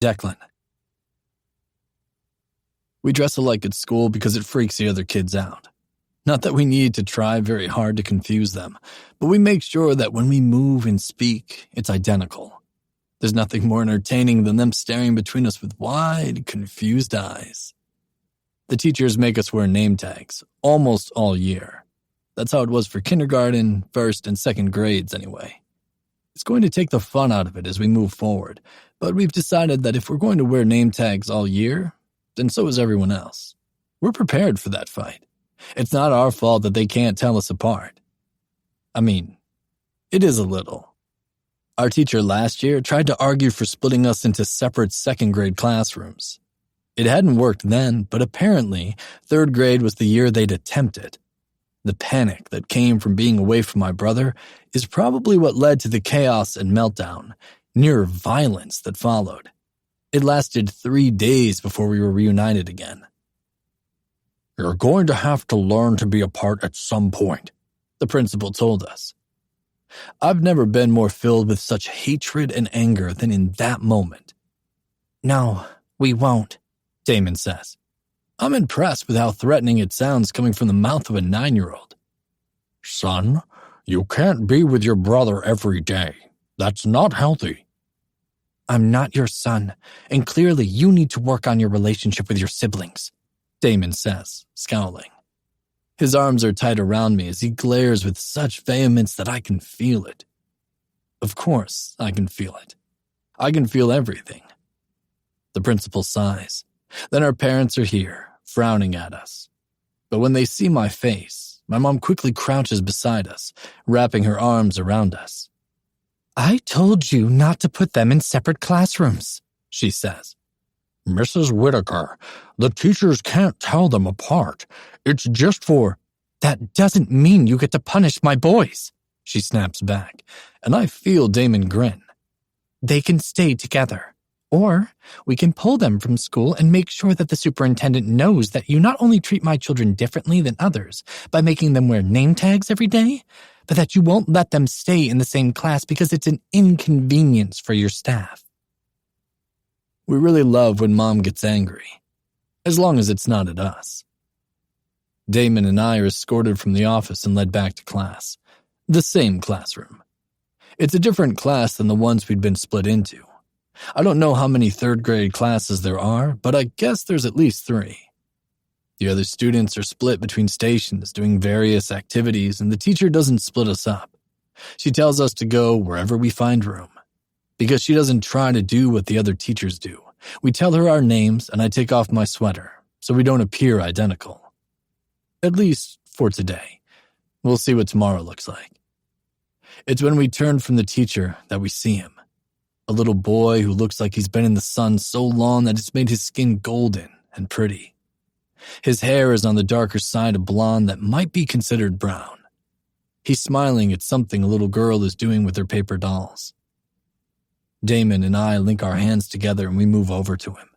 Declan. We dress alike at school because it freaks the other kids out. Not that we need to try very hard to confuse them, but we make sure that when we move and speak, it's identical. There's nothing more entertaining than them staring between us with wide, confused eyes. The teachers make us wear name tags, almost all year. That's how it was for kindergarten, first and second grades anyway. It's going to take the fun out of it as we move forward, but we've decided that if we're going to wear name tags all year, then so is everyone else. We're prepared for that fight. It's not our fault that they can't tell us apart. I mean, it is a little. Our teacher last year tried to argue for splitting us into separate second grade classrooms. It hadn't worked then, but apparently third grade was the year they'd attempt it. The panic that came from being away from my brother is probably what led to the chaos and meltdown, near violence that followed. It lasted 3 days before we were reunited again. "You're going to have to learn to be apart at some point," the principal told us. I've never been more filled with such hatred and anger than in that moment. "No, we won't," Damon says. I'm impressed with how threatening it sounds coming from the mouth of a 9-year-old. "Son, you can't be with your brother every day. That's not healthy." "I'm not your son, and clearly you need to work on your relationship with your siblings," Damon says, scowling. His arms are tight around me as he glares with such vehemence that I can feel it. Of course, I can feel it. I can feel everything. The principal sighs. Then our parents are here, frowning at us. But when they see my face, my mom quickly crouches beside us, wrapping her arms around us. "I told you not to put them in separate classrooms," she says. "Mrs. Whitaker, the teachers can't tell them apart. It's just for—" "That doesn't mean you get to punish my boys," she snaps back, and I feel Damon grin. "They can stay together. Or we can pull them from school and make sure that the superintendent knows that you not only treat my children differently than others by making them wear name tags every day, but that you won't let them stay in the same class because it's an inconvenience for your staff." We really love when Mom gets angry, as long as it's not at us. Damon and I are escorted from the office and led back to class, the same classroom. It's a different class than the ones we'd been split into. I don't know how many third grade classes there are, but I guess there's at least 3. The other students are split between stations doing various activities, and the teacher doesn't split us up. She tells us to go wherever we find room. Because she doesn't try to do what the other teachers do. We tell her our names, and I take off my sweater, so we don't appear identical. At least for today. We'll see what tomorrow looks like. It's when we turn from the teacher that we see him. A little boy who looks like he's been in the sun so long that it's made his skin golden and pretty. His hair is on the darker side of blonde that might be considered brown. He's smiling at something a little girl is doing with her paper dolls. Damon and I link our hands together and we move over to him.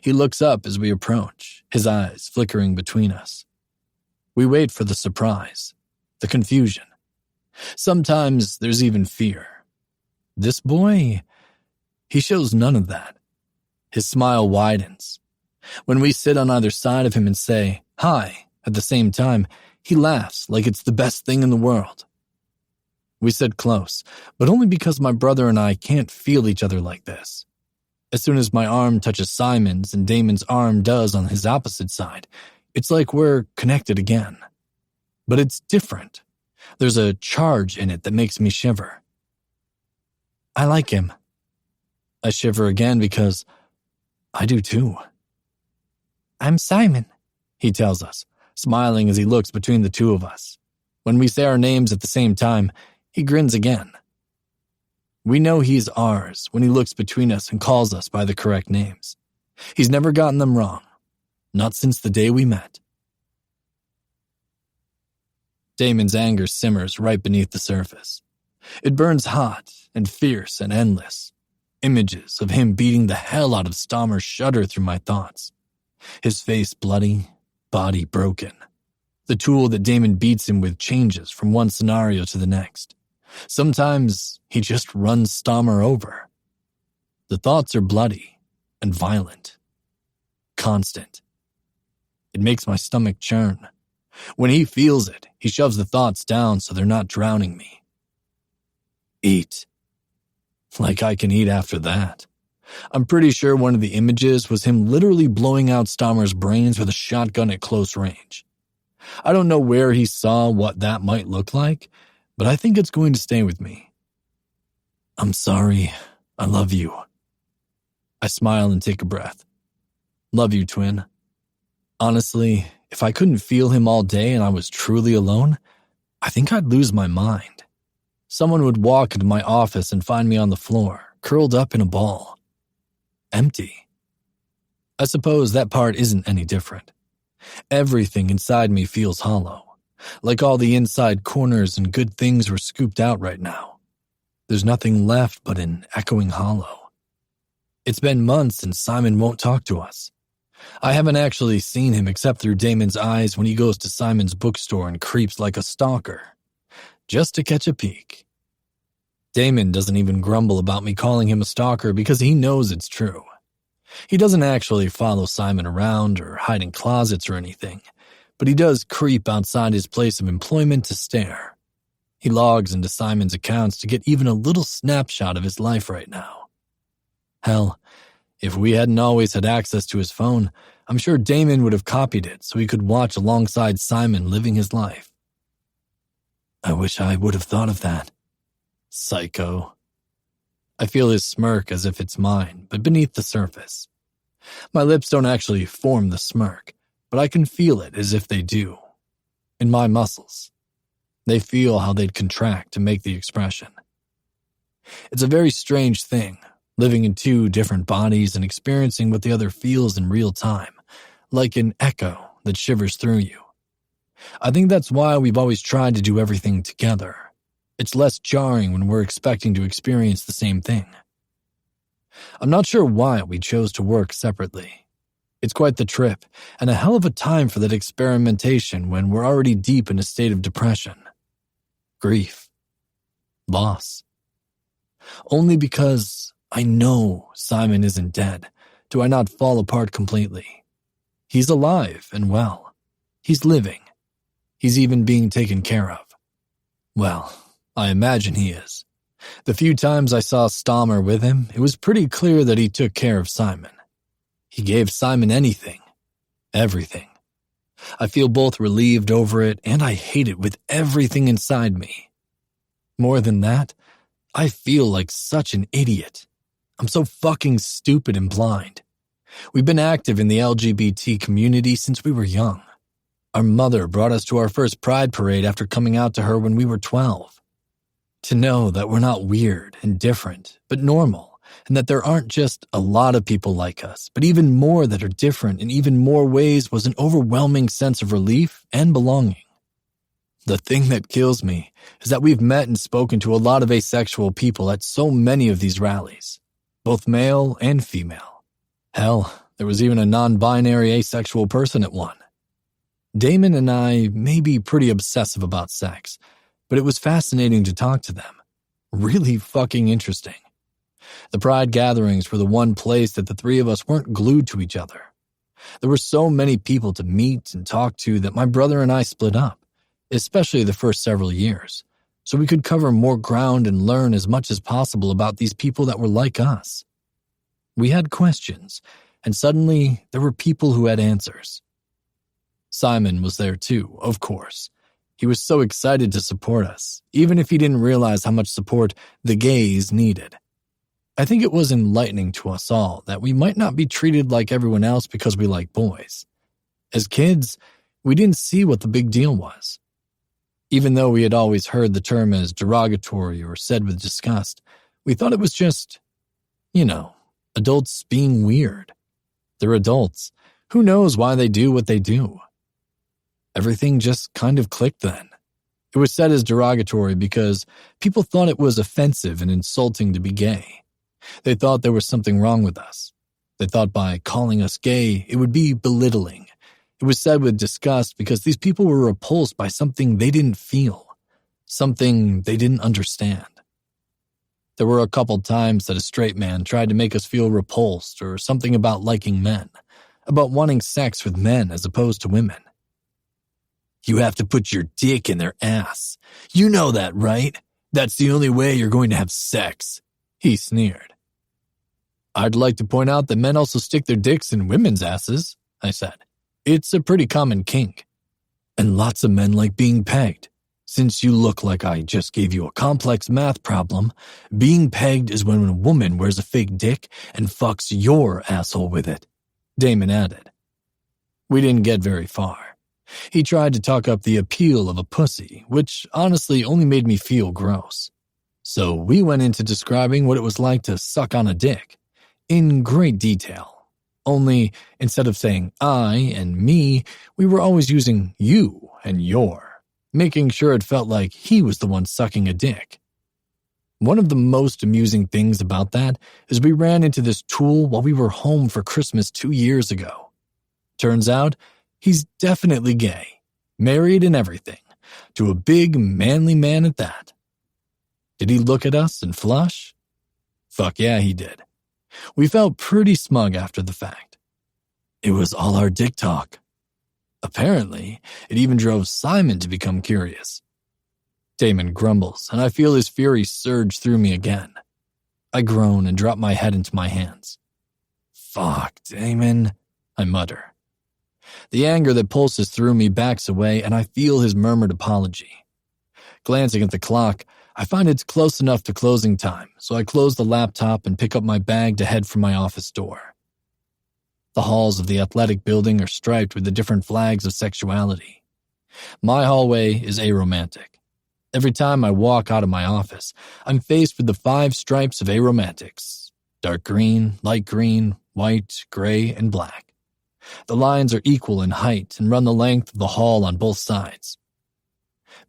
He looks up as we approach, his eyes flickering between us. We wait for the surprise, the confusion. Sometimes there's even fear. This boy, he shows none of that. His smile widens. When we sit on either side of him and say, "Hi," at the same time, he laughs like it's the best thing in the world. We sit close, but only because my brother and I can't feel each other like this. As soon as my arm touches Simon's and Damon's arm does on his opposite side, it's like we're connected again. But it's different. There's a charge in it that makes me shiver. "I like him." I shiver again because I do too. "I'm Simon," he tells us, smiling as he looks between the two of us. When we say our names at the same time, he grins again. We know he's ours when he looks between us and calls us by the correct names. He's never gotten them wrong, not since the day we met. Damon's anger simmers right beneath the surface. It burns hot and fierce and endless. Images of him beating the hell out of Stammer shudder through my thoughts. His face bloody, body broken. The tool that Damon beats him with changes from one scenario to the next. Sometimes he just runs Stammer over. The thoughts are bloody and violent, constant. It makes my stomach churn. When he feels it, he shoves the thoughts down so they're not drowning me. Eat. Like I can eat after that. I'm pretty sure one of the images was him literally blowing out Stammer's brains with a shotgun at close range. I don't know where he saw what that might look like, but I think it's going to stay with me. I'm sorry. I love you. I smile and take a breath. Love you, twin. Honestly, if I couldn't feel him all day and I was truly alone, I think I'd lose my mind. Someone would walk into my office and find me on the floor, curled up in a ball. Empty. I suppose that part isn't any different. Everything inside me feels hollow, like all the inside corners and good things were scooped out right now. There's nothing left but an echoing hollow. It's been months and Simon won't talk to us. I haven't actually seen him except through Damon's eyes when he goes to Simon's bookstore and creeps like a stalker, just to catch a peek. Damon doesn't even grumble about me calling him a stalker because he knows it's true. He doesn't actually follow Simon around or hide in closets or anything, but he does creep outside his place of employment to stare. He logs into Simon's accounts to get even a little snapshot of his life right now. Hell, if we hadn't always had access to his phone, I'm sure Damon would have copied it so he could watch alongside Simon living his life. I wish I would have thought of that. Psycho. I feel his smirk as if it's mine, but beneath the surface. My lips don't actually form the smirk, but I can feel it as if they do. In my muscles. They feel how they'd contract to make the expression. It's a very strange thing, living in two different bodies and experiencing what the other feels in real time, like an echo that shivers through you. I think that's why we've always tried to do everything together. It's less jarring when we're expecting to experience the same thing. I'm not sure why we chose to work separately. It's quite the trip, and a hell of a time for that experimentation when we're already deep in a state of depression, grief, loss. Only because I know Simon isn't dead do I not fall apart completely. He's alive and well. He's living. He's even being taken care of. Well, I imagine he is. The few times I saw Stammer with him, it was pretty clear that he took care of Simon. He gave Simon anything, everything. I feel both relieved over it and I hate it with everything inside me. More than that, I feel like such an idiot. I'm so fucking stupid and blind. We've been active in the LGBT community since we were young. Our mother brought us to our first Pride parade after coming out to her when we were 12. To know that we're not weird and different, but normal, and that there aren't just a lot of people like us, but even more that are different in even more ways was an overwhelming sense of relief and belonging. The thing that kills me is that we've met and spoken to a lot of asexual people at so many of these rallies, both male and female. Hell, there was even a non-binary asexual person at one. Damon and I may be pretty obsessive about sex, but it was fascinating to talk to them. Really fucking interesting. The Pride gatherings were the one place that the three of us weren't glued to each other. There were so many people to meet and talk to that my brother and I split up, especially the first several years, so we could cover more ground and learn as much as possible about these people that were like us. We had questions, and suddenly there were people who had answers. Simon was there too, of course. He was so excited to support us, even if he didn't realize how much support the gays needed. I think it was enlightening to us all that we might not be treated like everyone else because we like boys. As kids, we didn't see what the big deal was. Even though we had always heard the term as derogatory or said with disgust, we thought it was just, adults being weird. They're adults. Who knows why they do what they do? Everything just kind of clicked then. It was said as derogatory because people thought it was offensive and insulting to be gay. They thought there was something wrong with us. They thought by calling us gay, it would be belittling. It was said with disgust because these people were repulsed by something they didn't feel, something they didn't understand. There were a couple times that a straight man tried to make us feel repulsed or something about liking men, about wanting sex with men as opposed to women. "You have to put your dick in their ass. You know that, right? That's the only way you're going to have sex," he sneered. "I'd like to point out that men also stick their dicks in women's asses," I said. "It's a pretty common kink. And lots of men like being pegged. Since you look like I just gave you a complex math problem, being pegged is when a woman wears a fake dick and fucks your asshole with it," Damon added. We didn't get very far. He tried to talk up the appeal of a pussy, which honestly only made me feel gross. So we went into describing what it was like to suck on a dick, in great detail. Only, instead of saying I and me, we were always using you and your, making sure it felt like he was the one sucking a dick. One of the most amusing things about that is we ran into this tool while we were home for Christmas 2 years ago. Turns out, he's definitely gay, married and everything, to a big, manly man at that. Did he look at us and flush? Fuck yeah, he did. We felt pretty smug after the fact. It was all our dick talk. Apparently, it even drove Simon to become curious. Damon grumbles, and I feel his fury surge through me again. I groan and drop my head into my hands. "Fuck, Damon," I mutter. The anger that pulses through me backs away, and I feel his murmured apology. Glancing at the clock, I find it's close enough to closing time, so I close the laptop and pick up my bag to head for my office door. The halls of the athletic building are striped with the different flags of sexuality. My hallway is aromantic. Every time I walk out of my office, I'm faced with the 5 stripes of aromantics: dark green, light green, white, gray, and black. The lines are equal in height and run the length of the hall on both sides.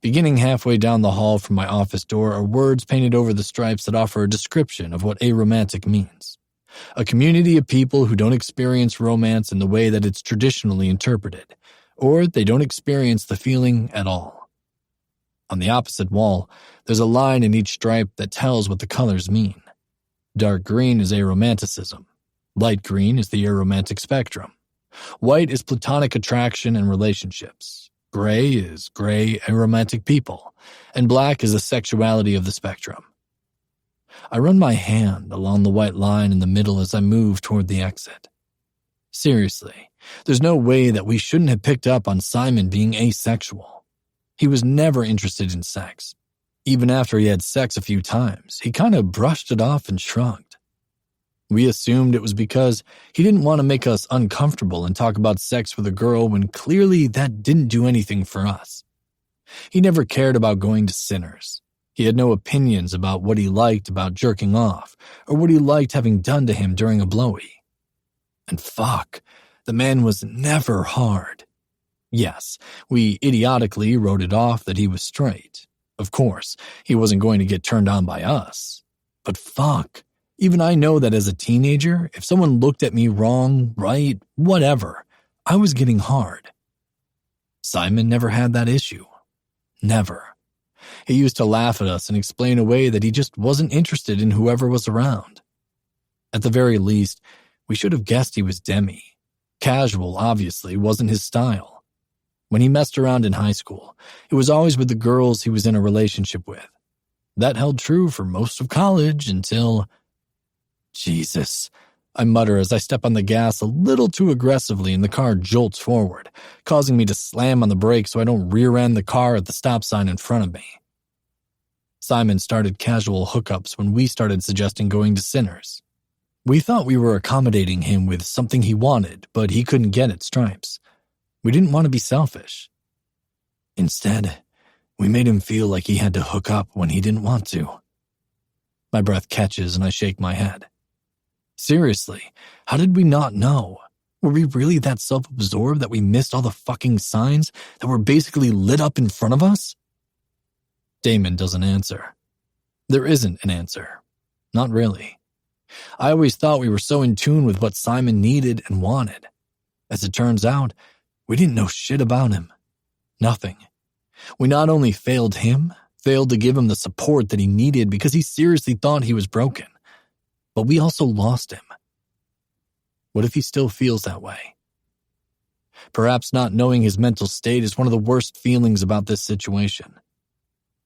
Beginning halfway down the hall from my office door are words painted over the stripes that offer a description of what aromantic means. A community of people who don't experience romance in the way that it's traditionally interpreted, or they don't experience the feeling at all. On the opposite wall, there's a line in each stripe that tells what the colors mean. Dark green is aromanticism. Light green is the aromantic spectrum. White is platonic attraction and relationships. Gray is gray aromantic people. And black is the sexuality of the spectrum. I run my hand along the white line in the middle as I move toward the exit. Seriously, there's no way that we shouldn't have picked up on Simon being asexual. He was never interested in sex. Even after he had sex a few times, he kind of brushed it off and shrugged. We assumed it was because he didn't want to make us uncomfortable and talk about sex with a girl when clearly that didn't do anything for us. He never cared about going to Sinners. He had no opinions about what he liked about jerking off or what he liked having done to him during a blowy. And fuck, the man was never hard. Yes, we idiotically wrote it off that he was straight. Of course, he wasn't going to get turned on by us. But fuck, even I know that as a teenager, if someone looked at me wrong, right, whatever, I was getting hard. Simon never had that issue. Never. He used to laugh at us and explain away that he just wasn't interested in whoever was around. At the very least, we should have guessed he was demi. Casual, obviously, wasn't his style. When he messed around in high school, it was always with the girls he was in a relationship with. That held true for most of college until... Jesus, I mutter as I step on the gas a little too aggressively and the car jolts forward, causing me to slam on the brakes so I don't rear-end the car at the stop sign in front of me. Simon started casual hookups when we started suggesting going to Sinners. We thought we were accommodating him with something he wanted, but he couldn't get at Stripes. We didn't want to be selfish. Instead, we made him feel like he had to hook up when he didn't want to. My breath catches and I shake my head. Seriously, how did we not know? Were we really that self-absorbed that we missed all the fucking signs that were basically lit up in front of us? Damon doesn't answer. There isn't an answer. Not really. I always thought we were so in tune with what Simon needed and wanted. As it turns out, we didn't know shit about him. Nothing. We not only failed him failed to give him the support that he needed because he seriously thought he was broken. But we also lost him. What if he still feels that way? Perhaps not knowing his mental state is one of the worst feelings about this situation.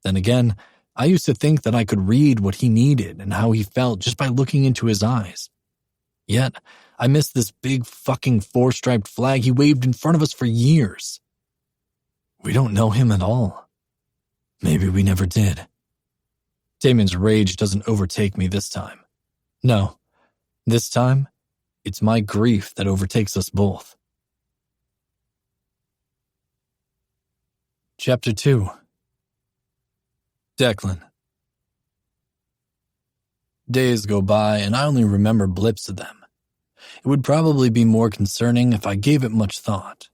Then again, I used to think that I could read what he needed and how he felt just by looking into his eyes. Yet, I missed this big fucking 4-striped flag he waved in front of us for years. We don't know him at all. Maybe we never did. Damon's rage doesn't overtake me this time. No, this time, it's my grief that overtakes us both. Chapter 2. Declan. Days go by and I only remember blips of them. It would probably be more concerning if I gave it much thought.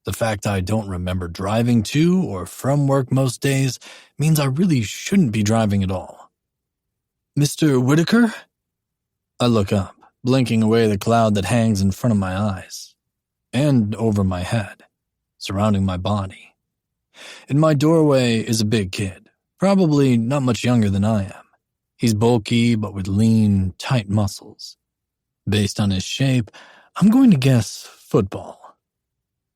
The fact I don't remember driving to or from work most days means I really shouldn't be driving at all. Mr. Whitaker? I look up, blinking away the cloud that hangs in front of my eyes and over my head, surrounding my body. In my doorway is a big kid, probably not much younger than I am. He's bulky but with lean, tight muscles. Based on his shape, I'm going to guess football.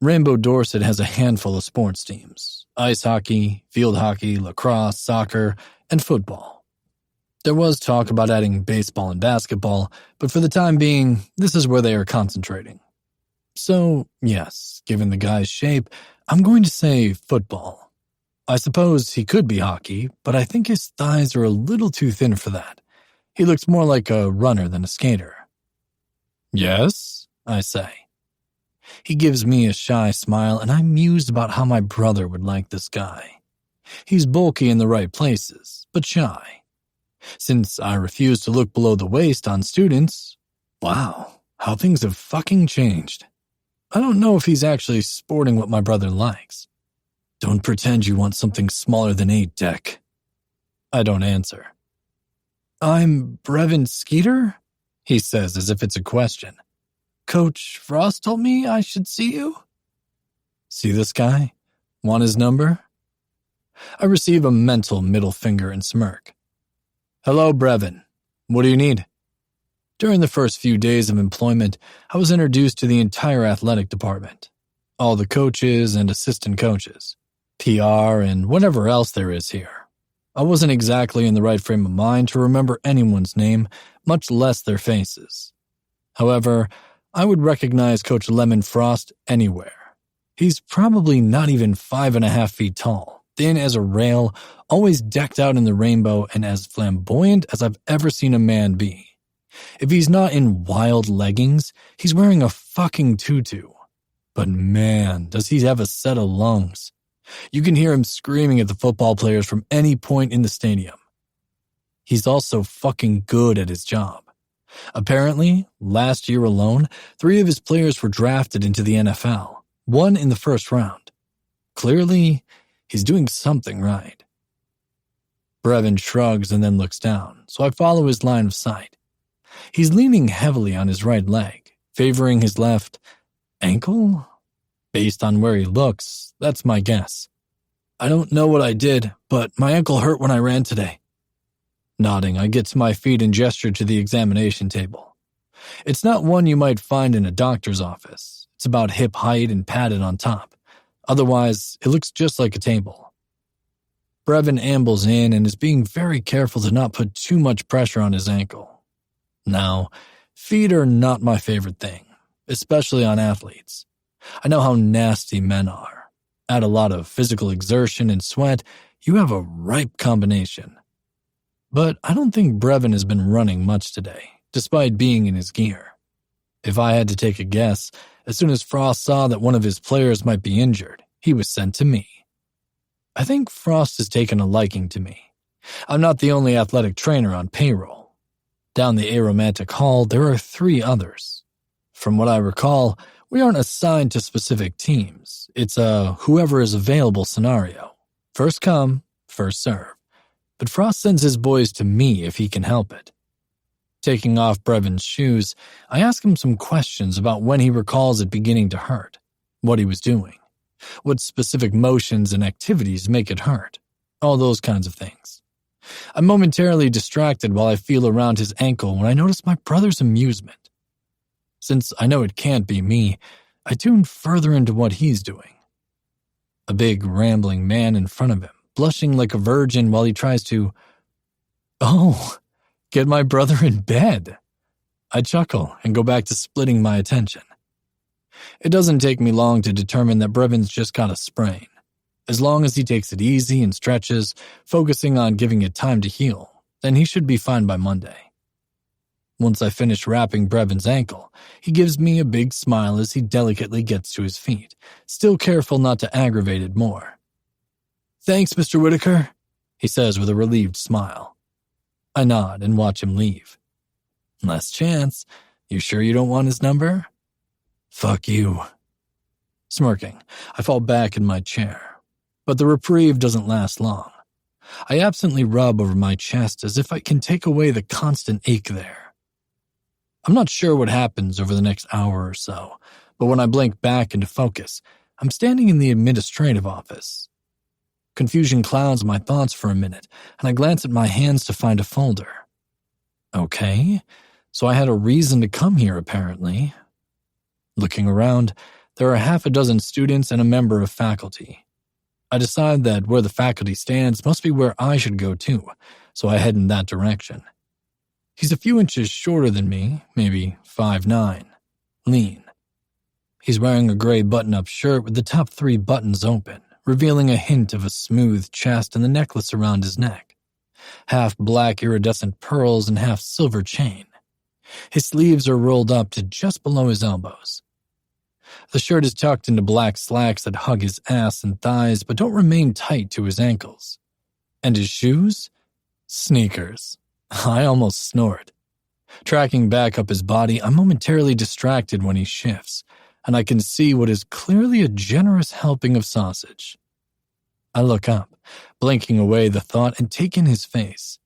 Rainbow Dorset has a handful of sports teams: ice hockey, field hockey, lacrosse, soccer, and football. There was talk about adding baseball and basketball, but for the time being, this is where they are concentrating. So, yes, given the guy's shape, I'm going to say football. I suppose he could be hockey, but I think his thighs are a little too thin for that. He looks more like a runner than a skater. Yes, I say. He gives me a shy smile, and I'm mused about how my brother would like this guy. He's bulky in the right places, but shy. Since I refuse to look below the waist on students, wow, how things have fucking changed. I don't know if he's actually sporting what my brother likes. Don't pretend you want something smaller than 8, Deck. I don't answer. I'm Brevin Skeeter? He says as if it's a question. Coach Frost told me I should see you. See this guy? Want his number? I receive a mental middle finger and smirk. Hello, Brevin. What do you need? During the first few days of employment, I was introduced to the entire athletic department. All the coaches and assistant coaches, PR, and whatever else there is here. I wasn't exactly in the right frame of mind to remember anyone's name, much less their faces. However, I would recognize Coach Lemon Frost anywhere. He's probably not even 5.5 feet tall, thin as a rail, always decked out in the rainbow, and as flamboyant as I've ever seen a man be. If he's not in wild leggings, he's wearing a fucking tutu. But man, does he have a set of lungs. You can hear him screaming at the football players from any point in the stadium. He's also fucking good at his job. Apparently, last year alone, 3 of his players were drafted into the NFL, 1 in the first round. Clearly, he's doing something right. Brevin shrugs and then looks down, so I follow his line of sight. He's leaning heavily on his right leg, favoring his left ankle? Based on where he looks, that's my guess. I don't know what I did, but my ankle hurt when I ran today. Nodding, I get to my feet and gesture to the examination table. It's not one you might find in a doctor's office. It's about hip height and padded on top. Otherwise, it looks just like a table. Brevin ambles in and is being very careful to not put too much pressure on his ankle. Now, feet are not my favorite thing, especially on athletes. I know how nasty men are. Add a lot of physical exertion and sweat, you have a ripe combination. But I don't think Brevin has been running much today, despite being in his gear. If I had to take a guess, as soon as Frost saw that one of his players might be injured, he was sent to me. I think Frost has taken a liking to me. I'm not the only athletic trainer on payroll. Down the aromantic hall, there are 3 others. From what I recall, we aren't assigned to specific teams. It's a whoever is available scenario. First come, first serve. But Frost sends his boys to me if he can help it. Taking off Brevin's shoes, I ask him some questions about when he recalls it beginning to hurt, what he was doing, what specific motions and activities make it hurt. All those kinds of things. I'm momentarily distracted while I feel around his ankle when I notice my brother's amusement. Since I know it can't be me, I tune further into what he's doing. A big, rambling man in front of him, blushing like a virgin while he tries to, get my brother in bed. I chuckle and go back to splitting my attention. It doesn't take me long to determine that Brevins just got a sprain. As long as he takes it easy and stretches, focusing on giving it time to heal, then he should be fine by Monday. Once I finish wrapping Brevin's ankle, he gives me a big smile as he delicately gets to his feet, still careful not to aggravate it more. "Thanks, Mr. Whitaker," he says with a relieved smile. I nod and watch him leave. "Last chance. You sure you don't want his number?" "Fuck you." Smirking, I fall back in my chair. But the reprieve doesn't last long. I absently rub over my chest as if I can take away the constant ache there. I'm not sure what happens over the next hour or so, but when I blink back into focus, I'm standing in the administrative office. Confusion clouds my thoughts for a minute, and I glance at my hands to find a folder. Okay, so I had a reason to come here apparently. Looking around, there are half a dozen students and a member of faculty. I decide that where the faculty stands must be where I should go too, so I head in that direction. He's a few inches shorter than me, maybe 5'9", lean. He's wearing a gray button-up shirt with the top 3 buttons open, revealing a hint of a smooth chest and the necklace around his neck. Half black iridescent pearls and half silver chain. His sleeves are rolled up to just below his elbows. The shirt is tucked into black slacks that hug his ass and thighs but don't remain tight to his ankles. And his shoes? Sneakers. I almost snort. Tracking back up his body, I'm momentarily distracted when he shifts, and I can see what is clearly a generous helping of sausage. I look up, blinking away the thought and take in his face.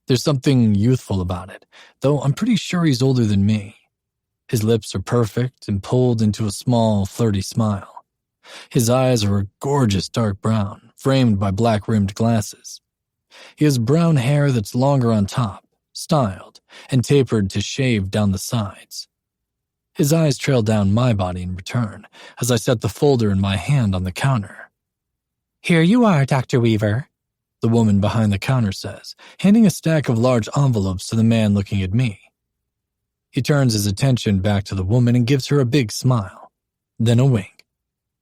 There's something youthful about it, though I'm pretty sure he's older than me. His lips are perfect and pulled into a small, flirty smile. His eyes are a gorgeous dark brown, framed by black-rimmed glasses. He has brown hair that's longer on top, styled, and tapered to shaved down the sides. His eyes trail down my body in return, as I set the folder in my hand on the counter. "Here you are, Dr. Weaver," the woman behind the counter says, handing a stack of large envelopes to the man looking at me. He turns his attention back to the woman and gives her a big smile, then a wink.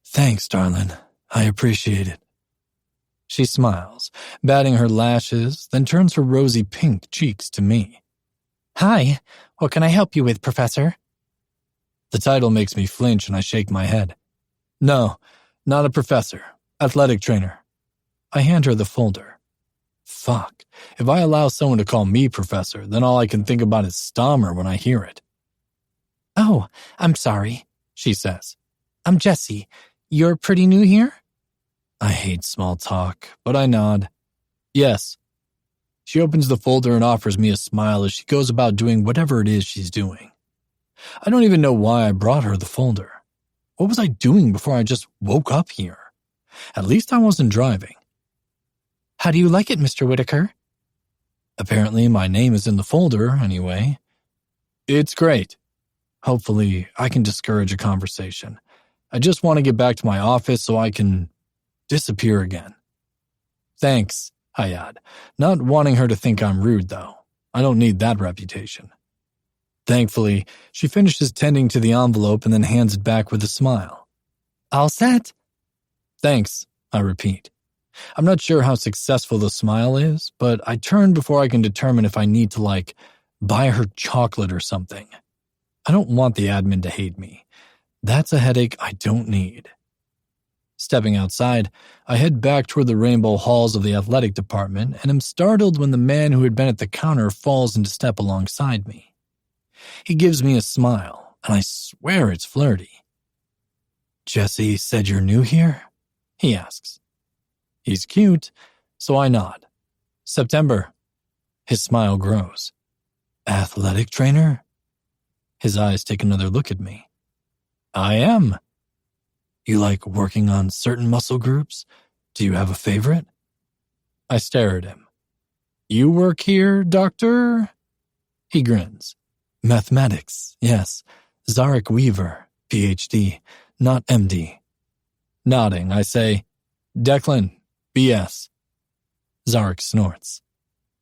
"Thanks, darling. I appreciate it." She smiles, batting her lashes, then turns her rosy pink cheeks to me. "Hi, what can I help you with, Professor?" The title makes me flinch and I shake my head. "No, not a professor. Athletic trainer." I hand her the folder. Fuck, if I allow someone to call me professor, then all I can think about is Stommer when I hear it. "Oh, I'm sorry," she says. "I'm Jessie. You're pretty new here?" I hate small talk, but I nod. "Yes." She opens the folder and offers me a smile as she goes about doing whatever it is she's doing. I don't even know why I brought her the folder. What was I doing before I just woke up here? At least I wasn't driving. "How do you like it, Mr. Whitaker?" Apparently my name is in the folder, anyway. "It's great." Hopefully, I can discourage a conversation. I just want to get back to my office so I can disappear again. "Thanks," I add, not wanting her to think I'm rude, though. I don't need that reputation. Thankfully, she finishes tending to the envelope and then hands it back with a smile. "All set?" "Thanks," I repeat. I'm not sure how successful the smile is, but I turn before I can determine if I need to, buy her chocolate or something. I don't want the admin to hate me. That's a headache I don't need. Stepping outside, I head back toward the rainbow halls of the athletic department and am startled when the man who had been at the counter falls into step alongside me. He gives me a smile, and I swear it's flirty. "Jessie said you're new here?" he asks. He's cute, so I nod. "September." His smile grows. "Athletic trainer?" His eyes take another look at me. "I am." "You like working on certain muscle groups? Do you have a favorite?" I stare at him. You work here, doctor? He grins. Mathematics, yes. Zarek Weaver, PhD, not MD. Nodding, I say, Declan, BS. Zarek snorts.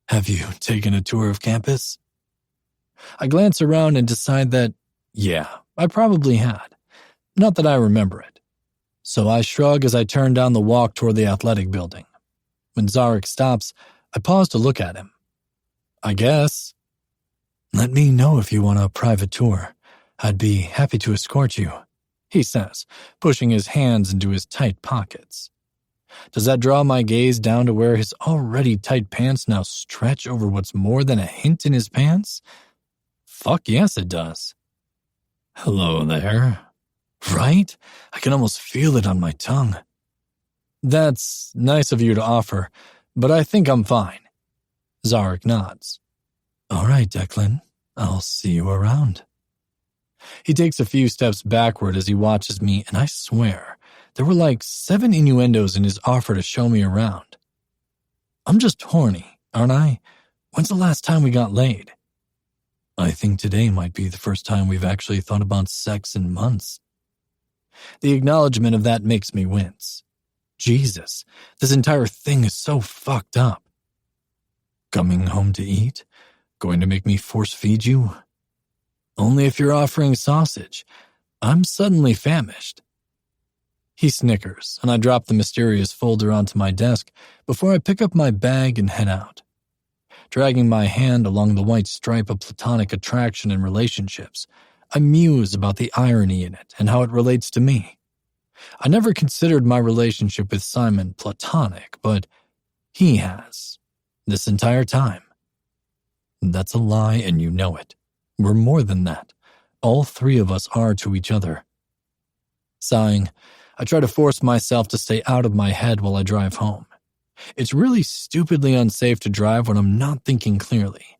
Have you taken a tour of campus? I glance around and decide that, yeah, I probably had. Not that I remember it. So I shrug as I turn down the walk toward the athletic building. When Zarek stops, I pause to look at him. I guess. Let me know if you want a private tour. I'd be happy to escort you, he says, pushing his hands into his tight pockets. Does that draw my gaze down to where his already tight pants now stretch over what's more than a hint in his pants? Fuck yes, it does. Hello there. Right? I can almost feel it on my tongue. That's nice of you to offer, but I think I'm fine. Zarek nods. All right, Declan. I'll see you around. He takes a few steps backward as he watches me, and I swear, there were like 7 innuendos in his offer to show me around. I'm just horny, aren't I? When's the last time we got laid? I think today might be the first time we've actually thought about sex in months. The acknowledgement of that makes me wince. Jesus, this entire thing is so fucked up. Coming home to eat? Going to make me force feed you? Only if you're offering sausage. I'm suddenly famished. He snickers, and I drop the mysterious folder onto my desk before I pick up my bag and head out. Dragging my hand along the white stripe of platonic attraction in relationships, I muse about the irony in it and how it relates to me. I never considered my relationship with Simon platonic, but he has, this entire time. That's a lie, and you know it. We're more than that. All 3 of us are to each other. Sighing, I try to force myself to stay out of my head while I drive home. It's really stupidly unsafe to drive when I'm not thinking clearly.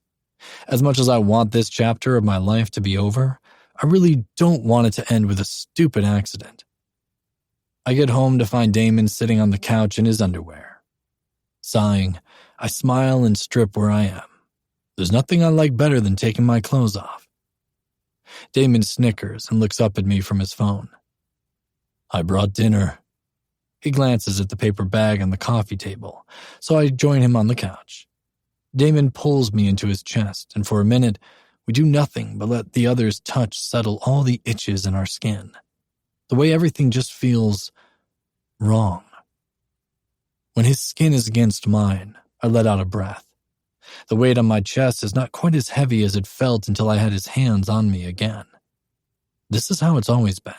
As much as I want this chapter of my life to be over, I really don't want it to end with a stupid accident. I get home to find Damon sitting on the couch in his underwear. Sighing, I smile and strip where I am. There's nothing I like better than taking my clothes off. Damon snickers and looks up at me from his phone. I brought dinner. He glances at the paper bag on the coffee table, so I join him on the couch. Damon pulls me into his chest, and for a minute, we do nothing but let the other's touch settle all the itches in our skin. The way everything just feels wrong. When his skin is against mine, I let out a breath. The weight on my chest is not quite as heavy as it felt until I had his hands on me again. This is how it's always been.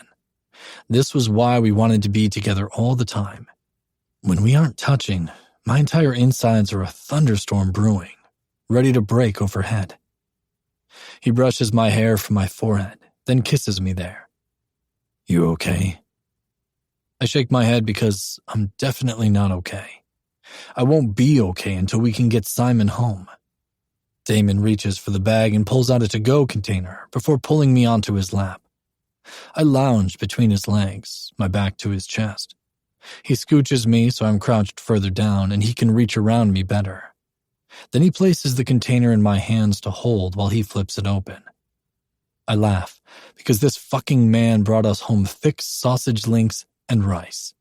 This was why we wanted to be together all the time. When we aren't touching, my entire insides are a thunderstorm brewing, ready to break overhead. He brushes my hair from my forehead, then kisses me there. You okay? I shake my head because I'm definitely not okay. I won't be okay until we can get Simon home. Damon reaches for the bag and pulls out a to-go container before pulling me onto his lap. I lounge between his legs, my back to his chest. He scooches me so I'm crouched further down and he can reach around me better. Then he places the container in my hands to hold while he flips it open. I laugh because this fucking man brought us home thick sausage links and rice.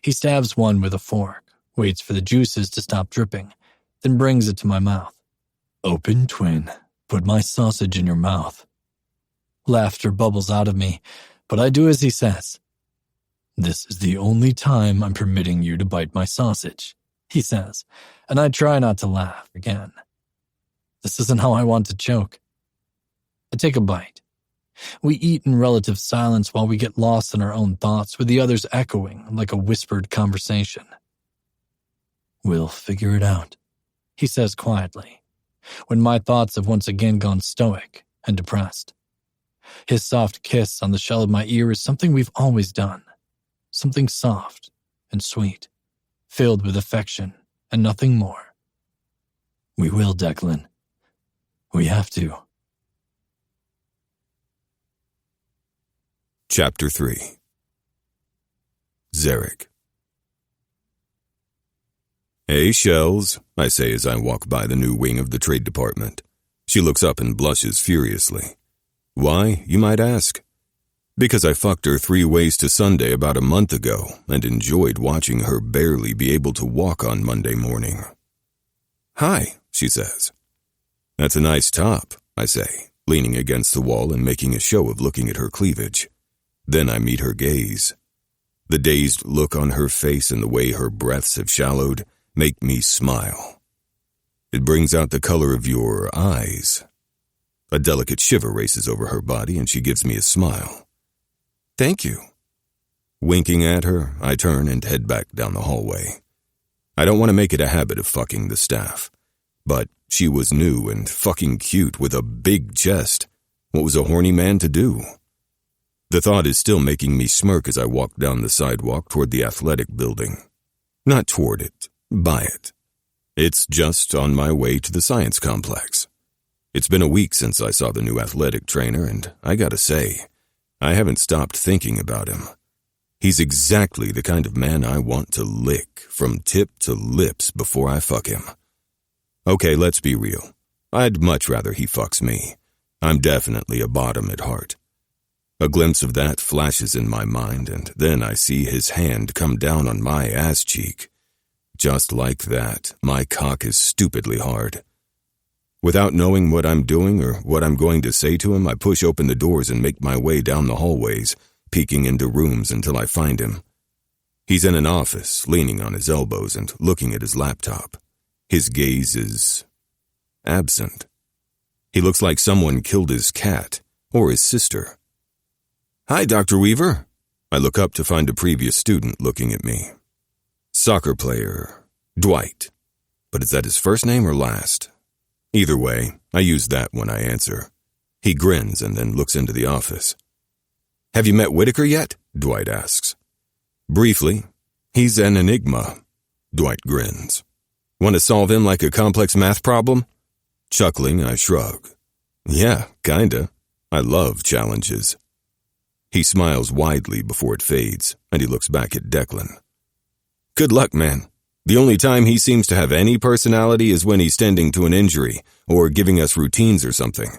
He stabs one with a fork, waits for the juices to stop dripping, then brings it to my mouth. Open, twin. Put my sausage in your mouth. Laughter bubbles out of me, but I do as he says. This is the only time I'm permitting you to bite my sausage, he says, and I try not to laugh again. This isn't how I want to choke. I take a bite. We eat in relative silence while we get lost in our own thoughts, with the others echoing like a whispered conversation. We'll figure it out, he says quietly, when my thoughts have once again gone stoic and depressed. His soft kiss on the shell of my ear is something we've always done. Something soft and sweet, filled with affection and nothing more. We will, Declan. We have to. Chapter 3. Zarek. "Hey, Shells," I say as I walk by the new wing of the trade department. She looks up and blushes furiously. Why, you might ask? Because I fucked her 3 ways to Sunday about a month ago and enjoyed watching her barely be able to walk on Monday morning. "Hi," she says. "That's a nice top," I say, leaning against the wall and making a show of looking at her cleavage. Then I meet her gaze. The dazed look on her face and the way her breaths have shallowed make me smile. It brings out the color of your eyes. A delicate shiver races over her body and she gives me a smile. "Thank you." Winking at her, I turn and head back down the hallway. I don't want to make it a habit of fucking the staff, but she was new and fucking cute with a big chest. What was a horny man to do? The thought is still making me smirk as I walk down the sidewalk toward the athletic building. Not toward it, by it. It's just on my way to the science complex. It's been a week since I saw the new athletic trainer, and I gotta say, I haven't stopped thinking about him. He's exactly the kind of man I want to lick from tip to lips before I fuck him. Okay, let's be real. I'd much rather he fucks me. I'm definitely a bottom at heart. A glimpse of that flashes in my mind, and then I see his hand come down on my ass cheek. Just like that, my cock is stupidly hard. Without knowing what I'm doing or what I'm going to say to him, I push open the doors and make my way down the hallways, peeking into rooms until I find him. He's in an office, leaning on his elbows and looking at his laptop. His gaze is absent. He looks like someone killed his cat or his sister. "Hi, Dr. Weaver." I look up to find a previous student looking at me. Soccer player, Dwight. But is that his first name or last? Either way, I use that when I answer. He grins and then looks into the office. "Have you met Whitaker yet?" Dwight asks. "Briefly. He's an enigma." Dwight grins. "Want to solve him like a complex math problem?" Chuckling, I shrug. "Yeah, kinda. I love challenges." He smiles widely before it fades, and he looks back at Declan. "Good luck, man. The only time he seems to have any personality is when he's tending to an injury or giving us routines or something.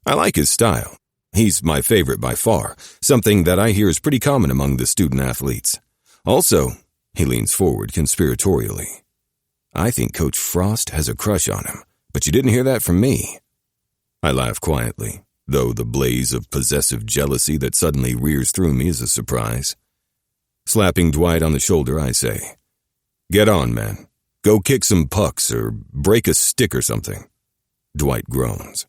I like his style. He's my favorite by far, something that I hear is pretty common among the student athletes. Also," he leans forward conspiratorially, "I think Coach Frost has a crush on him, but you didn't hear that from me." I laugh quietly, though the blaze of possessive jealousy that suddenly rears through me is a surprise. Slapping Dwight on the shoulder, I say, "Get on, man. Go kick some pucks or break a stick or something." Dwight groans.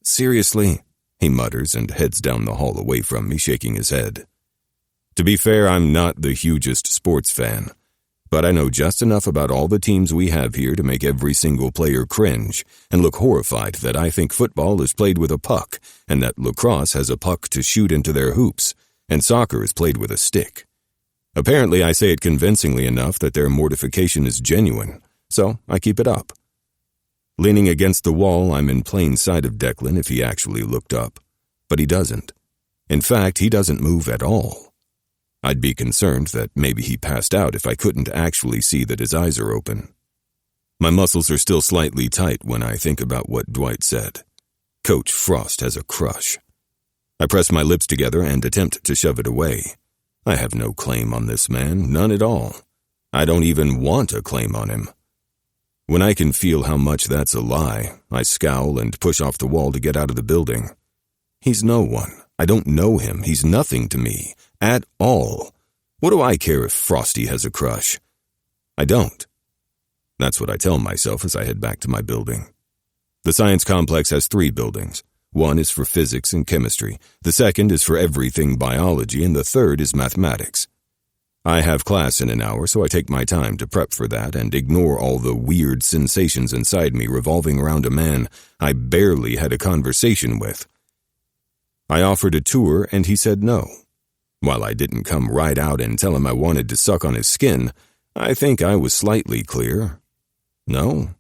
"Seriously?" he mutters and heads down the hall away from me, shaking his head. To be fair, I'm not the hugest sports fan, but I know just enough about all the teams we have here to make every single player cringe and look horrified that I think football is played with a puck and that lacrosse has a puck to shoot into their hoops and soccer is played with a stick. Apparently, I say it convincingly enough that their mortification is genuine, so I keep it up. Leaning against the wall, I'm in plain sight of Declan if he actually looked up, but he doesn't. In fact, he doesn't move at all. I'd be concerned that maybe he passed out if I couldn't actually see that his eyes are open. My muscles are still slightly tight when I think about what Dwight said. Coach Frost has a crush. I press my lips together and attempt to shove it away. I have no claim on this man, none at all. I don't even want a claim on him. When I can feel how much that's a lie, I scowl and push off the wall to get out of the building. He's no one. I don't know him. He's nothing to me. At all. What do I care if Frosty has a crush? I don't. That's what I tell myself as I head back to my building. The science complex has 3 buildings. One is for physics and chemistry, the second is for everything biology, and the third is mathematics. I have class in an hour, so I take my time to prep for that and ignore all the weird sensations inside me revolving around a man I barely had a conversation with. I offered a tour, and he said no. While I didn't come right out and tell him I wanted to suck on his skin, I think I was slightly clear. No.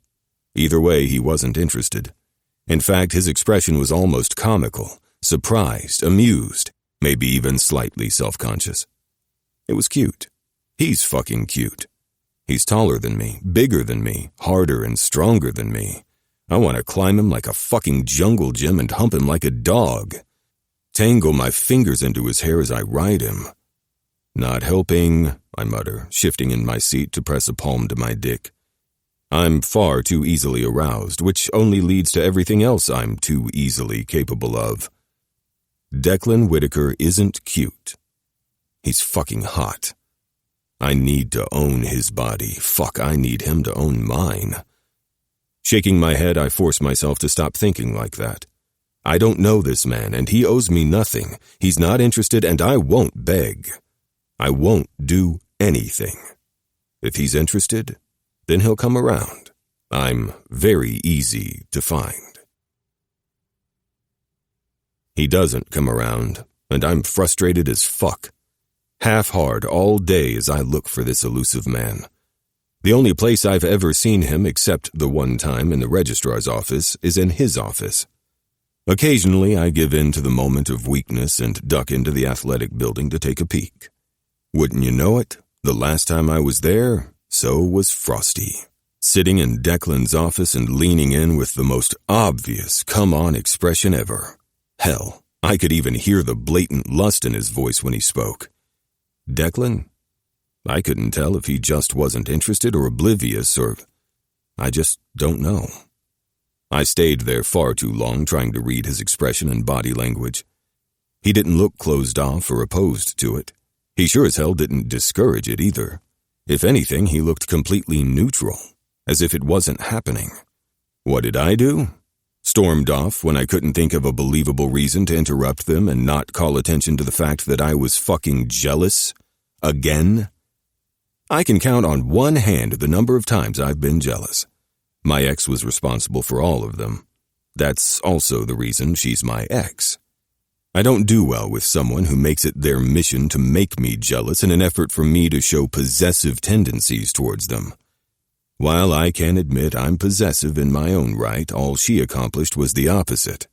Either way, he wasn't interested. In fact, his expression was almost comical, surprised, amused, maybe even slightly self-conscious. It was cute. He's fucking cute. He's taller than me, bigger than me, harder and stronger than me. I want to climb him like a fucking jungle gym and hump him like a dog. Tangle my fingers into his hair as I ride him. Not helping, I mutter, shifting in my seat to press a palm to my dick. I'm far too easily aroused, which only leads to everything else I'm too easily capable of. Declan Whitaker isn't cute. He's fucking hot. I need to own his body. Fuck, I need him to own mine. Shaking my head, I force myself to stop thinking like that. I don't know this man, and he owes me nothing. He's not interested, and I won't beg. I won't do anything. If he's interested, then he'll come around. I'm very easy to find. He doesn't come around, and I'm frustrated as fuck. Half-hard all day as I look for this elusive man. The only place I've ever seen him, except the one time in the registrar's office, is in his office. Occasionally, I give in to the moment of weakness and duck into the athletic building to take a peek. Wouldn't you know it, the last time I was there, so was Frosty. Sitting in Declan's office and leaning in with the most obvious come-on expression ever. Hell, I could even hear the blatant lust in his voice when he spoke. Declan? I couldn't tell if he just wasn't interested or oblivious, or I just don't know. I stayed there far too long trying to read his expression and body language. He didn't look closed off or opposed to it. He sure as hell didn't discourage it either. If anything, he looked completely neutral, as if it wasn't happening. What did I do? Stormed off when I couldn't think of a believable reason to interrupt them and not call attention to the fact that I was fucking jealous? Again? I can count on one hand the number of times I've been jealous. My ex was responsible for all of them. That's also the reason she's my ex. I don't do well with someone who makes it their mission to make me jealous in an effort for me to show possessive tendencies towards them. While I can admit I'm possessive in my own right, all she accomplished was the opposite.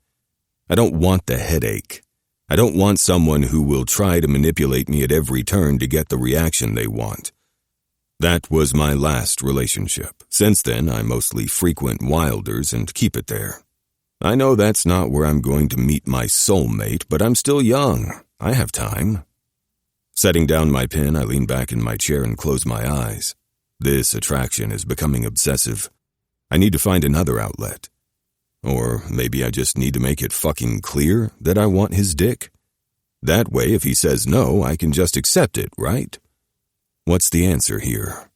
I don't want the headache. I don't want someone who will try to manipulate me at every turn to get the reaction they want. That was my last relationship. Since then, I mostly frequent Wilders and keep it there. I know that's not where I'm going to meet my soulmate, but I'm still young. I have time. Setting down my pen, I lean back in my chair and close my eyes. This attraction is becoming obsessive. I need to find another outlet. Or maybe I just need to make it fucking clear that I want his dick. That way, if he says no, I can just accept it, right? What's the answer here?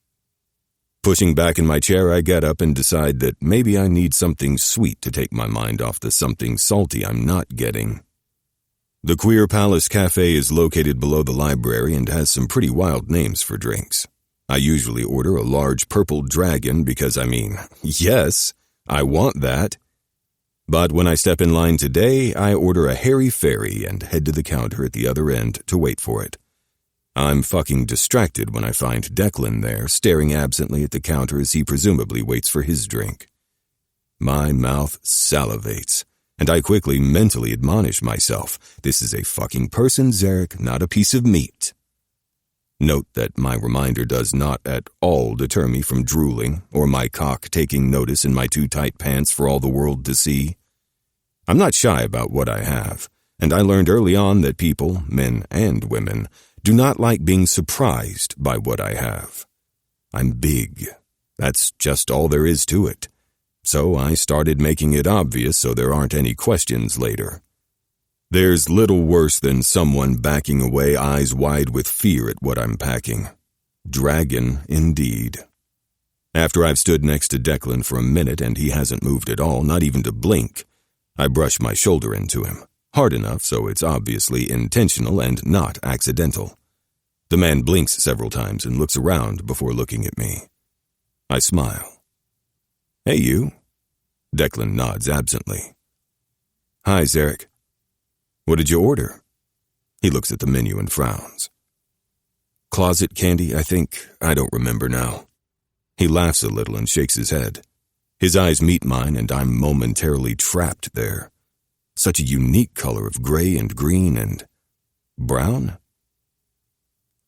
Pushing back in my chair, I get up and decide that maybe I need something sweet to take my mind off the something salty I'm not getting. The Queer Palace Cafe is located below the library and has some pretty wild names for drinks. I usually order a large purple dragon because, yes, I want that. But when I step in line today, I order a hairy fairy and head to the counter at the other end to wait for it. I'm fucking distracted when I find Declan there, staring absently at the counter as he presumably waits for his drink. My mouth salivates, and I quickly mentally admonish myself, this is a fucking person, Zarek, not a piece of meat. Note that my reminder does not at all deter me from drooling or my cock taking notice in my too tight pants for all the world to see. I'm not shy about what I have, and I learned early on that people, men and women, do not like being surprised by what I have. I'm big. That's just all there is to it. So I started making it obvious so there aren't any questions later. There's little worse than someone backing away eyes wide with fear at what I'm packing. Dragon, indeed. After I've stood next to Declan for a minute and he hasn't moved at all, not even to blink, I brush my shoulder into him. Hard enough so it's obviously intentional and not accidental. The man blinks several times and looks around before looking at me. I smile. Hey, you. Declan nods absently. Hi, Zarek. What did you order? He looks at the menu and frowns. Closet candy, I think. I don't remember now. He laughs a little and shakes his head. His eyes meet mine and I'm momentarily trapped there. Such a unique color of gray and green and brown.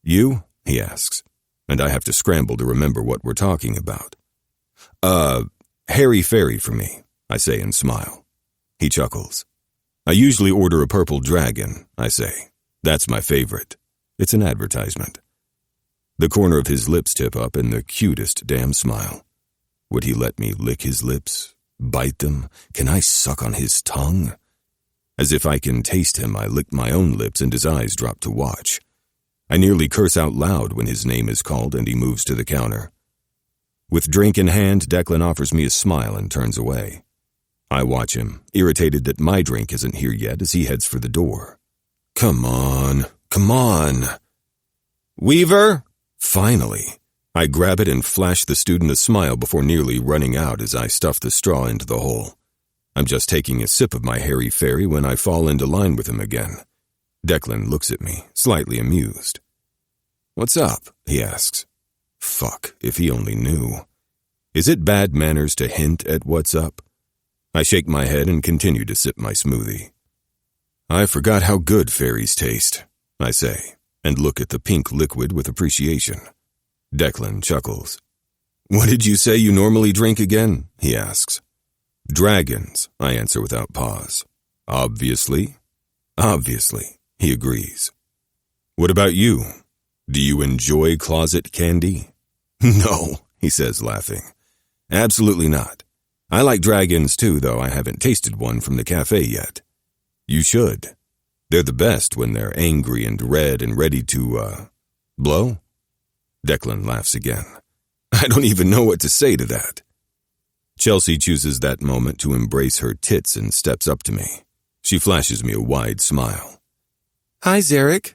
You? He asks. and I have to scramble to remember what we're talking about. Hairy fairy for me, I say and smile. He chuckles. I usually order a purple dragon, I say. That's my favorite. It's an advertisement. The corner of his lips tip up in the cutest damn smile. Would he let me lick his lips? Bite them? Can I suck on his tongue? As if I can taste him, I lick my own lips and his eyes drop to watch. I nearly curse out loud when his name is called and he moves to the counter. With drink in hand, Declan offers me a smile and turns away. I watch him, irritated that my drink isn't here yet as he heads for the door. Come on. Weaver? Finally. I grab it and flash the student a smile before nearly running out as I stuff the straw into the hole. I'm just taking a sip of my hairy fairy when I fall into line with him again. Declan looks at me, slightly amused. What's up? He asks. Fuck, if he only knew. Is it bad manners to hint at what's up? I shake my head and continue to sip my smoothie. I forgot how good fairies taste, I say, and look at the pink liquid with appreciation. Declan chuckles. What did you say you normally drink again? He asks. Dragons, I answer without pause. Obviously, he agrees. What about you? Do you enjoy closet candy? No, he says, laughing. Absolutely not. I like dragons too, though I haven't tasted one from the cafe yet. You should. They're the best when they're angry and red and ready to, blow? Declan laughs again. I don't even know what to say to that. Chelsea chooses that moment to embrace her tits and steps up to me. She flashes me a wide smile. Hi, Zarek.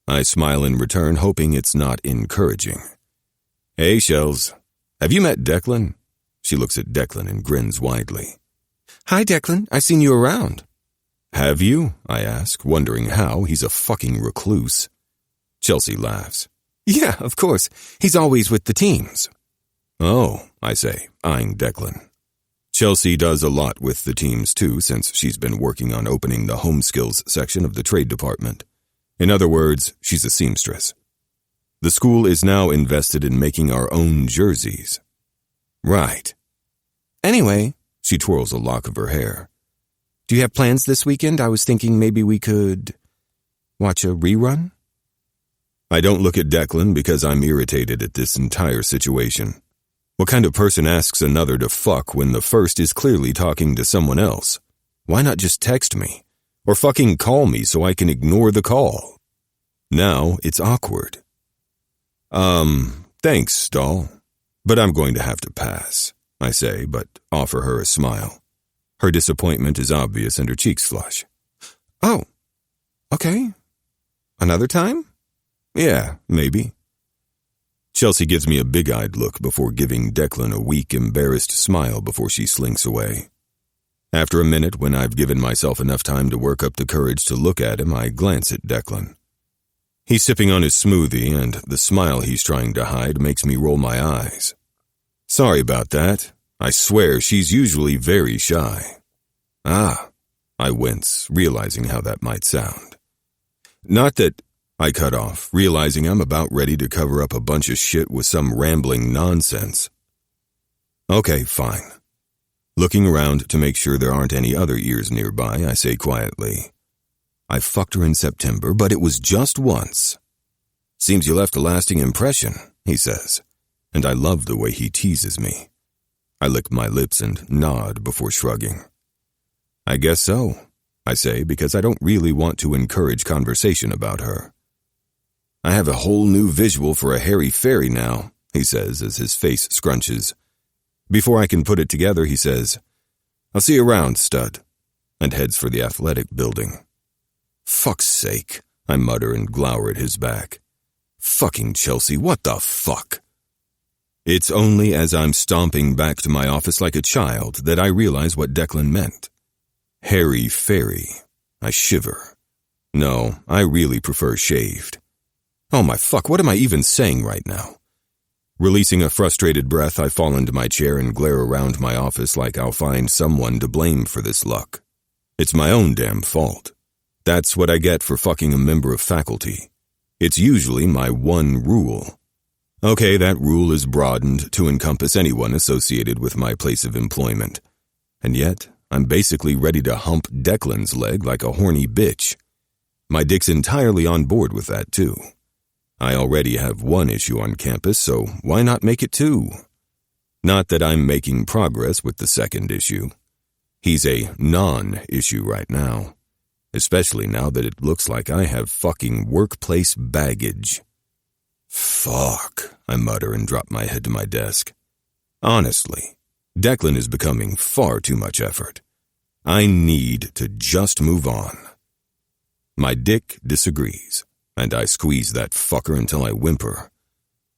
I smile in return, hoping it's not encouraging. Hey, Shells. Have you met Declan? She looks at Declan and grins widely. Hi, Declan. I've seen you around. Have you? I ask, wondering how. He's a fucking recluse. Chelsea laughs. Yeah, of course. He's always with the teams. Oh, I say, eyeing Declan. Chelsea does a lot with the teams too, since she's been working on opening the home skills section of the trade department. In other words, she's a seamstress. The school is now invested in making our own jerseys. Right. Anyway, she twirls a lock of her hair. Do you have plans this weekend? I was thinking maybe we could watch a rerun? I don't look at Declan because I'm irritated at this entire situation. What kind of person asks another to fuck when the first is clearly talking to someone else? Why not just text me? Or fucking call me so I can ignore the call? Now it's awkward. Thanks, doll. But I'm going to have to pass, I say, but offer her a smile. Her disappointment is obvious and her cheeks flush. Oh, okay. Another time? Yeah, maybe. Chelsea gives me a big-eyed look before giving Declan a weak, embarrassed smile before she slinks away. After a minute, when I've given myself enough time to work up the courage to look at him, I glance at Declan. He's sipping on his smoothie, and the smile he's trying to hide makes me roll my eyes. Sorry about that. I swear she's usually very shy. Ah, I wince, realizing how that might sound. Not that I cut off, realizing I'm about ready to cover up a bunch of shit with some rambling nonsense. Okay, fine. Looking around to make sure there aren't any other ears nearby, I say quietly, I fucked her in September, but it was just once. Seems you left a lasting impression, he says, and I love the way he teases me. I lick my lips and nod before shrugging. I guess so, I say, because I don't really want to encourage conversation about her. I have a whole new visual for a hairy fairy now, he says as his face scrunches. Before I can put it together, he says, I'll see you around, stud, and heads for the athletic building. Fuck's sake, I mutter and glower at his back. Fucking Chelsea, what the fuck? It's only as I'm stomping back to my office like a child that I realize what Declan meant. Hairy fairy. I shiver. No, I really prefer shaved. Oh my fuck, what am I even saying right now? Releasing a frustrated breath, I fall into my chair and glare around my office like I'll find someone to blame for this luck. It's my own damn fault. That's what I get for fucking a member of faculty. It's usually my one rule. Okay, that rule is broadened to encompass anyone associated with my place of employment. And yet, I'm basically ready to hump Declan's leg like a horny bitch. My dick's entirely on board with that, too. I already have one issue on campus, so why not make it two? Not that I'm making progress with the second issue. He's a non-issue right now, especially now that it looks like I have fucking workplace baggage. Fuck, I mutter and drop my head to my desk. Honestly, Declan is becoming far too much effort. I need to just move on. My dick disagrees, and I squeeze that fucker until I whimper.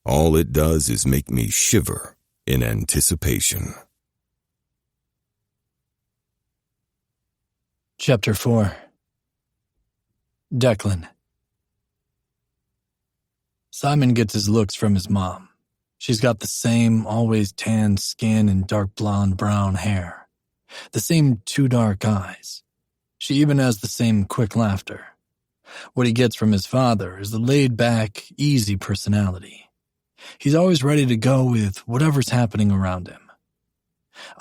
All it does is make me shiver in anticipation. Chapter 4. Declan. Simon gets his looks from his mom. She's got the same always tanned skin and dark blonde brown hair. The same two dark eyes. She even has the same quick laughter. What he gets from his father is the laid-back, easy personality. He's always ready to go with whatever's happening around him.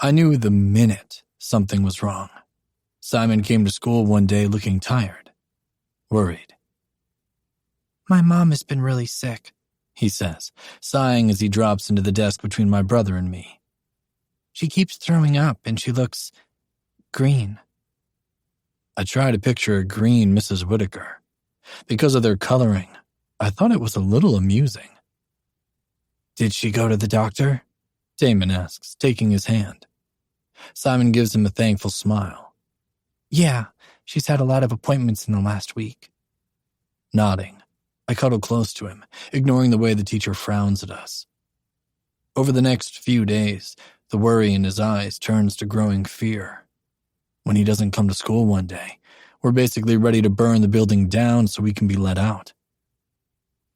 I knew the minute something was wrong. Simon came to school one day looking tired, worried. "My mom has been really sick," he says, sighing as he drops into the desk between my brother and me. "She keeps throwing up and she looks green." I try to picture a green Mrs. Whitaker. Because of their coloring, I thought it was a little amusing. "Did she go to the doctor?" Damon asks, taking his hand. Simon gives him a thankful smile. "Yeah, she's had a lot of appointments in the last week." Nodding, I cuddle close to him, ignoring the way the teacher frowns at us. Over the next few days, the worry in his eyes turns to growing fear. When he doesn't come to school one day, we're basically ready to burn the building down so we can be let out.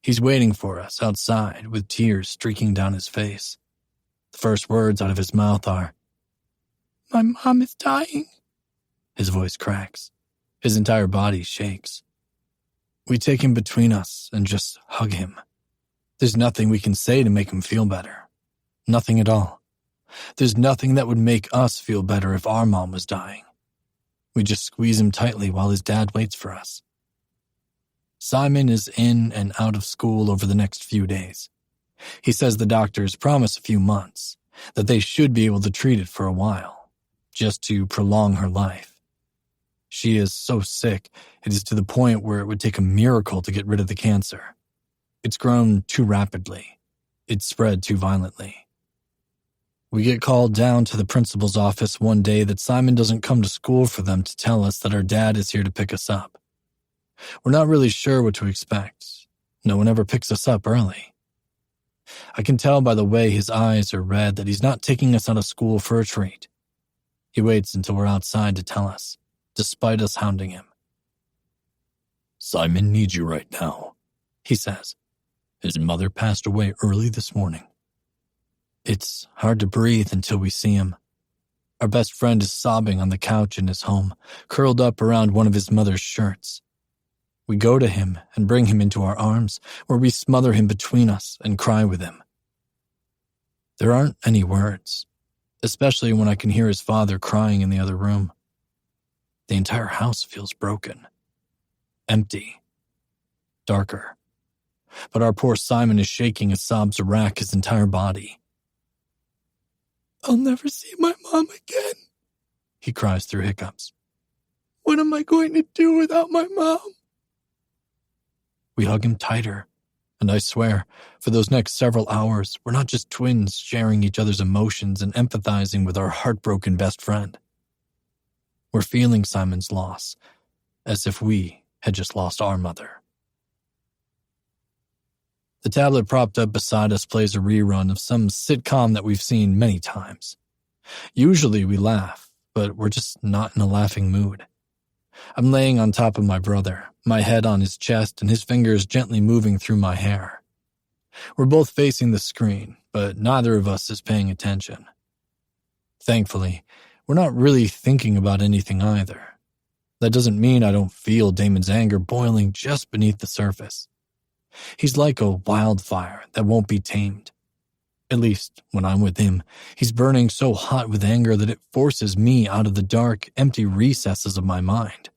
He's waiting for us outside with tears streaking down his face. The first words out of his mouth are, "My mom is dying." His voice cracks. His entire body shakes. We take him between us and just hug him. There's nothing we can say to make him feel better. Nothing at all. There's nothing that would make us feel better if our mom was dying. We just squeeze him tightly while his dad waits for us. Simon is in and out of school over the next few days. He says the doctors promise a few months, that they should be able to treat it for a while, just to prolong her life. She is so sick, it is to the point where it would take a miracle to get rid of the cancer. It's grown too rapidly. It's spread too violently. We get called down to the principal's office one day that Simon doesn't come to school for them to tell us that our dad is here to pick us up. We're not really sure what to expect. No one ever picks us up early. I can tell by the way his eyes are red that he's not taking us out of school for a treat. He waits until we're outside to tell us, despite us hounding him. "Simon needs you right now," he says. "His mother passed away early this morning." It's hard to breathe until we see him. Our best friend is sobbing on the couch in his home, curled up around one of his mother's shirts. We go to him and bring him into our arms, where we smother him between us and cry with him. There aren't any words, especially when I can hear his father crying in the other room. The entire house feels broken, empty, darker. But our poor Simon is shaking as sobs rack his entire body. "I'll never see my mom again," he cries through hiccups. "What am I going to do without my mom?" We hug him tighter, and I swear, for those next several hours, we're not just twins sharing each other's emotions and empathizing with our heartbroken best friend. We're feeling Simon's loss, as if we had just lost our mother. The tablet propped up beside us plays a rerun of some sitcom that we've seen many times. Usually we laugh, but we're just not in a laughing mood. I'm laying on top of my brother, my head on his chest and his fingers gently moving through my hair. We're both facing the screen, but neither of us is paying attention. Thankfully, we're not really thinking about anything either. That doesn't mean I don't feel Damon's anger boiling just beneath the surface. He's like a wildfire that won't be tamed. At least, when I'm with him, he's burning so hot with anger that it forces me out of the dark, empty recesses of my mind.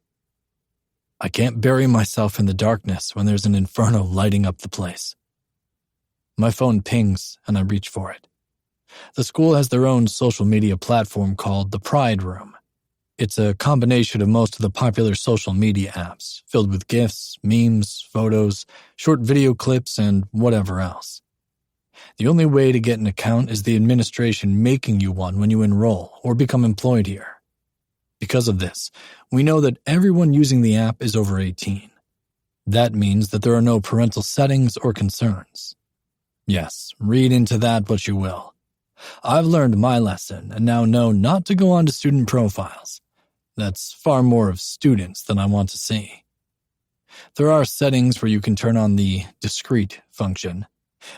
I can't bury myself in the darkness when there's an inferno lighting up the place. My phone pings, and I reach for it. The school has their own social media platform called the Pride Room. It's a combination of most of the popular social media apps, filled with GIFs, memes, photos, short video clips, and whatever else. The only way to get an account is the administration making you one when you enroll or become employed here. Because of this, we know that everyone using the app is over 18. That means that there are no parental settings or concerns. Yes, read into that what you will. I've learned my lesson and now know not to go onto student profiles. That's far more of students than I want to see. There are settings where you can turn on the discrete function.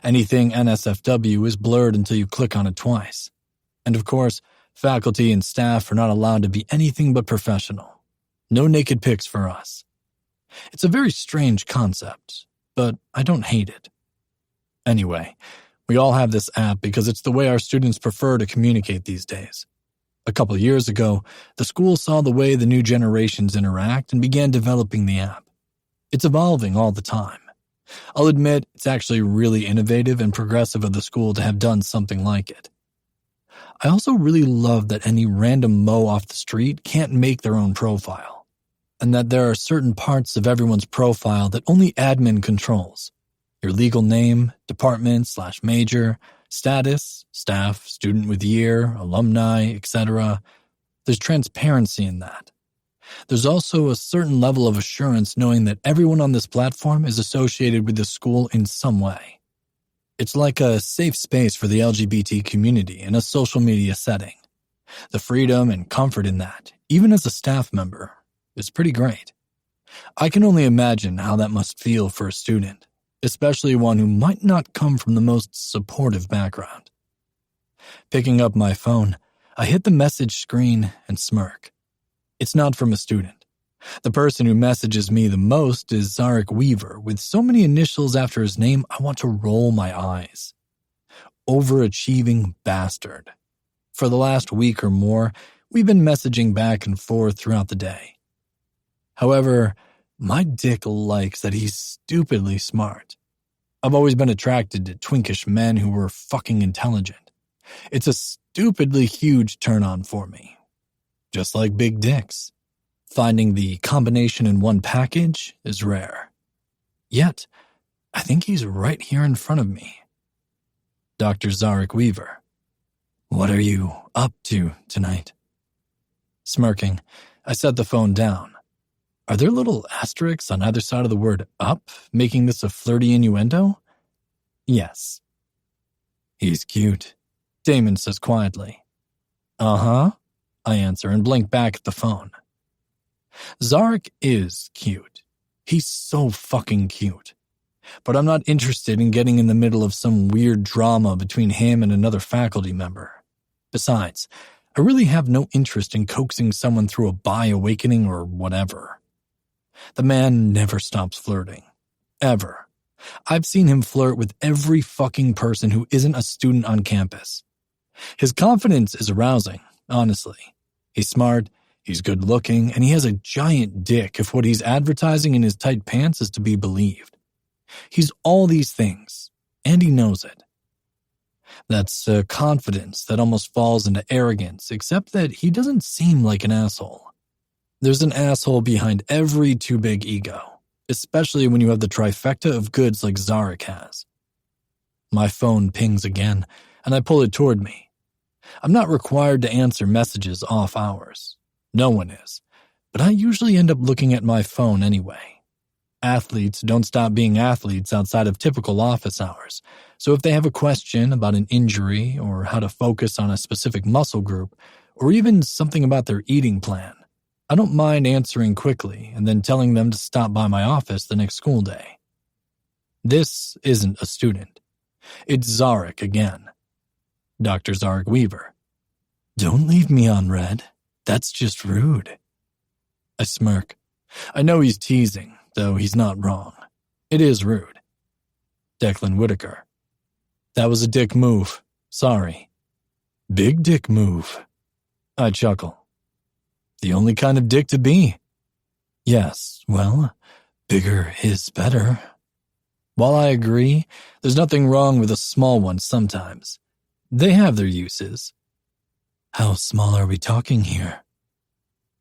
Anything NSFW is blurred until you click on it twice. And of course, faculty and staff are not allowed to be anything but professional. No naked pics for us. It's a very strange concept, but I don't hate it. Anyway, we all have this app because it's the way our students prefer to communicate these days. A couple years ago, the school saw the way the new generations interact and began developing the app. It's evolving all the time. I'll admit it's actually really innovative and progressive of the school to have done something like it. I also really love that any random Mo off the street can't make their own profile, and that there are certain parts of everyone's profile that only admin controls. Your legal name, department/major, status, staff, student with year, alumni, etc. There's transparency in that. There's also a certain level of assurance knowing that everyone on this platform is associated with the school in some way. It's like a safe space for the LGBT community in a social media setting. The freedom and comfort in that, even as a staff member, is pretty great. I can only imagine how that must feel for a student, especially one who might not come from the most supportive background. Picking up my phone, I hit the message screen and smirk. It's not from a student. The person who messages me the most is Zarek Weaver, with so many initials after his name I want to roll my eyes. Overachieving bastard. For the last week or more, we've been messaging back and forth throughout the day. However, my dick likes that he's stupidly smart. I've always been attracted to twinkish men who were fucking intelligent. It's a stupidly huge turn-on for me. Just like big dicks. Finding the combination in one package is rare. Yet, I think he's right here in front of me. Dr. Zarek Weaver. What are you up to tonight? Smirking, I set the phone down. Are there little asterisks on either side of the word up, making this a flirty innuendo? Yes. He's cute, Damon says quietly. Uh-huh, I answer and blink back at the phone. Zarek is cute. He's so fucking cute. But I'm not interested in getting in the middle of some weird drama between him and another faculty member. Besides, I really have no interest in coaxing someone through a bi-awakening or whatever. The man never stops flirting. Ever. I've seen him flirt with every fucking person who isn't a student on campus. His confidence is arousing, honestly. He's smart, he's good-looking, and he has a giant dick if what he's advertising in his tight pants is to be believed. He's all these things, and he knows it. That's a confidence that almost falls into arrogance, except that he doesn't seem like an asshole. There's an asshole behind every too big ego, especially when you have the trifecta of goods like Zarek has. My phone pings again, and I pull it toward me. I'm not required to answer messages off hours. No one is, but I usually end up looking at my phone anyway. Athletes don't stop being athletes outside of typical office hours, so if they have a question about an injury or how to focus on a specific muscle group, or even something about their eating plan, I don't mind answering quickly and then telling them to stop by my office the next school day. This isn't a student. It's Zarek again. Dr. Zarek Weaver. Don't leave me on red. That's just rude. I smirk. I know he's teasing, though he's not wrong. It is rude. Declan Whitaker. That was a dick move. Sorry. Big dick move. I chuckle. The only kind of dick to be. Yes, well, bigger is better. While I agree, there's nothing wrong with a small one sometimes. They have their uses. How small are we talking here?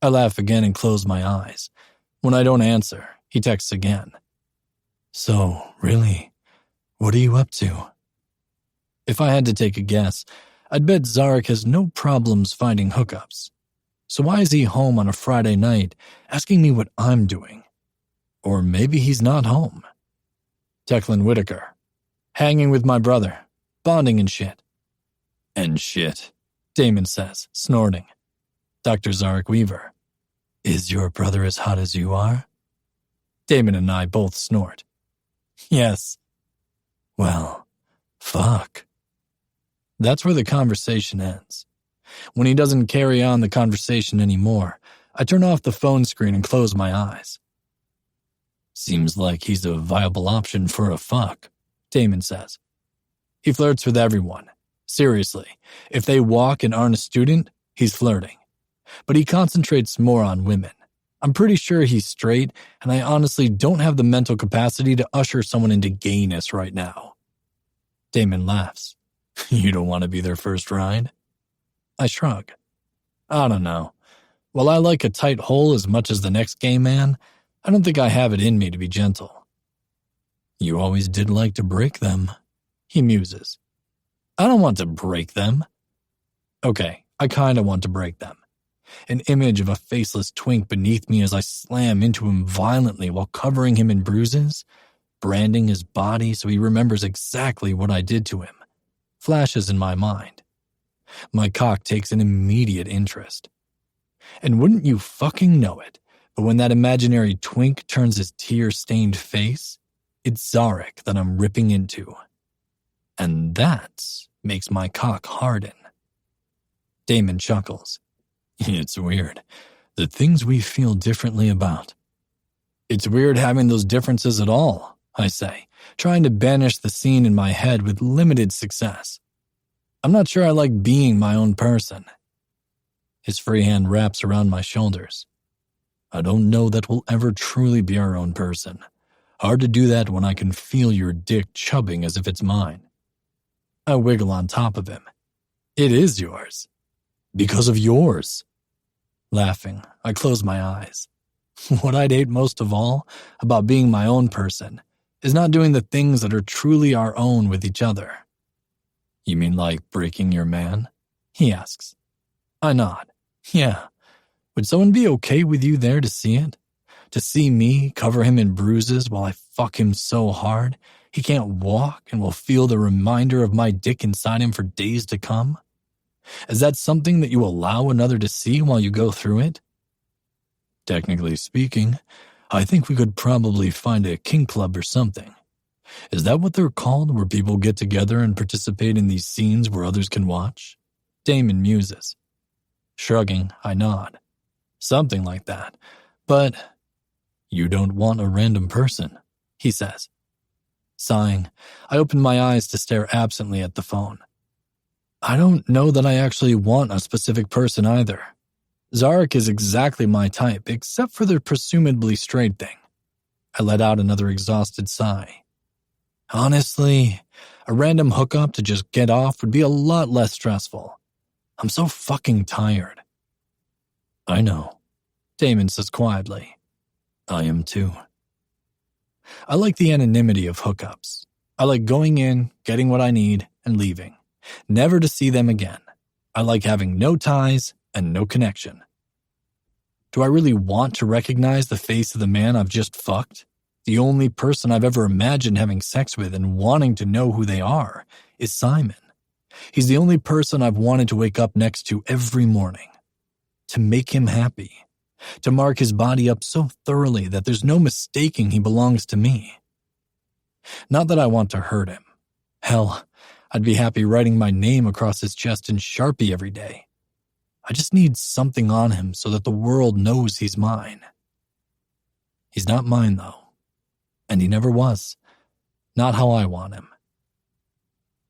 I laugh again and close my eyes. When I don't answer, he texts again. So, really, what are you up to? If I had to take a guess, I'd bet Zarek has no problems finding hookups. So why is he home on a Friday night asking me what I'm doing? Or maybe he's not home. Declan Whitaker. Hanging with my brother. Bonding and shit. And shit, Damon says, snorting. Dr. Zarek Weaver. Is your brother as hot as you are? Damon and I both snort. Yes. Well, fuck. That's where the conversation ends. When he doesn't carry on the conversation anymore, I turn off the phone screen and close my eyes. Seems like he's a viable option for a fuck, Damon says. He flirts with everyone. Seriously, if they walk and aren't a student, he's flirting. But he concentrates more on women. I'm pretty sure he's straight, and I honestly don't have the mental capacity to usher someone into gayness right now. Damon laughs. You don't want to be their first ride? I shrug. I don't know. While I like a tight hole as much as the next gay man, I don't think I have it in me to be gentle. You always did like to break them, he muses. I don't want to break them. Okay, I kinda want to break them. An image of a faceless twink beneath me as I slam into him violently while covering him in bruises, branding his body so he remembers exactly what I did to him, flashes in my mind. My cock takes an immediate interest. And wouldn't you fucking know it, but when that imaginary twink turns his tear-stained face, it's Zarek that I'm ripping into. And that makes my cock harden. Damon chuckles. It's weird. The things we feel differently about. It's weird having those differences at all, I say, trying to banish the scene in my head with limited success. I'm not sure I like being my own person. His free hand wraps around my shoulders. I don't know that we'll ever truly be our own person. Hard to do that when I can feel your dick chubbing as if it's mine. I wiggle on top of him. It is yours. Because of yours. Laughing, I close my eyes. What I'd hate most of all about being my own person is not doing the things that are truly our own with each other. You mean like breaking your man? He asks. I nod. Yeah. Would someone be okay with you there to see it? To see me cover him in bruises while I fuck him so hard he can't walk and will feel the reminder of my dick inside him for days to come? Is that something that you allow another to see while you go through it? Technically speaking, I think we could probably find a kink club or something. Is that what they're called, where people get together and participate in these scenes where others can watch? Damon muses. Shrugging, I nod. Something like that. But you don't want a random person, he says. Sighing, I open my eyes to stare absently at the phone. I don't know that I actually want a specific person either. Zarek is exactly my type, except for the presumably straight thing. I let out another exhausted sigh. Honestly, a random hookup to just get off would be a lot less stressful. I'm so fucking tired. I know, Damon says quietly. I am too. I like the anonymity of hookups. I like going in, getting what I need, and leaving. Never to see them again. I like having no ties and no connection. Do I really want to recognize the face of the man I've just fucked? The only person I've ever imagined having sex with and wanting to know who they are is Simon. He's the only person I've wanted to wake up next to every morning. To make him happy. To mark his body up so thoroughly that there's no mistaking he belongs to me. Not that I want to hurt him. Hell, I'd be happy writing my name across his chest in Sharpie every day. I just need something on him so that the world knows he's mine. He's not mine, though. And he never was. not how I want him.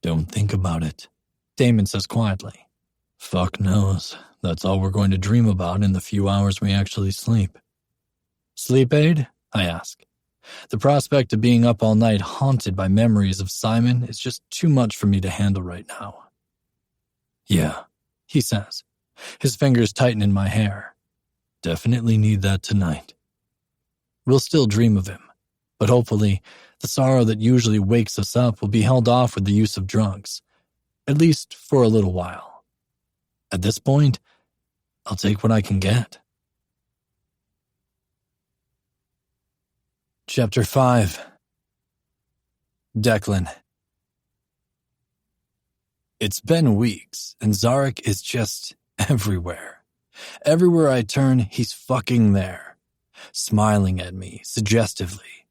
Don't think about it, Damon says quietly. Fuck knows. That's all we're going to dream about in the few hours we actually sleep. Sleep aid? I ask. The prospect of being up all night haunted by memories of Simon is just too much for me to handle right now. Yeah, he says, his fingers tighten in my hair. Definitely need that tonight. We'll still dream of him, but hopefully the sorrow that usually wakes us up will be held off with the use of drugs, at least for a little while. At this point, I'll take what I can get. Chapter 5. Declan. It's been weeks, and Zarek is just everywhere. Everywhere I turn, he's fucking there, smiling at me suggestively.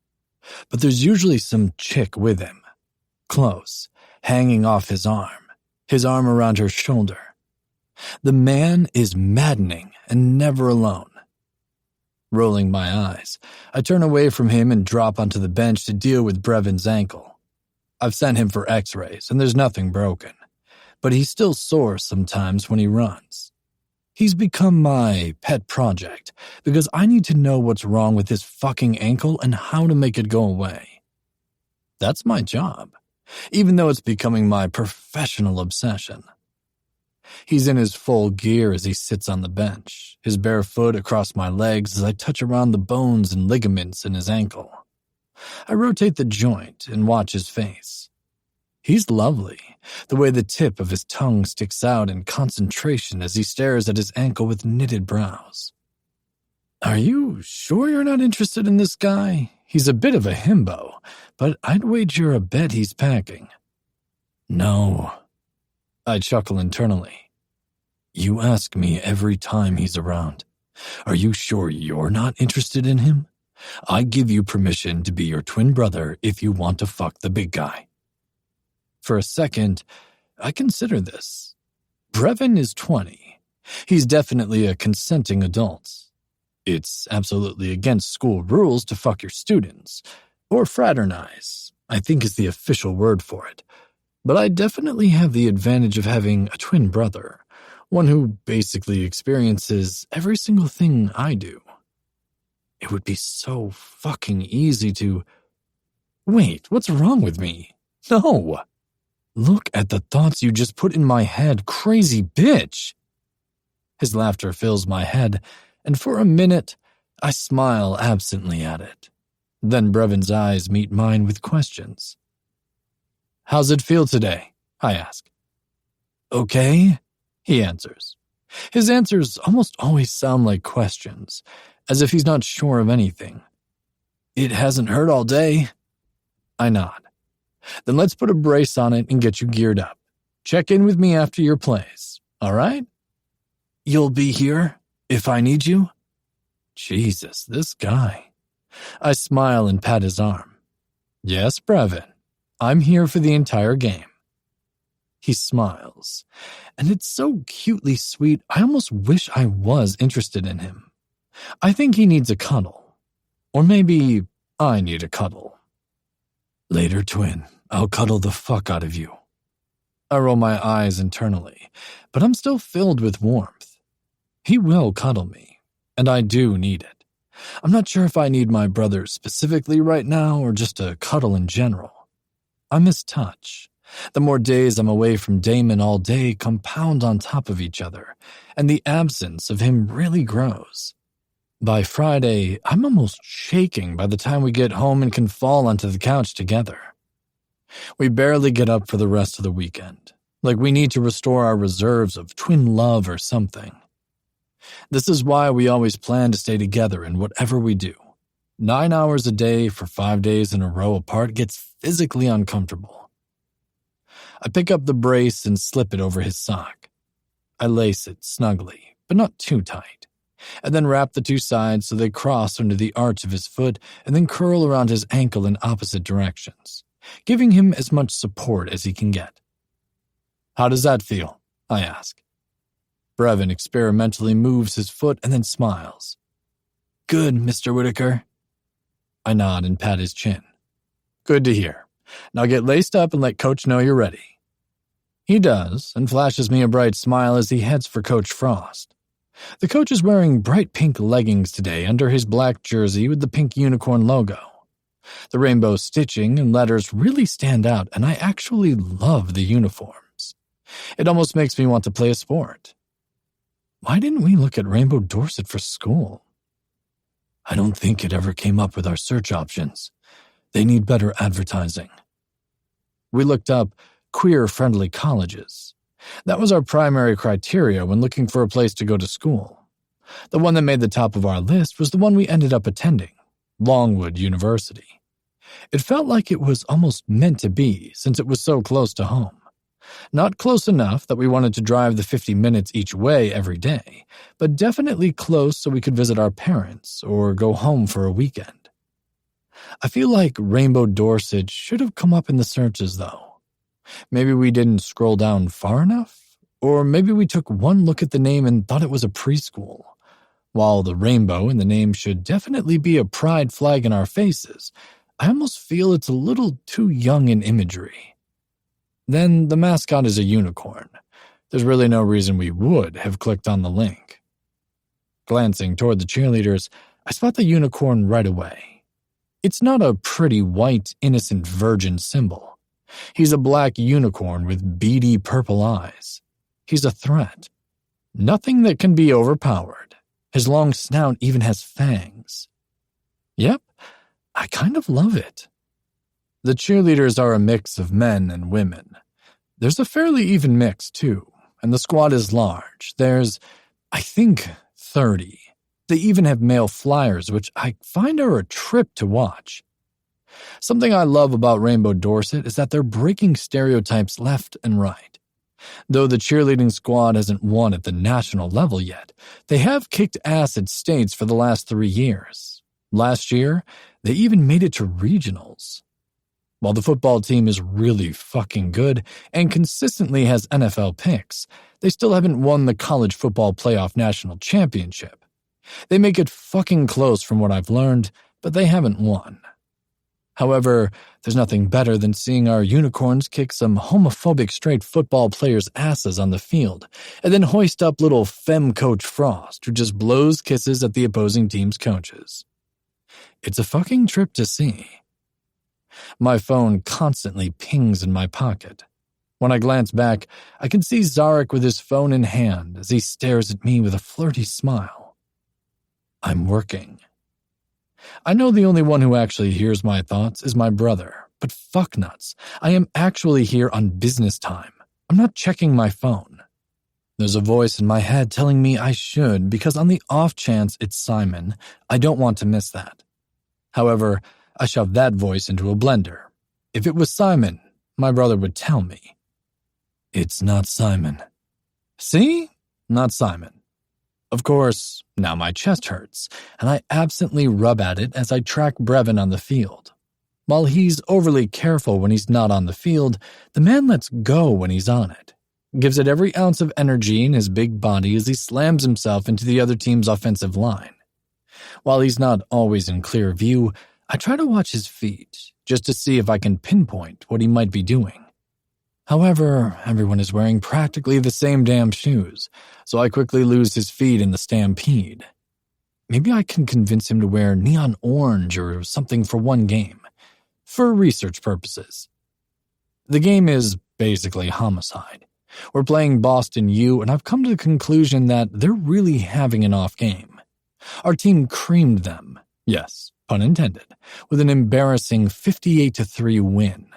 But there's usually some chick with him, close, hanging off his arm around her shoulder. The man is maddening and never alone. Rolling my eyes, I turn away from him and drop onto the bench to deal with Brevin's ankle. I've sent him for x-rays and there's nothing broken, but he's still sore sometimes when he runs. He's become my pet project because I need to know what's wrong with his fucking ankle and how to make it go away. That's my job, even though it's becoming my professional obsession. He's in his full gear as he sits on the bench, his bare foot across my legs as I touch around the bones and ligaments in his ankle. I rotate the joint and watch his face. He's lovely, the way the tip of his tongue sticks out in concentration as he stares at his ankle with knitted brows. Are you sure you're not interested in this guy? He's a bit of a himbo, but I'd wager a bet he's packing. No. I chuckle internally. You ask me every time he's around. Are you sure you're not interested in him? I give you permission to be your twin brother if you want to fuck the big guy. For a second, I consider this. Brevin is 20. He's definitely a consenting adult. It's absolutely against school rules to fuck your students, or fraternize, I think is the official word for it. But I definitely have the advantage of having a twin brother, one who basically experiences every single thing I do. It would be so fucking easy to... Wait, what's wrong with me? No! Look at the thoughts you just put in my head, crazy bitch! His laughter fills my head, and for a minute, I smile absently at it. Then Brevin's eyes meet mine with questions. How's it feel today? I ask. Okay, he answers. His answers almost always sound like questions, as if he's not sure of anything. It hasn't hurt all day. I nod. Then let's put a brace on it and get you geared up. Check in with me after your plays, all right? You'll be here if I need you? Jesus, this guy. I smile and pat his arm. Yes, Brevin. I'm here for the entire game. He smiles, and it's so cutely sweet, I almost wish I was interested in him. I think he needs a cuddle. Or maybe I need a cuddle. Later, twin, I'll cuddle the fuck out of you. I roll my eyes internally, but I'm still filled with warmth. He will cuddle me, and I do need it. I'm not sure if I need my brother specifically right now or just a cuddle in general. I miss touch. The more days I'm away from Damon all day compound on top of each other, and the absence of him really grows. By Friday, I'm almost shaking by the time we get home and can fall onto the couch together. We barely get up for the rest of the weekend, like we need to restore our reserves of twin love or something. This is why we always plan to stay together in whatever we do. 9 hours a day for 5 days in a row apart gets physically uncomfortable. I pick up the brace and slip it over his sock. I lace it snugly, but not too tight, and then wrap the two sides so they cross under the arch of his foot and then curl around his ankle in opposite directions, giving him as much support as he can get. How does that feel? I ask. Brevin experimentally moves his foot and then smiles. Good, Mr. Whitaker. I nod and pat his chin. Good to hear. Now get laced up and let Coach know you're ready." He does, and flashes me a bright smile as he heads for Coach Frost. The coach is wearing bright pink leggings today under his black jersey with the pink unicorn logo. The rainbow stitching and letters really stand out, and I actually love the uniforms. It almost makes me want to play a sport. Why didn't we look at Rainbow Dorset for school? I don't think it ever came up with our search options. They need better advertising. We looked up queer-friendly colleges. That was our primary criteria when looking for a place to go to school. The one that made the top of our list was the one we ended up attending, Longwood University. It felt like it was almost meant to be since it was so close to home. Not close enough that we wanted to drive the 50 minutes each way every day, but definitely close so we could visit our parents or go home for a weekend. I feel like Rainbow Dorset should have come up in the searches, though. Maybe we didn't scroll down far enough, or maybe we took one look at the name and thought it was a preschool. While the rainbow in the name should definitely be a pride flag in our faces, I almost feel it's a little too young in imagery. Then the mascot is a unicorn. There's really no reason we would have clicked on the link. Glancing toward the cheerleaders, I spot the unicorn right away. It's not a pretty white, innocent virgin symbol. He's a black unicorn with beady purple eyes. He's a threat. Nothing that can be overpowered. His long snout even has fangs. Yep, I kind of love it. The cheerleaders are a mix of men and women. There's a fairly even mix, too, and the squad is large. There's, I think, 30. They even have male flyers, which I find are a trip to watch. Something I love about Rainbow Dorset is that they're breaking stereotypes left and right. Though the cheerleading squad hasn't won at the national level yet, they have kicked ass at states for the last 3 years. Last year, they even made it to regionals. While the football team is really fucking good and consistently has NFL picks, they still haven't won the college football playoff national championship. They make it fucking close from what I've learned, but they haven't won. However, there's nothing better than seeing our unicorns kick some homophobic straight football players' asses on the field, and then hoist up little femme coach Frost, who just blows kisses at the opposing team's coaches. It's a fucking trip to see. My phone constantly pings in my pocket. When I glance back, I can see Zarek with his phone in hand as he stares at me with a flirty smile. I'm working. I know the only one who actually hears my thoughts is my brother, but fuck nuts. I am actually here on business time. I'm not checking my phone. There's a voice in my head telling me I should because on the off chance it's Simon, I don't want to miss that. However, I shove that voice into a blender. If it was Simon, my brother would tell me. It's not Simon. See? Not Simon. Of course, now my chest hurts, and I absently rub at it as I track Brevin on the field. While he's overly careful when he's not on the field, the man lets go when he's on it. Gives it every ounce of energy in his big body as he slams himself into the other team's offensive line. While he's not always in clear view, I try to watch his feet, just to see if I can pinpoint what he might be doing. However, everyone is wearing practically the same damn shoes, so I quickly lose his feet in the stampede. Maybe I can convince him to wear neon orange or something for one game, for research purposes. The game is basically homicide. We're playing Boston U, and I've come to the conclusion that they're really having an off game. Our team creamed them, yes, pun intended, with an embarrassing 58-3 win.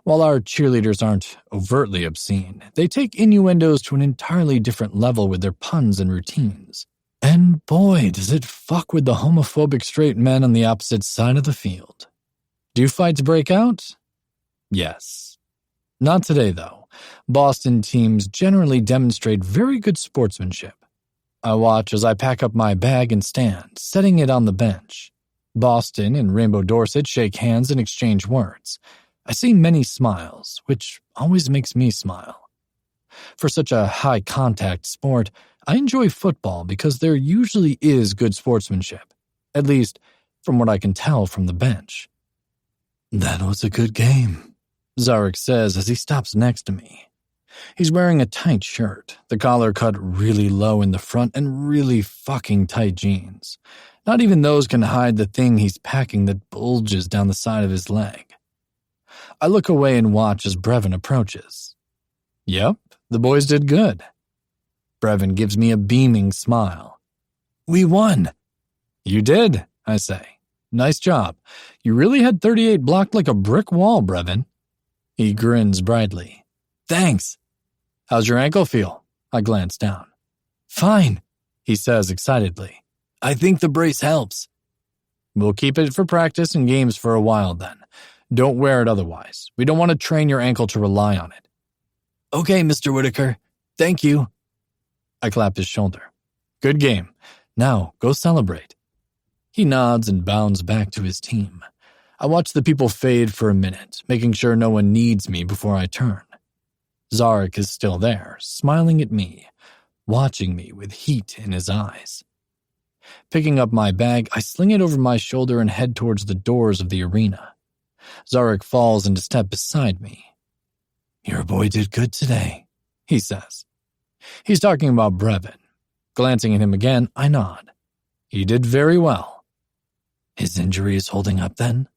While our cheerleaders aren't overtly obscene, they take innuendos to an entirely different level with their puns and routines. And boy, does it fuck with the homophobic straight men on the opposite side of the field. Do fights break out? Yes. Not today, though. Boston teams generally demonstrate very good sportsmanship. I watch as I pack up my bag and stand, setting it on the bench. Boston and Rainbow Dorset shake hands and exchange words. I see many smiles, which always makes me smile. For such a high-contact sport, I enjoy football because there usually is good sportsmanship, at least from what I can tell from the bench. That was a good game, Zarek says as he stops next to me. He's wearing a tight shirt, the collar cut really low in the front, and really fucking tight jeans. Not even those can hide the thing he's packing that bulges down the side of his leg. I look away and watch as Brevin approaches. Yep, the boys did good. Brevin gives me a beaming smile. We won. You did, I say. Nice job. You really had 38 blocked like a brick wall, Brevin. He grins brightly. Thanks. How's your ankle feel? I glance down. Fine, he says excitedly. I think the brace helps. We'll keep it for practice and games for a while then. Don't wear it otherwise. We don't want to train your ankle to rely on it. Okay, Mr. Whitaker. Thank you. I clap his shoulder. Good game. Now, go celebrate. He nods and bounds back to his team. I watch the people fade for a minute, making sure no one needs me before I turn. Zarek is still there, smiling at me, watching me with heat in his eyes. Picking up my bag, I sling it over my shoulder and head towards the doors of the arena. Zarek falls into step beside me. Your boy did good today, he says. He's talking about Brevin. Glancing at him again, I nod. He did very well. His injury is holding up then?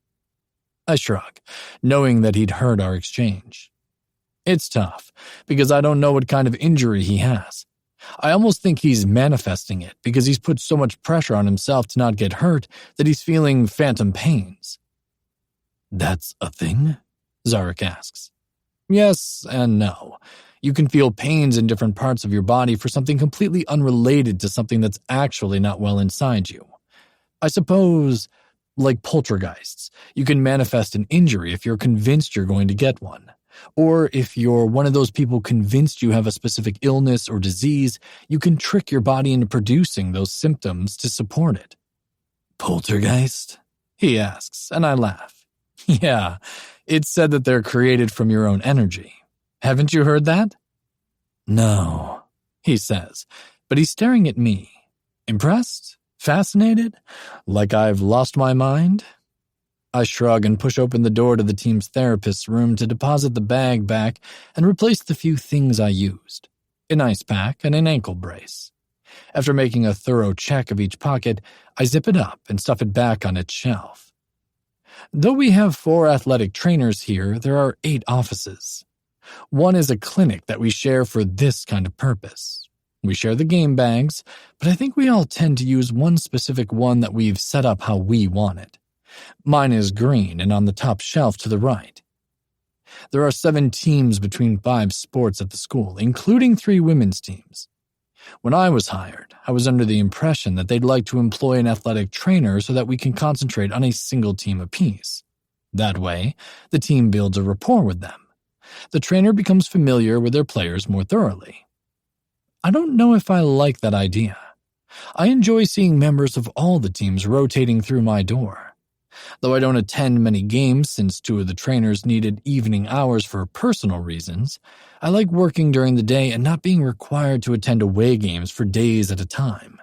I shrug, knowing that he'd heard our exchange. It's tough, because I don't know what kind of injury he has. I almost think he's manifesting it because he's put so much pressure on himself to not get hurt that he's feeling phantom pains. That's a thing? Zarek asks. Yes and no. You can feel pains in different parts of your body for something completely unrelated to something that's actually not well inside you. I suppose, like poltergeists, you can manifest an injury if you're convinced you're going to get one. Or if you're one of those people convinced you have a specific illness or disease, you can trick your body into producing those symptoms to support it. Poltergeist? He asks, and I laugh. Yeah, it's said that they're created from your own energy. Haven't you heard that? No, he says, but he's staring at me. Impressed? Fascinated? Like I've lost my mind? I shrug and push open the door to the team's therapist's room to deposit the bag back and replace the few things I used. An ice pack and an ankle brace. After making a thorough check of each pocket, I zip it up and stuff it back on its shelf. Though we have 4 athletic trainers here, there are 8 offices. One is a clinic that we share for this kind of purpose. We share the game bags, but I think we all tend to use one specific one that we've set up how we want it. Mine is green and on the top shelf to the right. There are 7 teams between 5 sports at the school, including 3 women's teams. When I was hired, I was under the impression that they'd like to employ an athletic trainer so that we can concentrate on a single team apiece. That way, the team builds a rapport with them. The trainer becomes familiar with their players more thoroughly. I don't know if I like that idea. I enjoy seeing members of all the teams rotating through my door. Though I don't attend many games since 2 of the trainers needed evening hours for personal reasons, I like working during the day and not being required to attend away games for days at a time.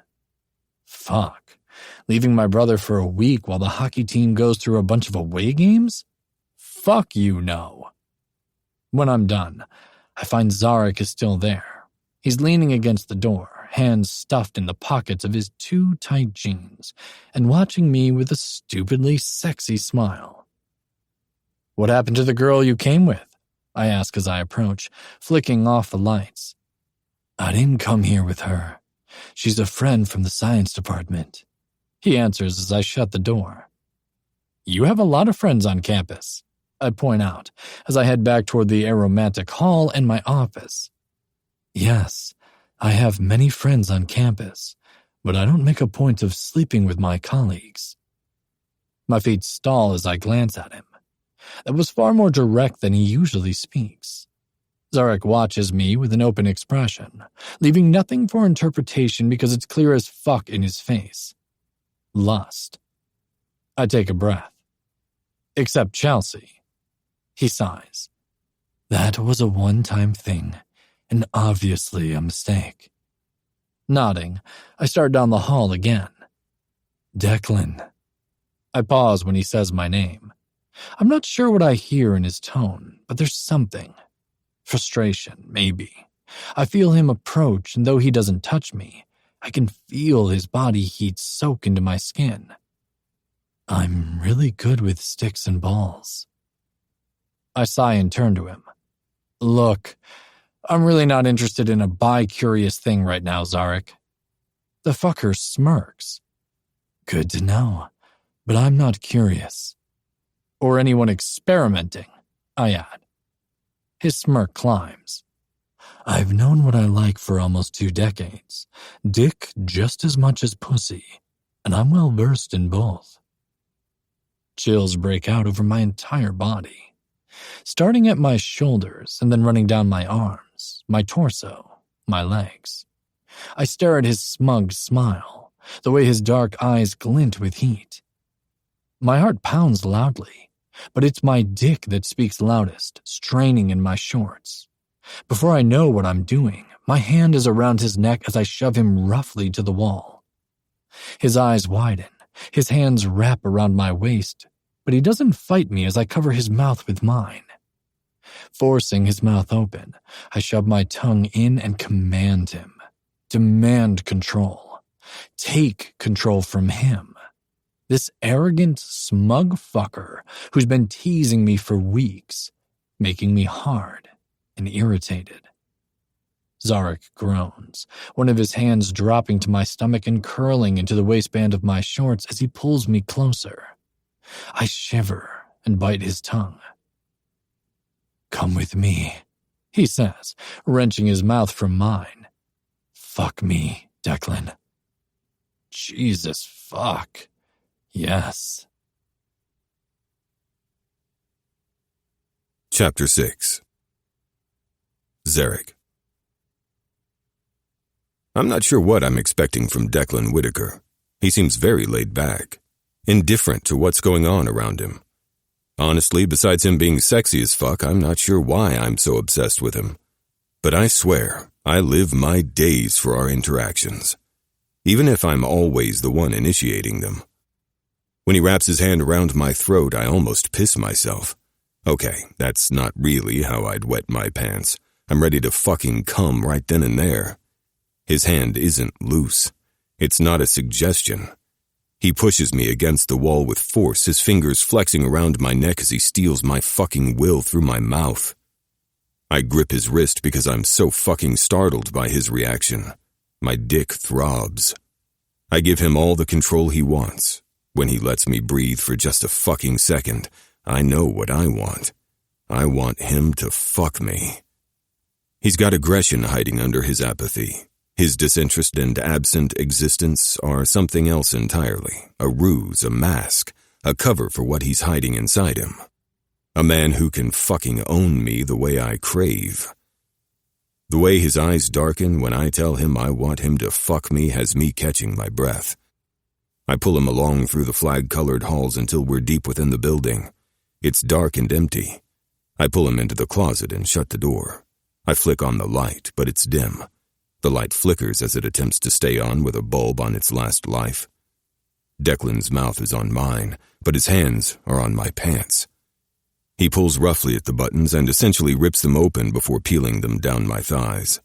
Fuck. Leaving my brother for a week while the hockey team goes through a bunch of away games? Fuck you, no. When I'm done, I find Zarek is still there. He's leaning against the door, hands stuffed in the pockets of his too tight jeans, and watching me with a stupidly sexy smile. What happened to the girl you came with? I ask as I approach, flicking off the lights. I didn't come here with her. She's a friend from the science department. He answers as I shut the door. You have a lot of friends on campus, I point out, as I head back toward the aromatic hall and my office. Yes, I have many friends on campus, but I don't make a point of sleeping with my colleagues. My feet stall as I glance at him. That was far more direct than he usually speaks. Zarek watches me with an open expression, leaving nothing for interpretation because it's clear as fuck in his face. Lust. I take a breath. Except Chelsea. He sighs. That was a one-time thing, and obviously a mistake. Nodding, I start down the hall again. Declan. I pause when he says my name. I'm not sure what I hear in his tone, but there's something. Frustration, maybe. I feel him approach, and though he doesn't touch me, I can feel his body heat soak into my skin. I'm really good with sticks and balls. I sigh and turn to him. Look, I'm really not interested in a bi-curious thing right now, Zarek. The fucker smirks. Good to know, but I'm not curious. Or anyone experimenting, I add. His smirk climbs. I've known what I like for almost 2 decades. Dick just as much as pussy, and I'm well versed in both. Chills break out over my entire body, starting at my shoulders and then running down my arms, my torso, my legs. I stare at his smug smile, the way his dark eyes glint with heat. My heart pounds loudly, but it's my dick that speaks loudest, straining in my shorts. Before I know what I'm doing, my hand is around his neck as I shove him roughly to the wall. His eyes widen, his hands wrap around my waist, but he doesn't fight me as I cover his mouth with mine. Forcing his mouth open, I shove my tongue in and command him. Demand control. Take control from him. This arrogant, smug fucker who's been teasing me for weeks, making me hard and irritated. Zarek groans, one of his hands dropping to my stomach and curling into the waistband of my shorts as he pulls me closer. I shiver and bite his tongue. Come with me, he says, wrenching his mouth from mine. Fuck me, Declan. Jesus fuck. Yes. Chapter 6. Zarek. I'm not sure what I'm expecting from Declan Whitaker. He seems very laid back, indifferent to what's going on around him. Honestly, besides him being sexy as fuck, I'm not sure why I'm so obsessed with him. But I swear, I live my days for our interactions, even if I'm always the one initiating them. When he wraps his hand around my throat, I almost piss myself. Okay, that's not really how I'd wet my pants. I'm ready to fucking cum right then and there. His hand isn't loose. It's not a suggestion. He pushes me against the wall with force, his fingers flexing around my neck as he steals my fucking will through my mouth. I grip his wrist because I'm so fucking startled by his reaction. My dick throbs. I give him all the control he wants. When he lets me breathe for just a fucking second, I know what I want. I want him to fuck me. He's got aggression hiding under his apathy. His disinterest and absent existence are something else entirely, a ruse, a mask, a cover for what he's hiding inside him. A man who can fucking own me the way I crave. The way his eyes darken when I tell him I want him to fuck me has me catching my breath. I pull him along through the flag-colored halls until we're deep within the building. It's dark and empty. I pull him into the closet and shut the door. I flick on the light, but it's dim. The light flickers as it attempts to stay on with a bulb on its last life. Declan's mouth is on mine, but his hands are on my pants. He pulls roughly at the buttons and essentially rips them open before peeling them down my thighs.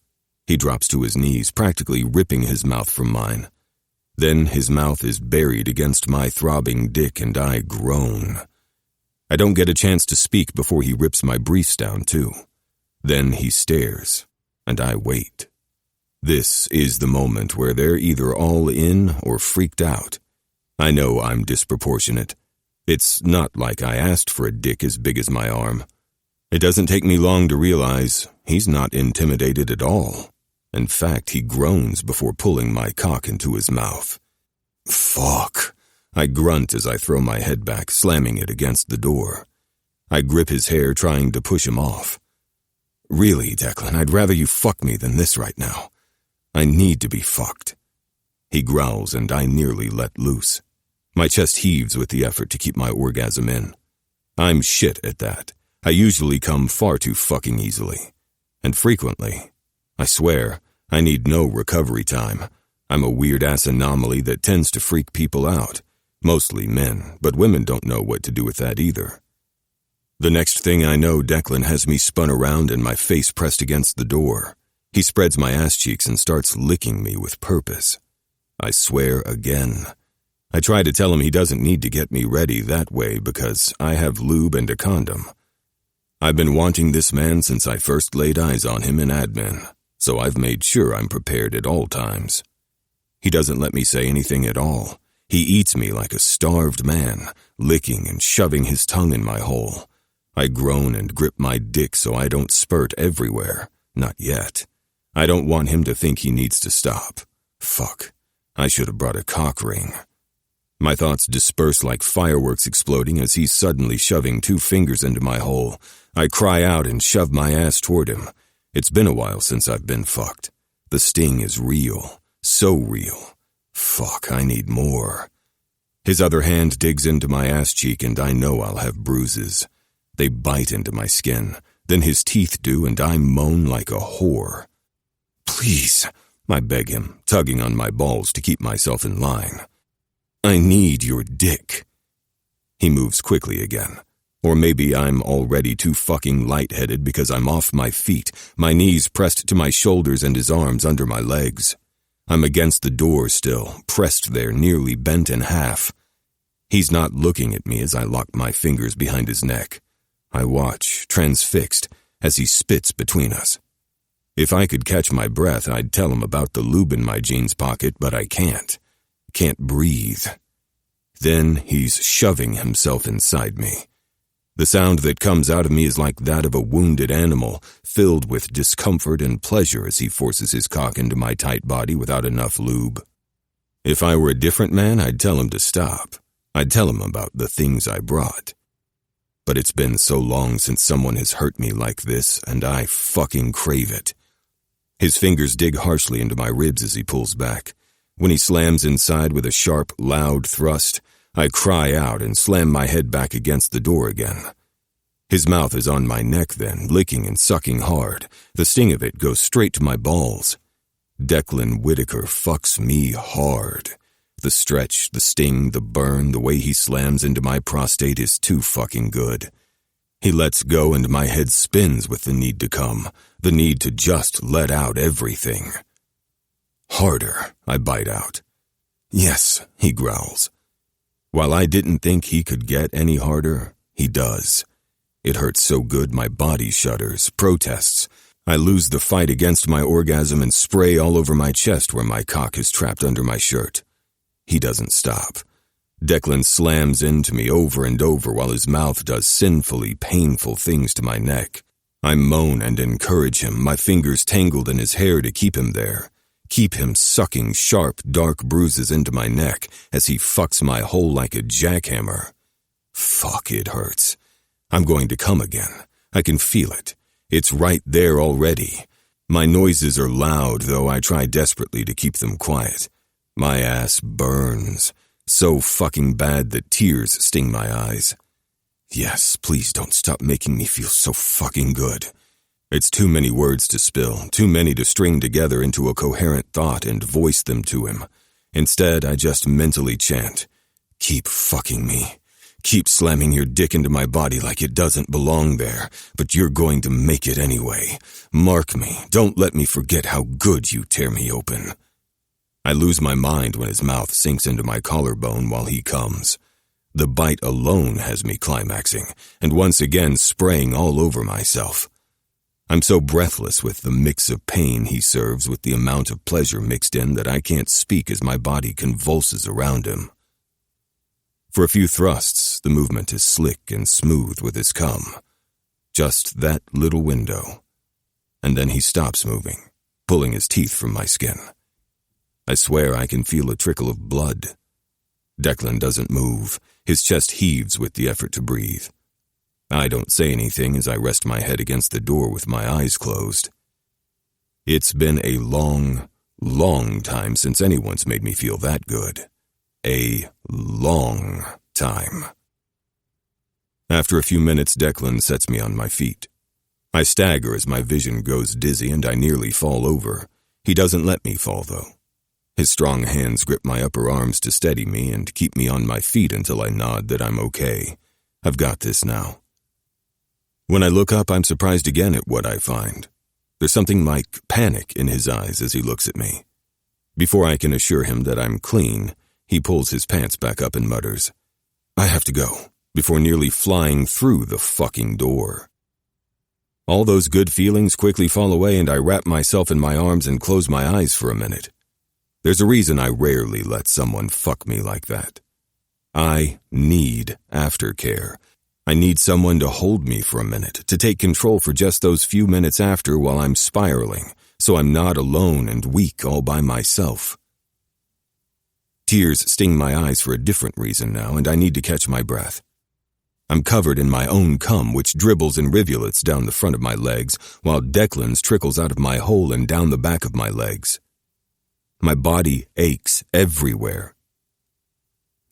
He drops to his knees, practically ripping his mouth from mine. Then his mouth is buried against my throbbing dick and I groan. I don't get a chance to speak before he rips my briefs down too. Then he stares, and I wait. This is the moment where they're either all in or freaked out. I know I'm disproportionate. It's not like I asked for a dick as big as my arm. It doesn't take me long to realize he's not intimidated at all. In fact, he groans before pulling my cock into his mouth. Fuck. I grunt as I throw my head back, slamming it against the door. I grip his hair, trying to push him off. Really, Declan, I'd rather you fuck me than this right now. I need to be fucked. He growls and I nearly let loose. My chest heaves with the effort to keep my orgasm in. I'm shit at that. I usually come far too fucking easily. And frequently. I swear, I need no recovery time. I'm a weird-ass anomaly that tends to freak people out. Mostly men, but women don't know what to do with that either. The next thing I know, Declan has me spun around and my face pressed against the door. He spreads my ass cheeks and starts licking me with purpose. I swear again. I try to tell him he doesn't need to get me ready that way because I have lube and a condom. I've been wanting this man since I first laid eyes on him in admin, so I've made sure I'm prepared at all times. He doesn't let me say anything at all. He eats me like a starved man, licking and shoving his tongue in my hole. I groan and grip my dick so I don't spurt everywhere. Not yet. I don't want him to think he needs to stop. Fuck. I should have brought a cock ring. My thoughts disperse like fireworks exploding as he's suddenly shoving 2 fingers into my hole. I cry out and shove my ass toward him. It's been a while since I've been fucked. The sting is real. So real. Fuck, I need more. His other hand digs into my ass cheek and I know I'll have bruises. They bite into my skin. Then his teeth do and I moan like a whore. Please, I beg him, tugging on my balls to keep myself in line. I need your dick. He moves quickly again. Or maybe I'm already too fucking lightheaded because I'm off my feet, my knees pressed to my shoulders and his arms under my legs. I'm against the door still, pressed there, nearly bent in half. He's not looking at me as I lock my fingers behind his neck. I watch, transfixed, as he spits between us. If I could catch my breath, I'd tell him about the lube in my jeans pocket, but I can't. Can't breathe. Then he's shoving himself inside me. The sound that comes out of me is like that of a wounded animal, filled with discomfort and pleasure as he forces his cock into my tight body without enough lube. If I were a different man, I'd tell him to stop. I'd tell him about the things I brought. But it's been so long since someone has hurt me like this, and I fucking crave it. His fingers dig harshly into my ribs as he pulls back. When he slams inside with a sharp, loud thrust, I cry out and slam my head back against the door again. His mouth is on my neck then, licking and sucking hard. The sting of it goes straight to my balls. Declan Whitaker fucks me hard. The stretch, the sting, the burn, the way he slams into my prostate is too fucking good. He lets go and my head spins with the need to come, the need to just let out everything. Harder, I bite out. Yes, he growls. While I didn't think he could get any harder, he does. It hurts so good my body shudders, protests. I lose the fight against my orgasm and spray all over my chest where my cock is trapped under my shirt. He doesn't stop. Declan slams into me over and over while his mouth does sinfully painful things to my neck. I moan and encourage him, my fingers tangled in his hair to keep him there. Keep him sucking sharp, dark bruises into my neck as he fucks my hole like a jackhammer. Fuck, it hurts. I'm going to come again. I can feel it. It's right there already. My noises are loud, though I try desperately to keep them quiet. My ass burns. So fucking bad that tears sting my eyes. Yes, please don't stop making me feel so fucking good. It's too many words to spill, too many to string together into a coherent thought and voice them to him. Instead, I just mentally chant, keep fucking me. Keep slamming your dick into my body like it doesn't belong there, but you're going to make it anyway. Mark me. Don't let me forget how good you tear me open. I lose my mind when his mouth sinks into my collarbone while he comes. The bite alone has me climaxing, and once again spraying all over myself. I'm so breathless with the mix of pain he serves with the amount of pleasure mixed in that I can't speak as my body convulses around him. For a few thrusts, the movement is slick and smooth with his cum. Just that little window. And then he stops moving, pulling his teeth from my skin. I swear I can feel a trickle of blood. Declan doesn't move. His chest heaves with the effort to breathe. I don't say anything as I rest my head against the door with my eyes closed. It's been a long, long time since anyone's made me feel that good. A long time. After a few minutes, Declan sets me on my feet. I stagger as my vision goes dizzy and I nearly fall over. He doesn't let me fall, though. His strong hands grip my upper arms to steady me and keep me on my feet until I nod that I'm okay. I've got this now. When I look up, I'm surprised again at what I find. There's something like panic in his eyes as he looks at me. Before I can assure him that I'm clean, he pulls his pants back up and mutters, "I have to go," before nearly flying through the fucking door. All those good feelings quickly fall away and I wrap myself in my arms and close my eyes for a minute. There's a reason I rarely let someone fuck me like that. I need aftercare. I need someone to hold me for a minute, to take control for just those few minutes after while I'm spiraling, so I'm not alone and weak all by myself. Tears sting my eyes for a different reason now, and I need to catch my breath. I'm covered in my own cum, which dribbles in rivulets down the front of my legs, while Declan's trickles out of my hole and down the back of my legs. My body aches everywhere.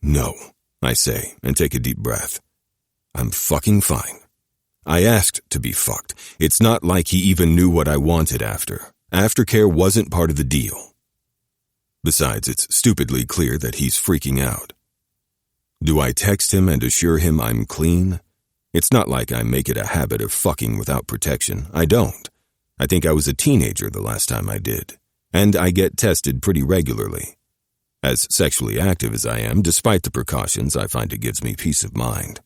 "No," I say, and take a deep breath. "I'm fucking fine. I asked to be fucked. It's not like he even knew what I wanted after. Aftercare wasn't part of the deal. Besides, it's stupidly clear that he's freaking out. Do I text him and assure him I'm clean? It's not like I make it a habit of fucking without protection. I don't. I think I was a teenager the last time I did, and I get tested pretty regularly. As sexually active as I am, despite the precautions, I find it gives me peace of mind.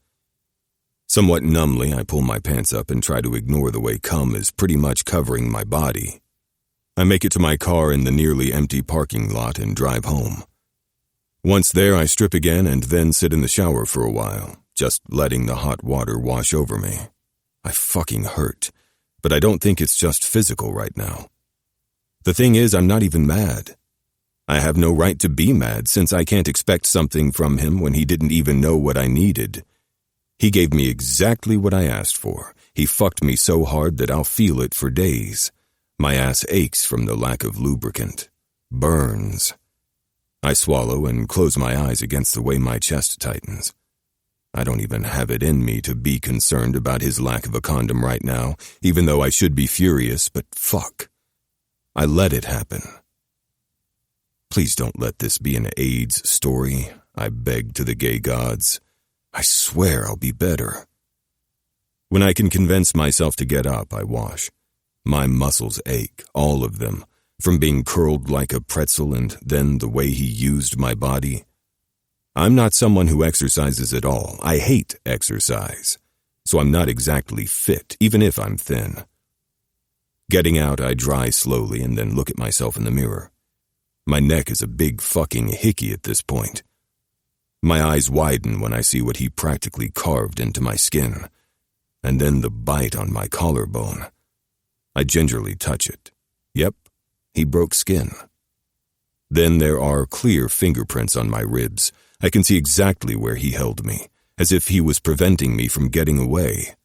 Somewhat numbly, I pull my pants up and try to ignore the way cum is pretty much covering my body. I make it to my car in the nearly empty parking lot and drive home. Once there, I strip again and then sit in the shower for a while, just letting the hot water wash over me. I fucking hurt, but I don't think it's just physical right now. The thing is, I'm not even mad. I have no right to be mad since I can't expect something from him when he didn't even know what I needed. He gave me exactly what I asked for. He fucked me so hard that I'll feel it for days. My ass aches from the lack of lubricant. Burns. I swallow and close my eyes against the way my chest tightens. I don't even have it in me to be concerned about his lack of a condom right now, even though I should be furious, but fuck. I let it happen. Please don't let this be an AIDS story, I beg to the gay gods. I swear I'll be better. When I can convince myself to get up, I wash. My muscles ache, all of them, from being curled like a pretzel and then the way he used my body. I'm not someone who exercises at all. I hate exercise, so I'm not exactly fit, even if I'm thin. Getting out, I dry slowly and then look at myself in the mirror. My neck is a big fucking hickey at this point. My eyes widen when I see what he practically carved into my skin, and then the bite on my collarbone. I gingerly touch it. Yep, he broke skin. Then there are clear fingerprints on my ribs. I can see exactly where he held me, as if he was preventing me from getting away.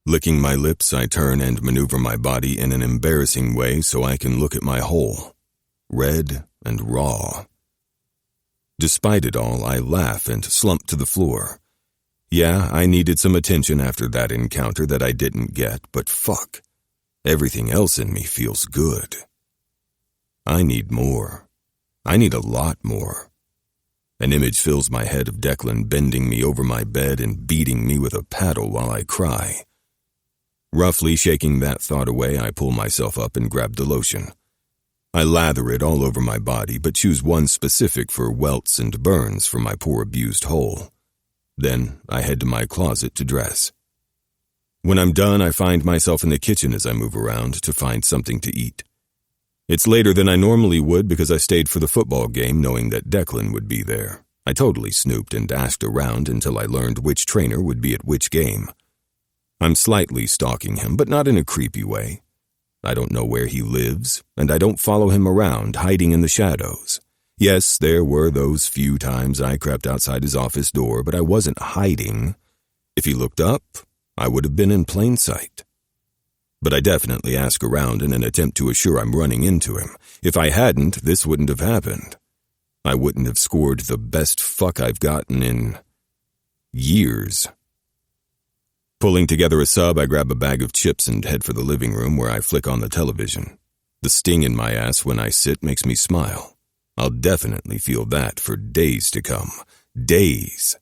Licking my lips, I turn and maneuver my body in an embarrassing way so I can look at my hole. Red and raw. Despite it all, I laugh and slump to the floor. Yeah, I needed some attention after that encounter that I didn't get, but fuck. Everything else in me feels good. I need more. I need a lot more. An image fills my head of Declan bending me over my bed and beating me with a paddle while I cry. Roughly shaking that thought away, I pull myself up and grab the lotion. I lather it all over my body, but choose one specific for welts and burns from my poor abused hole. Then I head to my closet to dress. When I'm done, I find myself in the kitchen as I move around to find something to eat. It's later than I normally would because I stayed for the football game knowing that Declan would be there. I totally snooped and asked around until I learned which trainer would be at which game. I'm slightly stalking him, but not in a creepy way. I don't know where he lives, and I don't follow him around, hiding in the shadows. Yes, there were those few times I crept outside his office door, but I wasn't hiding. If he looked up, I would have been in plain sight. But I definitely ask around in an attempt to assure I'm running into him. If I hadn't, this wouldn't have happened. I wouldn't have scored the best fuck I've gotten in years. Pulling together a sub, I grab a bag of chips and head for the living room where I flick on the television. The sting in my ass when I sit makes me smile. I'll definitely feel that for days to come. Days.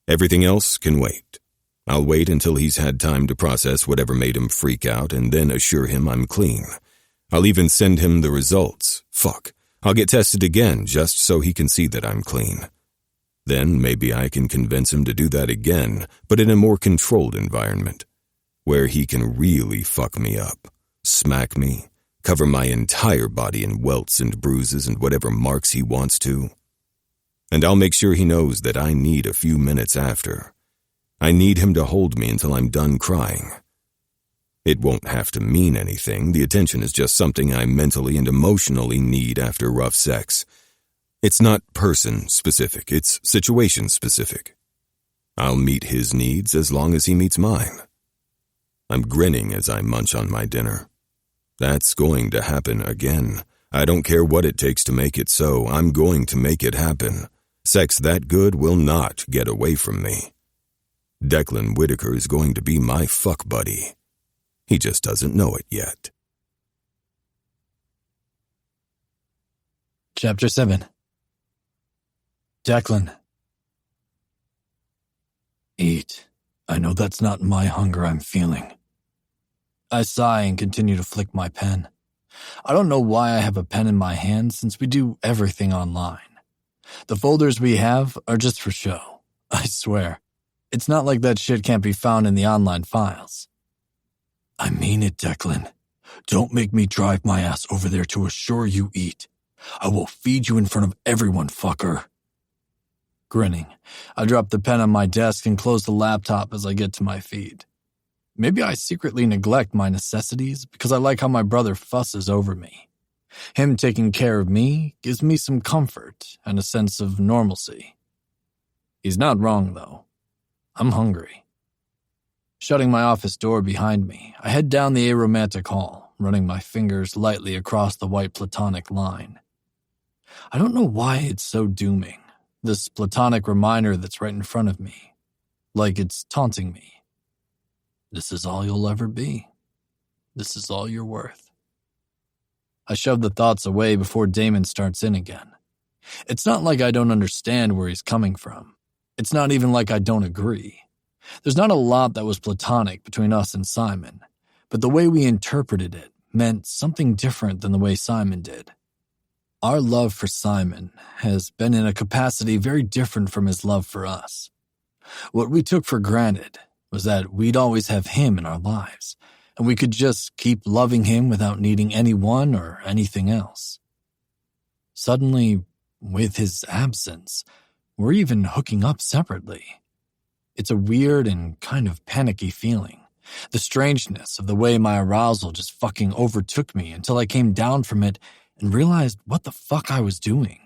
Everything else can wait. I'll wait until he's had time to process whatever made him freak out and then assure him I'm clean. I'll even send him the results. Fuck. I'll get tested again just so he can see that I'm clean. Then maybe I can convince him to do that again, but in a more controlled environment, where he can really fuck me up, smack me, cover my entire body in welts and bruises and whatever marks he wants to. And I'll make sure he knows that I need a few minutes after. I need him to hold me until I'm done crying. It won't have to mean anything. The attention is just something I mentally and emotionally need after rough sex. It's not person-specific, it's situation-specific. I'll meet his needs as long as he meets mine. I'm grinning as I munch on my dinner. That's going to happen again. I don't care what it takes to make it so. I'm going to make it happen. Sex that good will not get away from me. Declan Whitaker is going to be my fuck buddy. He just doesn't know it yet. Chapter 7. Declan. Eat. I know that's not my hunger I'm feeling. I sigh and continue to flick my pen. I don't know why I have a pen in my hand since we do everything online. The folders we have are just for show. I swear. It's not like that shit can't be found in the online files. I mean it, Declan. Don't make me drive my ass over there to assure you eat. I will feed you in front of everyone, fucker. Grinning, I drop the pen on my desk and close the laptop as I get to my feed. Maybe I secretly neglect my necessities because I like how my brother fusses over me. Him taking care of me gives me some comfort and a sense of normalcy. He's not wrong, though. I'm hungry. Shutting my office door behind me, I head down the aromantic hall, running my fingers lightly across the white platonic line. I don't know why it's so dooming, this platonic reminder that's right in front of me, like it's taunting me. This is all you'll ever be. This is all you're worth. I shove the thoughts away before Damon starts in again. It's not like I don't understand where he's coming from. It's not even like I don't agree. There's not a lot that was platonic between us and Simon, but the way we interpreted it meant something different than the way Simon did. Our love for Simon has been in a capacity very different from his love for us. What we took for granted was that we'd always have him in our lives, and we could just keep loving him without needing anyone or anything else. Suddenly, with his absence, we're even hooking up separately. It's a weird and kind of panicky feeling. The strangeness of the way my arousal just fucking overtook me until I came down from it and realized what the fuck I was doing.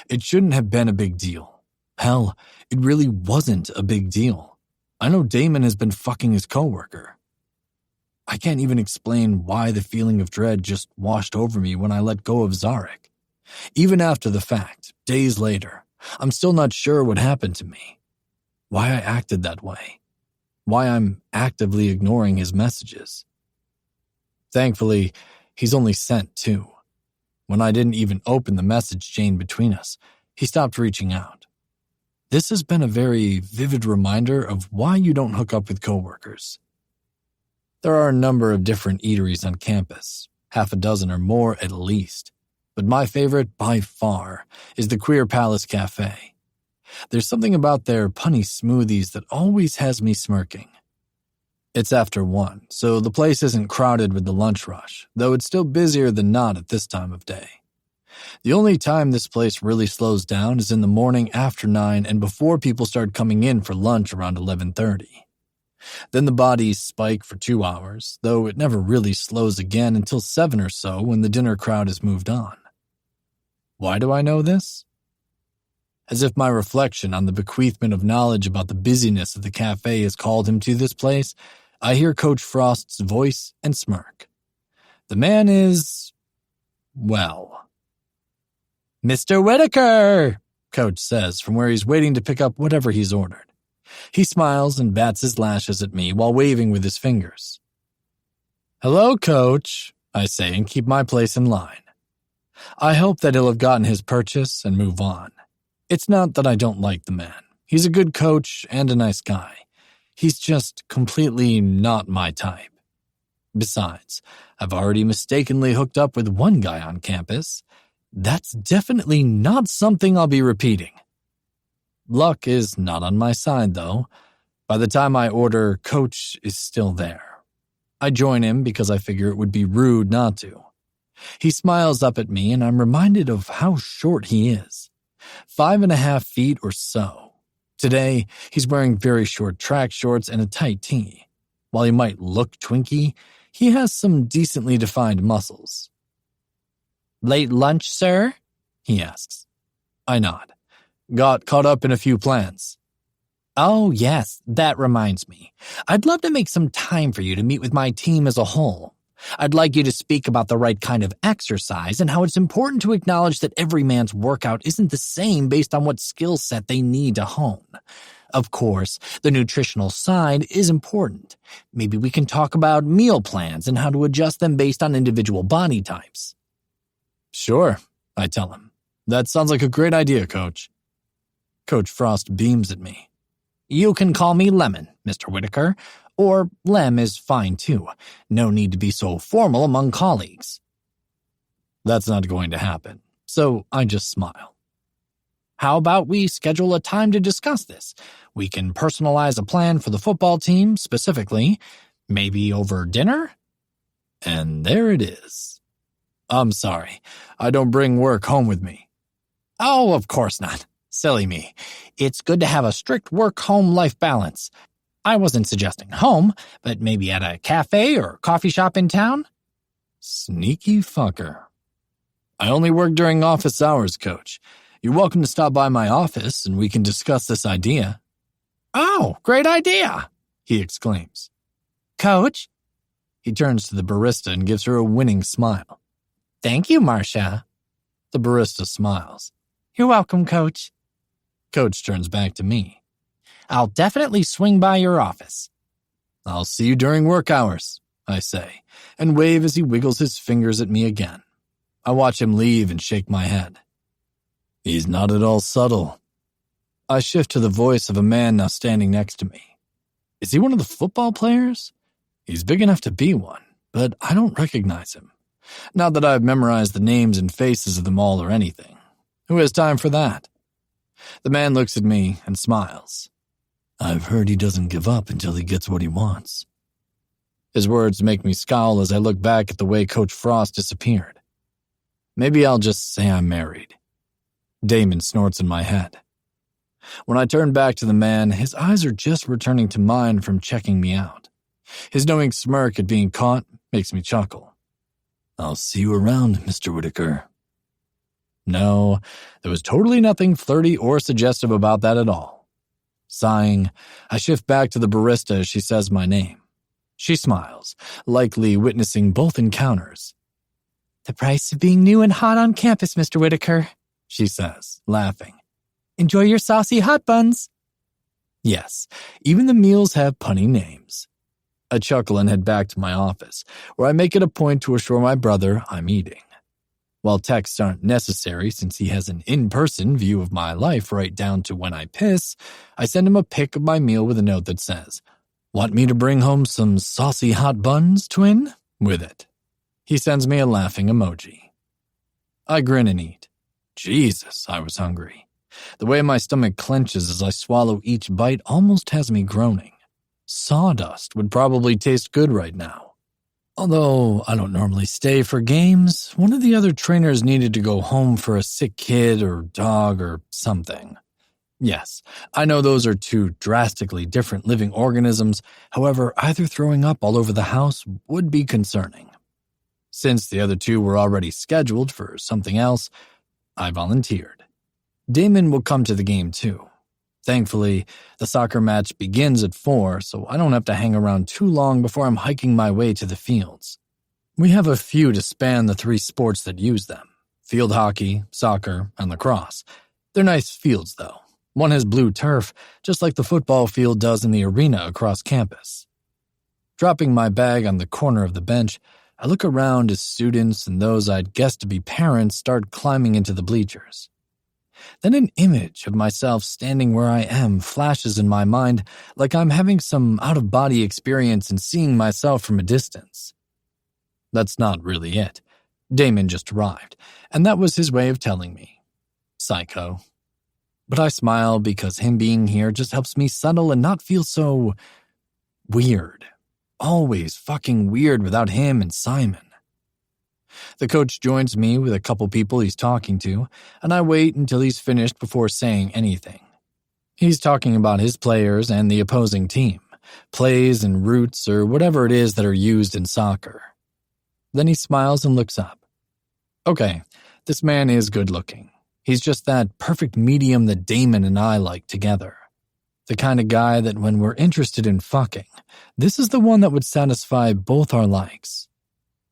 It shouldn't have been a big deal. Hell, it really wasn't a big deal. I know Damon has been fucking his coworker. I can't even explain why the feeling of dread just washed over me when I let go of Zarek. Even after the fact, days later, I'm still not sure what happened to me. Why I acted that way. Why I'm actively ignoring his messages. Thankfully, he's only sent 2. When I didn't even open the message chain between us, he stopped reaching out. This has been a very vivid reminder of why you don't hook up with coworkers. There are a number of different eateries on campus, 6 or more at least, but my favorite by far is the Queer Palace Cafe. There's something about their punny smoothies that always has me smirking. It's after 1, so the place isn't crowded with the lunch rush, though it's still busier than not at this time of day. The only time this place really slows down is in the morning after 9 and before people start coming in for lunch around 11:30. Then the bodies spike for 2 hours, though it never really slows again until 7 or so when the dinner crowd has moved on. Why do I know this? As if my reflection on the bequeathment of knowledge about the busyness of the cafe has called him to this place, I hear Coach Frost's voice and smirk. The man is, well. Mr. Whitaker, Coach says from where he's waiting to pick up whatever he's ordered. He smiles and bats his lashes at me while waving with his fingers. Hello, Coach, I say and keep my place in line. I hope that he'll have gotten his purchase and move on. It's not that I don't like the man. He's a good coach and a nice guy. He's just completely not my type. Besides, I've already mistakenly hooked up with one guy on campus. That's definitely not something I'll be repeating. Luck is not on my side, though. By the time I order, Coach is still there. I join him because I figure it would be rude not to. He smiles up at me, and I'm reminded of how short he is. 5.5 feet or so. Today, he's wearing very short track shorts and a tight tee. While he might look twinky, he has some decently defined muscles. "Late lunch, sir?" he asks. I nod. "Got caught up in a few plans." "Oh, yes, that reminds me. I'd love to make some time for you to meet with my team as a whole. I'd like you to speak about the right kind of exercise and how it's important to acknowledge that every man's workout isn't the same based on what skill set they need to hone. Of course, the nutritional side is important. Maybe we can talk about meal plans and how to adjust them based on individual body types." "Sure," I tell him. "That sounds like a great idea, Coach." Coach Frost beams at me. "You can call me Lemon, Mr. Whitaker, or Lem is fine too. No need to be so formal among colleagues." That's not going to happen, so I just smile. "How about we schedule a time to discuss this? We can personalize a plan for the football team specifically, maybe over dinner?" And there it is. "I'm sorry, I don't bring work home with me." "Oh, of course not. Silly me. It's good to have a strict work-home life balance. I wasn't suggesting home, but maybe at a cafe or coffee shop in town." Sneaky fucker. "I only work during office hours, Coach. You're welcome to stop by my office and we can discuss this idea." "Oh, great idea," he exclaims. "Coach?" He turns to the barista and gives her a winning smile. "Thank you, Marcia." The barista smiles. "You're welcome, Coach." Coach turns back to me. "I'll definitely swing by your office." "I'll see you during work hours," I say, and wave as he wiggles his fingers at me again. I watch him leave and shake my head. He's not at all subtle. I shift to the voice of a man now standing next to me. Is he one of the football players? He's big enough to be one, but I don't recognize him. Not that I've memorized the names and faces of them all or anything. Who has time for that? The man looks at me and smiles. I've heard he doesn't give up until he gets what he wants. His words make me scowl as I look back at the way Coach Frost disappeared. Maybe I'll just say I'm married. Damon snorts in my head. When I turn back to the man, his eyes are just returning to mine from checking me out. His knowing smirk at being caught makes me chuckle. I'll see you around, Mr. Whitaker. No, there was totally nothing flirty or suggestive about that at all. Sighing, I shift back to the barista as she says my name. She smiles, likely witnessing both encounters. The price of being new and hot on campus, Mr. Whitaker, she says, laughing. Enjoy your saucy hot buns. Yes, even the meals have punny names. I chuckle and head back to my office, where I make it a point to assure my brother I'm eating. While texts aren't necessary since he has an in-person view of my life right down to when I piss, I send him a pic of my meal with a note that says, Want me to bring home some saucy hot buns, twin? With it. He sends me a laughing emoji. I grin and eat. Jesus, I was hungry. The way my stomach clenches as I swallow each bite almost has me groaning. Sawdust would probably taste good right now. Although I don't normally stay for games, one of the other trainers needed to go home for a sick kid or dog or something. Yes, I know those are two drastically different living organisms. However, either throwing up all over the house would be concerning. Since the other two were already scheduled for something else, I volunteered. Damon will come to the game too. Thankfully, the soccer match begins at 4, so I don't have to hang around too long before I'm hiking my way to the fields. We have a few to span the 3 sports that use them: field hockey, soccer, and lacrosse. They're nice fields, though. One has blue turf, just like the football field does in the arena across campus. Dropping my bag on the corner of the bench, I look around as students and those I'd guessed to be parents start climbing into the bleachers. Then an image of myself standing where I am flashes in my mind like I'm having some out-of-body experience and seeing myself from a distance. That's not really it. Damon just arrived, and that was his way of telling me. Psycho. But I smile because him being here just helps me settle and not feel so weird. Always fucking weird without him and Simon. The coach joins me with a couple people he's talking to, and I wait until he's finished before saying anything. He's talking about his players and the opposing team, plays and routes or whatever it is that are used in soccer. Then he smiles and looks up. Okay, this man is good looking. He's just that perfect medium that Damon and I like together. The kind of guy that when we're interested in fucking, this is the one that would satisfy both our likes.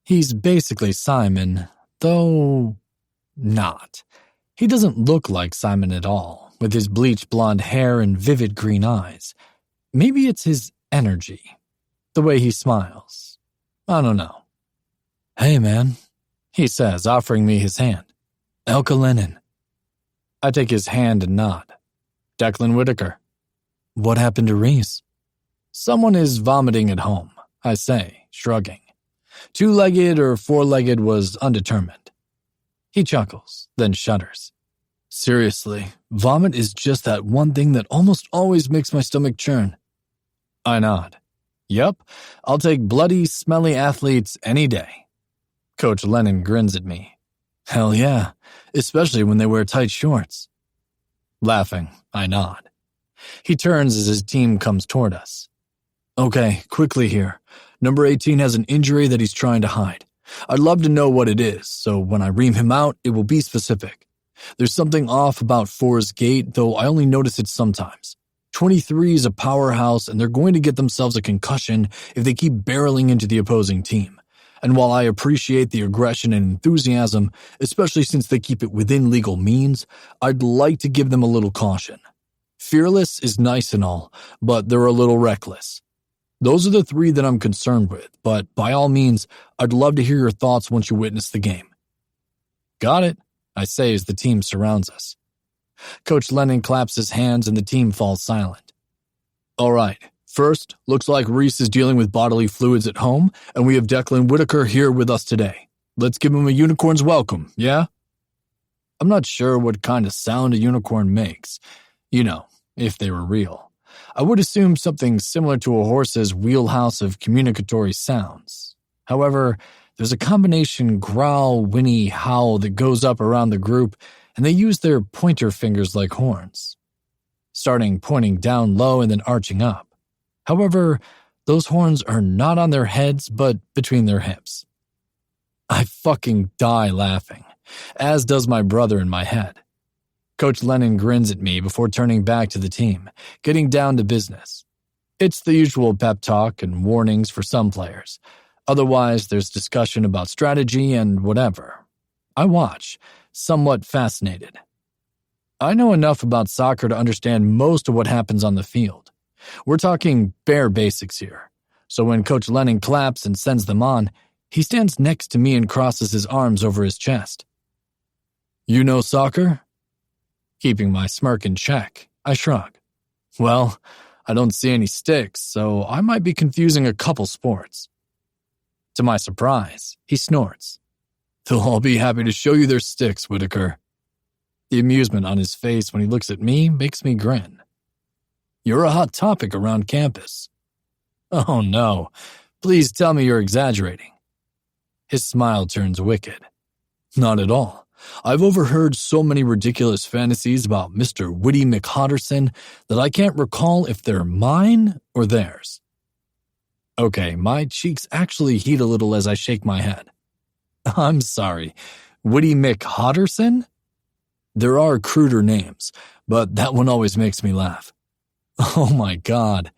He's basically Simon, though not. He doesn't look like Simon at all, with his bleached blonde hair and vivid green eyes. Maybe it's his energy, the way he smiles. I don't know. Hey, man, he says, offering me his hand. Elka Lennon. I take his hand and nod. Declan Whitaker. What happened to Reese? Someone is vomiting at home, I say, shrugging. Two-legged or four-legged was undetermined. He chuckles, then shudders. Seriously, vomit is just that one thing that almost always makes my stomach churn. I nod. Yup, I'll take bloody, smelly athletes any day. Coach Lennon grins at me. Hell yeah, especially when they wear tight shorts. Laughing, I nod. He turns as his team comes toward us. Okay, quickly here. Number 18 has an injury that he's trying to hide. I'd love to know what it is, so when I ream him out, it will be specific. There's something off about 4's gait, though I only notice it sometimes. 23 is a powerhouse, and they're going to get themselves a concussion if they keep barreling into the opposing team. And while I appreciate the aggression and enthusiasm, especially since they keep it within legal means, I'd like to give them a little caution. Fearless is nice and all, but they're a little reckless. Those are the three that I'm concerned with, but by all means, I'd love to hear your thoughts once you witness the game. Got it, I say as the team surrounds us. Coach Lennon claps his hands and the team falls silent. All right, first, looks like Reese is dealing with bodily fluids at home, and we have Declan Whitaker here with us today. Let's give him a unicorn's welcome, yeah? I'm not sure what kind of sound a unicorn makes. You know, if they were real. I would assume something similar to a horse's wheelhouse of communicatory sounds. However, there's a combination growl, whinny, howl that goes up around the group, and they use their pointer fingers like horns, starting pointing down low and then arching up. However, those horns are not on their heads, but between their hips. I fucking die laughing, as does my brother in my head. Coach Lennon grins at me before turning back to the team, getting down to business. It's the usual pep talk and warnings for some players. Otherwise, there's discussion about strategy and whatever. I watch, somewhat fascinated. I know enough about soccer to understand most of what happens on the field. We're talking bare basics here. So when Coach Lennon claps and sends them on, he stands next to me and crosses his arms over his chest. You know soccer? Keeping my smirk in check, I shrug. Well, I don't see any sticks, so I might be confusing a couple sports. To my surprise, he snorts. They'll all be happy to show you their sticks, Whitaker. The amusement on his face when he looks at me makes me grin. You're a hot topic around campus. Oh no, please tell me you're exaggerating. His smile turns wicked. Not at all. I've overheard so many ridiculous fantasies about Mr. Witty McHotterson that I can't recall if they're mine or theirs. Okay, my cheeks actually heat a little as I shake my head. I'm sorry, Witty McHotterson? There are cruder names, but that one always makes me laugh. Oh my God,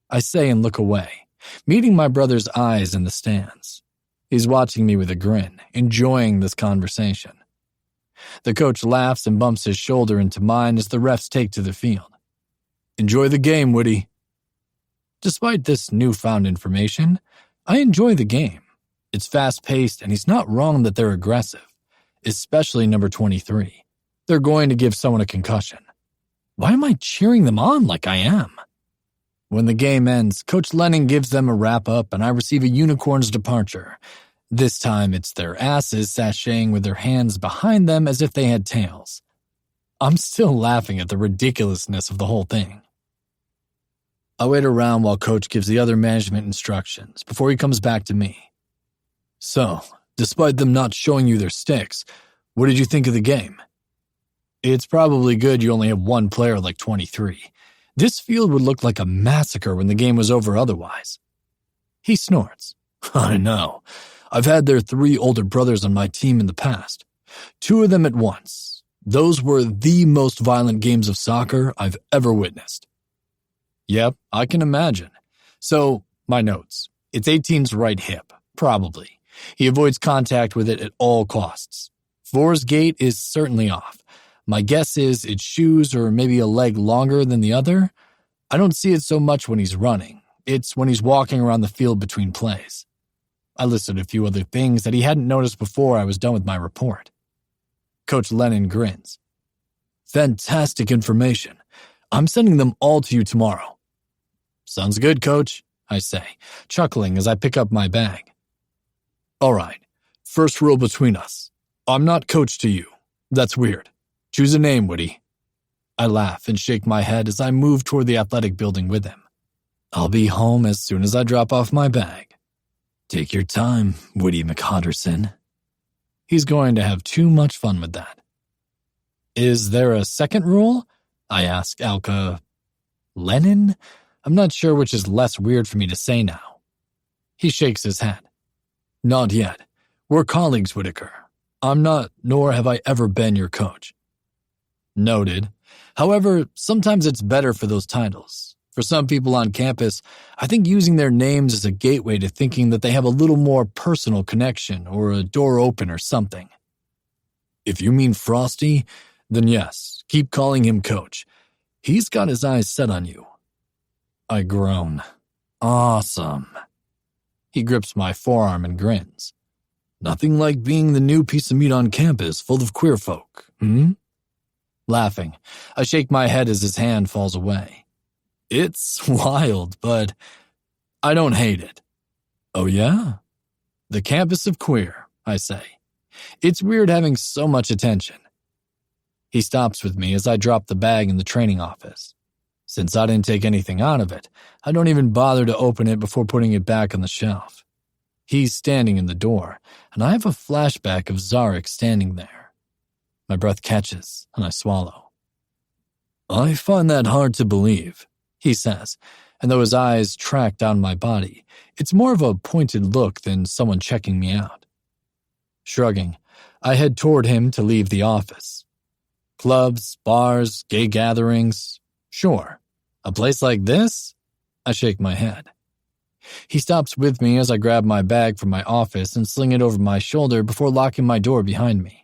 I say and look away, meeting my brother's eyes in the stands. He's watching me with a grin, enjoying this conversation. The coach laughs and bumps his shoulder into mine as the refs take to the field. Enjoy the game, Woody. Despite this newfound information, I enjoy the game. It's fast-paced and he's not wrong that they're aggressive, especially number 23. They're going to give someone a concussion. Why am I cheering them on like I am? When the game ends, Coach Lennon gives them a wrap-up and I receive a unicorn's departure. This time it's their asses sashaying with their hands behind them as if they had tails. I'm still laughing at the ridiculousness of the whole thing. I wait around while Coach gives the other management instructions before he comes back to me. So, despite them not showing you their sticks, what did you think of the game? It's probably good you only have one player like 23. This field would look like a massacre when the game was over otherwise. He snorts. I know. I've had their 3 older brothers on my team in the past. 2 of them at once. Those were the most violent games of soccer I've ever witnessed. Yep, I can imagine. So, my notes. It's 18's right hip, probably. He avoids contact with it at all costs. 4's gait is certainly off. My guess is it's shoes or maybe a leg longer than the other. I don't see it so much when he's running. It's when he's walking around the field between plays. I listed a few other things that he hadn't noticed before I was done with my report. Coach Lennon grins. Fantastic information. I'm sending them all to you tomorrow. Sounds good, Coach, I say, chuckling as I pick up my bag. All right, first rule between us. I'm not coach to you. That's weird. Choose a name, Woody. I laugh and shake my head as I move toward the athletic building with him. I'll be home as soon as I drop off my bag. Take your time, Woody McHotterson. He's going to have too much fun with that. Is there a second rule? I ask Alka. Lennon? I'm not sure which is less weird for me to say now. He shakes his head. Not yet. We're colleagues, Whitaker. I'm not, nor have I ever been your coach. Noted. However, sometimes it's better for those titles. For some people on campus, I think using their names is a gateway to thinking that they have a little more personal connection or a door open or something. If you mean Frosty, then yes, keep calling him Coach. He's got his eyes set on you. I groan. Awesome. He grips my forearm and grins. Nothing like being the new piece of meat on campus full of queer folk, Laughing, I shake my head as his hand falls away. It's wild, but I don't hate it. Oh yeah? The campus of queer, I say. It's weird having so much attention. He stops with me as I drop the bag in the training office. Since I didn't take anything out of it, I don't even bother to open it before putting it back on the shelf. He's standing in the door, and I have a flashback of Zarek standing there. My breath catches, and I swallow. I find that hard to believe, he says, and though his eyes track down my body, it's more of a pointed look than someone checking me out. Shrugging, I head toward him to leave the office. Clubs, bars, gay gatherings, sure. A place like this? I shake my head. He stops with me as I grab my bag from my office and sling it over my shoulder before locking my door behind me.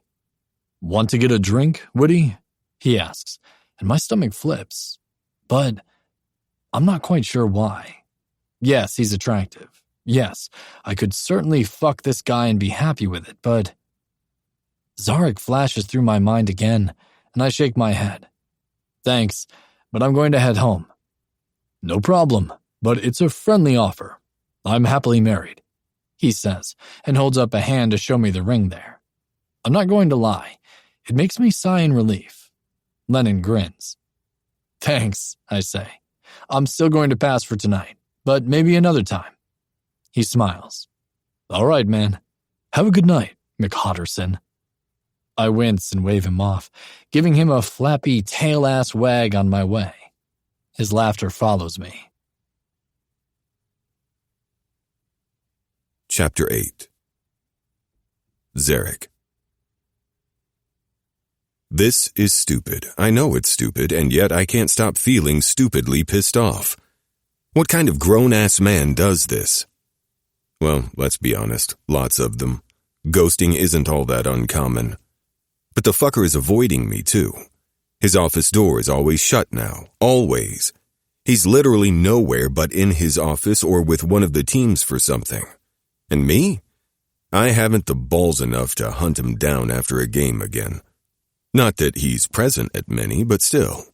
Want to get a drink, Woody? He asks, and my stomach flips. But I'm not quite sure why. Yes, he's attractive. Yes, I could certainly fuck this guy and be happy with it, but Zarek flashes through my mind again, and I shake my head. Thanks, but I'm going to head home. No problem, but it's a friendly offer. I'm happily married, he says, and holds up a hand to show me the ring there. I'm not going to lie. It makes me sigh in relief. Lennon grins. Thanks, I say. I'm still going to pass for tonight, but maybe another time. He smiles. All right, man. Have a good night, McHotterson. I wince and wave him off, giving him a flappy tail-ass wag on my way. His laughter follows me. Chapter 8. Zarek. This is stupid. I know it's stupid, and yet I can't stop feeling stupidly pissed off. What kind of grown-ass man does this? Well, let's be honest, lots of them. Ghosting isn't all that uncommon. But the fucker is avoiding me, too. His office door is always shut now. Always. He's literally nowhere but in his office or with one of the teams for something. And me? I haven't the balls enough to hunt him down after a game again. Not that he's present at many, but still.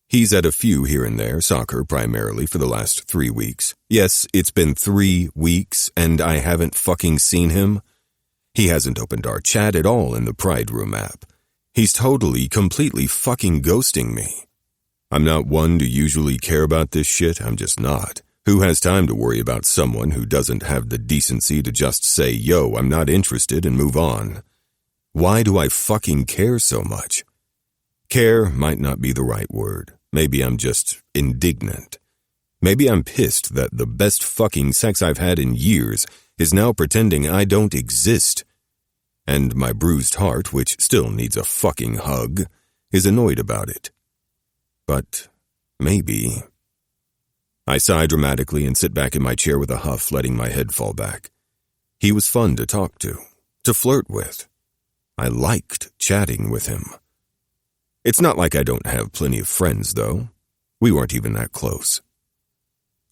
He's at a few here and there, soccer primarily, for the last 3 weeks. Yes, it's been 3 weeks, and I haven't fucking seen him. He hasn't opened our chat at all in the Pride Room app. He's totally, completely fucking ghosting me. I'm not one to usually care about this shit, I'm just not. Who has time to worry about someone who doesn't have the decency to just say, yo, I'm not interested, and move on? Why do I fucking care so much? Care might not be the right word. Maybe I'm just indignant. Maybe I'm pissed that the best fucking sex I've had in years is now pretending I don't exist. And my bruised heart, which still needs a fucking hug, is annoyed about it. But maybe... I sigh dramatically and sit back in my chair with a huff, letting my head fall back. He was fun to talk to flirt with. I liked chatting with him. It's not like I don't have plenty of friends, though. We weren't even that close.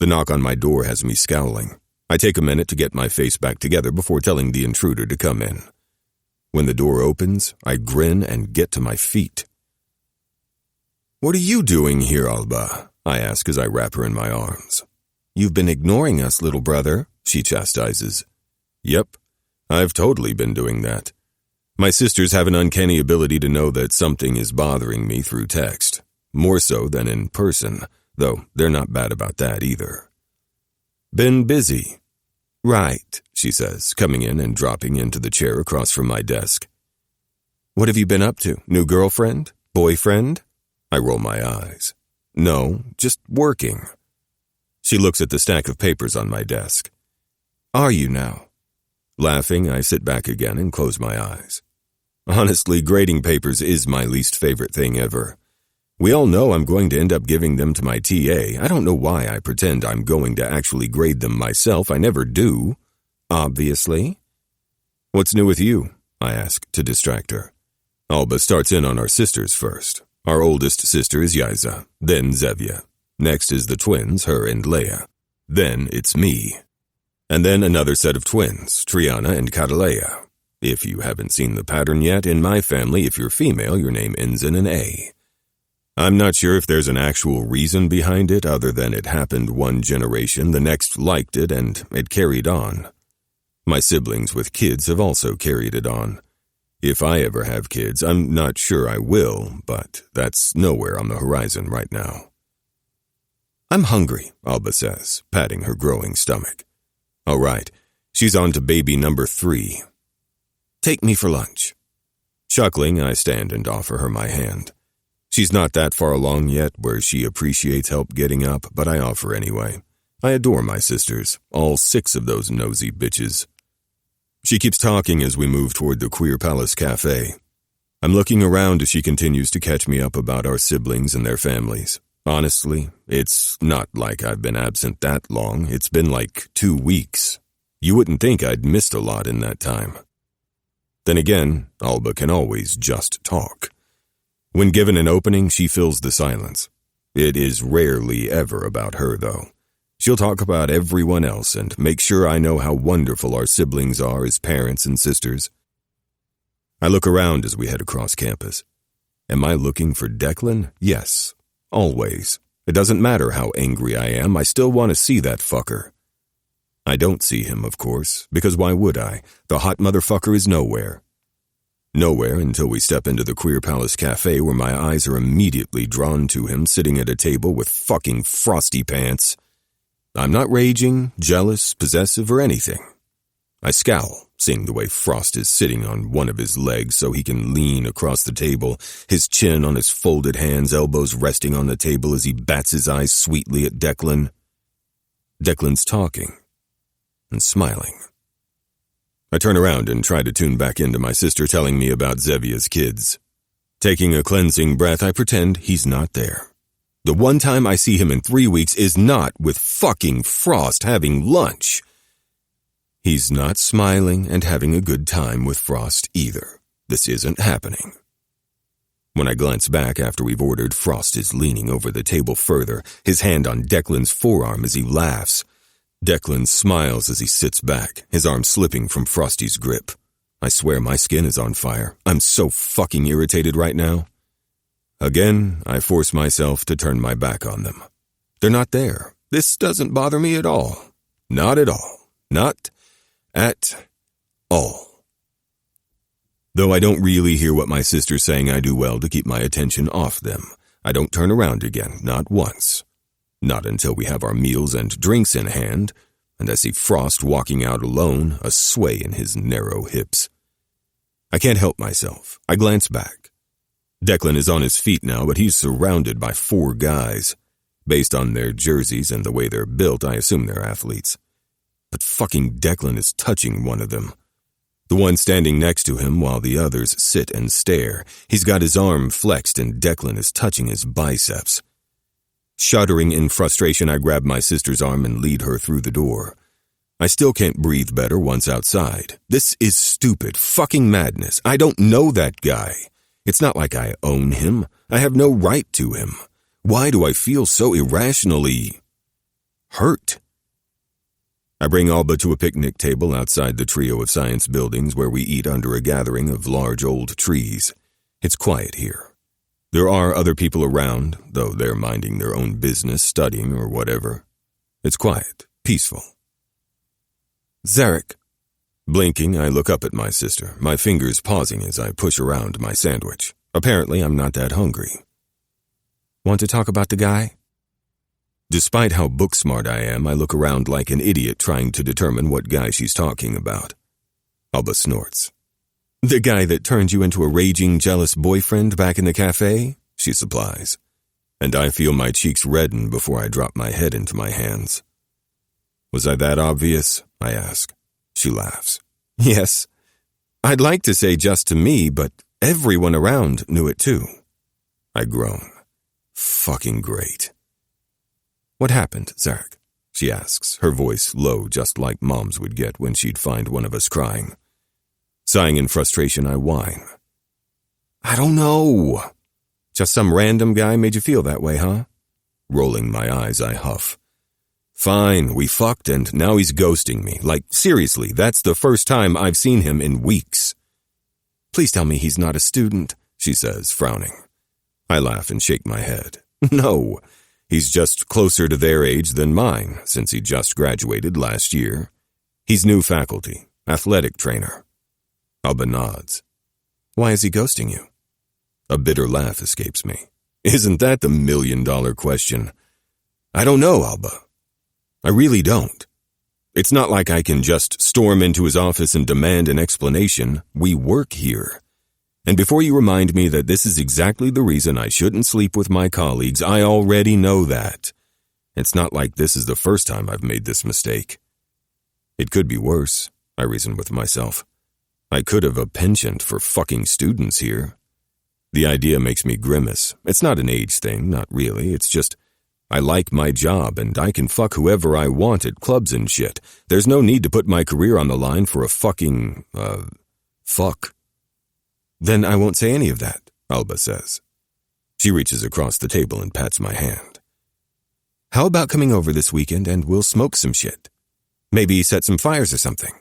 The knock on my door has me scowling. I take a minute to get my face back together before telling the intruder to come in. When the door opens, I grin and get to my feet. "What are you doing here, Alba?" I ask as I wrap her in my arms. "You've been ignoring us, little brother," she chastises. Yep, I've totally been doing that. My sisters have an uncanny ability to know that something is bothering me through text, more so than in person, though they're not bad about that either. "Been busy." "Right," she says, coming in and dropping into the chair across from my desk. "What have you been up to? New girlfriend? Boyfriend?" I roll my eyes. "No, just working." She looks at the stack of papers on my desk. "Are you now?" Laughing, I sit back again and close my eyes. Honestly, grading papers is my least favorite thing ever. We all know I'm going to end up giving them to my TA. I don't know why I pretend I'm going to actually grade them myself. I never do. Obviously. "What's new with you?" I ask to distract her. Alba starts in on our sisters first. Our oldest sister is Yaisa, then Zevia. Next is the twins, her and Leia. Then it's me. And then another set of twins, Triana and Catalea. If you haven't seen the pattern yet, in my family, if you're female, your name ends in an A. I'm not sure if there's an actual reason behind it other than it happened one generation, the next liked it, and it carried on. My siblings with kids have also carried it on. If I ever have kids, I'm not sure I will, but that's nowhere on the horizon right now. "I'm hungry," Alba says, patting her growing stomach. All right, she's on to baby number 3. "Take me for lunch." Chuckling, I stand and offer her my hand. She's not that far along yet where she appreciates help getting up, but I offer anyway. I adore my sisters, all 6 of those nosy bitches. She keeps talking as we move toward the Queer Palace Cafe. I'm looking around as she continues to catch me up about our siblings and their families. Honestly, it's not like I've been absent that long. It's been like 2 weeks. You wouldn't think I'd missed a lot in that time. Then again, Alba can always just talk. When given an opening, she fills the silence. It is rarely ever about her, though. She'll talk about everyone else and make sure I know how wonderful our siblings are as parents and sisters. I look around as we head across campus. Am I looking for Declan? Yes, always. It doesn't matter how angry I am, I still want to see that fucker. I don't see him, of course, because why would I? The hot motherfucker is nowhere. Nowhere until we step into the Queer Palace Cafe where my eyes are immediately drawn to him sitting at a table with fucking frosty pants. I'm not raging, jealous, possessive, or anything. I scowl, seeing the way Frost is sitting on one of his legs so he can lean across the table, his chin on his folded hands, elbows resting on the table as he bats his eyes sweetly at Declan. Declan's talking and smiling. I turn around and try to tune back into my sister telling me about Zevia's kids. Taking a cleansing breath, I pretend he's not there. The one time I see him in 3 weeks is not with fucking Frost having lunch. He's not smiling and having a good time with Frost either. This isn't happening. When I glance back after we've ordered, Frost is leaning over the table further, his hand on Declan's forearm as he laughs. Declan smiles as he sits back, his arm slipping from Frosty's grip. I swear my skin is on fire. I'm so fucking irritated right now. Again, I force myself to turn my back on them. They're not there. This doesn't bother me at all. Not at all. Not at all. Though I don't really hear what my sister's saying, I do well to keep my attention off them. I don't turn around again, not once. Not until we have our meals and drinks in hand, and I see Frost walking out alone, a sway in his narrow hips. I can't help myself. I glance back. Declan is on his feet now, but he's surrounded by 4 guys. Based on their jerseys and the way they're built, I assume they're athletes. But fucking Declan is touching one of them. The one standing next to him while the others sit and stare. He's got his arm flexed and Declan is touching his biceps. Shuddering in frustration, I grab my sister's arm and lead her through the door. I still can't breathe better once outside. This is stupid fucking madness. I don't know that guy. It's not like I own him. I have no right to him. Why do I feel so irrationally hurt? I bring Alba to a picnic table outside the trio of science buildings where we eat under a gathering of large old trees. It's quiet here. There are other people around, though they're minding their own business, studying or whatever. It's quiet, peaceful. Zarek. Blinking, I look up at my sister, my fingers pausing as I push around my sandwich. Apparently, I'm not that hungry. Want to talk about the guy? Despite how book-smart I am, I look around like an idiot trying to determine what guy she's talking about. Alba snorts. The guy that turned you into a raging, jealous boyfriend back in the cafe? She supplies. And I feel my cheeks redden before I drop my head into my hands. Was I that obvious? I ask. She laughs. Yes. I'd like to say just to me, but everyone around knew it too. I groan. Fucking great. What happened, Zarek? She asks, her voice low just like Mom's would get when she'd find one of us crying. Sighing in frustration, I whine. I don't know. Just some random guy made you feel that way, huh? Rolling my eyes, I huff. Fine, we fucked and now he's ghosting me. Like, seriously, that's the first time I've seen him in weeks. Please tell me he's not a student, she says, frowning. I laugh and shake my head. No, he's just closer to their age than mine, since he just graduated last year. He's new faculty, athletic trainer. Alba nods. Why is he ghosting you? A bitter laugh escapes me. Isn't that the million-dollar question? I don't know, Alba. I really don't. It's not like I can just storm into his office and demand an explanation. We work here. And before you remind me that this is exactly the reason I shouldn't sleep with my colleagues, I already know that. It's not like this is the first time I've made this mistake. It could be worse, I reason with myself. I could have a penchant for fucking students here. The idea makes me grimace. It's not an age thing, not really. It's just, I like my job and I can fuck whoever I want at clubs and shit. There's no need to put my career on the line for a fucking, fuck. Then I won't say any of that, Alba says. She reaches across the table and pats my hand. How about coming over this weekend and we'll smoke some shit? Maybe set some fires or something.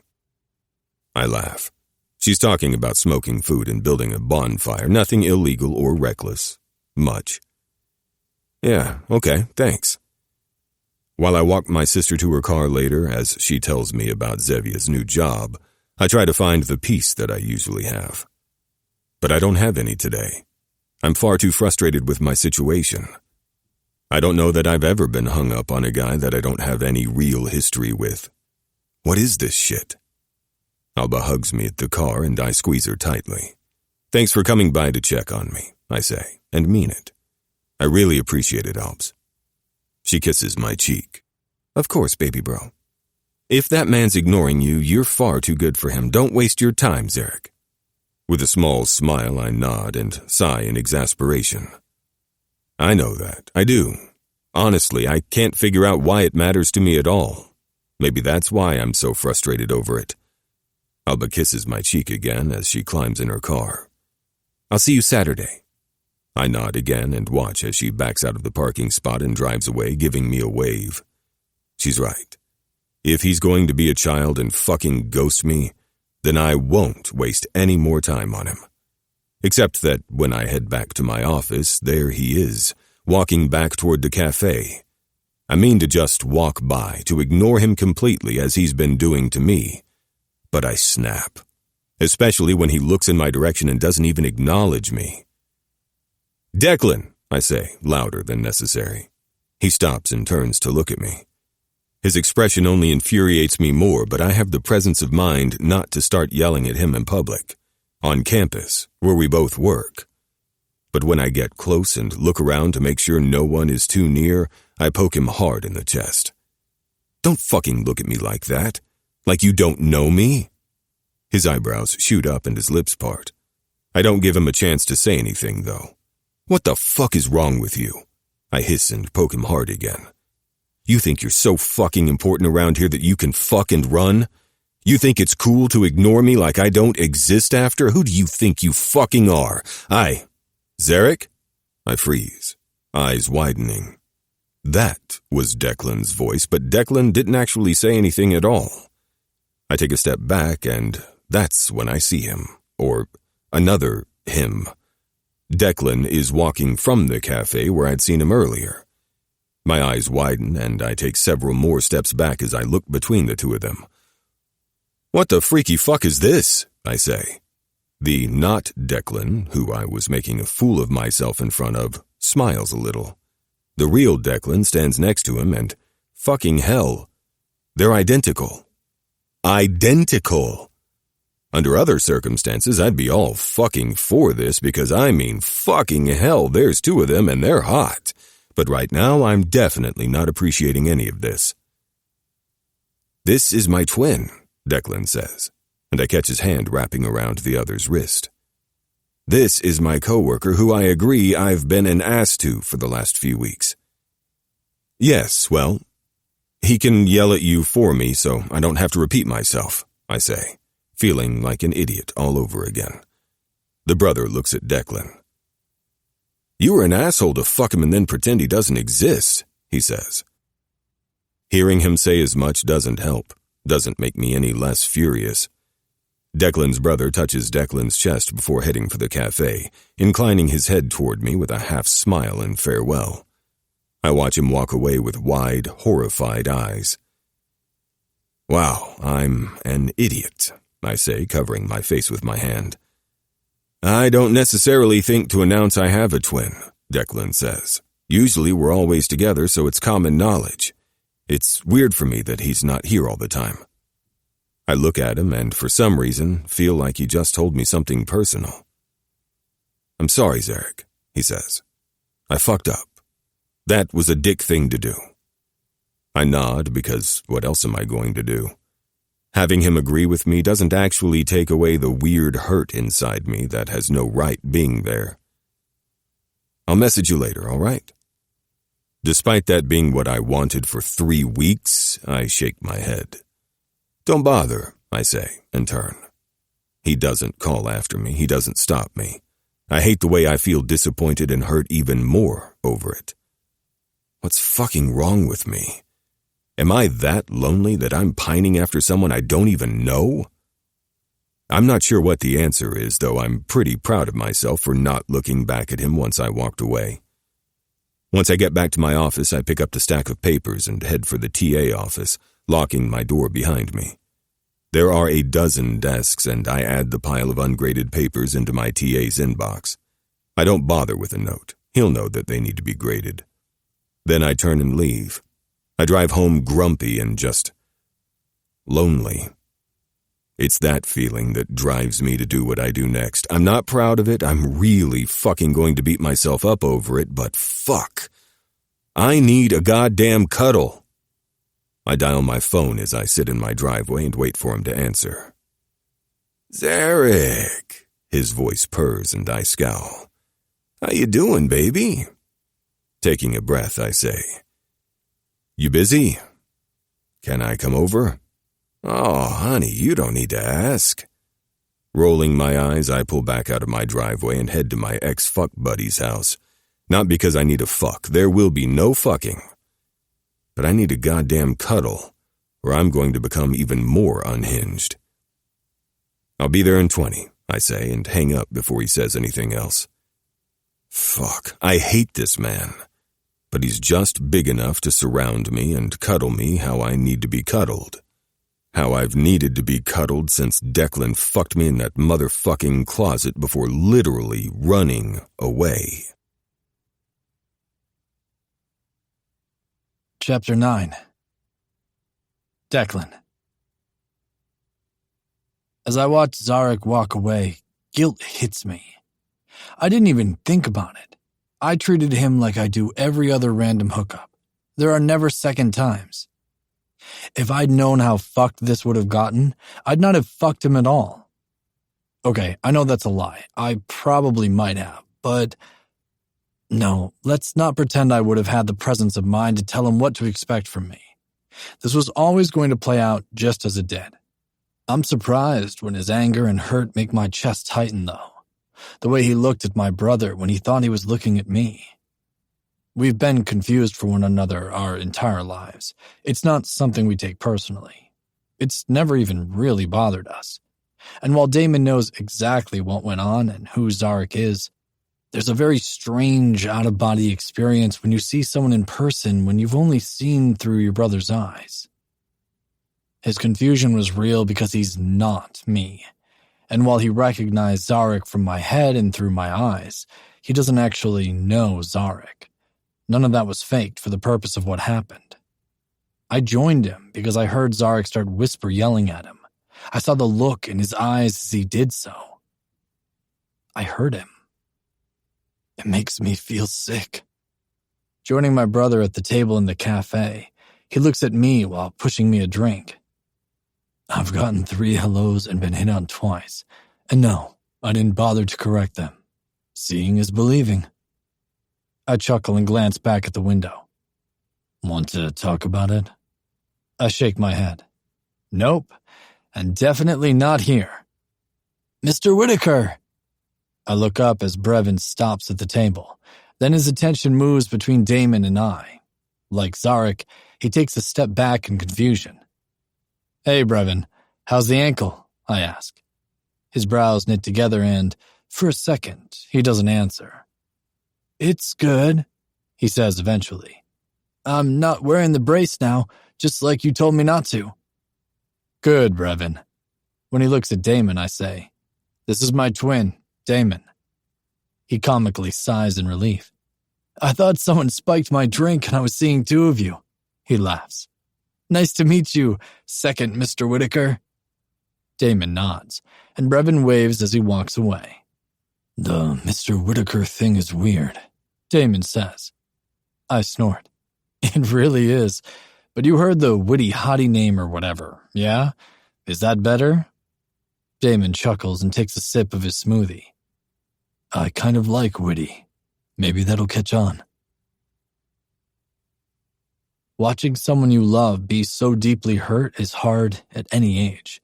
I laugh. She's talking about smoking food and building a bonfire, nothing illegal or reckless. Much. Yeah, okay, thanks. While I walk my sister to her car later, as she tells me about Zevia's new job, I try to find the peace that I usually have. But I don't have any today. I'm far too frustrated with my situation. I don't know that I've ever been hung up on a guy that I don't have any real history with. What is this shit? Alba hugs me at the car and I squeeze her tightly. Thanks for coming by to check on me, I say, and mean it. I really appreciate it, Albs. She kisses my cheek. Of course, baby bro. If that man's ignoring you, you're far too good for him. Don't waste your time, Zarek. With a small smile, I nod and sigh in exasperation. I know that. I do. Honestly, I can't figure out why it matters to me at all. Maybe that's why I'm so frustrated over it. Alba kisses my cheek again as she climbs in her car. I'll see you Saturday. I nod again and watch as she backs out of the parking spot and drives away, giving me a wave. She's right. If he's going to be a child and fucking ghost me, then I won't waste any more time on him. Except that when I head back to my office, there he is, walking back toward the cafe. I mean to just walk by, to ignore him completely as he's been doing to me. But I snap, especially when he looks in my direction and doesn't even acknowledge me. "Declan," I say, louder than necessary. He stops and turns to look at me. His expression only infuriates me more, but I have the presence of mind not to start yelling at him in public, on campus, where we both work. But when I get close and look around to make sure no one is too near, I poke him hard in the chest. "Don't fucking look at me like that. Like you don't know me?" His eyebrows shoot up and his lips part. I don't give him a chance to say anything, though. "What the fuck is wrong with you?" I hiss and poke him hard again. "You think you're so fucking important around here that you can fuck and run? You think it's cool to ignore me like I don't exist after? Who do you think you fucking are? Zarek?" I freeze, eyes widening. That was Declan's voice, but Declan didn't actually say anything at all. I take a step back, and that's when I see him, or another him. Declan is walking from the cafe where I'd seen him earlier. My eyes widen, and I take several more steps back as I look between the two of them. "What the freaky fuck is this?" I say. The not Declan, who I was making a fool of myself in front of, smiles a little. The real Declan stands next to him, and fucking hell, they're identical. Identical! Under other circumstances, I'd be all fucking for this because I mean fucking hell, there's two of them and they're hot. But right now, I'm definitely not appreciating any of this. "This is my twin," Declan says, and I catch his hand wrapping around the other's wrist. "This is my coworker who I agree I've been an ass to for the last few weeks." "Yes, well, he can yell at you for me so I don't have to repeat myself," I say, feeling like an idiot all over again. The brother looks at Declan. "You were an asshole to fuck him and then pretend he doesn't exist," he says. Hearing him say as much doesn't help, doesn't make me any less furious. Declan's brother touches Declan's chest before heading for the cafe, inclining his head toward me with a half smile in farewell. I watch him walk away with wide, horrified eyes. "Wow, I'm an idiot," I say, covering my face with my hand. "I don't necessarily think to announce I have a twin," Declan says. "Usually we're always together, so it's common knowledge. It's weird for me that he's not here all the time." I look at him and, for some reason, feel like he just told me something personal. "I'm sorry, Zarek," he says. "I fucked up. That was a dick thing to do." I nod because what else am I going to do? Having him agree with me doesn't actually take away the weird hurt inside me that has no right being there. "I'll message you later, all right?" Despite that being what I wanted for 3 weeks, I shake my head. "Don't bother," I say, and turn. He doesn't call after me. He doesn't stop me. I hate the way I feel disappointed and hurt even more over it. What's fucking wrong with me? Am I that lonely that I'm pining after someone I don't even know? I'm not sure what the answer is, though I'm pretty proud of myself for not looking back at him once I walked away. Once I get back to my office, I pick up the stack of papers and head for the TA office, locking my door behind me. There are a dozen desks, and I add the pile of ungraded papers into my TA's inbox. I don't bother with a note. He'll know that they need to be graded. Then I turn and leave. I drive home grumpy and just lonely. It's that feeling that drives me to do what I do next. I'm not proud of it. I'm really fucking going to beat myself up over it, but fuck. I need a goddamn cuddle. I dial my phone as I sit in my driveway and wait for him to answer. "Zarek," his voice purrs and I scowl. "How you doing, baby?" Taking a breath, I say, "You busy? Can I come over?" "Oh, honey, you don't need to ask." Rolling my eyes, I pull back out of my driveway and head to my ex-fuck buddy's house. Not because I need a fuck. There will be no fucking. But I need a goddamn cuddle, or I'm going to become even more unhinged. I'll be there in 20, I say, and hang up before he says anything else. Fuck, I hate this man. But he's just big enough to surround me and cuddle me how I need to be cuddled. How I've needed to be cuddled since Declan fucked me in that motherfucking closet before literally running away. Chapter 9. Declan. As I watch Zarek walk away, guilt hits me. I didn't even think about it. I treated him like I do every other random hookup. There are never second times. If I'd known how fucked this would have gotten, I'd not have fucked him at all. Okay, I know that's a lie. I probably might have, but no, let's not pretend I would have had the presence of mind to tell him what to expect from me. This was always going to play out just as it did. I'm surprised when his anger and hurt make my chest tighten, though. The way he looked at my brother when he thought he was looking at me. We've been confused for one another our entire lives. It's not something we take personally. It's never even really bothered us. And while Damon knows exactly what went on and who Zarek is, there's a very strange out-of-body experience when you see someone in person when you've only seen through your brother's eyes. His confusion was real because he's not me. And while he recognized Zarek from my head and through my eyes, he doesn't actually know Zarek. None of that was faked for the purpose of what happened. I joined him because I heard Zarek start whisper yelling at him. I saw the look in his eyes as he did so. I heard him. It makes me feel sick. Joining my brother at the table in the cafe, he looks at me while pushing me a drink. I've gotten 3 hellos and been hit on twice. And no, I didn't bother to correct them. Seeing is believing. I chuckle and glance back at the window. Want to talk about it? I shake my head. Nope, and definitely not here. Mr. Whitaker! I look up as Brevin stops at the table. Then his attention moves between Damon and I. Like Zarek, he takes a step back in confusion. Hey, Brevin, how's the ankle? I ask. His brows knit together and, for a second, he doesn't answer. It's good, he says eventually. I'm not wearing the brace now, just like you told me not to. Good, Brevin. When he looks at Damon, I say, This is my twin, Damon. He comically sighs in relief. I thought someone spiked my drink and I was seeing 2 of you. He laughs. Nice to meet you, second Mr. Whitaker. Damon nods, and Brevin waves as he walks away. The Mr. Whitaker thing is weird, Damon says. I snort. It really is. But you heard the witty hottie name or whatever, yeah? Is that better? Damon chuckles and takes a sip of his smoothie. I kind of like witty. Maybe that'll catch on. Watching someone you love be so deeply hurt is hard at any age,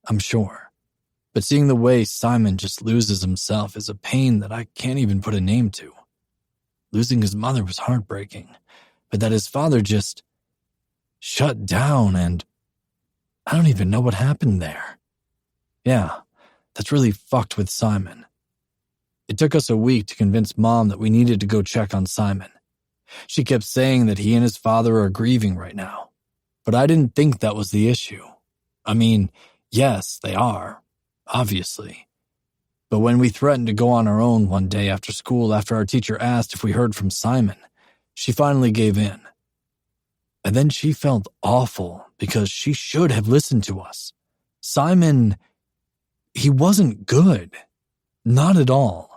I'm sure. But seeing the way Simon just loses himself is a pain that I can't even put a name to. Losing his mother was heartbreaking, but that his father just shut down and I don't even know what happened there. Yeah, that's really fucked with Simon. It took us a week to convince Mom that we needed to go check on Simon. She kept saying that he and his father are grieving right now, but I didn't think that was the issue. I mean, yes, they are, obviously. But when we threatened to go on our own one day after school after our teacher asked if we heard from Simon, she finally gave in. And then she felt awful because she should have listened to us. Simon, he wasn't good. Not at all.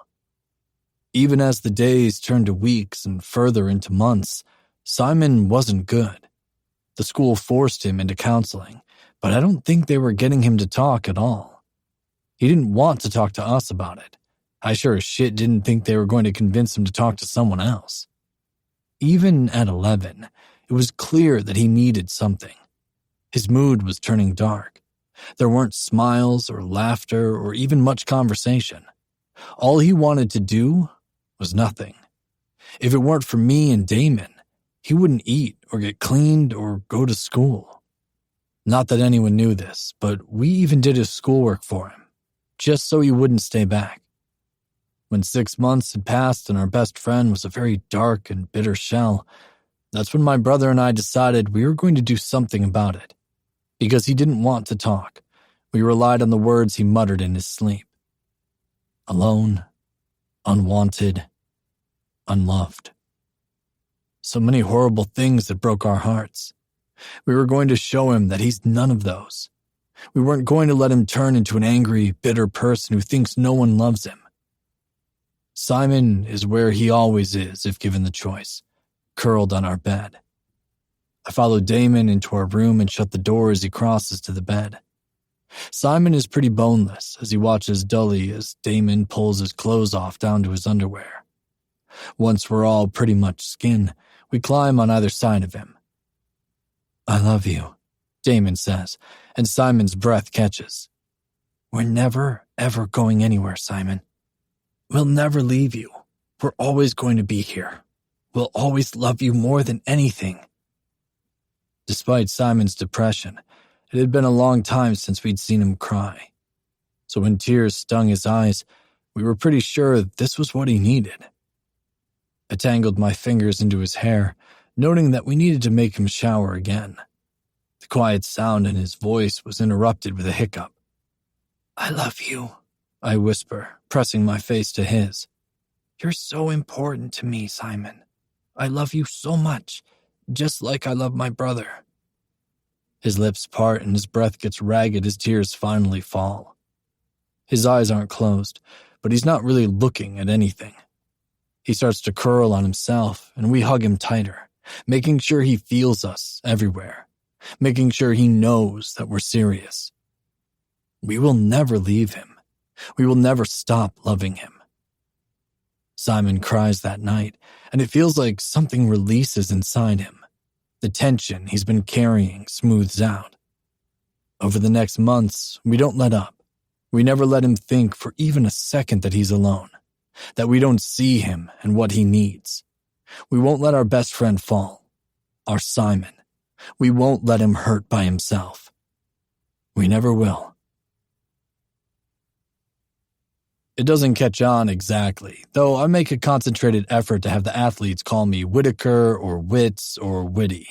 Even as the days turned to weeks and further into months, Simon wasn't good. The school forced him into counseling, but I don't think they were getting him to talk at all. He didn't want to talk to us about it. I sure as shit didn't think they were going to convince him to talk to someone else. Even at 11, it was clear that he needed something. His mood was turning dark. There weren't smiles or laughter or even much conversation. All he wanted to do was nothing. If it weren't for me and Damon, he wouldn't eat or get cleaned or go to school. Not that anyone knew this, but we even did his schoolwork for him. just so he wouldn't stay back. When 6 months had passed and our best friend was a very dark and bitter shell, that's when my brother and I decided we were going to do something about it. Because he didn't want to talk, we relied on the words he muttered in his sleep. Alone, unwanted, unloved. So many horrible things that broke our hearts. We were going to show him that he's none of those. We weren't going to let him turn into an angry, bitter person who thinks no one loves him. Simon is where he always is if given the choice, curled on our bed. I follow Damon into our room and shut the door as he crosses to the bed. Simon is pretty boneless as he watches dully as Damon pulls his clothes off down to his underwear. Once we're all pretty much skin, we climb on either side of him. I love you, Damon says, and Simon's breath catches. We're never, ever going anywhere, Simon. We'll never leave you. We're always going to be here. We'll always love you more than anything. Despite Simon's depression, it had been a long time since we'd seen him cry. So when tears stung his eyes, we were pretty sure this was what he needed. I tangled my fingers into his hair, noting that we needed to make him shower again. The quiet sound in his voice was interrupted with a hiccup. I love you, I whisper, pressing my face to his. You're so important to me, Simon. I love you so much, just like I love my brother. His lips part and his breath gets ragged as tears finally fall. His eyes aren't closed, but he's not really looking at anything. He starts to curl on himself, and we hug him tighter, making sure he feels us everywhere, making sure he knows that we're serious. We will never leave him. We will never stop loving him. Simon cries that night, and it feels like something releases inside him. The tension he's been carrying smooths out. Over the next months, we don't let up. We never let him think for even a second that he's alone, that we don't see him and what he needs. We won't let our best friend fall, our Simon. We won't let him hurt by himself. We never will. It doesn't catch on exactly, though I make a concentrated effort to have the athletes call me Whitaker or Wits or Witty.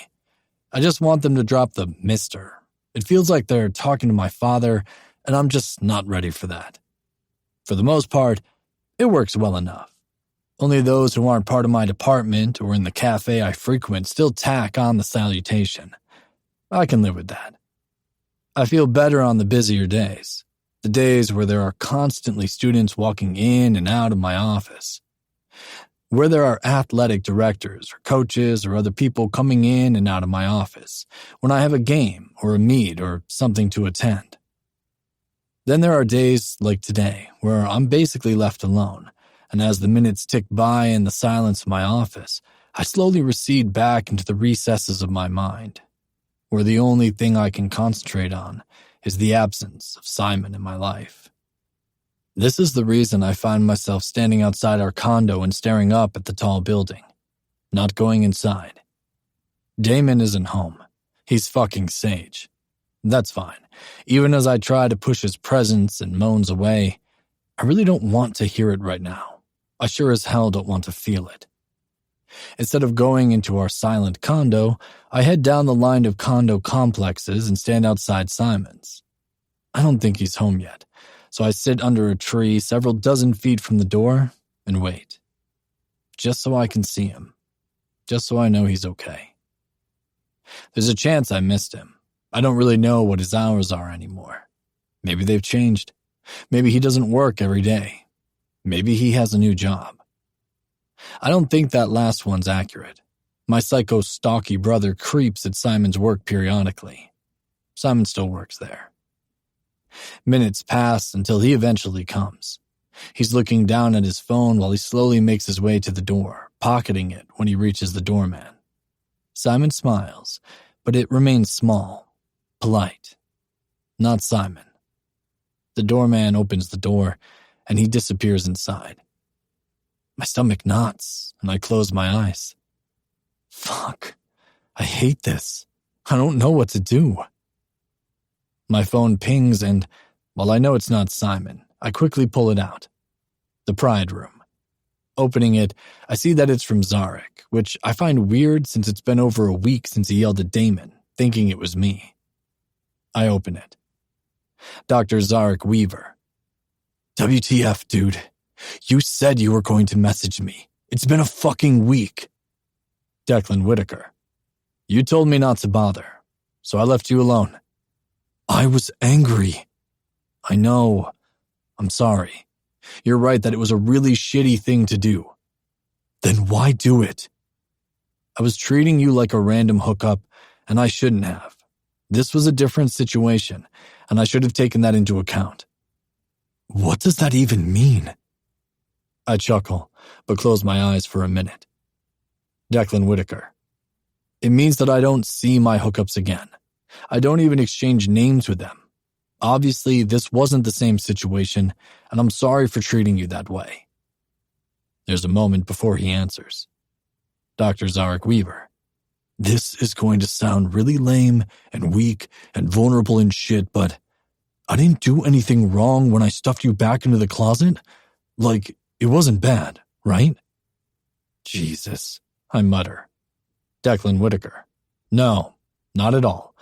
I just want them to drop the Mr. It feels like they're talking to my father, and I'm just not ready for that. For the most part, it works well enough. Only those who aren't part of my department or in the cafe I frequent still tack on the salutation. I can live with that. I feel better on the busier days. The days where there are constantly students walking in and out of my office. Where there are athletic directors or coaches or other people coming in and out of my office. When I have a game or a meet or something to attend. Then there are days like today where I'm basically left alone. And as the minutes tick by in the silence of my office, I slowly recede back into the recesses of my mind. Where the only thing I can concentrate on is the absence of Simon in my life. This is the reason I find myself standing outside our condo and staring up at the tall building, not going inside. Damon isn't home. He's fucking Sage. That's fine. Even as I try to push his presence and moans away, I really don't want to hear it right now. I sure as hell don't want to feel it. Instead of going into our silent condo, I head down the line of condo complexes and stand outside Simon's. I don't think he's home yet, so I sit under a tree several dozen feet from the door and wait. Just so I can see him. Just so I know he's okay. There's a chance I missed him. I don't really know what his hours are anymore. Maybe they've changed. Maybe he doesn't work every day. Maybe he has a new job. I don't think that last one's accurate. My psycho-stalky brother creeps at Simon's work periodically. Simon still works there. Minutes pass until he eventually comes. He's looking down at his phone while he slowly makes his way to the door, pocketing it when he reaches the doorman. Simon smiles, but it remains small, polite. Not Simon. The doorman opens the door, and he disappears inside. My stomach knots, and I close my eyes. Fuck. I hate this. I don't know what to do. My phone pings, and while I know it's not Simon, I quickly pull it out. The Pride Room. Opening it, I see that it's from Zarek, which I find weird since it's been over a week since he yelled at Damon, thinking it was me. I open it. Dr. Zarek Weaver. WTF, dude. You said you were going to message me. It's been a fucking week. Declan Whitaker. You told me not to bother, so I left you alone. I was angry. I know. I'm sorry. You're right that it was a really shitty thing to do. Then why do it? I was treating you like a random hookup, and I shouldn't have. This was a different situation, and I should have taken that into account. What does that even mean? I chuckle, but close my eyes for a minute. Declan Whitaker. It means that I don't see my hookups again. I don't even exchange names with them. Obviously, this wasn't the same situation, and I'm sorry for treating you that way. There's a moment before he answers. Dr. Zarek Weaver. This is going to sound really lame and weak and vulnerable and shit, but I didn't do anything wrong when I stuffed you back into the closet. Like, it wasn't bad, right? Jesus, I mutter. Declan Whitaker. No, not at all.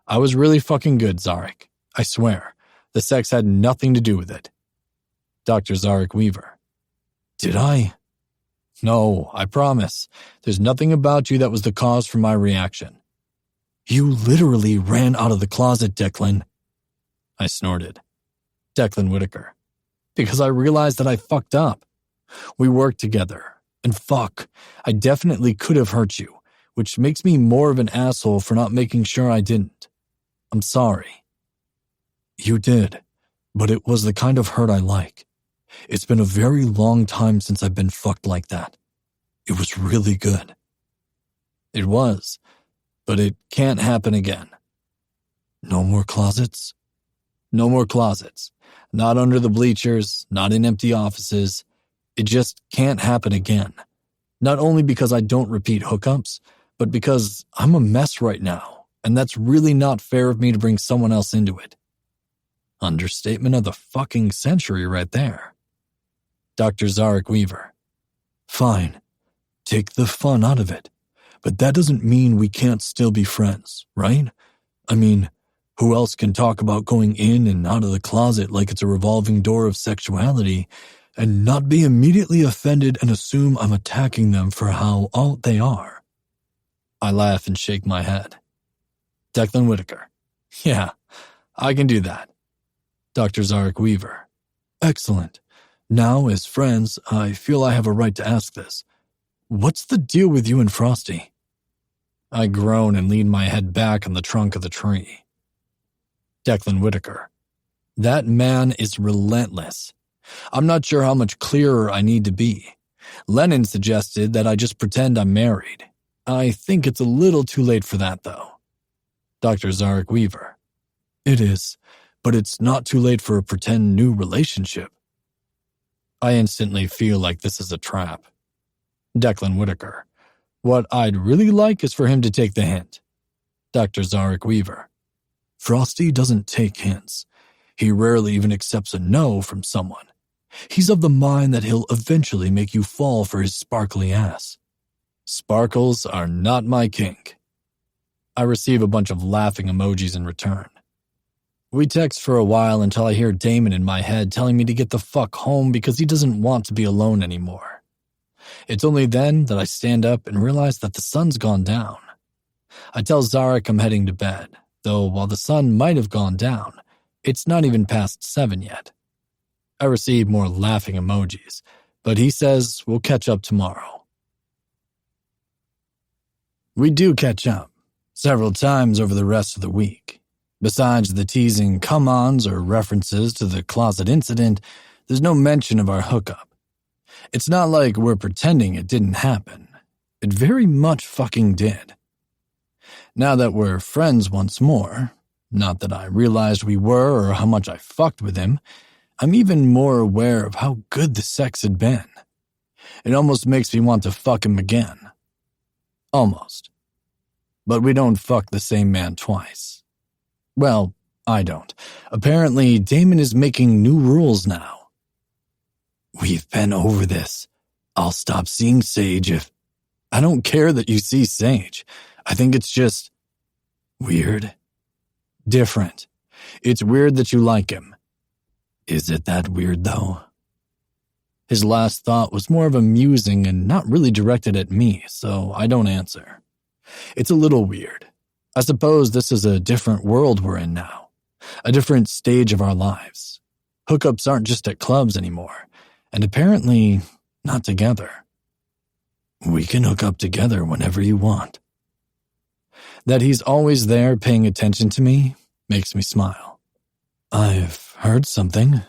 I was really fucking good, Zarek. I swear. The sex had nothing to do with it. Dr. Zarek Weaver. Did I? No, I promise. There's nothing about you that was the cause for my reaction. You literally ran out of the closet, Declan. I snorted. Declan Whitaker. Because I realized that I fucked up. We worked together. And fuck, I definitely could have hurt you, which makes me more of an asshole for not making sure I didn't. I'm sorry. You did, but it was the kind of hurt I like. It's been a very long time since I've been fucked like that. It was really good. It was, but it can't happen again. No more closets? No more closets. Not under the bleachers, not in empty offices. It just can't happen again. Not only because I don't repeat hookups, but because I'm a mess right now, and that's really not fair of me to bring someone else into it. Understatement of the fucking century right there. Dr. Zarek Weaver. Fine. Take the fun out of it. But that doesn't mean we can't still be friends, right? I mean, who else can talk about going in and out of the closet like it's a revolving door of sexuality and not be immediately offended and assume I'm attacking them for how all they are? I laugh and shake my head. Declan Whitaker. Yeah, I can do that. Dr. Zarek Weaver. Excellent. Now, as friends, I feel I have a right to ask this. What's the deal with you and Frosty? I groan and lean my head back on the trunk of the tree. Declan Whitaker. That man is relentless. I'm not sure how much clearer I need to be. Lennon suggested that I just pretend I'm married. I think it's a little too late for that, though. Dr. Zarek Weaver. It is, but it's not too late for a pretend new relationship. I instantly feel like this is a trap. Declan Whitaker. What I'd really like is for him to take the hint. Dr. Zarek Weaver. Frosty doesn't take hints. He rarely even accepts a no from someone. He's of the mind that he'll eventually make you fall for his sparkly ass. Sparkles are not my kink. I receive a bunch of laughing emojis in return. We text for a while until I hear Damon in my head telling me to get the fuck home because he doesn't want to be alone anymore. It's only then that I stand up and realize that the sun's gone down. I tell Zarek I'm heading to bed, though while the sun might have gone down, it's not even past 7 yet. I receive more laughing emojis, but he says we'll catch up tomorrow. We do catch up, several times over the rest of the week. Besides the teasing come-ons or references to the closet incident, there's no mention of our hookup. It's not like we're pretending it didn't happen. It very much fucking did. Now that we're friends once more, not that I realized we were or how much I fucked with him, I'm even more aware of how good the sex had been. It almost makes me want to fuck him again. Almost. But we don't fuck the same man twice. Well, I don't. Apparently, Damon is making new rules now. We've been over this. I'll stop seeing Sage if... I don't care that you see Sage. I think it's just... weird. Different. It's weird that you like him. Is it that weird, though? His last thought was more of a musing and not really directed at me, so I don't answer. It's a little weird. I suppose this is a different world we're in now. A different stage of our lives. Hookups aren't just at clubs anymore, and apparently not together. We can hook up together whenever you want. That he's always there paying attention to me makes me smile. I've heard something.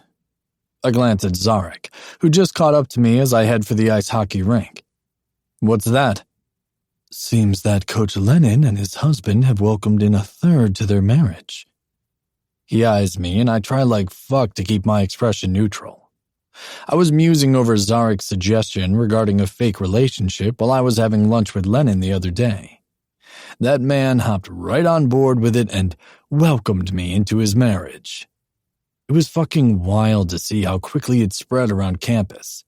I glance at Zarek, who just caught up to me as I head for the ice hockey rink. What's that? Seems that Coach Lennon and his husband have welcomed in a third to their marriage. He eyes me, and I try like fuck to keep my expression neutral. I was musing over Zarek's suggestion regarding a fake relationship while I was having lunch with Lennon the other day. That man hopped right on board with it and welcomed me into his marriage. It was fucking wild to see how quickly it spread around campus.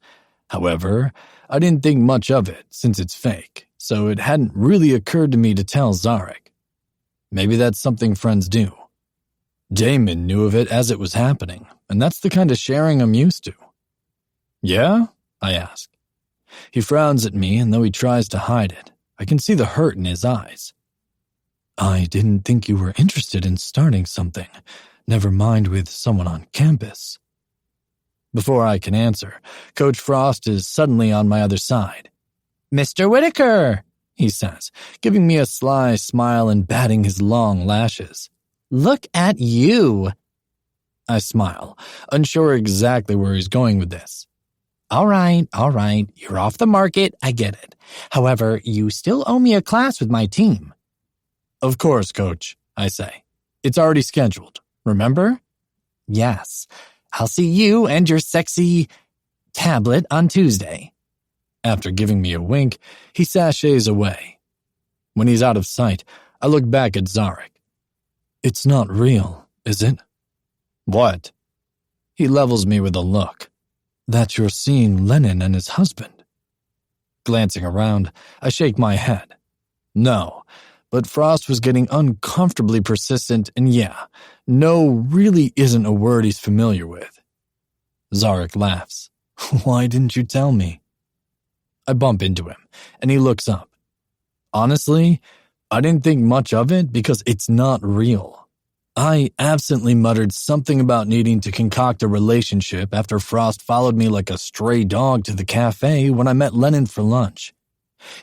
However, I didn't think much of it since it's fake, so it hadn't really occurred to me to tell Zarek. Maybe that's something friends do. Damon knew of it as it was happening, and that's the kind of sharing I'm used to. Yeah? I ask. He frowns at me, and though he tries to hide it, I can see the hurt in his eyes. I didn't think you were interested in starting something, never mind with someone on campus. Before I can answer, Coach Frost is suddenly on my other side. Mr. Whitaker, he says, giving me a sly smile and batting his long lashes. Look at you. I smile, unsure exactly where he's going with this. All right, you're off the market, I get it. However, you still owe me a class with my team. Of course, Coach, I say. It's already scheduled, remember? Yes, I'll see you and your sexy tablet on Tuesday. After giving me a wink, he sashays away. When he's out of sight, I look back at Zarek. It's not real, is it? What? He levels me with a look. That you're seeing Lennon and his husband. Glancing around, I shake my head. No, but Frost was getting uncomfortably persistent, and yeah, no really isn't a word he's familiar with. Zarek laughs. Why didn't you tell me? I bump into him, and he looks up. Honestly, I didn't think much of it because it's not real. I absently muttered something about needing to concoct a relationship after Frost followed me like a stray dog to the cafe when I met Lennon for lunch.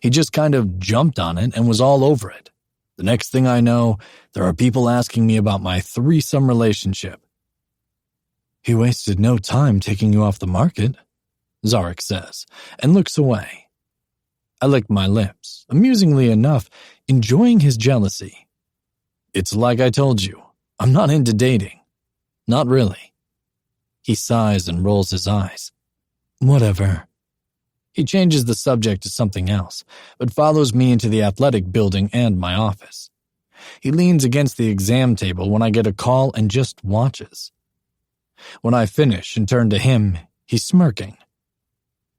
He just kind of jumped on it and was all over it. The next thing I know, there are people asking me about my threesome relationship. He wasted no time taking you off the market, Zarek says, and looks away. I lick my lips, amusingly enough, enjoying his jealousy. It's like I told you, I'm not into dating. Not really. He sighs and rolls his eyes. Whatever. He changes the subject to something else, but follows me into the athletic building and my office. He leans against the exam table when I get a call and just watches. When I finish and turn to him, he's smirking.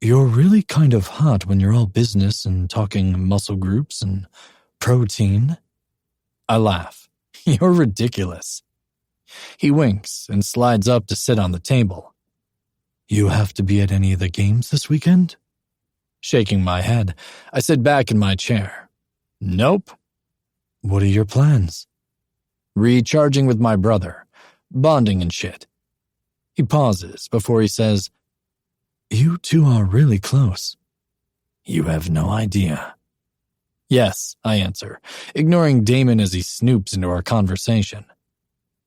You're really kind of hot when you're all business and talking muscle groups and protein. I laugh. You're ridiculous. He winks and slides up to sit on the table. You have to be at any of the games this weekend? Shaking my head, I sit back in my chair. Nope. What are your plans? Recharging with my brother, bonding and shit. He pauses before he says, You two are really close. You have no idea. Yes, I answer, ignoring Damon as he snoops into our conversation.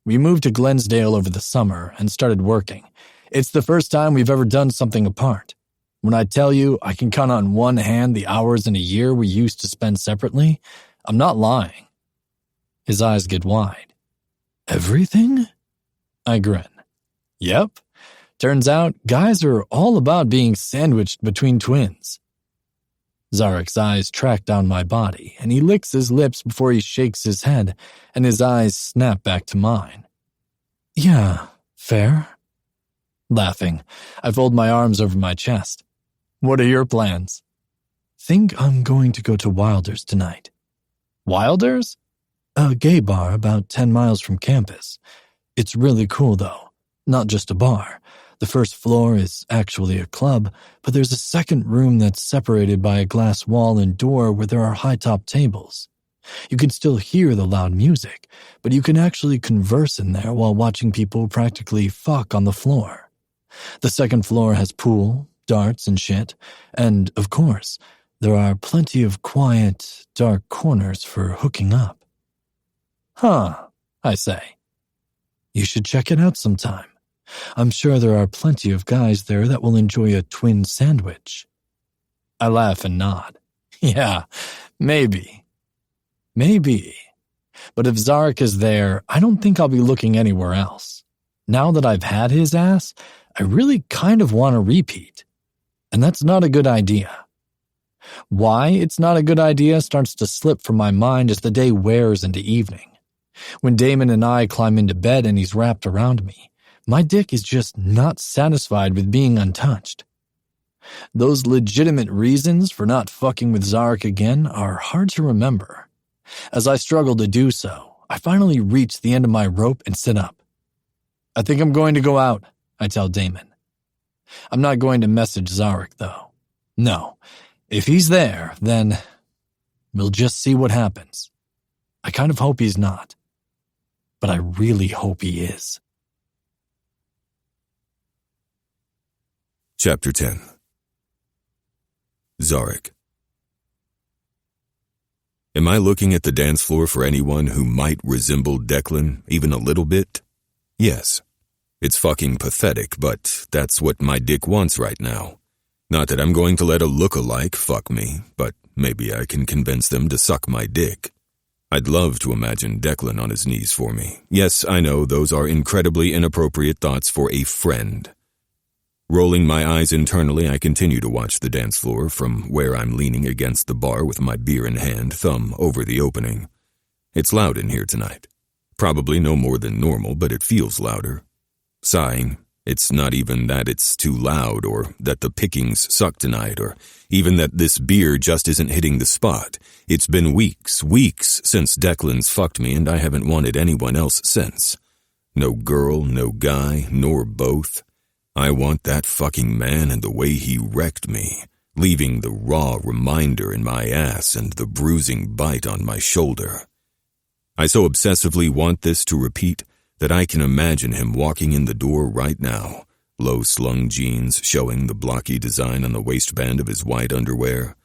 We moved to Glensdale over the summer and started working. It's the first time we've ever done something apart. When I tell you I can count on one hand the hours in a year we used to spend separately, I'm not lying. His eyes get wide. Everything? I grin. Yep. Turns out guys are all about being sandwiched between twins. Zarek's eyes track down my body, and he licks his lips before he shakes his head, and his eyes snap back to mine. Yeah, fair. Laughing, I fold my arms over my chest. What are your plans? Think I'm going to go to Wilder's tonight. Wilder's? A gay bar about 10 miles from campus. It's really cool, though. Not just a bar. The first floor is actually a club, but there's a second room that's separated by a glass wall and door where there are high-top tables. You can still hear the loud music, but you can actually converse in there while watching people practically fuck on the floor. The second floor has pool, darts, and shit, and, of course, there are plenty of quiet, dark corners for hooking up. Huh, I say. You should check it out sometime. I'm sure there are plenty of guys there that will enjoy a twin sandwich. I laugh and nod. Yeah, maybe. Maybe. But if Zarek is there, I don't think I'll be looking anywhere else. Now that I've had his ass, I really kind of want to repeat. And that's not a good idea. Why it's not a good idea starts to slip from my mind as the day wears into evening. When Damon and I climb into bed and he's wrapped around me, my dick is just not satisfied with being untouched. Those legitimate reasons for not fucking with Zarek again are hard to remember. As I struggle to do so, I finally reach the end of my rope and sit up. I think I'm going to go out, I tell Damon. I'm not going to message Zarek, though. No, if he's there, then we'll just see what happens. I kind of hope he's not. But I really hope he is. Chapter 10. Zarek. Am I looking at the dance floor for anyone who might resemble Declan even a little bit? Yes. It's fucking pathetic, but that's what my dick wants right now. Not that I'm going to let a look-alike fuck me, but maybe I can convince them to suck my dick. I'd love to imagine Declan on his knees for me. Yes, I know those are incredibly inappropriate thoughts for a friend. Rolling my eyes internally, I continue to watch the dance floor from where I'm leaning against the bar with my beer in hand, thumb over the opening. It's loud in here tonight. Probably no more than normal, but it feels louder. Sighing. It's not even that it's too loud or that the pickings suck tonight or even that this beer just isn't hitting the spot. It's been weeks since Declan's fucked me and I haven't wanted anyone else since. No girl, no guy, nor both. I want that fucking man and the way he wrecked me, leaving the raw reminder in my ass and the bruising bite on my shoulder. I so obsessively want this to repeat that I can imagine him walking in the door right now, low-slung jeans showing the blocky design on the waistband of his white underwear,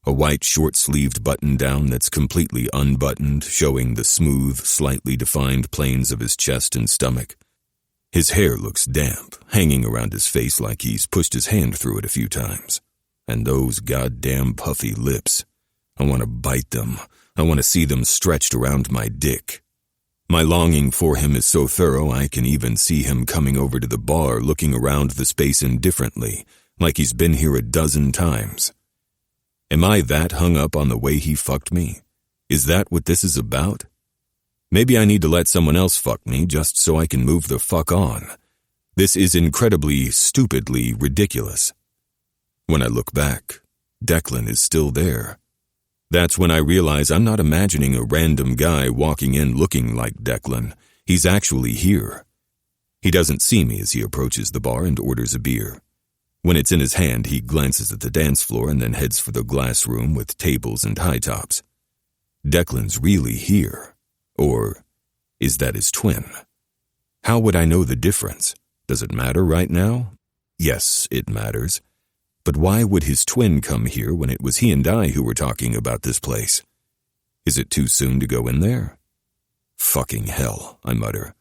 a white short-sleeved button-down that's completely unbuttoned, showing the smooth, slightly defined planes of his chest and stomach. His hair looks damp, hanging around his face like he's pushed his hand through it a few times. And those goddamn puffy lips. I want to bite them. I want to see them stretched around my dick. My longing for him is so thorough I can even see him coming over to the bar looking around the space indifferently, like he's been here a dozen times. Am I that hung up on the way he fucked me? Is that what this is about? Maybe I need to let someone else fuck me just so I can move the fuck on. This is incredibly, stupidly ridiculous. When I look back, Declan is still there. That's when I realize I'm not imagining a random guy walking in looking like Declan. He's actually here. He doesn't see me as he approaches the bar and orders a beer. When it's in his hand, he glances at the dance floor and then heads for the glass room with tables and high tops. Declan's really here. Or is that his twin? How would I know the difference? Does it matter right now? Yes, it matters. But why would his twin come here when it was he and I who were talking about this place? Is it too soon to go in there? Fucking hell, I mutter.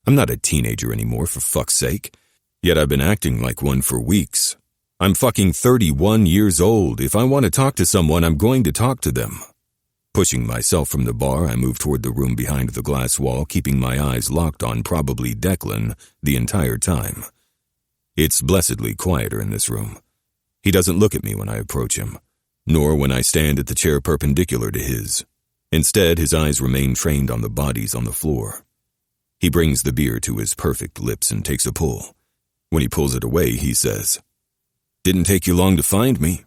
I'm not a teenager anymore, for fuck's sake. Yet I've been acting like one for weeks. I'm fucking 31 years old. If I want to talk to someone, I'm going to talk to them. Pushing myself from the bar, I move toward the room behind the glass wall, keeping my eyes locked on probably Declan the entire time. It's blessedly quieter in this room. He doesn't look at me when I approach him, nor when I stand at the chair perpendicular to his. Instead, his eyes remain trained on the bodies on the floor. He brings the beer to his perfect lips and takes a pull. When he pulls it away, he says, "Didn't take you long to find me."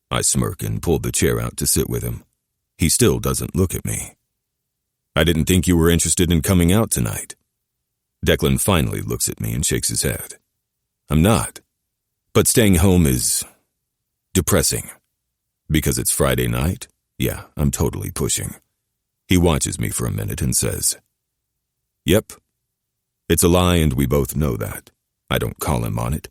I smirk and pull the chair out to sit with him. He still doesn't look at me. "I didn't think you were interested in coming out tonight." Declan finally looks at me and shakes his head. "I'm not. But staying home is depressing. Because it's Friday night? Yeah, I'm totally pushing." He watches me for a minute and says, "Yep. It's a lie and we both know that. I don't call him on it.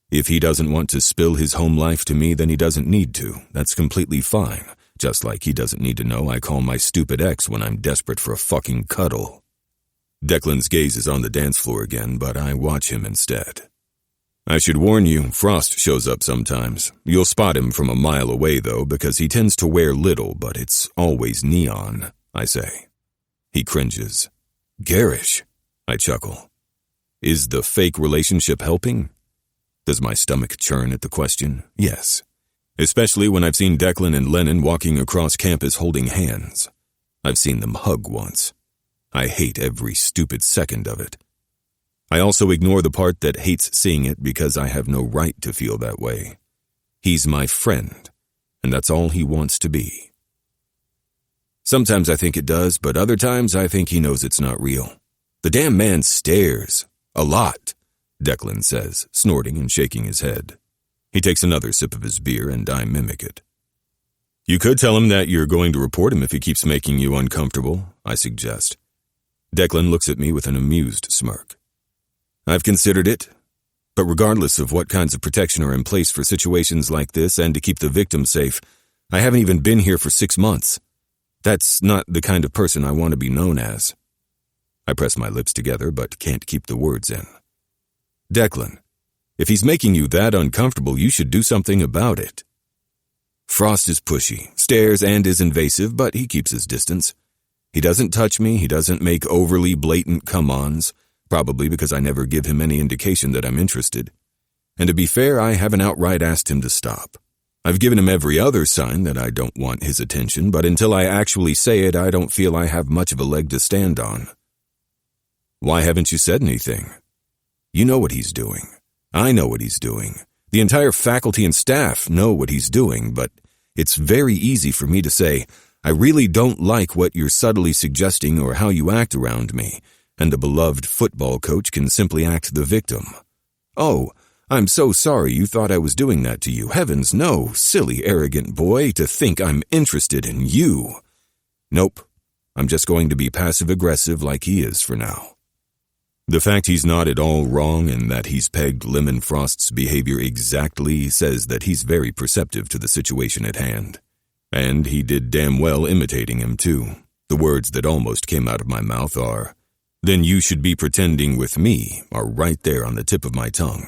If he doesn't want to spill his home life to me, then he doesn't need to. That's completely fine. Just like he doesn't need to know I call my stupid ex when I'm desperate for a fucking cuddle." Declan's gaze is on the dance floor again, but I watch him instead. "I should warn you, Frost shows up sometimes. You'll spot him from a mile away, though, because he tends to wear little, but it's always neon," I say. He cringes. "Garish," I chuckle. "Is the fake relationship helping?" Does my stomach churn at the question? Yes. Especially when I've seen Declan and Lennon walking across campus holding hands. I've seen them hug once. I hate every stupid second of it. I also ignore the part that hates seeing it because I have no right to feel that way. He's my friend, and that's all he wants to be. Sometimes I think it does, but other times I think he knows it's not real. The damn man stares. A lot, Declan says, snorting and shaking his head. He takes another sip of his beer, and I mimic it. "You could tell him that you're going to report him if he keeps making you uncomfortable," I suggest. Declan looks at me with an amused smirk. "I've considered it, but regardless of what kinds of protection are in place for situations like this and to keep the victim safe, I haven't even been here for 6 months. That's not the kind of person I want to be known as." I press my lips together but can't keep the words in. "Declan, if he's making you that uncomfortable, you should do something about it." Frost is pushy, stares and is invasive, but he keeps his distance. He doesn't touch me, he doesn't make overly blatant come-ons, probably because I never give him any indication that I'm interested. And to be fair, I haven't outright asked him to stop. I've given him every other sign that I don't want his attention, but until I actually say it, I don't feel I have much of a leg to stand on. "Why haven't you said anything?" "You know what he's doing. I know what he's doing. The entire faculty and staff know what he's doing, but it's very easy for me to say, I really don't like what you're subtly suggesting or how you act around me, and the beloved football coach can simply act the victim. Oh, I'm so sorry you thought I was doing that to you. Heavens no, silly arrogant boy, to think I'm interested in you. Nope, I'm just going to be passive-aggressive like he is for now." The fact he's not at all wrong and that he's pegged Lemon Frost's behavior exactly says that he's very perceptive to the situation at hand. And he did damn well imitating him, too. The words that almost came out of my mouth are, "Then you should be pretending with me," are right there on the tip of my tongue.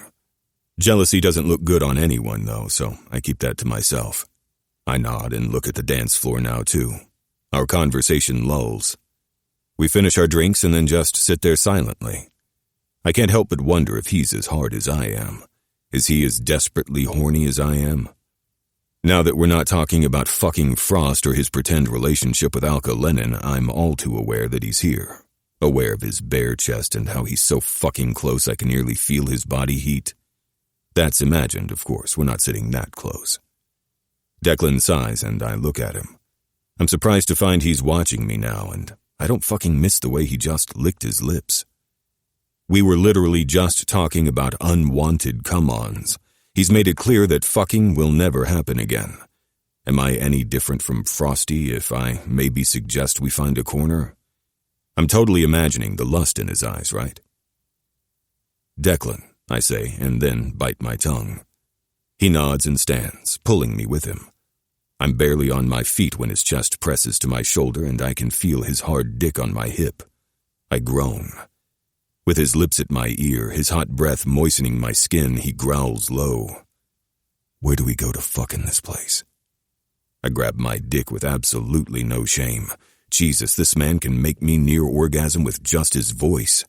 Jealousy doesn't look good on anyone, though, so I keep that to myself. I nod and look at the dance floor now, too. Our conversation lulls. We finish our drinks and then just sit there silently. I can't help but wonder if he's as hard as I am. Is he as desperately horny as I am? Now that we're not talking about fucking Frost or his pretend relationship with Alka Lennon, I'm all too aware that he's here. Aware of his bare chest and how he's so fucking close I can nearly feel his body heat. That's imagined, of course, we're not sitting that close. Declan sighs and I look at him. I'm surprised to find he's watching me now, and I don't fucking miss the way he just licked his lips. We were literally just talking about unwanted come-ons. He's made it clear that fucking will never happen again. Am I any different from Frosty if I maybe suggest we find a corner? I'm totally imagining the lust in his eyes, right? "Declan," I say, and then bite my tongue. He nods and stands, pulling me with him. I'm barely on my feet when his chest presses to my shoulder and I can feel his hard dick on my hip. I groan. With his lips at my ear, his hot breath moistening my skin, he growls low. "Where do we go to fuck in this place?" I grab my dick with absolutely no shame. Jesus, this man can make me near orgasm with just his voice.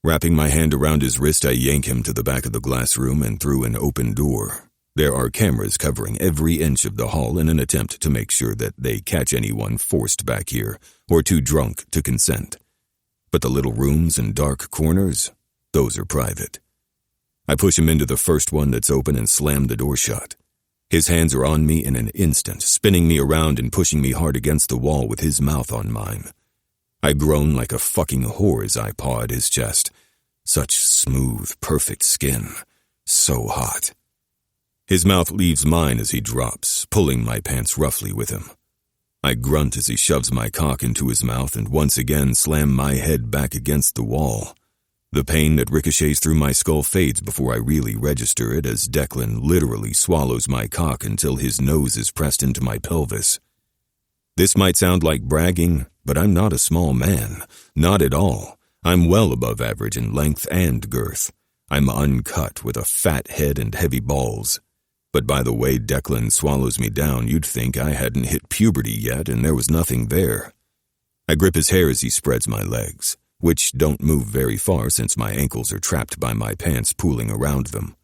Wrapping my hand around his wrist, I yank him to the back of the glass room and through an open door. There are cameras covering every inch of the hall in an attempt to make sure that they catch anyone forced back here or too drunk to consent. But the little rooms and dark corners, those are private. I push him into the first one that's open and slam the door shut. His hands are on me in an instant, spinning me around and pushing me hard against the wall with his mouth on mine. I groan like a fucking whore as I paw at his chest. Such smooth, perfect skin. So hot. His mouth leaves mine as he drops, pulling my pants roughly with him. I grunt as he shoves my cock into his mouth and once again slam my head back against the wall. The pain that ricochets through my skull fades before I really register it as Declan literally swallows my cock until his nose is pressed into my pelvis. This might sound like bragging, but I'm not a small man. Not at all. I'm well above average in length and girth. I'm uncut with a fat head and heavy balls. But by the way Declan swallows me down, you'd think I hadn't hit puberty yet and there was nothing there. I grip his hair as he spreads my legs, which don't move very far since my ankles are trapped by my pants pooling around them.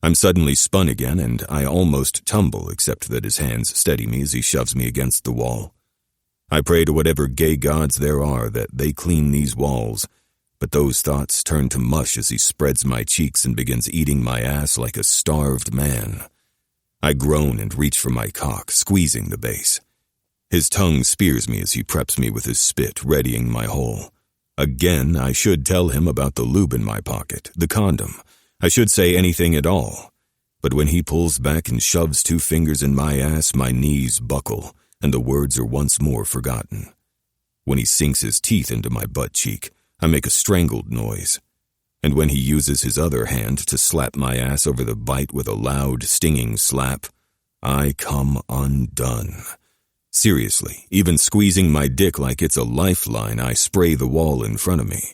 I'm suddenly spun again and I almost tumble except that his hands steady me as he shoves me against the wall. I pray to whatever gay gods there are that they clean these walls, but those thoughts turn to mush as he spreads my cheeks and begins eating my ass like a starved man. I groan and reach for my cock, squeezing the base. His tongue spears me as he preps me with his spit, readying my hole. Again, I should tell him about the lube in my pocket, the condom. I should say anything at all. But when he pulls back and shoves 2 fingers in my ass, my knees buckle, and the words are once more forgotten. When he sinks his teeth into my butt cheek, I make a strangled noise. And when he uses his other hand to slap my ass over the bite with a loud, stinging slap, I come undone. Seriously, even squeezing my dick like it's a lifeline, I spray the wall in front of me.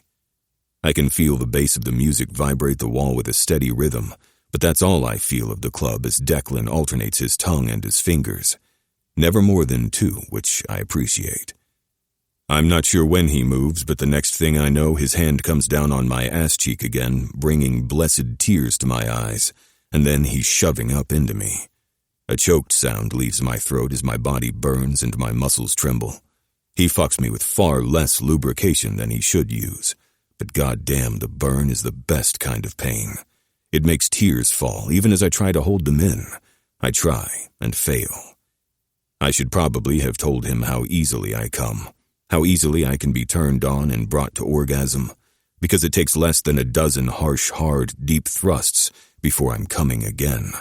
I can feel the bass of the music vibrate the wall with a steady rhythm, but that's all I feel of the club as Declan alternates his tongue and his fingers. Never more than 2, which I appreciate. I'm not sure when he moves, but the next thing I know, his hand comes down on my ass cheek again, bringing blessed tears to my eyes, and then he's shoving up into me. A choked sound leaves my throat as my body burns and my muscles tremble. He fucks me with far less lubrication than he should use, but goddamn, the burn is the best kind of pain. It makes tears fall, even as I try to hold them in. I try and fail. I should probably have told him how easily I come. How easily I can be turned on and brought to orgasm, because it takes less than a dozen harsh, hard, deep thrusts before I'm coming again.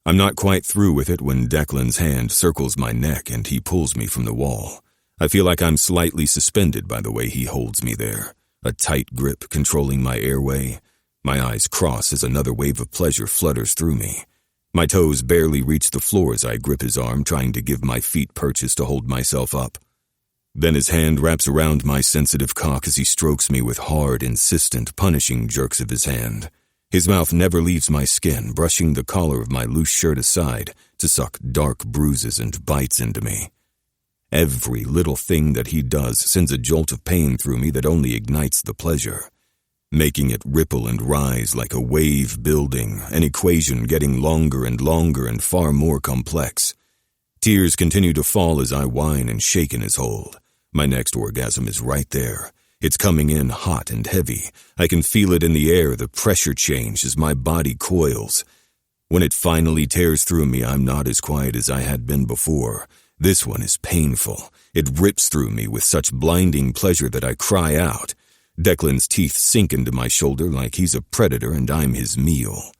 I'm not quite through with it when Declan's hand circles my neck and he pulls me from the wall. I feel like I'm slightly suspended by the way he holds me there, a tight grip controlling my airway. My eyes cross as another wave of pleasure flutters through me. My toes barely reach the floor as I grip his arm, trying to give my feet purchase to hold myself up. Then his hand wraps around my sensitive cock as he strokes me with hard, insistent, punishing jerks of his hand. His mouth never leaves my skin, brushing the collar of my loose shirt aside to suck dark bruises and bites into me. Every little thing that he does sends a jolt of pain through me that only ignites the pleasure, making it ripple and rise like a wave building, an equation getting longer and far more complex. Tears continue to fall as I whine and shake in his hold. My next orgasm is right there. It's coming in hot and heavy. I can feel it in the air, the pressure change as my body coils. When it finally tears through me, I'm not as quiet as I had been before. This one is painful. It rips through me with such blinding pleasure that I cry out. Declan's teeth sink into my shoulder like he's a predator and I'm his meal.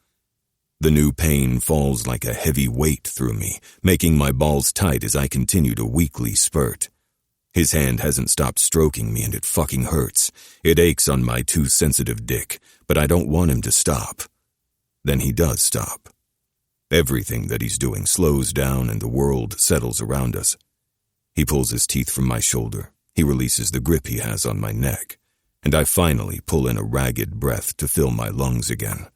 The new pain falls like a heavy weight through me, making my balls tight as I continue to weakly spurt. His hand hasn't stopped stroking me and it fucking hurts. It aches on my too sensitive dick, but I don't want him to stop. Then he does stop. Everything that he's doing slows down and the world settles around us. He pulls his teeth from my shoulder. He releases the grip he has on my neck, and I finally pull in a ragged breath to fill my lungs again.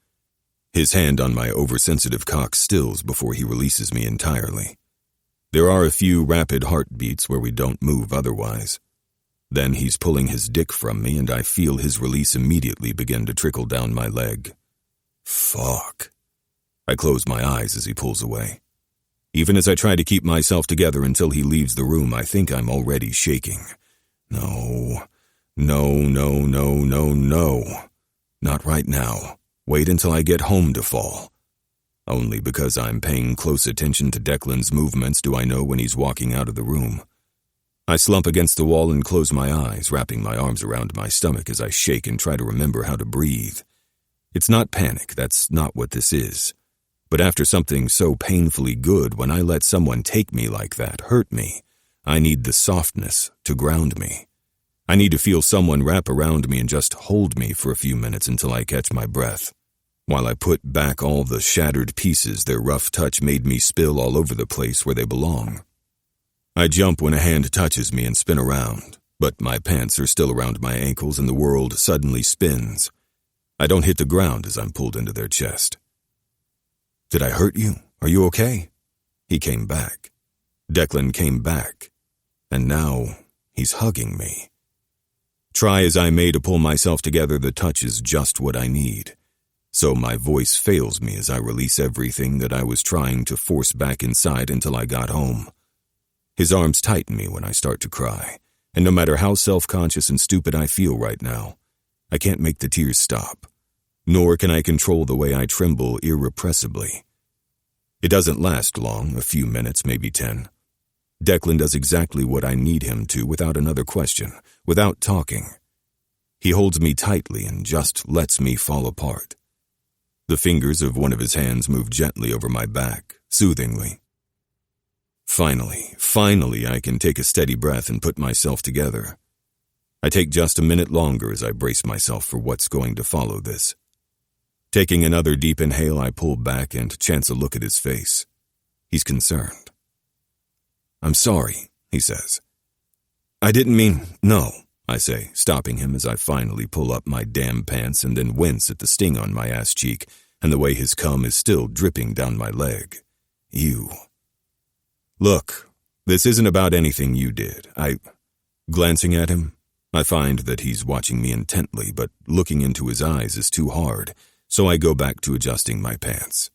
His hand on my oversensitive cock stills before he releases me entirely. There are a few rapid heartbeats where we don't move otherwise. Then he's pulling his dick from me and I feel his release immediately begin to trickle down my leg. Fuck. I close my eyes as he pulls away. Even as I try to keep myself together until he leaves the room, I think I'm already shaking. No, No, no, no, no, no. Not right now. Wait until I get home to fall. Only because I'm paying close attention to Declan's movements do I know when he's walking out of the room. I slump against the wall and close my eyes, wrapping my arms around my stomach as I shake and try to remember how to breathe. It's not panic, that's not what this is. But after something so painfully good, when I let someone take me like that, hurt me, I need the softness to ground me. I need to feel someone wrap around me and just hold me for a few minutes until I catch my breath. While I put back all the shattered pieces their rough touch made me spill all over the place where they belong. I jump when a hand touches me and spin around, but my pants are still around my ankles and the world suddenly spins. I don't hit the ground as I'm pulled into their chest. "Did I hurt you? Are you okay?" He came back. Declan came back. And now he's hugging me. Try as I may to pull myself together, the touch is just what I need. So my voice fails me as I release everything that I was trying to force back inside until I got home. His arms tighten me when I start to cry, and no matter how self-conscious and stupid I feel right now, I can't make the tears stop, nor can I control the way I tremble irrepressibly. It doesn't last long, a few minutes, maybe 10. Declan does exactly what I need him to without another question, without talking. He holds me tightly and just lets me fall apart. The fingers of one of his hands move gently over my back, soothingly. Finally, I can take a steady breath and put myself together. I take just a minute longer as I brace myself for what's going to follow this. Taking another deep inhale, I pull back and chance a look at his face. He's concerned. "I'm sorry," he says. "I didn't mean..." "No," I say, stopping him as I finally pull up my damn pants and then wince at the sting on my ass cheek and the way his cum is still dripping down my leg. "You." "Look, this isn't about anything you did. Glancing at him, I find that he's watching me intently, but looking into his eyes is too hard, so I go back to adjusting my pants.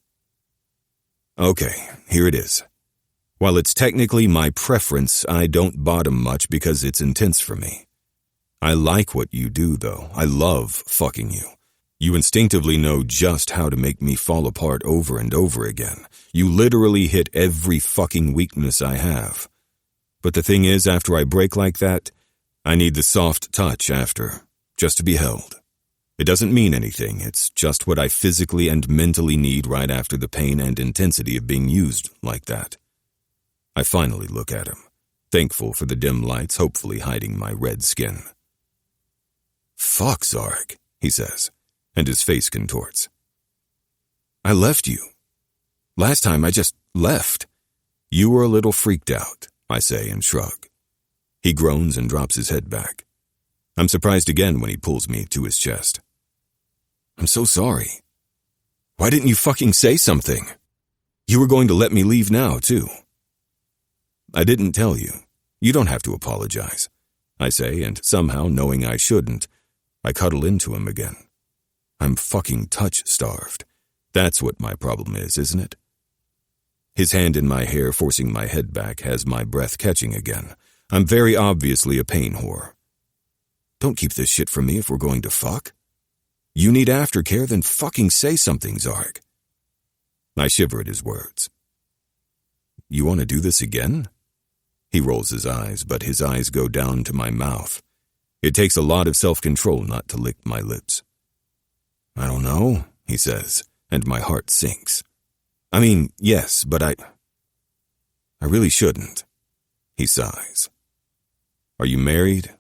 "Okay, here it is. While it's technically my preference, I don't bottom much because it's intense for me. I like what you do, though. I love fucking you. You instinctively know just how to make me fall apart over and over again. You literally hit every fucking weakness I have. But the thing is, after I break like that, I need the soft touch after, just to be held. It doesn't mean anything, it's just what I physically and mentally need right after the pain and intensity of being used like that." I finally look at him, thankful for the dim lights hopefully hiding my red skin. "Fuck, Zarg," he says, and his face contorts. "I left you. Last time I just left." "You were a little freaked out," I say and shrug. He groans and drops his head back. I'm surprised again when he pulls me to his chest. "I'm so sorry. Why didn't you fucking say something? You were going to let me leave now, too." "I didn't tell you. You don't have to apologize," I say, and somehow, knowing I shouldn't, I cuddle into him again. I'm fucking touch-starved. That's what my problem is, isn't it? His hand in my hair, forcing my head back, has my breath catching again. I'm very obviously a pain whore. "Don't keep this shit from me if we're going to fuck. You need aftercare, then fucking say something, Zarg." I shiver at his words. "You want to do this again?" He rolls his eyes, but his eyes go down to my mouth. It takes a lot of self-control not to lick my lips. "I don't know," he says, and my heart sinks. "I mean, yes, but I really shouldn't." He sighs. "Are you married?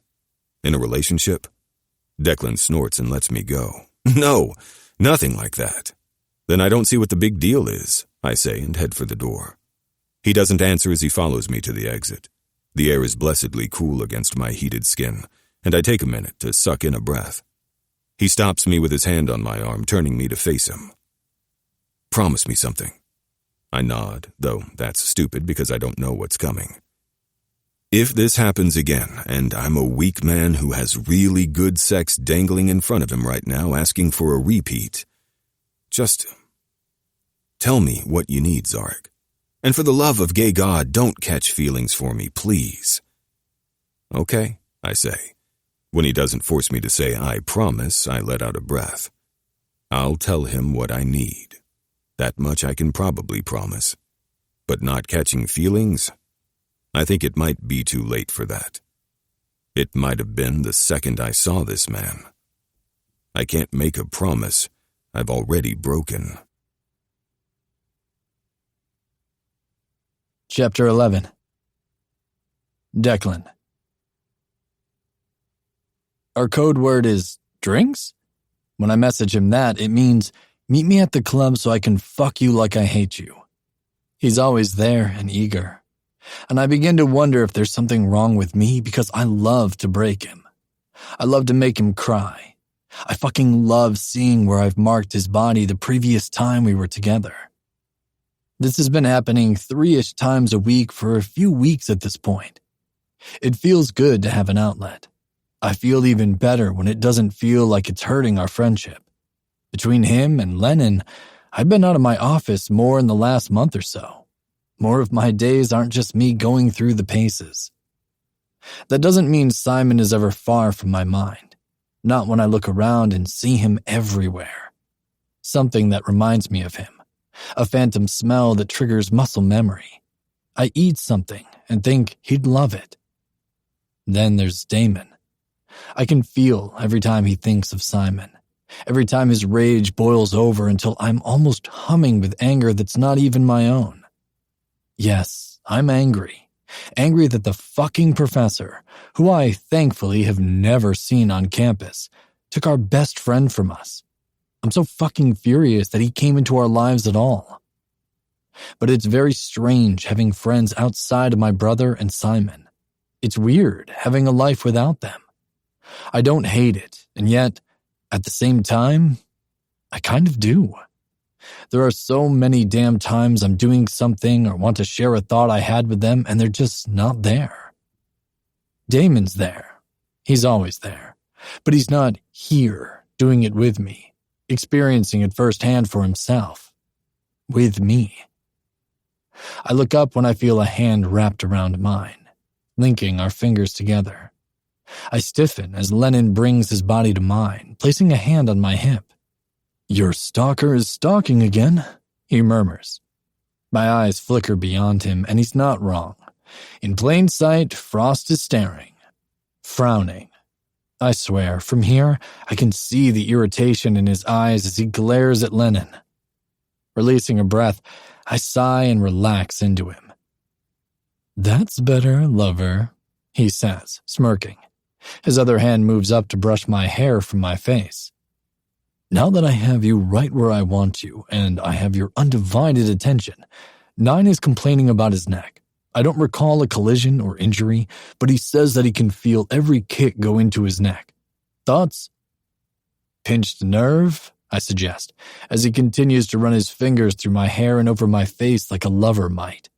In a relationship?" Declan snorts and lets me go. "No, nothing like that." "Then I don't see what the big deal is," I say and head for the door. He doesn't answer as he follows me to the exit. The air is blessedly cool against my heated skin, and I take a minute to suck in a breath. He stops me with his hand on my arm, turning me to face him. "Promise me something." I nod, though that's stupid because I don't know what's coming. "If this happens again, and I'm a weak man who has really good sex dangling in front of him right now asking for a repeat, just tell me what you need, Zarg. And for the love of gay God, don't catch feelings for me, please." "Okay," I say. When he doesn't force me to say I promise, I let out a breath. I'll tell him what I need. That much I can probably promise. But not catching feelings? I think it might be too late for that. It might have been the second I saw this man. I can't make a promise I've already broken. Chapter 11. Declan. Our code word is drinks? When I message him that, it means meet me at the club so I can fuck you like I hate you. He's always there and eager. And I begin to wonder if there's something wrong with me because I love to break him. I love to make him cry. I fucking love seeing where I've marked his body the previous time we were together. This has been happening 3-ish times a week for a few weeks at this point. It feels good to have an outlet. I feel even better when it doesn't feel like it's hurting our friendship. Between him and Lennon, I've been out of my office more in the last month or so. More of my days aren't just me going through the paces. That doesn't mean Simon is ever far from my mind. Not when I look around and see him everywhere. Something that reminds me of him. A phantom smell that triggers muscle memory. I eat something and think he'd love it. Then there's Damon. I can feel every time he thinks of Simon. Every time his rage boils over until I'm almost humming with anger that's not even my own. Yes, I'm angry. Angry that the fucking professor, who I thankfully have never seen on campus, took our best friend from us. I'm so fucking furious that he came into our lives at all. But it's very strange having friends outside of my brother and Simon. It's weird having a life without them. I don't hate it, and yet, at the same time, I kind of do. There are so many damn times I'm doing something or want to share a thought I had with them and they're just not there. Damon's there. He's always there. But he's not here, doing it with me, experiencing it firsthand for himself. With me. I look up when I feel a hand wrapped around mine, linking our fingers together. I stiffen as Lennon brings his body to mine, placing a hand on my hip. "Your stalker is stalking again," he murmurs. My eyes flicker beyond him, and he's not wrong. In plain sight, Frost is staring, frowning. I swear, from here, I can see the irritation in his eyes as he glares at Lennon. Releasing a breath, I sigh and relax into him. "That's better, lover," he says, smirking. His other hand moves up to brush my hair from my face. "Now that I have you right where I want you, and I have your undivided attention, 9 is complaining about his neck. I don't recall a collision or injury, but he says that he can feel every kick go into his neck. Thoughts?" "Pinched nerve?" I suggest, as he continues to run his fingers through my hair and over my face like a lover might.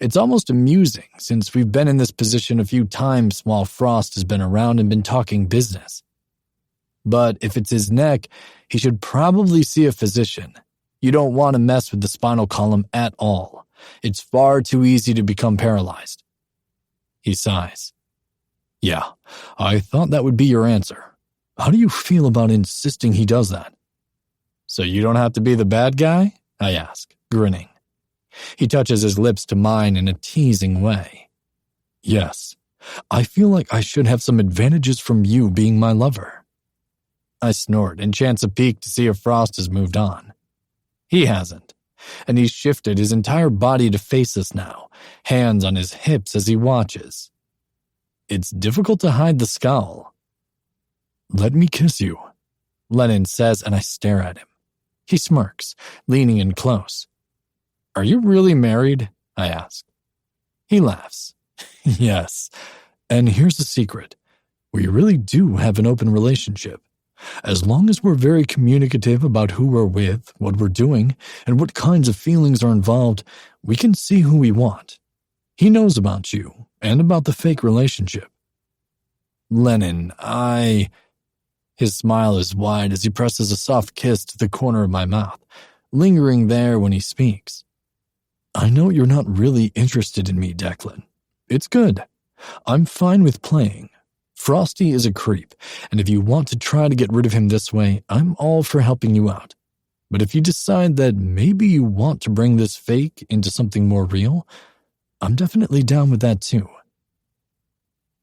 It's almost amusing since we've been in this position a few times while Frost has been around and been talking business. But if it's his neck, he should probably see a physician. You don't want to mess with the spinal column at all. It's far too easy to become paralyzed. He sighs. "Yeah, I thought that would be your answer. How do you feel about insisting he does that?" "So you don't have to be the bad guy?" I ask, grinning. He touches his lips to mine in a teasing way. "Yes, I feel like I should have some advantages from you being my lover." I snort and chance a peek to see if Frost has moved on. He hasn't, and he's shifted his entire body to face us now, hands on his hips as he watches. It's difficult to hide the scowl. "Let me kiss you," Lennon says, and I stare at him. He smirks, leaning in close. "Are you really married?" I ask. He laughs. "Yes, and here's the secret. We really do have an open relationship. As long as we're very communicative about who we're with, what we're doing, and what kinds of feelings are involved, we can see who we want. He knows about you and about the fake relationship." "Lennon, His smile is wide as he presses a soft kiss to the corner of my mouth, lingering there when he speaks. "I know you're not really interested in me, Declan. It's good. I'm fine with playing. Frosty is a creep, and if you want to try to get rid of him this way, I'm all for helping you out. But if you decide that maybe you want to bring this fake into something more real, I'm definitely down with that too.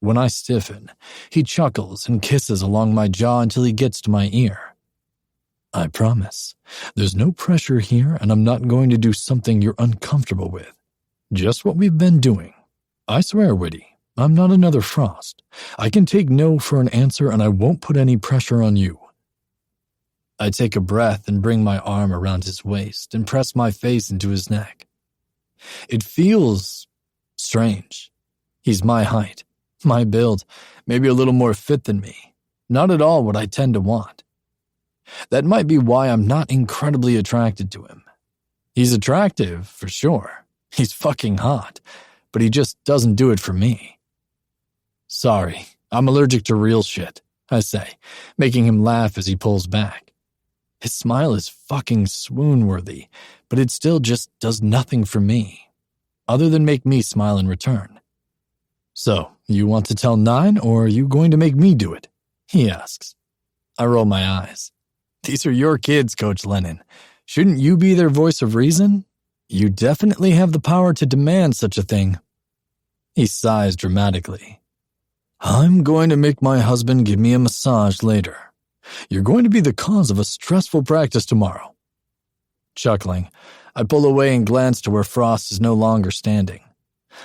When I stiffen, he chuckles and kisses along my jaw until he gets to my ear. I promise, there's no pressure here, and I'm not going to do something you're uncomfortable with. Just what we've been doing. I swear, Whitty, I'm not another Frost. I can take no for an answer, and I won't put any pressure on you. I take a breath and bring my arm around his waist and press my face into his neck. It feels strange. He's my height, my build, maybe a little more fit than me. Not at all what I tend to want. That might be why I'm not incredibly attracted to him. He's attractive, for sure. He's fucking hot, but he just doesn't do it for me. Sorry, I'm allergic to real shit, I say, making him laugh as he pulls back. His smile is fucking swoon-worthy, but it still just does nothing for me, other than make me smile in return. So, you want to tell 9, or are you going to make me do it? He asks. I roll my eyes. These are your kids, Coach Lennon. Shouldn't you be their voice of reason? You definitely have the power to demand such a thing. He sighs dramatically. I'm going to make my husband give me a massage later. You're going to be the cause of a stressful practice tomorrow. Chuckling, I pull away and glance to where Frost is no longer standing.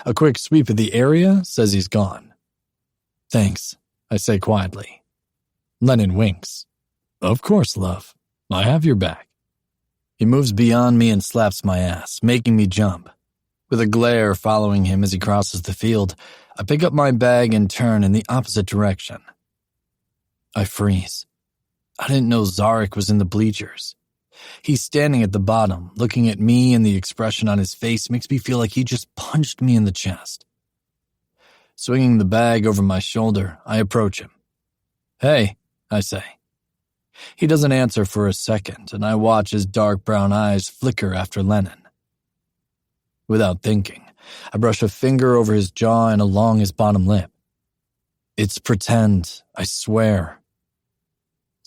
A quick sweep of the area says he's gone. Thanks, I say quietly. Lennon winks. Of course, love. I have your back. He moves beyond me and slaps my ass, making me jump. With a glare following him as he crosses the field, I pick up my bag and turn in the opposite direction. I freeze. I didn't know Zarek was in the bleachers. He's standing at the bottom, looking at me, and the expression on his face makes me feel like he just punched me in the chest. Swinging the bag over my shoulder, I approach him. Hey, I say. He doesn't answer for a second, and I watch his dark brown eyes flicker after Lennon. Without thinking, I brush a finger over his jaw and along his bottom lip. It's pretend, I swear.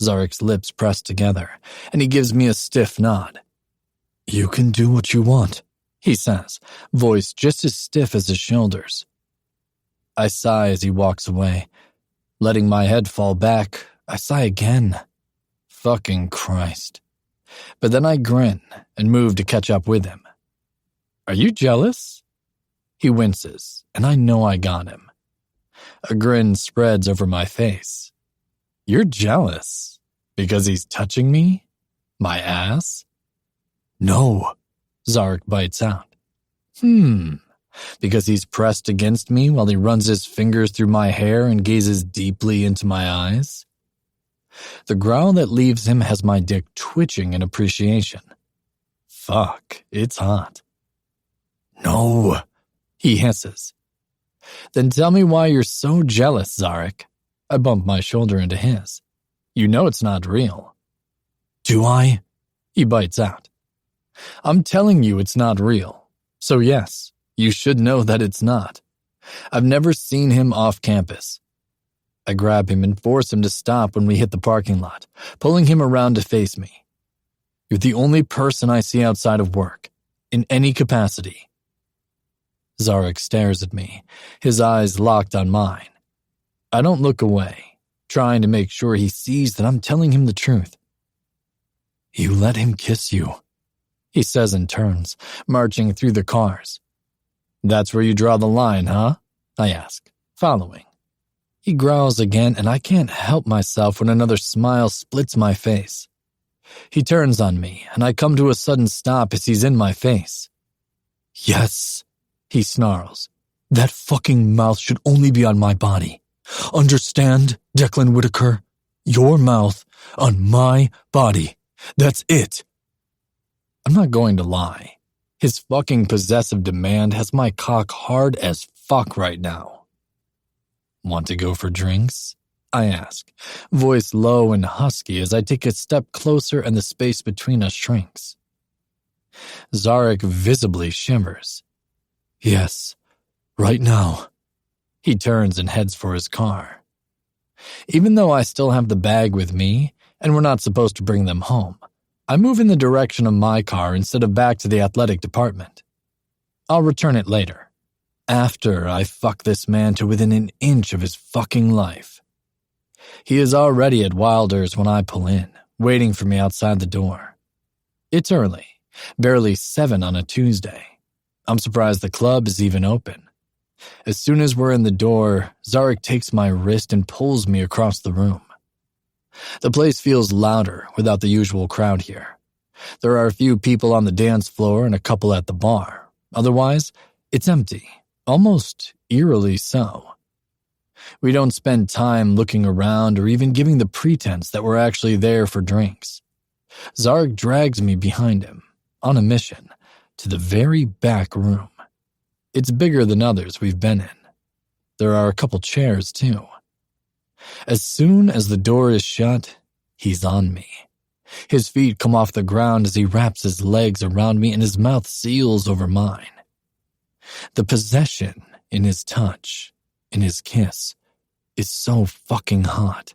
Zarek's lips press together, and he gives me a stiff nod. You can do what you want, he says, voice just as stiff as his shoulders. I sigh as he walks away. Letting my head fall back, I sigh again. Fucking Christ. But then I grin and move to catch up with him. Are you jealous? He winces, and I know I got him. A grin spreads over my face. You're jealous? Because he's touching me? My ass? No, Zarek bites out. Because he's pressed against me while he runs his fingers through my hair and gazes deeply into my eyes? The growl that leaves him has my dick twitching in appreciation. Fuck, it's hot. No, he hisses. Then tell me why you're so jealous, Zarek. I bump my shoulder into his. You know it's not real. Do I? He bites out. I'm telling you it's not real. So yes, you should know that it's not. I've never seen him off campus. I grab him and force him to stop when we hit the parking lot, pulling him around to face me. You're the only person I see outside of work, in any capacity. Zarek stares at me, his eyes locked on mine. I don't look away, trying to make sure he sees that I'm telling him the truth. You let him kiss you, he says and turns, marching through the cars. That's where you draw the line, huh? I ask, following. He growls again, and I can't help myself when another smile splits my face. He turns on me, and I come to a sudden stop as he's in my face. Yes, he snarls. That fucking mouth should only be on my body. Understand, Declan Whitaker? Your mouth on my body. That's it. I'm not going to lie. His fucking possessive demand has my cock hard as fuck right now. Want to go for drinks? I ask, voice low and husky as I take a step closer and the space between us shrinks. Zarek visibly shimmers. Yes, right now. He turns and heads for his car. Even though I still have the bag with me, and we're not supposed to bring them home, I move in the direction of my car instead of back to the athletic department. I'll return it later, after I fuck this man to within an inch of his fucking life. He is already at Wilder's when I pull in, waiting for me outside the door. It's early, barely 7 on a Tuesday. I'm surprised the club is even open. As soon as we're in the door, Zarek takes my wrist and pulls me across the room. The place feels louder without the usual crowd here. There are a few people on the dance floor and a couple at the bar. Otherwise, it's empty, almost eerily so. We don't spend time looking around or even giving the pretense that we're actually there for drinks. Zarek drags me behind him, on a mission, to the very back room. It's bigger than others we've been in. There are a couple chairs, too. As soon as the door is shut, he's on me. His feet come off the ground as he wraps his legs around me and his mouth seals over mine. The possession in his touch, in his kiss, is so fucking hot.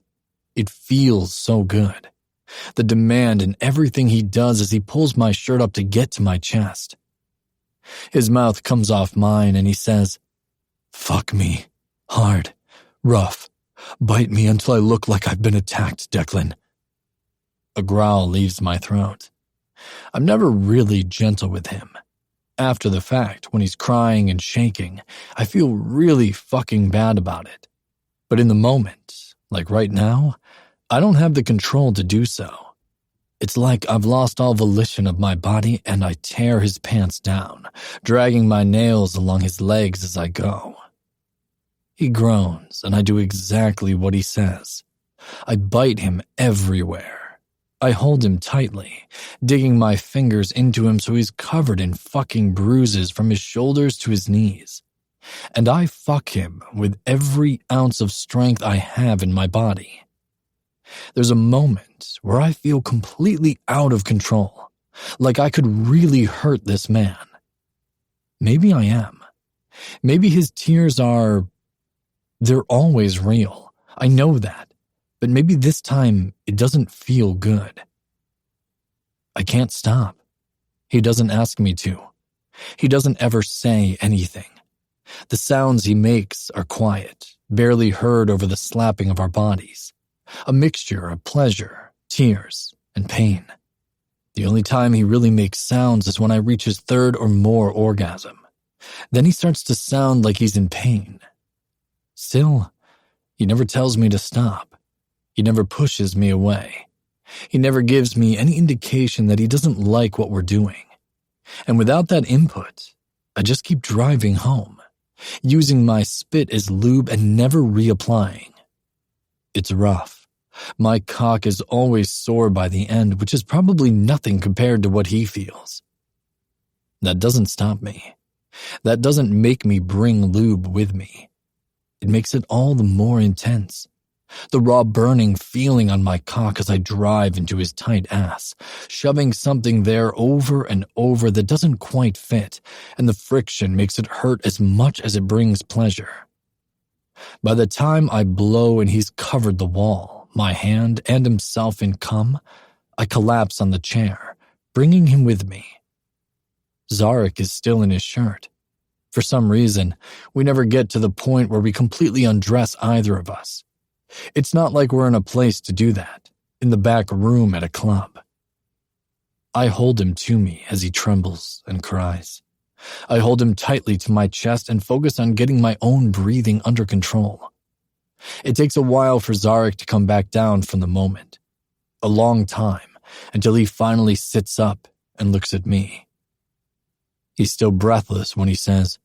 It feels so good. The demand in everything he does as he pulls my shirt up to get to my chest. His mouth comes off mine and he says, "Fuck me. Hard. Rough. Bite me until I look like I've been attacked, Declan." A growl leaves my throat. I'm never really gentle with him. After the fact, when he's crying and shaking, I feel really fucking bad about it. But in the moment, like right now, I don't have the control to do so. It's like I've lost all volition of my body and I tear his pants down, dragging my nails along his legs as I go. He groans and I do exactly what he says. I bite him everywhere. I hold him tightly, digging my fingers into him so he's covered in fucking bruises from his shoulders to his knees. And I fuck him with every ounce of strength I have in my body. There's a moment where I feel completely out of control, like I could really hurt this man. Maybe I am. Maybe his tears they're always real. I know that, but maybe this time it doesn't feel good. I can't stop. He doesn't ask me to. He doesn't ever say anything. The sounds he makes are quiet, barely heard over the slapping of our bodies. A mixture of pleasure, tears, and pain. The only time he really makes sounds is when I reach his third or more orgasm. Then he starts to sound like he's in pain. Still, he never tells me to stop. He never pushes me away. He never gives me any indication that he doesn't like what we're doing. And without that input, I just keep driving home, using my spit as lube and never reapplying. It's rough. My cock is always sore by the end, which is probably nothing compared to what he feels. That doesn't stop me. That doesn't make me bring lube with me. It makes it all the more intense. The raw burning feeling on my cock as I drive into his tight ass, shoving something there over and over that doesn't quite fit, and the friction makes it hurt as much as it brings pleasure. By the time I blow and he's covered the wall, my hand and himself in cum, I collapse on the chair, bringing him with me. Zarek is still in his shirt. For some reason, we never get to the point where we completely undress either of us. It's not like we're in a place to do that, in the back room at a club. I hold him to me as he trembles and cries. I hold him tightly to my chest and focus on getting my own breathing under control. It takes a while for Zarek to come back down from the moment. A long time, until he finally sits up and looks at me. He's still breathless when he says,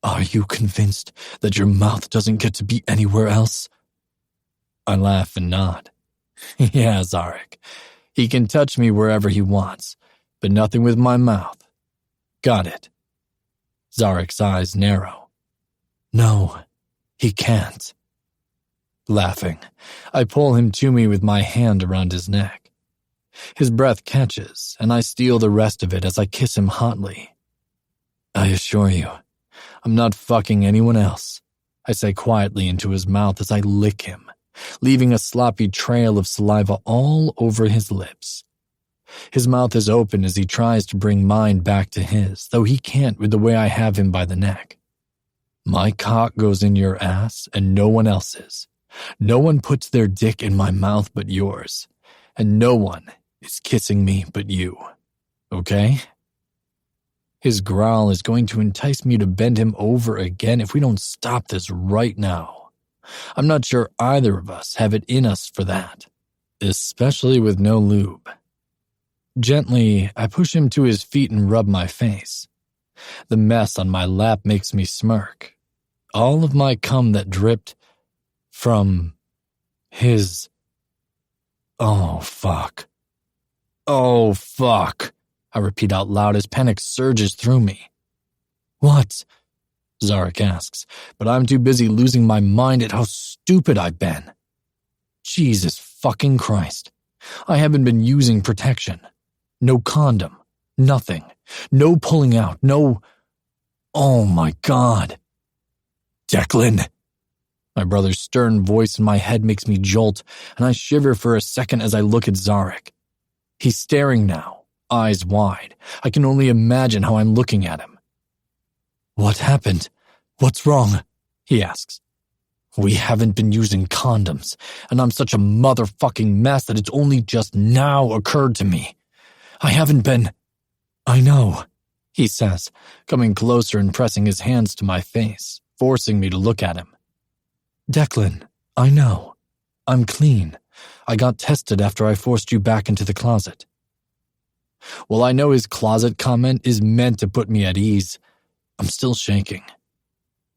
"Are you convinced that your mouth doesn't get to be anywhere else?" I laugh and nod. Yeah, Zarek. He can touch me wherever he wants, but nothing with my mouth. Got it. Zarek's eyes narrow. No, he can't. Laughing, I pull him to me with my hand around his neck. His breath catches, and I steal the rest of it as I kiss him hotly. I assure you, I'm not fucking anyone else, I say quietly into his mouth as I lick him, leaving a sloppy trail of saliva all over his lips. His mouth is open as he tries to bring mine back to his, though he can't with the way I have him by the neck. My cock goes in your ass and no one else's. No one puts their dick in my mouth but yours, and no one is kissing me but you. Okay? His growl is going to entice me to bend him over again if we don't stop this right now. I'm not sure either of us have it in us for that, especially with no lube. Gently, I push him to his feet and rub my face. The mess on my lap makes me smirk. All of my cum that dripped from his... Oh, fuck. Oh, fuck. I repeat out loud as panic surges through me. What? Zarek asks, but I'm too busy losing my mind at how stupid I've been. Jesus fucking Christ. I haven't been using protection. No condom. Nothing. No pulling out. No... Oh my God. Declan. My brother's stern voice in my head makes me jolt, and I shiver for a second as I look at Zarek. He's staring now, eyes wide. I can only imagine how I'm looking at him. What happened? What's wrong? He asks. We haven't been using condoms, and I'm such a motherfucking mess that it's only just now occurred to me. I haven't been... I know, he says, coming closer and pressing his hands to my face, forcing me to look at him. Declan, I know. I'm clean. I got tested after I forced you back into the closet. Well, I know his closet comment is meant to put me at ease. I'm still shaking.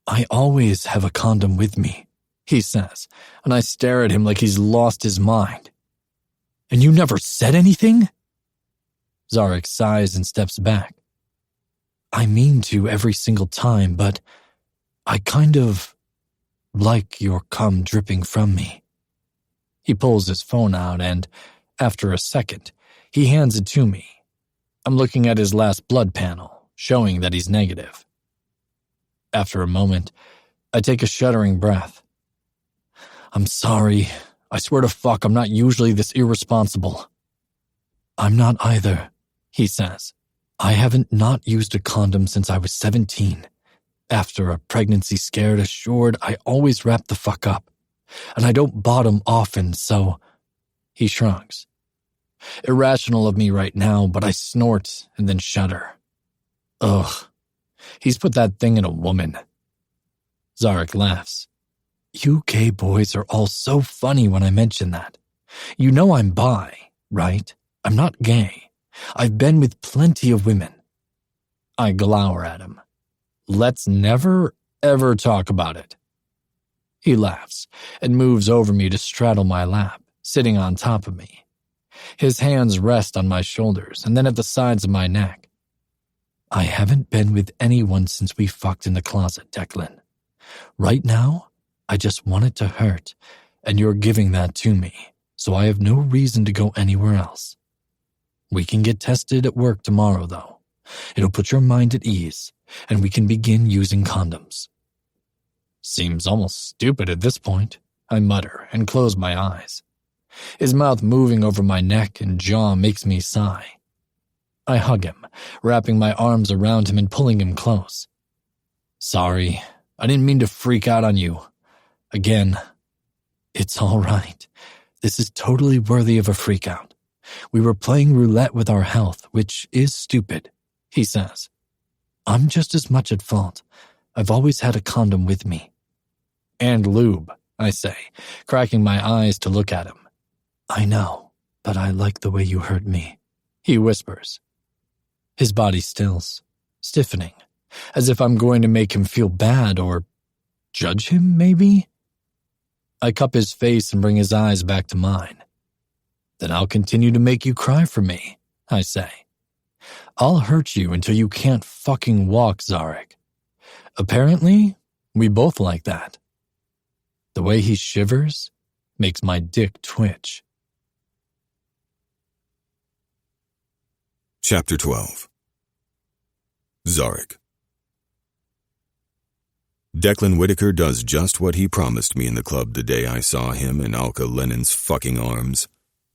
I always have a condom with me, he says, and I stare at him like he's lost his mind. And you never said anything? Zarek sighs and steps back. I mean to every single time, but I kind of like your cum dripping from me. He pulls his phone out and, after a second, he hands it to me. I'm looking at his last blood panel, showing that he's negative. After a moment, I take a shuddering breath. I'm sorry. I swear to fuck I'm not usually this irresponsible. I'm not either, he says. I haven't not used a condom since I was 17. After a pregnancy scare assured, I always wrap the fuck up. And I don't bottom often, so... He shrugs. Irrational of me right now, but I snort and then shudder. Ugh. He's put that thing in a woman. Zarek laughs. You gay boys are all so funny when I mention that. You know I'm bi, right? I'm not gay. I've been with plenty of women. I glower at him. Let's never, ever talk about it. He laughs and moves over me to straddle my lap, sitting on top of me. His hands rest on my shoulders and then at the sides of my neck. I haven't been with anyone since we fucked in the closet, Declan. Right now, I just want it to hurt, and you're giving that to me, so I have no reason to go anywhere else. We can get tested at work tomorrow, though. It'll put your mind at ease, and we can begin using condoms. Seems almost stupid at this point, I mutter and close my eyes. His mouth moving over my neck and jaw makes me sigh. I hug him, wrapping my arms around him and pulling him close. Sorry, I didn't mean to freak out on you. Again, it's all right. This is totally worthy of a freak out. We were playing roulette with our health, which is stupid, he says. I'm just as much at fault. I've always had a condom with me. And lube, I say, cracking my eyes to look at him. I know, but I like the way you hurt me, he whispers. His body stills, stiffening, as if I'm going to make him feel bad or judge him, maybe? I cup his face and bring his eyes back to mine. Then I'll continue to make you cry for me, I say. I'll hurt you until you can't fucking walk, Zarek. Apparently, we both like that. The way he shivers makes my dick twitch. Chapter 12. Zarek. Declan Whitaker does just what he promised me in the club the day I saw him in Alka Lennon's fucking arms.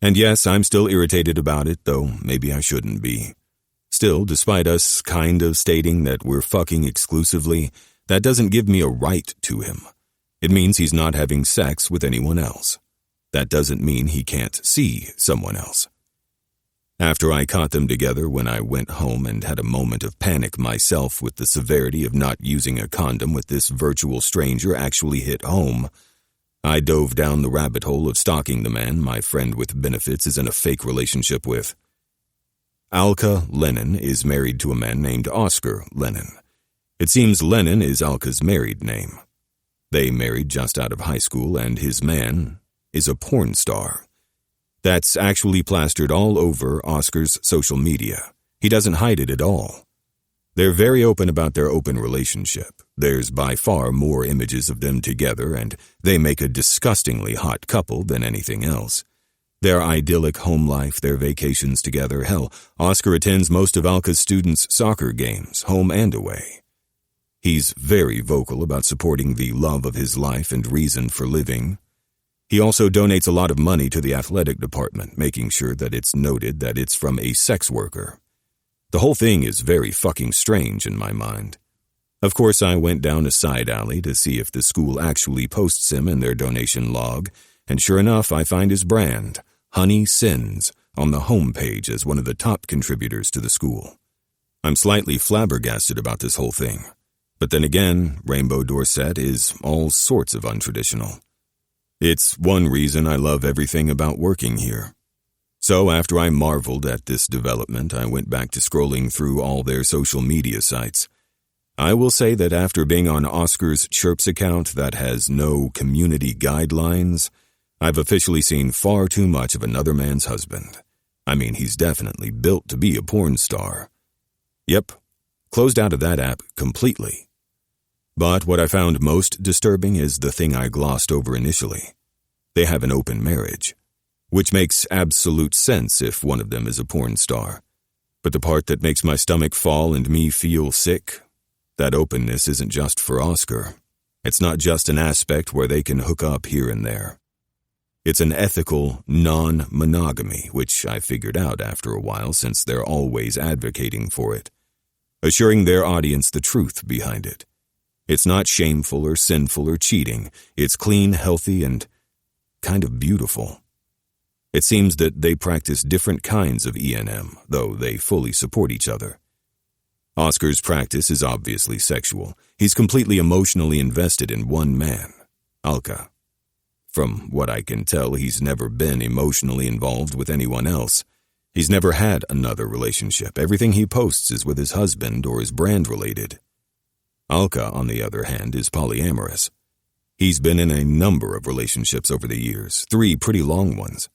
And yes, I'm still irritated about it, though maybe I shouldn't be. Still, despite us kind of stating that we're fucking exclusively, that doesn't give me a right to him. It means he's not having sex with anyone else. That doesn't mean he can't see someone else. After I caught them together when I went home and had a moment of panic myself with the severity of not using a condom with this virtual stranger actually hit home, I dove down the rabbit hole of stalking the man my friend with benefits is in a fake relationship with. Alka Lennon is married to a man named Oscar Lennon. It seems Lennon is Alka's married name. They married just out of high school, and his man is a porn star. That's actually plastered all over Oscar's social media. He doesn't hide it at all. They're very open about their open relationship. There's by far more images of them together, and they make a disgustingly hot couple than anything else. Their idyllic home life, their vacations together, hell, Oscar attends most of Alka's students' soccer games, home and away. He's very vocal about supporting the love of his life and reason for living. He also donates a lot of money to the athletic department, making sure that it's noted that it's from a sex worker. The whole thing is very fucking strange in my mind. Of course, I went down a side alley to see if the school actually posts him in their donation log, and sure enough, I find his brand, Honey Sins, on the homepage as one of the top contributors to the school. I'm slightly flabbergasted about this whole thing. But then again, Rainbow Dorset is all sorts of untraditional. It's one reason I love everything about working here. So after I marveled at this development, I went back to scrolling through all their social media sites. I will say that after being on Oscar's Chirps account that has no community guidelines, I've officially seen far too much of another man's husband. I mean, he's definitely built to be a porn star. Yep, closed out of that app completely. But what I found most disturbing is the thing I glossed over initially. They have an open marriage, which makes absolute sense if one of them is a porn star. But the part that makes my stomach fall and me feel sick, that openness isn't just for Oscar. It's not just an aspect where they can hook up here and there. It's an ethical non-monogamy, which I figured out after a while since they're always advocating for it, assuring their audience the truth behind it. It's not shameful or sinful or cheating. It's clean, healthy, and kind of beautiful. It seems that they practice different kinds of E&M, though they fully support each other. Oscar's practice is obviously sexual. He's completely emotionally invested in one man, Alka. From what I can tell, he's never been emotionally involved with anyone else. He's never had another relationship. Everything he posts is with his husband or is brand-related. Alka, on the other hand, is polyamorous. He's been in a number of relationships over the years, 3 pretty long ones.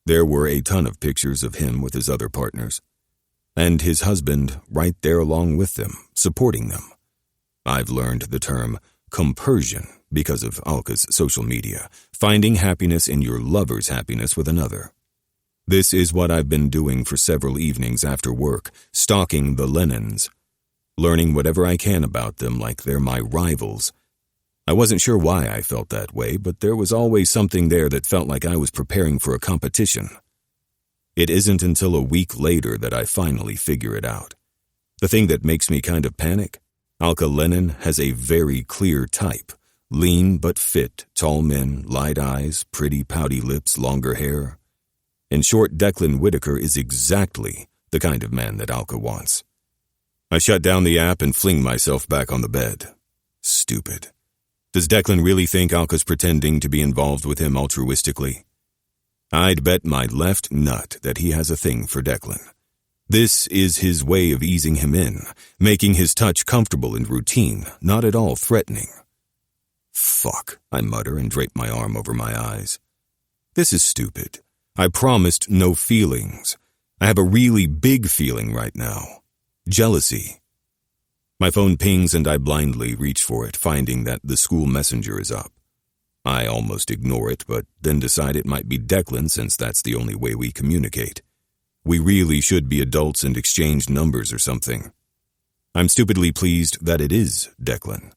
There were a ton of pictures of him with his other partners, and his husband right there along with them, supporting them. I've learned the term compersion because of Alka's social media, finding happiness in your lover's happiness with another. This is what I've been doing for several evenings after work, stalking the Lennons, learning whatever I can about them like they're my rivals. I wasn't sure why I felt that way, but there was always something there that felt like I was preparing for a competition. It isn't until a week later that I finally figure it out. The thing that makes me kind of panic? Alka Lennon has a very clear type. Lean but fit, tall men, light eyes, pretty pouty lips, longer hair. In short, Declan Whitaker is exactly the kind of man that Alka wants. I shut down the app and fling myself back on the bed. Stupid. Does Declan really think Alka's pretending to be involved with him altruistically? I'd bet my left nut that he has a thing for Declan. This is his way of easing him in, making his touch comfortable and routine, not at all threatening. Fuck, I mutter and drape my arm over my eyes. This is stupid. I promised no feelings. I have a really big feeling right now. Jealousy. My phone pings and I blindly reach for it, finding that the school messenger is up. I almost ignore it, but then decide it might be Declan since that's the only way we communicate. We really should be adults and exchange numbers or something. I'm stupidly pleased that it is Declan.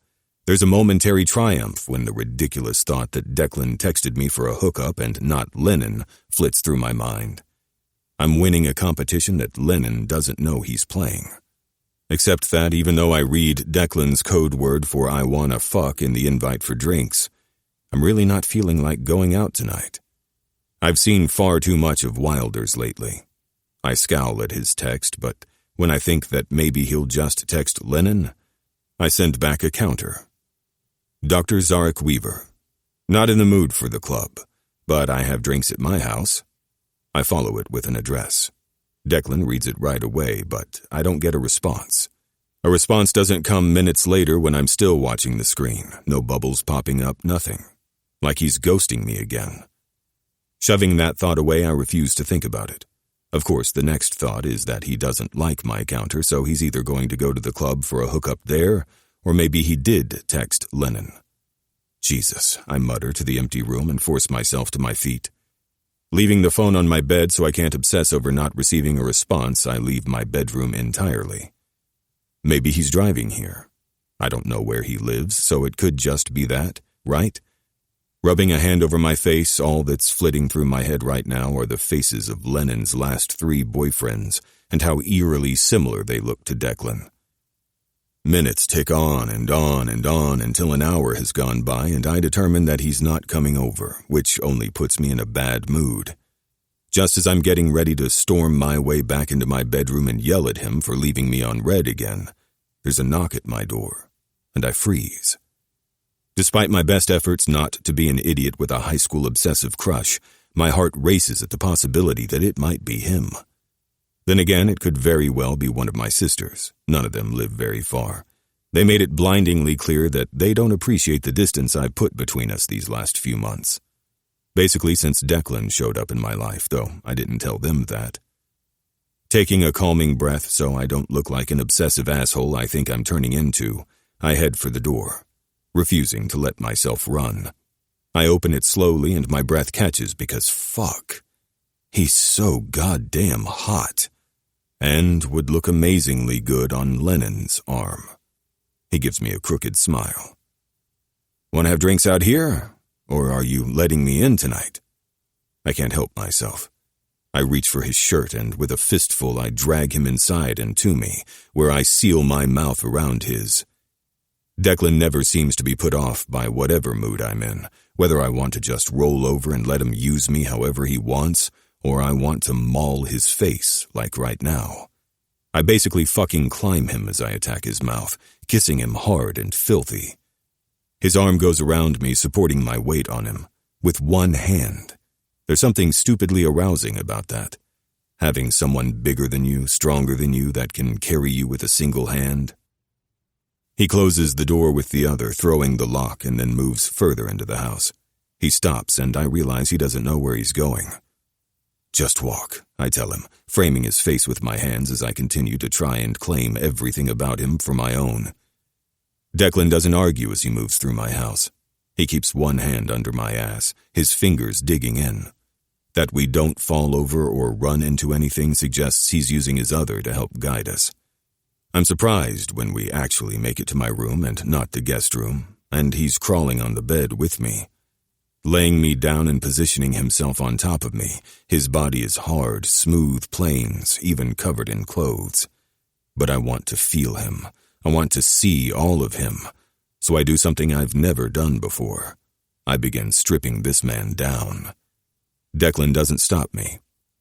There's a momentary triumph when the ridiculous thought that Declan texted me for a hookup and not Lennon flits through my mind. I'm winning a competition that Lennon doesn't know he's playing. Except that even though I read Declan's code word for I wanna fuck in the invite for drinks, I'm really not feeling like going out tonight. I've seen far too much of Wilder's lately. I scowl at his text, but when I think that maybe he'll just text Lennon, I send back a counter. Dr. Zarek Weaver. Not in the mood for the club, but I have drinks at my house. I follow it with an address. Declan reads it right away, but I don't get a response. A response doesn't come minutes later when I'm still watching the screen. No bubbles popping up, nothing. Like he's ghosting me again. Shoving that thought away, I refuse to think about it. Of course, the next thought is that he doesn't like my counter, so he's either going to go to the club for a hookup there, or maybe he did text Lennon. Jesus, I mutter to the empty room and force myself to my feet. Leaving the phone on my bed so I can't obsess over not receiving a response, I leave my bedroom entirely. Maybe he's driving here. I don't know where he lives, so it could just be that, right? Rubbing a hand over my face, all that's flitting through my head right now are the faces of Lennon's last 3 boyfriends and how eerily similar they look to Declan. Minutes tick on and on and on until an hour has gone by and I determine that he's not coming over, which only puts me in a bad mood. Just as I'm getting ready to storm my way back into my bedroom and yell at him for leaving me on red again, there's a knock at my door, and I freeze. Despite my best efforts not to be an idiot with a high school obsessive crush, my heart races at the possibility that it might be him. Then again, it could very well be one of my sisters. None of them live very far. They made it blindingly clear that they don't appreciate the distance I've put between us these last few months. Basically since Declan showed up in my life, though I didn't tell them that. Taking a calming breath so I don't look like an obsessive asshole I think I'm turning into, I head for the door, refusing to let myself run. I open it slowly and my breath catches because fuck, he's so goddamn hot. And would look amazingly good on Lennon's arm. He gives me a crooked smile. Want to have drinks out here, or are you letting me in tonight? I can't help myself. I reach for his shirt and with a fistful I drag him inside and to me, where I seal my mouth around his. Declan never seems to be put off by whatever mood I'm in, whether I want to just roll over and let him use me however he wants, or I want to maul his face, like right now. I basically fucking climb him as I attack his mouth, kissing him hard and filthy. His arm goes around me, supporting my weight on him, with one hand. There's something stupidly arousing about that. Having someone bigger than you, stronger than you, that can carry you with a single hand. He closes the door with the other, throwing the lock, and then moves further into the house. He stops, and I realize he doesn't know where he's going. Just walk, I tell him, framing his face with my hands as I continue to try and claim everything about him for my own. Declan doesn't argue as he moves through my house. He keeps one hand under my ass, his fingers digging in. That we don't fall over or run into anything suggests he's using his other to help guide us. I'm surprised when we actually make it to my room and not the guest room, and he's crawling on the bed with me. Laying me down and positioning himself on top of me, his body is hard, smooth plains, even covered in clothes. But I want to feel him. I want to see all of him. So I do something I've never done before. I begin stripping this man down. Declan doesn't stop me.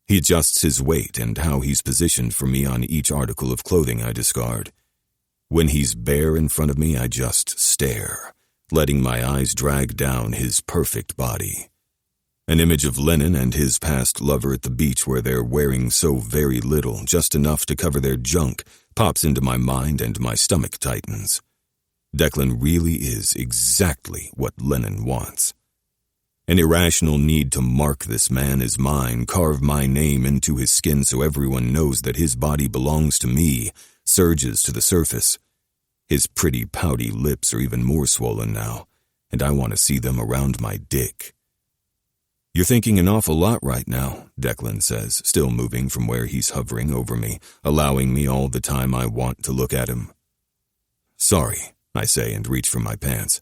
He adjusts his weight and how he's positioned for me on each article of clothing I discard. When he's bare in front of me, I just stare, letting my eyes drag down his perfect body. An image of Lennon and his past lover at the beach where they're wearing so very little, just enough to cover their junk, pops into my mind and my stomach tightens. Declan really is exactly what Lennon wants. An irrational need to mark this man as mine, carve my name into his skin so everyone knows that his body belongs to me, surges to the surface. His pretty, pouty lips are even more swollen now, and I want to see them around my dick. You're thinking an awful lot right now, Declan says, still moving from where he's hovering over me, allowing me all the time I want to look at him. Sorry, I say and reach for my pants.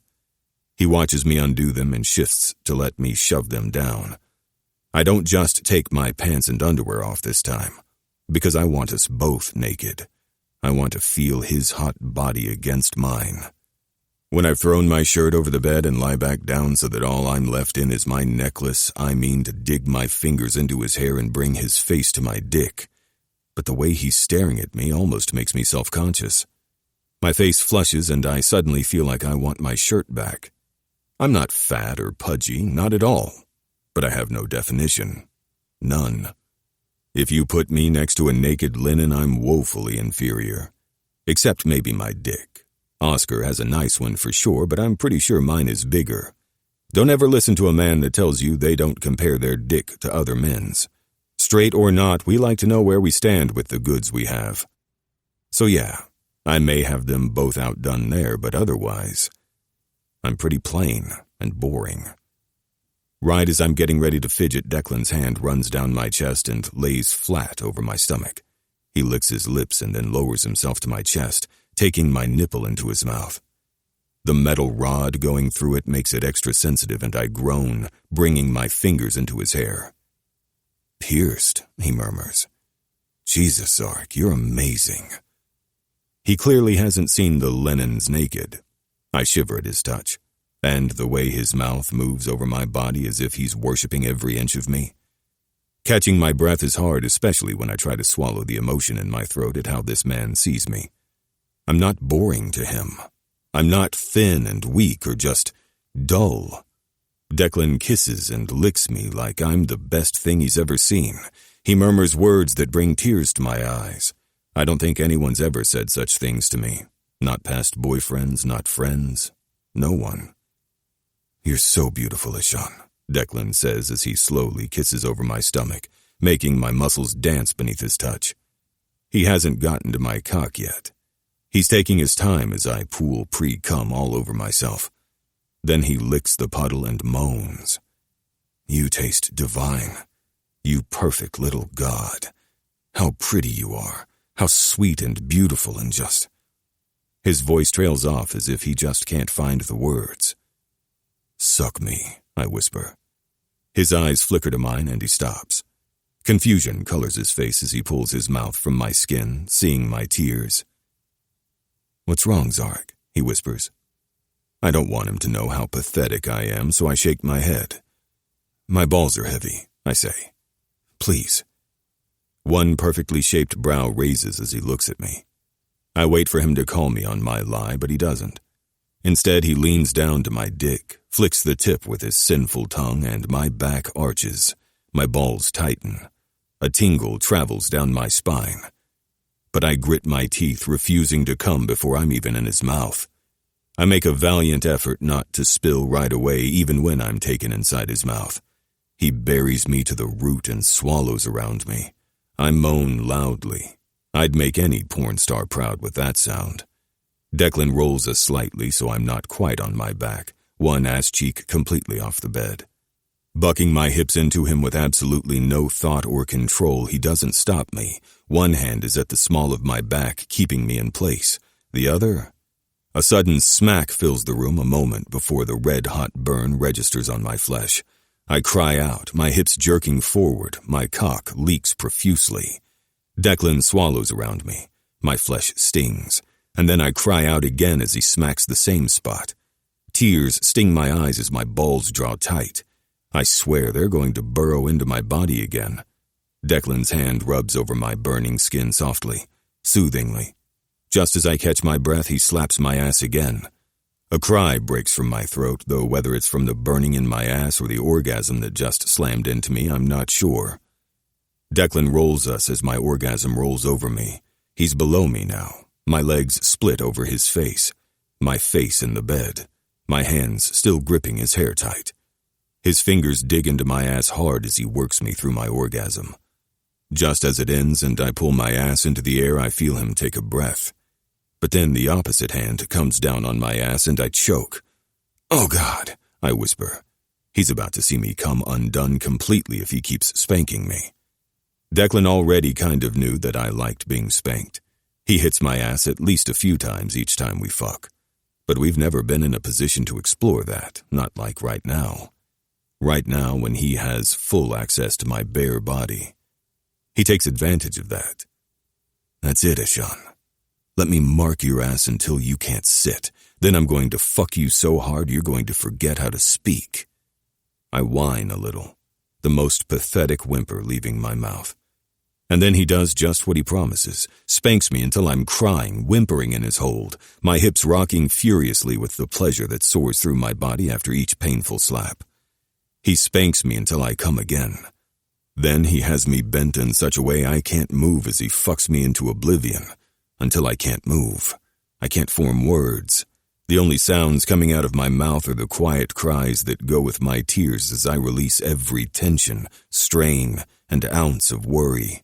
He watches me undo them and shifts to let me shove them down. I don't just take my pants and underwear off this time, because I want us both naked. I want to feel his hot body against mine. When I've thrown my shirt over the bed and lie back down so that all I'm left in is my necklace, I mean to dig my fingers into his hair and bring his face to my dick. But the way he's staring at me almost makes me self-conscious. My face flushes and I suddenly feel like I want my shirt back. I'm not fat or pudgy, not at all. But I have no definition. None. If you put me next to a naked linen, I'm woefully inferior. Except maybe my dick. Oscar has a nice one for sure, but I'm pretty sure mine is bigger. Don't ever listen to a man that tells you they don't compare their dick to other men's. Straight or not, we like to know where we stand with the goods we have. So yeah, I may have them both outdone there, but otherwise, I'm pretty plain and boring. Right as I'm getting ready to fidget, Declan's hand runs down my chest and lays flat over my stomach. He licks his lips and then lowers himself to my chest, taking my nipple into his mouth. The metal rod going through it makes it extra sensitive, and I groan, bringing my fingers into his hair. "Pierced," he murmurs. "Jesus, Zark, you're amazing." He clearly hasn't seen the Lennons naked. I shiver at his touch, and the way his mouth moves over my body as if he's worshipping every inch of me. Catching my breath is hard, especially when I try to swallow the emotion in my throat at how this man sees me. I'm not boring to him. I'm not thin and weak or just dull. Declan kisses and licks me like I'm the best thing he's ever seen. He murmurs words that bring tears to my eyes. I don't think anyone's ever said such things to me. Not past boyfriends, not friends. No one. "You're so beautiful, Ishan," Declan says as he slowly kisses over my stomach, making my muscles dance beneath his touch. He hasn't gotten to my cock yet. He's taking his time as I pool pre-cum all over myself. Then he licks the puddle and moans. "You taste divine. You perfect little god. How pretty you are. How sweet and beautiful and just..." His voice trails off as if he just can't find the words. "Suck me," I whisper. His eyes flicker to mine and he stops. Confusion colors his face as he pulls his mouth from my skin, seeing my tears. "What's wrong, Zark?" he whispers. I don't want him to know how pathetic I am, so I shake my head. "My balls are heavy," I say. "Please." One perfectly shaped brow raises as he looks at me. I wait for him to call me on my lie, but he doesn't. Instead, he leans down to my dick, flicks the tip with his sinful tongue, and my back arches. My balls tighten. A tingle travels down my spine. But I grit my teeth, refusing to come before I'm even in his mouth. I make a valiant effort not to spill right away, even when I'm taken inside his mouth. He buries me to the root and swallows around me. I moan loudly. I'd make any porn star proud with that sound. Declan rolls us slightly so I'm not quite on my back, one ass cheek completely off the bed. Bucking my hips into him with absolutely no thought or control, he doesn't stop me. One hand is at the small of my back, keeping me in place. The other... A sudden smack fills the room a moment before the red-hot burn registers on my flesh. I cry out, my hips jerking forward, my cock leaks profusely. Declan swallows around me. My flesh stings, and then I cry out again as he smacks the same spot. Tears sting my eyes as my balls draw tight. I swear they're going to burrow into my body again. Declan's hand rubs over my burning skin softly, soothingly. Just as I catch my breath, he slaps my ass again. A cry breaks from my throat, though whether it's from the burning in my ass or the orgasm that just slammed into me, I'm not sure. Declan rolls us as my orgasm rolls over me. He's below me now, my legs split over his face, my face in the bed, my hands still gripping his hair tight. His fingers dig into my ass hard as he works me through my orgasm. Just as it ends and I pull my ass into the air, I feel him take a breath. But then the opposite hand comes down on my ass and I choke. "Oh God," I whisper. He's about to see me come undone completely if he keeps spanking me. Declan already kind of knew that I liked being spanked. He hits my ass at least a few times each time we fuck. But we've never been in a position to explore that, not like right now. Right now when he has full access to my bare body. He takes advantage of that. That's it, Ishan. Let me mark your ass until you can't sit. Then I'm going to fuck you so hard you're going to forget how to speak. I whine a little, the most pathetic whimper leaving my mouth. And then he does just what he promises, spanks me until I'm crying, whimpering in his hold, my hips rocking furiously with the pleasure that soars through my body after each painful slap. He spanks me until I come again. Then he has me bent in such a way I can't move as he fucks me into oblivion, until I can't move. I can't form words. The only sounds coming out of my mouth are the quiet cries that go with my tears as I release every tension, strain, and ounce of worry.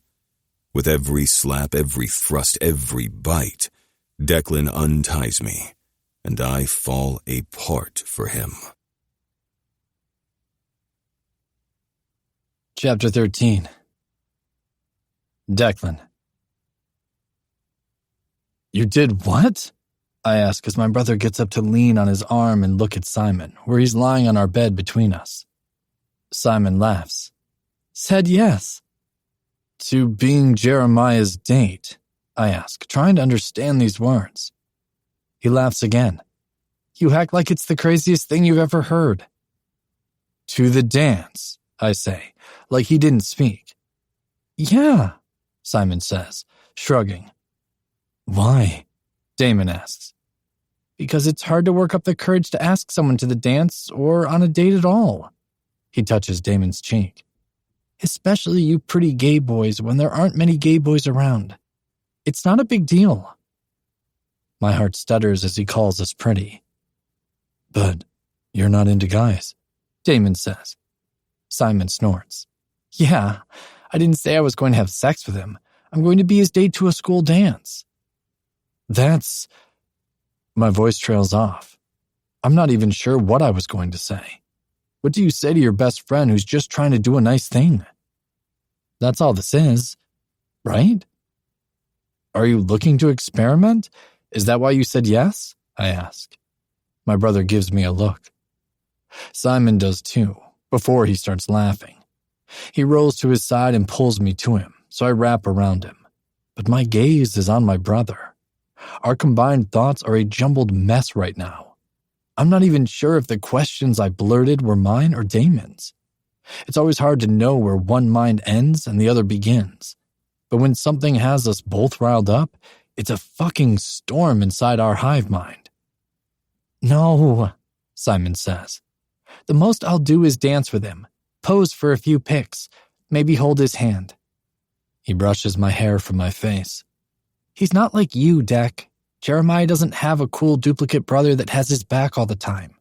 With every slap, every thrust, every bite, Declan unties me, and I fall apart for him. Chapter 13. Declan. You did what? I ask as my brother gets up to lean on his arm and look at Simon, where he's lying on our bed between us. Simon laughs. Said yes. To being Jeremiah's date, I ask, trying to understand these words. He laughs again. You act like it's the craziest thing you've ever heard. To the dance, I say, like he didn't speak. Yeah, Simon says, shrugging. Why? Damon asks. Because it's hard to work up the courage to ask someone to the dance or on a date at all. He touches Damon's cheek. Especially you pretty gay boys when there aren't many gay boys around. It's not a big deal. My heart stutters as he calls us pretty. But you're not into guys, Damon says. Simon snorts. Yeah, I didn't say I was going to have sex with him. I'm going to be his date to a school dance. That's... My voice trails off. I'm not even sure what I was going to say. What do you say to your best friend who's just trying to do a nice thing? That's all this is, right? Are you looking to experiment? Is that why you said yes? I ask. My brother gives me a look. Simon does too, before he starts laughing. He rolls to his side and pulls me to him, so I wrap around him. But my gaze is on my brother. Our combined thoughts are a jumbled mess right now. I'm not even sure if the questions I blurted were mine or Damon's. It's always hard to know where one mind ends and the other begins. But when something has us both riled up, it's a fucking storm inside our hive mind. No, Simon says. The most I'll do is dance with him, pose for a few pics, maybe hold his hand. He brushes my hair from my face. He's not like you, Deck. Jeremiah doesn't have a cool duplicate brother that has his back all the time.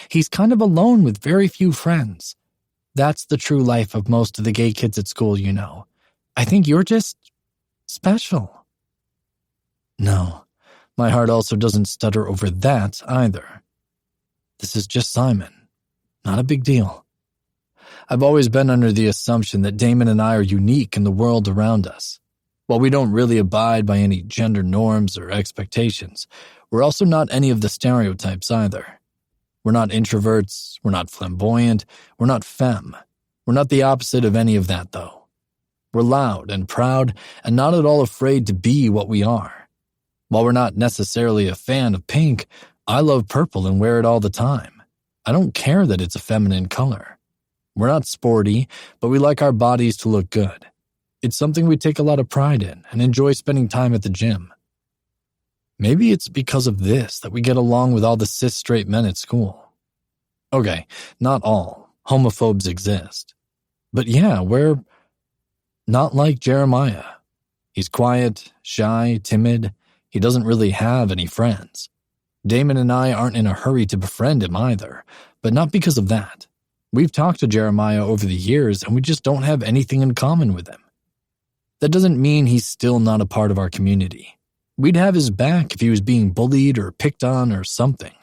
He's kind of alone with very few friends. That's the true life of most of the gay kids at school, you know. I think you're just special. No, my heart also doesn't stutter over that either. This is just Simon. Not a big deal. I've always been under the assumption that Damon and I are unique in the world around us. While we don't really abide by any gender norms or expectations, we're also not any of the stereotypes either. We're not introverts, we're not flamboyant, we're not femme. We're not the opposite of any of that, though. We're loud and proud and not at all afraid to be what we are. While we're not necessarily a fan of pink, I love purple and wear it all the time. I don't care that it's a feminine color. We're not sporty, but we like our bodies to look good. It's something we take a lot of pride in and enjoy spending time at the gym. Maybe it's because of this that we get along with all the cis straight men at school. Okay, not all. Homophobes exist. But yeah, we're not like Jeremiah. He's quiet, shy, timid. He doesn't really have any friends. Damon and I aren't in a hurry to befriend him either, but not because of that. We've talked to Jeremiah over the years and we just don't have anything in common with him. That doesn't mean he's still not a part of our community. We'd have his back if he was being bullied or picked on or something.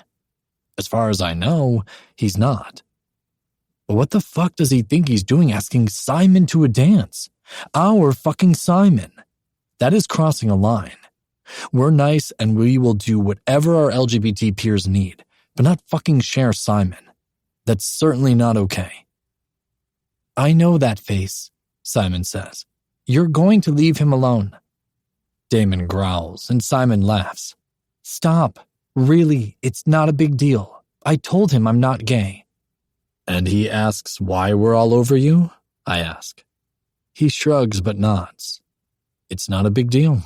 As far as I know, he's not. But what the fuck does he think he's doing asking Simon to a dance? Our fucking Simon. That is crossing a line. We're nice and we will do whatever our LGBT peers need, but not fucking share Simon. That's certainly not okay. I know that face, Simon says. You're going to leave him alone. Damon growls and Simon laughs. Stop. Really, it's not a big deal. I told him I'm not gay. And he asks why we're all over you? I ask. He shrugs but nods. It's not a big deal.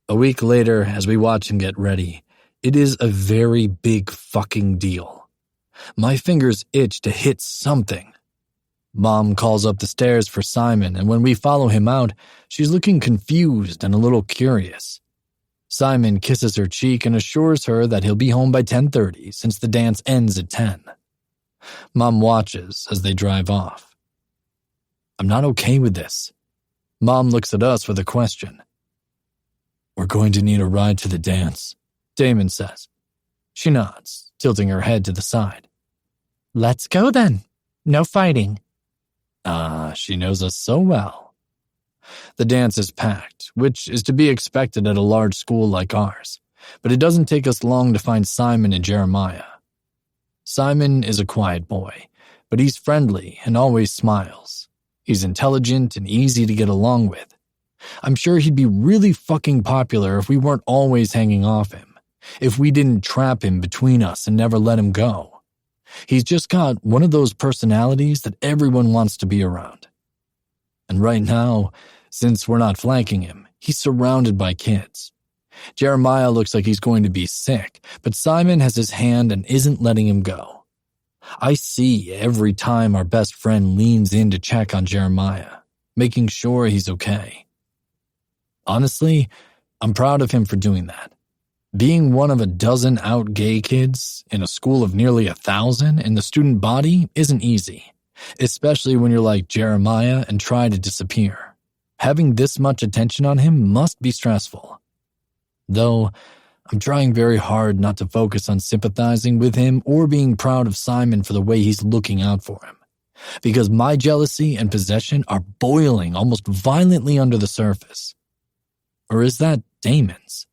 A week later, as we watch him get ready, it is a very big fucking deal. My fingers itch to hit something. Mom calls up the stairs for Simon, and when we follow him out, she's looking confused and a little curious. Simon kisses her cheek and assures her that he'll be home by 10:30 since the dance ends at 10. Mom watches as they drive off. I'm not okay with this. Mom looks at us with a question. We're going to need a ride to the dance, Damon says. She nods, tilting her head to the side. Let's go then. No fighting. She knows us so well. The dance is packed, which is to be expected at a large school like ours, but it doesn't take us long to find Simon and Jeremiah. Simon is a quiet boy, but he's friendly and always smiles. He's intelligent and easy to get along with. I'm sure he'd be really fucking popular if we weren't always hanging off him, if we didn't trap him between us and never let him go. He's just got one of those personalities that everyone wants to be around. And right now, since we're not flanking him, he's surrounded by kids. Jeremiah looks like he's going to be sick, but Simon has his hand and isn't letting him go. I see every time our best friend leans in to check on Jeremiah, making sure he's okay. Honestly, I'm proud of him for doing that. Being one of a dozen out gay kids in a school of nearly 1,000 in the student body isn't easy, especially when you're like Jeremiah and try to disappear. Having this much attention on him must be stressful. Though, I'm trying very hard not to focus on sympathizing with him or being proud of Simon for the way he's looking out for him, because my jealousy and possession are boiling almost violently under the surface. Or is that Damon's?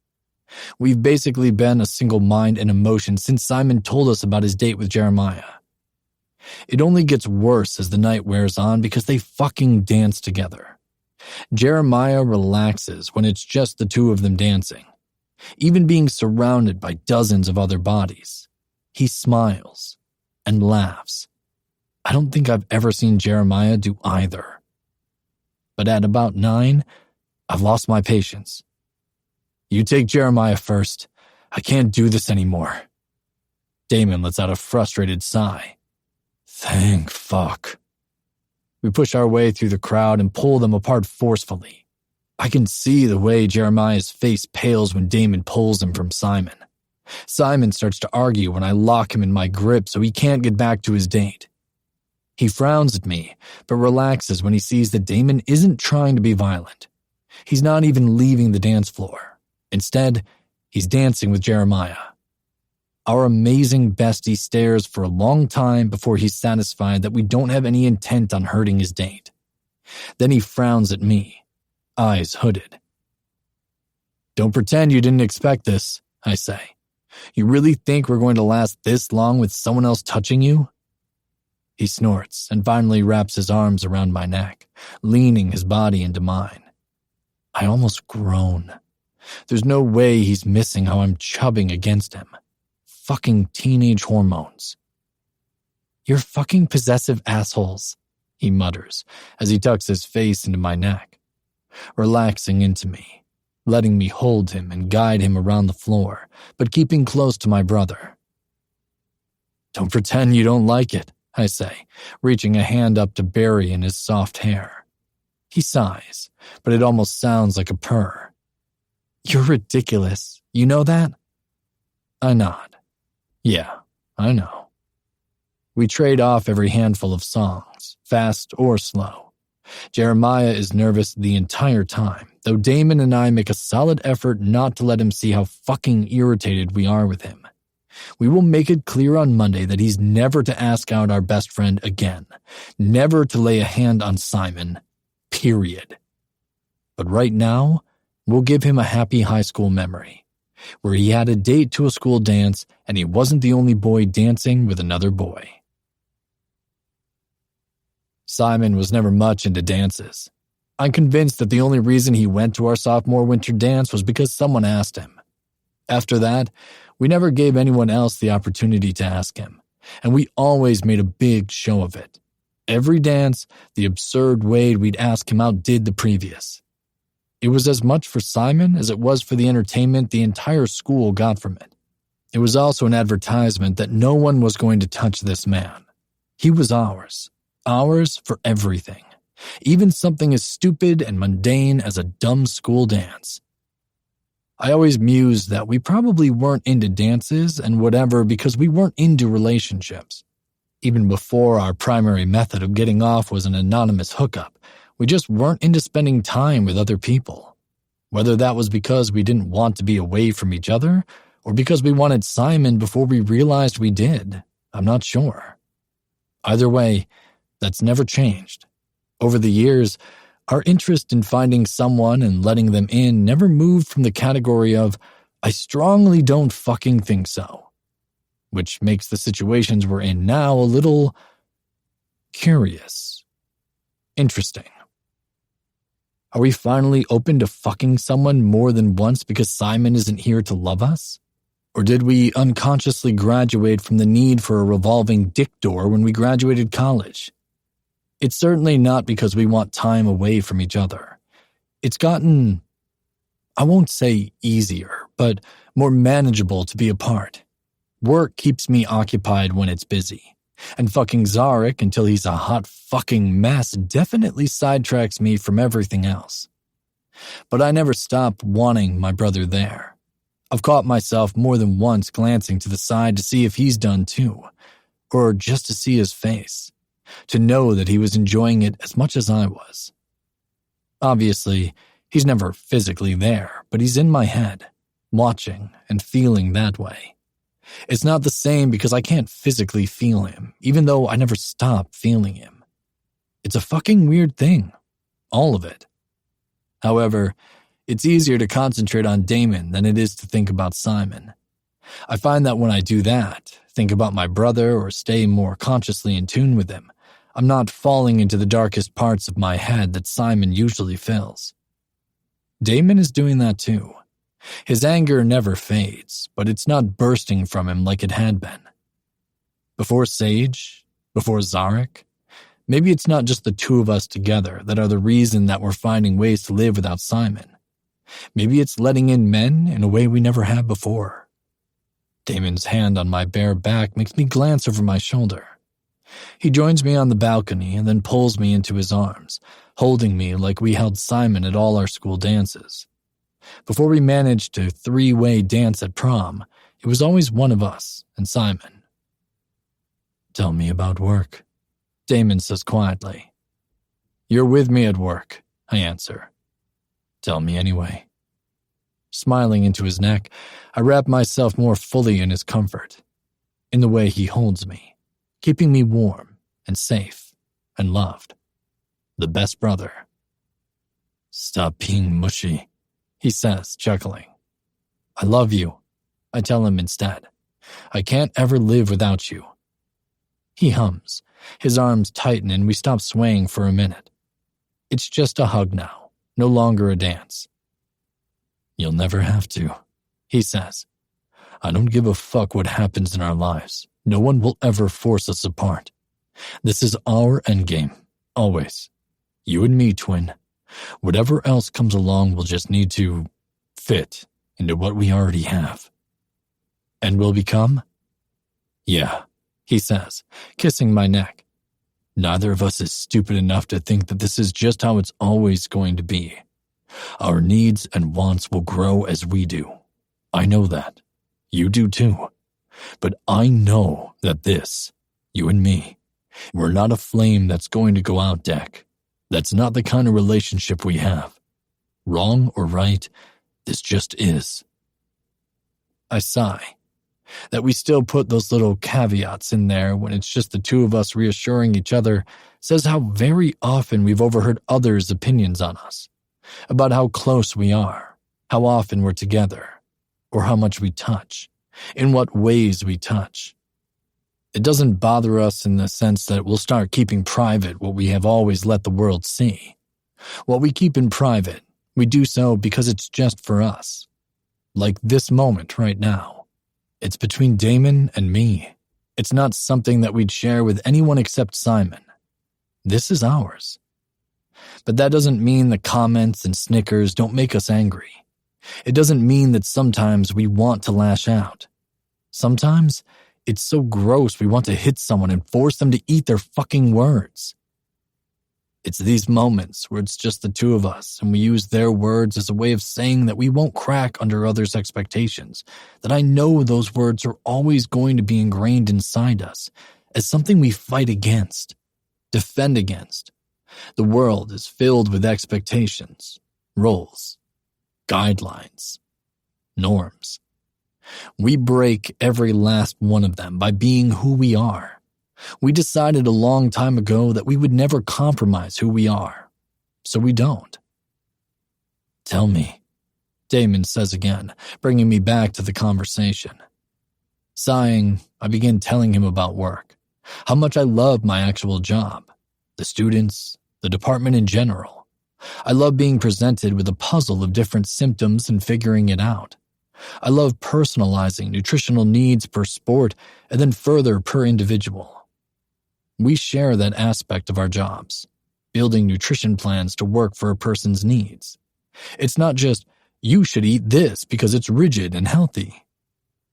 We've basically been a single mind and emotion since Simon told us about his date with Jeremiah. It only gets worse as the night wears on because they fucking dance together. Jeremiah relaxes when it's just the two of them dancing, even being surrounded by dozens of other bodies. He smiles and laughs. I don't think I've ever seen Jeremiah do either. But at about 9, I've lost my patience. You take Jeremiah first. I can't do this anymore. Damon lets out a frustrated sigh. Thank fuck. We push our way through the crowd and pull them apart forcefully. I can see the way Jeremiah's face pales when Damon pulls him from Simon. Simon starts to argue when I lock him in my grip so he can't get back to his date. He frowns at me, but relaxes when he sees that Damon isn't trying to be violent. He's not even leaving the dance floor. Instead, he's dancing with Jeremiah. Our amazing bestie stares for a long time before he's satisfied that we don't have any intent on hurting his date. Then he frowns at me, eyes hooded. Don't pretend you didn't expect this, I say. You really think we're going to last this long with someone else touching you? He snorts and finally wraps his arms around my neck, leaning his body into mine. I almost groan. There's no way he's missing how I'm chubbing against him. Fucking teenage hormones. You're fucking possessive assholes, he mutters as he tucks his face into my neck, relaxing into me, letting me hold him and guide him around the floor, but keeping close to my brother. Don't pretend you don't like it, I say, reaching a hand up to bury in his soft hair. He sighs, but it almost sounds like a purr. You're ridiculous. You know that? I nod. Yeah, I know. We trade off every handful of songs, fast or slow. Jeremiah is nervous the entire time, though Damon and I make a solid effort not to let him see how fucking irritated we are with him. We will make it clear on Monday that he's never to ask out our best friend again, never to lay a hand on Simon, period. But right now, We'll give him a happy high school memory, where he had a date to a school dance and he wasn't the only boy dancing with another boy. Simon was never much into dances. I'm convinced that the only reason he went to our sophomore winter dance was because someone asked him. After that, we never gave anyone else the opportunity to ask him, and we always made a big show of it. Every dance, the absurd way we'd ask him outdid the previous. It was as much for Simon as it was for the entertainment the entire school got from it. It was also an advertisement that no one was going to touch this man. He was ours for everything, even something as stupid and mundane as a dumb school dance. I always mused that we probably weren't into dances and whatever because we weren't into relationships. Even before our primary method of getting off was an anonymous hookup, we just weren't into spending time with other people. Whether that was because we didn't want to be away from each other or because we wanted Simon before we realized we did, I'm not sure. Either way, that's never changed. Over the years, our interest in finding someone and letting them in never moved from the category of, I strongly don't fucking think so, which makes the situations we're in now a little curious. Interesting. Are we finally open to fucking someone more than once because Simon isn't here to love us? Or did we unconsciously graduate from the need for a revolving dick door when we graduated college? It's certainly not because we want time away from each other. It's gotten, I won't say easier, but more manageable to be apart. Work keeps me occupied when it's busy, and fucking Zarek until he's a hot fucking mess definitely sidetracks me from everything else. But I never stop wanting my brother there. I've caught myself more than once glancing to the side to see if he's done too, or just to see his face, to know that he was enjoying it as much as I was. Obviously, he's never physically there, but he's in my head, watching and feeling that way. It's not the same because I can't physically feel him, even though I never stop feeling him. It's a fucking weird thing, all of it. However, it's easier to concentrate on Damon than it is to think about Simon. I find that when I do that, think about my brother or stay more consciously in tune with him, I'm not falling into the darkest parts of my head that Simon usually fills. Damon is doing that too. His anger never fades, but it's not bursting from him like it had been. Before Sage, before Zarek, maybe it's not just the two of us together that are the reason that we're finding ways to live without Simon. Maybe it's letting in men in a way we never have before. Damon's hand on my bare back makes me glance over my shoulder. He joins me on the balcony and then pulls me into his arms, holding me like we held Simon at all our school dances. Before we managed to three-way dance at prom, it was always one of us and Simon. Tell me about work, Damon says quietly. You're with me at work, I answer. Tell me anyway. Smiling into his neck, I wrap myself more fully in his comfort, in the way he holds me, keeping me warm and safe and loved. The best brother. Stop being mushy, he says, chuckling. I love you, I tell him instead. I can't ever live without you. He hums. His arms tighten and we stop swaying for a minute. It's just a hug now, no longer a dance. You'll never have to, he says. I don't give a fuck what happens in our lives. No one will ever force us apart. This is our endgame, always. You and me, twin. Whatever else comes along will just need to fit into what we already have. And will become? Yeah, he says, kissing my neck. Neither of us is stupid enough to think that this is just how it's always going to be. Our needs and wants will grow as we do. I know that. You do too. But I know that this, you and me, we're not a flame that's going to go out, Deck. That's not the kind of relationship we have. Wrong or right, this just is. I sigh. That we still put those little caveats in there when it's just the two of us reassuring each other says how very often we've overheard others' opinions on us, about how close we are, how often we're together, or how much we touch, in what ways we touch. It doesn't bother us in the sense that we'll start keeping private what we have always let the world see. What we keep in private, we do so because it's just for us. Like this moment right now. It's between Damon and me. It's not something that we'd share with anyone except Simon. This is ours. But that doesn't mean the comments and snickers don't make us angry. It doesn't mean that sometimes we want to lash out. Sometimes it's so gross we want to hit someone and force them to eat their fucking words. It's these moments where it's just the two of us and we use their words as a way of saying that we won't crack under others' expectations, that I know those words are always going to be ingrained inside us as something we fight against, defend against. The world is filled with expectations, roles, guidelines, norms. We break every last one of them by being who we are. We decided a long time ago that we would never compromise who we are, so we don't. Tell me, Damon says again, bringing me back to the conversation. Sighing, I begin telling him about work, how much I love my actual job, the students, the department in general. I love being presented with a puzzle of different symptoms and figuring it out. I love personalizing nutritional needs per sport and then further per individual. We share that aspect of our jobs, building nutrition plans to work for a person's needs. It's not just, you should eat this because it's rigid and healthy.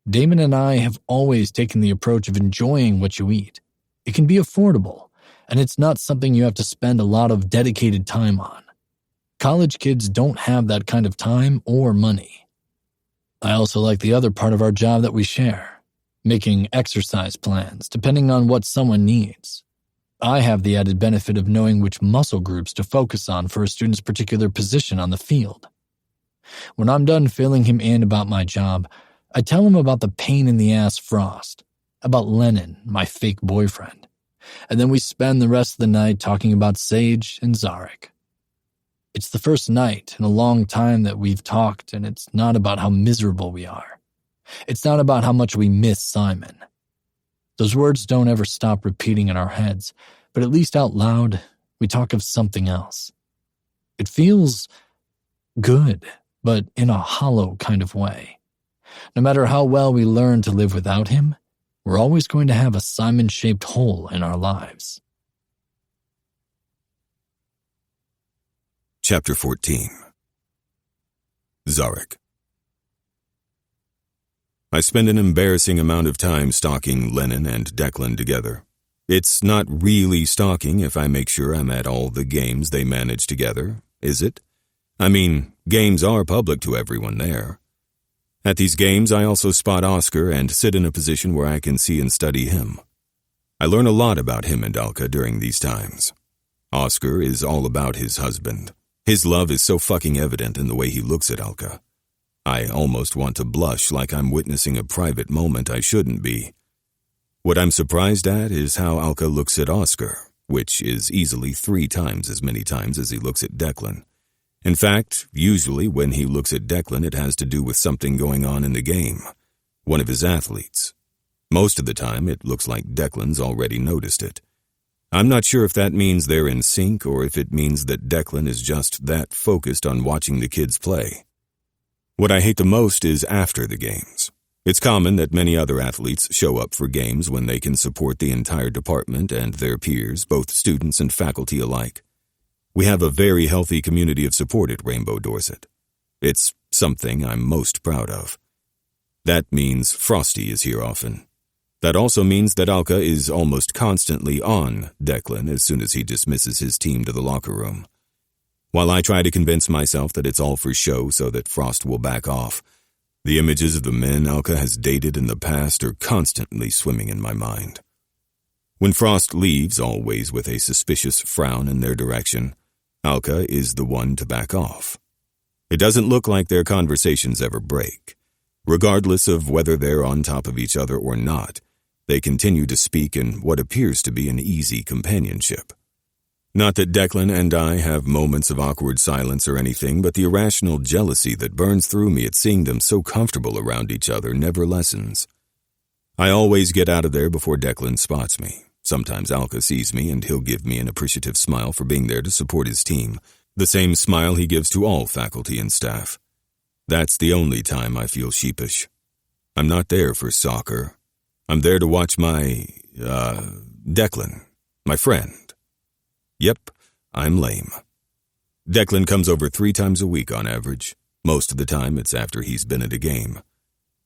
Damon and I have always taken the approach of enjoying what you eat. It can be affordable, and it's not something you have to spend a lot of dedicated time on. College kids don't have that kind of time or money. I also like the other part of our job that we share, making exercise plans depending on what someone needs. I have the added benefit of knowing which muscle groups to focus on for a student's particular position on the field. When I'm done filling him in about my job, I tell him about the pain-in-the-ass Frost, about Lennon, my fake boyfriend, and then we spend the rest of the night talking about Sage and Zarek. It's the first night in a long time that we've talked, and it's not about how miserable we are. It's not about how much we miss Simon. Those words don't ever stop repeating in our heads, but at least out loud, we talk of something else. It feels good, but in a hollow kind of way. No matter how well we learn to live without him, we're always going to have a Simon-shaped hole in our lives. Chapter 14. Zarek. I spend an embarrassing amount of time stalking Lennon and Declan together. It's not really stalking if I make sure I'm at all the games they manage together, is it? I mean, games are public to everyone there. At these games, I also spot Oscar and sit in a position where I can see and study him. I learn a lot about him and Alka during these times. Oscar is all about his husband. His love is so fucking evident in the way he looks at Alka. I almost want to blush like I'm witnessing a private moment I shouldn't be. What I'm surprised at is how Alka looks at Oscar, which is easily 3 times as many times as he looks at Declan. In fact, usually when he looks at Declan, it has to do with something going on in the game, one of his athletes. Most of the time, it looks like Declan's already noticed it. I'm not sure if that means they're in sync or if it means that Declan is just that focused on watching the kids play. What I hate the most is after the games. It's common that many other athletes show up for games when they can support the entire department and their peers, both students and faculty alike. We have a very healthy community of support at Rainbow Dorset. It's something I'm most proud of. That means Frosty is here often. That also means that Alka is almost constantly on Declan as soon as he dismisses his team to the locker room. While I try to convince myself that it's all for show so that Frost will back off, the images of the men Alka has dated in the past are constantly swimming in my mind. When Frost leaves, always with a suspicious frown in their direction, Alka is the one to back off. It doesn't look like their conversations ever break. Regardless of whether they're on top of each other or not, they continue to speak in what appears to be an easy companionship. Not that Declan and I have moments of awkward silence or anything, but the irrational jealousy that burns through me at seeing them so comfortable around each other never lessens. I always get out of there before Declan spots me. Sometimes Alka sees me and he'll give me an appreciative smile for being there to support his team, the same smile he gives to all faculty and staff. That's the only time I feel sheepish. I'm not there for soccer. I'm there to watch Declan, my friend. Yep, I'm lame. Declan comes over 3 times a week on average. Most of the time it's after he's been at a game.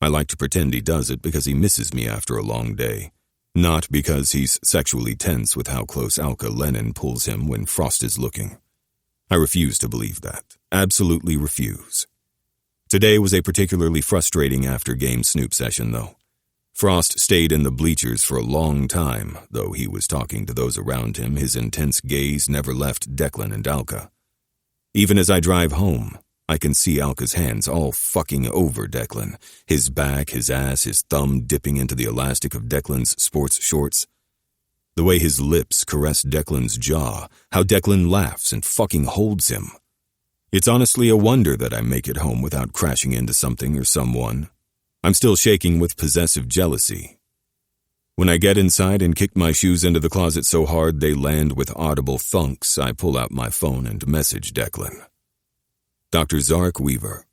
I like to pretend he does it because he misses me after a long day, not because he's sexually tense with how close Alka Lennon pulls him when Frost is looking. I refuse to believe that. Absolutely refuse. Today was a particularly frustrating after-game snoop session, though. Frost stayed in the bleachers for a long time, though he was talking to those around him. His intense gaze never left Declan and Alka. Even as I drive home, I can see Alka's hands all fucking over Declan, his back, his ass, his thumb dipping into the elastic of Declan's sports shorts. The way his lips caress Declan's jaw, how Declan laughs and fucking holds him. It's honestly a wonder that I make it home without crashing into something or someone. I'm still shaking with possessive jealousy. When I get inside and kick my shoes into the closet so hard they land with audible thunks, I pull out my phone and message Declan. Dr. Zarek Weaver,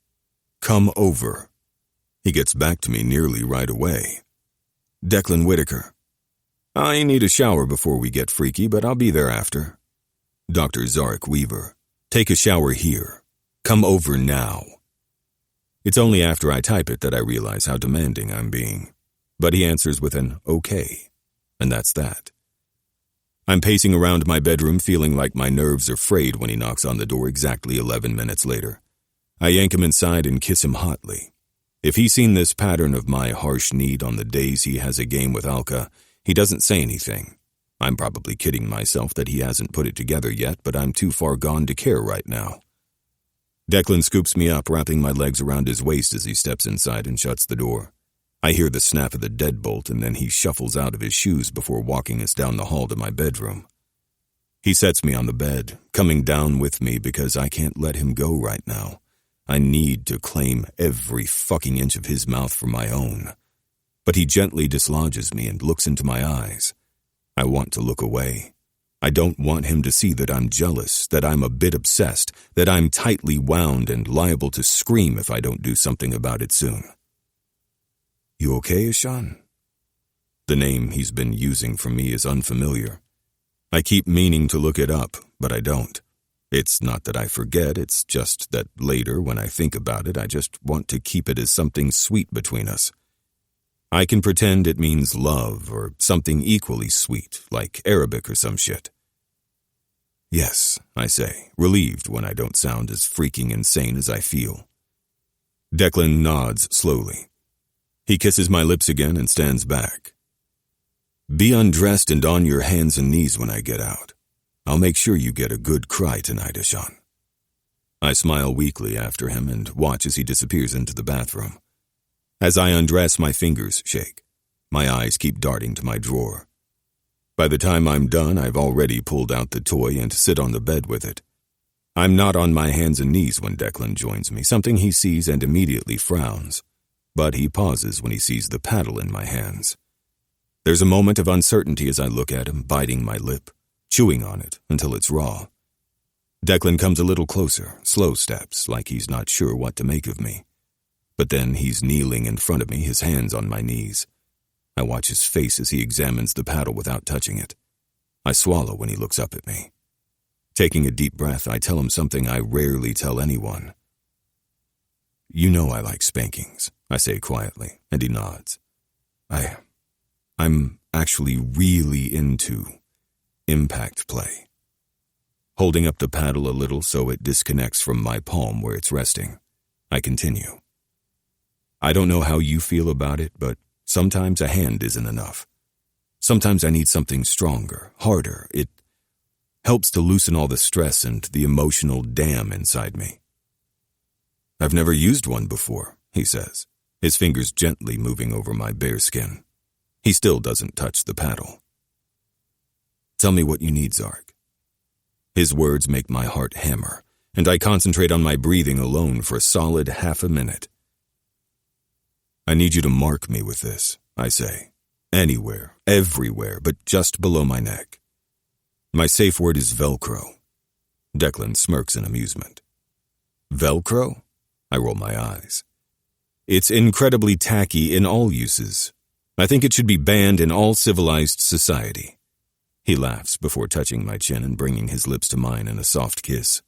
come over. He gets back to me nearly right away. Declan Whitaker, I need a shower before we get freaky, but I'll be there after. Dr. Zarek Weaver, take a shower here. Come over now. It's only after I type it that I realize how demanding I'm being. But he answers with an okay, and that's that. I'm pacing around my bedroom feeling like my nerves are frayed when he knocks on the door exactly 11 minutes later. I yank him inside and kiss him hotly. If he's seen this pattern of my harsh need on the days he has a game with Alka, he doesn't say anything. I'm probably kidding myself that he hasn't put it together yet, but I'm too far gone to care right now. Declan scoops me up, wrapping my legs around his waist as he steps inside and shuts the door. I hear the snap of the deadbolt, and then he shuffles out of his shoes before walking us down the hall to my bedroom. He sets me on the bed, coming down with me because I can't let him go right now. I need to claim every fucking inch of his mouth for my own. But he gently dislodges me and looks into my eyes. I want to look away. I don't want him to see that I'm jealous, that I'm a bit obsessed, that I'm tightly wound and liable to scream if I don't do something about it soon. You okay, Ishan? The name he's been using for me is unfamiliar. I keep meaning to look it up, but I don't. It's not that I forget, it's just that later, when I think about it, I just want to keep it as something sweet between us. I can pretend it means love or something equally sweet, like Arabic or some shit. Yes, I say, relieved when I don't sound as freaking insane as I feel. Declan nods slowly. He kisses my lips again and stands back. Be undressed and on your hands and knees when I get out. I'll make sure you get a good cry tonight, Ishan. I smile weakly after him and watch as he disappears into the bathroom. As I undress, my fingers shake. My eyes keep darting to my drawer. By the time I'm done, I've already pulled out the toy and sit on the bed with it. I'm not on my hands and knees when Declan joins me, something he sees and immediately frowns. But he pauses when he sees the paddle in my hands. There's a moment of uncertainty as I look at him, biting my lip, chewing on it until it's raw. Declan comes a little closer, slow steps, like he's not sure what to make of me. But then he's kneeling in front of me, his hands on my knees. I watch his face as he examines the paddle without touching it. I swallow when he looks up at me. Taking a deep breath, I tell him something I rarely tell anyone. You know I like spankings, I say quietly, and he nods. I'm actually really into impact play. Holding up the paddle a little so it disconnects from my palm where it's resting, I continue. I don't know how you feel about it, but sometimes a hand isn't enough. Sometimes I need something stronger, harder. It helps to loosen all the stress and the emotional dam inside me. I've never used one before, he says, his fingers gently moving over my bare skin. He still doesn't touch the paddle. Tell me what you need, Zarek. His words make my heart hammer, and I concentrate on my breathing alone for a solid half a minute. I need you to mark me with this, I say. Anywhere, everywhere, but just below my neck. My safe word is Velcro. Declan smirks in amusement. Velcro? I roll my eyes. It's incredibly tacky in all uses. I think it should be banned in all civilized society. He laughs before touching my chin and bringing his lips to mine in a soft kiss.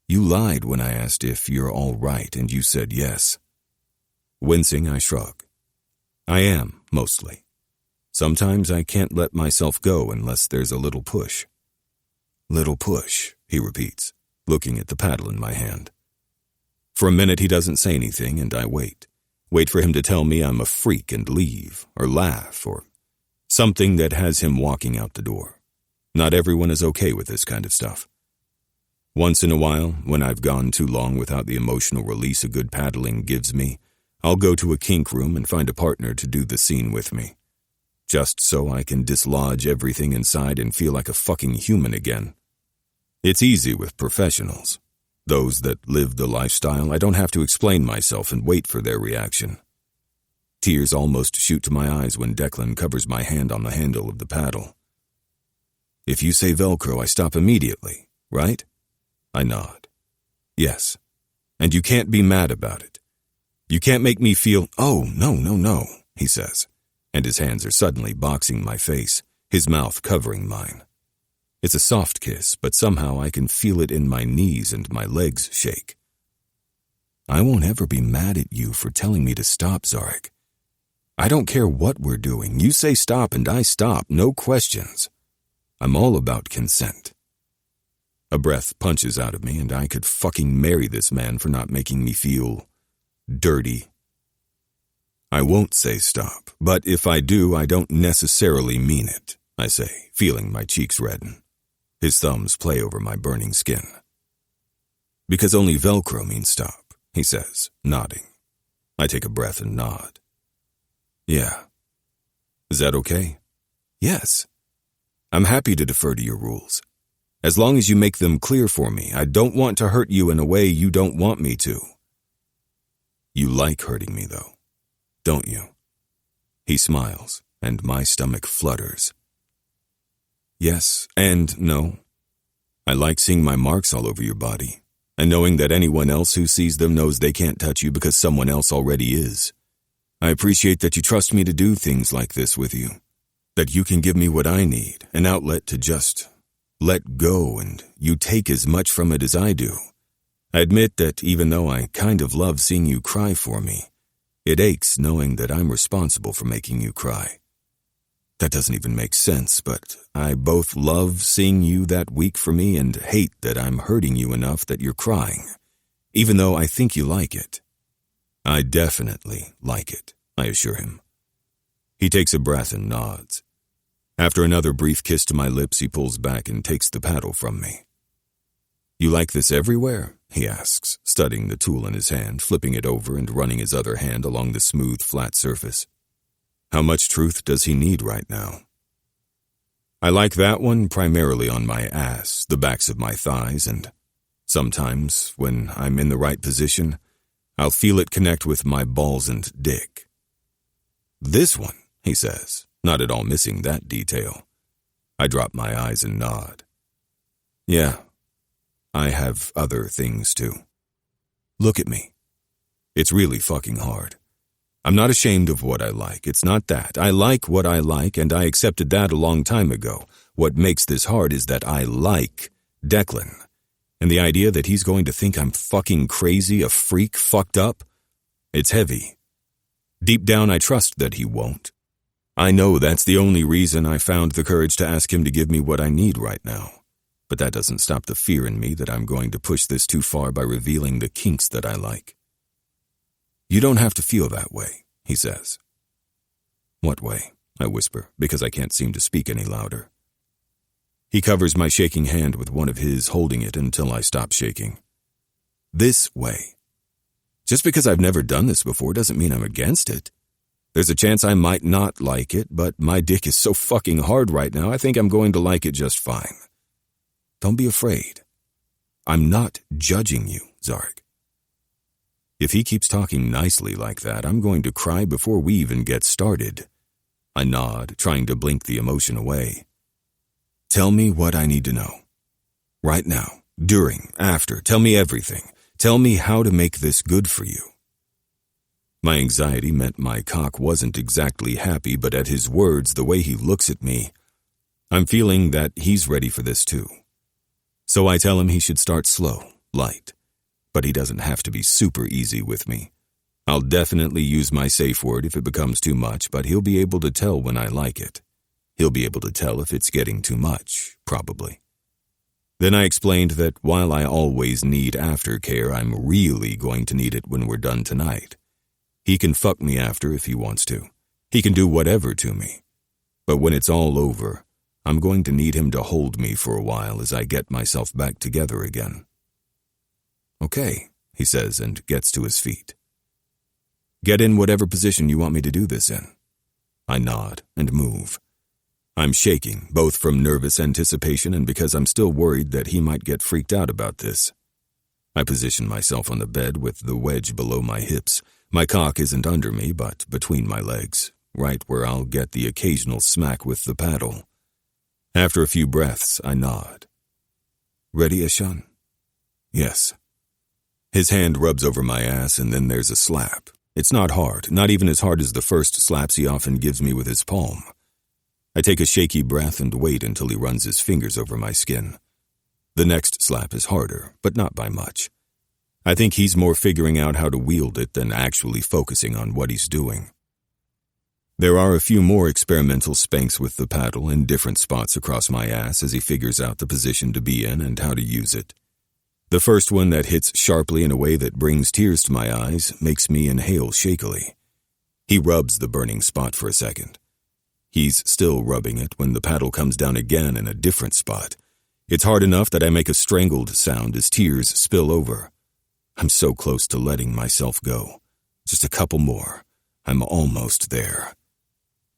You lied when I asked if you're all right, and you said yes. Wincing, I shrug. I am, mostly. Sometimes I can't let myself go unless there's a little push. Little push, he repeats, looking at the paddle in my hand. For a minute he doesn't say anything, and I wait. Wait for him to tell me I'm a freak and leave, or laugh, or something that has him walking out the door. Not everyone is okay with this kind of stuff. Once in a while, when I've gone too long without the emotional release a good paddling gives me, I'll go to a kink room and find a partner to do the scene with me. Just so I can dislodge everything inside and feel like a fucking human again. It's easy with professionals. Those that live the lifestyle, I don't have to explain myself and wait for their reaction. Tears almost shoot to my eyes when Declan covers my hand on the handle of the paddle. If you say Velcro, I stop immediately, right? I nod. Yes. And you can't be mad about it. You can't make me feel, oh, no, he says, and his hands are suddenly boxing my face, his mouth covering mine. It's a soft kiss, but somehow I can feel it in my knees and my legs shake. I won't ever be mad at you for telling me to stop, Zarek. I don't care what we're doing. You say stop and I stop, no questions. I'm all about consent. A breath punches out of me and I could fucking marry this man for not making me feel dirty. I won't say stop, but if I do, I don't necessarily mean it, I say, feeling my cheeks redden. His thumbs play over my burning skin. Because only Velcro means stop, he says, nodding. I take a breath and nod. Yeah. Is that okay? Yes. I'm happy to defer to your rules. As long as you make them clear for me, I don't want to hurt you in a way you don't want me to. You like hurting me, though, don't you? He smiles, and my stomach flutters. Yes and no. I like seeing my marks all over your body, and knowing that anyone else who sees them knows they can't touch you because someone else already is. I appreciate that you trust me to do things like this with you, that you can give me what I need, an outlet to just let go, and you take as much from it as I do. I admit that even though I kind of love seeing you cry for me, it aches knowing that I'm responsible for making you cry. That doesn't even make sense, but I both love seeing you that weak for me and hate that I'm hurting you enough that you're crying, even though I think you like it. I definitely like it, I assure him. He takes a breath and nods. After another brief kiss to my lips, he pulls back and takes the paddle from me. You like this everywhere? He asks, studying the tool in his hand, flipping it over and running his other hand along the smooth, flat surface. How much truth does he need right now? I like that one primarily on my ass, the backs of my thighs, and sometimes, when I'm in the right position, I'll feel it connect with my balls and dick. This one, he says, not at all missing that detail. I drop my eyes and nod. Yeah, I have other things too. Look at me. It's really fucking hard. I'm not ashamed of what I like. It's not that. I like what I like, and I accepted that a long time ago. What makes this hard is that I like Declan. And the idea that he's going to think I'm fucking crazy, a freak, fucked up, it's heavy. Deep down, I trust that he won't. I know that's the only reason I found the courage to ask him to give me what I need right now. But that doesn't stop the fear in me that I'm going to push this too far by revealing the kinks that I like. You don't have to feel that way, he says. What way? I whisper, because I can't seem to speak any louder. He covers my shaking hand with one of his, holding it until I stop shaking. This way. Just because I've never done this before doesn't mean I'm against it. There's a chance I might not like it, but my dick is so fucking hard right now, I think I'm going to like it just fine. Don't be afraid. I'm not judging you, Zarek. If he keeps talking nicely like that, I'm going to cry before we even get started. I nod, trying to blink the emotion away. Tell me what I need to know. Right now, during, after, tell me everything. Tell me how to make this good for you. My anxiety meant my cock wasn't exactly happy, but at his words, the way he looks at me, I'm feeling that he's ready for this too. So I tell him he should start slow, light, but he doesn't have to be super easy with me. I'll definitely use my safe word if it becomes too much, but he'll be able to tell when I like it. He'll be able to tell if it's getting too much, probably. Then I explained that while I always need aftercare, I'm really going to need it when we're done tonight. He can fuck me after if he wants to. He can do whatever to me. But when it's all over, I'm going to need him to hold me for a while as I get myself back together again. Okay, he says and gets to his feet. Get in whatever position you want me to do this in. I nod and move. I'm shaking, both from nervous anticipation and because I'm still worried that he might get freaked out about this. I position myself on the bed with the wedge below my hips. My cock isn't under me, but between my legs, right where I'll get the occasional smack with the paddle. After a few breaths, I nod. Ready, Ishan? Yes. His hand rubs over my ass and then there's a slap. It's not hard, not even as hard as the first slaps he often gives me with his palm. I take a shaky breath and wait until he runs his fingers over my skin. The next slap is harder, but not by much. I think he's more figuring out how to wield it than actually focusing on what he's doing. There are a few more experimental spanks with the paddle in different spots across my ass as he figures out the position to be in and how to use it. The first one that hits sharply in a way that brings tears to my eyes makes me inhale shakily. He rubs the burning spot for a second. He's still rubbing it when the paddle comes down again in a different spot. It's hard enough that I make a strangled sound as tears spill over. I'm so close to letting myself go. Just a couple more. I'm almost there.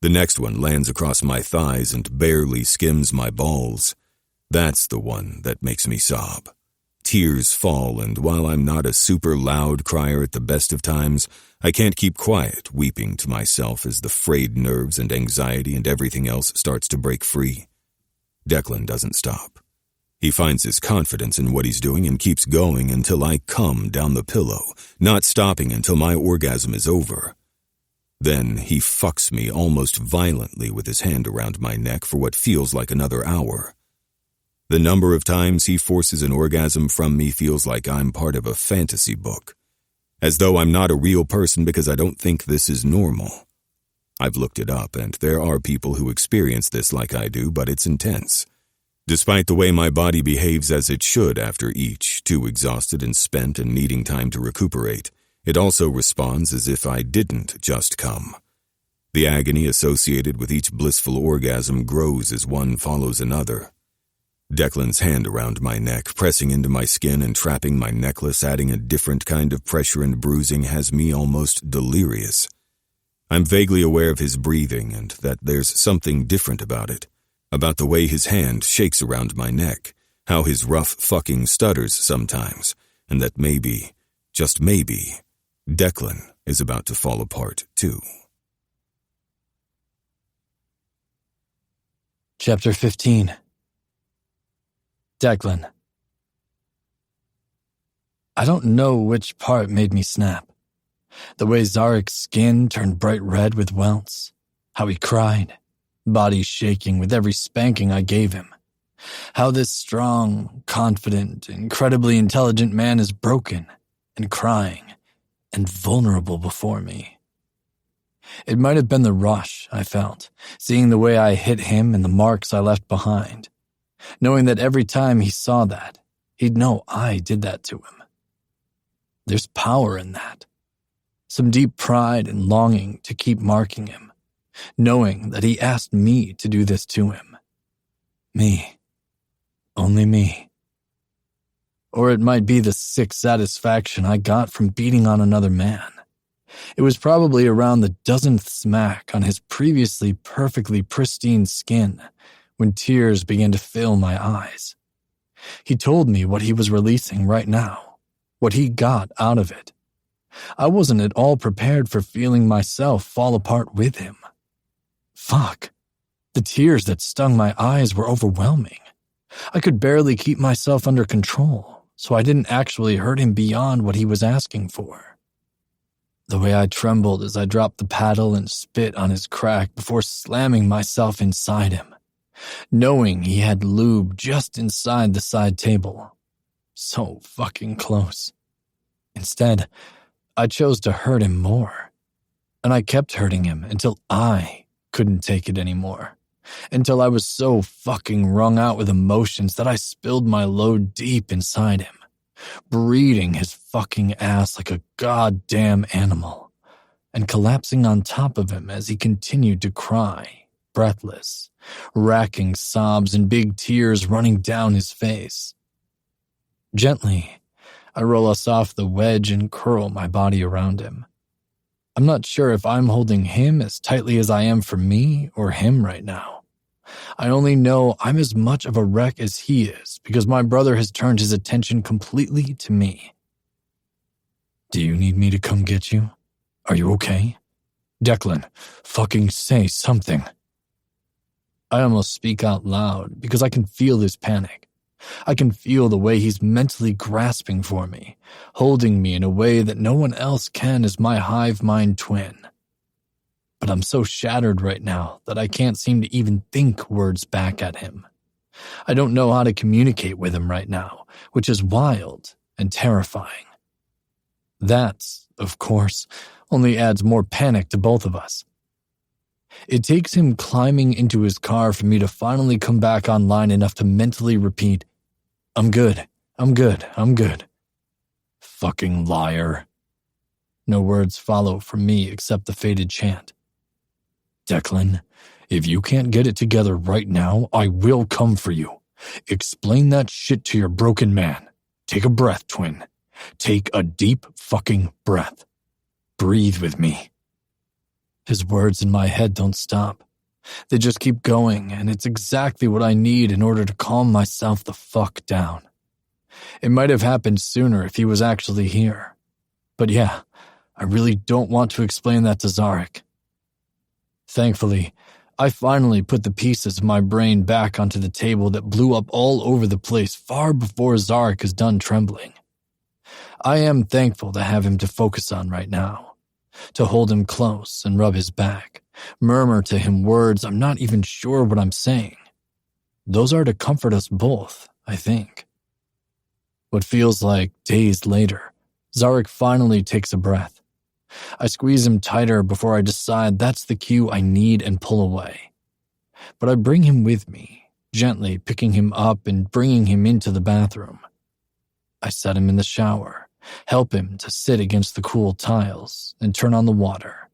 The next one lands across my thighs and barely skims my balls. That's the one that makes me sob. Tears fall, and while I'm not a super loud crier at the best of times, I can't keep quiet, weeping to myself as the frayed nerves and anxiety and everything else starts to break free. Declan doesn't stop. He finds his confidence in what he's doing and keeps going until I come down the pillow, not stopping until my orgasm is over. Then he fucks me almost violently with his hand around my neck for what feels like another hour. The number of times he forces an orgasm from me feels like I'm part of a fantasy book, as though I'm not a real person because I don't think this is normal. I've looked it up, and there are people who experience this like I do, but it's intense. Despite the way my body behaves as it should after each, too exhausted and spent and needing time to recuperate, it also responds as if I didn't just come. The agony associated with each blissful orgasm grows as one follows another. Declan's hand around my neck, pressing into my skin and trapping my necklace, adding a different kind of pressure and bruising, has me almost delirious. I'm vaguely aware of his breathing and that there's something different about it, about the way his hand shakes around my neck, how his rough fucking stutters sometimes, and that maybe, just maybe, Declan is about to fall apart too. Chapter 15. Declan. I don't know which part made me snap. The way Zarek's skin turned bright red with welts, how he cried, body shaking with every spanking I gave him, how this strong, confident, incredibly intelligent man is broken and crying and vulnerable before me. It might have been the rush I felt, seeing the way I hit him and the marks I left behind. Knowing that every time he saw that, he'd know I did that to him. There's power in that. Some deep pride and longing to keep marking him, knowing that he asked me to do this to him. Me. Only me. Or it might be the sick satisfaction I got from beating on another man. It was probably around the dozenth smack on his previously perfectly pristine skin when tears began to fill my eyes. He told me what he was releasing right now, what he got out of it. I wasn't at all prepared for feeling myself fall apart with him. Fuck. The tears that stung my eyes were overwhelming. I could barely keep myself under control, so I didn't actually hurt him beyond what he was asking for. The way I trembled as I dropped the paddle and spit on his crack before slamming myself inside him, knowing he had lube just inside the side table. So fucking close. Instead, I chose to hurt him more. And I kept hurting him until I couldn't take it anymore. Until I was so fucking wrung out with emotions that I spilled my load deep inside him, breeding his fucking ass like a goddamn animal, and collapsing on top of him as he continued to cry, breathless, racking sobs and big tears running down his face. Gently, I roll us off the wedge and curl my body around him. I'm not sure if I'm holding him as tightly as I am for me or him right now. I only know I'm as much of a wreck as he is because my brother has turned his attention completely to me. Do you need me to come get you? Are you okay? Declan, fucking say something. I almost speak out loud because I can feel his panic. I can feel the way he's mentally grasping for me, holding me in a way that no one else can as my hive mind twin. But I'm so shattered right now that I can't seem to even think words back at him. I don't know how to communicate with him right now, which is wild and terrifying. That, of course, only adds more panic to both of us. It takes him climbing into his car for me to finally come back online enough to mentally repeat, I'm good, I'm good, I'm good. Fucking liar. No words follow from me except the faded chant. Declan, if you can't get it together right now, I will come for you. Explain that shit to your broken man. Take a breath, twin. Take a deep fucking breath. Breathe with me. His words in my head don't stop. They just keep going, and it's exactly what I need in order to calm myself the fuck down. It might have happened sooner if he was actually here. But yeah, I really don't want to explain that to Zarek. Thankfully, I finally put the pieces of my brain back onto the table that blew up all over the place far before Zarek is done trembling. I am thankful to have him to focus on right now, to hold him close and rub his back, murmur to him words I'm not even sure what I'm saying. Those are to comfort us both, I think. What feels like days later, Zarek finally takes a breath. I squeeze him tighter before I decide that's the cue I need and pull away. But I bring him with me, gently picking him up and bringing him into the bathroom. I set him in the shower, help him to sit against the cool tiles, and turn on the water.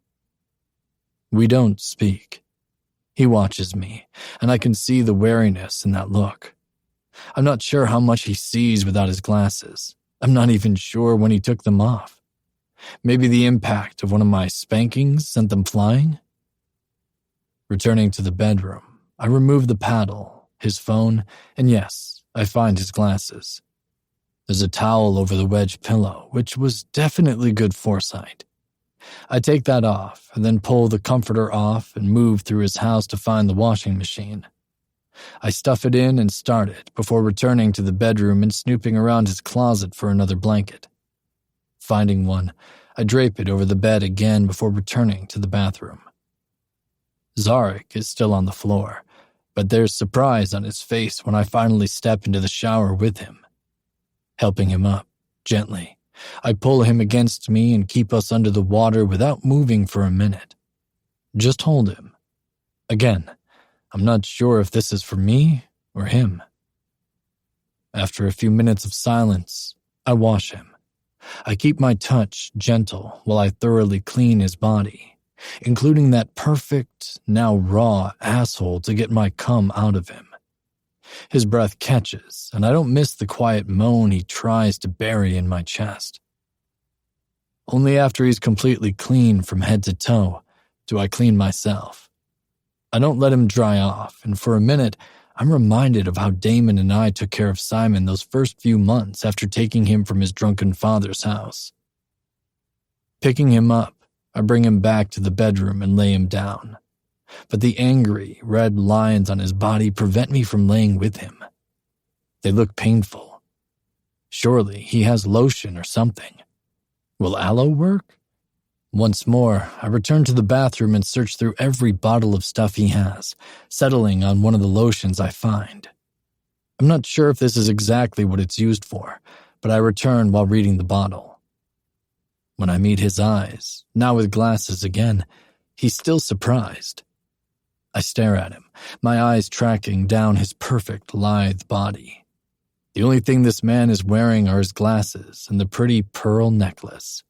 We don't speak. He watches me, and I can see the wariness in that look. I'm not sure how much he sees without his glasses. I'm not even sure when he took them off. Maybe the impact of one of my spankings sent them flying? Returning to the bedroom, I remove the paddle, his phone, and yes, I find his glasses. There's a towel over the wedge pillow, which was definitely good foresight. I take that off and then pull the comforter off and move through his house to find the washing machine. I stuff it in and start it before returning to the bedroom and snooping around his closet for another blanket. Finding one, I drape it over the bed again before returning to the bathroom. Zarek is still on the floor, but there's surprise on his face when I finally step into the shower with him. Helping him up, gently, I pull him against me and keep us under the water without moving for a minute. Just hold him. Again, I'm not sure if this is for me or him. After a few minutes of silence, I wash him. I keep my touch gentle while I thoroughly clean his body, including that perfect, now raw asshole to get my cum out of him. His breath catches, and I don't miss the quiet moan he tries to bury in my chest. Only after he's completely clean from head to toe do I clean myself. I don't let him dry off, and for a minute, I'm reminded of how Damon and I took care of Simon those first few months after taking him from his drunken father's house. Picking him up, I bring him back to the bedroom and lay him down. But the angry, red lines on his body prevent me from laying with him. They look painful. Surely he has lotion or something. Will aloe work? Once more, I return to the bathroom and search through every bottle of stuff he has, settling on one of the lotions I find. I'm not sure if this is exactly what it's used for, but I return while reading the bottle. When I meet his eyes, now with glasses again, he's still surprised. I stare at him, my eyes tracking down his perfect, lithe body. The only thing this man is wearing are his glasses and the pretty pearl necklace.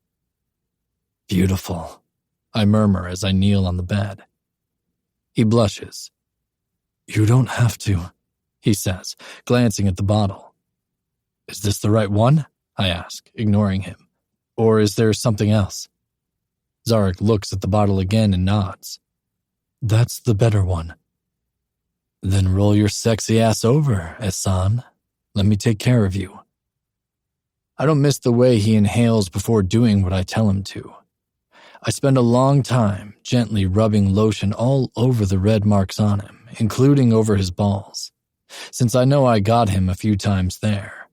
Beautiful, I murmur as I kneel on the bed. He blushes. You don't have to, he says, glancing at the bottle. Is this the right one? I ask, ignoring him. Or is there something else? Zarek looks at the bottle again and nods. That's the better one. Then roll your sexy ass over, Ehsan. Let me take care of you. I don't miss the way he inhales before doing what I tell him to. I spend a long time gently rubbing lotion all over the red marks on him, including over his balls, since I know I got him a few times there.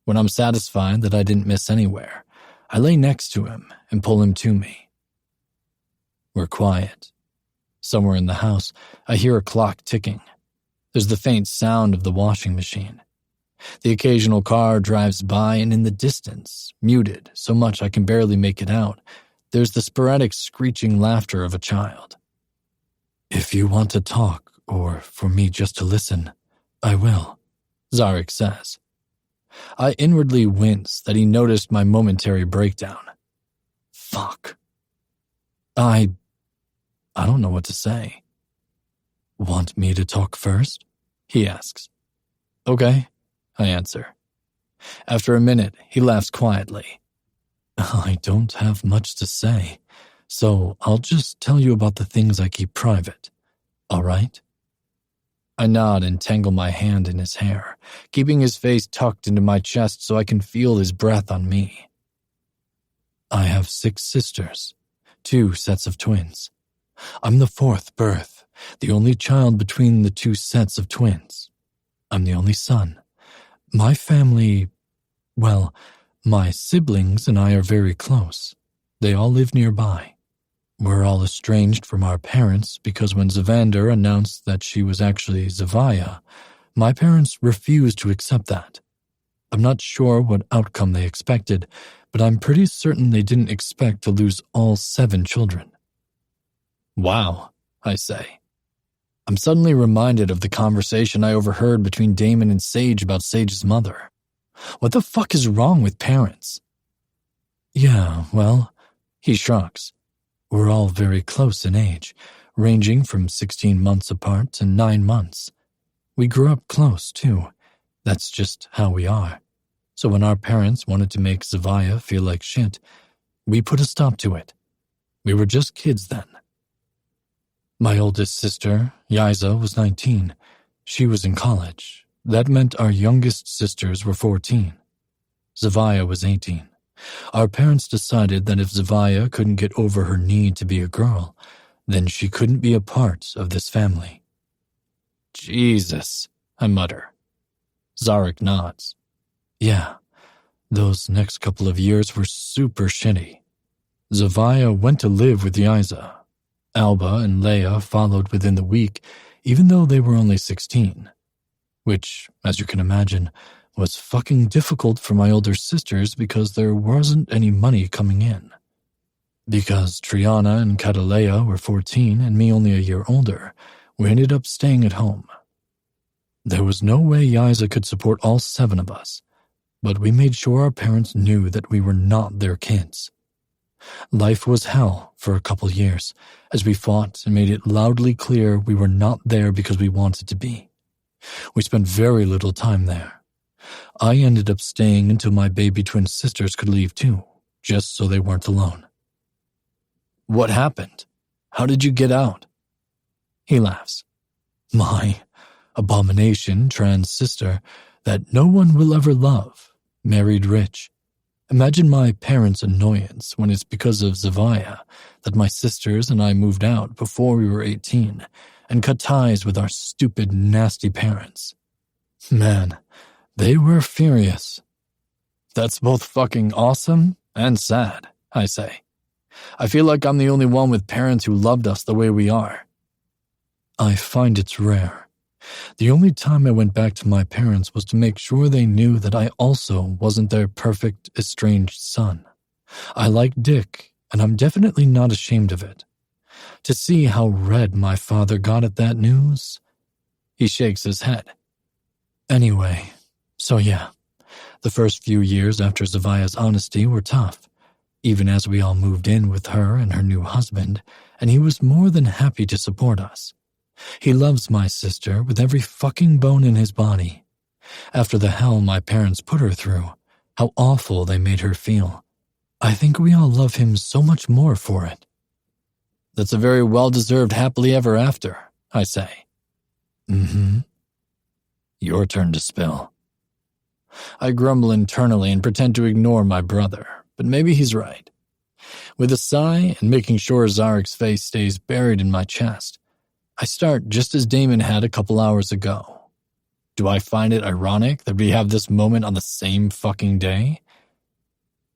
When I'm satisfied that I didn't miss anywhere, I lay next to him and pull him to me. We're quiet. Somewhere in the house, I hear a clock ticking. There's the faint sound of the washing machine. The occasional car drives by, and in the distance, muted so much I can barely make it out, there's the sporadic screeching laughter of a child. If you want to talk, or for me just to listen, I will, Zarek says. I inwardly wince that he noticed my momentary breakdown. Fuck. I don't know what to say. Want me to talk first? He asks. Okay, I answer. After a minute, he laughs quietly. I don't have much to say, so I'll just tell you about the things I keep private, all right? I nod and tangle my hand in his hair, keeping his face tucked into my chest so I can feel his breath on me. I have 6 sisters, 2 sets of twins. I'm the 4th birth, the only child between the 2 sets of twins. I'm the only son. My family, well, my siblings and I are very close. They all live nearby. We're all estranged from our parents because when Zavander announced that she was actually Zavaya, my parents refused to accept that. I'm not sure what outcome they expected, but I'm pretty certain they didn't expect to lose all 7 children. Wow, I say. I'm suddenly reminded of the conversation I overheard between Damon and Sage about Sage's mother. What the fuck is wrong with parents? Yeah, well, he shrugs. We're all very close in age, ranging from 16 months apart to 9 months. We grew up close, too. That's just how we are. So when our parents wanted to make Zavaya feel like shit, we put a stop to it. We were just kids then. My oldest sister, Yiza, was 19. She was in college. That meant our youngest sisters were 14. Zavaya was 18. Our parents decided that if Zavaya couldn't get over her need to be a girl, then she couldn't be a part of this family. Jesus, I mutter. Zarek nods. Yeah, those next couple of years were super shitty. Zavaya went to live with Yiza. Alba and Leia followed within the week, even though they were only 16. Which, as you can imagine, was fucking difficult for my older sisters because there wasn't any money coming in. Because Triana and Catalea were 14 and me only a year older, we ended up staying at home. There was no way Yiza could support all 7 of us, but we made sure our parents knew that we were not their kids. Life was hell for a couple years, as we fought and made it loudly clear we were not there because we wanted to be. We spent very little time there. I ended up staying until my baby twin sisters could leave too, just so they weren't alone. What happened? How did you get out? He laughs. abomination trans sister that no one will ever love, married rich. Imagine my parents' annoyance when it's because of Zavaya that my sisters and I moved out before we were 18 and cut ties with our stupid, nasty parents. Man, they were furious. That's both fucking awesome and sad, I say. I feel like I'm the only one with parents who loved us the way we are. I find it's rare. The only time I went back to my parents was to make sure they knew that I also wasn't their perfect, estranged son. I like Dick, and I'm definitely not ashamed of it. To see how red my father got at that news? He shakes his head. Anyway, so yeah, the first few years after Zavaya's honesty were tough, even as we all moved in with her and her new husband, and he was more than happy to support us. He loves my sister with every fucking bone in his body. After the hell my parents put her through, how awful they made her feel, I think we all love him so much more for it. That's a very well-deserved happily ever after, I say. Mm-hmm. Your turn to spill. I grumble internally and pretend to ignore my brother, but maybe he's right. With a sigh and making sure Zarek's face stays buried in my chest, I start just as Damon had a couple hours ago. Do I find it ironic that we have this moment on the same fucking day?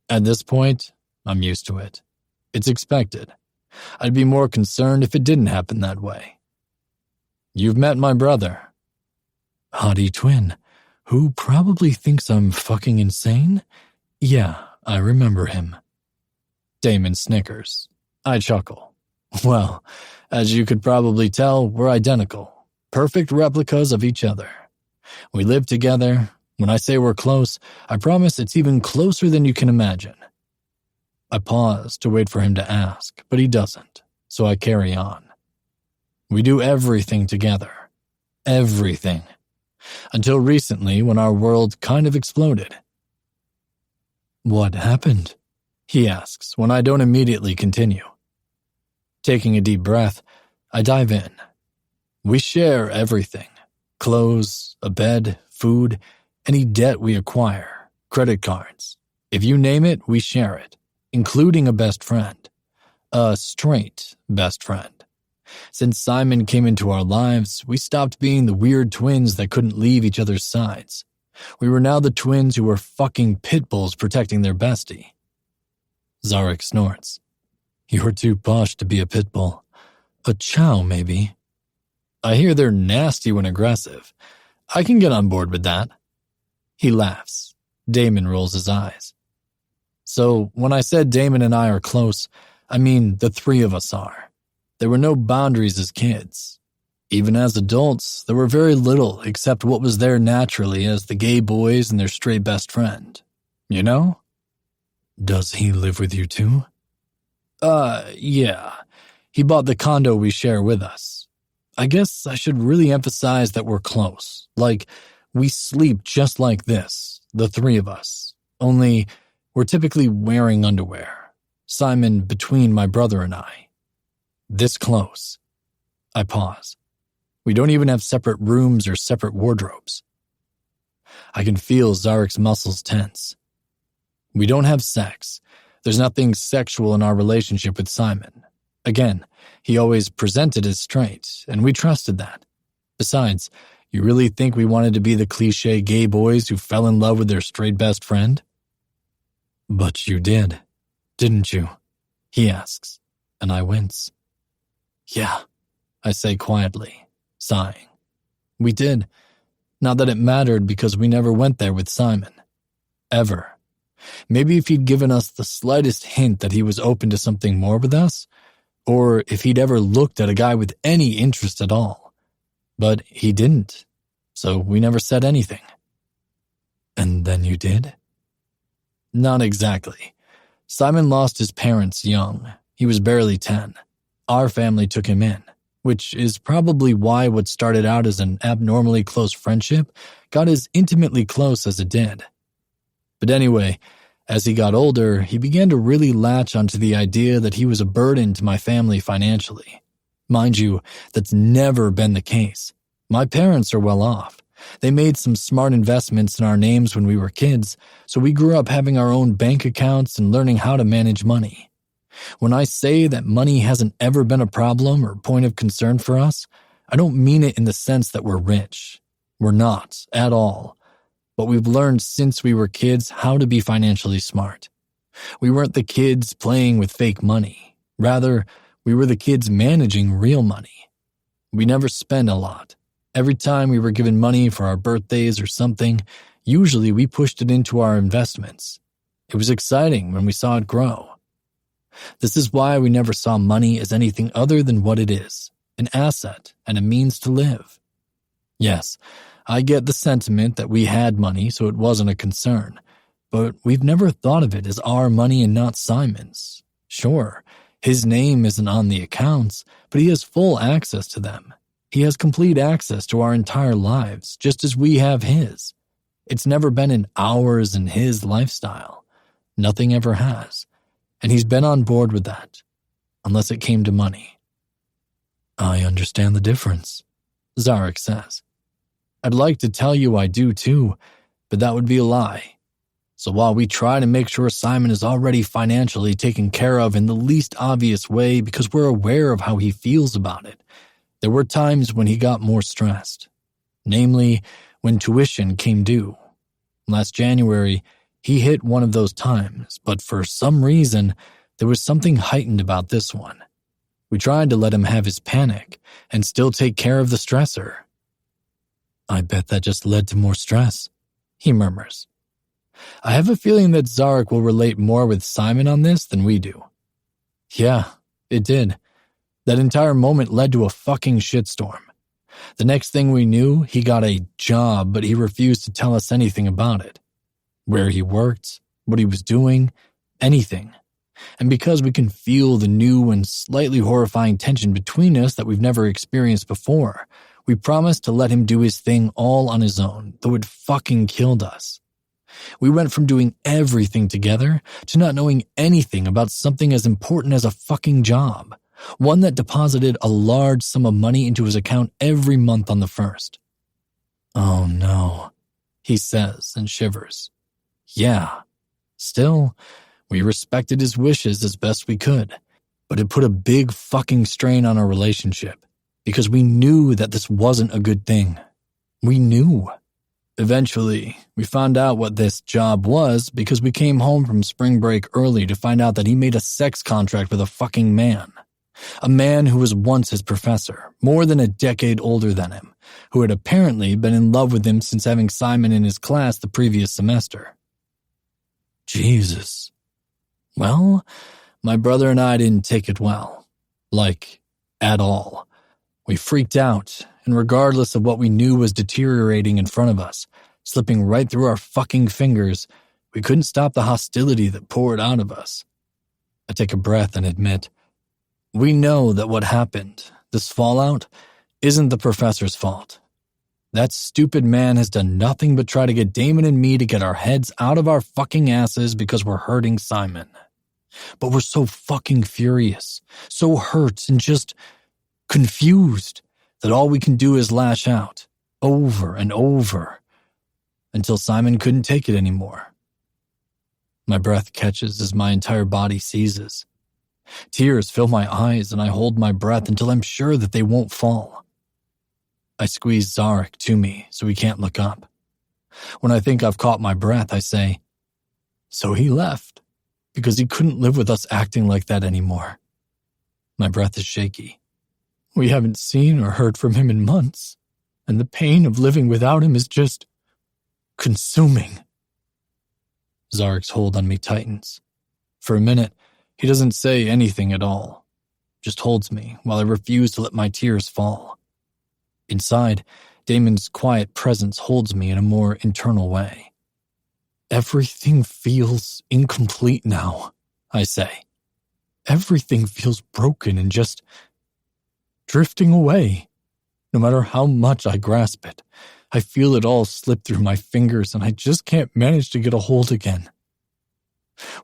At this point, I'm used to it. It's expected. I'd be more concerned if it didn't happen that way. You've met my brother. Hottie twin, who probably thinks I'm fucking insane? Yeah, I remember him. Damon snickers. I chuckle. Well, as you could probably tell, we're identical. Perfect replicas of each other. We live together. When I say we're close, I promise it's even closer than you can imagine. I pause to wait for him to ask, but he doesn't, so I carry on. We do everything together. Everything. Until recently when our world kind of exploded. What happened? He asks when I don't immediately continue. Taking a deep breath, I dive in. We share everything. Clothes, a bed, food, any debt we acquire, credit cards. If you name it, we share it, including a best friend. A straight best friend. Since Simon came into our lives, we stopped being the weird twins that couldn't leave each other's sides. We were now the twins who were fucking pit bulls protecting their bestie. Zarek snorts. You're too posh to be a pit bull. A chow, maybe. I hear they're nasty when aggressive. I can get on board with that. He laughs. Damon rolls his eyes. So, when I said Damon and I are close, I mean the three of us are. There were no boundaries as kids. Even as adults, there were very little except what was there naturally as the gay boys and their straight best friend. You know? Does he live with you too? Yeah. He bought the condo we share with us. I guess I should really emphasize that we're close. Like, we sleep just like this, the three of us. Only, we're typically wearing underwear. Simon between my brother and I. This close. I pause. We don't even have separate rooms or separate wardrobes. I can feel Zarek's muscles tense. We don't have sex. There's nothing sexual in our relationship with Simon. Again, he always presented as straight, and we trusted that. Besides, you really think we wanted to be the cliché gay boys who fell in love with their straight best friend? But you did, didn't you? He asks, and I wince. Yeah, I say quietly, sighing. We did. Not that it mattered because we never went there with Simon. Ever. Maybe if he'd given us the slightest hint that he was open to something more with us, or if he'd ever looked at a guy with any interest at all. But he didn't, so we never said anything. And then you did? Not exactly. Simon lost his parents young. He was barely 10. Our family took him in, which is probably why what started out as an abnormally close friendship got as intimately close as it did. But anyway, as he got older, he began to really latch onto the idea that he was a burden to my family financially. Mind you, that's never been the case. My parents are well off. They made some smart investments in our names when we were kids, so we grew up having our own bank accounts and learning how to manage money. When I say that money hasn't ever been a problem or point of concern for us, I don't mean it in the sense that we're rich. We're not, at all. But we've learned since we were kids how to be financially smart. We weren't the kids playing with fake money. Rather, we were the kids managing real money. We never spent a lot. Every time we were given money for our birthdays or something, usually we pushed it into our investments. It was exciting when we saw it grow. This is why we never saw money as anything other than what it is, an asset and a means to live. Yes, I get the sentiment that we had money, so it wasn't a concern, but we've never thought of it as our money and not Simon's. Sure, his name isn't on the accounts, but he has full access to them. He has complete access to our entire lives, just as we have his. It's never been in ours and his lifestyle. Nothing ever has. And he's been on board with that, unless it came to money. I understand the difference, Zarek says. I'd like to tell you I do too, but that would be a lie. So while we try to make sure Simon is already financially taken care of in the least obvious way because we're aware of how he feels about it, there were times when he got more stressed. Namely, when tuition came due. Last January, he hit one of those times, but for some reason, there was something heightened about this one. We tried to let him have his panic and still take care of the stressor. I bet that just led to more stress, he murmurs. I have a feeling that Zarek will relate more with Simon on this than we do. Yeah, it did. That entire moment led to a fucking shitstorm. The next thing we knew, he got a job, but he refused to tell us anything about it. Where he worked, what he was doing, anything. And because we can feel the new and slightly horrifying tension between us that we've never experienced before, we promised to let him do his thing all on his own, though it fucking killed us. We went from doing everything together to not knowing anything about something as important as a fucking job. One that deposited a large sum of money into his account every month on the 1st. Oh no, he says and shivers. Yeah. Still, we respected his wishes as best we could, but it put a big fucking strain on our relationship because we knew that this wasn't a good thing. We knew. Eventually, we found out what this job was because we came home from spring break early to find out that he made a sex contract with a fucking man. A man who was once his professor, more than a decade older than him, who had apparently been in love with him since having Simon in his class the previous semester. Jesus. Well, my brother and I didn't take it well. Like, at all. We freaked out, and regardless of what we knew was deteriorating in front of us, slipping right through our fucking fingers, we couldn't stop the hostility that poured out of us. I take a breath and admit, we know that what happened, this fallout, isn't the professor's fault. That stupid man has done nothing but try to get Damon and me to get our heads out of our fucking asses because we're hurting Simon. But we're so fucking furious, so hurt and just confused that all we can do is lash out, over and over, until Simon couldn't take it anymore. My breath catches as my entire body seizes. Tears fill my eyes and I hold my breath until I'm sure that they won't fall. I squeeze Zarek to me so he can't look up. When I think I've caught my breath, I say, so he left because he couldn't live with us acting like that anymore. My breath is shaky. We haven't seen or heard from him in months, and the pain of living without him is just consuming. Zarek's hold on me tightens. For a minute, he doesn't say anything at all, just holds me while I refuse to let my tears fall. Inside, Damon's quiet presence holds me in a more internal way. Everything feels incomplete now, I say. Everything feels broken and just drifting away. No matter how much I grasp it, I feel it all slip through my fingers and I just can't manage to get a hold again.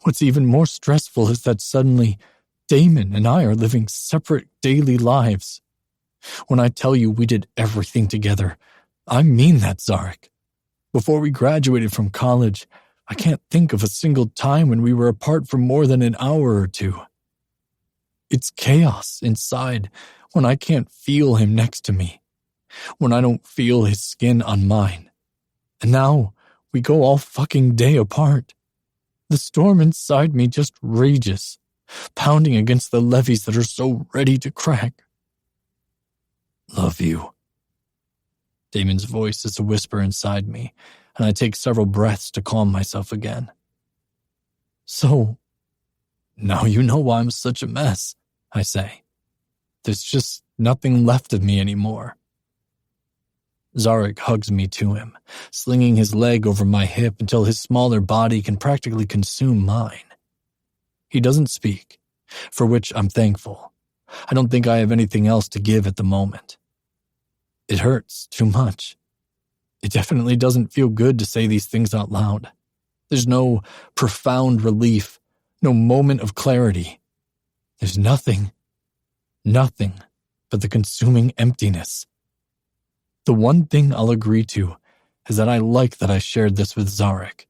What's even more stressful is that suddenly Damon and I are living separate daily lives. When I tell you we did everything together, I mean that, Zarek. Before we graduated from college, I can't think of a single time when we were apart for more than an hour or two. It's chaos inside when I can't feel him next to me, when I don't feel his skin on mine. And now we go all fucking day apart. The storm inside me just rages, pounding against the levees that are so ready to crack. Love you. Damon's voice is a whisper inside me, and I take several breaths to calm myself again. So, now you know why I'm such a mess, I say. There's just nothing left of me anymore. Zarek hugs me to him, slinging his leg over my hip until his smaller body can practically consume mine. He doesn't speak, for which I'm thankful. I don't think I have anything else to give at the moment. It hurts too much. It definitely doesn't feel good to say these things out loud. There's no profound relief, no moment of clarity. There's nothing but the consuming emptiness. The one thing I'll agree to is that I like that I shared this with Zarek.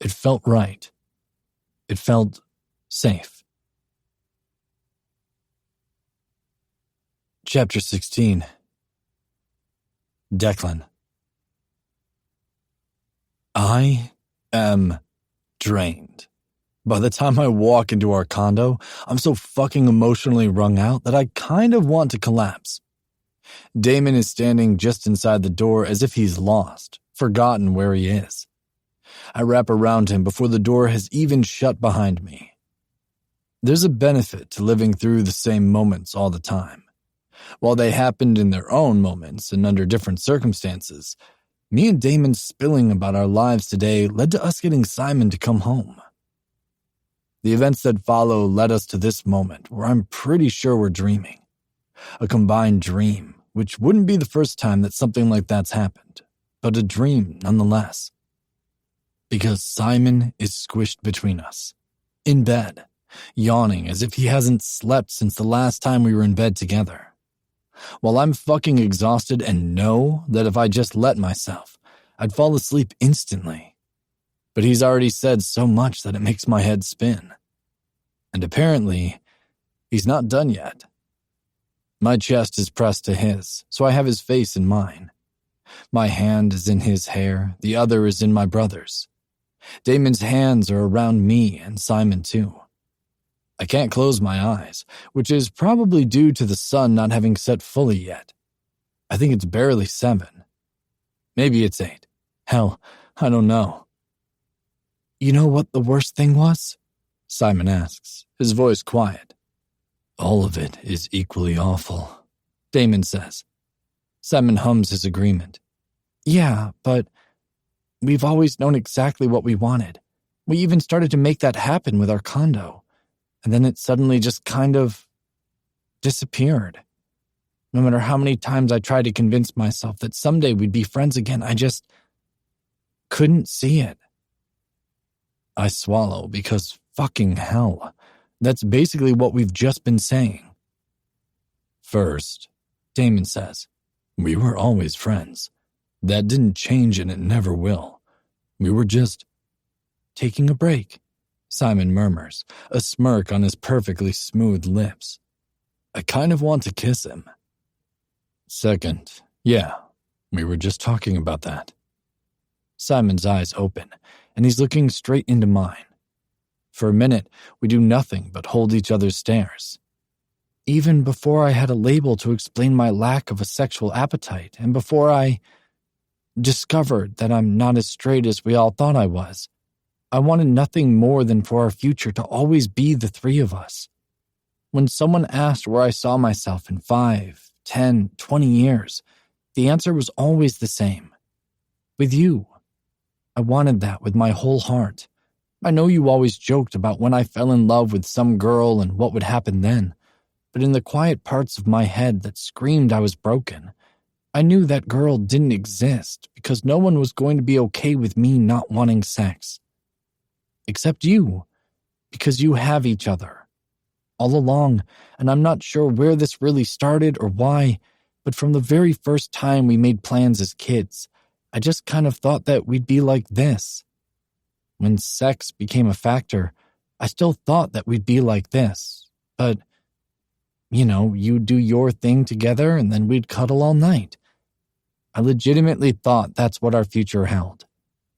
It felt right. It felt safe. Chapter 16. Declan. I am drained. By the time I walk into our condo, I'm so fucking emotionally wrung out that I kind of want to collapse. Damon is standing just inside the door as if he's lost, forgotten where he is. I wrap around him before the door has even shut behind me. There's a benefit to living through the same moments all the time. While they happened in their own moments and under different circumstances, me and Damon spilling about our lives today led to us getting Simon to come home. The events that follow led us to this moment where I'm pretty sure we're dreaming. A combined dream, which wouldn't be the first time that something like that's happened, but a dream nonetheless. Because Simon is squished between us, in bed, yawning as if he hasn't slept since the last time we were in bed together. While I'm fucking exhausted and know that if I just let myself, I'd fall asleep instantly. But he's already said so much that it makes my head spin. And apparently, he's not done yet. My chest is pressed to his, so I have his face in mine. My hand is in his hair, the other is in my brother's. Damon's hands are around me and Simon too. I can't close my eyes, which is probably due to the sun not having set fully yet. I think it's barely 7. Maybe it's 8. Hell, I don't know. You know what the worst thing was? Simon asks, his voice quiet. All of it is equally awful, Damon says. Simon hums his agreement. Yeah, but we've always known exactly what we wanted. We even started to make that happen with our condo. And then it suddenly just kind of disappeared. No matter how many times I tried to convince myself that someday we'd be friends again, I just couldn't see it. I swallow because fucking hell, that's basically what we've just been saying. First, Damon says, we were always friends. That didn't change and it never will. We were just taking a break. Simon murmurs, a smirk on his perfectly smooth lips. I kind of want to kiss him. Second, yeah, we were just talking about that. Simon's eyes open, and he's looking straight into mine. For a minute, we do nothing but hold each other's stares. Even before I had a label to explain my lack of a sexual appetite, and before I discovered that I'm not as straight as we all thought I was, I wanted nothing more than for our future to always be the three of us. When someone asked where I saw myself in 5, 10, 20 years, the answer was always the same. With you. I wanted that with my whole heart. I know you always joked about when I fell in love with some girl and what would happen then, but in the quiet parts of my head that screamed I was broken, I knew that girl didn't exist because no one was going to be okay with me not wanting sex. Except you, because you have each other. all along, and I'm not sure where this really started or why, but from the very first time we made plans as kids, I just kind of thought that we'd be like this. When sex became a factor, I still thought that we'd be like this, but, you'd do your thing together and then we'd cuddle all night. I legitimately thought that's what our future held.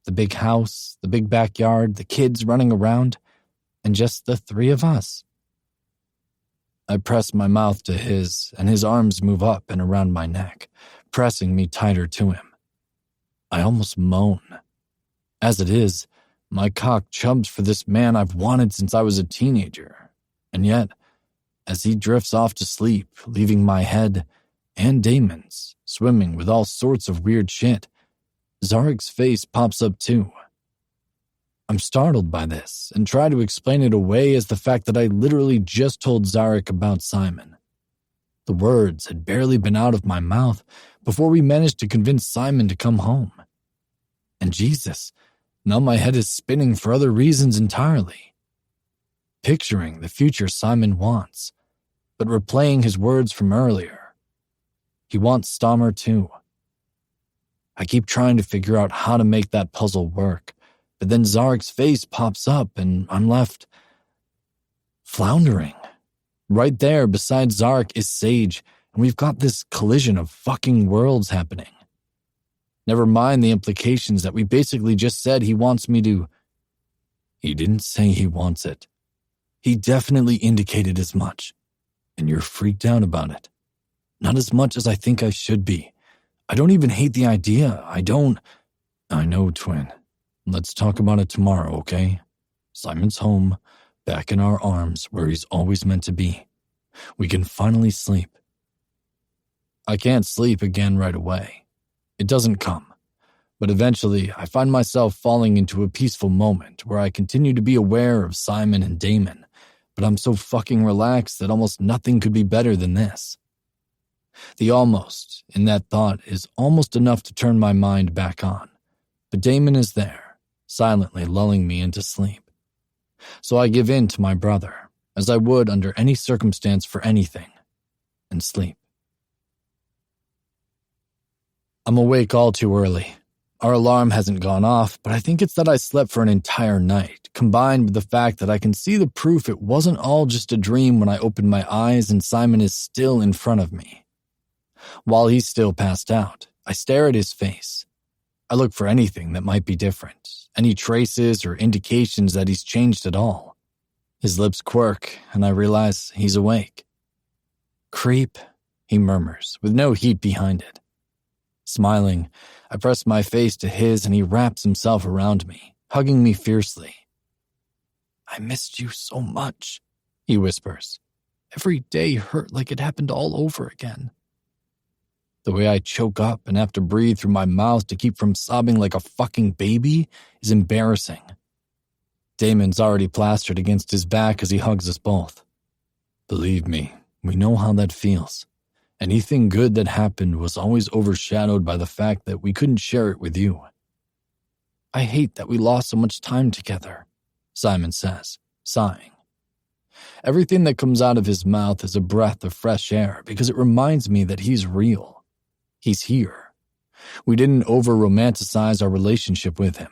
The big house, the big backyard, the kids running around, and just the three of us. I press my mouth to his, and his arms move up and around my neck, pressing me tighter to him. I almost moan. As it is, my cock chubs for this man I've wanted since I was a teenager. And yet, as he drifts off to sleep, leaving my head, and Damon's, swimming with all sorts of weird shit, Zarek's face pops up too. I'm startled by this and try to explain it away as the fact that I literally just told Zarek about Simon. The words had barely been out of my mouth before we managed to convince Simon to come home. And Jesus, now my head is spinning for other reasons entirely. Picturing the future Simon wants, but replaying his words from earlier. He wants Stammer too. I keep trying to figure out how to make that puzzle work, but then Zarek's face pops up and I'm left floundering. Right there beside Zarek is Sage, and we've got this collision of fucking worlds happening. Never mind the implications that we basically just said he wants me to. He didn't say he wants it. He definitely indicated as much, and you're freaked out about it. Not as much as I think I should be. I don't even hate the idea. I know, twin. Let's talk about it tomorrow, okay? Simon's home, back in our arms where he's always meant to be. We can finally sleep. I can't sleep again right away. It doesn't come. But eventually, I find myself falling into a peaceful moment where I continue to be aware of Simon and Damon, but I'm so fucking relaxed that almost nothing could be better than this. The almost in that thought is almost enough to turn my mind back on, but Damon is there, silently lulling me into sleep. So I give in to my brother, as I would under any circumstance for anything, and sleep. I'm awake all too early. Our alarm hasn't gone off, but I think it's that I slept for an entire night, combined with the fact that I can see the proof it wasn't all just a dream when I open my eyes and Simon is still in front of me. While he's still passed out, I stare at his face. I look for anything that might be different, any traces or indications that he's changed at all. His lips quirk, and I realize he's awake. "Creep," he murmurs, with no heat behind it. Smiling, I press my face to his and he wraps himself around me, hugging me fiercely. "I missed you so much," he whispers. "Every day hurt like it happened all over again." The way I choke up and have to breathe through my mouth to keep from sobbing like a fucking baby is embarrassing. Damon's already plastered against his back as he hugs us both. "Believe me, we know how that feels. Anything good that happened was always overshadowed by the fact that we couldn't share it with you." "I hate that we lost so much time together," Simon says, sighing. Everything that comes out of his mouth is a breath of fresh air because it reminds me that he's real. He's here. We didn't over-romanticize our relationship with him.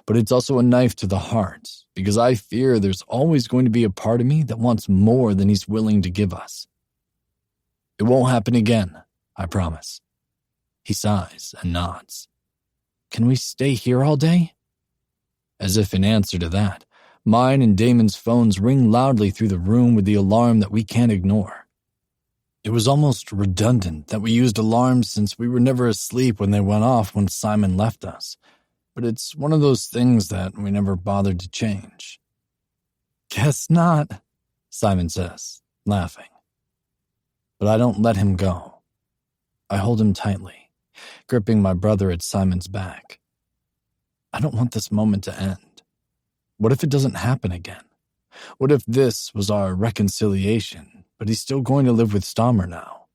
But it's also a knife to the heart because I fear there's always going to be a part of me that wants more than he's willing to give us. "It won't happen again, I promise." He sighs and nods. "Can we stay here all day?" As if in answer to that, mine and Damon's phones ring loudly through the room with the alarm that we can't ignore. It was almost redundant that we used alarms since we were never asleep when they went off when Simon left us, but it's one of those things that we never bothered to change. "Guess not," Simon says, laughing. But I don't let him go. I hold him tightly, gripping my brother at Simon's back. I don't want this moment to end. What if it doesn't happen again? What if this was our reconciliation, but he's still going to live with Stammer now?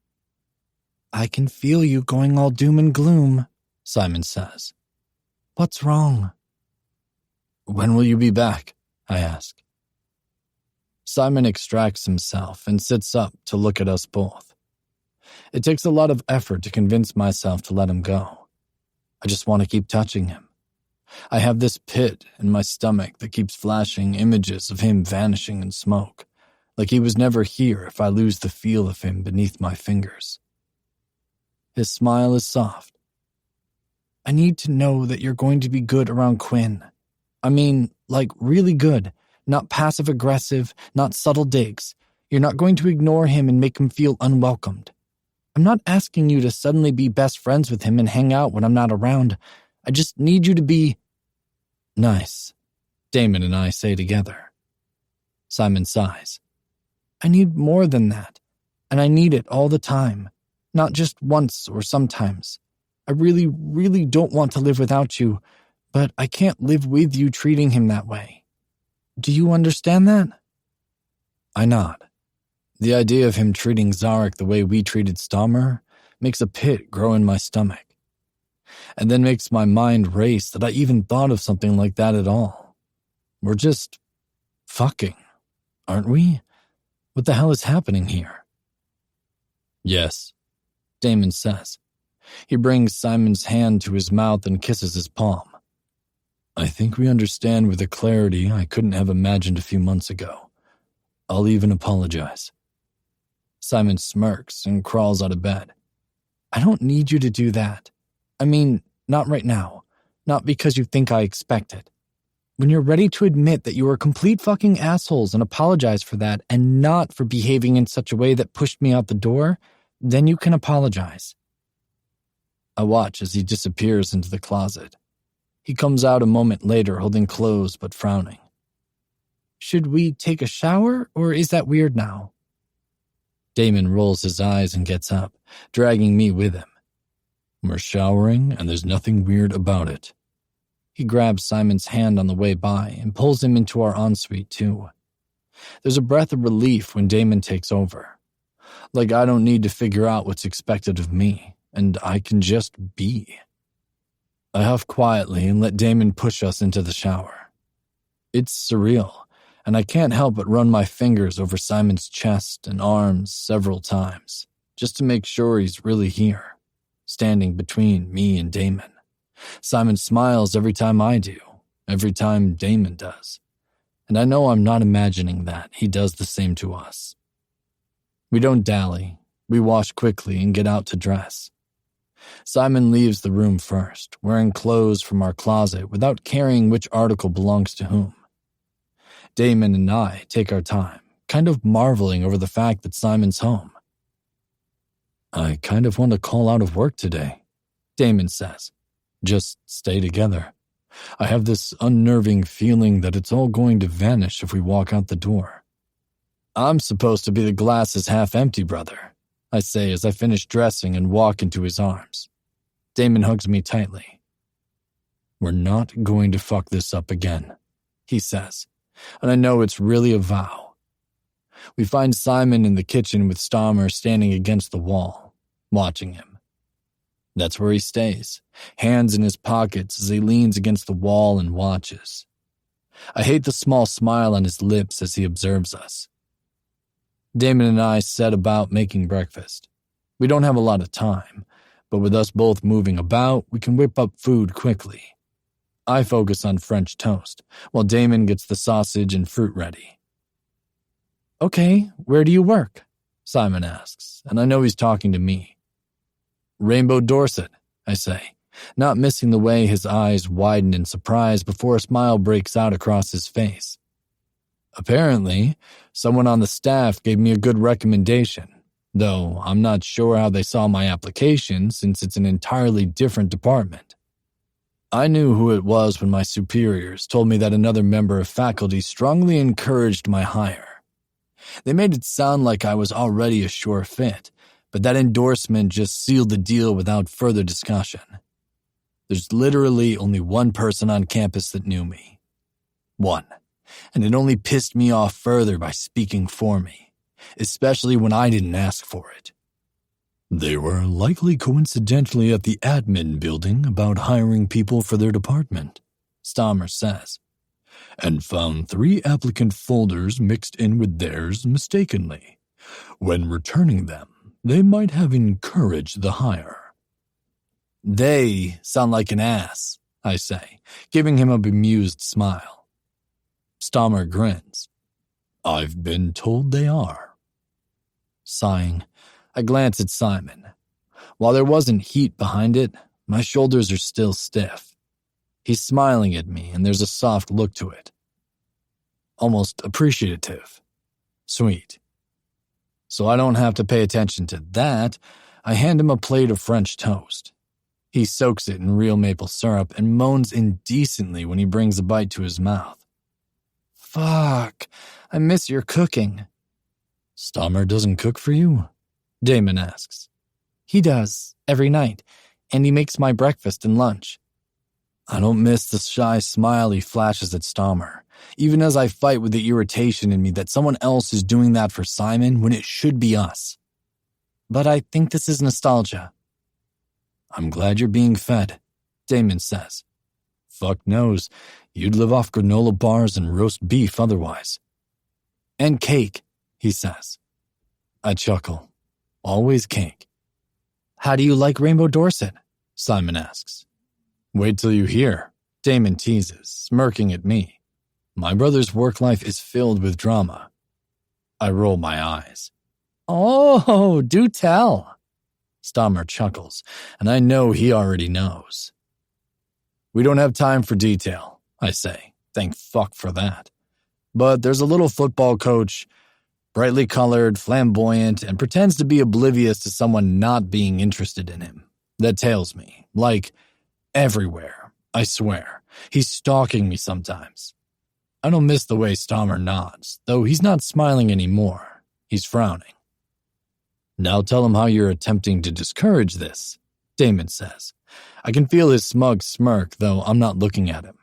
"I can feel you going all doom and gloom," Simon says. "What's wrong?" "When will you be back?" I ask. Simon extracts himself and sits up to look at us both. It takes a lot of effort to convince myself to let him go. I just want to keep touching him. I have this pit in my stomach that keeps flashing images of him vanishing in smoke, like he was never here if I lose the feel of him beneath my fingers. His smile is soft. I need to know that you're going to be good around Quinn. I mean, like really good, not passive-aggressive, not subtle digs. You're not going to ignore him and make him feel unwelcomed. I'm not asking you to suddenly be best friends with him and hang out when I'm not around. I just need you to be nice, Damon and I say together. Simon sighs. I need more than that, and I need it all the time, not just once or sometimes. I really, really don't want to live without you, but I can't live with you treating him that way. Do you understand that? I nod. The idea of him treating Zarek the way we treated Stammer makes a pit grow in my stomach, and then makes my mind race that I even thought of something like that at all. We're just fucking, aren't we? What the hell is happening here? Yes, Damon says. He brings Simon's hand to his mouth and kisses his palm. I think we understand with a clarity I couldn't have imagined a few months ago. I'll even apologize. Simon smirks and crawls out of bed. I don't need you to do that. I mean, not right now. Not because you think I expect it. When you're ready to admit that you were complete fucking assholes and apologize for that and not for behaving in such a way that pushed me out the door, then you can apologize. I watch as he disappears into the closet. He comes out a moment later holding clothes but frowning. Should we take a shower, or is that weird now? Damon rolls his eyes and gets up, dragging me with him. We're showering, and there's nothing weird about it. He grabs Simon's hand on the way by and pulls him into our ensuite, too. There's a breath of relief when Damon takes over. Like I don't need to figure out what's expected of me, and I can just be. I huff quietly and let Damon push us into the shower. It's surreal, and I can't help but run my fingers over Simon's chest and arms several times, just to make sure he's really here, standing between me and Damon. Simon smiles every time I do, every time Damon does, and I know I'm not imagining that he does the same to us. We don't dally. We wash quickly and get out to dress. Simon leaves the room first, wearing clothes from our closet without caring which article belongs to whom. Damon and I take our time, kind of marveling over the fact that Simon's home. I kind of want to call out of work today, Damon says. Just stay together. I have this unnerving feeling that it's all going to vanish if we walk out the door. I'm supposed to be the glass is half empty, brother, I say as I finish dressing and walk into his arms. Damon hugs me tightly. We're not going to fuck this up again, he says, and I know it's really a vow. We find Simon in the kitchen with Stammer standing against the wall, watching him. That's where he stays, hands in his pockets as he leans against the wall and watches. I hate the small smile on his lips as he observes us. Damon and I set about making breakfast. We don't have a lot of time, but with us both moving about, we can whip up food quickly. I focus on French toast, while Damon gets the sausage and fruit ready. Okay, where do you work? Simon asks, and I know he's talking to me. Rainbow Dorset, I say, not missing the way his eyes widen in surprise before a smile breaks out across his face. Apparently, someone on the staff gave me a good recommendation, though I'm not sure how they saw my application since it's an entirely different department. I knew who it was when my superiors told me that another member of faculty strongly encouraged my hire. They made it sound like I was already a sure fit, but that endorsement just sealed the deal without further discussion. There's literally only one person on campus that knew me. One. And it only pissed me off further by speaking for me, especially when I didn't ask for it. They were likely coincidentally at the admin building about hiring people for their department, Stammer says. and found 3 applicant folders mixed in with theirs mistakenly. When returning them, they might have encouraged the hire." "They sound like an ass," I say, giving him a bemused smile. Stammer grins. "I've been told they are." Sighing, I glance at Simon. While there wasn't heat behind it, my shoulders are still stiff. He's smiling at me, and there's a soft look to it. Almost appreciative. Sweet. So I don't have to pay attention to that. I hand him a plate of French toast. He soaks it in real maple syrup and moans indecently when he brings a bite to his mouth. "Fuck, I miss your cooking." "Stammer doesn't cook for you?" Damon asks. "He does, every night, and he makes my breakfast and lunch." I don't miss the shy smile he flashes at Stammer, even as I fight with the irritation in me that someone else is doing that for Simon when it should be us. But I think this is nostalgia. "I'm glad you're being fed," Damon says. "Fuck knows, you'd live off granola bars and roast beef otherwise." "And cake," he says. I chuckle. Always cake. "How do you like Rainbow Dorset?" Simon asks. "Wait till you hear," Damon teases, smirking at me. My brother's work life is filled with drama. I roll my eyes. "Oh, do tell." Stammer chuckles, and I know he already knows. "We don't have time for detail," I say. Thank fuck for that. But there's a little football coach, brightly colored, flamboyant, and pretends to be oblivious to someone not being interested in him. That tails me, like, everywhere, I swear. He's stalking me sometimes. I don't miss the way Stammer nods, though he's not smiling anymore. He's frowning. "Now tell him how you're attempting to discourage this," Damon says. I can feel his smug smirk, though I'm not looking at him.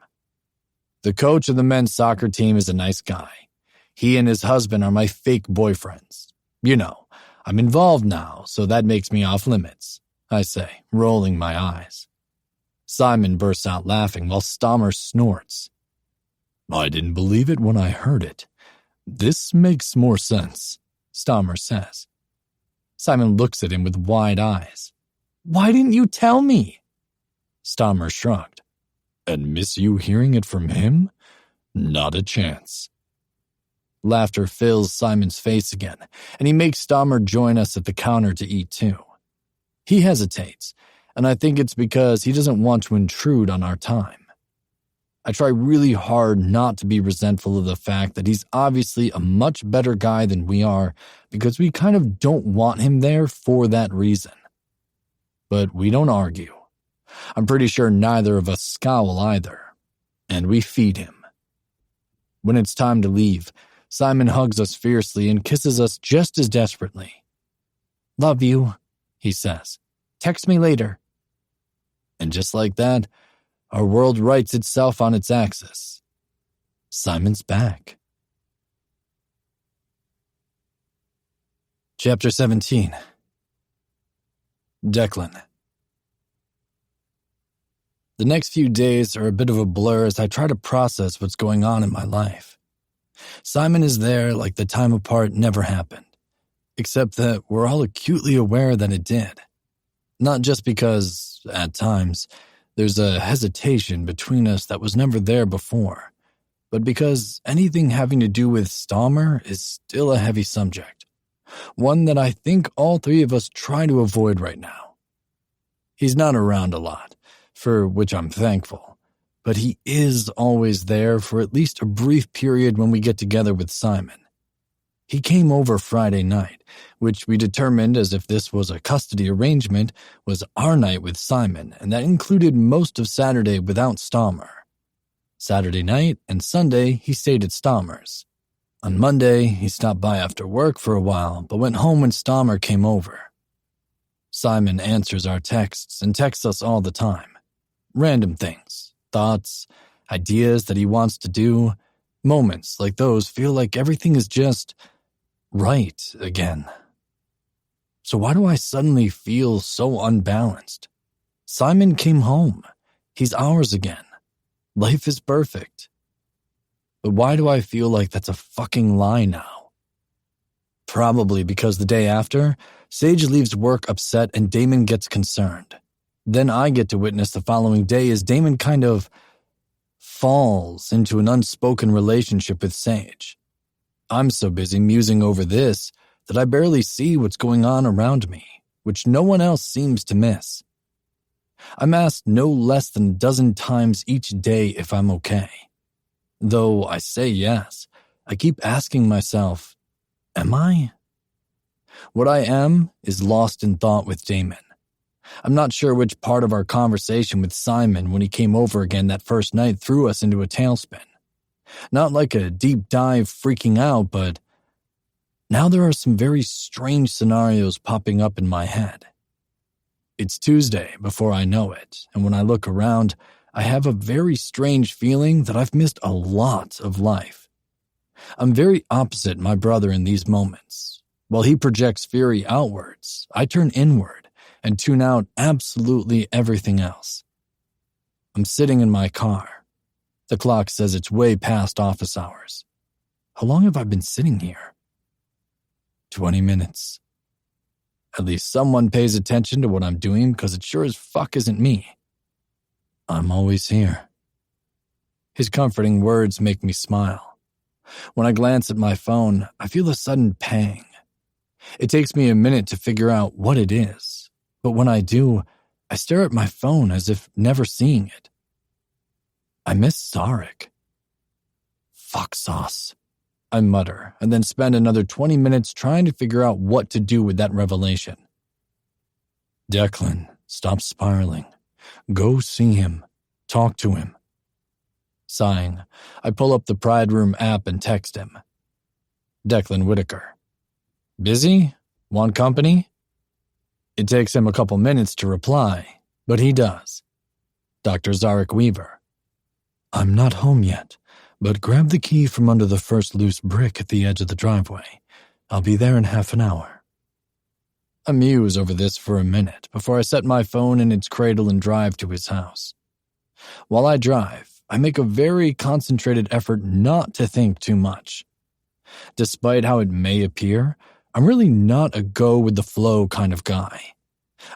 "The coach of the men's soccer team is a nice guy. He and his husband are my fake boyfriends. You know, I'm involved now, so that makes me off limits," I say, rolling my eyes. Simon bursts out laughing while Stammer snorts. "I didn't believe it when I heard it. This makes more sense," Stammer says. Simon looks at him with wide eyes. "Why didn't you tell me?" Stammer shrugged. "And miss you hearing it from him? Not a chance." Laughter fills Simon's face again, and he makes Stammer join us at the counter to eat too. He hesitates, and I think it's because he doesn't want to intrude on our time. I try really hard not to be resentful of the fact that he's obviously a much better guy than we are, because we kind of don't want him there for that reason. But we don't argue. I'm pretty sure neither of us scowl either, and we feed him. When it's time to leave, Simon hugs us fiercely and kisses us just as desperately. "Love you," he says. "Text me later." And just like that, our world rights itself on its axis. Simon's back. Chapter 17. Declan. The next few days are a bit of a blur as I try to process what's going on in my life. Simon is there like the time apart never happened, except that we're all acutely aware that it did. Not just because, at times, there's a hesitation between us that was never there before, but because anything having to do with Stammer is still a heavy subject, one that I think all three of us try to avoid right now. He's not around a lot, for which I'm thankful, but he is always there for at least a brief period when we get together with Simon. He came over Friday night, which we determined, as if this was a custody arrangement, was our night with Simon, and that included most of Saturday without Stammer. Saturday night and Sunday he stayed at Stammer's. On Monday, he stopped by after work for a while, but went home when Stammer came over. Simon answers our texts and texts us all the time. Random things, thoughts, ideas that he wants to do. Moments like those feel like everything is just right again. So why do I suddenly feel so unbalanced? Simon came home. He's ours again. Life is perfect. But why do I feel like that's a fucking lie now? Probably because the day after, Sage leaves work upset and Damon gets concerned. Then I get to witness the following day as Damon kind of falls into an unspoken relationship with Sage. I'm so busy musing over this that I barely see what's going on around me, which no one else seems to miss. I'm asked no less than a dozen times each day if I'm okay. Though I say yes, I keep asking myself, am I? What I am is lost in thought with Damon. I'm not sure which part of our conversation with Simon when he came over again that first night threw us into a tailspin. Not like a deep dive freaking out, but now there are some very strange scenarios popping up in my head. It's Tuesday before I know it, and when I look around, I have a very strange feeling that I've missed a lot of life. I'm very opposite my brother in these moments. While he projects fury outwards, I turn inward and tune out absolutely everything else. I'm sitting in my car. The clock says it's way past office hours. How long have I been sitting here? 20 minutes. At least someone pays attention to what I'm doing because it sure as fuck isn't me. I'm always here. His comforting words make me smile. When I glance at my phone, I feel a sudden pang. It takes me a minute to figure out what it is, but when I do, I stare at my phone as if never seeing it. I miss Zarek. Fuck sauce. I mutter, and then spend another 20 minutes trying to figure out what to do with that revelation. Declan, stop spiraling. Go see him. Talk to him. Sighing, I pull up the Pride Room app and text him. Declan Whitaker. Busy? Want company? It takes him a couple minutes to reply, but he does. Dr. Zarek Weaver. I'm not home yet, but grab the key from under the first loose brick at the edge of the driveway. I'll be there in half an hour. I muse over this for a minute before I set my phone in its cradle and drive to his house. While I drive, I make a very concentrated effort not to think too much. Despite how it may appear, I'm really not a go-with-the-flow kind of guy.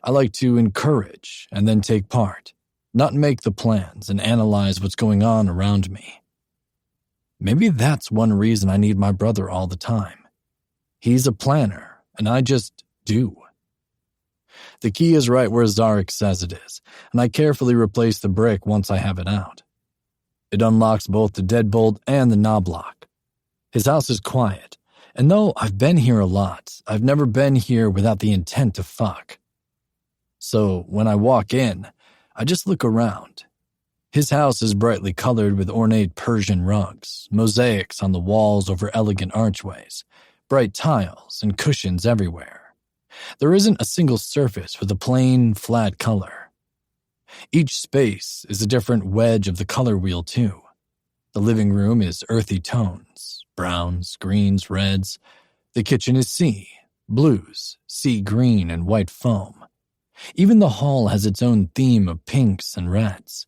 I like to encourage and then take part, not make the plans and analyze what's going on around me. Maybe that's one reason I need my brother all the time. He's a planner, and I just do. The key is right where Zarek says it is, and I carefully replace the brick once I have it out. It unlocks both the deadbolt and the knob lock. His house is quiet, and though I've been here a lot, I've never been here without the intent to fuck. So when I walk in, I just look around. His house is brightly colored with ornate Persian rugs, mosaics on the walls over elegant archways, bright tiles and cushions everywhere. There isn't a single surface with a plain, flat color. Each space is a different wedge of the color wheel, too. The living room is earthy tones, browns, greens, reds. The kitchen is sea, blues, sea green, and white foam. Even the hall has its own theme of pinks and reds.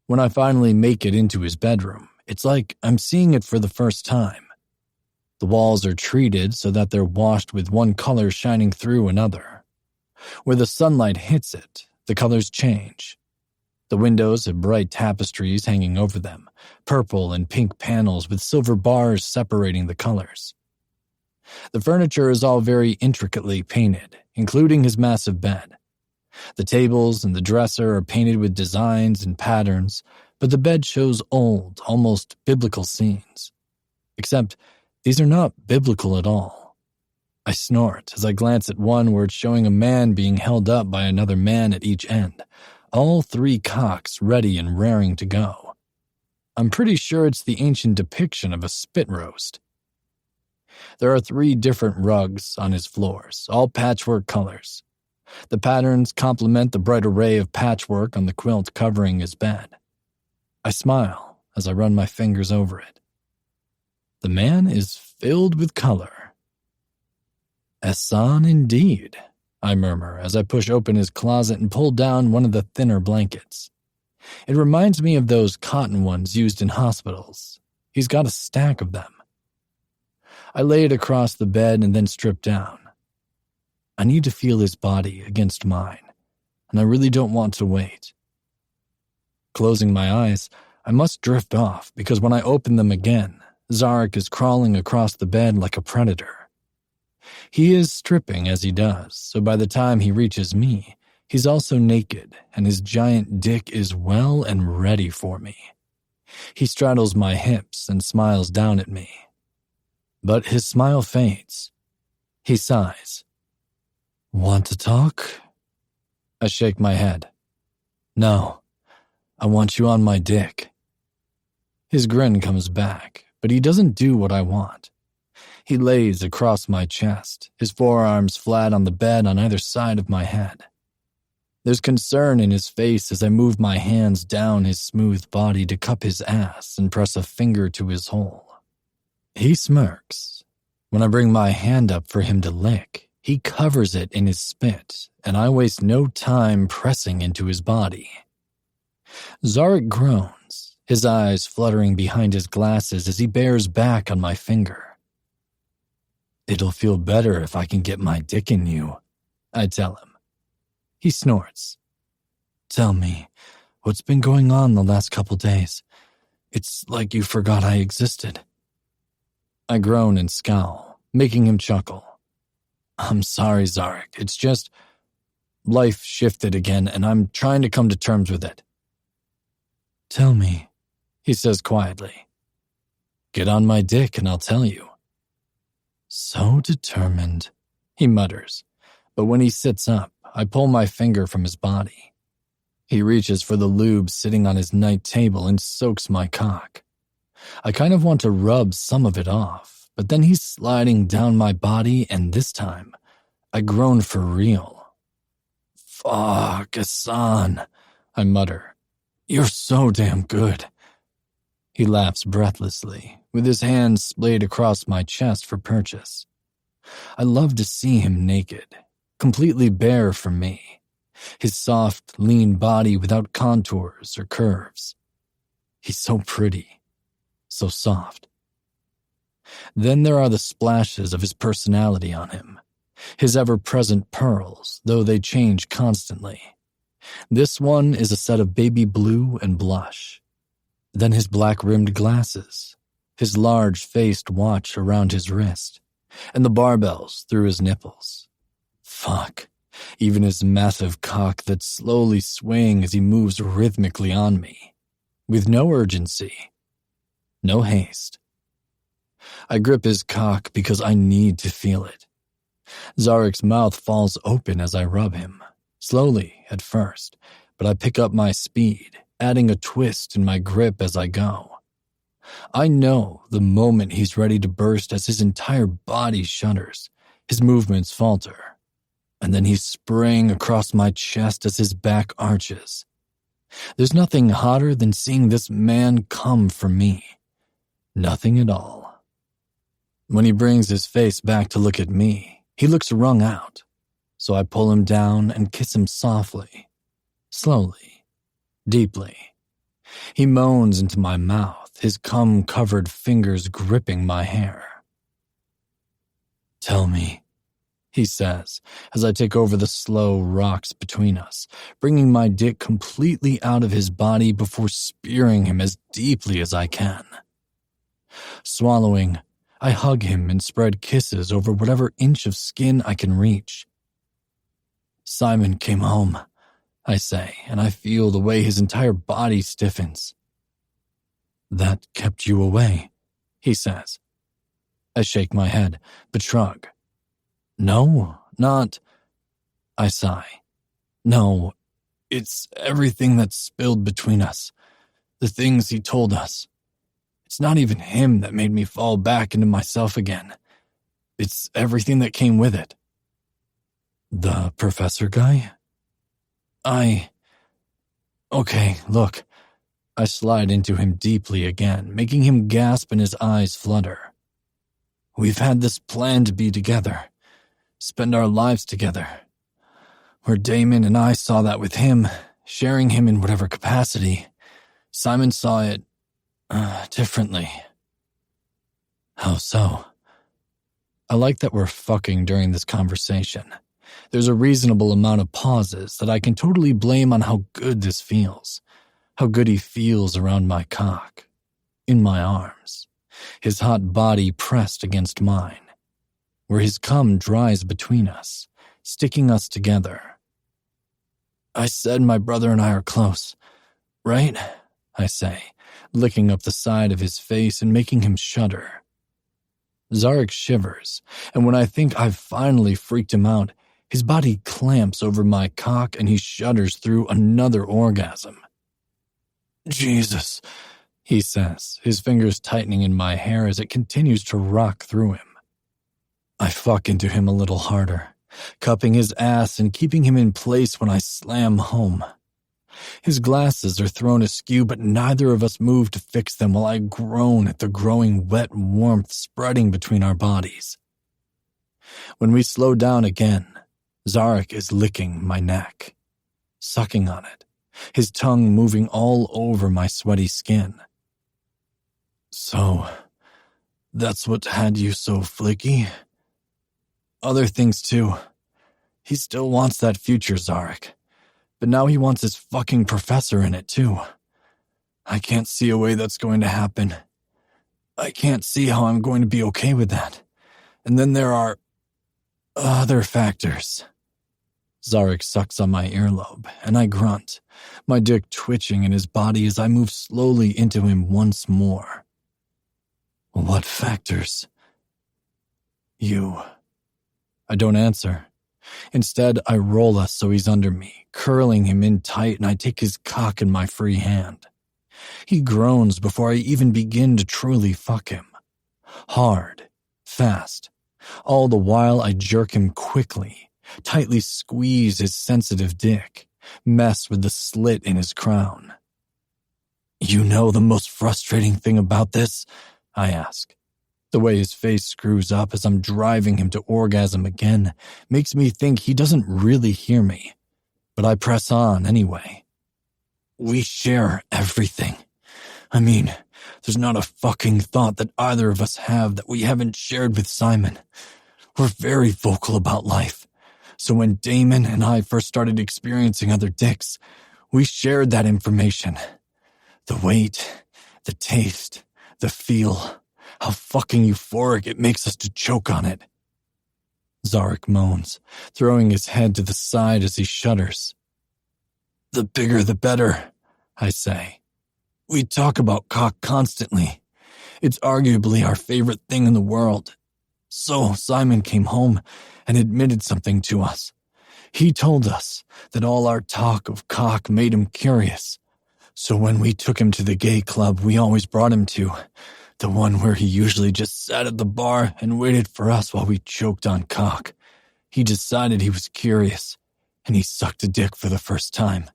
When I finally make it into his bedroom, it's like I'm seeing it for the first time. The walls are treated so that they're washed with one color shining through another. Where the sunlight hits it, the colors change. The windows have bright tapestries hanging over them, purple and pink panels with silver bars separating the colors. The furniture is all very intricately painted, including his massive bed. The tables and the dresser are painted with designs and patterns, but the bed shows old, almost biblical scenes. Except, these are not biblical at all. I snort as I glance at one where it's showing a man being held up by another man at each end, all three cocks ready and raring to go. I'm pretty sure it's the ancient depiction of a spit roast. There are 3 different rugs on his floors, all patchwork colors. The patterns complement the bright array of patchwork on the quilt covering his bed. I smile as I run my fingers over it. The man is filled with color. Hassan indeed, I murmur as I push open his closet and pull down one of the thinner blankets. It reminds me of those cotton ones used in hospitals. He's got a stack of them. I lay it across the bed and then strip down. I need to feel his body against mine, and I really don't want to wait. Closing my eyes, I must drift off because when I open them again, Zarek is crawling across the bed like a predator. He is stripping as he does, so by the time he reaches me, he's also naked and his giant dick is well and ready for me. He straddles my hips and smiles down at me. But his smile fades. He sighs. Want to talk? I shake my head. No, I want you on my dick. His grin comes back, but he doesn't do what I want. He lays across my chest, his forearms flat on the bed on either side of my head. There's concern in his face as I move my hands down his smooth body to cup his ass and press a finger to his hole. He smirks. When I bring my hand up for him to lick, he covers it in his spit, and I waste no time pressing into his body. Zarek groans, his eyes fluttering behind his glasses as he bears back on my finger. It'll feel better if I can get my dick in you, I tell him. He snorts. Tell me, what's been going on the last couple days? It's like you forgot I existed. I groan and scowl, making him chuckle. I'm sorry, Zarek. It's just life shifted again, and I'm trying to come to terms with it. Tell me, he says quietly. Get on my dick and I'll tell you. So determined, he mutters, but when he sits up, I pull my finger from his body. He reaches for the lube sitting on his night table and soaks my cock. I kind of want to rub some of it off, but then he's sliding down my body, and this time, I groan for real. Fuck, Hassan, I mutter. You're so damn good. He laughs breathlessly, with his hands splayed across my chest for purchase. I love to see him naked, completely bare for me, his soft, lean body without contours or curves. He's so pretty, so soft. Then there are the splashes of his personality on him, his ever-present pearls, though they change constantly. This one is a set of baby blue and blush. Then his black-rimmed glasses, his large-faced watch around his wrist, and the barbells through his nipples. Fuck, even his massive cock that's slowly swaying as he moves rhythmically on me, with no urgency, no haste. I grip his cock because I need to feel it. Zarek's mouth falls open as I rub him, slowly at first, but I pick up my speed, adding a twist in my grip as I go. I know the moment he's ready to burst as his entire body shudders, his movements falter, and then he's spraying across my chest as his back arches. There's nothing hotter than seeing this man come for me. Nothing at all. When he brings his face back to look at me, he looks wrung out, so I pull him down and kiss him softly, slowly, deeply. He moans into my mouth, his cum-covered fingers gripping my hair. Tell me, he says, as I take over the slow rocks between us, bringing my dick completely out of his body before spearing him as deeply as I can. Swallowing, I hug him and spread kisses over whatever inch of skin I can reach. Simon came home, I say, and I feel the way his entire body stiffens. That kept you away, he says. I shake my head, but shrug. No, not... I sigh. No, it's everything that's spilled between us, the things he told us. It's not even him that made me fall back into myself again. It's everything that came with it. The professor guy? Okay, look. I slide into him deeply again, making him gasp and his eyes flutter. We've had this plan to be together, spend our lives together. Where Damon and I saw that with him, sharing him in whatever capacity, Simon saw it differently. How so? I like that we're fucking during this conversation. There's a reasonable amount of pauses that I can totally blame on how good this feels. How good he feels around my cock. In my arms. His hot body pressed against mine. Where his cum dries between us, sticking us together. I said my brother and I are close, right? I say, licking up the side of his face and making him shudder. Zarek shivers, and when I think I've finally freaked him out, his body clamps over my cock and he shudders through another orgasm. Jesus, he says, his fingers tightening in my hair as it continues to rock through him. I fuck into him a little harder, cupping his ass and keeping him in place when I slam home. His glasses are thrown askew, but neither of us move to fix them while I groan at the growing wet warmth spreading between our bodies. When we slow down again, Zarek is licking my neck, sucking on it, his tongue moving all over my sweaty skin. So, that's what had you so flaky? Other things too. He still wants that future, Zarek. But now he wants his fucking professor in it too. I can't see a way that's going to happen. I can't see how I'm going to be okay with that. And then there are other factors. Zarek sucks on my earlobe, and I grunt, my dick twitching in his body as I move slowly into him once more. What factors? You. I don't answer. Instead, I roll us so he's under me, curling him in tight, and I take his cock in my free hand. He groans before I even begin to truly fuck him. Hard, fast. All the while I jerk him quickly, tightly squeeze his sensitive dick, mess with the slit in his crown. You know the most frustrating thing about this? I ask. The way his face screws up as I'm driving him to orgasm again makes me think he doesn't really hear me, but I press on anyway. We share everything. I mean, there's not a fucking thought that either of us have that we haven't shared with Simon. We're very vocal about life. So when Damon and I first started experiencing other dicks, we shared that information. The weight, the taste, the feel. How fucking euphoric it makes us to choke on it. Zarek moans, throwing his head to the side as he shudders. The bigger the better, I say. We talk about cock constantly. It's arguably our favorite thing in the world. So Simon came home and admitted something to us. He told us that all our talk of cock made him curious. So when we took him to the gay club we always brought him to, the one where he usually just sat at the bar and waited for us while we choked on cock, he decided he was curious, and he sucked a dick for the first time.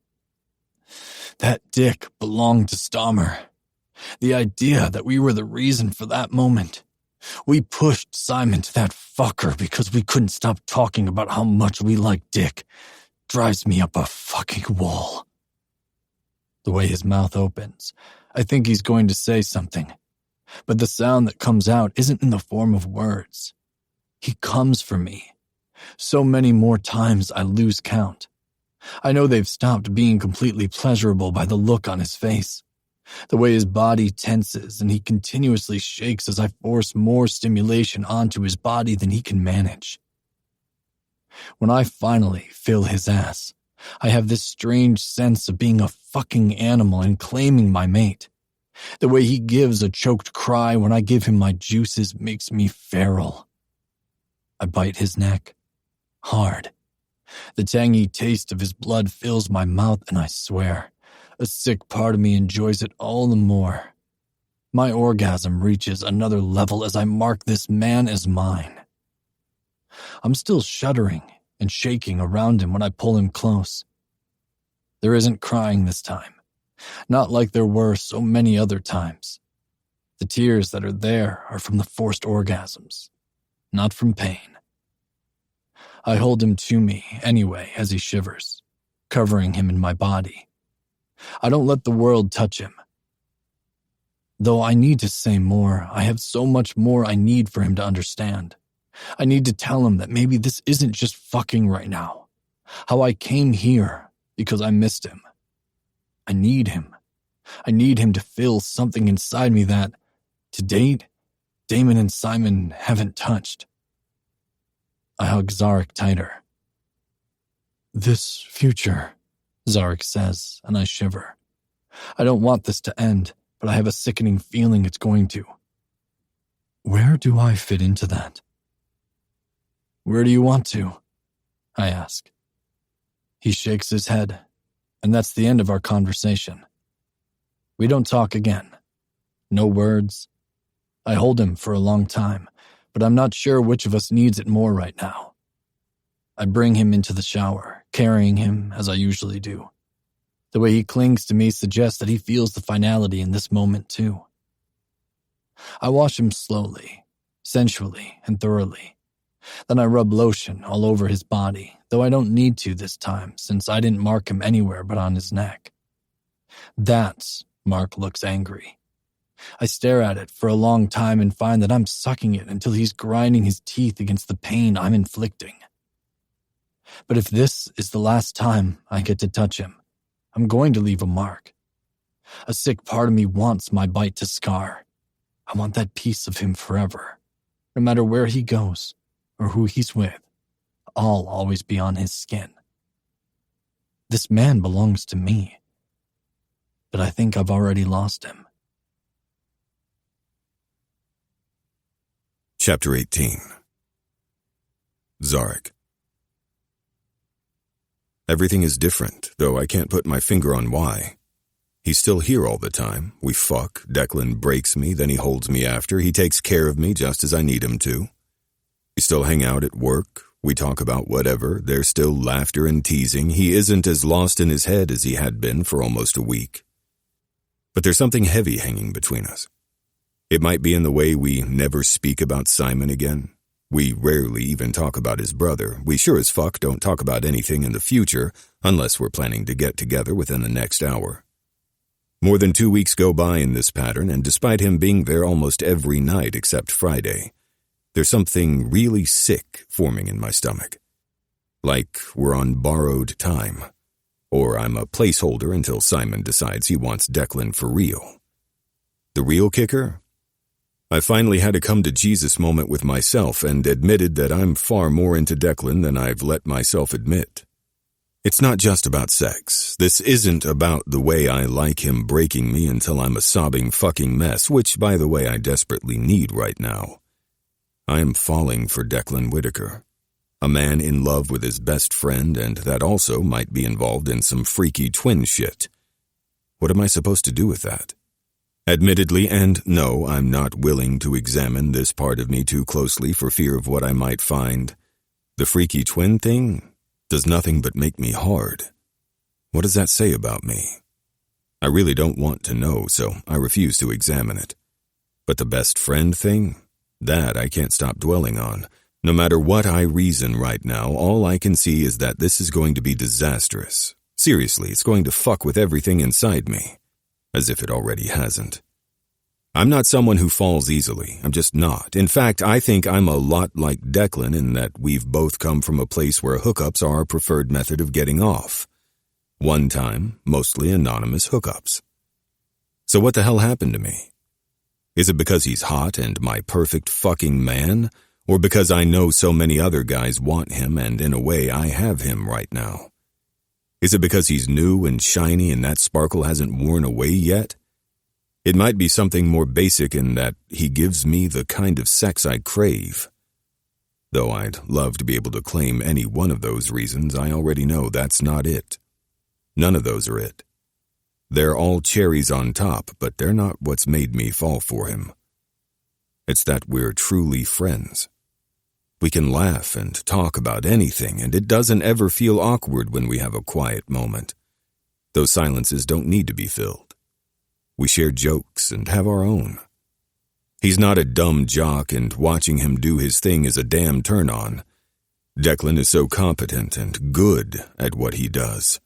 That dick belonged to Stammer. The idea that we were the reason for that moment. We pushed Simon to that fucker because we couldn't stop talking about how much we like dick. Drives me up a fucking wall. The way his mouth opens, I think he's going to say something. But the sound that comes out isn't in the form of words. He comes for me. So many more times I lose count. I know they've stopped being completely pleasurable by the look on his face. The way his body tenses and he continuously shakes as I force more stimulation onto his body than he can manage. When I finally fill his ass, I have this strange sense of being a fucking animal and claiming my mate. The way he gives a choked cry when I give him my juices makes me feral. I bite his neck. Hard. The tangy taste of his blood fills my mouth and I swear, a sick part of me enjoys it all the more. My orgasm reaches another level as I mark this man as mine. I'm still shuddering and shaking around him when I pull him close. There isn't crying this time. Not like there were so many other times. The tears that are there are from the forced orgasms, not from pain. I hold him to me anyway as he shivers, covering him in my body. I don't let the world touch him. Though I need to say more, I have so much more I need for him to understand. I need to tell him that maybe this isn't just fucking right now. How I came here because I missed him. I need him. I need him to feel something inside me that, to date, Damon and Simon haven't touched. I hug Zarek tighter. This future, Zarek says, and I shiver. I don't want this to end, but I have a sickening feeling it's going to. Where do I fit into that? Where do you want to? I ask. He shakes his head, and that's the end of our conversation. We don't talk again. No words. I hold him for a long time, but I'm not sure which of us needs it more right now. I bring him into the shower, carrying him as I usually do. The way he clings to me suggests that he feels the finality in this moment too. I wash him slowly, sensually, and thoroughly. Then I rub lotion all over his body, though I don't need to this time since I didn't mark him anywhere but on his neck. Mark looks angry. I stare at it for a long time and find that I'm sucking it until he's grinding his teeth against the pain I'm inflicting. But if this is the last time I get to touch him, I'm going to leave a mark. A sick part of me wants my bite to scar. I want that piece of him forever. No matter where he goes or who he's with, I'll always be on his skin. This man belongs to me, but I think I've already lost him. Chapter 18. Zarek. Everything is different, though I can't put my finger on why. He's still here all the time. We fuck, Declan breaks me, then he holds me after. He takes care of me just as I need him to. We still hang out at work. We talk about whatever. There's still laughter and teasing. He isn't as lost in his head as he had been for almost a week. But there's something heavy hanging between us. It might be in the way we never speak about Simon again. We rarely even talk about his brother. We sure as fuck don't talk about anything in the future unless we're planning to get together within the next hour. More than 2 weeks go by in this pattern, and despite him being there almost every night except Friday, there's something really sick forming in my stomach. Like we're on borrowed time. Or I'm a placeholder until Simon decides he wants Declan for real. The real kicker? I finally had a come-to-Jesus moment with myself and admitted that I'm far more into Declan than I've let myself admit. It's not just about sex. This isn't about the way I like him breaking me until I'm a sobbing fucking mess, which, by the way, I desperately need right now. I am falling for Declan Whitaker, a man in love with his best friend and that also might be involved in some freaky twin shit. What am I supposed to do with that? Admittedly, and no, I'm not willing to examine this part of me too closely for fear of what I might find. The freaky twin thing does nothing but make me hard. What does that say about me? I really don't want to know, so I refuse to examine it. But the best friend thing? That I can't stop dwelling on. No matter what I reason right now, all I can see is that this is going to be disastrous. Seriously, it's going to fuck with everything inside me. As if it already hasn't. I'm not someone who falls easily. I'm just not. In fact, I think I'm a lot like Declan in that we've both come from a place where hookups are our preferred method of getting off. One time, mostly anonymous hookups. So what the hell happened to me? Is it because he's hot and my perfect fucking man? Or because I know so many other guys want him and in a way I have him right now? Is it because he's new and shiny and that sparkle hasn't worn away yet? It might be something more basic in that he gives me the kind of sex I crave. Though I'd love to be able to claim any one of those reasons, I already know that's not it. None of those are it. They're all cherries on top, but they're not what's made me fall for him. It's that we're truly friends. We can laugh and talk about anything, and it doesn't ever feel awkward when we have a quiet moment. Those silences don't need to be filled. We share jokes and have our own. He's not a dumb jock, and watching him do his thing is a damn turn-on. Declan is so competent and good at what he does.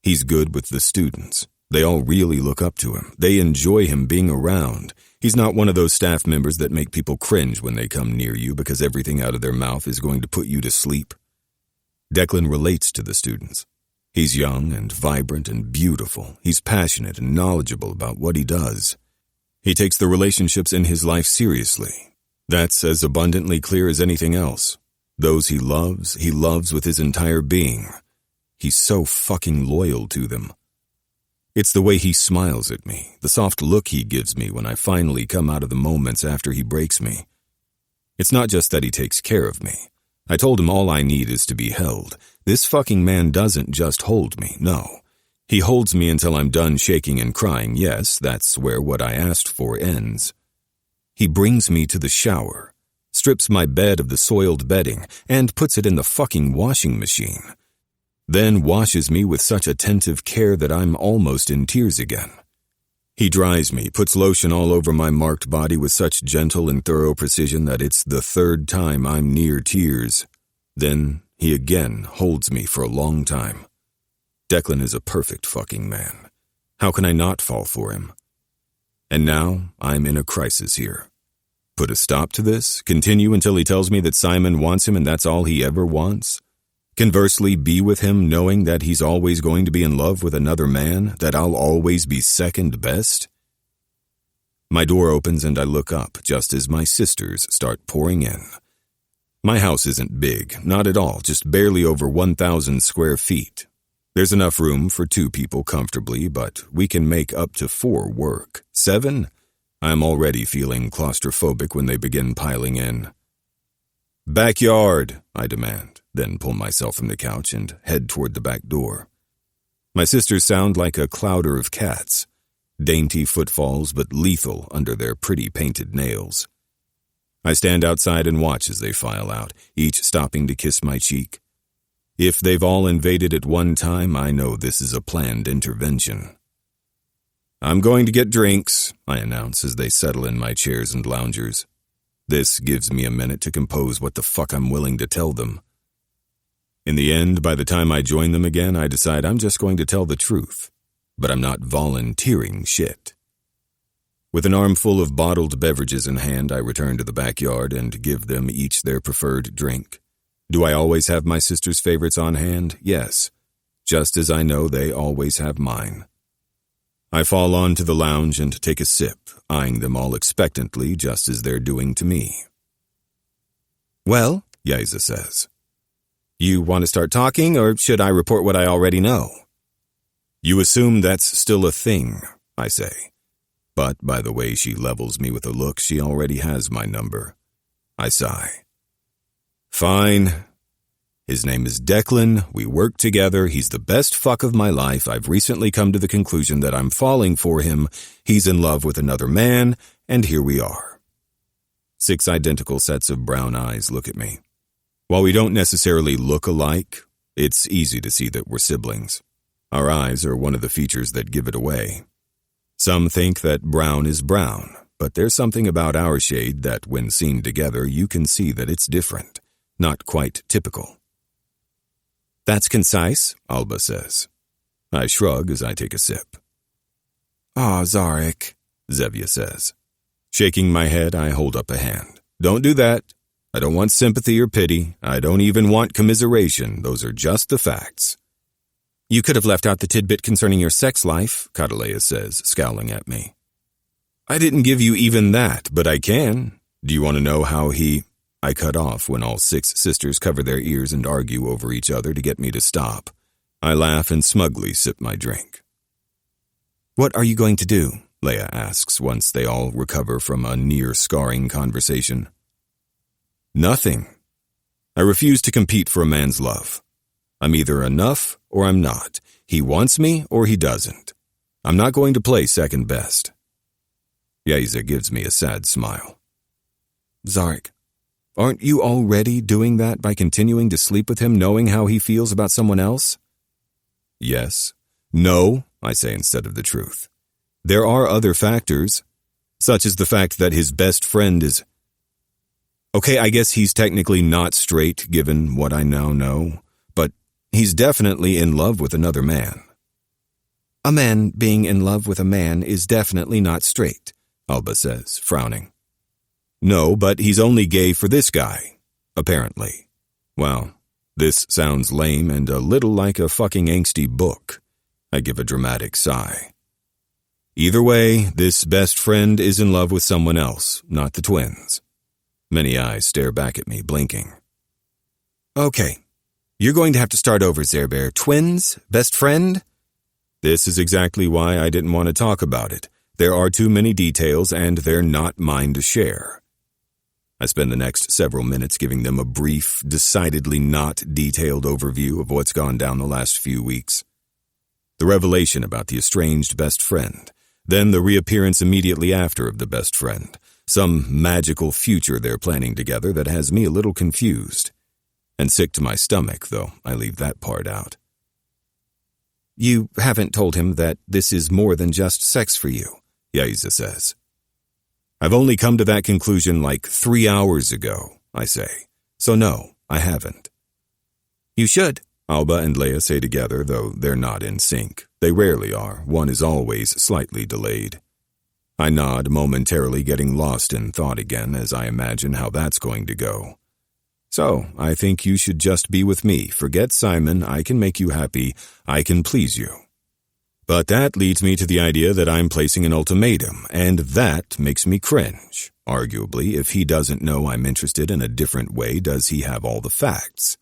He's good with the students. They all really look up to him. They enjoy him being around. He's not one of those staff members that make people cringe when they come near you because everything out of their mouth is going to put you to sleep. Declan relates to the students. He's young and vibrant and beautiful. He's passionate and knowledgeable about what he does. He takes the relationships in his life seriously. That's as abundantly clear as anything else. Those he loves with his entire being. He's so fucking loyal to them. It's the way he smiles at me, the soft look he gives me when I finally come out of the moments after he breaks me. It's not just that he takes care of me. I told him all I need is to be held. This fucking man doesn't just hold me, no. He holds me until I'm done shaking and crying. Yes, that's where what I asked for ends. He brings me to the shower, strips my bed of the soiled bedding, and puts it in the fucking washing machine. Then washes me with such attentive care that I'm almost in tears again. He dries me, puts lotion all over my marked body with such gentle and thorough precision that it's the third time I'm near tears. Then he again holds me for a long time. Declan is a perfect fucking man. How can I not fall for him? And now I'm in a crisis here. Put a stop to this? Continue until he tells me that Simon wants him and that's all he ever wants? Conversely, be with him knowing that he's always going to be in love with another man, that I'll always be second best? My door opens and I look up just as my sisters start pouring in. My house isn't big, not at all, just barely over 1,000 square feet. There's enough room for 2 people comfortably, but we can make up to 4 work. 7? I'm already feeling claustrophobic when they begin piling in. "Backyard," I demand, then pull myself from the couch and head toward the back door. My sisters sound like a clouder of cats, dainty footfalls but lethal under their pretty painted nails. I stand outside and watch as they file out, each stopping to kiss my cheek. If they've all invaded at one time, I know this is a planned intervention. "I'm going to get drinks," I announce as they settle in my chairs and loungers. This gives me a minute to compose what the fuck I'm willing to tell them. In the end, by the time I join them again, I decide I'm just going to tell the truth, but I'm not volunteering shit. With an armful of bottled beverages in hand, I return to the backyard and give them each their preferred drink. Do I always have my sister's favorites on hand? Yes, just as I know they always have mine. I fall onto the lounge and take a sip, eyeing them all expectantly just as they're doing to me. "Well," Yaisa says, "you want to start talking, or should I report what I already know?" "You assume that's still a thing," I say. But by the way she levels me with a look, she already has my number. I sigh. "Fine. His name is Declan, we work together, he's the best fuck of my life, I've recently come to the conclusion that I'm falling for him, he's in love with another man, and here we are." 6 identical sets of brown eyes look at me. While we don't necessarily look alike, it's easy to see that we're siblings. Our eyes are one of the features that give it away. Some think that brown is brown, but there's something about our shade that when seen together you can see that it's different, not quite typical. "That's concise," Alba says. I shrug as I take a sip. "Aw, Zarek," Zevia says. Shaking my head, I hold up a hand. "Don't do that. I don't want sympathy or pity. I don't even want commiseration. Those are just the facts." "You could have left out the tidbit concerning your sex life," Catalea says, scowling at me. "I didn't give you even that, but I can. Do you want to know how he—" I cut off when all 6 sisters cover their ears and argue over each other to get me to stop. I laugh and smugly sip my drink. "What are you going to do?" Leia asks once they all recover from a near-scarring conversation. "Nothing. I refuse to compete for a man's love. I'm either enough or I'm not. He wants me or he doesn't. I'm not going to play second best." Yaisa gives me a sad smile. "Zarek, aren't you already doing that by continuing to sleep with him knowing how he feels about someone else?" "Yes. No," I say instead of the truth. "There are other factors, such as the fact that his best friend is— Okay, I guess he's technically not straight given what I now know, but he's definitely in love with another man." A man being in love with a man is definitely not straight, Alba says, frowning. No, but he's only gay for this guy, apparently. Well, this sounds lame and a little like a fucking angsty book. I give a dramatic sigh. Either way, this best friend is in love with someone else, not the twins. Many eyes stare back at me, blinking. Okay, you're going to have to start over, Zerbear. Twins? Best friend? This is exactly why I didn't want to talk about it. There are too many details, and they're not mine to share. I spend the next several minutes giving them a brief, decidedly not detailed overview of what's gone down the last few weeks. The revelation about the estranged best friend, then the reappearance immediately after of the best friend, some magical future they're planning together that has me a little confused. And sick to my stomach, though I leave that part out. You haven't told him that this is more than just sex for you, Yaiza says. I've only come to that conclusion like 3 hours ago, I say. So no, I haven't. You should, Alba and Leia say together, though they're not in sync. They rarely are. One is always slightly delayed. I nod, momentarily getting lost in thought again as I imagine how that's going to go. So, I think you should just be with me. Forget Simon, I can make you happy, I can please you. But that leads me to the idea that I'm placing an ultimatum, and that makes me cringe. Arguably, if he doesn't know I'm interested in a different way, does he have all the facts?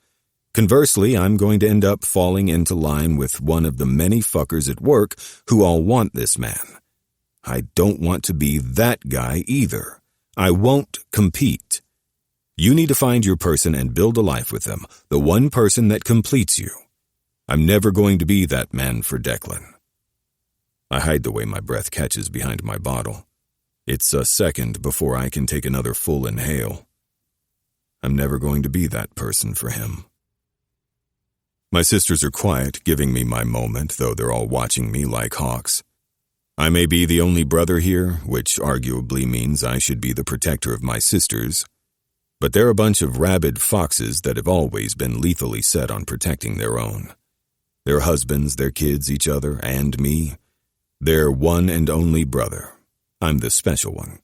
Conversely, I'm going to end up falling into line with one of the many fuckers at work who all want this man. I don't want to be that guy either. I won't compete. You need to find your person and build a life with them, the one person that completes you. I'm never going to be that man for Declan. I hide the way my breath catches behind my bottle. It's a second before I can take another full inhale. I'm never going to be that person for him. My sisters are quiet, giving me my moment, though they're all watching me like hawks. I may be the only brother here, which arguably means I should be the protector of my sisters, but they're a bunch of rabid foxes that have always been lethally set on protecting their own. Their husbands, their kids, each other, and me. Their one and only brother. I'm the special one.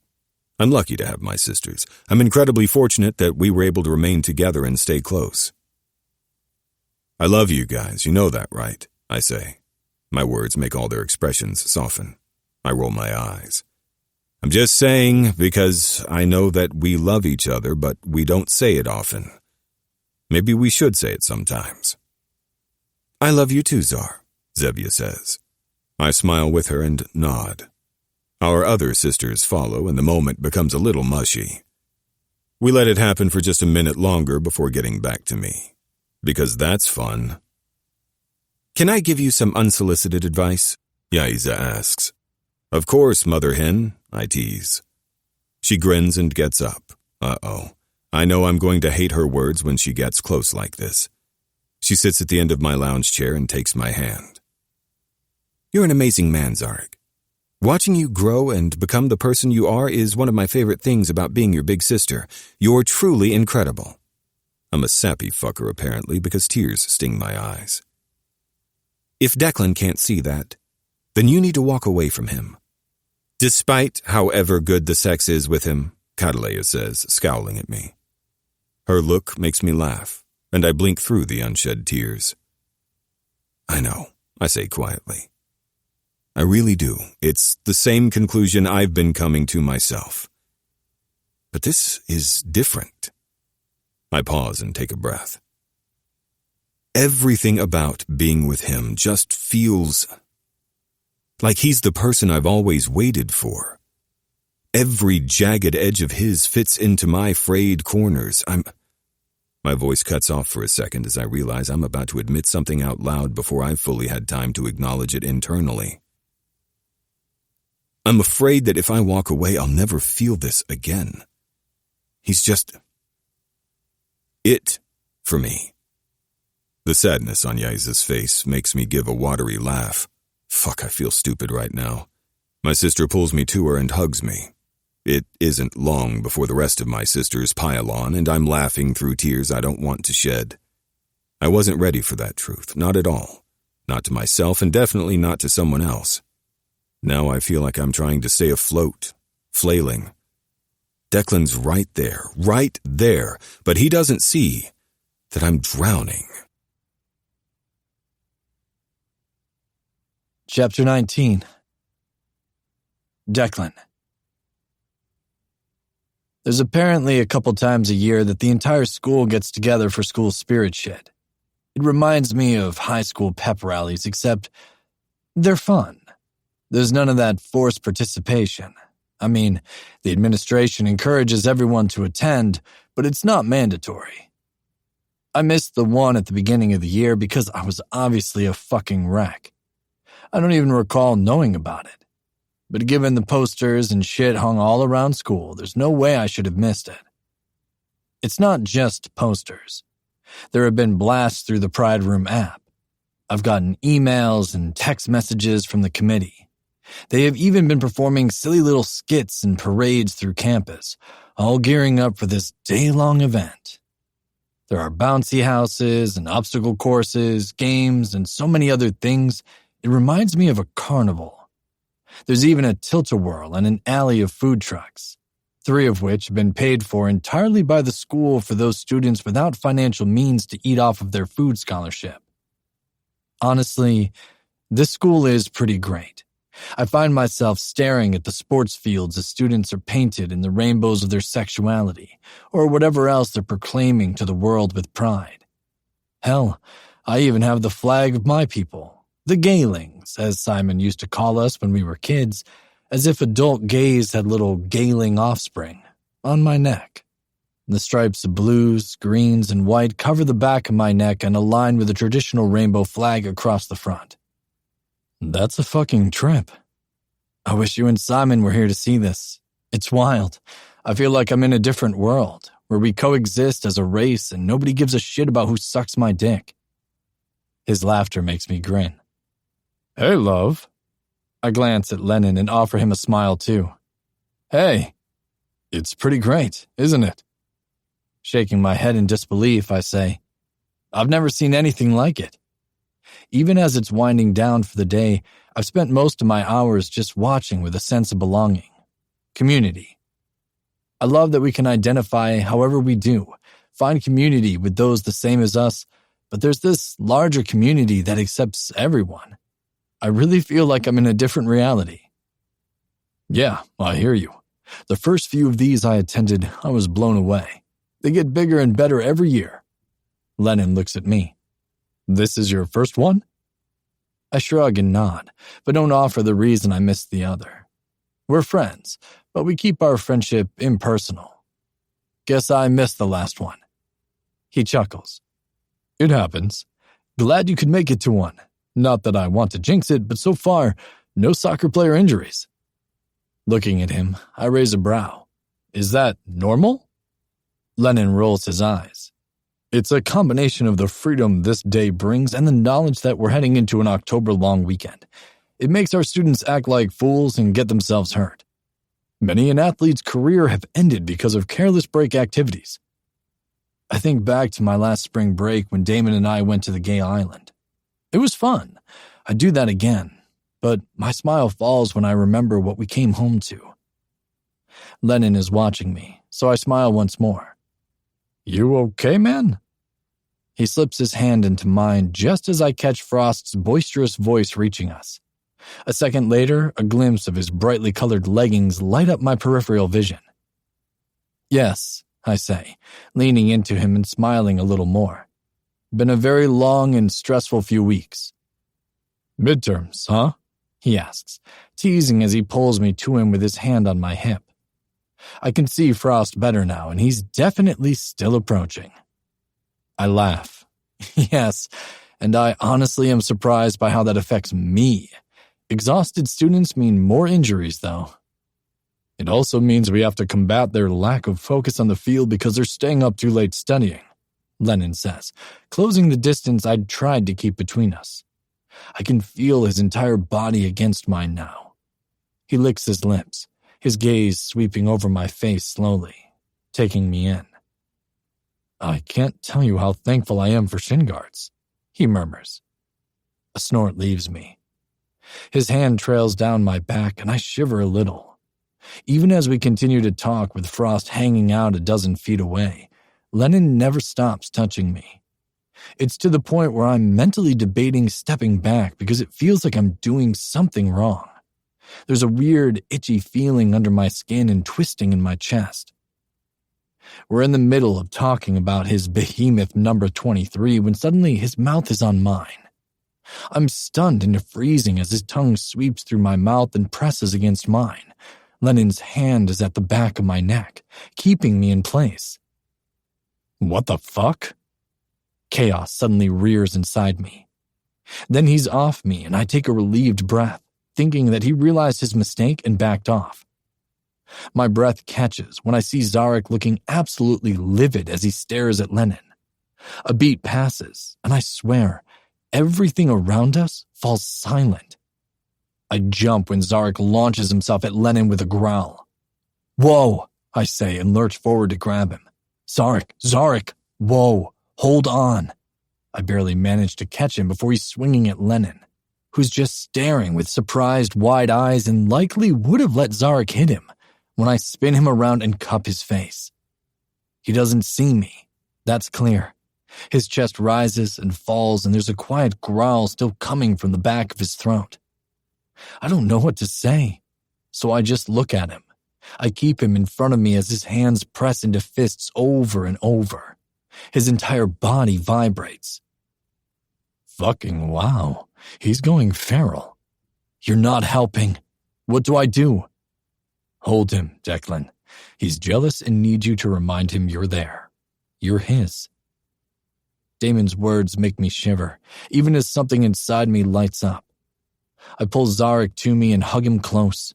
I'm lucky to have my sisters. I'm incredibly fortunate that we were able to remain together and stay close. I love you guys, you know that, right? I say. My words make all their expressions soften. I roll my eyes. I'm just saying because I know that we love each other, but we don't say it often. Maybe we should say it sometimes. I love you too, Czar, Zevia says. I smile with her and nod. Our other sisters follow, and the moment becomes a little mushy. We let it happen for just a minute longer before getting back to me. Because that's fun. Can I give you some unsolicited advice? Yaiza asks. Of course, Mother Hen, I tease. She grins and gets up. Uh-oh. I know I'm going to hate her words when she gets close like this. She sits at the end of my lounge chair and takes my hand. You're an amazing man, Zarek. Watching you grow and become the person you are is one of my favorite things about being your big sister. You're truly incredible. I'm a sappy fucker, apparently, because tears sting my eyes. If Declan can't see that, then you need to walk away from him. Despite however good the sex is with him, Catalea says, scowling at me. Her look makes me laugh, and I blink through the unshed tears. I know, I say quietly. I really do. It's the same conclusion I've been coming to myself. But this is different. I pause and take a breath. Everything about being with him just feels like he's the person I've always waited for. Every jagged edge of his fits into my frayed corners. My voice cuts off for a second as I realize I'm about to admit something out loud before I've fully had time to acknowledge it internally. I'm afraid that if I walk away, I'll never feel this again. He's just it for me. The sadness on Yaiza's face makes me give a watery laugh. Fuck, I feel stupid right now. My sister pulls me to her and hugs me. It isn't long before the rest of my sisters pile on, and I'm laughing through tears I don't want to shed. I wasn't ready for that truth, not at all. not to myself and definitely not to someone else. Now I feel like I'm trying to stay afloat, flailing. Declan's right there, but he doesn't see that I'm drowning. Chapter 19. Declan. There's apparently a couple times a year that the entire school gets together for school spirit shit. It reminds me of high school pep rallies, except they're fun. There's none of that forced participation. I mean, the administration encourages everyone to attend, but it's not mandatory. I missed the one at the beginning of the year because I was obviously a fucking wreck. I don't even recall knowing about it. But given the posters and shit hung all around school, there's no way I should have missed it. It's not just posters. There have been blasts through the Pride Room app. I've gotten emails and text messages from the committee. They have even been performing silly little skits and parades through campus, all gearing up for this day-long event. There are bouncy houses and obstacle courses, games, and so many other things. It reminds me of a carnival. There's even a tilt-a-whirl and an alley of food trucks, 3 of which have been paid for entirely by the school for those students without financial means to eat off of their food scholarship. Honestly, this school is pretty great. I find myself staring at the sports fields as students are painted in the rainbows of their sexuality, or whatever else they're proclaiming to the world with pride. Hell, I even have the flag of my people, the gaylings, as Simon used to call us when we were kids, as if adult gays had little gayling offspring, on my neck. The stripes of blues, greens, and white cover the back of my neck and align with the traditional rainbow flag across the front. That's a fucking trip. I wish you and Simon were here to see this. It's wild. I feel like I'm in a different world, where we coexist as a race and nobody gives a shit about who sucks my dick. His laughter makes me grin. Hey, love. I glance at Lennon and offer him a smile too. Hey, it's pretty great, isn't it? Shaking my head in disbelief, I say, I've never seen anything like it. Even as it's winding down for the day, I've spent most of my hours just watching with a sense of belonging. Community. I love that we can identify however we do, find community with those the same as us, but there's this larger community that accepts everyone. I really feel like I'm in a different reality. Yeah, I hear you. The first few of these I attended, I was blown away. They get bigger and better every year. Lennon looks at me. This is your first one? I shrug and nod, but don't offer the reason I missed the other. We're friends, but we keep our friendship impersonal. Guess I missed the last one. He chuckles. It happens. Glad you could make it to one. Not that I want to jinx it, but so far, no soccer player injuries. Looking at him, I raise a brow. Is that normal? Lennon rolls his eyes. It's a combination of the freedom this day brings and the knowledge that we're heading into an October-long weekend. It makes our students act like fools and get themselves hurt. Many an athlete's career have ended because of careless break activities. I think back to my last spring break when Damon and I went to the gay island. It was fun. I'd do that again, but my smile falls when I remember what we came home to. Lennon is watching me, so I smile once more. You okay, man? He slips his hand into mine just as I catch Frost's boisterous voice reaching us. A second later, a glimpse of his brightly colored leggings light up my peripheral vision. Yes, I say, leaning into him and smiling a little more. Been a very long and stressful few weeks. Midterms, huh? He asks, teasing as he pulls me to him with his hand on my hip. I can see Frost better now, and he's definitely still approaching. I laugh. Yes, and I honestly am surprised by how that affects me. Exhausted students mean more injuries, though. It also means we have to combat their lack of focus on the field because they're staying up too late studying, Lennon says, closing the distance I'd tried to keep between us. I can feel his entire body against mine now. He licks his lips, his gaze sweeping over my face slowly, taking me in. I can't tell you how thankful I am for shin guards, he murmurs. A snort leaves me. His hand trails down my back, and I shiver a little. Even as we continue to talk with Frost hanging out a dozen feet away, Lennon never stops touching me. It's to the point where I'm mentally debating stepping back because it feels like I'm doing something wrong. There's a weird, itchy feeling under my skin and twisting in my chest. We're in the middle of talking about his behemoth number 23 when suddenly his mouth is on mine. I'm stunned into freezing as his tongue sweeps through my mouth and presses against mine. Lennon's hand is at the back of my neck, keeping me in place. What the fuck? Chaos suddenly rears inside me. Then he's off me and I take a relieved breath, thinking that he realized his mistake and backed off. My breath catches when I see Zarek looking absolutely livid as he stares at Lennon. A beat passes, and I swear, everything around us falls silent. I jump when Zarek launches himself at Lennon with a growl. Whoa, I say and lurch forward to grab him. Zarek, whoa, hold on. I barely manage to catch him before he's swinging at Lennon, who's just staring with surprised wide eyes and likely would have let Zarek hit him when I spin him around and cup his face. He doesn't see me, that's clear. His chest rises and falls and there's a quiet growl still coming from the back of his throat. I don't know what to say, so I just look at him. I keep him in front of me as his hands press into fists over and over. His entire body vibrates. Fucking wow, he's going feral. You're not helping. What do I do? Hold him, Declan. He's jealous and needs you to remind him you're there. You're his. Damon's words make me shiver, even as something inside me lights up. I pull Zarek to me and hug him close.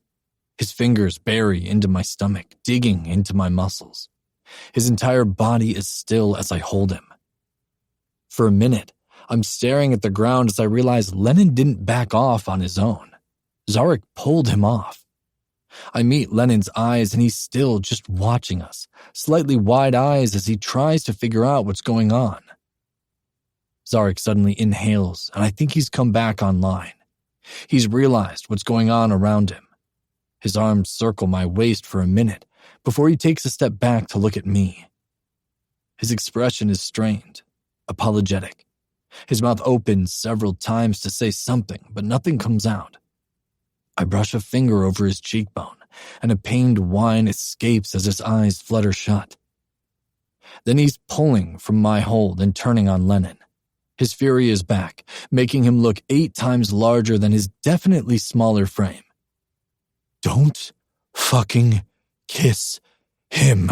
His fingers bury into my stomach, digging into my muscles. His entire body is still as I hold him. For a minute, I'm staring at the ground as I realize Lennon didn't back off on his own. Zarek pulled him off. I meet Lennon's eyes and he's still just watching us, slightly wide eyes as he tries to figure out what's going on. Zarek suddenly inhales and I think he's come back online. He's realized what's going on around him. His arms circle my waist for a minute before he takes a step back to look at me. His expression is strained, apologetic. His mouth opens several times to say something, but nothing comes out. I brush a finger over his cheekbone, and a pained whine escapes as his eyes flutter shut. Then he's pulling from my hold and turning on Lennon. His fury is back, making him look 8 times larger than his definitely smaller frame. Don't fucking kiss him.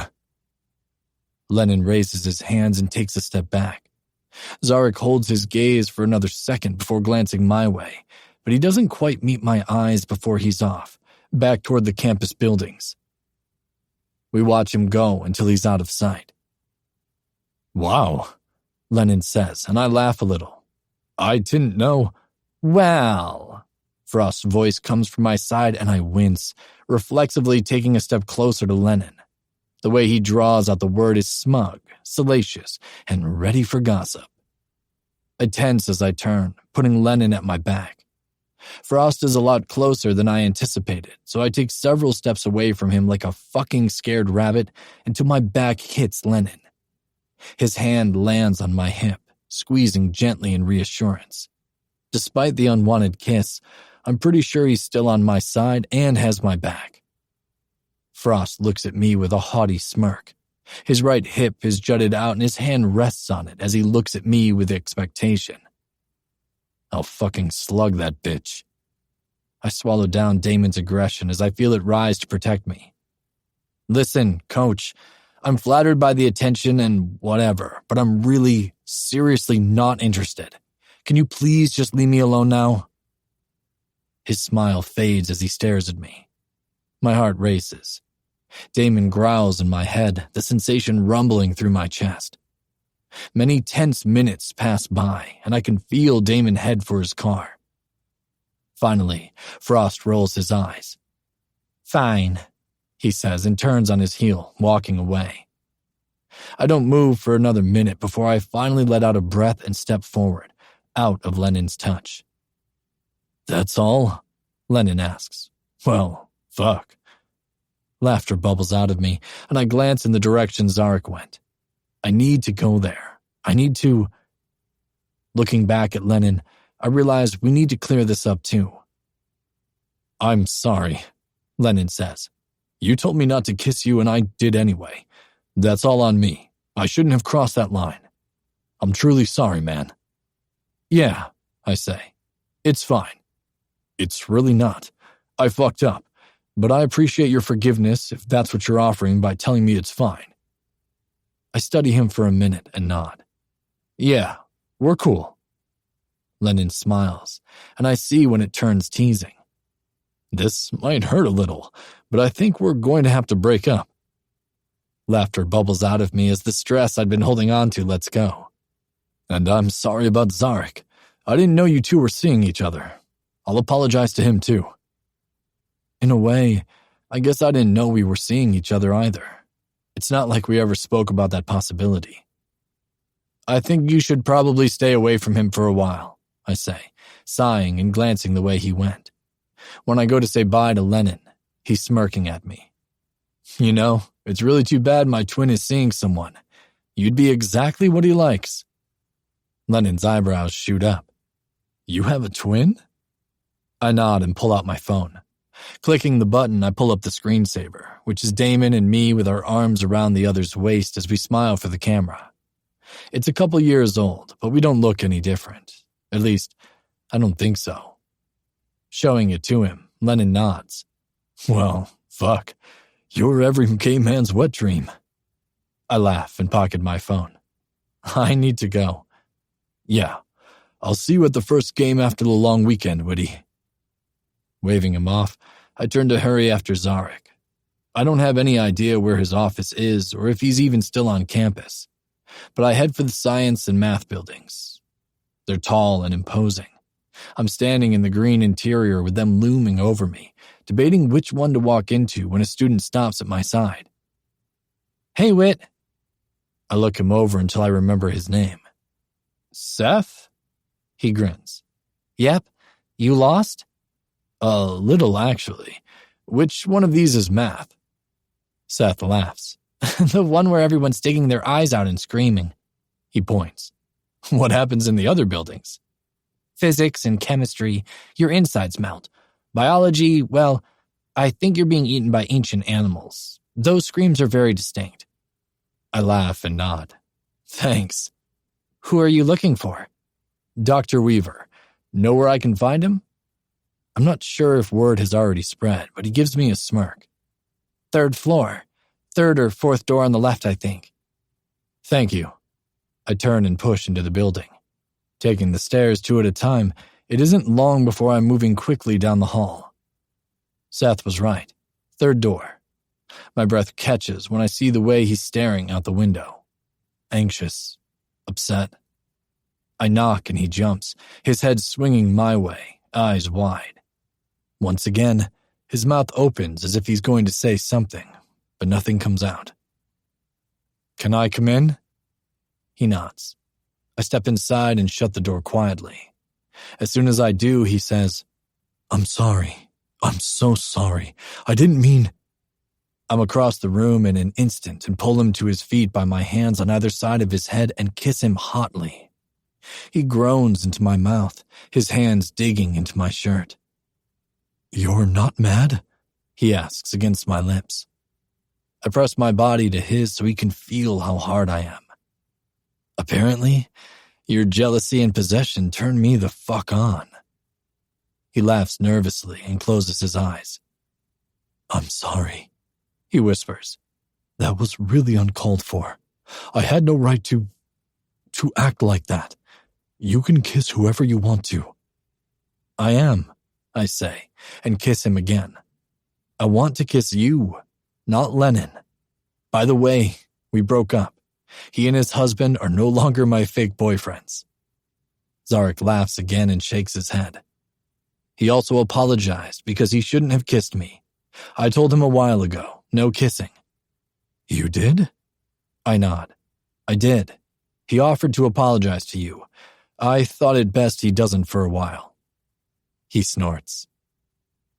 Lennon raises his hands and takes a step back. Zarek holds his gaze for another second before glancing my way, but he doesn't quite meet my eyes before he's off, back toward the campus buildings. We watch him go until he's out of sight. Wow, Lennon says, and I laugh a little. I didn't know. Well, Frost's voice comes from my side and I wince, reflexively taking a step closer to Lennon. The way he draws out the word is smug, salacious, and ready for gossip. I tense as I turn, putting Lennon at my back. Frost is a lot closer than I anticipated, so I take several steps away from him like a fucking scared rabbit until my back hits Lennon. His hand lands on my hip, squeezing gently in reassurance. Despite the unwanted kiss, I'm pretty sure he's still on my side and has my back. Frost looks at me with a haughty smirk. His right hip is jutted out and his hand rests on it as he looks at me with expectation. I'll fucking slug that bitch. I swallow down Damon's aggression as I feel it rise to protect me. Listen, coach, I'm flattered by the attention and whatever, but I'm really, seriously not interested. Can you please just leave me alone now? His smile fades as he stares at me. My heart races. Damon growls in my head, the sensation rumbling through my chest. Many tense minutes pass by, and I can feel Damon head for his car. Finally, Frost rolls his eyes. Fine, he says and turns on his heel, walking away. I don't move for another minute before I finally let out a breath and step forward, out of Lennon's touch. That's all? Lennon asks. Well, fuck. Laughter bubbles out of me, and I glance in the direction Zarek went. I need to go there. I need to... Looking back at Lennon, I realize we need to clear this up too. I'm sorry, Lennon says. You told me not to kiss you and I did anyway. That's all on me. I shouldn't have crossed that line. I'm truly sorry, man. Yeah, I say. It's fine. It's really not. I fucked up, but I appreciate your forgiveness if that's what you're offering by telling me it's fine. I study him for a minute and nod. Yeah, we're cool. Lennon smiles, and I see when it turns teasing. This might hurt a little, but I think we're going to have to break up. Laughter bubbles out of me as the stress I'd been holding on to lets go. And I'm sorry about Zarek. I didn't know you two were seeing each other. I'll apologize to him too. In a way, I guess I didn't know we were seeing each other either. It's not like we ever spoke about that possibility. I think you should probably stay away from him for a while, I say, sighing and glancing the way he went. When I go to say bye to Lennon, he's smirking at me. You know, it's really too bad my twin is seeing someone. You'd be exactly what he likes. Lennon's eyebrows shoot up. You have a twin? I nod and pull out my phone. Clicking the button, I pull up the screensaver, which is Damon and me with our arms around the other's waist as we smile for the camera. It's a couple years old, but we don't look any different. At least, I don't think so. Showing it to him, Lennon nods. Well, fuck. You're every gay man's wet dream. I laugh and pocket my phone. I need to go. Yeah, I'll see you at the first game after the long weekend, Woody. Waving him off, I turn to hurry after Zarek. I don't have any idea where his office is or if he's even still on campus, but I head for the science and math buildings. They're tall and imposing. I'm standing in the green interior with them looming over me, debating which one to walk into when a student stops at my side. Hey, Whit. I look him over until I remember his name. Seth? He grins. Yep. You lost? A little, actually. Which one of these is math? Seth laughs. The one where everyone's sticking their eyes out and screaming. He points. What happens in the other buildings? Physics and chemistry, your insides melt. Biology, well, I think you're being eaten by ancient animals. Those screams are very distinct. I laugh and nod. Thanks. Who are you looking for? Dr. Weaver. Know where I can find him? I'm not sure if word has already spread, but he gives me a smirk. 3rd floor. 3rd or 4th door on the left, I think. Thank you. I turn and push into the building. Taking the stairs 2 at a time, it isn't long before I'm moving quickly down the hall. Seth was right. 3rd door. My breath catches when I see the way he's staring out the window. Anxious. Upset. I knock and he jumps, his head swinging my way, eyes wide. Once again, his mouth opens as if he's going to say something, but nothing comes out. Can I come in? He nods. I step inside and shut the door quietly. As soon as I do, he says, I'm sorry. I'm so sorry. I didn't mean... I'm across the room in an instant and pull him to his feet by my hands on either side of his head and kiss him hotly. He groans into my mouth, his hands digging into my shirt. You're not mad? He asks against my lips. I press my body to his so he can feel how hard I am. Apparently, your jealousy and possession turn me the fuck on. He laughs nervously and closes his eyes. I'm sorry, he whispers. That was really uncalled for. I had no right to act like that. You can kiss whoever you want to. I am, I say, and kiss him again. I want to kiss you, not Lennon. By the way, we broke up. He and his husband are no longer my fake boyfriends. Zarek laughs again and shakes his head. He also apologized because he shouldn't have kissed me. I told him a while ago, no kissing. You did? I nod. I did. He offered to apologize to you. I thought it best he doesn't for a while. He snorts.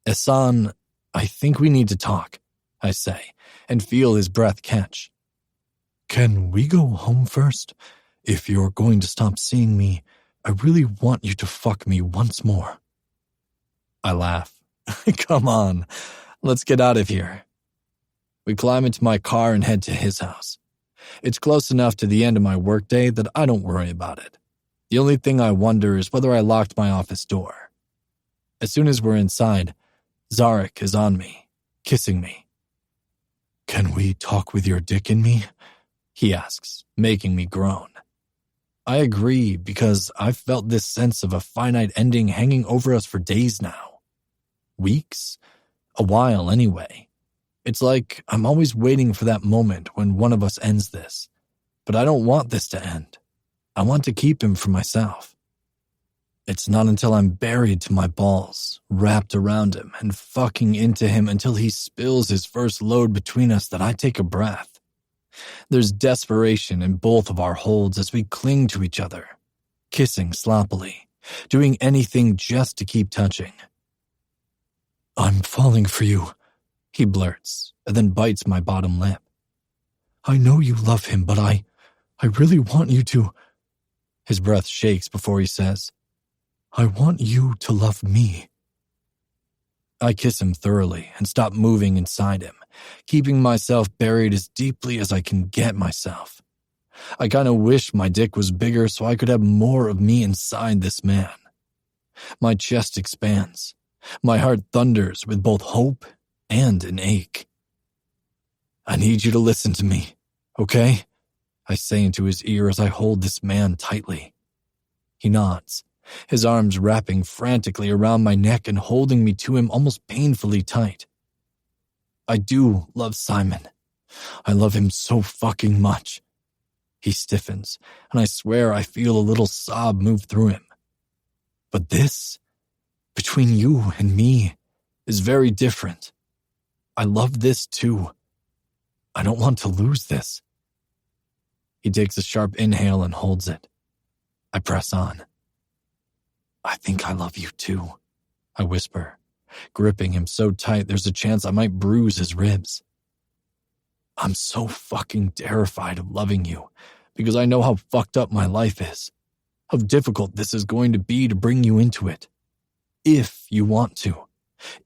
Ehsan, I think we need to talk, I say, and feel his breath catch. Can we go home first? If you're going to stop seeing me, I really want you to fuck me once more. I laugh. Come on, let's get out of here. We climb into my car and head to his house. It's close enough to the end of my workday that I don't worry about it. The only thing I wonder is whether I locked my office door. As soon as we're inside, Zarek is on me, kissing me. Can we talk with your dick in me? He asks, making me groan. I agree because I've felt this sense of a finite ending hanging over us for days now. Weeks? A while anyway. It's like I'm always waiting for that moment when one of us ends this. But I don't want this to end. I want to keep him for myself. It's not until I'm buried to my balls, wrapped around him, and fucking into him until he spills his first load between us that I take a breath. There's desperation in both of our holds as we cling to each other, kissing sloppily, doing anything just to keep touching. I'm falling for you, he blurts, and then bites my bottom lip. I know you love him, but I really want you to. His breath shakes before he says, I want you to love me. I kiss him thoroughly and stop moving inside him, keeping myself buried as deeply as I can get myself. I kind of wish my dick was bigger so I could have more of me inside this man. My chest expands. My heart thunders with both hope and an ache. I need you to listen to me, okay? I say into his ear as I hold this man tightly. He nods, his arms wrapping frantically around my neck and holding me to him almost painfully tight. I do love Simon. I love him so fucking much. He stiffens, and I swear I feel a little sob move through him. But this, between you and me, is very different. I love this too. I don't want to lose this. He takes a sharp inhale and holds it. I press on. I think I love you too, I whisper, gripping him so tight there's a chance I might bruise his ribs. I'm so fucking terrified of loving you because I know how fucked up my life is, how difficult this is going to be to bring you into it. If you want to,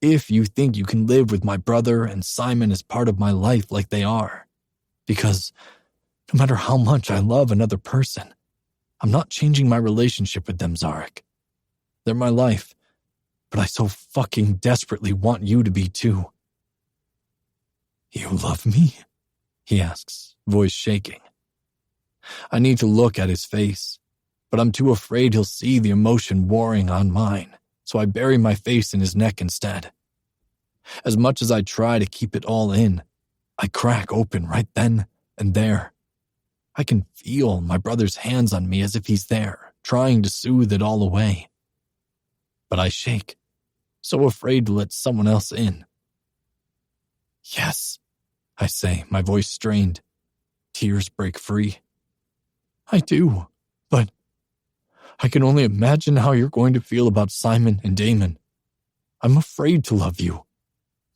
if you think you can live with my brother and Simon as part of my life like they are. Because no matter how much I love another person, I'm not changing my relationship with them, Zarek. They're my life, but I so fucking desperately want you to be too. You love me? He asks, voice shaking. I need to look at his face, but I'm too afraid he'll see the emotion warring on mine, so I bury my face in his neck instead. As much as I try to keep it all in, I crack open right then and there. I can feel my brother's hands on me as if he's there, trying to soothe it all away. But I shake, so afraid to let someone else in. Yes, I say, my voice strained. Tears break free. I do, but I can only imagine how you're going to feel about Simon and Damon. I'm afraid to love you,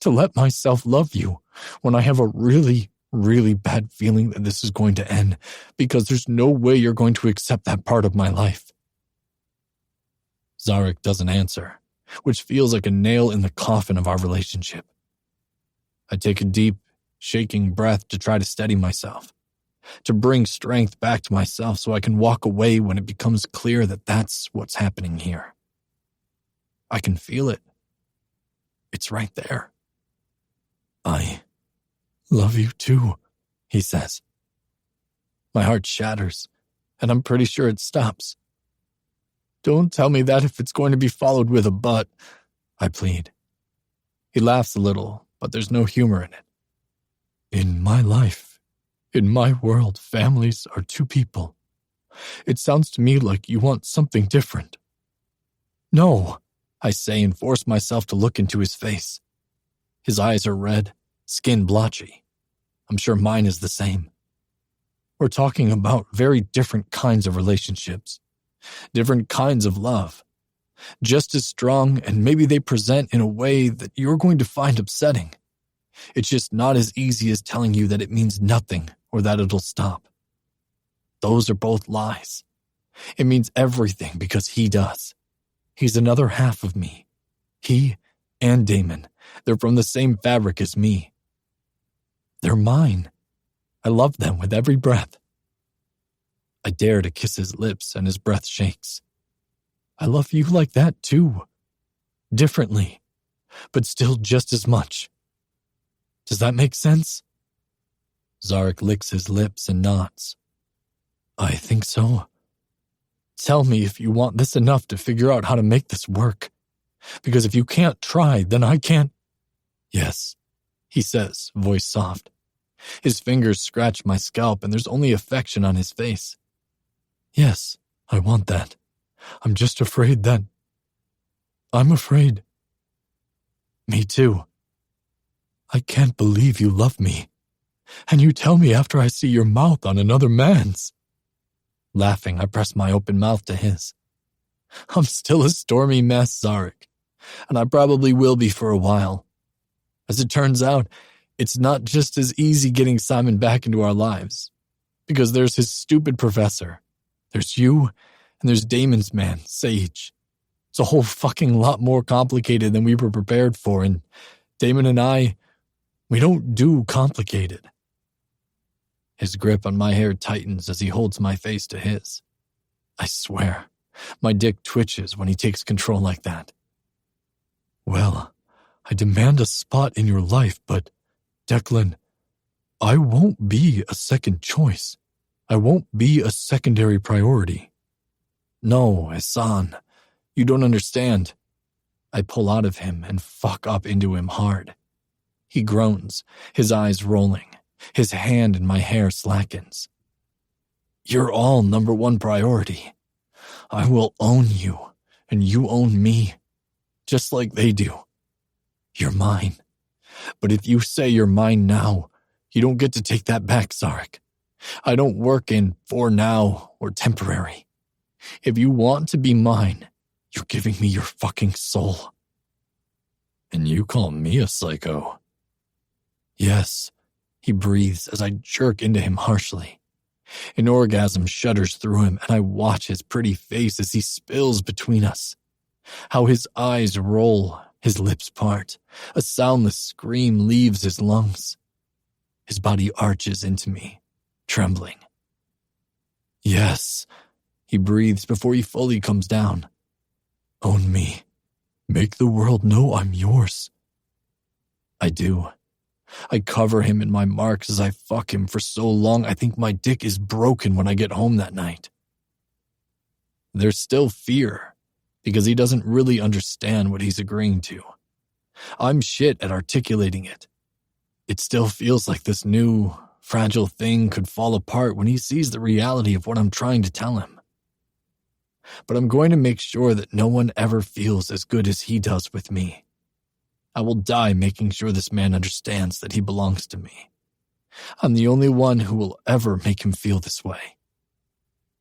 to let myself love you, when I have a really, really bad feeling that this is going to end, because there's no way you're going to accept that part of my life. Zarek doesn't answer, which feels like a nail in the coffin of our relationship. I take a deep, shaking breath to try to steady myself, to bring strength back to myself so I can walk away when it becomes clear that that's what's happening here. I can feel it. It's right there. I love you too, he says. My heart shatters, and I'm pretty sure it stops. Don't tell me that if it's going to be followed with a but, I plead. He laughs a little, but there's no humor in it. In my life, in my world, families are two people. It sounds to me like you want something different. No, I say and force myself to look into his face. His eyes are red, skin blotchy. I'm sure mine is the same. We're talking about very different kinds of relationships. Different kinds of love. just as strong, and maybe they present in a way that you're going to find upsetting. It's just not as easy as telling you that it means nothing or that it'll stop. Those are both lies. It means everything because he does. He's another half of me. He and Damon, they're from the same fabric as me. They're mine. I love them with every breath. I dare to kiss his lips and his breath shakes. I love you like that too. Differently, but still just as much. Does that make sense? Zarek licks his lips and nods. I think so. Tell me if you want this enough to figure out how to make this work. Because if you can't try, then I can't. Yes, he says, voice soft. His fingers scratch my scalp and there's only affection on his face. Yes, I want that. I'm just afraid that... I'm afraid. Me too. I can't believe you love me. And you tell me after I see your mouth on another man's. Laughing, I press my open mouth to his. I'm still a stormy mess, Zarek. And I probably will be for a while. As it turns out, it's not just as easy getting Simon back into our lives. Because there's his stupid professor. There's you, and there's Damon's man, Sage. It's a whole fucking lot more complicated than we were prepared for, and Damon and I, we don't do complicated. His grip on my hair tightens as he holds my face to his. I swear, my dick twitches when he takes control like that. Well, I demand a spot in your life, but, Declan, I won't be a second choice. I won't be a secondary priority. No, Hassan, you don't understand. I pull out of him and fuck up into him hard. He groans, his eyes rolling. His hand in my hair slackens. You're all number one priority. I will own you, and you own me, just like they do. You're mine. But if you say you're mine now, you don't get to take that back, Zarek. I don't work in for now or temporary. If you want to be mine, you're giving me your fucking soul. And you call me a psycho? Yes. He breathes as I jerk into him harshly. An orgasm shudders through him, and I watch his pretty face as he spills between us. How his eyes roll, his lips part. A soundless scream leaves his lungs. His body arches into me, trembling. Yes, he breathes before he fully comes down. Own me. Make the world know I'm yours. I do. I cover him in my marks as I fuck him for so long I think my dick is broken when I get home that night. There's still fear, because he doesn't really understand what he's agreeing to. I'm shit at articulating it. It still feels like this new, fragile thing could fall apart when he sees the reality of what I'm trying to tell him. But I'm going to make sure that no one ever feels as good as he does with me. I will die making sure this man understands that he belongs to me. I'm the only one who will ever make him feel this way.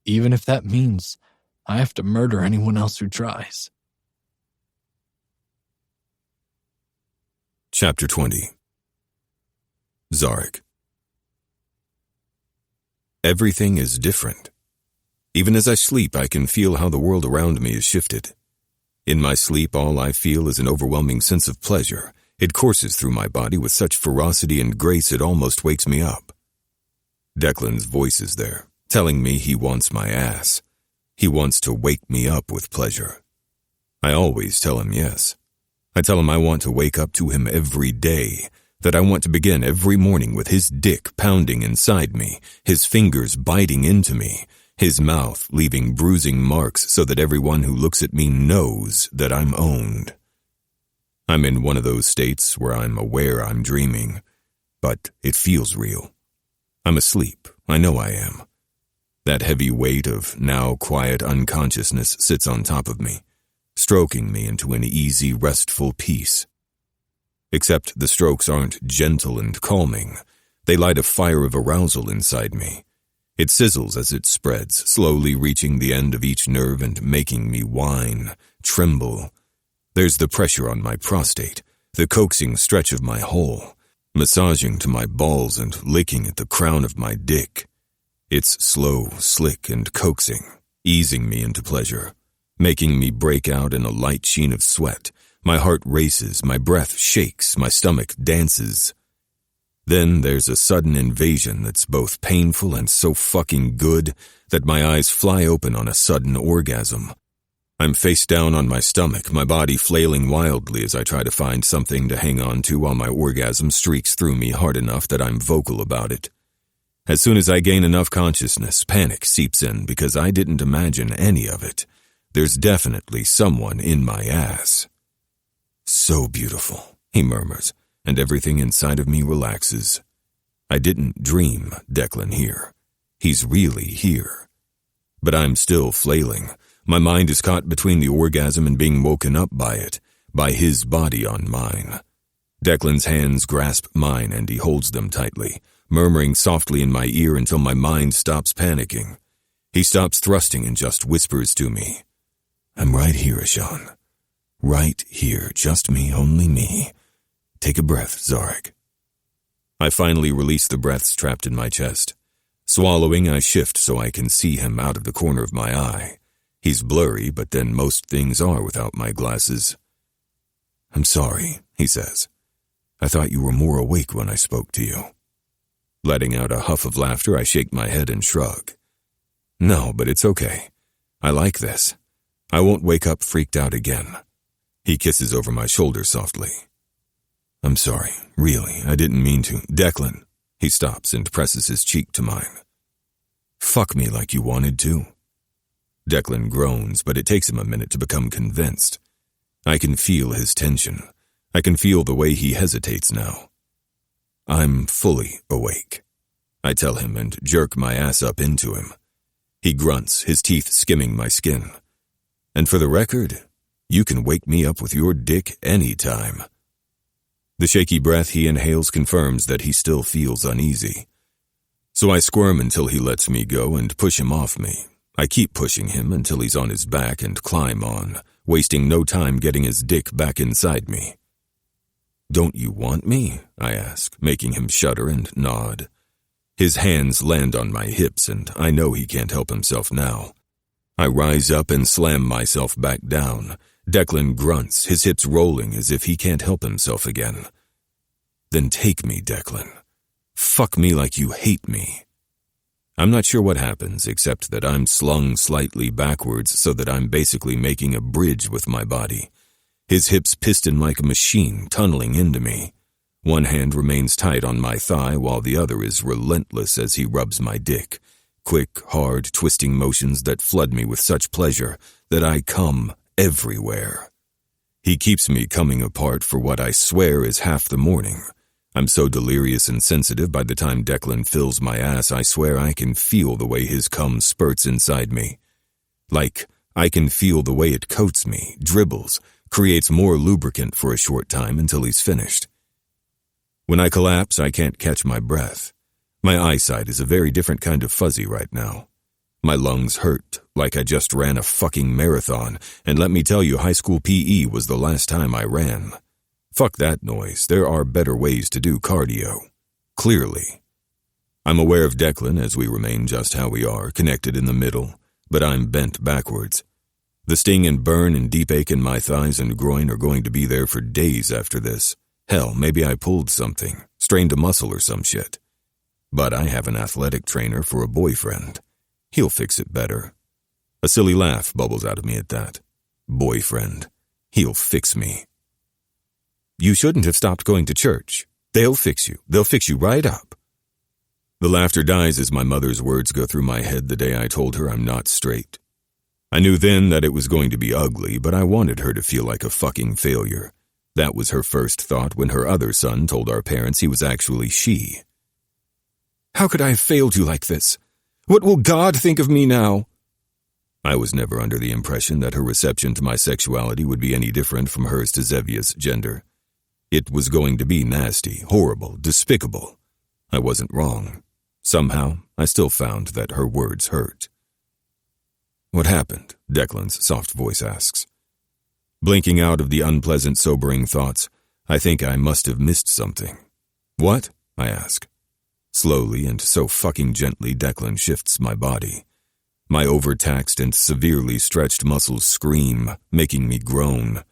Even if that means I have to murder anyone else who tries. Chapter 20. Zarek. Everything is different. Even as I sleep, I can feel how the world around me is shifted. In my sleep, all I feel is an overwhelming sense of pleasure. It courses through my body with such ferocity and grace it almost wakes me up. Declan's voice is there, telling me he wants my ass. He wants to wake me up with pleasure. I always tell him yes. I tell him I want to wake up to him every day, that I want to begin every morning with his dick pounding inside me, his fingers biting into me, his mouth leaving bruising marks so that everyone who looks at me knows that I'm owned. I'm in one of those states where I'm aware I'm dreaming, but it feels real. I'm asleep, I know I am. That heavy weight of now quiet unconsciousness sits on top of me, stroking me into an easy, restful peace. Except the strokes aren't gentle and calming. They light a fire of arousal inside me. It sizzles as it spreads, slowly reaching the end of each nerve and making me whine, tremble. There's the pressure on my prostate, the coaxing stretch of my hole, massaging to my balls and licking at the crown of my dick. It's slow, slick, and coaxing, easing me into pleasure, making me break out in a light sheen of sweat. My heart races, my breath shakes, my stomach dances. Then there's a sudden invasion that's both painful and so fucking good that my eyes fly open on a sudden orgasm. I'm face down on my stomach, my body flailing wildly as I try to find something to hang on to while my orgasm streaks through me hard enough that I'm vocal about it. As soon as I gain enough consciousness, panic seeps in because I didn't imagine any of it. There's definitely someone in my ass. "So beautiful," he murmurs, and everything inside of me relaxes. I didn't dream Declan here. He's really here. But I'm still flailing. My mind is caught between the orgasm and being woken up by it, by his body on mine. Declan's hands grasp mine and he holds them tightly, murmuring softly in my ear until my mind stops panicking. He stops thrusting and just whispers to me, "I'm right here, Ashan. Right here, just me, only me. Take a breath, Zarek." I finally release the breaths trapped in my chest. Swallowing, I shift so I can see him out of the corner of my eye. He's blurry, but then most things are without my glasses. "I'm sorry," he says. "I thought you were more awake when I spoke to you." Letting out a huff of laughter, I shake my head and shrug. "No, but it's okay. I like this. I won't wake up freaked out again." He kisses over my shoulder softly. "I'm sorry, really, I didn't mean to. Declan." He stops and presses his cheek to mine. "Fuck me like you wanted to." Declan groans, but it takes him a minute to become convinced. I can feel his tension. I can feel the way he hesitates now. "I'm fully awake," I tell him and jerk my ass up into him. He grunts, his teeth skimming my skin. "And for the record, you can wake me up with your dick anytime." The shaky breath he inhales confirms that he still feels uneasy. So I squirm until he lets me go and push him off me. I keep pushing him until he's on his back and climb on, wasting no time getting his dick back inside me. "Don't you want me?" I ask, making him shudder and nod. His hands land on my hips and I know he can't help himself now. I rise up and slam myself back down. Declan grunts, his hips rolling as if he can't help himself again. "Then take me, Declan. Fuck me like you hate me." I'm not sure what happens, except that I'm slung slightly backwards so that I'm basically making a bridge with my body. His hips piston like a machine, tunneling into me. One hand remains tight on my thigh while the other is relentless as he rubs my dick. Quick, hard, twisting motions that flood me with such pleasure that I come everywhere. He keeps me coming apart for what I swear is half the morning. I'm so delirious and sensitive by the time Declan fills my ass, I swear I can feel the way his cum spurts inside me. Like, I can feel the way it coats me, dribbles, creates more lubricant for a short time until he's finished. When I collapse, I can't catch my breath. My eyesight is a very different kind of fuzzy right now. My lungs hurt, like I just ran a fucking marathon, and let me tell you, high school PE was the last time I ran. Fuck that noise, there are better ways to do cardio. Clearly. I'm aware of Declan as we remain just how we are, connected in the middle, but I'm bent backwards. The sting and burn and deep ache in my thighs and groin are going to be there for days after this. Hell, maybe I pulled something, strained a muscle or some shit. But I have an athletic trainer for a boyfriend. He'll fix it better. A silly laugh bubbles out of me at that. Boyfriend. He'll fix me. "You shouldn't have stopped going to church. They'll fix you. They'll fix you right up." The laughter dies as my mother's words go through my head the day I told her I'm not straight. I knew then that it was going to be ugly, but I wanted her to feel like a fucking failure. That was her first thought when her other son told our parents he was actually she. "How could I have failed you like this? What will God think of me now?" I was never under the impression that her reception to my sexuality would be any different from hers to Zevia's gender. It was going to be nasty, horrible, despicable. I wasn't wrong. Somehow, I still found that her words hurt. "What happened?" Declan's soft voice asks. Blinking out of the unpleasant, sobering thoughts, I think I must have missed something. "What?" I ask. Slowly and so fucking gently, Declan shifts my body. My overtaxed and severely stretched muscles scream, making me groan.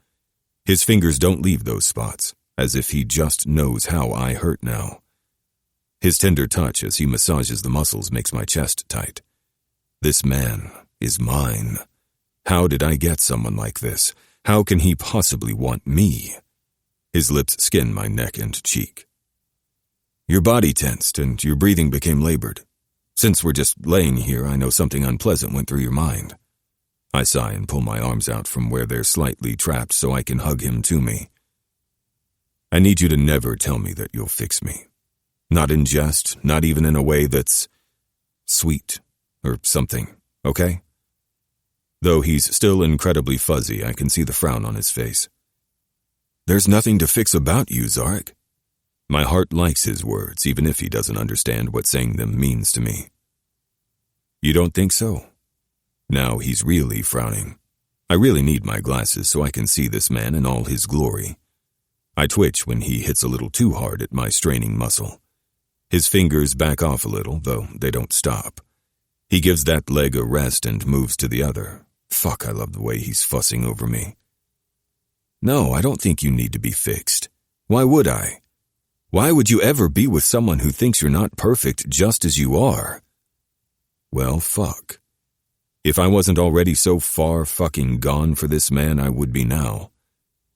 His fingers don't leave those spots, as if he just knows how I hurt now. His tender touch as he massages the muscles makes my chest tight. This man is mine. How did I get someone like this? How can he possibly want me? His lips skin my neck and cheek. "Your body tensed and your breathing became labored. Since we're just laying here, I know something unpleasant went through your mind." I sigh and pull my arms out from where they're slightly trapped so I can hug him to me. "I need you to never tell me that you'll fix me. Not in jest, not even in a way that's sweet or something, okay?" Though he's still incredibly fuzzy, I can see the frown on his face. "There's nothing to fix about you, Zarek." My heart likes his words, even if he doesn't understand what saying them means to me. "You don't think so?" Now he's really frowning. I really need my glasses so I can see this man in all his glory. I twitch when he hits a little too hard at my straining muscle. His fingers back off a little, though they don't stop. He gives that leg a rest and moves to the other. Fuck, I love the way he's fussing over me. "No, I don't think you need to be fixed. Why would I? Why would you ever be with someone who thinks you're not perfect just as you are?" Well, fuck. If I wasn't already so far fucking gone for this man, I would be now.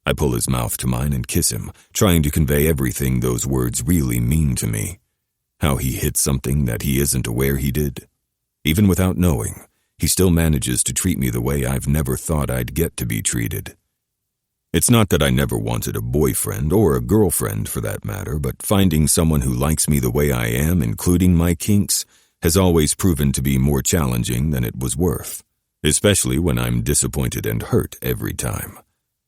I pull his mouth to mine and kiss him, trying to convey everything those words really mean to me. How he hit something that he isn't aware he did. Even without knowing, he still manages to treat me the way I've never thought I'd get to be treated. It's not that I never wanted a boyfriend, or a girlfriend for that matter, but finding someone who likes me the way I am, including my kinks, has always proven to be more challenging than it was worth, especially when I'm disappointed and hurt every time.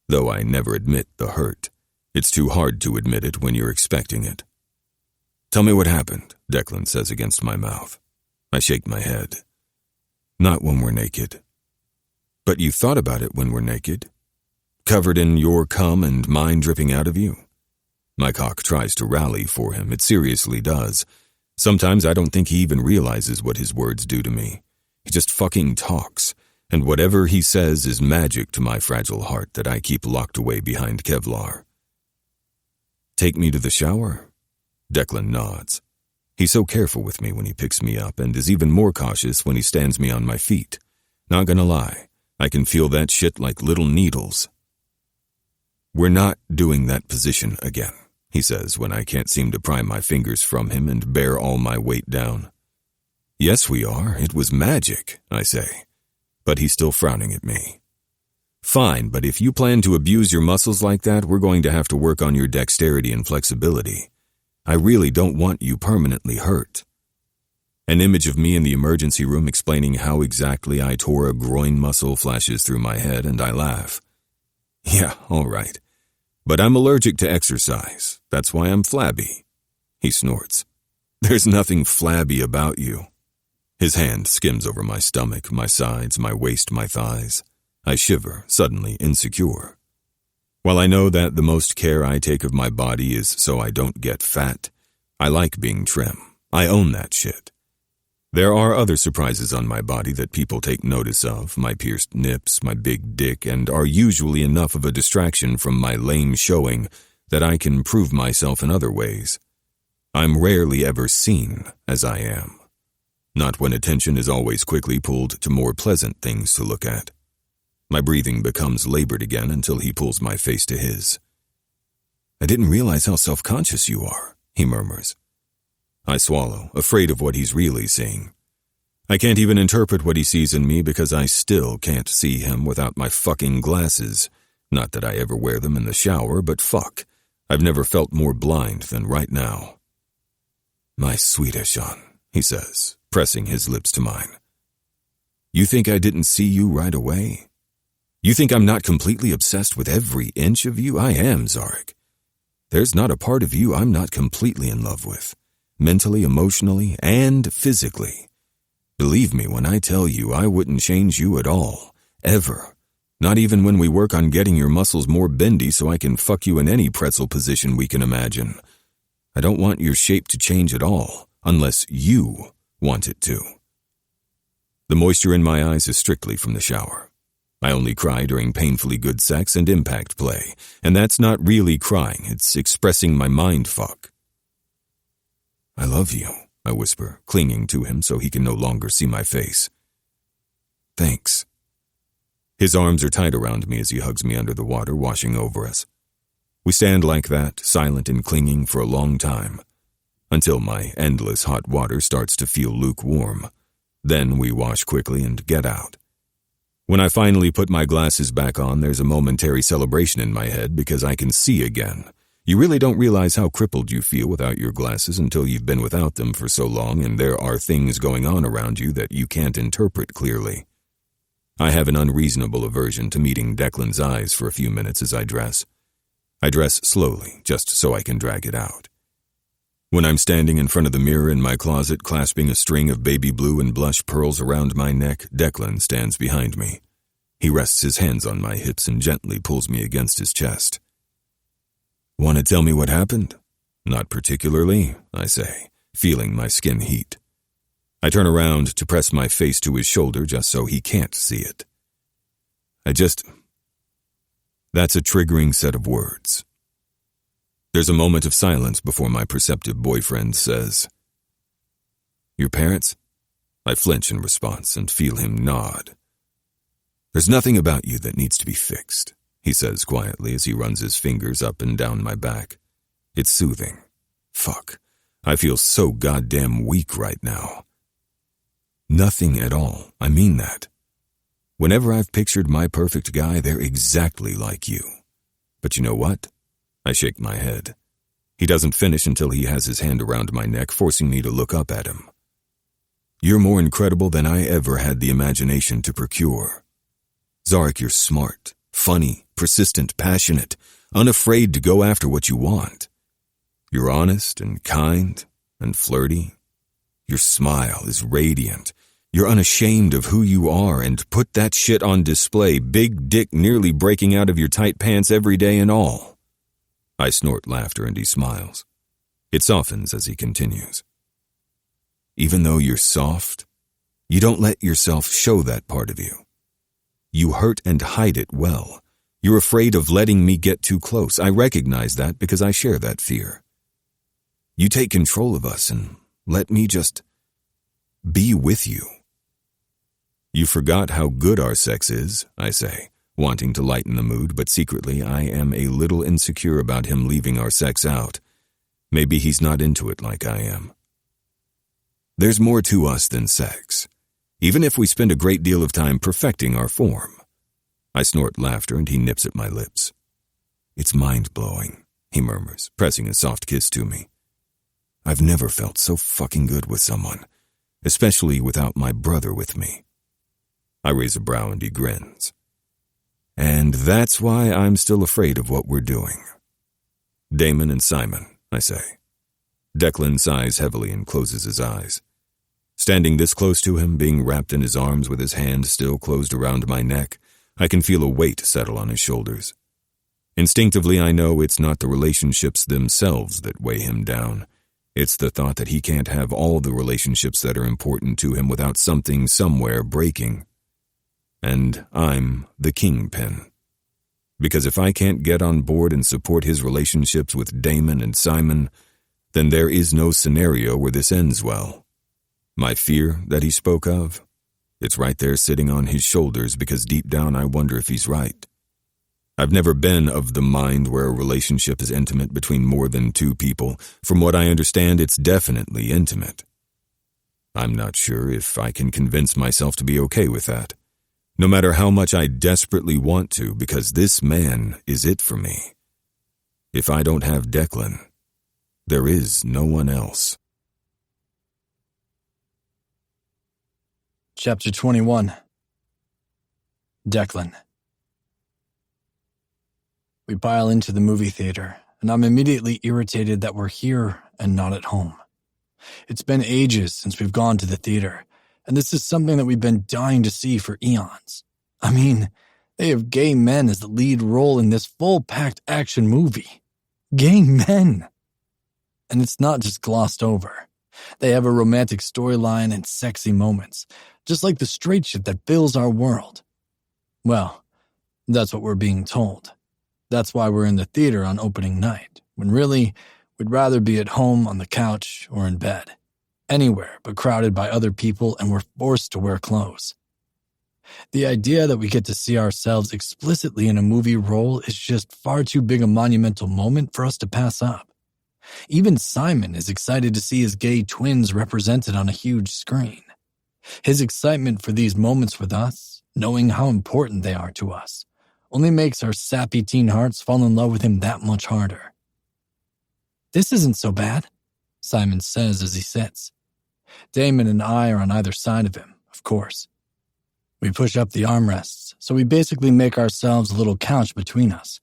Though I never admit the hurt. It's too hard to admit it when you're expecting it. "Tell me what happened," Declan says against my mouth. I shake my head. "Not when we're naked." "But you thought about it when we're naked? Covered in your cum and mine dripping out of you?" My cock tries to rally for him. It seriously does. Sometimes I don't think he even realizes what his words do to me. He just fucking talks, and whatever he says is magic to my fragile heart that I keep locked away behind Kevlar. "Take me to the shower?" Declan nods. He's so careful with me when he picks me up and is even more cautious when he stands me on my feet. Not gonna lie, I can feel that shit like little needles. "We're not doing that position again," he says when I can't seem to pry my fingers from him and bear all my weight down. "Yes, we are. It was magic," I say. But he's still frowning at me. "Fine, but if you plan to abuse your muscles like that, we're going to have to work on your dexterity and flexibility. I really don't want you permanently hurt." An image of me in the emergency room explaining how exactly I tore a groin muscle flashes through my head, and I laugh. "Yeah, all right. But I'm allergic to exercise. That's why I'm flabby." He snorts. "There's nothing flabby about you." His hand skims over my stomach, my sides, my waist, my thighs. I shiver, suddenly insecure. While I know that the most care I take of my body is so I don't get fat, I like being trim. I own that shit. There are other surprises on my body that people take notice of, my pierced nips, my big dick, and are usually enough of a distraction from my lame showing that I can prove myself in other ways. I'm rarely ever seen as I am. Not when attention is always quickly pulled to more pleasant things to look at. My breathing becomes labored again until he pulls my face to his. "I didn't realize how self-conscious you are," he murmurs. I swallow, afraid of what he's really seeing. I can't even interpret what he sees in me because I still can't see him without my fucking glasses. Not that I ever wear them in the shower, but fuck, I've never felt more blind than right now. "My sweet Eshan," he says, pressing his lips to mine. "You think I didn't see you right away? You think I'm not completely obsessed with every inch of you? I am, Zarek. There's not a part of you I'm not completely in love with. mentally, emotionally, and physically. Believe me when I tell you I wouldn't change you at all, ever. Not even when we work on getting your muscles more bendy so I can fuck you in any pretzel position we can imagine. I don't want your shape to change at all, unless you want it to. The moisture in my eyes is strictly from the shower. I only cry during painfully good sex and impact play, and that's not really crying, it's expressing my mind fuck. I love you, I whisper, clinging to him so he can no longer see my face. Thanks. His arms are tight around me as he hugs me under the water washing over us. We stand like that, silent and clinging for a long time, until my endless hot water starts to feel lukewarm. Then we wash quickly and get out. When I finally put my glasses back on, there's a momentary celebration in my head because I can see again. You really don't realize how crippled you feel without your glasses until you've been without them for so long and there are things going on around you that you can't interpret clearly. I have an unreasonable aversion to meeting Declan's eyes for a few minutes as I dress. I dress slowly, just so I can drag it out. When I'm standing in front of the mirror in my closet clasping a string of baby blue and blush pearls around my neck, Declan stands behind me. He rests his hands on my hips and gently pulls me against his chest. Want to tell me what happened? Not particularly, I say, feeling my skin heat. I turn around to press my face to his shoulder just so he can't see it. That's a triggering set of words. There's a moment of silence before my perceptive boyfriend says, Your parents? I flinch in response and feel him nod. There's nothing about you that needs to be fixed, he says quietly as he runs his fingers up and down my back. It's soothing. Fuck, I feel so goddamn weak right now. Nothing at all, I mean that. Whenever I've pictured my perfect guy, they're exactly like you. But you know what? I shake my head. He doesn't finish until he has his hand around my neck, forcing me to look up at him. You're more incredible than I ever had the imagination to procure. Zarek, you're smart, funny, persistent, passionate, unafraid to go after what you want. You're honest and kind and flirty. Your smile is radiant. You're unashamed of who you are and put that shit on display, big dick nearly breaking out of your tight pants every day and all. I snort laughter and he smiles. It softens as he continues. Even though you're soft, you don't let yourself show that part of you. You hurt and hide it well. You're afraid of letting me get too close. I recognize that because I share that fear. You take control of us and let me just be with you. You forgot how good our sex is, I say, wanting to lighten the mood, but secretly I am a little insecure about him leaving our sex out. Maybe he's not into it like I am. There's more to us than sex, even if we spend a great deal of time perfecting our form. I snort laughter and he nips at my lips. It's mind-blowing, he murmurs, pressing a soft kiss to me. I've never felt so fucking good with someone, especially without my brother with me. I raise a brow and he grins. And that's why I'm still afraid of what we're doing. Damon and Simon, I say. Declan sighs heavily and closes his eyes. Standing this close to him, being wrapped in his arms with his hand still closed around my neck, I can feel a weight settle on his shoulders. Instinctively, I know it's not the relationships themselves that weigh him down. It's the thought that he can't have all the relationships that are important to him without something somewhere breaking. And I'm the kingpin. Because if I can't get on board and support his relationships with Damon and Simon, then there is no scenario where this ends well. My fear that he spoke of, it's right there sitting on his shoulders because deep down I wonder if he's right. I've never been of the mind where a relationship is intimate between more than two people. From what I understand, it's definitely intimate. I'm not sure if I can convince myself to be okay with that. No matter how much I desperately want to, because this man is it for me. If I don't have Declan, there is no one else. Chapter 21. Declan. We pile into the movie theater, and I'm immediately irritated that we're here and not at home. It's been ages since we've gone to the theater, and this is something that we've been dying to see for eons. I mean, they have gay men as the lead role in this full-packed action movie. Gay men! And it's not just glossed over. They have a romantic storyline and sexy moments, just like the straight shit that fills our world. Well, that's what we're being told. That's why we're in the theater on opening night, when really, we'd rather be at home on the couch or in bed. Anywhere but crowded by other people, and we're forced to wear clothes. The idea that we get to see ourselves explicitly in a movie role is just far too big a monumental moment for us to pass up. Even Simon is excited to see his gay twins represented on a huge screen. His excitement for these moments with us, knowing how important they are to us, only makes our sappy teen hearts fall in love with him that much harder. "This isn't so bad," Simon says as he sits. Damon and I are on either side of him, of course. We push up the armrests, so we basically make ourselves a little couch between us,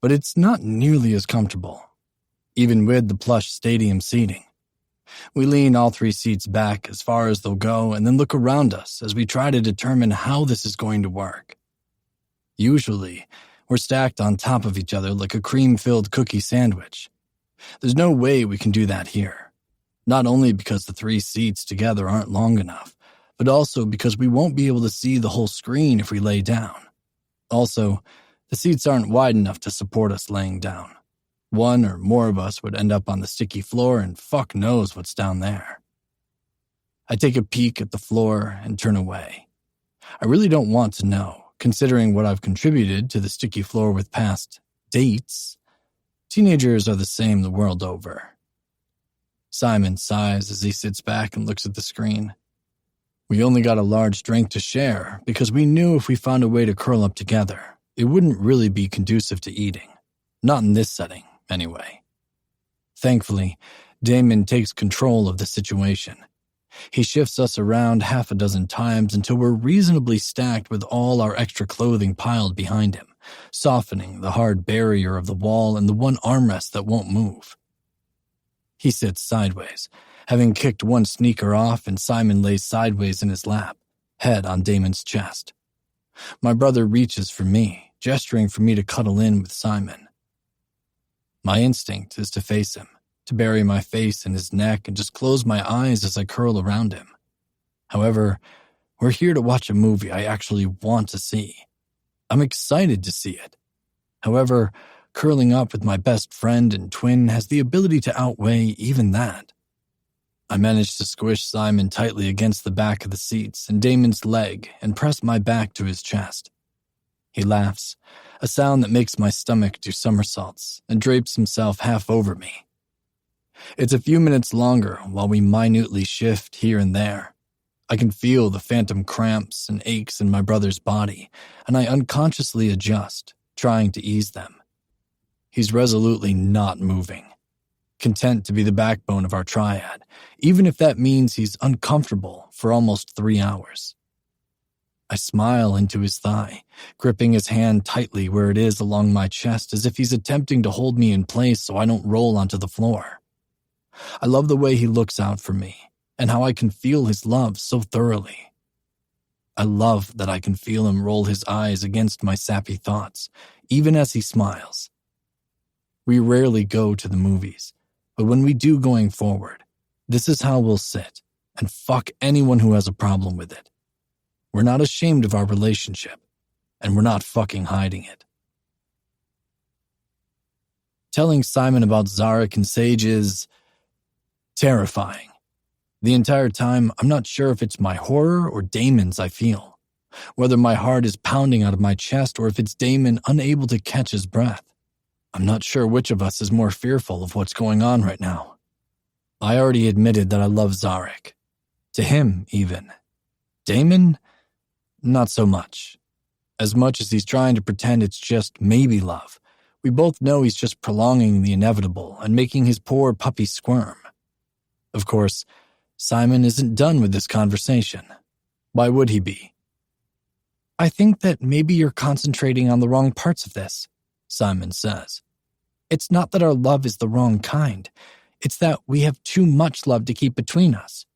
but it's not nearly as comfortable, even with the plush stadium seating. We lean all 3 seats back as far as they'll go and then look around us as we try to determine how this is going to work. Usually, we're stacked on top of each other like a cream-filled cookie sandwich. There's no way we can do that here. Not only because the 3 seats together aren't long enough, but also because we won't be able to see the whole screen if we lay down. Also, the seats aren't wide enough to support us laying down. One or more of us would end up on the sticky floor, and fuck knows what's down there. I take a peek at the floor and turn away. I really don't want to know, considering what I've contributed to the sticky floor with past dates. Teenagers are the same the world over. Simon sighs as he sits back and looks at the screen. We only got a large drink to share because we knew if we found a way to curl up together, it wouldn't really be conducive to eating. Not in this setting, anyway. Thankfully, Damon takes control of the situation. He shifts us around 6 times until we're reasonably stacked with all our extra clothing piled behind him, softening the hard barrier of the wall and the one armrest that won't move. He sits sideways, having kicked one sneaker off, and Simon lays sideways in his lap, head on Damon's chest. My brother reaches for me, gesturing for me to cuddle in with Simon. My instinct is to face him, to bury my face in his neck and just close my eyes as I curl around him. However, we're here to watch a movie I actually want to see. I'm excited to see it. However, curling up with my best friend and twin has the ability to outweigh even that. I manage to squish Simon tightly against the back of the seats and Damon's leg and press my back to his chest. He laughs, a sound that makes my stomach do somersaults, and drapes himself half over me. It's a few minutes longer while we minutely shift here and there. I can feel the phantom cramps and aches in my brother's body, and I unconsciously adjust, trying to ease them. He's resolutely not moving, content to be the backbone of our triad, even if that means he's uncomfortable for almost 3 hours. I smile into his thigh, gripping his hand tightly where it is along my chest as if he's attempting to hold me in place so I don't roll onto the floor. I love the way he looks out for me, and how I can feel his love so thoroughly. I love that I can feel him roll his eyes against my sappy thoughts, even as he smiles. We rarely go to the movies, but when we do going forward, this is how we'll sit and fuck anyone who has a problem with it. We're not ashamed of our relationship, and we're not fucking hiding it. Telling Simon about Zarek and Sage is terrifying. The entire time, I'm not sure if it's my horror or Damon's I feel, whether my heart is pounding out of my chest or if it's Damon unable to catch his breath. I'm not sure which of us is more fearful of what's going on right now. I already admitted that I love Zarek. To him, even. Damon? Not so much. As much as he's trying to pretend it's just maybe love, we both know he's just prolonging the inevitable and making his poor puppy squirm. Of course, Simon isn't done with this conversation. Why would he be? "I think that maybe you're concentrating on the wrong parts of this," Simon says. "It's not that our love is the wrong kind. It's that we have too much love to keep between us.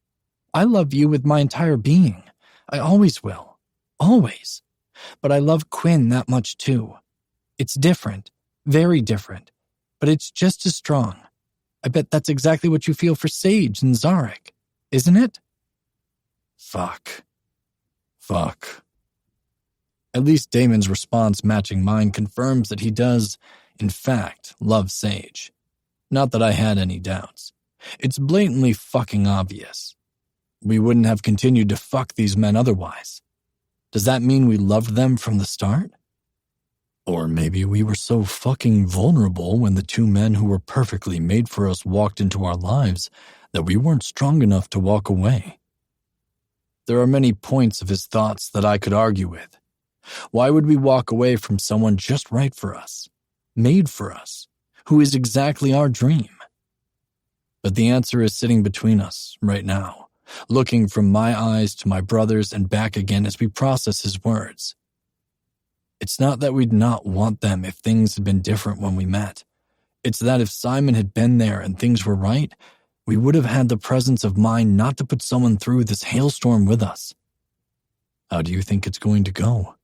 I love you with my entire being. I always will. Always. But I love Quinn that much too. It's different. Very different. But it's just as strong. I bet that's exactly what you feel for Sage and Zarek, isn't it? Fuck. At least Damon's response matching mine confirms that he does, in fact, love Sage. Not that I had any doubts. It's blatantly fucking obvious. We wouldn't have continued to fuck these men otherwise. Does that mean we loved them from the start? Or maybe we were so fucking vulnerable when the two men who were perfectly made for us walked into our lives that we weren't strong enough to walk away. There are many points of his thoughts that I could argue with. Why would we walk away from someone just right for us, made for us, who is exactly our dream? But the answer is sitting between us right now, looking from my eyes to my brother's and back again as we process his words. It's not that we'd not want them if things had been different when we met. It's that if Simon had been there and things were right, we would have had the presence of mind not to put someone through this hailstorm with us. How do you think it's going to go?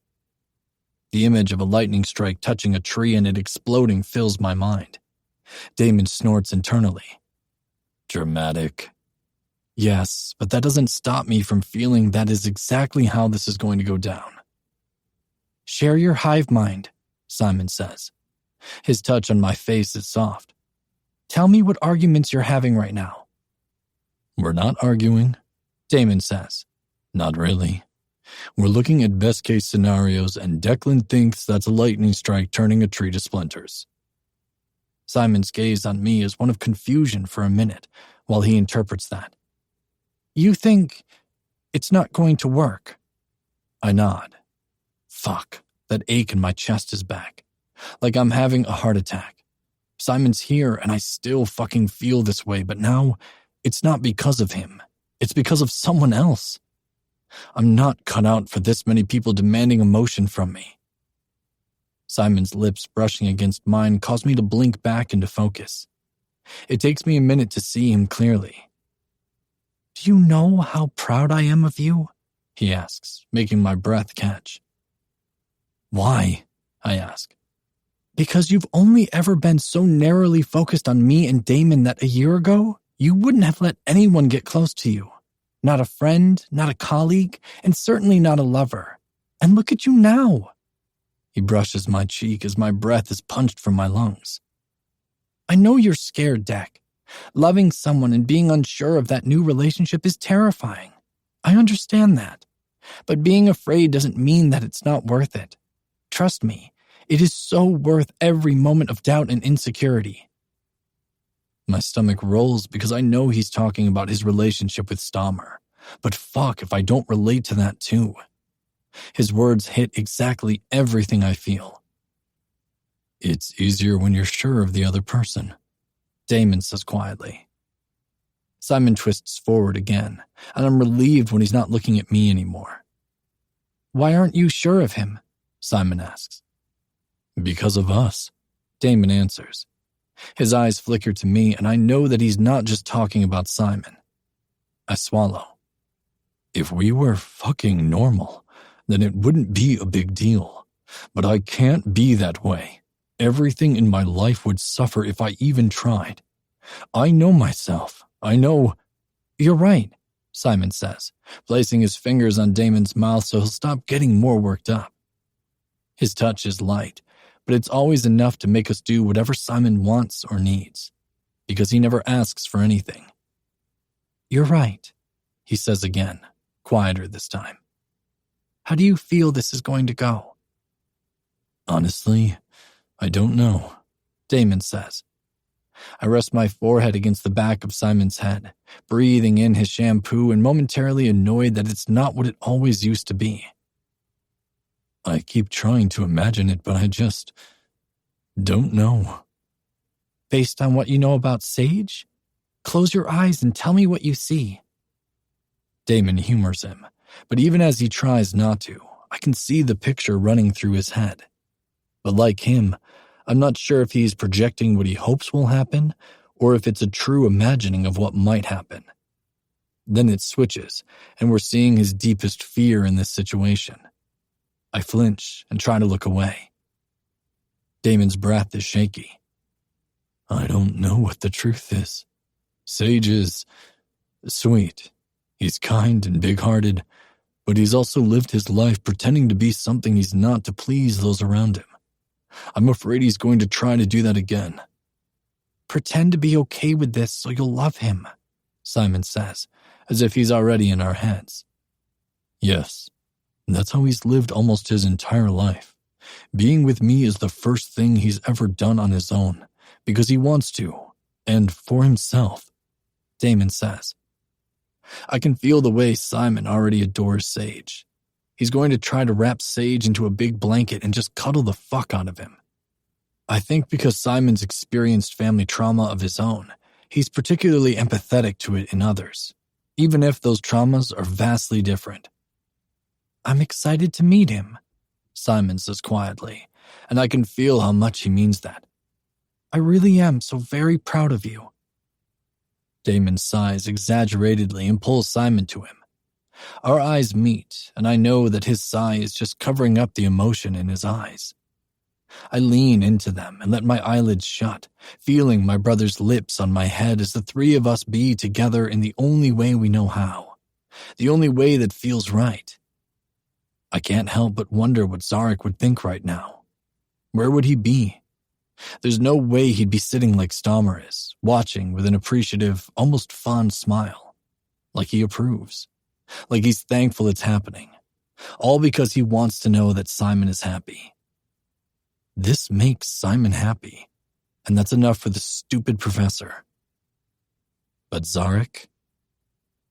The image of a lightning strike touching a tree and it exploding fills my mind. Damon snorts internally. Dramatic. Yes, but that doesn't stop me from feeling that is exactly how this is going to go down. Share your hive mind, Simon says. His touch on my face is soft. Tell me what arguments you're having right now. We're not arguing, Damon says. Not really. We're looking at best-case scenarios, and Declan thinks that's a lightning strike turning a tree to splinters. Simon's gaze on me is one of confusion for a minute while he interprets that. You think it's not going to work? I nod. Fuck, that ache in my chest is back. Like I'm having a heart attack. Simon's here and I still fucking feel this way, but now it's not because of him. It's because of someone else. I'm not cut out for this many people demanding emotion from me. Simon's lips brushing against mine cause me to blink back into focus. It takes me a minute to see him clearly. Do you know how proud I am of you? He asks, making my breath catch. Why? I ask. Because you've only ever been so narrowly focused on me and Damon that a year ago, you wouldn't have let anyone get close to you. Not a friend, not a colleague, and certainly not a lover. And look at you now. He brushes my cheek as my breath is punched from my lungs. I know you're scared, Deck. Loving someone and being unsure of that new relationship is terrifying. I understand that. But being afraid doesn't mean that it's not worth it. Trust me, it is so worth every moment of doubt and insecurity. My stomach rolls because I know he's talking about his relationship with Stammer. But fuck if I don't relate to that too. His words hit exactly everything I feel. It's easier when you're sure of the other person, Damon says quietly. Simon twists forward again, and I'm relieved when he's not looking at me anymore. Why aren't you sure of him? Simon asks. Because of us, Damon answers. His eyes flicker to me, and I know that he's not just talking about Simon. I swallow. If we were fucking normal, then it wouldn't be a big deal. But I can't be that way. Everything in my life would suffer if I even tried. I know myself. I know. You're right, Simon says, placing his fingers on Damon's mouth so he'll stop getting more worked up. His touch is light, but it's always enough to make us do whatever Simon wants or needs, because he never asks for anything. You're right, he says again, quieter this time. How do you feel this is going to go? Honestly, I don't know, Damon says. I rest my forehead against the back of Simon's head, breathing in his shampoo and momentarily annoyed that it's not what it always used to be. I keep trying to imagine it, but I just don't know. Based on what you know about Sage? Close your eyes and tell me what you see. Damon humors him, but even as he tries not to, I can see the picture running through his head. But like him, I'm not sure if he's projecting what he hopes will happen or if it's a true imagining of what might happen. Then it switches, and we're seeing his deepest fear in this situation. I flinch and try to look away. Damon's breath is shaky. I don't know what the truth is. Sage is sweet. He's kind and big-hearted, but he's also lived his life pretending to be something he's not to please those around him. I'm afraid he's going to try to do that again. Pretend to be okay with this so you'll love him, Simon says, as if he's already in our heads. Yes, that's how he's lived almost his entire life. Being with me is the first thing he's ever done on his own, because he wants to, and for himself, Damon says. I can feel the way Simon already adores Sage. He's going to try to wrap Sage into a big blanket and just cuddle the fuck out of him. I think because Simon's experienced family trauma of his own, he's particularly empathetic to it in others, even if those traumas are vastly different. I'm excited to meet him, Simon says quietly, and I can feel how much he means that. I really am so very proud of you. Damon sighs exaggeratedly and pulls Simon to him. Our eyes meet, and I know that his sigh is just covering up the emotion in his eyes. I lean into them and let my eyelids shut, feeling my brother's lips on my head as the three of us be together in the only way we know how, the only way that feels right. I can't help but wonder what Zarek would think right now. Where would he be? There's no way he'd be sitting like Stammer is, watching with an appreciative, almost fond smile, like he approves, like he's thankful it's happening, all because he wants to know that Simon is happy. This makes Simon happy, and that's enough for the stupid professor. But Zarek?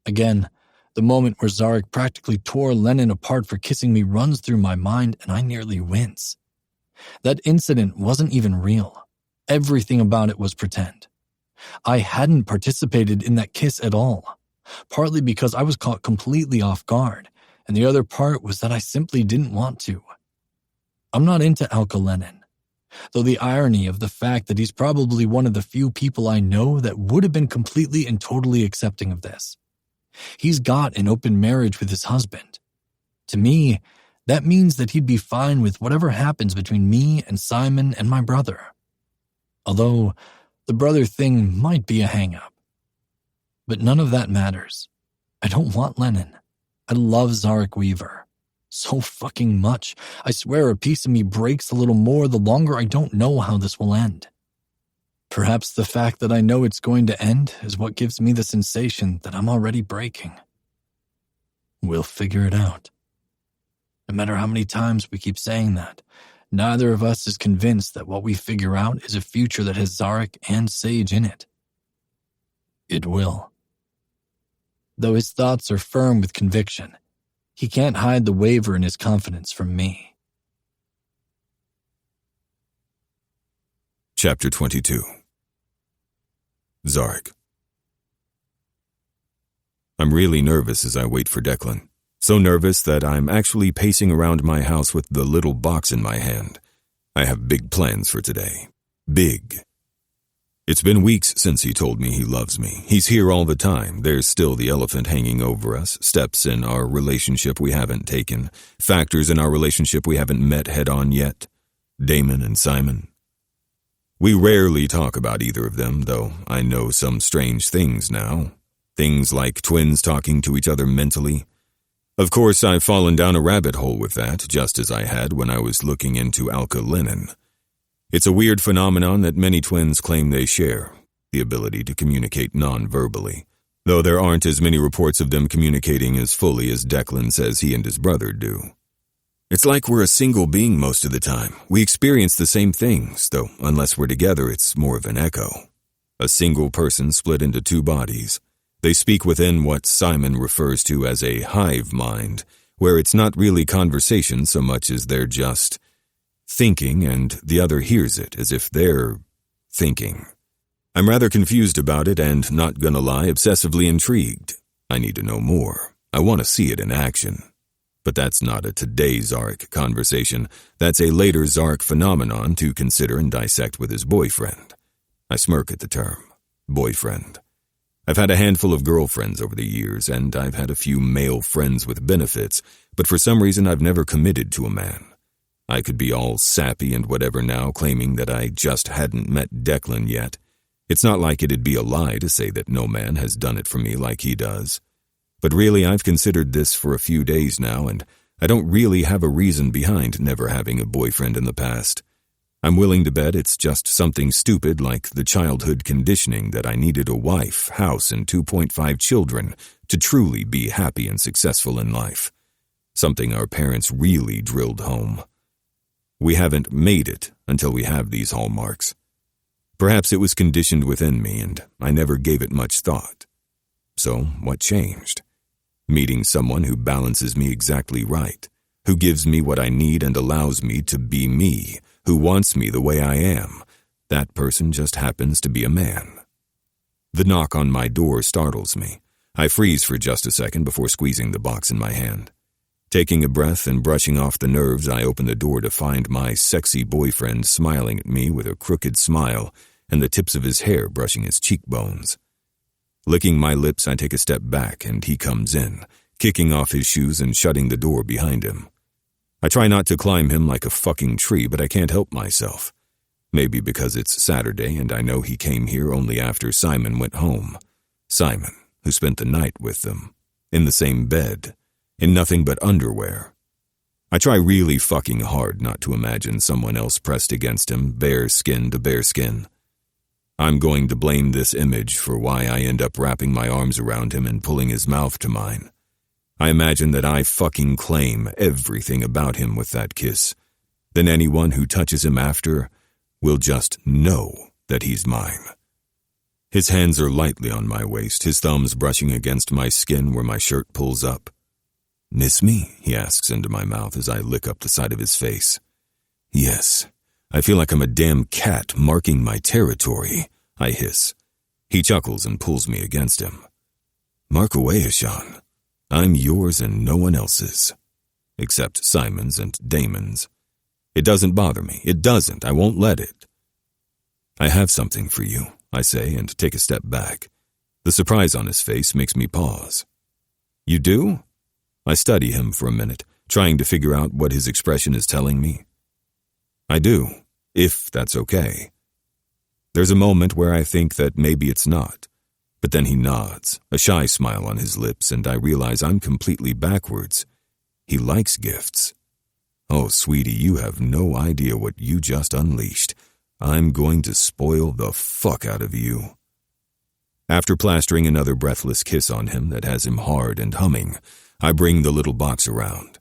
Again, the moment where Zarek practically tore Lennon apart for kissing me runs through my mind, and I nearly wince. That incident wasn't even real. Everything about it was pretend. I hadn't participated in that kiss at all, partly because I was caught completely off guard, and the other part was that I simply didn't want to. I'm not into Alka Lennon, though the irony of the fact that he's probably one of the few people I know that would have been completely and totally accepting of this. He's got an open marriage with his husband. To me, that means that he'd be fine with whatever happens between me and Simon and my brother. Although, the brother thing might be a hang-up. But none of that matters. I don't want Lennon. I love Zarek Weaver. So fucking much. I swear a piece of me breaks a little more the longer I don't know how this will end. Perhaps the fact that I know it's going to end is what gives me the sensation that I'm already breaking. We'll figure it out. No matter how many times we keep saying that, neither of us is convinced that what we figure out is a future that has Zarek and Sage in it. It will. Though his thoughts are firm with conviction, he can't hide the waver in his confidence from me. Chapter 22. Zarek. I'm really nervous as I wait for Declan. So nervous that I'm actually pacing around my house with the little box in my hand. I have big plans for today. Big. It's been weeks since he told me he loves me. He's here all the time. There's still the elephant hanging over us, steps in our relationship we haven't taken, factors in our relationship we haven't met head-on yet. Damon and Simon. We rarely talk about either of them, though I know some strange things now. Things like twins talking to each other mentally. Of course, I've fallen down a rabbit hole with that, just as I had when I was looking into Alka Lennon. It's a weird phenomenon that many twins claim they share, the ability to communicate non-verbally, though there aren't as many reports of them communicating as fully as Declan says he and his brother do. It's like we're a single being most of the time. We experience the same things, though unless we're together, it's more of an echo. A single person split into two bodies. They speak within what Simon refers to as a hive mind, where it's not really conversation so much as they're just thinking and the other hears it as if they're thinking. I'm rather confused about it and, not gonna lie, obsessively intrigued. I need to know more. I want to see it in action. But that's not a today Zarek conversation. That's a later Zarek phenomenon to consider and dissect with his boyfriend. I smirk at the term. Boyfriend. I've had a handful of girlfriends over the years, and I've had a few male friends with benefits, but for some reason I've never committed to a man. I could be all sappy and whatever now, claiming that I just hadn't met Declan yet. It's not like it'd be a lie to say that no man has done it for me like he does. But really, I've considered this for a few days now, and I don't really have a reason behind never having a boyfriend in the past. I'm willing to bet it's just something stupid like the childhood conditioning that I needed a wife, house, and 2.5 children to truly be happy and successful in life. Something our parents really drilled home. We haven't made it until we have these hallmarks. Perhaps it was conditioned within me and I never gave it much thought. So what changed? Meeting someone who balances me exactly right, who gives me what I need and allows me to be me, who wants me the way I am. That person just happens to be a man. The knock on my door startles me. I freeze for just a second before squeezing the box in my hand. Taking a breath and brushing off the nerves, I open the door to find my sexy boyfriend smiling at me with a crooked smile and the tips of his hair brushing his cheekbones. Licking my lips, I take a step back and he comes in, kicking off his shoes and shutting the door behind him. I try not to climb him like a fucking tree, but I can't help myself. Maybe because it's Saturday and I know he came here only after Simon went home. Simon, who spent the night with them, in the same bed, in nothing but underwear. I try really fucking hard not to imagine someone else pressed against him, bare skin to bare skin. I'm going to blame this image for why I end up wrapping my arms around him and pulling his mouth to mine. I imagine that I fucking claim everything about him with that kiss. Then anyone who touches him after will just know that he's mine. His hands are lightly on my waist, his thumbs brushing against my skin where my shirt pulls up. "Miss me?" he asks into my mouth as I lick up the side of his face. "Yes. I feel like I'm a damn cat marking my territory," I hiss. He chuckles and pulls me against him. "Mark away, Ishan. I'm yours and no one else's. Except Simon's and Damon's. It doesn't bother me. It doesn't. I won't let it." "I have something for you," I say and take a step back. The surprise on his face makes me pause. "You do?" I study him for a minute, trying to figure out what his expression is telling me. "I do, if that's okay." There's a moment where I think that maybe it's not, but then he nods, a shy smile on his lips, and I realize I'm completely backwards. He likes gifts. "Oh, sweetie, you have no idea what you just unleashed. I'm going to spoil the fuck out of you." After plastering another breathless kiss on him that has him hard and humming, I bring the little box around.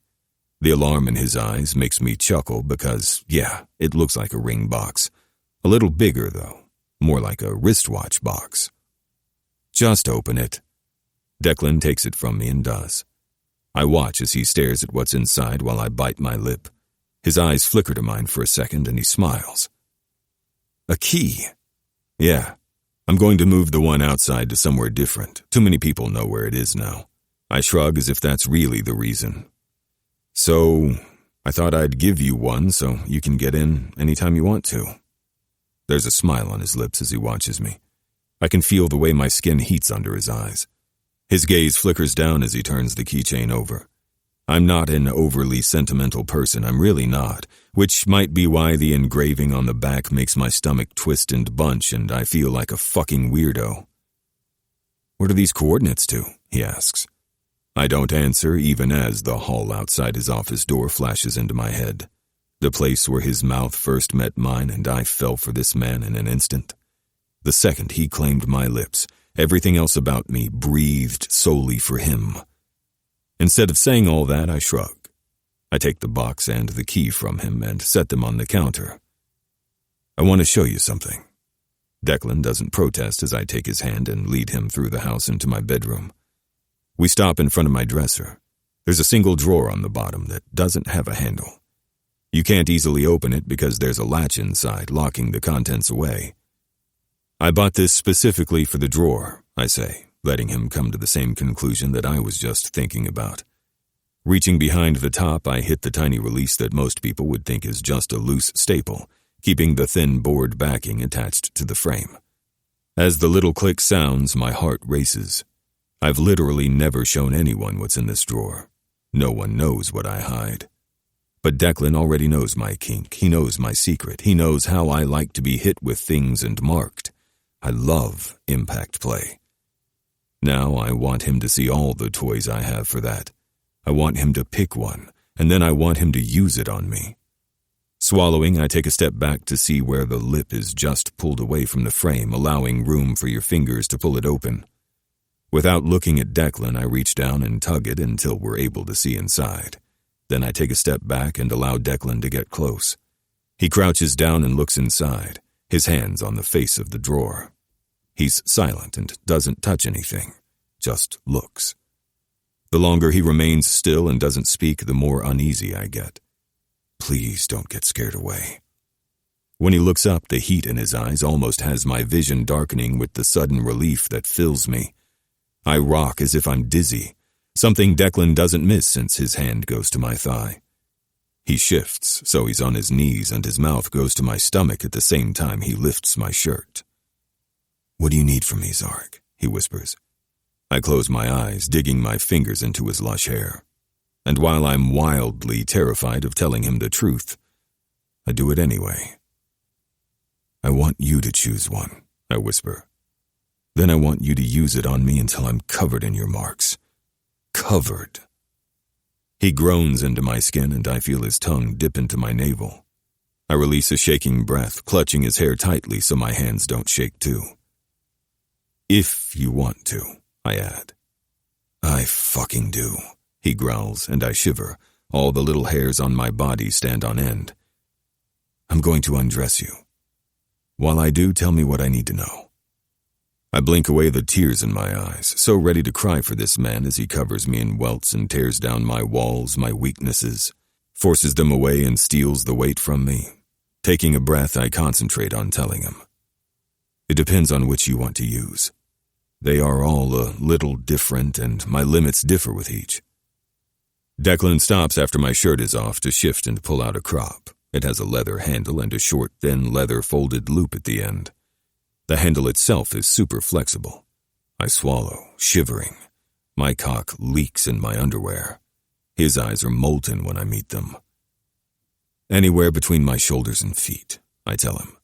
The alarm in his eyes makes me chuckle because, yeah, it looks like a ring box. A little bigger, though. More like a wristwatch box. "Just open it." Declan takes it from me and does. I watch as he stares at what's inside while I bite my lip. His eyes flicker to mine for a second and he smiles. "A key?" "Yeah. I'm going to move the one outside to somewhere different. Too many people know where it is now." I shrug as if that's really the reason. "So, I thought I'd give you one so you can get in anytime you want to." There's a smile on his lips as he watches me. I can feel the way my skin heats under his eyes. His gaze flickers down as he turns the keychain over. I'm not an overly sentimental person, I'm really not, which might be why the engraving on the back makes my stomach twist and bunch and I feel like a fucking weirdo. "What are these coordinates to?" he asks. I don't answer even as the hall outside his office door flashes into my head. The place where his mouth first met mine and I fell for this man in an instant. The second he claimed my lips, everything else about me breathed solely for him. Instead of saying all that, I shrug. I take the box and the key from him and set them on the counter. "I want to show you something." Declan doesn't protest as I take his hand and lead him through the house into my bedroom. We stop in front of my dresser. There's a single drawer on the bottom that doesn't have a handle. You can't easily open it because there's a latch inside, locking the contents away. "I bought this specifically for the drawer," I say, letting him come to the same conclusion that I was just thinking about. Reaching behind the top, I hit the tiny release that most people would think is just a loose staple, keeping the thin board backing attached to the frame. As the little click sounds, my heart races. I've literally never shown anyone what's in this drawer. No one knows what I hide. But Declan already knows my kink. He knows my secret. He knows how I like to be hit with things and marked. I love impact play. Now I want him to see all the toys I have for that. I want him to pick one, and then I want him to use it on me. Swallowing, I take a step back to see where the lip is just pulled away from the frame, allowing room for your fingers to pull it open. Without looking at Declan, I reach down and tug it until we're able to see inside. Then I take a step back and allow Declan to get close. He crouches down and looks inside, his hands on the face of the drawer. He's silent and doesn't touch anything, just looks. The longer he remains still and doesn't speak, the more uneasy I get. Please don't get scared away. When he looks up, the heat in his eyes almost has my vision darkening with the sudden relief that fills me. I rock as if I'm dizzy, something Declan doesn't miss since his hand goes to my thigh. He shifts, so he's on his knees and his mouth goes to my stomach at the same time he lifts my shirt. "What do you need from me, Zarek?" he whispers. I close my eyes, digging my fingers into his lush hair. And while I'm wildly terrified of telling him the truth, I do it anyway. "I want you to choose one," I whisper. "Then I want you to use it on me until I'm covered in your marks. Covered." He groans into my skin and I feel his tongue dip into my navel. I release a shaking breath, clutching his hair tightly so my hands don't shake too. "If you want to," I add. "I fucking do," he growls, and I shiver. All the little hairs on my body stand on end. "I'm going to undress you. While I do, tell me what I need to know." I blink away the tears in my eyes, so ready to cry for this man as he covers me in welts and tears down my walls, my weaknesses, forces them away and steals the weight from me. Taking a breath, I concentrate on telling him. "It depends on which you want to use. They are all a little different, and my limits differ with each." Declan stops after my shirt is off to shift and pull out a crop. It has a leather handle and a short, thin leather folded loop at the end. The handle itself is super flexible. I swallow, shivering. My cock leaks in my underwear. His eyes are molten when I meet them. "Anywhere between my shoulders and feet," I tell him.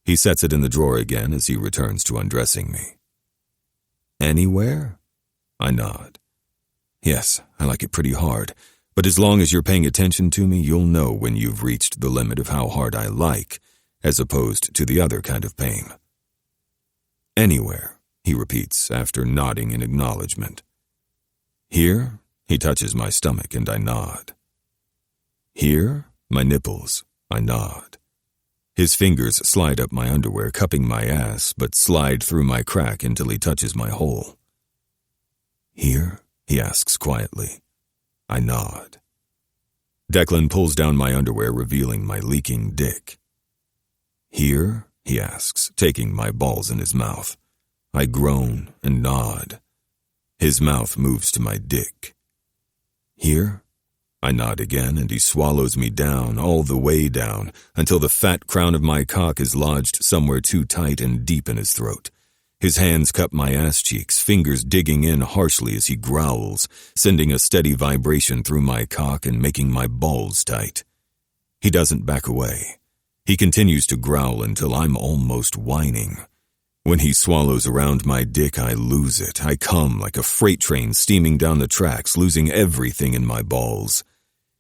He sets it in the drawer again as he returns to undressing me. "Anywhere?" I nod. "Yes, I like it pretty hard, but as long as you're paying attention to me, you'll know when you've reached the limit of how hard I like, as opposed to the other kind of pain." "Anywhere," he repeats after nodding in acknowledgement. "Here?" He touches my stomach and I nod. "Here?" My nipples. I nod. His fingers slide up my underwear, cupping my ass, but slide through my crack until he touches my hole. "Here?" he asks quietly. I nod. Declan pulls down my underwear, revealing my leaking dick. "Here?" he asks, taking my balls in his mouth. I groan and nod. His mouth moves to my dick. "Here?" I nod again, and he swallows me down, all the way down, until the fat crown of my cock is lodged somewhere too tight and deep in his throat. His hands cup my ass cheeks, fingers digging in harshly as he growls, sending a steady vibration through my cock and making my balls tight. He doesn't back away. He continues to growl until I'm almost whining. When he swallows around my dick, I lose it. I come like a freight train steaming down the tracks, losing everything in my balls.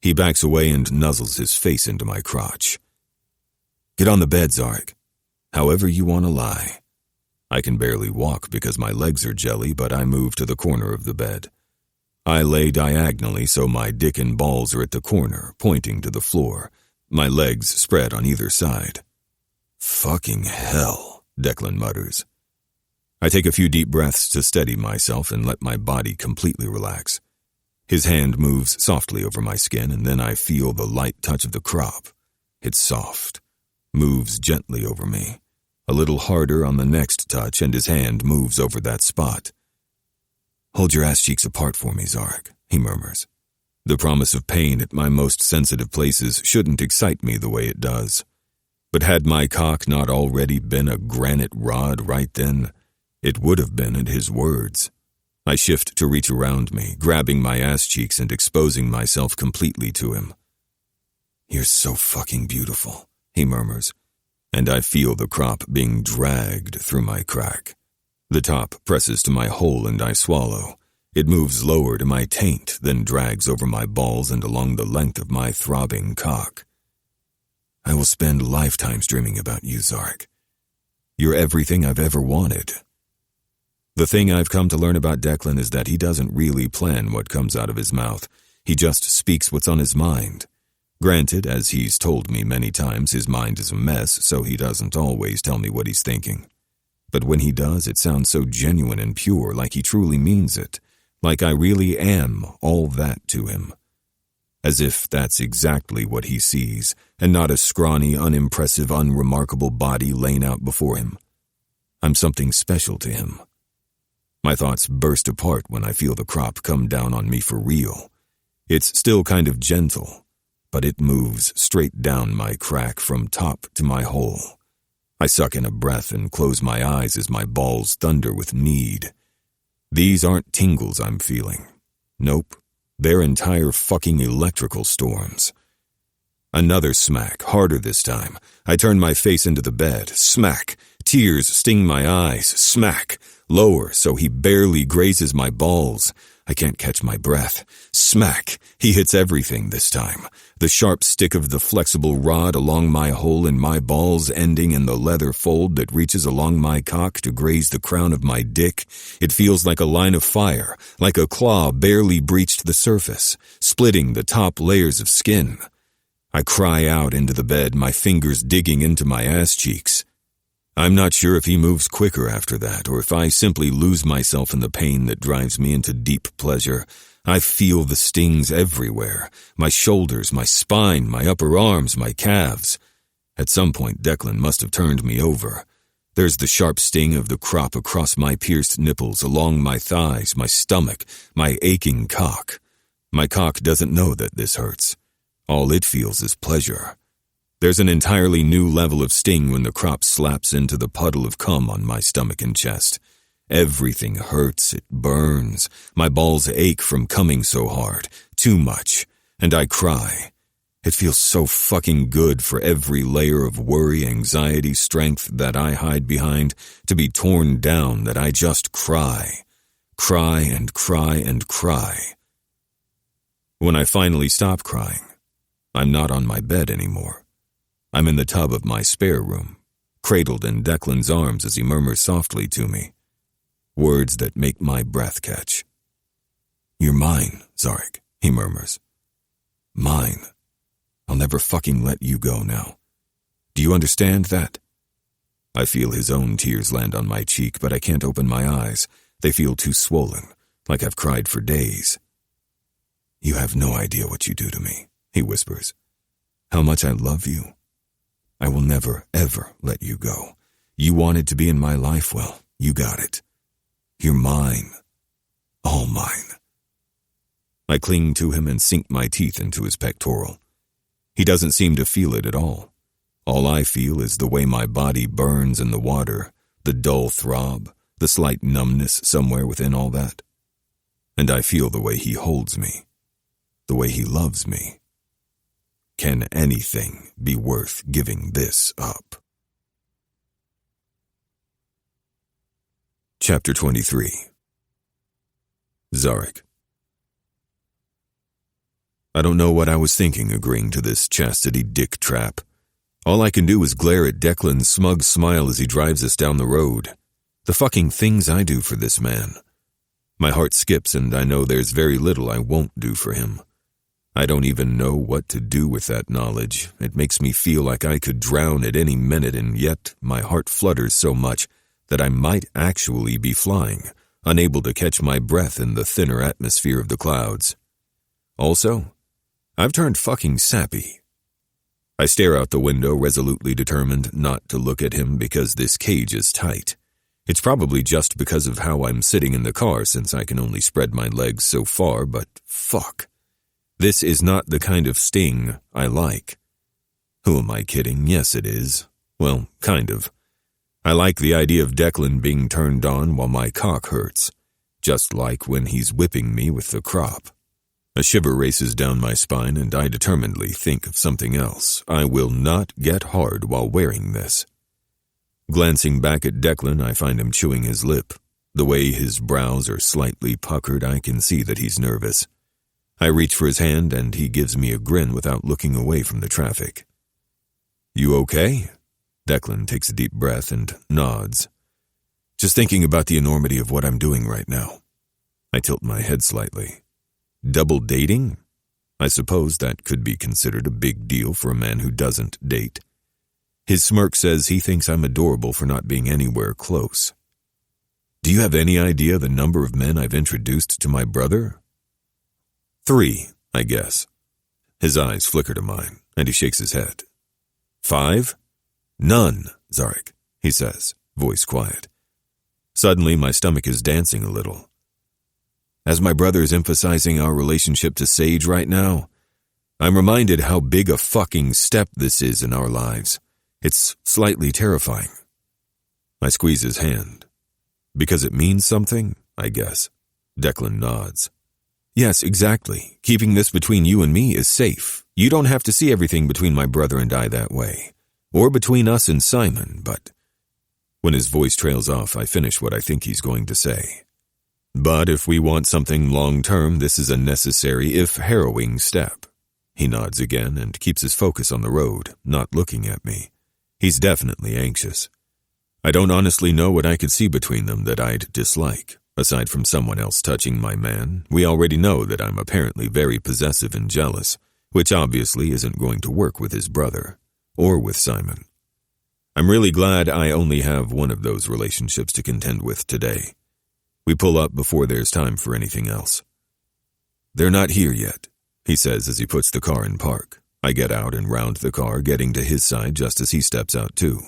He backs away and nuzzles his face into my crotch. "Get on the bed, Zarek. However you want to lie." I can barely walk because my legs are jelly, but I move to the corner of the bed. I lay diagonally so my dick and balls are at the corner, pointing to the floor, my legs spread on either side. "Fucking hell," Declan mutters. I take a few deep breaths to steady myself and let my body completely relax. His hand moves softly over my skin, and then I feel the light touch of the crop. It's soft, moves gently over me. A little harder on the next touch, and his hand moves over that spot. "Hold your ass cheeks apart for me, Zarek," he murmurs. The promise of pain at my most sensitive places shouldn't excite me the way it does. But had my cock not already been a granite rod right then, it would have been at his words. I shift to reach around me, grabbing my ass cheeks and exposing myself completely to him. "You're so fucking beautiful," he murmurs, and I feel the crop being dragged through my crack. The top presses to my hole and I swallow. It moves lower to my taint, then drags over my balls and along the length of my throbbing cock. "I will spend lifetimes dreaming about you, Zarek. You're everything I've ever wanted." The thing I've come to learn about Declan is that he doesn't really plan what comes out of his mouth. He just speaks what's on his mind. Granted, as he's told me many times, his mind is a mess, so he doesn't always tell me what he's thinking. But when he does, it sounds so genuine and pure, like he truly means it, like I really am all that to him. As if that's exactly what he sees, and not a scrawny, unimpressive, unremarkable body laying out before him. I'm something special to him. My thoughts burst apart when I feel the crop come down on me for real. It's still kind of gentle, but it moves straight down my crack from top to my hole. I suck in a breath and close my eyes as my balls thunder with need. These aren't tingles I'm feeling. Nope, they're entire fucking electrical storms. Another smack, harder this time. I turn my face into the bed. Smack. Tears sting my eyes. Smack. Lower, so he barely grazes my balls. I can't catch my breath. Smack. He hits everything this time. The sharp stick of the flexible rod along my hole and my balls ending in the leather fold that reaches along my cock to graze the crown of my dick. It feels like a line of fire, like a claw barely breached the surface, splitting the top layers of skin. I cry out into the bed, my fingers digging into my ass cheeks. I'm not sure if he moves quicker after that, or if I simply lose myself in the pain that drives me into deep pleasure. I feel the stings everywhere, my shoulders, my spine, my upper arms, my calves. At some point, Declan must have turned me over. There's the sharp sting of the crop across my pierced nipples, along my thighs, my stomach, my aching cock. My cock doesn't know that this hurts. All it feels is pleasure. There's an entirely new level of sting when the crop slaps into the puddle of cum on my stomach and chest. Everything hurts, it burns. My balls ache from coming so hard, too much, and I cry. It feels so fucking good for every layer of worry, anxiety, strength that I hide behind to be torn down that I just cry. Cry and cry and cry. When I finally stop crying, I'm not on my bed anymore. I'm in the tub of my spare room, cradled in Declan's arms as he murmurs softly to me, words that make my breath catch. "You're mine, Zarek," he murmurs. "Mine. I'll never fucking let you go now. Do you understand that?" I feel his own tears land on my cheek, but I can't open my eyes. They feel too swollen, like I've cried for days. "You have no idea what you do to me," he whispers. "How much I love you. I will never, ever let you go. You wanted to be in my life, well, you got it. You're mine. All mine." I cling to him and sink my teeth into his pectoral. He doesn't seem to feel it at all. All I feel is the way my body burns in the water, the dull throb, the slight numbness somewhere within all that. And I feel the way he holds me, the way he loves me. Can anything be worth giving this up? Chapter 23. Zarek. I don't know what I was thinking agreeing to this chastity dick trap. All I can do is glare at Declan's smug smile as he drives us down the road. The fucking things I do for this man. My heart skips and I know there's very little I won't do for him. I don't even know what to do with that knowledge. It makes me feel like I could drown at any minute, and yet my heart flutters so much that I might actually be flying, unable to catch my breath in the thinner atmosphere of the clouds. Also, I've turned fucking sappy. I stare out the window, resolutely determined not to look at him because this cage is tight. It's probably just because of how I'm sitting in the car, since I can only spread my legs so far, but fuck. This is not the kind of sting I like. Who am I kidding? Yes, it is. Well, kind of. I like the idea of Declan being turned on while my cock hurts, just like when he's whipping me with the crop. A shiver races down my spine, and I determinedly think of something else. I will not get hard while wearing this. Glancing back at Declan, I find him chewing his lip. The way his brows are slightly puckered, I can see that he's nervous. I reach for his hand, and he gives me a grin without looking away from the traffic. "You okay?" Declan takes a deep breath and nods. "Just thinking about the enormity of what I'm doing right now." I tilt my head slightly. Double dating? I suppose that could be considered a big deal for a man who doesn't date. His smirk says he thinks I'm adorable for not being anywhere close. "Do you have any idea the number of men I've introduced to my brother?" 3, I guess. His eyes flicker to mine, and he shakes his head. 5? "None, Zarek," he says, voice quiet. Suddenly, my stomach is dancing a little. As my brother is emphasizing our relationship to Sage right now, I'm reminded how big a fucking step this is in our lives. It's slightly terrifying. I squeeze his hand. "Because it means something, I guess." Declan nods. "Yes, exactly. Keeping this between you and me is safe. You don't have to see everything between my brother and I that way. Or between us and Simon, but..." When his voice trails off, I finish what I think he's going to say. "But if we want something long-term, this is a necessary, if harrowing, step." He nods again and keeps his focus on the road, not looking at me. He's definitely anxious. I don't honestly know what I could see between them that I'd dislike. Aside from someone else touching my man, we already know that I'm apparently very possessive and jealous, which obviously isn't going to work with his brother, or with Simon. I'm really glad I only have one of those relationships to contend with today. We pull up before there's time for anything else. "They're not here yet," he says as he puts the car in park. I get out and round the car, getting to his side just as he steps out too.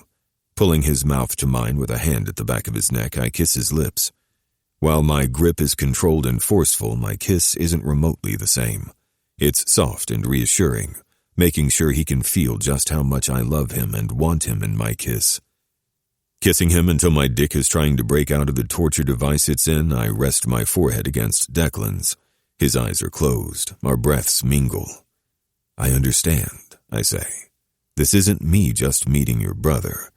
Pulling his mouth to mine with a hand at the back of his neck, I kiss his lips. While my grip is controlled and forceful, my kiss isn't remotely the same. It's soft and reassuring, making sure he can feel just how much I love him and want him in my kiss. Kissing him until my dick is trying to break out of the torture device it's in, I rest my forehead against Declan's. His eyes are closed, our breaths mingle. "I understand," I say. "This isn't me just meeting your brother.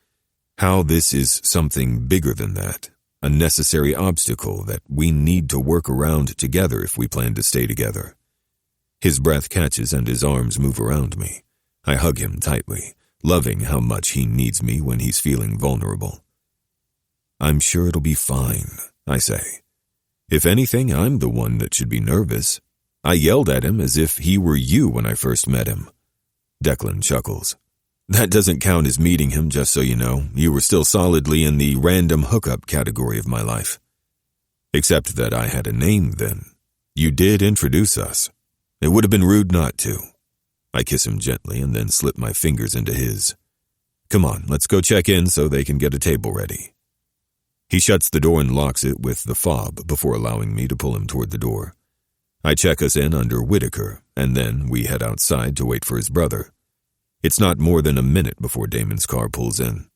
How this is something bigger than that, a necessary obstacle that we need to work around together if we plan to stay together." His breath catches and his arms move around me. I hug him tightly, loving how much he needs me when he's feeling vulnerable. "I'm sure it'll be fine," I say. "If anything, I'm the one that should be nervous. I yelled at him as if he were you when I first met him." Declan chuckles. "That doesn't count as meeting him, just so you know. You were still solidly in the random hookup category of my life. Except that I had a name then. You did introduce us. It would have been rude not to." I kiss him gently and then slip my fingers into his. "Come on, let's go check in so they can get a table ready." He shuts the door and locks it with the fob before allowing me to pull him toward the door. I check us in under Whitaker, and then we head outside to wait for his brother. It's not more than a minute before Damon's car pulls in.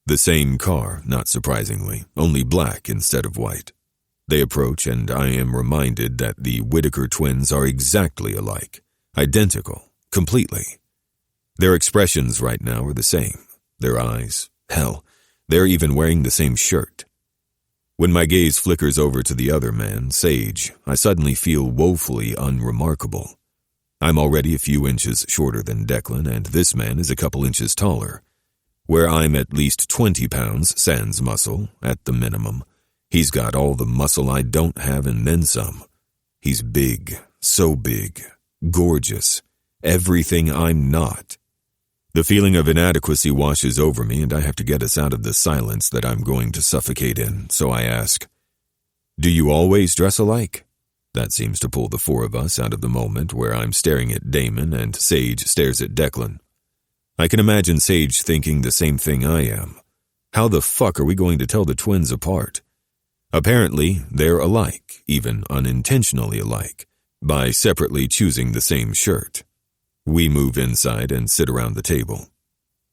The same car, not surprisingly, only black instead of white. They approach, and I am reminded that the Whitaker twins are exactly alike, identical. Completely. Their expressions right now are the same. Their eyes, hell, they're even wearing the same shirt. When my gaze flickers over to the other man, Sage, I suddenly feel woefully unremarkable. I'm already a few inches shorter than Declan, and this man is a couple inches taller. Where I'm at least 20 pounds sans muscle, at the minimum, he's got all the muscle I don't have and then some. He's big, so big, gorgeous. Everything I'm not. The feeling of inadequacy washes over me, and I have to get us out of the silence that I'm going to suffocate in, so I ask, "Do you always dress alike?" That seems to pull the four of us out of the moment where I'm staring at Damon and Sage stares at Declan. I can imagine Sage thinking the same thing I am. How the fuck are we going to tell the twins apart? Apparently, they're alike, even unintentionally alike, by separately choosing the same shirt. We move inside and sit around the table.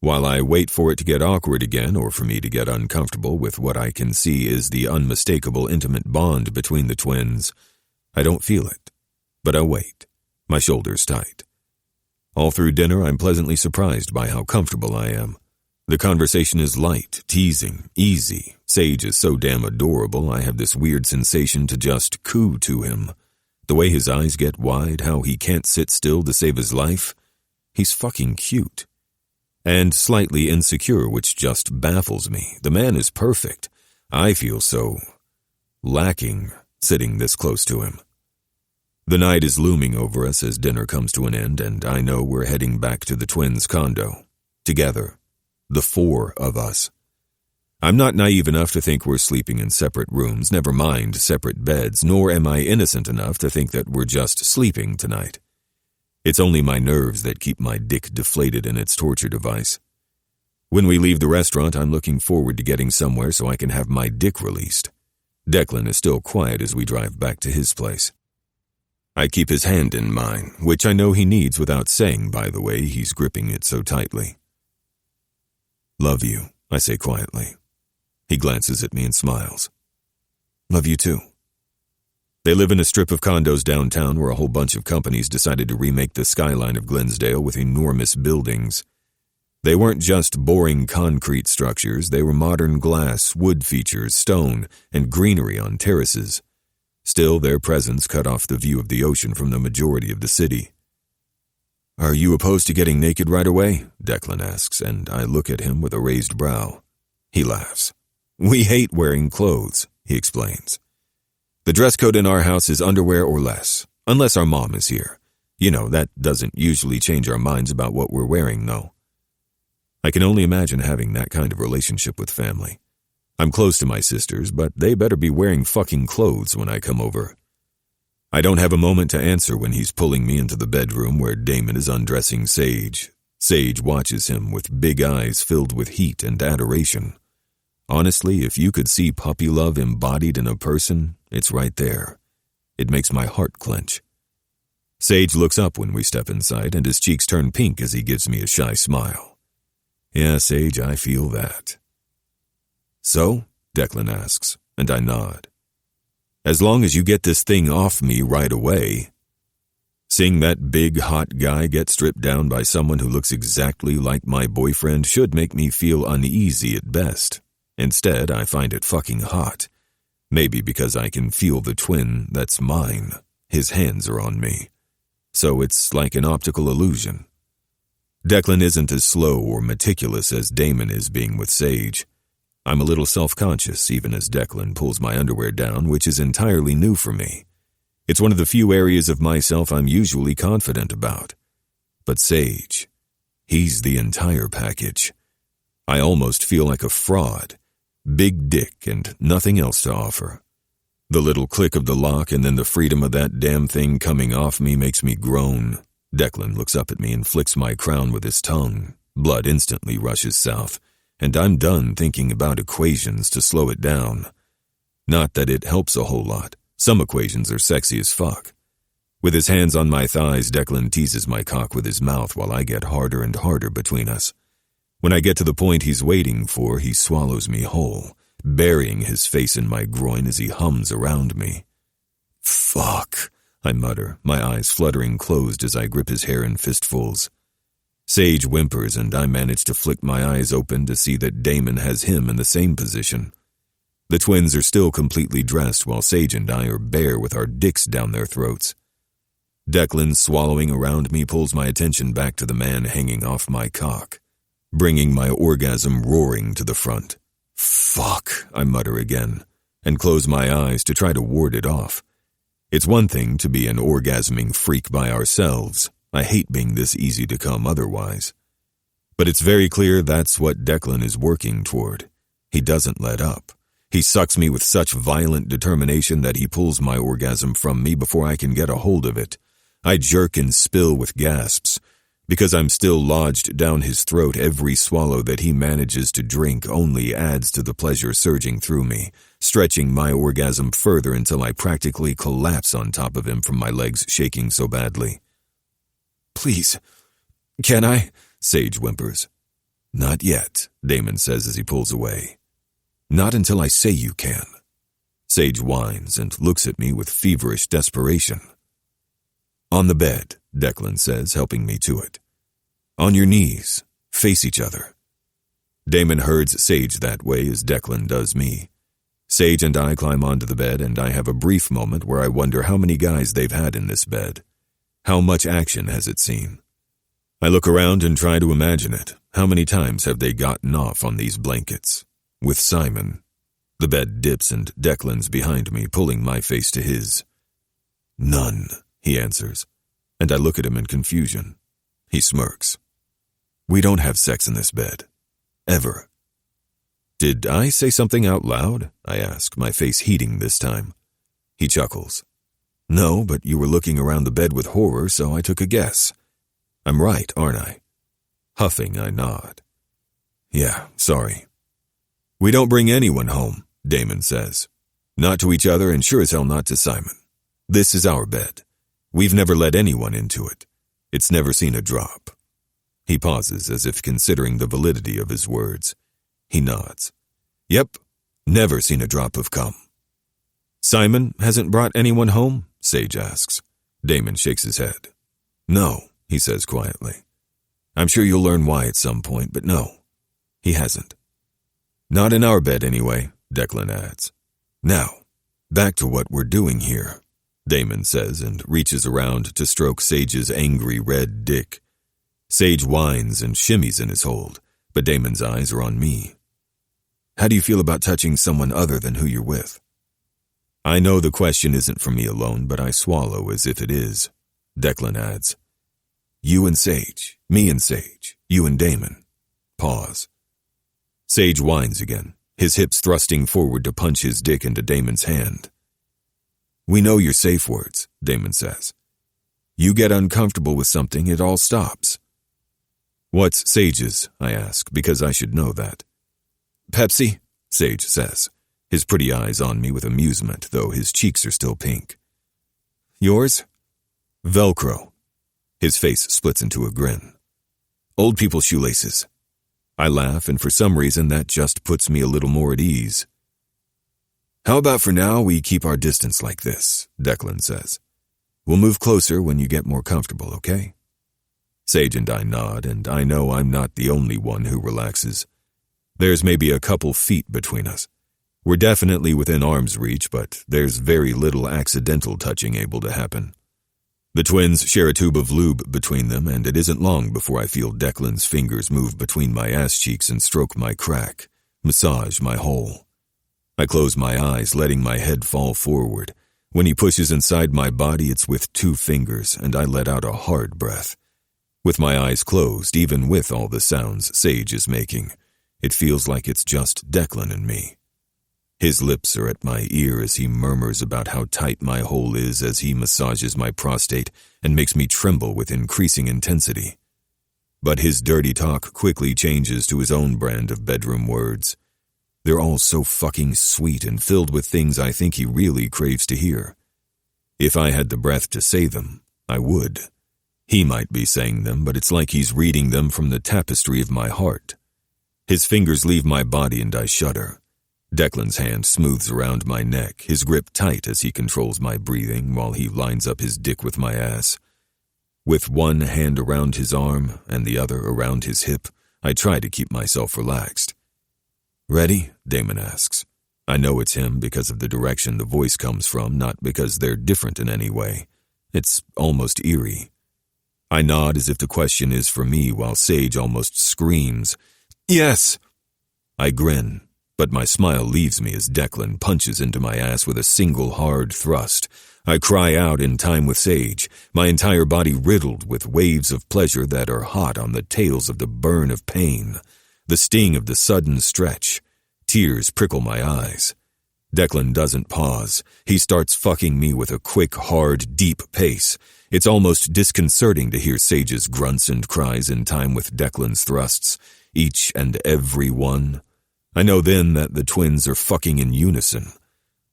While I wait for it to get awkward again or for me to get uncomfortable with what I can see is the unmistakable intimate bond between the twins, I don't feel it. But I wait, my shoulders tight. All through dinner, I'm pleasantly surprised by how comfortable I am. The conversation is light, teasing, easy. Sage is so damn adorable, I have this weird sensation to just coo to him. The way his eyes get wide, how he can't sit still to save his life. He's fucking cute. And slightly insecure, which just baffles me. The man is perfect. I feel so lacking sitting this close to him. The night is looming over us as dinner comes to an end, and I know we're heading back to the twins' condo. Together. The four of us. I'm not naive enough to think we're sleeping in separate rooms, never mind separate beds, nor am I innocent enough to think that we're just sleeping tonight. It's only my nerves that keep my dick deflated in its torture device. When we leave the restaurant, I'm looking forward to getting somewhere so I can have my dick released. Declan is still quiet as we drive back to his place. I keep his hand in mine, which I know he needs without saying, by the way he's gripping it so tightly. Love you, I say quietly. He glances at me and smiles. Love you too. They live in a strip of condos downtown where a whole bunch of companies decided to remake the skyline of Glensdale with enormous buildings. They weren't just boring concrete structures, they were modern glass, wood features, stone, and greenery on terraces. Still, their presence cut off the view of the ocean from the majority of the city. Are you opposed to getting naked right away? Declan asks, and I look at him with a raised brow. He laughs. We hate wearing clothes, he explains. The dress code in our house is underwear or less, unless our mom is here. You know, that doesn't usually change our minds about what we're wearing, though. I can only imagine having that kind of relationship with family. I'm close to my sisters, but they better be wearing fucking clothes when I come over. I don't have a moment to answer when he's pulling me into the bedroom where Damon is undressing Sage. Sage watches him with big eyes filled with heat and adoration. Honestly, if you could see puppy love embodied in a person, it's right there. It makes my heart clench. Sage looks up when we step inside, and his cheeks turn pink as he gives me a shy smile. Yeah, Sage, I feel that. So? Declan asks, and I nod. As long as you get this thing off me right away. Seeing that big, hot guy get stripped down by someone who looks exactly like my boyfriend should make me feel uneasy at best. Instead, I find it fucking hot. Maybe because I can feel the twin that's mine. His hands are on me. So it's like an optical illusion. Declan isn't as slow or meticulous as Damon is being with Sage. I'm a little self-conscious even as Declan pulls my underwear down, which is entirely new for me. It's one of the few areas of myself I'm usually confident about. But Sage, he's the entire package. I almost feel like a fraud. Big dick and nothing else to offer. The little click of the lock and then the freedom of that damn thing coming off me makes me groan. Declan looks up at me and flicks my crown with his tongue. Blood instantly rushes south, and I'm done thinking about equations to slow it down. Not that it helps a whole lot. Some equations are sexy as fuck. With his hands on my thighs, Declan teases my cock with his mouth while I get harder and harder between us. When I get to the point he's waiting for, he swallows me whole, burying his face in my groin as he hums around me. Fuck, I mutter, my eyes fluttering closed as I grip his hair in fistfuls. Sage whimpers and I manage to flick my eyes open to see that Damon has him in the same position. The twins are still completely dressed while Sage and I are bare with our dicks down their throats. Declan swallowing around me pulls my attention back to the man hanging off my cock, bringing my orgasm roaring to the front. Fuck, I mutter again, and close my eyes to try to ward it off. It's one thing to be an orgasming freak by ourselves. I hate being this easy to come otherwise. But it's very clear that's what Declan is working toward. He doesn't let up. He sucks me with such violent determination that he pulls my orgasm from me before I can get a hold of it. I jerk and spill with gasps. Because I'm still lodged down his throat, every swallow that he manages to drink only adds to the pleasure surging through me, stretching my orgasm further until I practically collapse on top of him from my legs shaking so badly. Please, can I? Sage whimpers. Not yet, Damon says as he pulls away. Not until I say you can. Sage whines and looks at me with feverish desperation. On the bed, Declan says, helping me to it. On your knees, face each other. Damon herds Sage that way as Declan does me. Sage and I climb onto the bed, and I have a brief moment where I wonder how many guys they've had in this bed. How much action has it seen? I look around and try to imagine it. How many times have they gotten off on these blankets? With Simon. The bed dips and Declan's behind me, pulling my face to his. None, he answers, and I look at him in confusion. He smirks. We don't have sex in this bed. Ever. Did I say something out loud? I ask, my face heating this time. He chuckles. No, but you were looking around the bed with horror, so I took a guess. I'm right, aren't I? Huffing, I nod. Yeah, sorry. We don't bring anyone home, Damon says. Not to each other and sure as hell not to Simon. This is our bed. We've never let anyone into it. It's never seen a drop. He pauses as if considering the validity of his words. He nods. Yep, never seen a drop of cum. Simon hasn't brought anyone home? Sage asks. Damon shakes his head. No, he says quietly. I'm sure you'll learn why at some point, but no, he hasn't. Not in our bed anyway, Declan adds. Now, back to what we're doing here, Damon says and reaches around to stroke Sage's angry red dick. Sage whines and shimmies in his hold, but Damon's eyes are on me. How do you feel about touching someone other than who you're with? I know the question isn't for me alone, but I swallow as if it is. Declan adds. You and Sage, me and Sage, you and Damon. Pause. Sage whines again, his hips thrusting forward to punch his dick into Damon's hand. We know your safe words, Damon says. You get uncomfortable with something, it all stops. What's Sage's? I ask, because I should know that. Pepsi, Sage says, his pretty eyes on me with amusement, though his cheeks are still pink. Yours? Velcro. His face splits into a grin. Old people's shoelaces. I laugh, and for some reason that just puts me a little more at ease. How about for now we keep our distance like this, Declan says. We'll move closer when you get more comfortable, okay? Sage and I nod, and I know I'm not the only one who relaxes. There's maybe a couple feet between us. We're definitely within arm's reach, but there's very little accidental touching able to happen. The twins share a tube of lube between them, and it isn't long before I feel Declan's fingers move between my ass cheeks and stroke my crack, massage my hole. I close my eyes, letting my head fall forward. When he pushes inside my body, it's with 2 fingers, and I let out a hard breath. With my eyes closed, even with all the sounds Sage is making, it feels like it's just Declan and me. His lips are at my ear as he murmurs about how tight my hole is as he massages my prostate and makes me tremble with increasing intensity. But his dirty talk quickly changes to his own brand of bedroom words. They're all so fucking sweet and filled with things I think he really craves to hear. If I had the breath to say them, I would. He might be saying them, but it's like he's reading them from the tapestry of my heart. His fingers leave my body and I shudder. Declan's hand smooths around my neck, his grip tight as he controls my breathing while he lines up his dick with my ass. With one hand around his arm and the other around his hip, I try to keep myself relaxed. Ready? Damon asks. I know it's him because of the direction the voice comes from, not because they're different in any way. It's almost eerie. I nod as if the question is for me while Sage almost screams, Yes! I grin, but my smile leaves me as Declan punches into my ass with a single hard thrust. I cry out in time with Sage, my entire body riddled with waves of pleasure that are hot on the tails of the burn of pain, the sting of the sudden stretch. Tears prickle my eyes. Declan doesn't pause. He starts fucking me with a quick, hard, deep pace. It's almost disconcerting to hear Sage's grunts and cries in time with Declan's thrusts, each and every one. I know then that the twins are fucking in unison.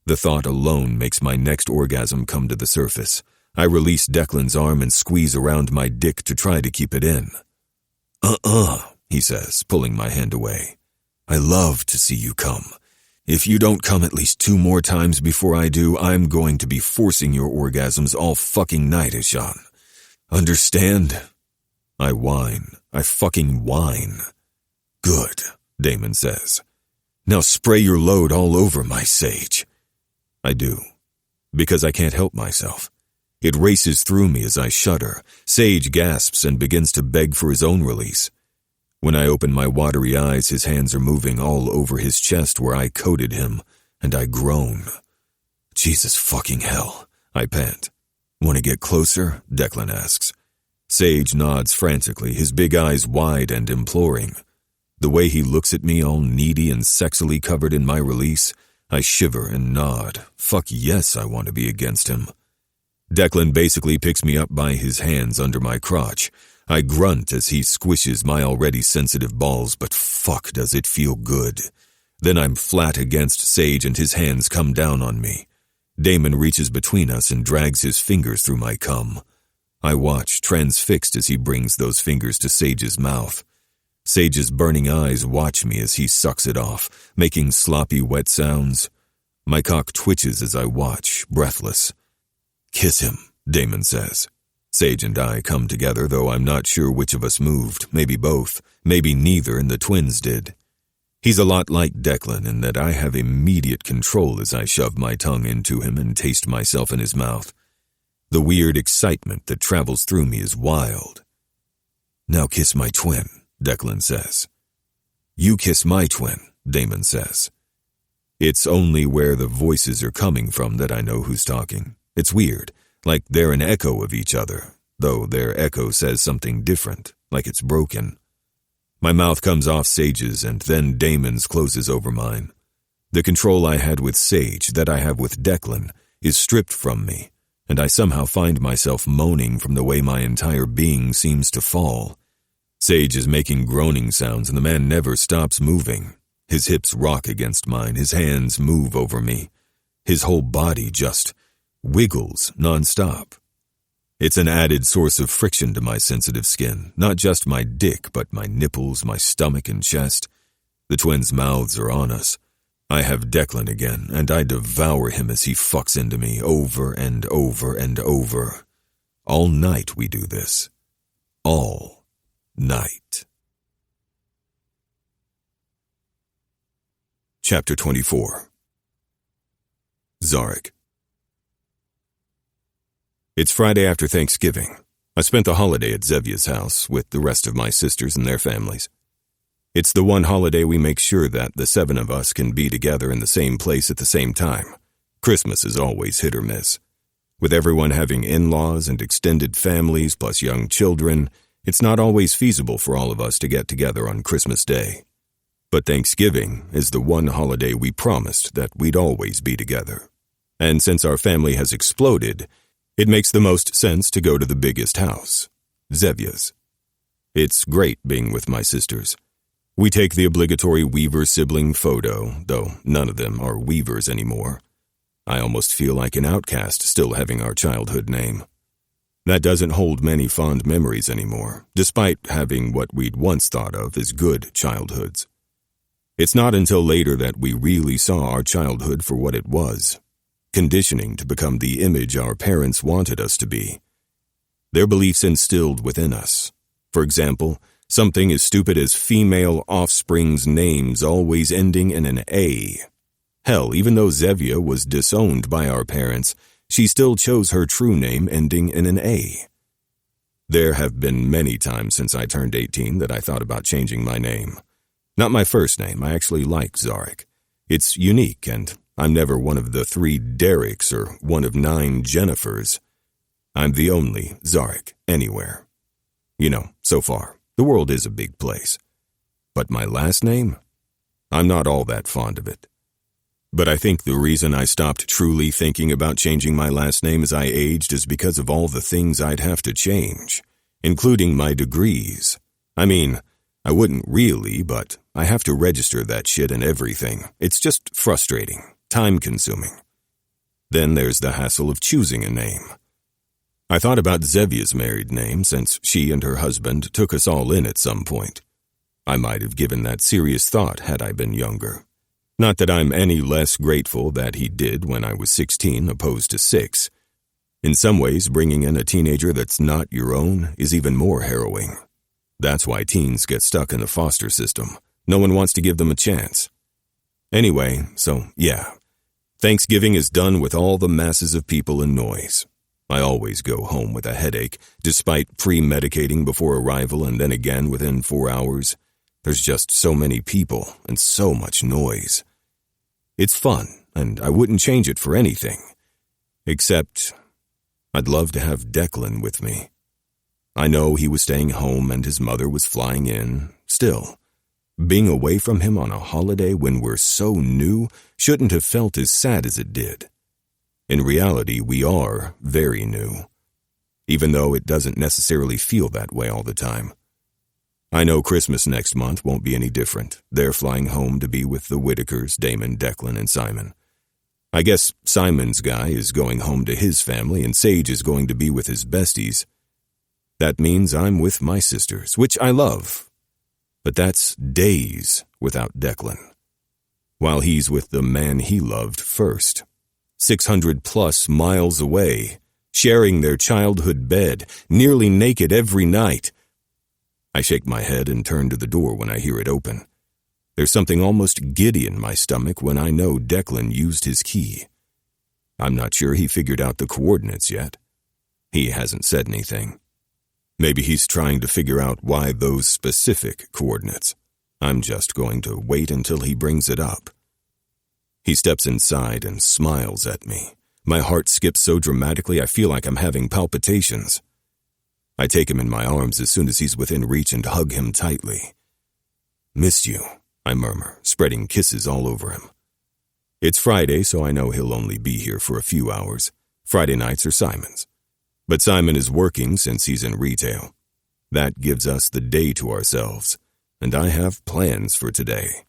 The thought alone makes my next orgasm come to the surface. I release Declan's arm and squeeze around my dick to try to keep it in. he says, pulling my hand away. I love to see you come. If you don't come at least 2 more times before I do, I'm going to be forcing your orgasms all fucking night, Ishan. Understand? I whine. I fucking whine. Good, Damon says. Now spray your load all over my Sage. I do, because I can't help myself. It races through me as I shudder. Sage gasps and begins to beg for his own release. When I open my watery eyes, his hands are moving all over his chest where I coated him, and I groan. Jesus fucking hell, I pant. Want to get closer? Declan asks. Sage nods frantically, his big eyes wide and imploring. The way he looks at me all needy and sexily covered in my release, I shiver and nod. Fuck yes, I want to be against him. Declan basically picks me up by his hands under my crotch. I grunt as he squishes my already sensitive balls, but fuck does it feel good. Then I'm flat against Sage and his hands come down on me. Damon reaches between us and drags his fingers through my cum. I watch, transfixed as he brings those fingers to Sage's mouth. Sage's burning eyes watch me as he sucks it off, making sloppy wet sounds. My cock twitches as I watch, breathless. Kiss him, Damon says. Sage and I come together, though I'm not sure which of us moved, maybe both, maybe neither, and the twins did. He's a lot like Declan in that I have immediate control as I shove my tongue into him and taste myself in his mouth. The weird excitement that travels through me is wild. Now kiss my twin, Declan says. You kiss my twin, Damon says. It's only where the voices are coming from that I know who's talking. It's weird, like they're an echo of each other, though their echo says something different, like it's broken. My mouth comes off Sage's and then Damon's closes over mine. The control I had with Sage, that I have with Declan, is stripped from me, and I somehow find myself moaning from the way my entire being seems to fall. Sage is making groaning sounds and the man never stops moving. His hips rock against mine, his hands move over me. His whole body just wiggles nonstop. It's an added source of friction to my sensitive skin, not just my dick, but my nipples, my stomach and chest. The twins' mouths are on us. I have Declan again, and I devour him as he fucks into me over and over and over. All night we do this. All night. Chapter 24. Zarek. It's Friday after Thanksgiving. I spent the holiday at Zevya's house with the rest of my sisters and their families. It's the one holiday we make sure that the 7 of us can be together in the same place at the same time. Christmas is always hit or miss. With everyone having in-laws and extended families plus young children, it's not always feasible for all of us to get together on Christmas Day. But Thanksgiving is the one holiday we promised that we'd always be together. And since our family has exploded, it makes the most sense to go to the biggest house, Zevya's. It's great being with my sisters. We take the obligatory Weaver sibling photo, though none of them are Weavers anymore. I almost feel like an outcast still having our childhood name. That doesn't hold many fond memories anymore, despite having what we'd once thought of as good childhoods. It's not until later that we really saw our childhood for what it was. Conditioning to become the image our parents wanted us to be. Their beliefs instilled within us. For example, something as stupid as female offspring's names always ending in an A. Hell, even though Zevya was disowned by our parents, she still chose her true name ending in an A. There have been many times since I turned 18 that I thought about changing my name. Not my first name, I actually like Zarek. It's unique and I'm never one of the 3 Dereks or one of 9 Jennifers. I'm the only Zarek anywhere. You know, so far, the world is a big place. But my last name? I'm not all that fond of it. But I think the reason I stopped truly thinking about changing my last name as I aged is because of all the things I'd have to change, including my degrees. I mean, I wouldn't really, but I have to register that shit and everything. It's just frustrating. Time-consuming. Then there's the hassle of choosing a name. I thought about Zevya's married name since she and her husband took us all in at some point. I might have given that serious thought had I been younger. Not that I'm any less grateful that he did when I was 16 opposed to 6. In some ways, bringing in a teenager that's not your own is even more harrowing. That's why teens get stuck in the foster system. No one wants to give them a chance. Anyway, so yeah. Thanksgiving is done with all the masses of people and noise. I always go home with a headache, despite pre-medicating before arrival and then again within 4 hours. There's just so many people and so much noise. It's fun, and I wouldn't change it for anything. Except, I'd love to have Declan with me. I know he was staying home and his mother was flying in. Still, being away from him on a holiday when we're so new shouldn't have felt as sad as it did. In reality, we are very new, even though it doesn't necessarily feel that way all the time. I know Christmas next month won't be any different. They're flying home to be with the Whitakers, Damon, Declan, and Simon. I guess Simon's guy is going home to his family and Sage is going to be with his besties. That means I'm with my sisters, which I love. But that's days without Declan, while he's with the man he loved first. 600+ miles away, sharing their childhood bed, nearly naked every night. I shake my head and turn to the door when I hear it open. There's something almost giddy in my stomach when I know Declan used his key. I'm not sure he figured out the coordinates yet. He hasn't said anything. Maybe he's trying to figure out why those specific coordinates. I'm just going to wait until he brings it up. He steps inside and smiles at me. My heart skips so dramatically I feel like I'm having palpitations. I take him in my arms as soon as he's within reach and hug him tightly. "Missed you," I murmur, spreading kisses all over him. It's Friday, so I know he'll only be here for a few hours. Friday nights are Simon's. But Simon is working since he's in retail. That gives us the day to ourselves, and I have plans for today.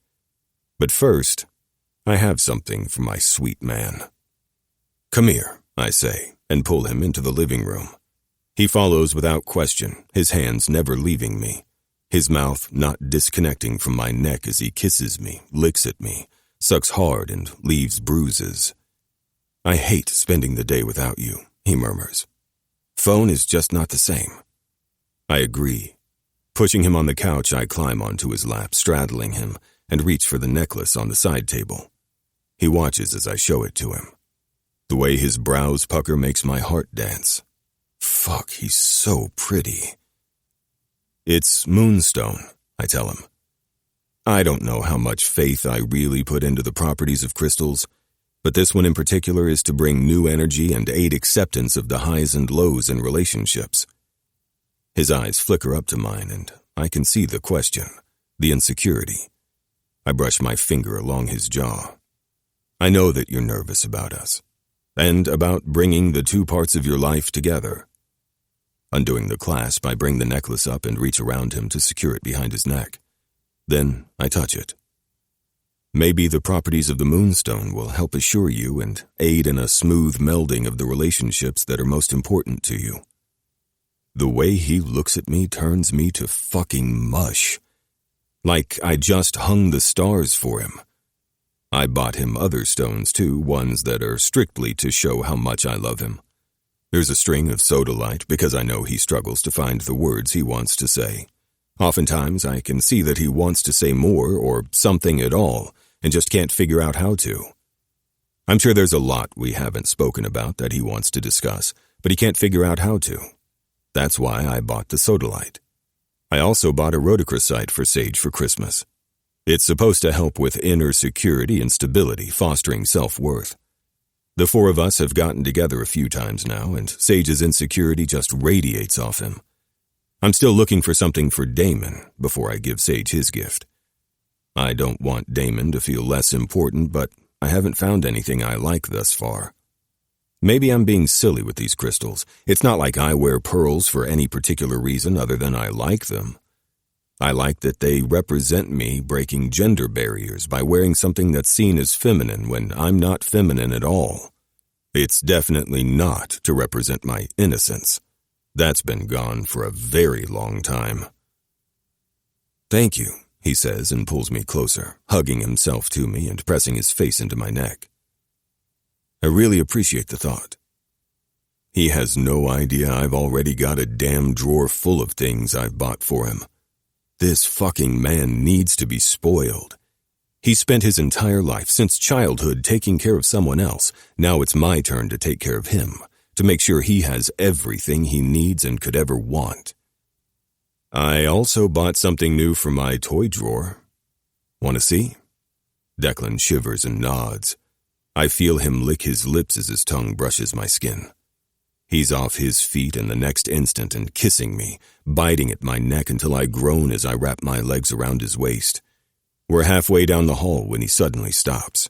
But first, I have something for my sweet man. "Come here," I say, and pull him into the living room. He follows without question, his hands never leaving me, his mouth not disconnecting from my neck as he kisses me, licks at me, sucks hard and leaves bruises. "I hate spending the day without you," he murmurs. "Phone is just not the same." I agree. Pushing him on the couch, I climb onto his lap, straddling him, and reach for the necklace on the side table. He watches as I show it to him. The way his brows pucker makes my heart dance. Fuck, he's so pretty. "It's moonstone," I tell him. I don't know how much faith I really put into the properties of crystals, but this one in particular is to bring new energy and aid acceptance of the highs and lows in relationships. His eyes flicker up to mine, and I can see the question, the insecurity. I brush my finger along his jaw. "I know that you're nervous about us, and about bringing the two parts of your life together." Undoing the clasp, I bring the necklace up and reach around him to secure it behind his neck. Then I touch it. "Maybe the properties of the moonstone will help assure you and aid in a smooth melding of the relationships that are most important to you." The way he looks at me turns me to fucking mush. Like I just hung the stars for him. I bought him other stones too, ones that are strictly to show how much I love him. There's a string of sodalite because I know he struggles to find the words he wants to say. Oftentimes I can see that he wants to say more or something at all and just can't figure out how to. I'm sure there's a lot we haven't spoken about that he wants to discuss, but he can't figure out how to. That's why I bought the sodalite. I also bought a rhodochrosite for Sage for Christmas. It's supposed to help with inner security and stability, fostering self-worth. The four of us have gotten together a few times now, and Sage's insecurity just radiates off him. I'm still looking for something for Damon before I give Sage his gift. I don't want Damon to feel less important, but I haven't found anything I like thus far. Maybe I'm being silly with these crystals. It's not like I wear pearls for any particular reason other than I like them. I like that they represent me breaking gender barriers by wearing something that's seen as feminine when I'm not feminine at all. It's definitely not to represent my innocence. That's been gone for a very long time. Thank you, he says and pulls me closer, hugging himself to me and pressing his face into my neck. I really appreciate the thought. He has no idea I've already got a damn drawer full of things I've bought for him. This fucking man needs to be spoiled. He spent his entire life since childhood taking care of someone else. Now it's my turn to take care of him, to make sure he has everything he needs and could ever want. I also bought something new for my toy drawer. Want to see? Declan shivers and nods. I feel him lick his lips as his tongue brushes my skin. He's off his feet in the next instant and kissing me, biting at my neck until I groan as I wrap my legs around his waist. We're halfway down the hall when he suddenly stops.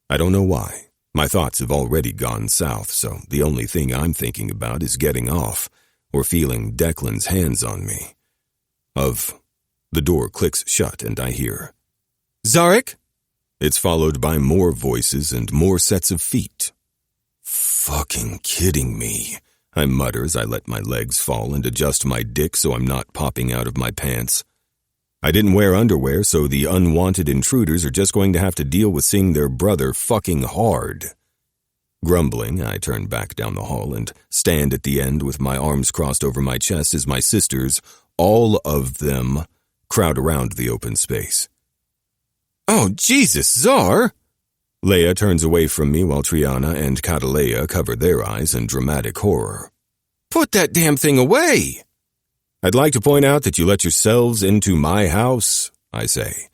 I don't know why. My thoughts have already gone south, so the only thing I'm thinking about is getting off or feeling Declan's hands on me. The door clicks shut and I hear, "Zarek?" It's followed by more voices and more sets of feet. Fucking kidding me, I mutter as I let my legs fall and adjust my dick so I'm not popping out of my pants. I didn't wear underwear, so the unwanted intruders are just going to have to deal with seeing their brother fucking hard. Grumbling, I turn back down the hall and stand at the end with my arms crossed over my chest as my sisters, all of them, crowd around the open space. "Oh, Jesus, Zar!" Leia turns away from me while Triana and Catalea cover their eyes in dramatic horror. "Put that damn thing away!" "I'd like to point out that you let yourselves into my house," I say.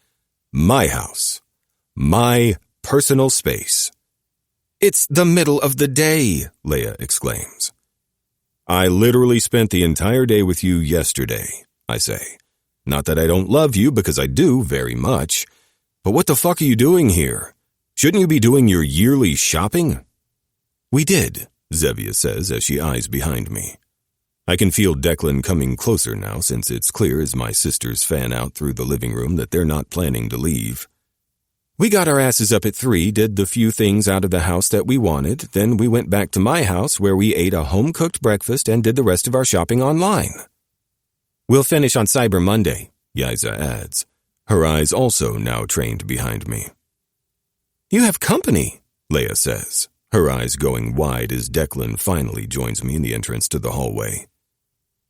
"My house. My personal space." "It's the middle of the day," Leia exclaims. "I literally spent the entire day with you yesterday," I say. "Not that I don't love you, because I do very much. But what the fuck are you doing here? Shouldn't you be doing your yearly shopping?" "We did," Zevia says as she eyes behind me. I can feel Declan coming closer now since it's clear as my sisters fan out through the living room that they're not planning to leave. "We got our asses up at 3, did the few things out of the house that we wanted, then we went back to my house where we ate a home-cooked breakfast and did the rest of our shopping online." "We'll finish on Cyber Monday," Yiza adds, her eyes also now trained behind me. "You have company," Leia says, her eyes going wide as Declan finally joins me in the entrance to the hallway.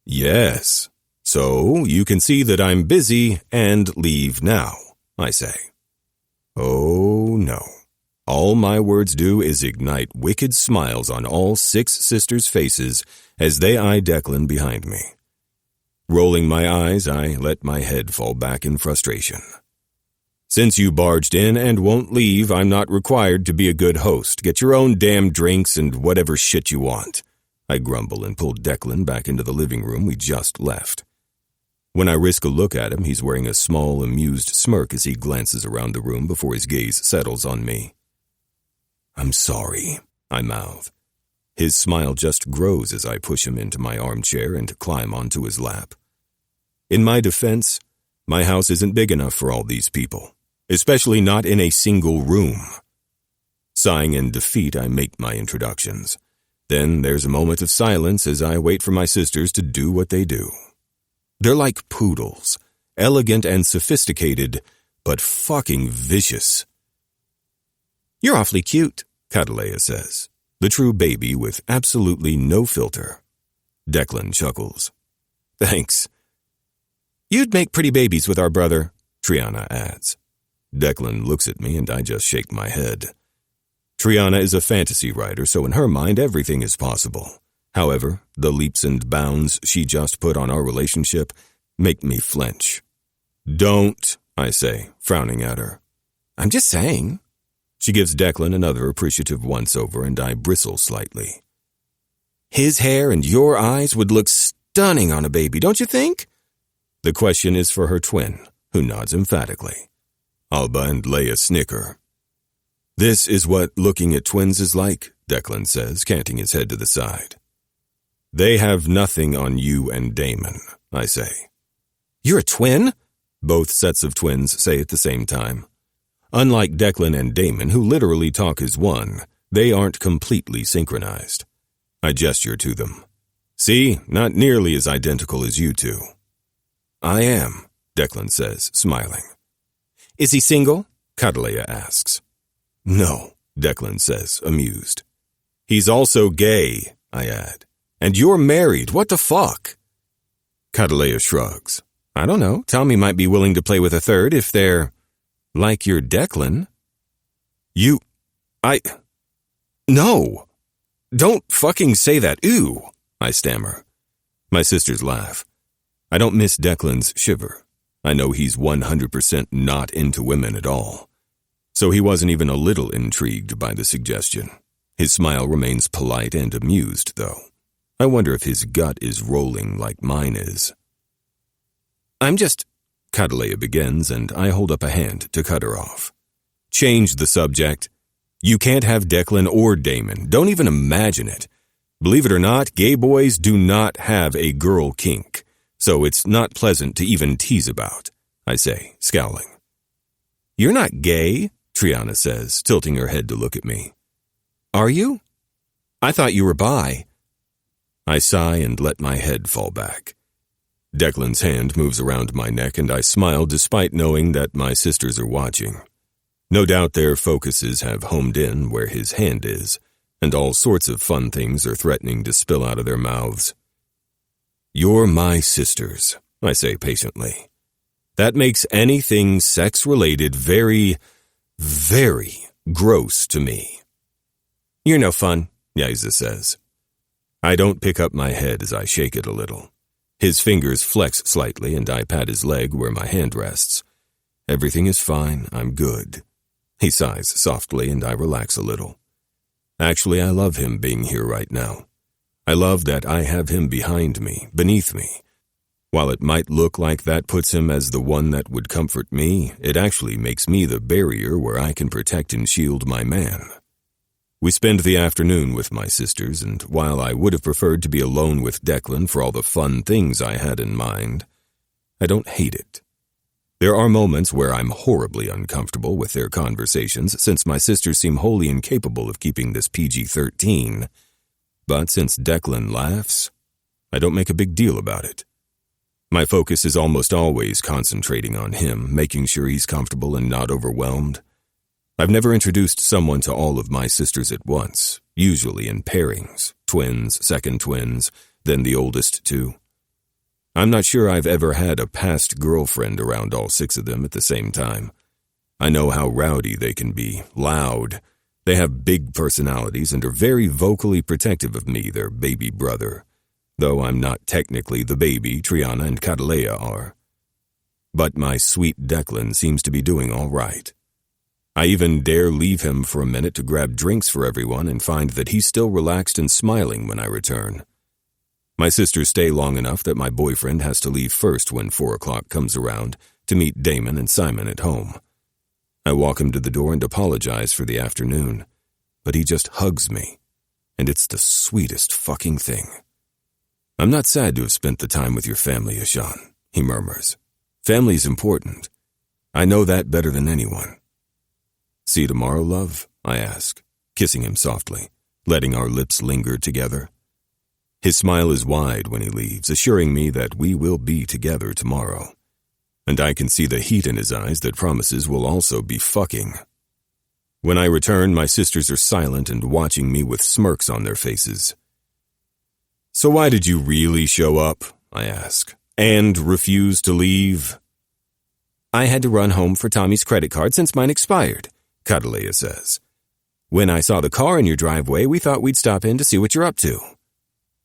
"Yes, so you can see that I'm busy and leave now," I say. Oh no. All my words do is ignite wicked smiles on all 6 sisters' faces as they eye Declan behind me. Rolling my eyes, I let my head fall back in frustration. "Since you barged in and won't leave, I'm not required to be a good host. Get your own damn drinks and whatever shit you want," I grumble and pull Declan back into the living room we just left. When I risk a look at him, he's wearing a small, amused smirk as he glances around the room before his gaze settles on me. "I'm sorry," I mouth. His smile just grows as I push him into my armchair and climb onto his lap. In my defense, my house isn't big enough for all these people, especially not in a single room. Sighing in defeat, I make my introductions. Then there's a moment of silence as I wait for my sisters to do what they do. They're like poodles, elegant and sophisticated, but fucking vicious. "You're awfully cute," Catalea says, the true baby with absolutely no filter. Declan chuckles. "Thanks." "You'd make pretty babies with our brother," Triana adds. Declan looks at me and I just shake my head. Triana is a fantasy writer, so in her mind everything is possible. However, the leaps and bounds she just put on our relationship make me flinch. "Don't," I say, frowning at her. "I'm just saying." She gives Declan another appreciative once-over and I bristle slightly. "His hair and your eyes would look stunning on a baby, don't you think?" The question is for her twin, who nods emphatically. Alba and Leia snicker. "This is what looking at twins is like," Declan says, canting his head to the side. "They have nothing on you and Damon," I say. "You're a twin?" both sets of twins say at the same time. Unlike Declan and Damon, who literally talk as one, they aren't completely synchronized. I gesture to them. "See, not nearly as identical as you two." "I am," Declan says, smiling. Is he single? Catalea asks. No, Declan says, amused. He's also gay, I add. And you're married, what the fuck? Catalea shrugs. I don't know, Tommy might be willing to play with a third if they're like your Declan. No. Don't fucking say that, ew, I stammer. My sisters laugh. I don't miss Declan's shiver. I know he's 100% not into women at all. So he wasn't even a little intrigued by the suggestion. His smile remains polite and amused, though. I wonder if his gut is rolling like mine is. Catalea begins, and I hold up a hand to cut her off. Change the subject. You can't have Declan or Damon. Don't even imagine it. Believe it or not, gay boys do not have a girl kink, so it's not pleasant to even tease about, I say, scowling. You're not gay, Triana says, tilting her head to look at me. Are you? I thought you were bi. I sigh and let my head fall back. Declan's hand moves around my neck, and I smile despite knowing that my sisters are watching. No doubt their focuses have homed in where his hand is, and all sorts of fun things are threatening to spill out of their mouths. You're my sisters, I say patiently. That makes anything sex-related very, very gross to me. You're no fun, Yaisa says. I don't pick up my head as I shake it a little. His fingers flex slightly, and I pat his leg where my hand rests. Everything is fine, I'm good. He sighs softly, and I relax a little. Actually, I love him being here right now. I love that I have him behind me, beneath me. While it might look like that puts him as the one that would comfort me, it actually makes me the barrier where I can protect and shield my man. We spend the afternoon with my sisters, and while I would have preferred to be alone with Declan for all the fun things I had in mind, I don't hate it. There are moments where I'm horribly uncomfortable with their conversations since my sisters seem wholly incapable of keeping this PG-13, but since Declan laughs, I don't make a big deal about it. My focus is almost always concentrating on him, making sure he's comfortable and not overwhelmed. I've never introduced someone to all of my sisters at once, usually in pairings, twins, second twins, then the oldest two. I'm not sure I've ever had a past girlfriend around all 6 of them at the same time. I know how rowdy they can be, loud. They have big personalities and are very vocally protective of me, their baby brother, though I'm not technically the baby Triana and Catalea are. But my sweet Declan seems to be doing all right. I even dare leave him for a minute to grab drinks for everyone and find that he's still relaxed and smiling when I return. My sisters stay long enough that my boyfriend has to leave first when 4 o'clock comes around to meet Damon and Simon at home. I walk him to the door and apologize for the afternoon, but he just hugs me, and it's the sweetest fucking thing. I'm not sad to have spent the time with your family, Ishan, he murmurs. Family's important. I know that better than anyone. See you tomorrow, love? I ask, kissing him softly, letting our lips linger together. His smile is wide when he leaves, assuring me that we will be together tomorrow. And I can see the heat in his eyes that promises we'll also be fucking. When I return, my sisters are silent and watching me with smirks on their faces. So why did you really show up? I ask, and refuse to leave? I had to run home for Tommy's credit card since mine expired, Catalea says. When I saw the car in your driveway, we thought we'd stop in to see what you're up to.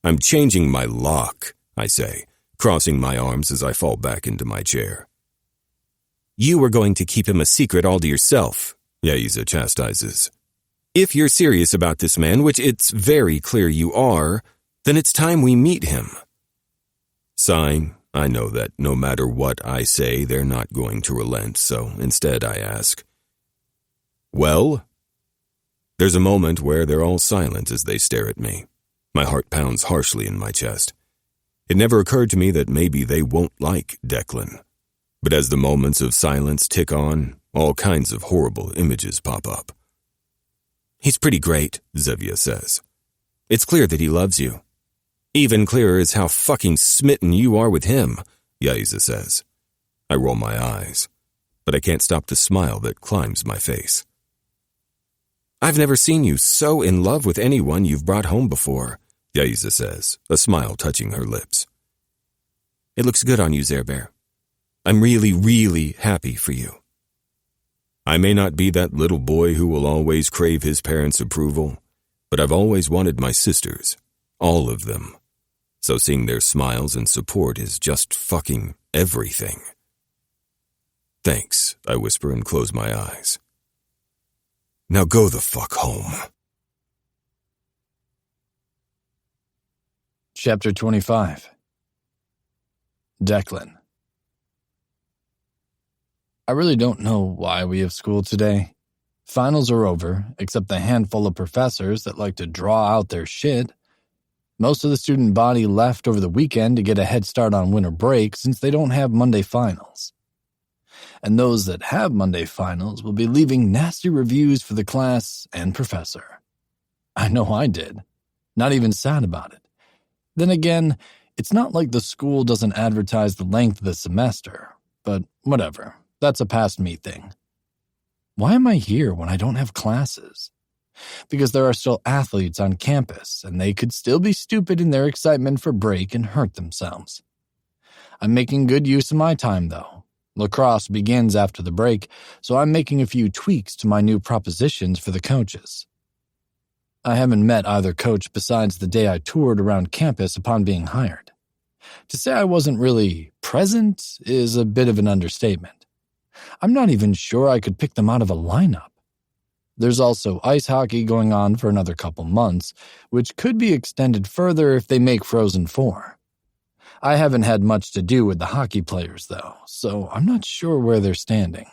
I'm changing my lock, I say, crossing my arms as I fall back into my chair. You were going to keep him a secret all to yourself, Yaisa chastises. If you're serious about this man, which it's very clear you are, then it's time we meet him. Sighing, I know that no matter what I say, they're not going to relent, so instead I ask, well? There's a moment where they're all silent as they stare at me. My heart pounds harshly in my chest. It never occurred to me that maybe they won't like Declan. But as the moments of silence tick on, all kinds of horrible images pop up. He's pretty great, Zevia says. It's clear that he loves you. Even clearer is how fucking smitten you are with him, Yaisa says. I roll my eyes, but I can't stop the smile that climbs my face. I've never seen you so in love with anyone you've brought home before, Yaiza says, a smile touching her lips. It looks good on you, Zerber. I'm really, really happy for you. I may not be that little boy who will always crave his parents' approval, but I've always wanted my sisters, all of them. So seeing their smiles and support is just fucking everything. Thanks, I whisper and close my eyes. Now go the fuck home. Chapter 25. Declan. I really don't know why we have school today. Finals are over, except the handful of professors that like to draw out their shit. Most of the student body left over the weekend to get a head start on winter break since they don't have Monday finals. And those that have Monday finals will be leaving nasty reviews for the class and professor. I know I did. Not even sad about it. Then again, it's not like the school doesn't advertise the length of the semester, but whatever. That's a past me thing. Why am I here when I don't have classes? Because there are still athletes on campus, and they could still be stupid in their excitement for break and hurt themselves. I'm making good use of my time, though. Lacrosse begins after the break, so I'm making a few tweaks to my new propositions for the coaches. I haven't met either coach besides the day I toured around campus upon being hired. To say I wasn't really present is a bit of an understatement. I'm not even sure I could pick them out of a lineup. There's also ice hockey going on for another couple months, which could be extended further if they make Frozen 4. I haven't had much to do with the hockey players, though, so I'm not sure where they're standing.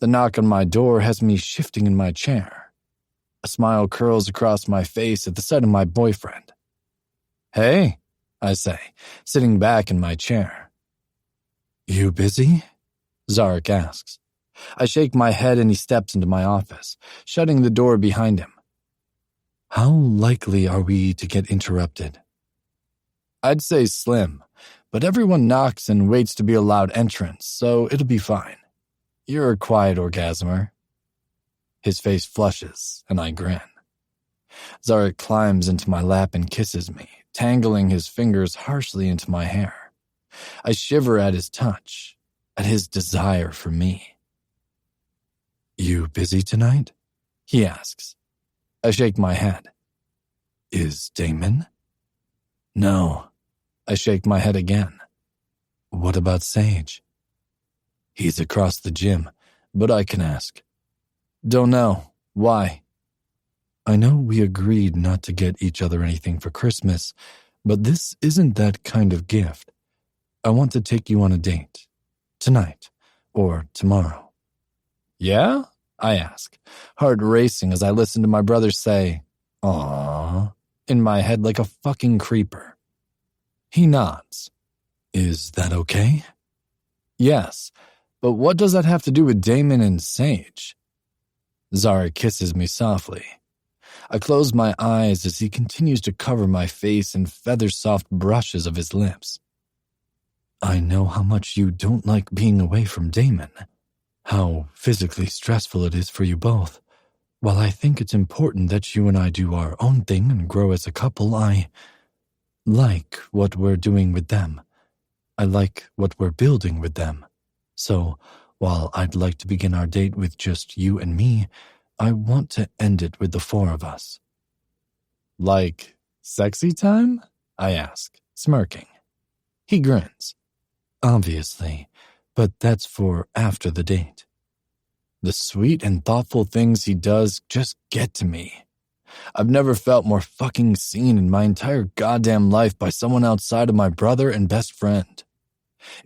The knock on my door has me shifting in my chair. A smile curls across my face at the sight of my boyfriend. Hey, I say, sitting back in my chair. You busy? Zarek asks. I shake my head and he steps into my office, shutting the door behind him. How likely are we to get interrupted? I'd say slim, but everyone knocks and waits to be allowed entrance, so it'll be fine. You're a quiet orgasmer. His face flushes, and I grin. Zarek climbs into my lap and kisses me, tangling his fingers harshly into my hair. I shiver at his touch, at his desire for me. You busy tonight? He asks. I shake my head. Is Damon? No. I shake my head again. What about Sage? He's across the gym, but I can ask. Don't know. Why? I know we agreed not to get each other anything for Christmas, but this isn't that kind of gift. I want to take you on a date. Tonight, or tomorrow. Yeah? I ask, heart racing as I listen to my brother say, "Aww," in my head like a fucking creeper. He nods. Is that okay? Yes, but what does that have to do with Damon and Sage? Zara kisses me softly. I close my eyes as he continues to cover my face in feather-soft brushes of his lips. I know how much you don't like being away from Damon, how physically stressful it is for you both. While I think it's important that you and I do our own thing and grow as a couple, I like what we're doing with them. I like what we're building with them. So, while I'd like to begin our date with just you and me, I want to end it with the four of us. Like sexy time? I ask, smirking. He grins. Obviously, but that's for after the date. The sweet and thoughtful things he does just get to me. I've never felt more fucking seen in my entire goddamn life by someone outside of my brother and best friend.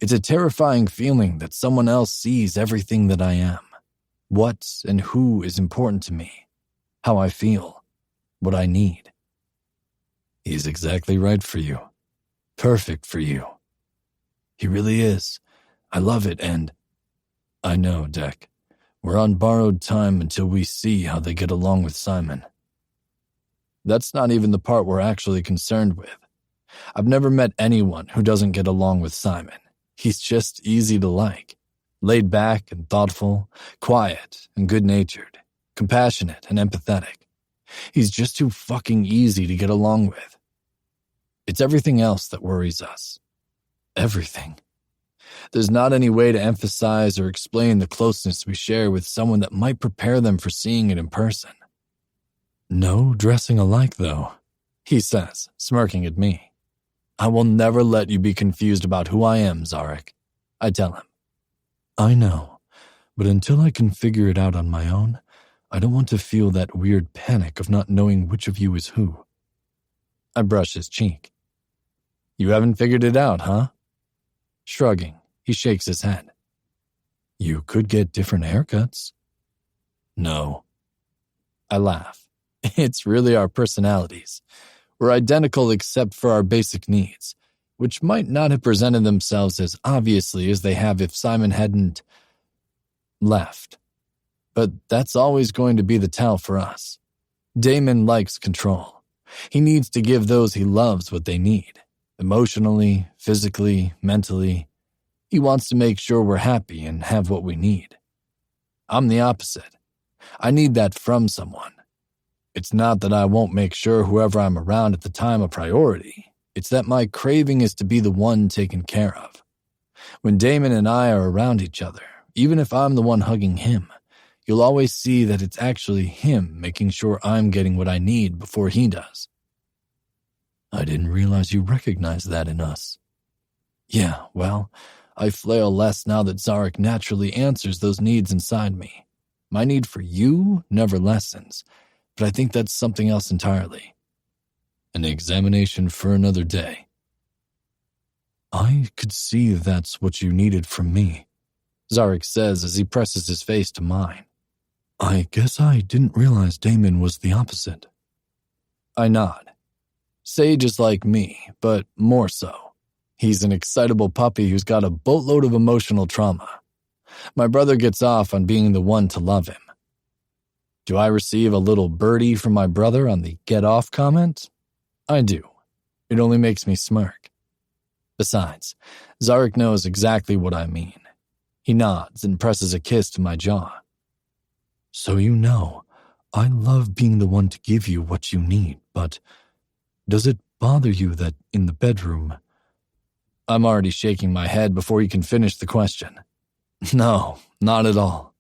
It's a terrifying feeling that someone else sees everything that I am. What and who is important to me. How I feel. What I need. He's exactly right for you. Perfect for you. He really is. I love it, and I know, Deck. We're on borrowed time until we see how they get along with Simon. That's not even the part we're actually concerned with. I've never met anyone who doesn't get along with Simon. He's just easy to like. Laid back and thoughtful, quiet and good-natured, compassionate and empathetic. He's just too fucking easy to get along with. It's everything else that worries us. Everything. There's not any way to emphasize or explain the closeness we share with someone that might prepare them for seeing it in person. No dressing alike, though, he says, smirking at me. I will never let you be confused about who I am, Zarek, I tell him. I know, but until I can figure it out on my own, I don't want to feel that weird panic of not knowing which of you is who. I brush his cheek. You haven't figured it out, huh? Shrugging, he shakes his head. You could get different haircuts. No. I laugh. It's really our personalities. We're identical except for our basic needs, which might not have presented themselves as obviously as they have if Simon hadn't left. But that's always going to be the tell for us. Damon likes control. He needs to give those he loves what they need, emotionally, physically, mentally. He wants to make sure we're happy and have what we need. I'm the opposite. I need that from someone. It's not that I won't make sure whoever I'm around at the time a priority. It's that my craving is to be the one taken care of. When Damon and I are around each other, even if I'm the one hugging him, you'll always see that it's actually him making sure I'm getting what I need before he does. I didn't realize you recognized that in us. Yeah, well, I flail less now that Zarek naturally answers those needs inside me. My need for you never lessens, but I think that's something else entirely. An examination for another day. I could see that's what you needed from me, Zarek says as he presses his face to mine. I guess I didn't realize Damon was the opposite. I nod. Sage is like me, but more so. He's an excitable puppy who's got a boatload of emotional trauma. My brother gets off on being the one to love him. Do I receive a little birdie from my brother on the get off comment? I do. It only makes me smirk. Besides, Zarek knows exactly what I mean. He nods and presses a kiss to my jaw. So you know, I love being the one to give you what you need, but does it bother you that in the bedroom... I'm already shaking my head before he can finish the question. No, not at all.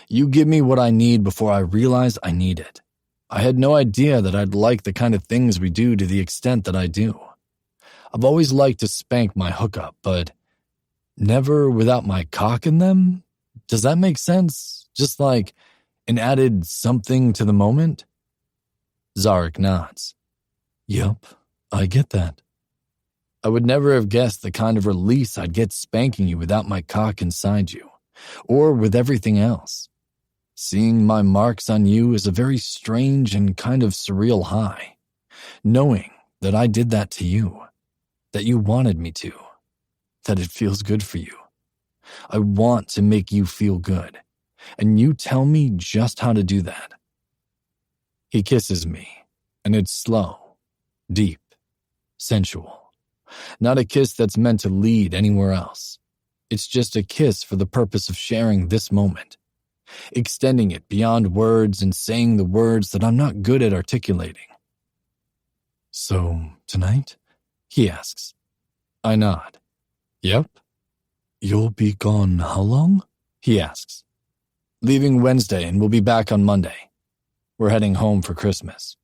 You give me what I need before I realize I need it. I had no idea that I'd like the kind of things we do to the extent that I do. I've always liked to spank my hookup, but never without my cock in them? Does that make sense? Just like an added something to the moment? Zarek nods. Yup, I get that. I would never have guessed the kind of release I'd get spanking you without my cock inside you, or with everything else. Seeing my marks on you is a very strange and kind of surreal high, knowing that I did that to you, that you wanted me to, that it feels good for you. I want to make you feel good, and you tell me just how to do that. He kisses me, and it's slow, deep, sensual. Not a kiss that's meant to lead anywhere else. It's just a kiss for the purpose of sharing this moment, extending it beyond words and saying the words that I'm not good at articulating. So, tonight? He asks. I nod. Yep. You'll be gone how long? He asks. Leaving Wednesday and we'll be back on Monday. We're heading home for Christmas.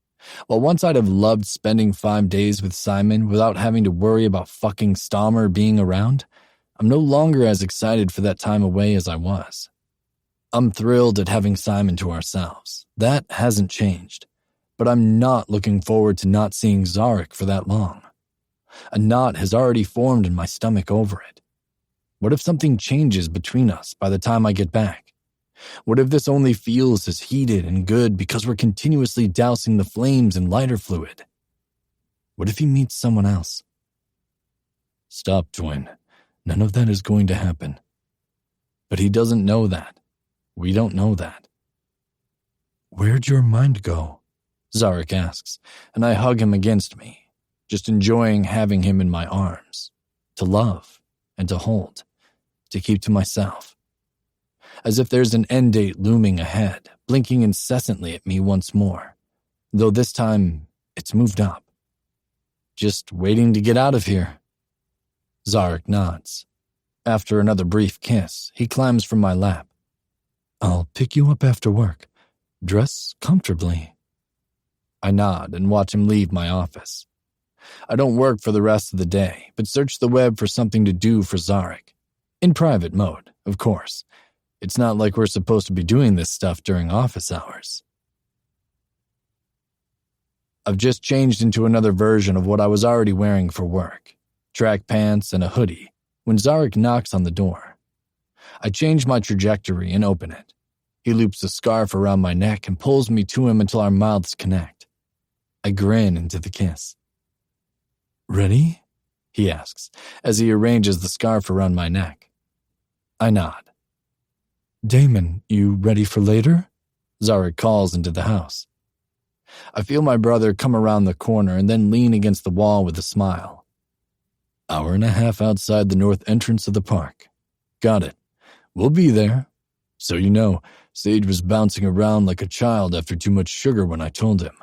While once I'd have loved spending 5 days with Simon without having to worry about fucking Stommer being around, I'm no longer as excited for that time away as I was. I'm thrilled at having Simon to ourselves. That hasn't changed. But I'm not looking forward to not seeing Zarek for that long. A knot has already formed in my stomach over it. What if something changes between us by the time I get back? What if this only feels as heated and good because we're continuously dousing the flames in lighter fluid? What if he meets someone else? Stop, twin. None of that is going to happen. But he doesn't know that. We don't know that. Where'd your mind go? Zarek asks, and I hug him against me, just enjoying having him in my arms, to love and to hold, to keep to myself. As if there's an end date looming ahead, blinking incessantly at me once more, though this time it's moved up. Just waiting to get out of here. Zarek nods. After another brief kiss, he climbs from my lap. I'll pick you up after work. Dress comfortably. I nod and watch him leave my office. I don't work for the rest of the day, but search the web for something to do for Zarek. In private mode, of course. It's not like we're supposed to be doing this stuff during office hours. I've just changed into another version of what I was already wearing for work. Track pants and a hoodie, when Zarek knocks on the door. I change my trajectory and open it. He loops a scarf around my neck and pulls me to him until our mouths connect. I grin into the kiss. Ready? He asks, as he arranges the scarf around my neck. I nod. Damon, you ready for later? Zarek calls into the house. I feel my brother come around the corner and then lean against the wall with a smile. Hour and a half outside the north entrance of the park. Got it. We'll be there. So you know, Sage was bouncing around like a child after too much sugar when I told him.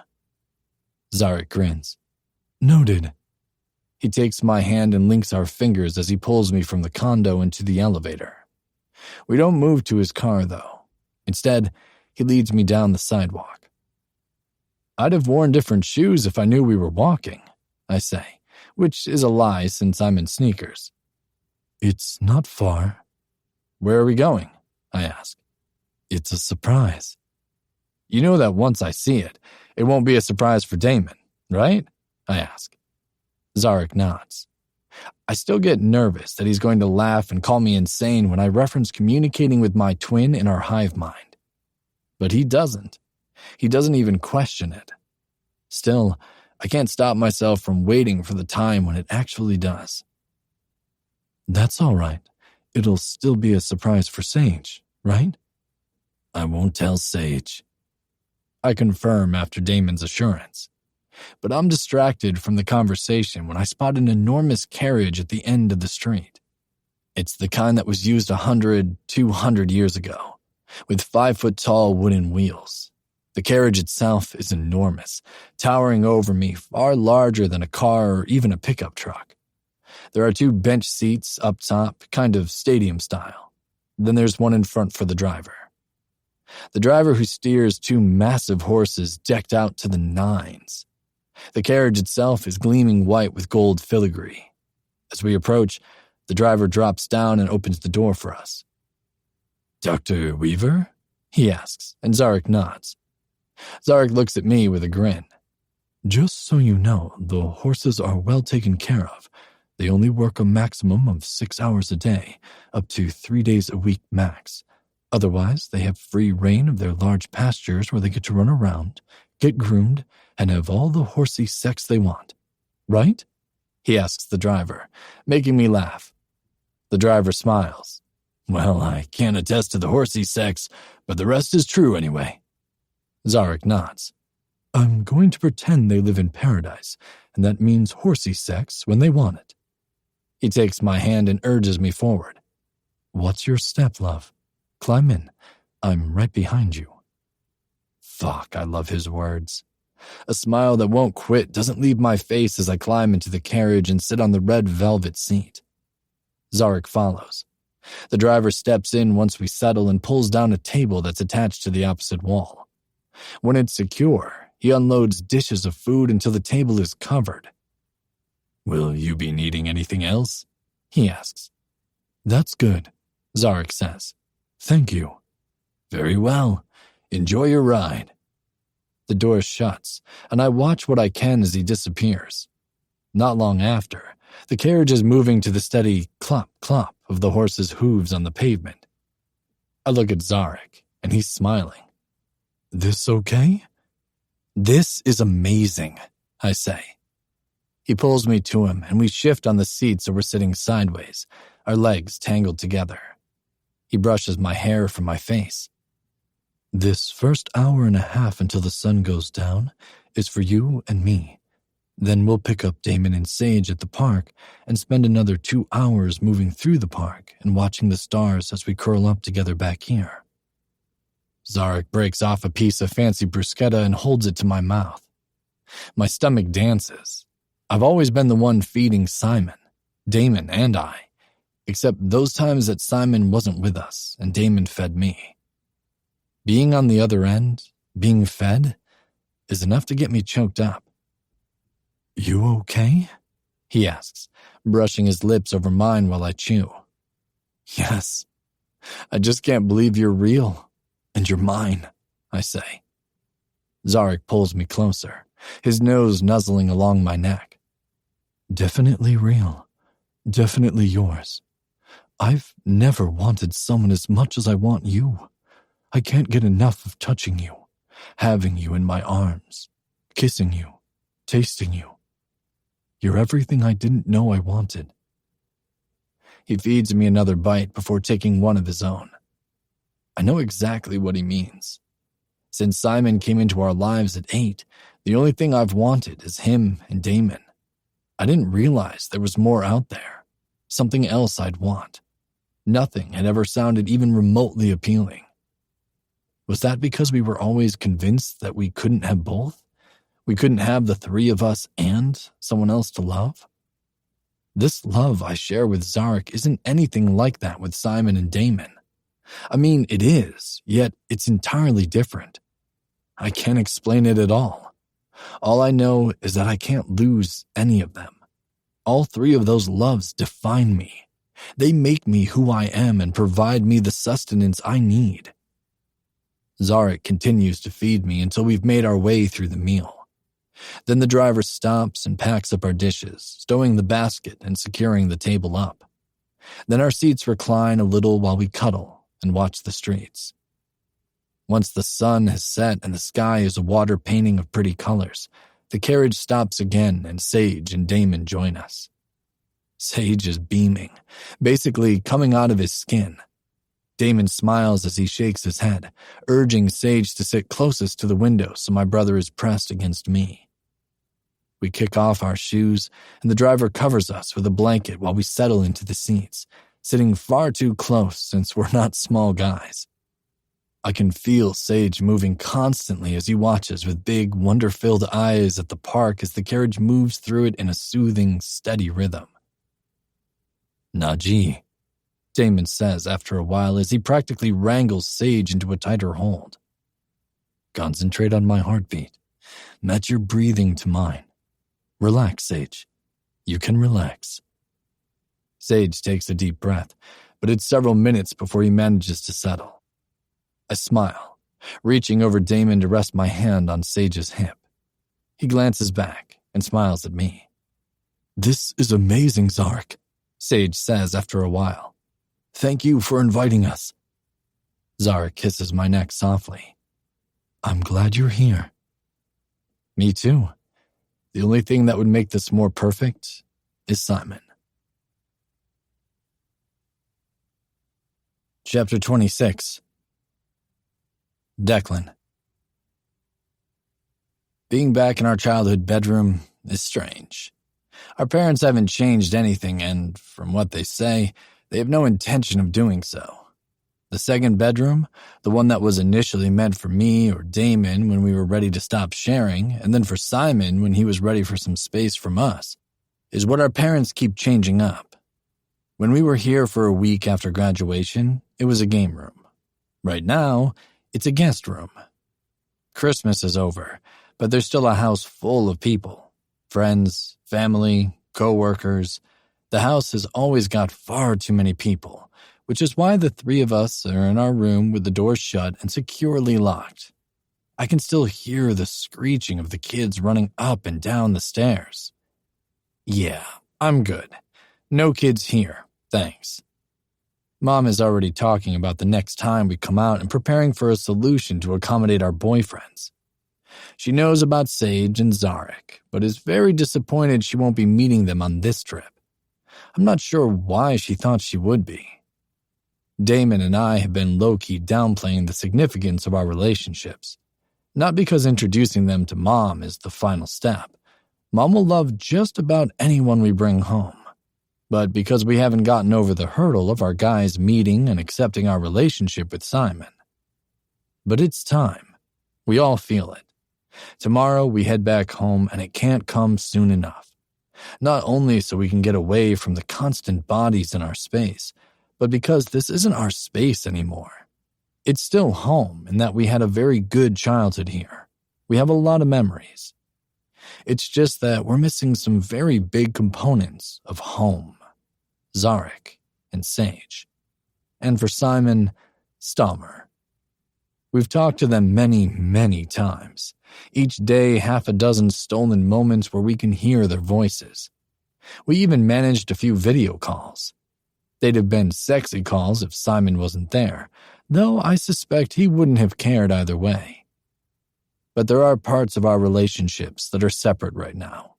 Zarek grins. Noted. He takes my hand and links our fingers as he pulls me from the condo into the elevator. We don't move to his car, though. Instead, he leads me down the sidewalk. I'd have worn different shoes if I knew we were walking, I say, which is a lie since I'm in sneakers. It's not far. Where are we going? I ask. It's a surprise. You know that once I see it, it won't be a surprise for Damon, right? I ask. Zarek nods. I still get nervous that he's going to laugh and call me insane when I reference communicating with my twin in our hive mind. But he doesn't. He doesn't even question it. Still, I can't stop myself from waiting for the time when it actually does. That's all right. It'll still be a surprise for Sage, right? I won't tell Sage. I confirm after Damon's assurance. But I'm distracted from the conversation when I spot an enormous carriage at the end of the street. It's the kind that was used 100, 200 years ago, with 5-foot-tall wooden wheels. The carriage itself is enormous, towering over me, far larger than a car or even a pickup truck. There are 2 bench seats up top, kind of stadium style. Then there's one in front for the driver. The driver who steers 2 massive horses decked out to the nines. The carriage itself is gleaming white with gold filigree. As we approach, the driver drops down and opens the door for us. Dr. Weaver? He asks, and Zarek nods. Zarek looks at me with a grin. Just so you know, the horses are well taken care of. They only work a maximum of 6 hours a day, up to 3 days a week max. Otherwise, they have free reign of their large pastures where they get to run around, get groomed, and have all the horsey sex they want. Right? He asks the driver, making me laugh. The driver smiles. Well, I can't attest to the horsey sex, but the rest is true anyway. Zarek nods. I'm going to pretend they live in paradise, and that means horsey sex when they want it. He takes my hand and urges me forward. What's your step, love? Climb in. I'm right behind you. Fuck, I love his words. A smile that won't quit doesn't leave my face as I climb into the carriage and sit on the red velvet seat. Zarek follows. The driver steps in once we settle and pulls down a table that's attached to the opposite wall. When it's secure, he unloads dishes of food until the table is covered. Will you be needing anything else? He asks. That's good, Zarek says. Thank you. Very well. Enjoy your ride. The door shuts, and I watch what I can as he disappears. Not long after, the carriage is moving to the steady clop, clop of the horse's hooves on the pavement. I look at Zarek, and he's smiling. This okay? This is amazing, I say. He pulls me to him, and we shift on the seat so we're sitting sideways, our legs tangled together. He brushes my hair from my face. This first hour and a half until the sun goes down is for you and me. Then we'll pick up Damon and Sage at the park and spend another 2 hours moving through the park and watching the stars as we curl up together back here. Zarek breaks off a piece of fancy bruschetta and holds it to my mouth. My stomach dances. I've always been the one feeding Simon, Damon, and I, except those times that Simon wasn't with us and Damon fed me. Being on the other end, being fed, is enough to get me choked up. "You okay?" he asks, brushing his lips over mine while I chew. "Yes. I just can't believe you're real, and you're mine," I say. Zarek pulls me closer, his nose nuzzling along my neck. "Definitely real. Definitely yours. I've never wanted someone as much as I want you. I can't get enough of touching you, having you in my arms, kissing you, tasting you. You're everything I didn't know I wanted." He feeds me another bite before taking one of his own. I know exactly what he means. Since Simon came into our lives at 8, the only thing I've wanted is him and Damon. I didn't realize there was more out there, something else I'd want. Nothing had ever sounded even remotely appealing. Was that because we were always convinced that we couldn't have both? We couldn't have the three of us and someone else to love? This love I share with Zarek isn't anything like that with Simon and Damon. I mean, it is, yet it's entirely different. I can't explain it at all. All I know is that I can't lose any of them. All three of those loves define me. They make me who I am and provide me the sustenance I need. Zarek continues to feed me until we've made our way through the meal. Then the driver stops and packs up our dishes, stowing the basket and securing the table up. Then our seats recline a little while we cuddle and watch the streets. Once the sun has set and the sky is a water painting of pretty colors, the carriage stops again and Sage and Damon join us. Sage is beaming, basically coming out of his skin. Damon smiles as he shakes his head, urging Sage to sit closest to the window so my brother is pressed against me. We kick off our shoes, and the driver covers us with a blanket while we settle into the seats, sitting far too close since we're not small guys. I can feel Sage moving constantly as he watches with big, wonder-filled eyes at the park as the carriage moves through it in a soothing, steady rhythm. "Najee," Damon says after a while as he practically wrangles Sage into a tighter hold. "Concentrate on my heartbeat. Match your breathing to mine. Relax, Sage. You can relax." Sage takes a deep breath, but it's several minutes before he manages to settle. I smile, reaching over Damon to rest my hand on Sage's hip. He glances back and smiles at me. "This is amazing, Zarek," Sage says after a while. "Thank you for inviting us." Zarek kisses my neck softly. "I'm glad you're here." "Me too. The only thing that would make this more perfect is Simon." Chapter 26. Declan. Being back in our childhood bedroom is strange. Our parents haven't changed anything, and from what they say, they have no intention of doing so. The second bedroom, the one that was initially meant for me or Damon when we were ready to stop sharing, and then for Simon when he was ready for some space from us, is what our parents keep changing up. When we were here for a week after graduation, it was a game room. Right now, it's a guest room. Christmas is over, but there's still a house full of people. Friends, family, co-workers. The house has always got far too many people, which is why the three of us are in our room with the doors shut and securely locked. I can still hear the screeching of the kids running up and down the stairs. Yeah, I'm good. No kids here, thanks. Mom is already talking about the next time we come out and preparing for a solution to accommodate our boyfriends. She knows about Sage and Zarek, but is very disappointed she won't be meeting them on this trip. I'm not sure why she thought she would be. Damon and I have been low-key downplaying the significance of our relationships. Not because introducing them to Mom is the final step. Mom will love just about anyone we bring home. But because we haven't gotten over the hurdle of our guys meeting and accepting our relationship with Simon. But it's time. We all feel it. Tomorrow we head back home, and it can't come soon enough. Not only so we can get away from the constant bodies in our space, but because this isn't our space anymore. It's still home in that we had a very good childhood here. We have a lot of memories. It's just that we're missing some very big components of home. Zarek and Sage. And for Simon, Stammer. We've talked to them many, many times. Each day, half a dozen stolen moments where we can hear their voices. We even managed a few video calls. They'd have been sexy calls if Simon wasn't there, though I suspect he wouldn't have cared either way. But there are parts of our relationships that are separate right now.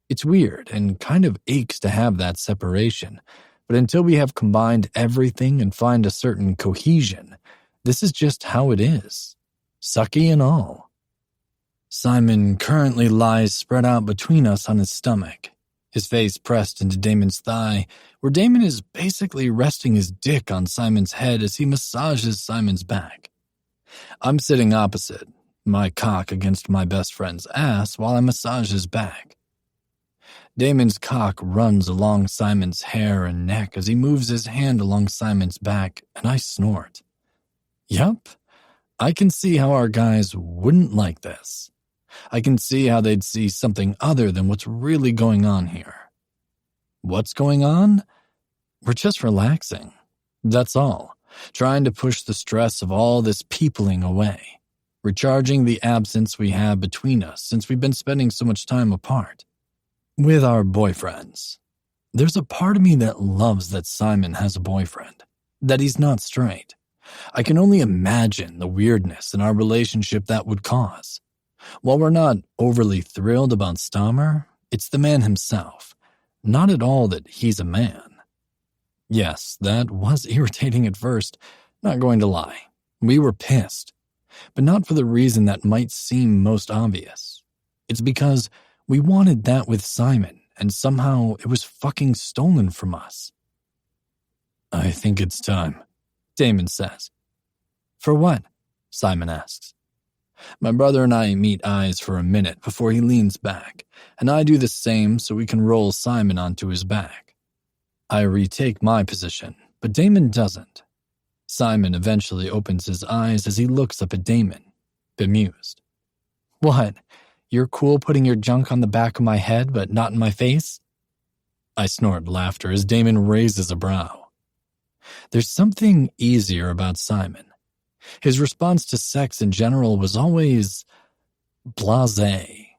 It's weird and kind of aches to have that separation, but until we have combined everything and find a certain cohesion, this is just how it is, sucky and all. Simon currently lies spread out between us on his stomach, his face pressed into Damon's thigh, where Damon is basically resting his dick on Simon's head as he massages Simon's back. I'm sitting opposite, my cock against my best friend's ass while I massage his back. Damon's cock runs along Simon's hair and neck as he moves his hand along Simon's back, and I snort. Yup, I can see how our guys wouldn't like this. I can see how they'd see something other than what's really going on here. What's going on? We're just relaxing. That's all. Trying to push the stress of all this peopling away. Recharging the absence we have between us since we've been spending so much time apart. With our boyfriends. There's a part of me that loves that Simon has a boyfriend, that he's not straight. I can only imagine the weirdness in our relationship that would cause. While we're not overly thrilled about Stammer, it's the man himself, not at all that he's a man. Yes, that was irritating at first, not going to lie. We were pissed, but not for the reason that might seem most obvious. It's because we wanted that with Simon, and somehow it was fucking stolen from us. I think it's time, Damon says. For what? Simon asks. My brother and I meet eyes for a minute before he leans back, and I do the same so we can roll Simon onto his back. I retake my position, but Damon doesn't. Simon eventually opens his eyes as he looks up at Damon, bemused. What? You're cool putting your junk on the back of my head, but not in my face? I snort laughter as Damon raises a brow. There's something easier about Simon. His response to sex in general was always blasé.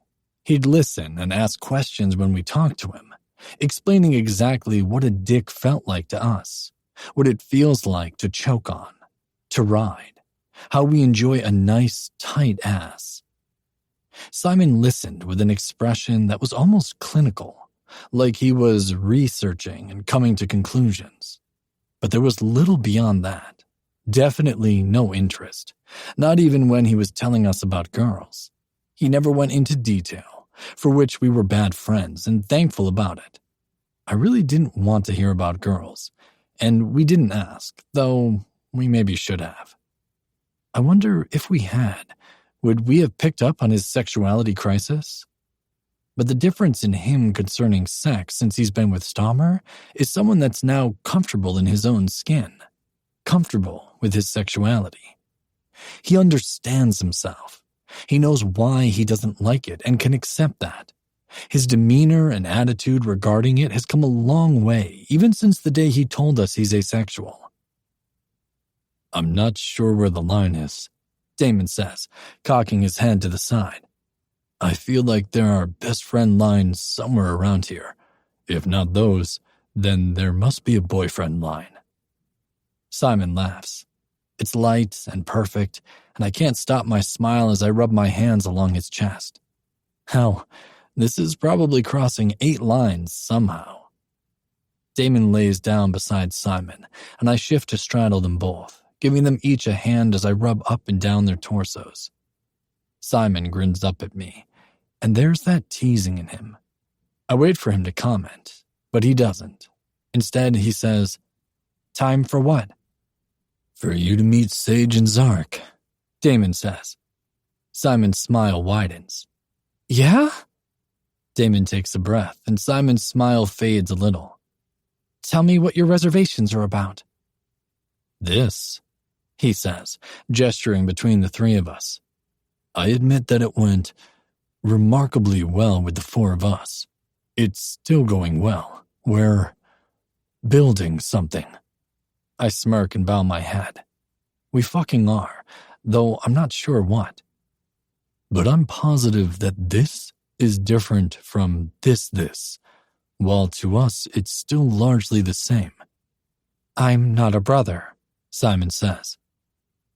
He'd listen and ask questions when we talked to him, explaining exactly what a dick felt like to us, what it feels like to choke on, to ride, how we enjoy a nice, tight ass. Simon listened with an expression that was almost clinical, like he was researching and coming to conclusions. But there was little beyond that. Definitely no interest, not even when he was telling us about girls. He never went into detail, for which we were bad friends and thankful about it. I really didn't want to hear about girls, and we didn't ask, though we maybe should have. I wonder if we had, would we have picked up on his sexuality crisis? But the difference in him concerning sex since he's been with Stammer is someone that's now comfortable in his own skin, comfortable with his sexuality. He understands himself. He knows why he doesn't like it and can accept that. His demeanor and attitude regarding it has come a long way, even since the day he told us he's asexual. I'm not sure where the line is, Damon says, cocking his head to the side. I feel like there are best friend lines somewhere around here. If not those, then there must be a boyfriend line. Simon laughs. It's light and perfect, and I can't stop my smile as I rub my hands along his chest. Hell, this is probably crossing 8 lines somehow. Damon lays down beside Simon, and I shift to straddle them both, giving them each a hand as I rub up and down their torsos. Simon grins up at me, And there's that teasing in him. I wait for him to comment, but he doesn't. Instead, he says, "Time for what?" "For you to meet Sage and Zark," Damon says. Simon's smile widens. "Yeah?" Damon takes a breath, and Simon's smile fades a little. "Tell me what your reservations are about." "This," he says, gesturing between the three of us. "I admit that it went remarkably well with the four of us. It's still going well. We're building something." I smirk and bow my head. We fucking are, though I'm not sure what. But I'm positive that this is different from this, while to us it's still largely the same. "I'm not a brother," Simon says.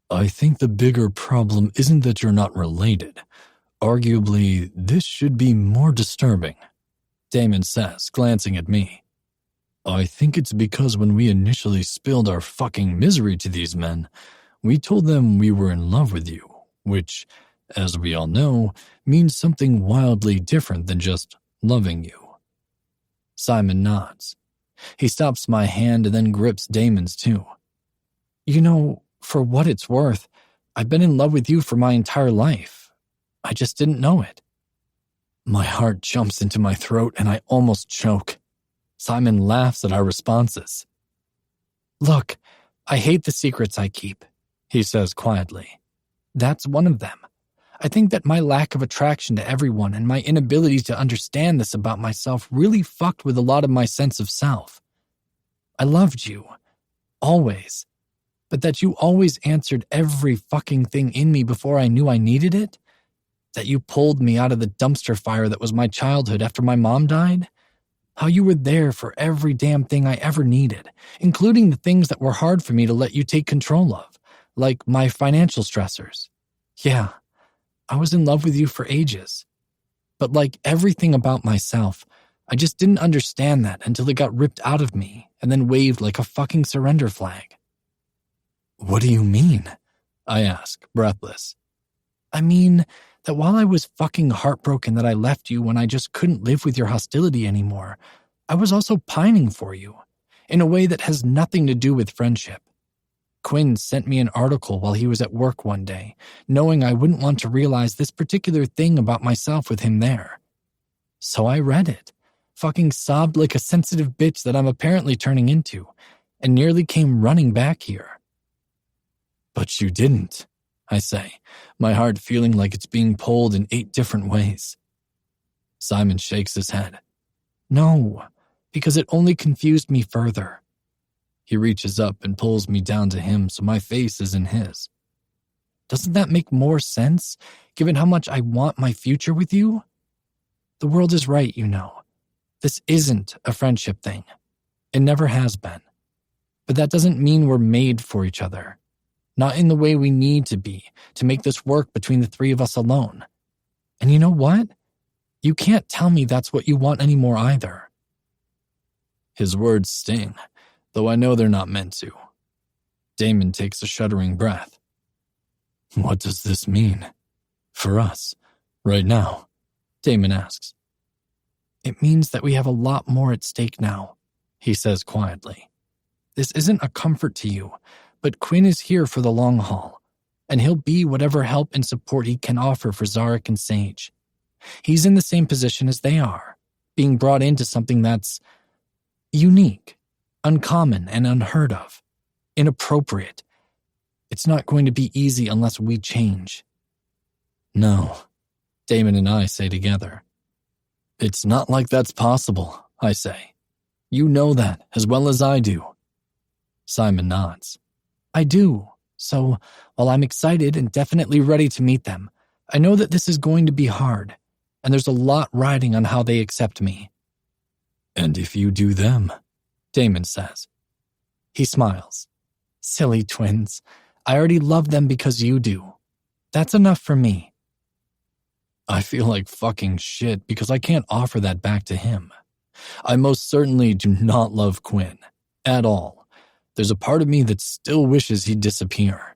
"I think the bigger problem isn't that you're not related. Arguably, this should be more disturbing," Damon says, glancing at me. "I think it's because when we initially spilled our fucking misery to these men, we told them we were in love with you, which, as we all know, means something wildly different than just loving you." Simon nods. He stops my hand and then grips Damon's too. "You know, for what it's worth, I've been in love with you for my entire life. I just didn't know it." My heart jumps into my throat and I almost choke. Simon laughs at our responses. "Look, I hate the secrets I keep," he says quietly. "That's one of them. I think that my lack of attraction to everyone and my inability to understand this about myself really fucked with a lot of my sense of self. I loved you. Always. But that you always answered every fucking thing in me before I knew I needed it? That you pulled me out of the dumpster fire that was my childhood after my mom died? How you were there for every damn thing I ever needed, including the things that were hard for me to let you take control of, like my financial stressors. Yeah, I was in love with you for ages. But like everything about myself, I just didn't understand that until it got ripped out of me and then waved like a fucking surrender flag." "What do you mean?" I ask, breathless. "I mean that while I was fucking heartbroken that I left you when I just couldn't live with your hostility anymore, I was also pining for you, in a way that has nothing to do with friendship. Quinn sent me an article while he was at work one day, knowing I wouldn't want to realize this particular thing about myself with him there. So I read it, fucking sobbed like a sensitive bitch that I'm apparently turning into, and nearly came running back here." "But you didn't," I say, my heart feeling like it's being pulled in 8 different ways. Simon shakes his head. "No, because it only confused me further." He reaches up and pulls me down to him so my face is in his. "Doesn't that make more sense, given how much I want my future with you? The world is right, you know. This isn't a friendship thing. It never has been. But that doesn't mean we're made for each other. Not in the way we need to be to make this work between the three of us alone. And you know what? You can't tell me that's what you want anymore either." His words sting, though I know they're not meant to. Damon takes a shuddering breath. "What does this mean? For us, right now?" Damon asks. "It means that we have a lot more at stake now," he says quietly. "This isn't a comfort to you, but Quinn is here for the long haul, and he'll be whatever help and support he can offer for Zarek and Sage. He's in the same position as they are, being brought into something that's unique, uncommon and unheard of, inappropriate. It's not going to be easy unless we change." "No," Damon and I say together. "It's not like that's possible," I say. "You know that as well as I do." Simon nods. "I do. So, while I'm excited and definitely ready to meet them, I know that this is going to be hard, and there's a lot riding on how they accept me." "And if you do them," Damon says. He smiles. "Silly twins. I already love them because you do. That's enough for me." I feel like fucking shit because I can't offer that back to him. I most certainly do not love Quinn. At all. There's a part of me that still wishes he'd disappear.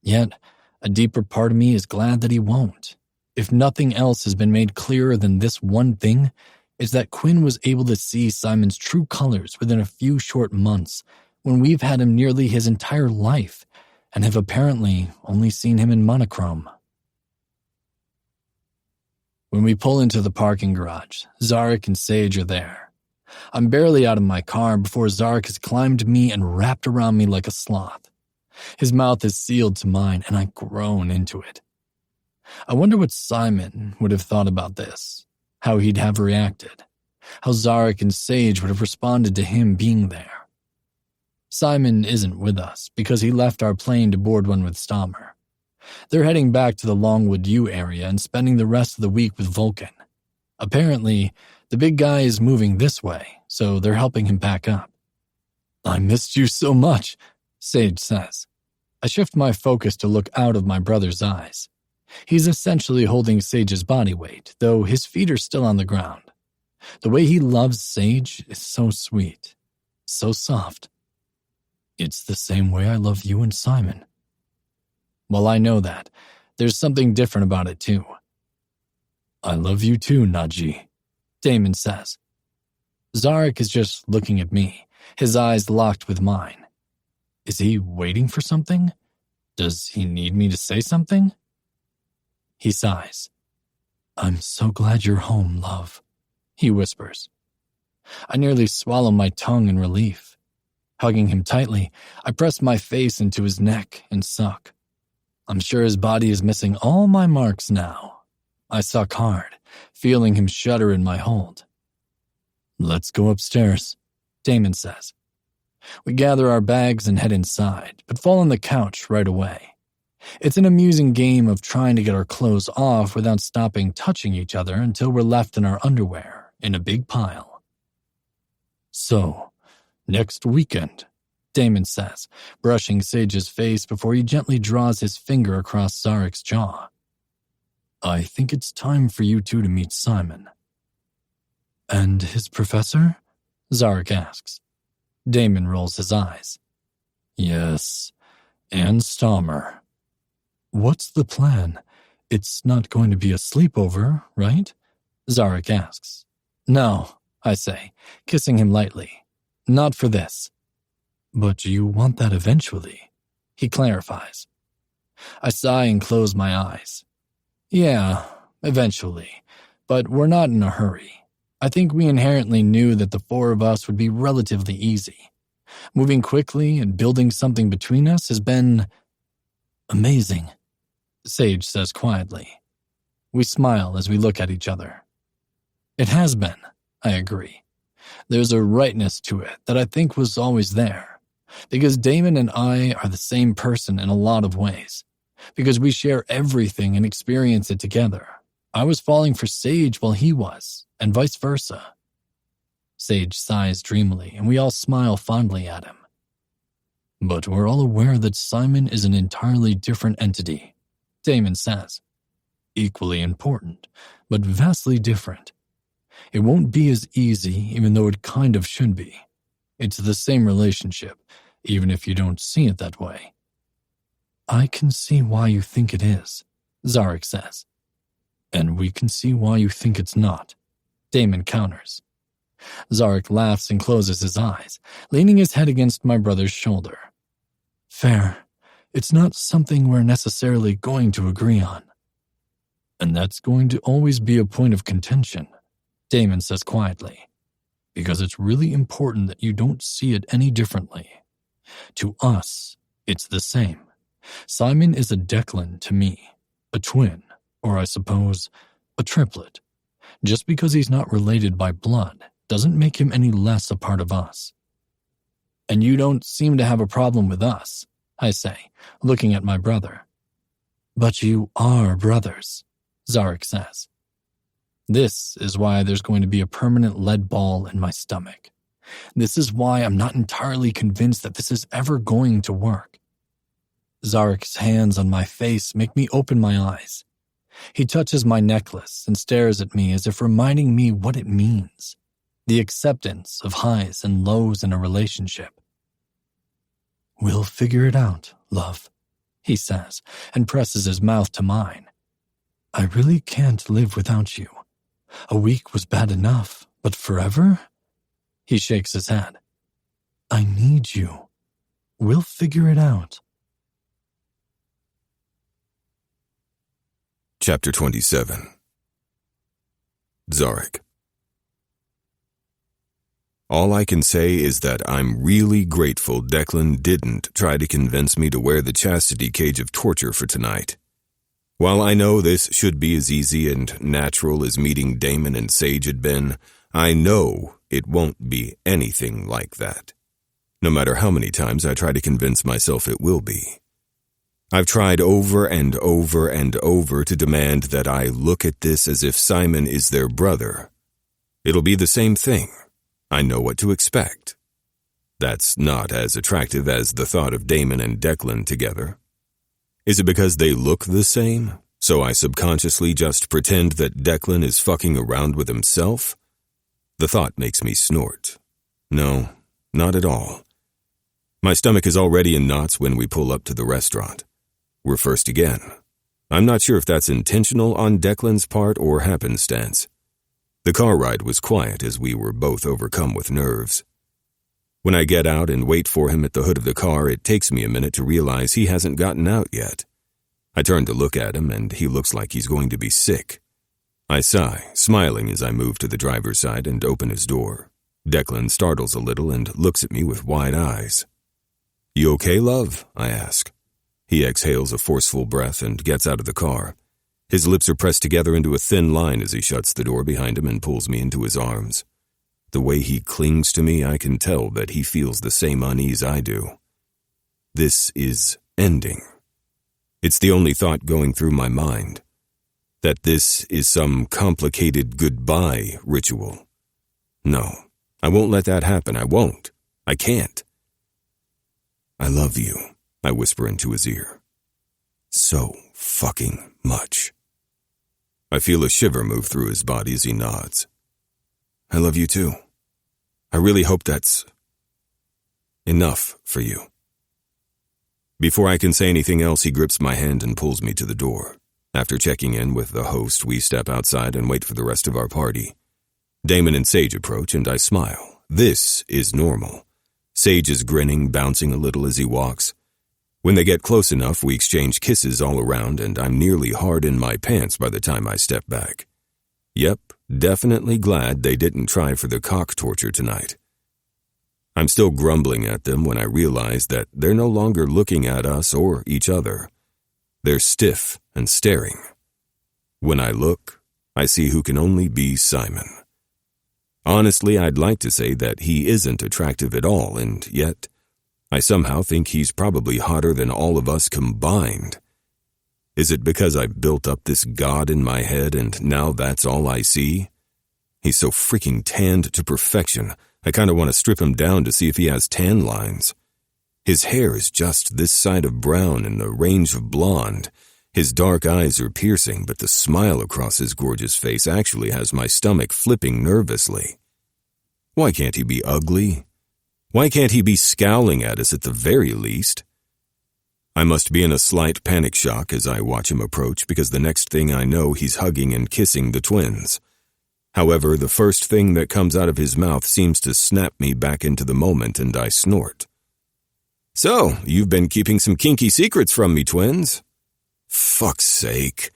Yet, a deeper part of me is glad that he won't. If nothing else has been made clearer than this one thing, it's that Quinn was able to see Simon's true colors within a few short months, when we've had him nearly his entire life, and have apparently only seen him in monochrome. When we pull into the parking garage, Zarek and Sage are there. I'm barely out of my car before Zarek has climbed me and wrapped around me like a sloth. His mouth is sealed to mine, and I groan into it. I wonder what Simon would have thought about this, how he'd have reacted, how Zarek and Sage would have responded to him being there. Simon isn't with us because he left our plane to board one with Stammer. They're heading back to the Longwood U area and spending the rest of the week with Vulcan. Apparently, the big guy is moving this way, so they're helping him pack up. "I missed you so much," Sage says. I shift my focus to look out of my brother's eyes. He's essentially holding Sage's body weight, though his feet are still on the ground. The way he loves Sage is so sweet, so soft. "It's the same way I love you and Simon." Well, I know that. There's something different about it, too. "I love you too, Najee," Damon says. Zarek is just looking at me, his eyes locked with mine. Is he waiting for something? Does he need me to say something? He sighs. "I'm so glad you're home, love," he whispers. I nearly swallow my tongue in relief. Hugging him tightly, I press my face into his neck and suck. I'm sure his body is missing all my marks now. I suck hard, feeling him shudder in my hold. "Let's go upstairs," Damon says. We gather our bags and head inside, but fall on the couch right away. It's an amusing game of trying to get our clothes off without stopping touching each other until we're left in our underwear in a big pile. "So, next weekend," Damon says, brushing Sage's face before he gently draws his finger across Zarek's jaw. "I think it's time for you two to meet Simon." "And his professor?" Zarek asks. Damon rolls his eyes. "Yes, and Stammer." "What's the plan? It's not going to be a sleepover, right?" Zarek asks. "No," I say, kissing him lightly. "Not for this." "But you want that eventually," he clarifies. I sigh and close my eyes. "Yeah, eventually, but we're not in a hurry. I think we inherently knew that the four of us would be relatively easy. Moving quickly and building something between us has been amazing," Sage says quietly. We smile as we look at each other. "It has been," I agree. There's a rightness to it that I think was always there. Because Damon and I are the same person in a lot of ways. Because we share everything and experience it together. I was falling for Sage while he was, and vice versa. Sage sighs dreamily, and we all smile fondly at him. "But we're all aware that Simon is an entirely different entity," Damon says. "Equally important, but vastly different. It won't be as easy, even though it kind of should be. It's the same relationship, even if you don't see it that way." "I can see why you think it is," Zarek says. "And we can see why you think it's not," Damon counters. Zarek laughs and closes his eyes, leaning his head against my brother's shoulder. "Fair. It's not something we're necessarily going to agree on." "And that's going to always be a point of contention," Damon says quietly, "because it's really important that you don't see it any differently. To us, it's the same. Simon is a Declan to me, a twin, or I suppose, a triplet. Just because he's not related by blood doesn't make him any less a part of us." "And you don't seem to have a problem with us," I say, looking at my brother. "But you are brothers," Zarek says. This is why there's going to be a permanent lead ball in my stomach. This is why I'm not entirely convinced that this is ever going to work. Zarek's hands on my face make me open my eyes. He touches my necklace and stares at me as if reminding me what it means. The acceptance of highs and lows in a relationship. "We'll figure it out, love," he says, and presses his mouth to mine. I really can't live without you. A week was bad enough, but forever? He shakes his head. I need you. We'll figure it out. Chapter 27. Zarek. All I can say is that I'm really grateful Declan didn't try to convince me to wear the chastity cage of torture for tonight. While I know this should be as easy and natural as meeting Damon and Sage had been, I know it won't be anything like that. No matter how many times I try to convince myself it will be. I've tried over and over and over to demand that I look at this as if Simon is their brother. It'll be the same thing. I know what to expect. That's not as attractive as the thought of Damon and Declan together. Is it because they look the same, so I subconsciously just pretend that Declan is fucking around with himself? The thought makes me snort. No, not at all. My stomach is already in knots when we pull up to the restaurant. We're first again. I'm not sure if that's intentional on Declan's part or happenstance. The car ride was quiet as we were both overcome with nerves. When I get out and wait for him at the hood of the car, it takes me a minute to realize he hasn't gotten out yet. I turn to look at him, and he looks like he's going to be sick. I sigh, smiling as I move to the driver's side and open his door. Declan startles a little and looks at me with wide eyes. "You okay, love?" I ask. He exhales a forceful breath and gets out of the car. His lips are pressed together into a thin line as he shuts the door behind him and pulls me into his arms. The way he clings to me, I can tell that he feels the same unease I do. This is ending. It's the only thought going through my mind. That this is some complicated goodbye ritual. No, I won't let that happen. I won't. I can't. "I love you," I whisper into his ear. "So fucking much." I feel a shiver move through his body as he nods. "I love you too. I really hope that's enough for you." Before I can say anything else, he grips my hand and pulls me to the door. After checking in with the host, we step outside and wait for the rest of our party. Damon and Sage approach, and I smile. This is normal. Sage is grinning, bouncing a little as he walks. When they get close enough, we exchange kisses all around, and I'm nearly hard in my pants by the time I step back. Yep, definitely glad they didn't try for the cock torture tonight. I'm still grumbling at them when I realize that they're no longer looking at us or each other. They're stiff and staring. When I look, I see who can only be Simon. Honestly, I'd like to say that he isn't attractive at all, and yet I somehow think he's probably hotter than all of us combined. Is it because I've built up this god in my head and now that's all I see? He's so freaking tanned to perfection, I kind of want to strip him down to see if he has tan lines. His hair is just this side of brown in the range of blonde. His dark eyes are piercing, but the smile across his gorgeous face actually has my stomach flipping nervously. Why can't he be ugly? Why can't he be scowling at us at the very least? I must be in a slight panic shock as I watch him approach because the next thing I know he's hugging and kissing the twins. However, the first thing that comes out of his mouth seems to snap me back into the moment and I snort. "So, you've been keeping some kinky secrets from me, twins?" "Fuck's sake,"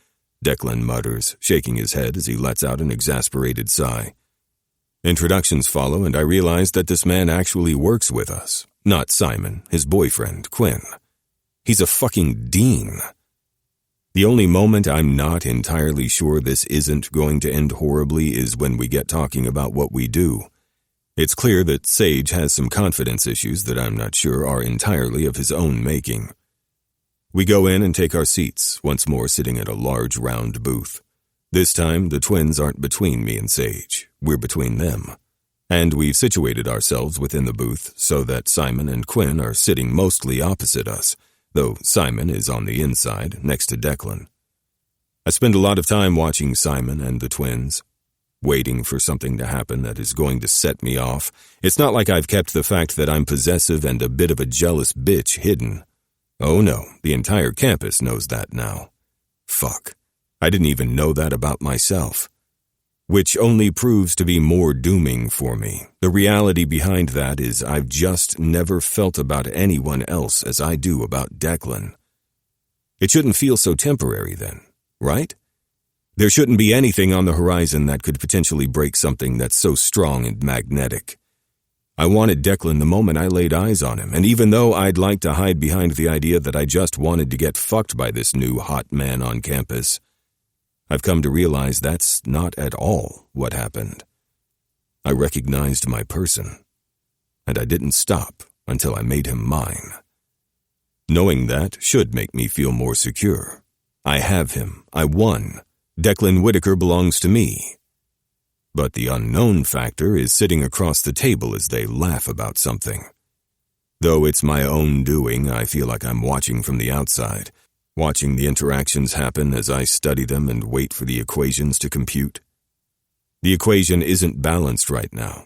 Declan mutters, shaking his head as he lets out an exasperated sigh. Introductions follow, and I realize that this man actually works with us, not Simon, his boyfriend, Quinn. He's a fucking dean. The only moment I'm not entirely sure this isn't going to end horribly is when we get talking about what we do. It's clear that Sage has some confidence issues that I'm not sure are entirely of his own making. We go in and take our seats, once more sitting at a large round booth. This time, the twins aren't between me and Sage. We're between them. And we've situated ourselves within the booth so that Simon and Quinn are sitting mostly opposite us, though Simon is on the inside, next to Declan. I spend a lot of time watching Simon and the twins, waiting for something to happen that is going to set me off. It's not like I've kept the fact that I'm possessive and a bit of a jealous bitch hidden. Oh no, the entire campus knows that now. Fuck. I didn't even know that about myself, which only proves to be more dooming for me. The reality behind that is I've just never felt about anyone else as I do about Declan. It shouldn't feel so temporary then, right? There shouldn't be anything on the horizon that could potentially break something that's so strong and magnetic. I wanted Declan the moment I laid eyes on him, and even though I'd like to hide behind the idea that I just wanted to get fucked by this new hot man on campus, I've come to realize that's not at all what happened. I recognized my person, and I didn't stop until I made him mine. Knowing that should make me feel more secure. I have him. I won. Declan Whitaker belongs to me. But the unknown factor is sitting across the table as they laugh about something. Though it's my own doing, I feel like I'm watching from the outside, watching the interactions happen as I study them and wait for the equations to compute. The equation isn't balanced right now.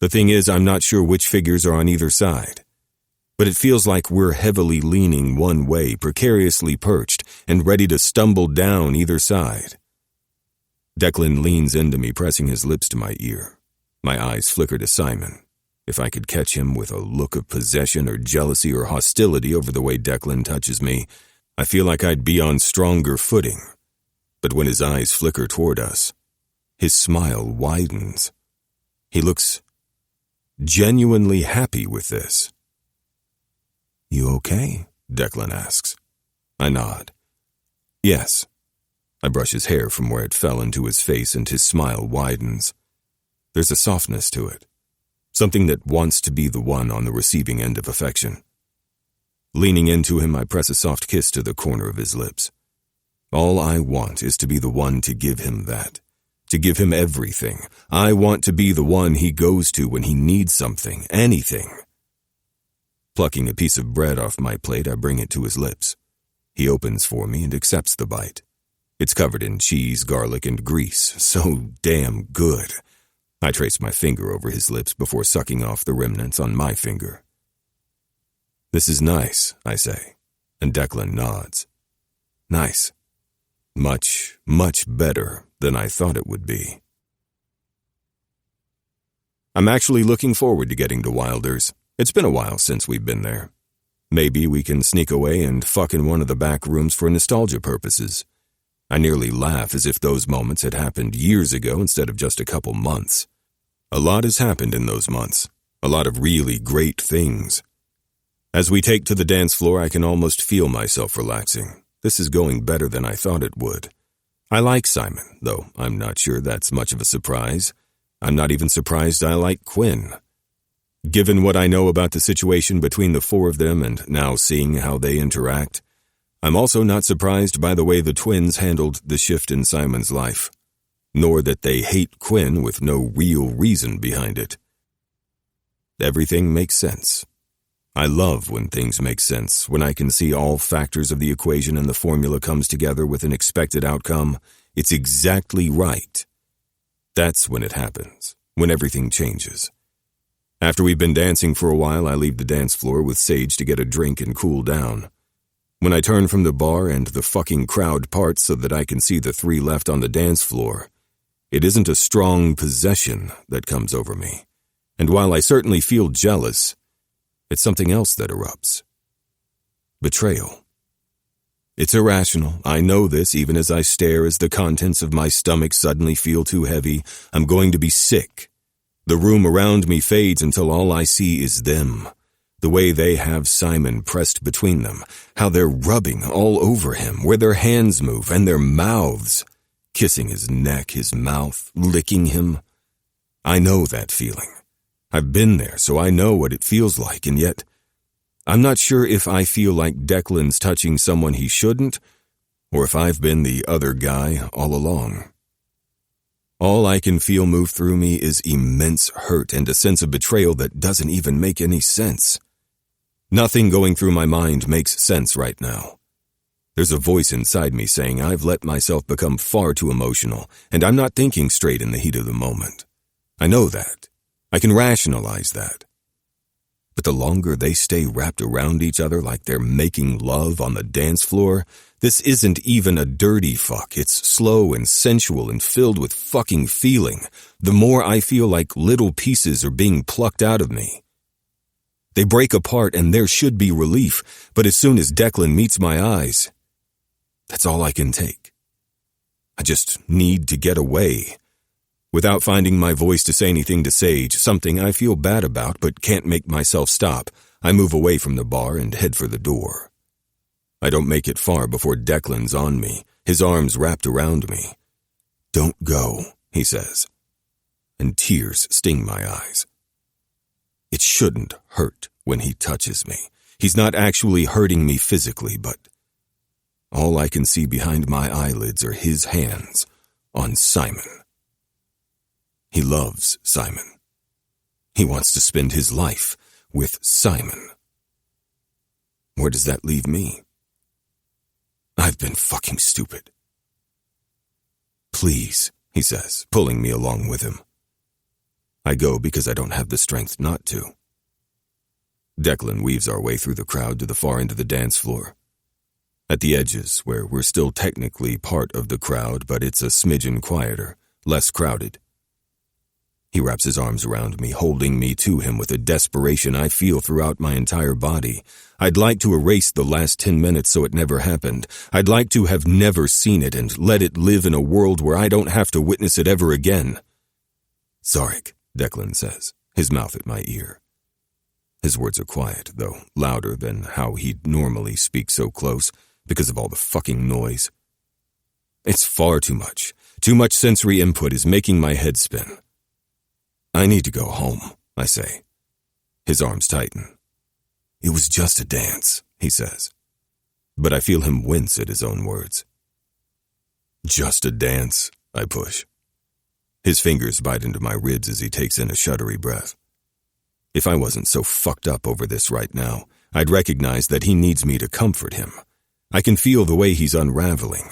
The thing is, I'm not sure which figures are on either side. But it feels like we're heavily leaning one way, precariously perched, and ready to stumble down either side. Declan leans into me, pressing his lips to my ear. My eyes flicker to Simon. If I could catch him with a look of possession or jealousy or hostility over the way Declan touches me, I feel like I'd be on stronger footing. But when his eyes flicker toward us, his smile widens. He looks genuinely happy with this. "You okay?" Declan asks. I nod. "Yes." I brush his hair from where it fell into his face and his smile widens. There's a softness to it. Something that wants to be the one on the receiving end of affection. Leaning into him, I press a soft kiss to the corner of his lips. All I want is to be the one to give him that. To give him everything. I want to be the one he goes to when he needs something, anything. Plucking a piece of bread off my plate, I bring it to his lips. He opens for me and accepts the bite. It's covered in cheese, garlic, and grease. So damn good. I trace my finger over his lips before sucking off the remnants on my finger. "This is nice," I say, and Declan nods. "Nice. Much, much better than I thought it would be." I'm actually looking forward to getting to Wilder's. It's been a while since we've been there. Maybe we can sneak away and fuck in one of the back rooms for nostalgia purposes. I nearly laugh as if those moments had happened years ago instead of just a couple months. A lot has happened in those months. A lot of really great things. As we take to the dance floor, I can almost feel myself relaxing. This is going better than I thought it would. I like Simon, though I'm not sure that's much of a surprise. I'm not even surprised I like Quinn. Given what I know about the situation between the four of them and now seeing how they interact, I'm also not surprised by the way the twins handled the shift in Simon's life, nor that they hate Quinn with no real reason behind it. Everything makes sense. I love when things make sense, when I can see all factors of the equation and the formula comes together with an expected outcome. It's exactly right. That's when it happens, when everything changes. After we've been dancing for a while, I leave the dance floor with Sage to get a drink and cool down. When I turn from the bar and the fucking crowd parts so that I can see the three left on the dance floor, it isn't a strong possession that comes over me. And while I certainly feel jealous, it's something else that erupts. Betrayal. It's irrational. I know this even as I stare as the contents of my stomach suddenly feel too heavy. I'm going to be sick. The room around me fades until all I see is them. The way they have Simon pressed between them, how they're rubbing all over him, where their hands move and their mouths, kissing his neck, his mouth, licking him. I know that feeling. I've been there, so I know what it feels like, and yet I'm not sure if I feel like Declan's touching someone he shouldn't, or if I've been the other guy all along. All I can feel move through me is immense hurt and a sense of betrayal that doesn't even make any sense. Nothing going through my mind makes sense right now. There's a voice inside me saying I've let myself become far too emotional, and I'm not thinking straight in the heat of the moment. I know that. I can rationalize that. But the longer they stay wrapped around each other like they're making love on the dance floor, this isn't even a dirty fuck. It's slow and sensual and filled with fucking feeling. The more I feel like little pieces are being plucked out of me. They break apart and there should be relief, but as soon as Declan meets my eyes, that's all I can take. I just need to get away. Without finding my voice to say anything to Sage, something I feel bad about but can't make myself stop, I move away from the bar and head for the door. I don't make it far before Declan's on me, his arms wrapped around me. "Don't go," he says, and tears sting my eyes. It shouldn't hurt when he touches me. He's not actually hurting me physically, but all I can see behind my eyelids are his hands on Simon. He loves Simon. He wants to spend his life with Simon. Where does that leave me? I've been fucking stupid. "Please," he says, pulling me along with him. I go because I don't have the strength not to. Declan weaves our way through the crowd to the far end of the dance floor. At the edges, where we're still technically part of the crowd, but it's a smidgen quieter, less crowded. He wraps his arms around me, holding me to him with a desperation I feel throughout my entire body. I'd like to erase the last 10 minutes so it never happened. I'd like to have never seen it and let it live in a world where I don't have to witness it ever again. "Zarek," Declan says, his mouth at my ear. His words are quiet, though louder than how he'd normally speak so close because of all the fucking noise. It's far too much. Too much sensory input is making my head spin. "I need to go home," I say. His arms tighten. "It was just a dance," he says. But I feel him wince at his own words. "Just a dance," I push. His fingers bite into my ribs as he takes in a shuddery breath. If I wasn't so fucked up over this right now, I'd recognize that he needs me to comfort him. I can feel the way he's unraveling.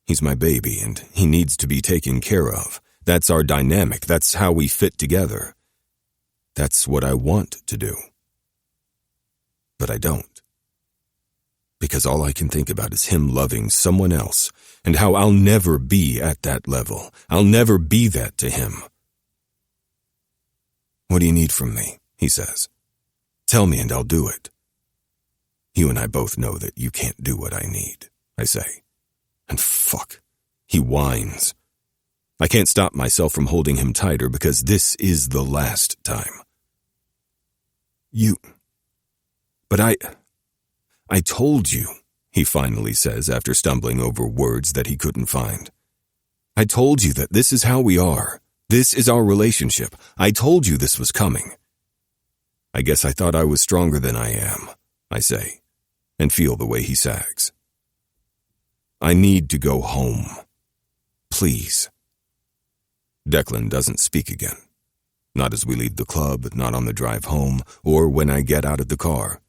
He's my baby, and he needs to be taken care of. That's our dynamic. That's how we fit together. That's what I want to do. But I don't. Because all I can think about is him loving someone else, and how I'll never be at that level. I'll never be that to him. "What do you need from me?" he says. "Tell me and I'll do it." "You and I both know that you can't do what I need," I say. And fuck, he whines. I can't stop myself from holding him tighter because this is the last time. But I told you," he finally says after stumbling over words that he couldn't find. "I told you that this is how we are. This is our relationship. I told you this was coming." "I guess I thought I was stronger than I am," I say, and feel the way he sags. "I need to go home. Please." Declan doesn't speak again. Not as we leave the club, not on the drive home, or when I get out of the car.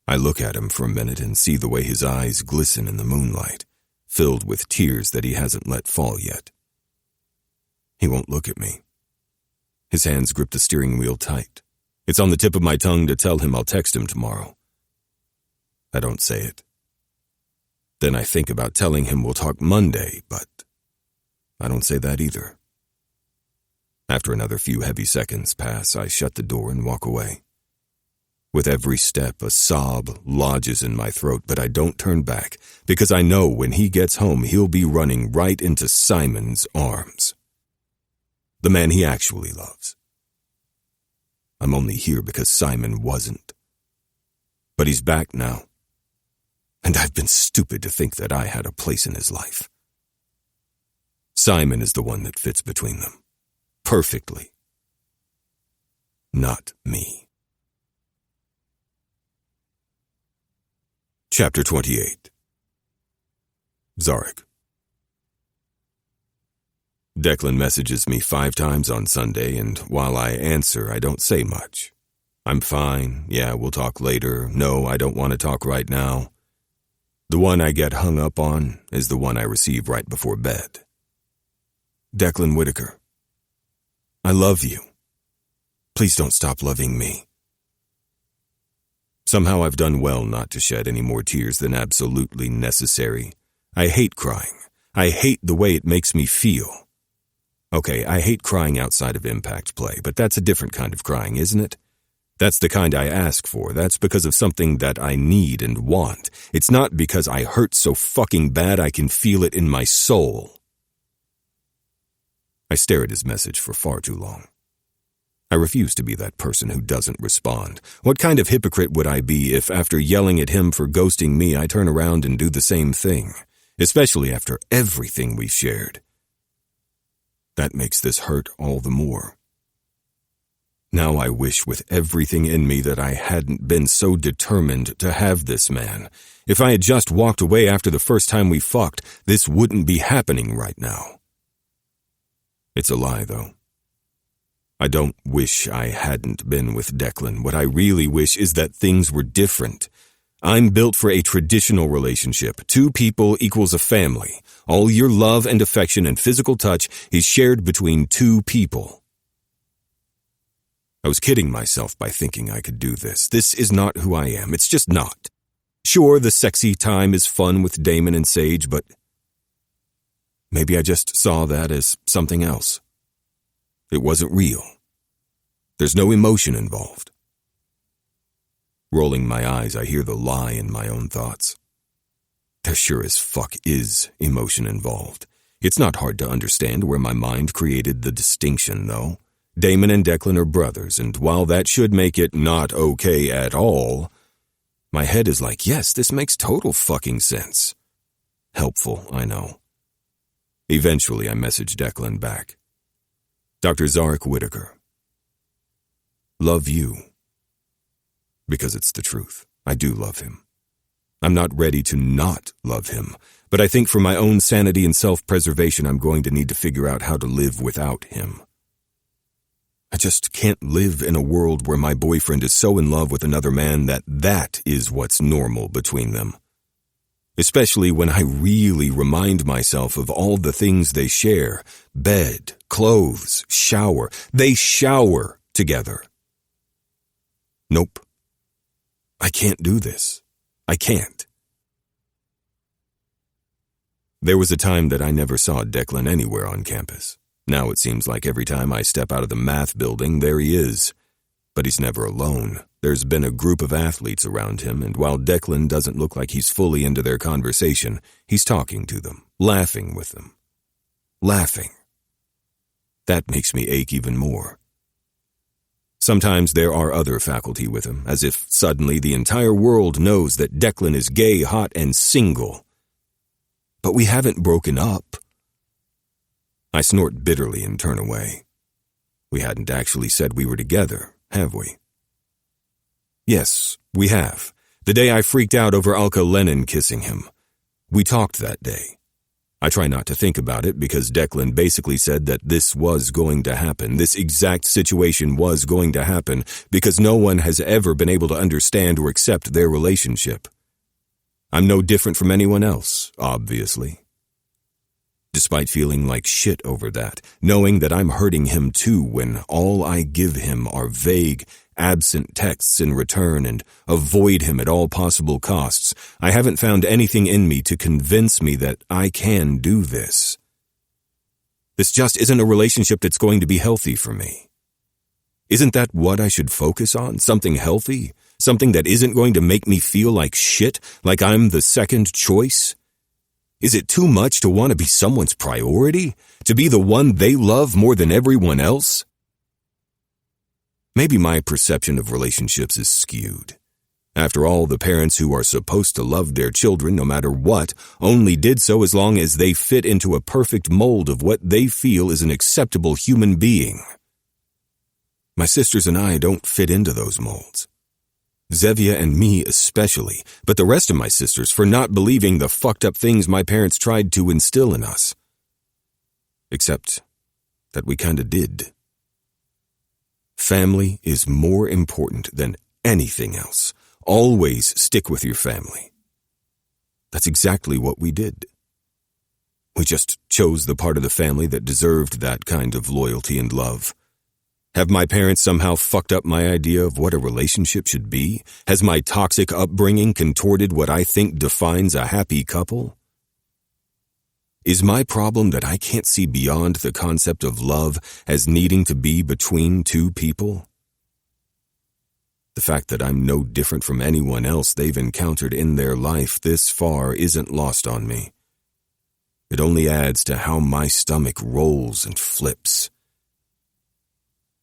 I look at him for a minute and see the way his eyes glisten in the moonlight, filled with tears that he hasn't let fall yet. He won't look at me. His hands grip the steering wheel tight. It's on the tip of my tongue to tell him I'll text him tomorrow. I don't say it. Then I think about telling him we'll talk Monday, but I don't say that either. After another few heavy seconds pass, I shut the door and walk away. With every step, a sob lodges in my throat, but I don't turn back, because I know when he gets home, he'll be running right into Simon's arms. The man he actually loves. I'm only here because Simon wasn't. But he's back now. And I've been stupid to think that I had a place in his life. Simon is the one that fits between them. Perfectly. Not me. Chapter 28. Zarek. Declan messages me 5 times on Sunday, and while I answer, I don't say much. I'm fine. Yeah, we'll talk later. No, I don't want to talk right now. The one I get hung up on is the one I receive right before bed. Declan Whitaker. I love you. Please don't stop loving me. Somehow I've done well not to shed any more tears than absolutely necessary. I hate crying. I hate the way it makes me feel. Okay, I hate crying outside of impact play, but that's a different kind of crying, isn't it? That's the kind I ask for. That's because of something that I need and want. It's not because I hurt so fucking bad I can feel it in my soul. I stare at his message for far too long. I refuse to be that person who doesn't respond. What kind of hypocrite would I be if, after yelling at him for ghosting me, I turn around and do the same thing, especially after everything we've shared? That makes this hurt all the more. Now I wish with everything in me that I hadn't been so determined to have this man. If I had just walked away after the first time we fucked, this wouldn't be happening right now. It's a lie, though. I don't wish I hadn't been with Declan. What I really wish is that things were different. I'm built for a traditional relationship. 2 people equals a family. All your love and affection and physical touch is shared between 2 people. I was kidding myself by thinking I could do this. This is not who I am. It's just not. Sure, the sexy time is fun with Damon and Sage, but maybe I just saw that as something else. It wasn't real. There's no emotion involved. Rolling my eyes, I hear the lie in my own thoughts. There sure as fuck is emotion involved. It's not hard to understand where my mind created the distinction, though. Damon and Declan are brothers, and while that should make it not okay at all, my head is like, yes, this makes total fucking sense. Helpful, I know. Eventually, I message Declan back. Dr. Zarek Whitaker. Love you. Because it's the truth. I do love him. I'm not ready to not love him, but I think for my own sanity and self-preservation, I'm going to need to figure out how to live without him. I just can't live in a world where my boyfriend is so in love with another man that is what's normal between them. Especially when I really remind myself of all the things they share. Bed, clothes, shower. They shower together. Nope. I can't do this. I can't. There was a time that I never saw Declan anywhere on campus. Now it seems like every time I step out of the math building, there he is. But he's never alone. There's been a group of athletes around him, and while Declan doesn't look like he's fully into their conversation, he's talking to them, laughing with them. Laughing. That makes me ache even more. Sometimes there are other faculty with him, as if suddenly the entire world knows that Declan is gay, hot, and single. But we haven't broken up. I snort bitterly and turn away. We hadn't actually said we were together, have we? Yes, we have. The day I freaked out over Alka Lennon kissing him. We talked that day. I try not to think about it because Declan basically said that this was going to happen. This exact situation was going to happen because no one has ever been able to understand or accept their relationship. I'm no different from anyone else, obviously. Despite feeling like shit over that, knowing that I'm hurting him too when all I give him are vague, absent texts in return and avoid him at all possible costs, I haven't found anything in me to convince me that I can do this. This just isn't a relationship that's going to be healthy for me. Isn't that what I should focus on? Something healthy? Something that isn't going to make me feel like shit, like I'm the second choice? Is it too much to want to be someone's priority? To be the one they love more than everyone else? Maybe my perception of relationships is skewed. After all, the parents who are supposed to love their children no matter what only did so as long as they fit into a perfect mold of what they feel is an acceptable human being. My sisters and I don't fit into those molds. Zevia and me especially, but the rest of my sisters for not believing the fucked up things my parents tried to instill in us. Except that we kinda did. Family is more important than anything else. Always stick with your family. That's exactly what we did. We just chose the part of the family that deserved that kind of loyalty and love. Have my parents somehow fucked up my idea of what a relationship should be? Has my toxic upbringing contorted what I think defines a happy couple? Is my problem that I can't see beyond the concept of love as needing to be between two people? The fact that I'm no different from anyone else they've encountered in their life this far isn't lost on me. It only adds to how my stomach rolls and flips.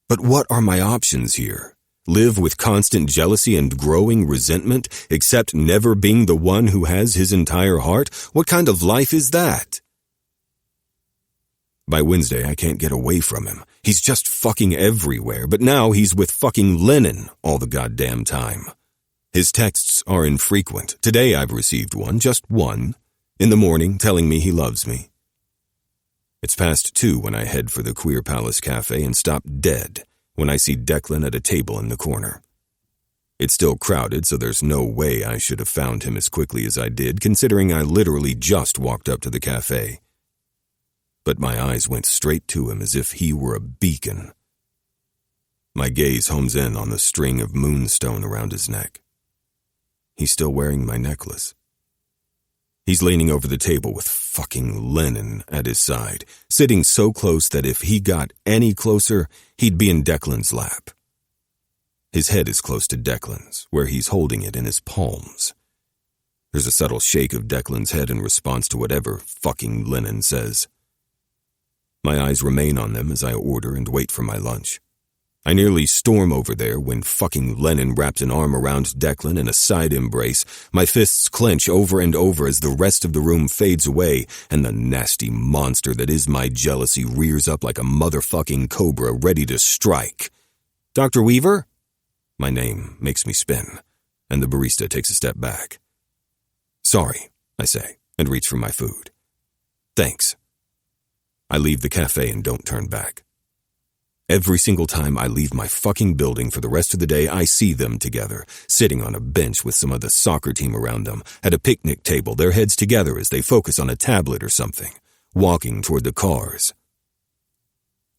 But what are my options here? Live with constant jealousy and growing resentment, except never being the one who has his entire heart? What kind of life is that? By Wednesday, I can't get away from him. He's just fucking everywhere, but now he's with fucking Lennon all the goddamn time. His texts are infrequent. Today I've received one, just one, in the morning telling me he loves me. It's past 2 when I head for the Queer Palace Cafe and stop dead when I see Declan at a table in the corner. It's still crowded, so there's no way I should have found him as quickly as I did, considering I literally just walked up to the cafe. But my eyes went straight to him as if he were a beacon. My gaze homes in on the string of moonstone around his neck. He's still wearing my necklace. He's leaning over the table with fucking Lennon at his side, sitting so close that if he got any closer, he'd be in Declan's lap. His head is close to Declan's, where he's holding it in his palms. There's a subtle shake of Declan's head in response to whatever fucking Lennon says. My eyes remain on them as I order and wait for my lunch. I nearly storm over there when fucking Lennon wraps an arm around Declan in a side embrace. My fists clench over and over as the rest of the room fades away and the nasty monster that is my jealousy rears up like a motherfucking cobra ready to strike. Dr. Weaver? My name makes me spin, and the barista takes a step back. Sorry, I say, and reach for my food. Thanks. I leave the cafe and don't turn back. Every single time I leave my fucking building for the rest of the day, I see them together, sitting on a bench with some of the soccer team around them, at a picnic table, their heads together as they focus on a tablet or something, walking toward the cars.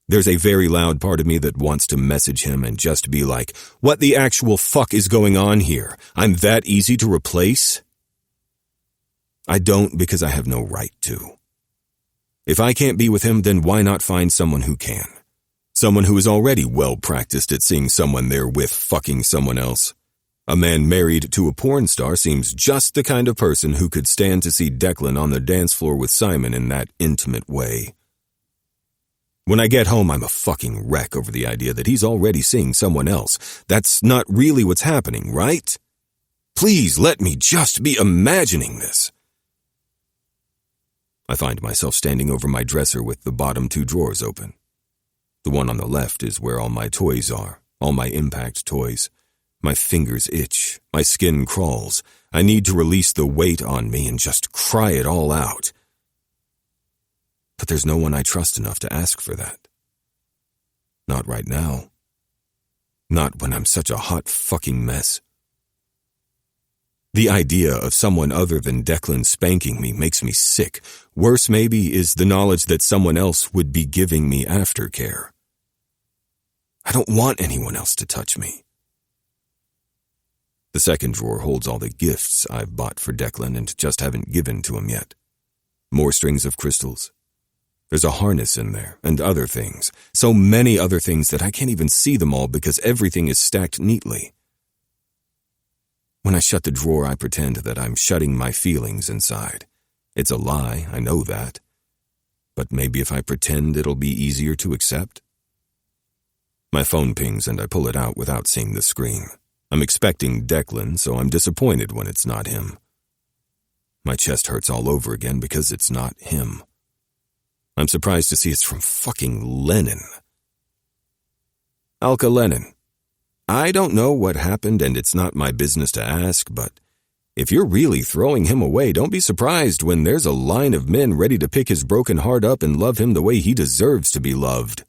There's a very loud part of me that wants to message him and just be like, what the actual fuck is going on here? I'm that easy to replace? I don't because I have no right to. If I can't be with him, then why not find someone who can? Someone who is already well practiced at seeing someone there with fucking someone else. A man married to a porn star seems just the kind of person who could stand to see Declan on the dance floor with Simon in that intimate way. When I get home, I'm a fucking wreck over the idea that he's already seeing someone else. That's not really what's happening, right? Please let me just be imagining this. I find myself standing over my dresser with the bottom 2 drawers open. The one on the left is where all my toys are, all my impact toys. My fingers itch, my skin crawls. I need to release the weight on me and just cry it all out. But there's no one I trust enough to ask for that. Not right now. Not when I'm such a hot fucking mess. The idea of someone other than Declan spanking me makes me sick. Worse maybe is the knowledge that someone else would be giving me aftercare. I don't want anyone else to touch me. The second drawer holds all the gifts I've bought for Declan and just haven't given to him yet. More strings of crystals. There's a harness in there, and other things. So many other things that I can't even see them all because everything is stacked neatly. When I shut the drawer, I pretend that I'm shutting my feelings inside. It's a lie, I know that. But maybe if I pretend, it'll be easier to accept. My phone pings and I pull it out without seeing the screen. I'm expecting Declan, so I'm disappointed when it's not him. My chest hurts all over again because it's not him. I'm surprised to see it's from fucking Lennon. Alka Lennon. I don't know what happened and it's not my business to ask, but if you're really throwing him away, don't be surprised when there's a line of men ready to pick his broken heart up and love him the way he deserves to be loved.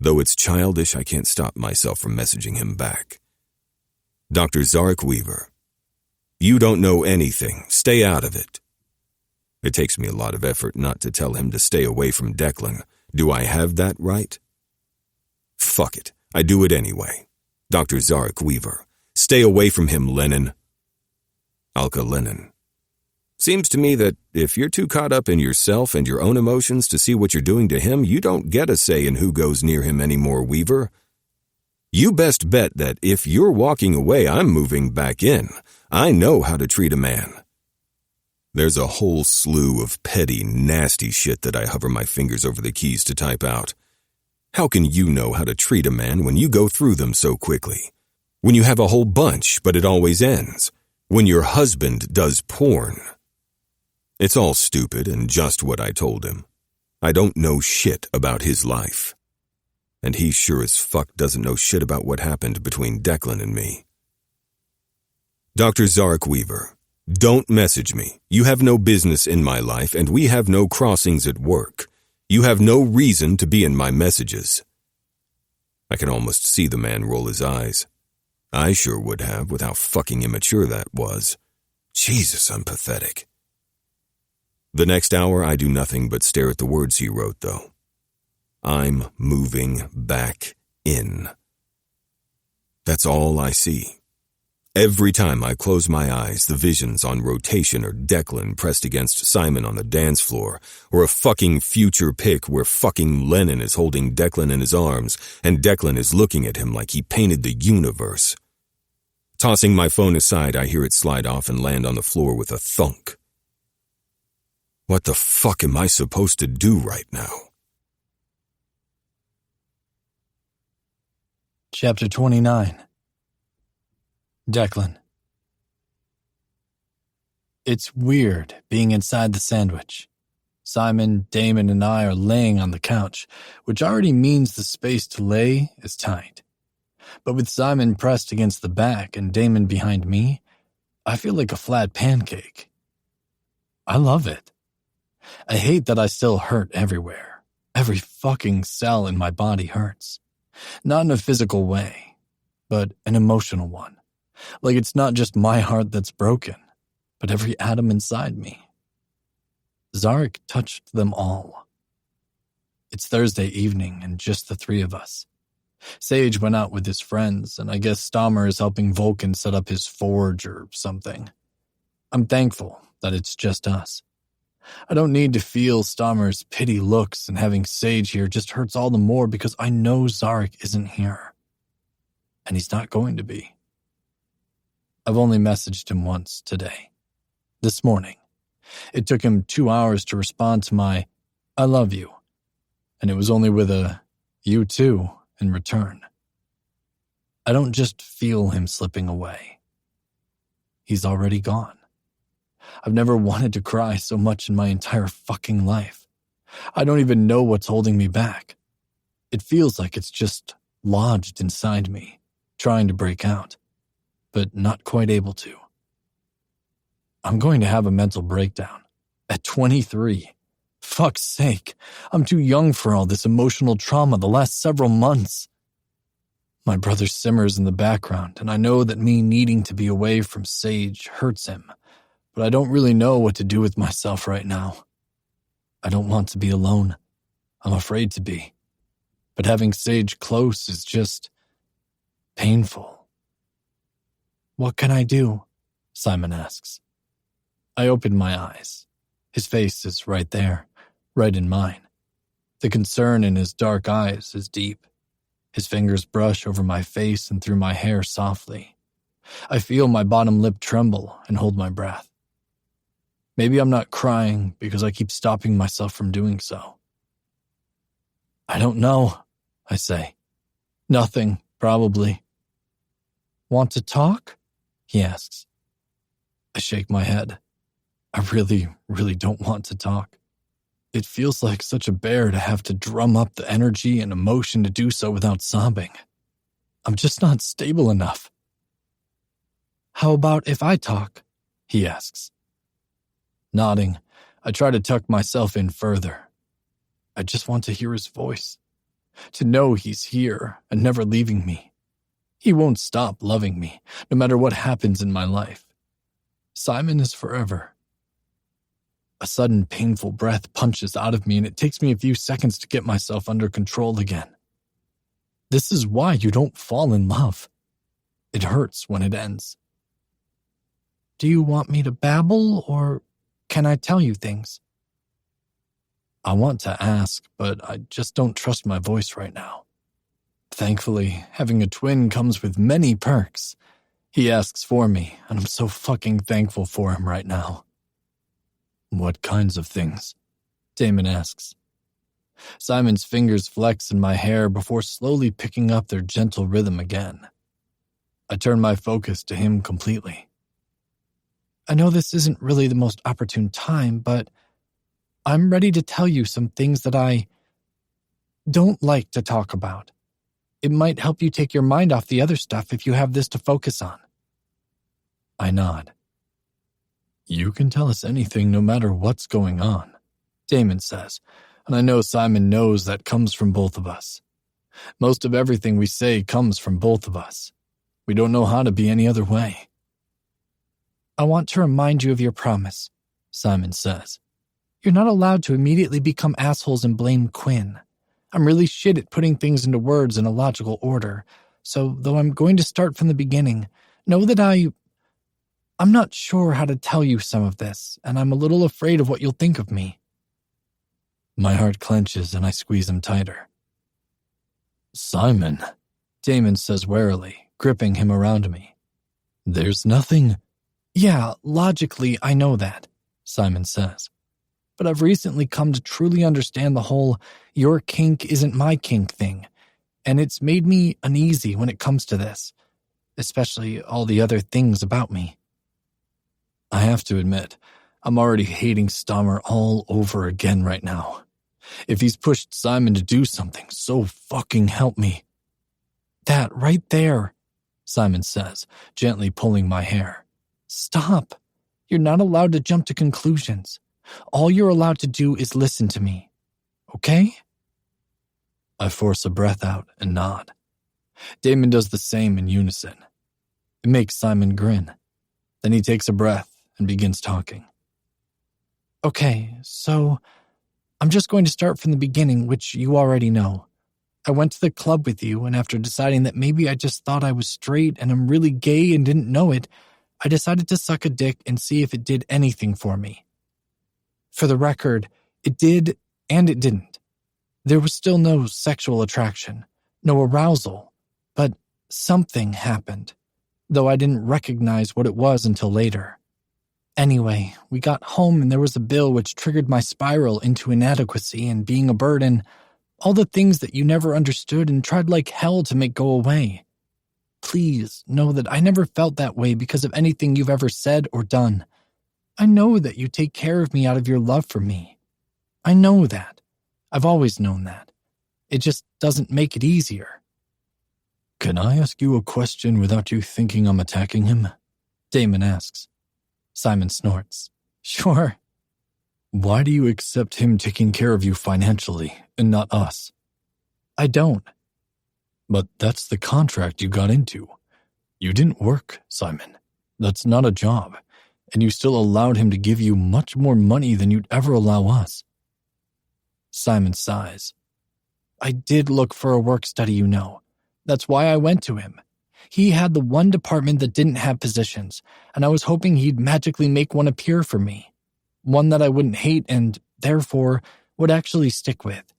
Though it's childish, I can't stop myself from messaging him back. Dr. Zarek Weaver, you don't know anything. Stay out of it. It takes me a lot of effort not to tell him to stay away from Declan. Do I have that right? Fuck it. I do it anyway. Dr. Zarek Weaver. Stay away from him, Lennon. Alka Lennon. Seems to me that if you're too caught up in yourself and your own emotions to see what you're doing to him, you don't get a say in who goes near him anymore, Weaver. You best bet that if you're walking away, I'm moving back in. I know how to treat a man. There's a whole slew of petty, nasty shit that I hover my fingers over the keys to type out. How can you know how to treat a man when you go through them so quickly? When you have a whole bunch, but it always ends? When your husband does porn? It's all stupid and just what I told him. I don't know shit about his life. And he sure as fuck doesn't know shit about what happened between Declan and me. Dr. Zarek Weaver, don't message me. You have no business in my life, and we have no crossings at work. You have no reason to be in my messages. I can almost see the man roll his eyes. I sure would have, with how fucking immature that was. Jesus, I'm pathetic. The next hour, I do nothing but stare at the words he wrote, though. I'm moving back in. That's all I see. Every time I close my eyes, the visions on rotation are Declan pressed against Simon on the dance floor, or a fucking future pic where fucking Lennon is holding Declan in his arms, and Declan is looking at him like he painted the universe. Tossing my phone aside, I hear it slide off and land on the floor with a thunk. What the fuck am I supposed to do right now? Chapter 29. Declan. It's weird being inside the sandwich. Simon, Damon, and I are laying on the couch, which already means the space to lay is tight. But with Simon pressed against the back and Damon behind me, I feel like a flat pancake. I love it. I hate that I still hurt everywhere. Every fucking cell in my body hurts. Not in a physical way, but an emotional one. Like it's not just my heart that's broken, but every atom inside me. Zarek touched them all. It's Thursday evening and just the three of us. Sage went out with his friends, and I guess Stammer is helping Vulcan set up his forge or something. I'm thankful that it's just us. I don't need to feel Stammer's pity looks, and having Sage here just hurts all the more because I know Zarek isn't here. And he's not going to be. I've only messaged him once today. This morning. It took him 2 hours to respond to my, I love you. And it was only with a, you too, in return. I don't just feel him slipping away. He's already gone. I've never wanted to cry so much in my entire fucking life. I don't even know what's holding me back. It feels like it's just lodged inside me, trying to break out, but not quite able to. I'm going to have a mental breakdown. At 23. Fuck's sake, I'm too young for all this emotional trauma the last several months. My brother simmers in the background, and I know that me needing to be away from Sage hurts him, but I don't really know what to do with myself right now. I don't want to be alone. I'm afraid to be. But having Sage close is just painful. What can I do? Simon asks. I open my eyes. His face is right there, right in mine. The concern in his dark eyes is deep. His fingers brush over my face and through my hair softly. I feel my bottom lip tremble and hold my breath. Maybe I'm not crying because I keep stopping myself from doing so. I don't know, I say. Nothing, probably. Want to talk? He asks. I shake my head. I really don't want to talk. It feels like such a bear to have to drum up the energy and emotion to do so without sobbing. I'm just not stable enough. How about if I talk? He asks. Nodding, I try to tuck myself in further. I just want to hear his voice. To know he's here and never leaving me. He won't stop loving me, no matter what happens in my life. Simon is forever. A sudden painful breath punches out of me, and it takes me a few seconds to get myself under control again. This is why you don't fall in love. It hurts when it ends. Do you want me to babble, or can I tell you things? I want to ask, but I just don't trust my voice right now. Thankfully, having a twin comes with many perks. He asks for me, and I'm so fucking thankful for him right now. What kinds of things? Damon asks. Simon's fingers flex in my hair before slowly picking up their gentle rhythm again. I turn my focus to him completely. I know this isn't really the most opportune time, but I'm ready to tell you some things that I don't like to talk about. It might help you take your mind off the other stuff if you have this to focus on. I nod. You can tell us anything no matter what's going on, Damon says, and I know Simon knows that comes from both of us. Most of everything we say comes from both of us. We don't know how to be any other way. I want to remind you of your promise, Simon says. You're not allowed to immediately become assholes and blame Quinn. I'm really shit at putting things into words in a logical order, so though I'm going to start from the beginning, know that I'm not sure how to tell you some of this, and I'm a little afraid of what you'll think of me. My heart clenches and I squeeze him tighter. Simon, Damon says warily, gripping him around me. There's nothing. Yeah, logically I know that, Simon says. But I've recently come to truly understand the whole your kink isn't my kink thing, and it's made me uneasy when it comes to this, especially all the other things about me. I have to admit, I'm already hating Stammer all over again right now. If he's pushed Simon to do something, so fucking help me. That right there, Simon says, gently pulling my hair. Stop. You're not allowed to jump to conclusions. All you're allowed to do is listen to me. Okay? I force a breath out and nod. Damon does the same in unison. It makes Simon grin. Then he takes a breath and begins talking. Okay, so I'm just going to start from the beginning, which you already know. I went to the club with you, and after deciding that maybe I just thought I was straight and I'm really gay and didn't know it, I decided to suck a dick and see if it did anything for me. For the record, it did and it didn't. There was still no sexual attraction, no arousal, but something happened, though I didn't recognize what it was until later. Anyway, we got home and there was a bill which triggered my spiral into inadequacy and being a burden, all the things that you never understood and tried like hell to make go away. Please know that I never felt that way because of anything you've ever said or done. I know that you take care of me out of your love for me. I know that. I've always known that. It just doesn't make it easier. Can I ask you a question without you thinking I'm attacking him? Damon asks. Simon snorts. Sure. Why do you accept him taking care of you financially and not us? I don't. But that's the contract you got into. You didn't work, Simon. That's not a job. And you still allowed him to give you much more money than you'd ever allow us. Simon sighs. I did look for a work study, you know. That's why I went to him. He had the one department that didn't have positions, and I was hoping he'd magically make one appear for me. One that I wouldn't hate and, therefore, would actually stick with.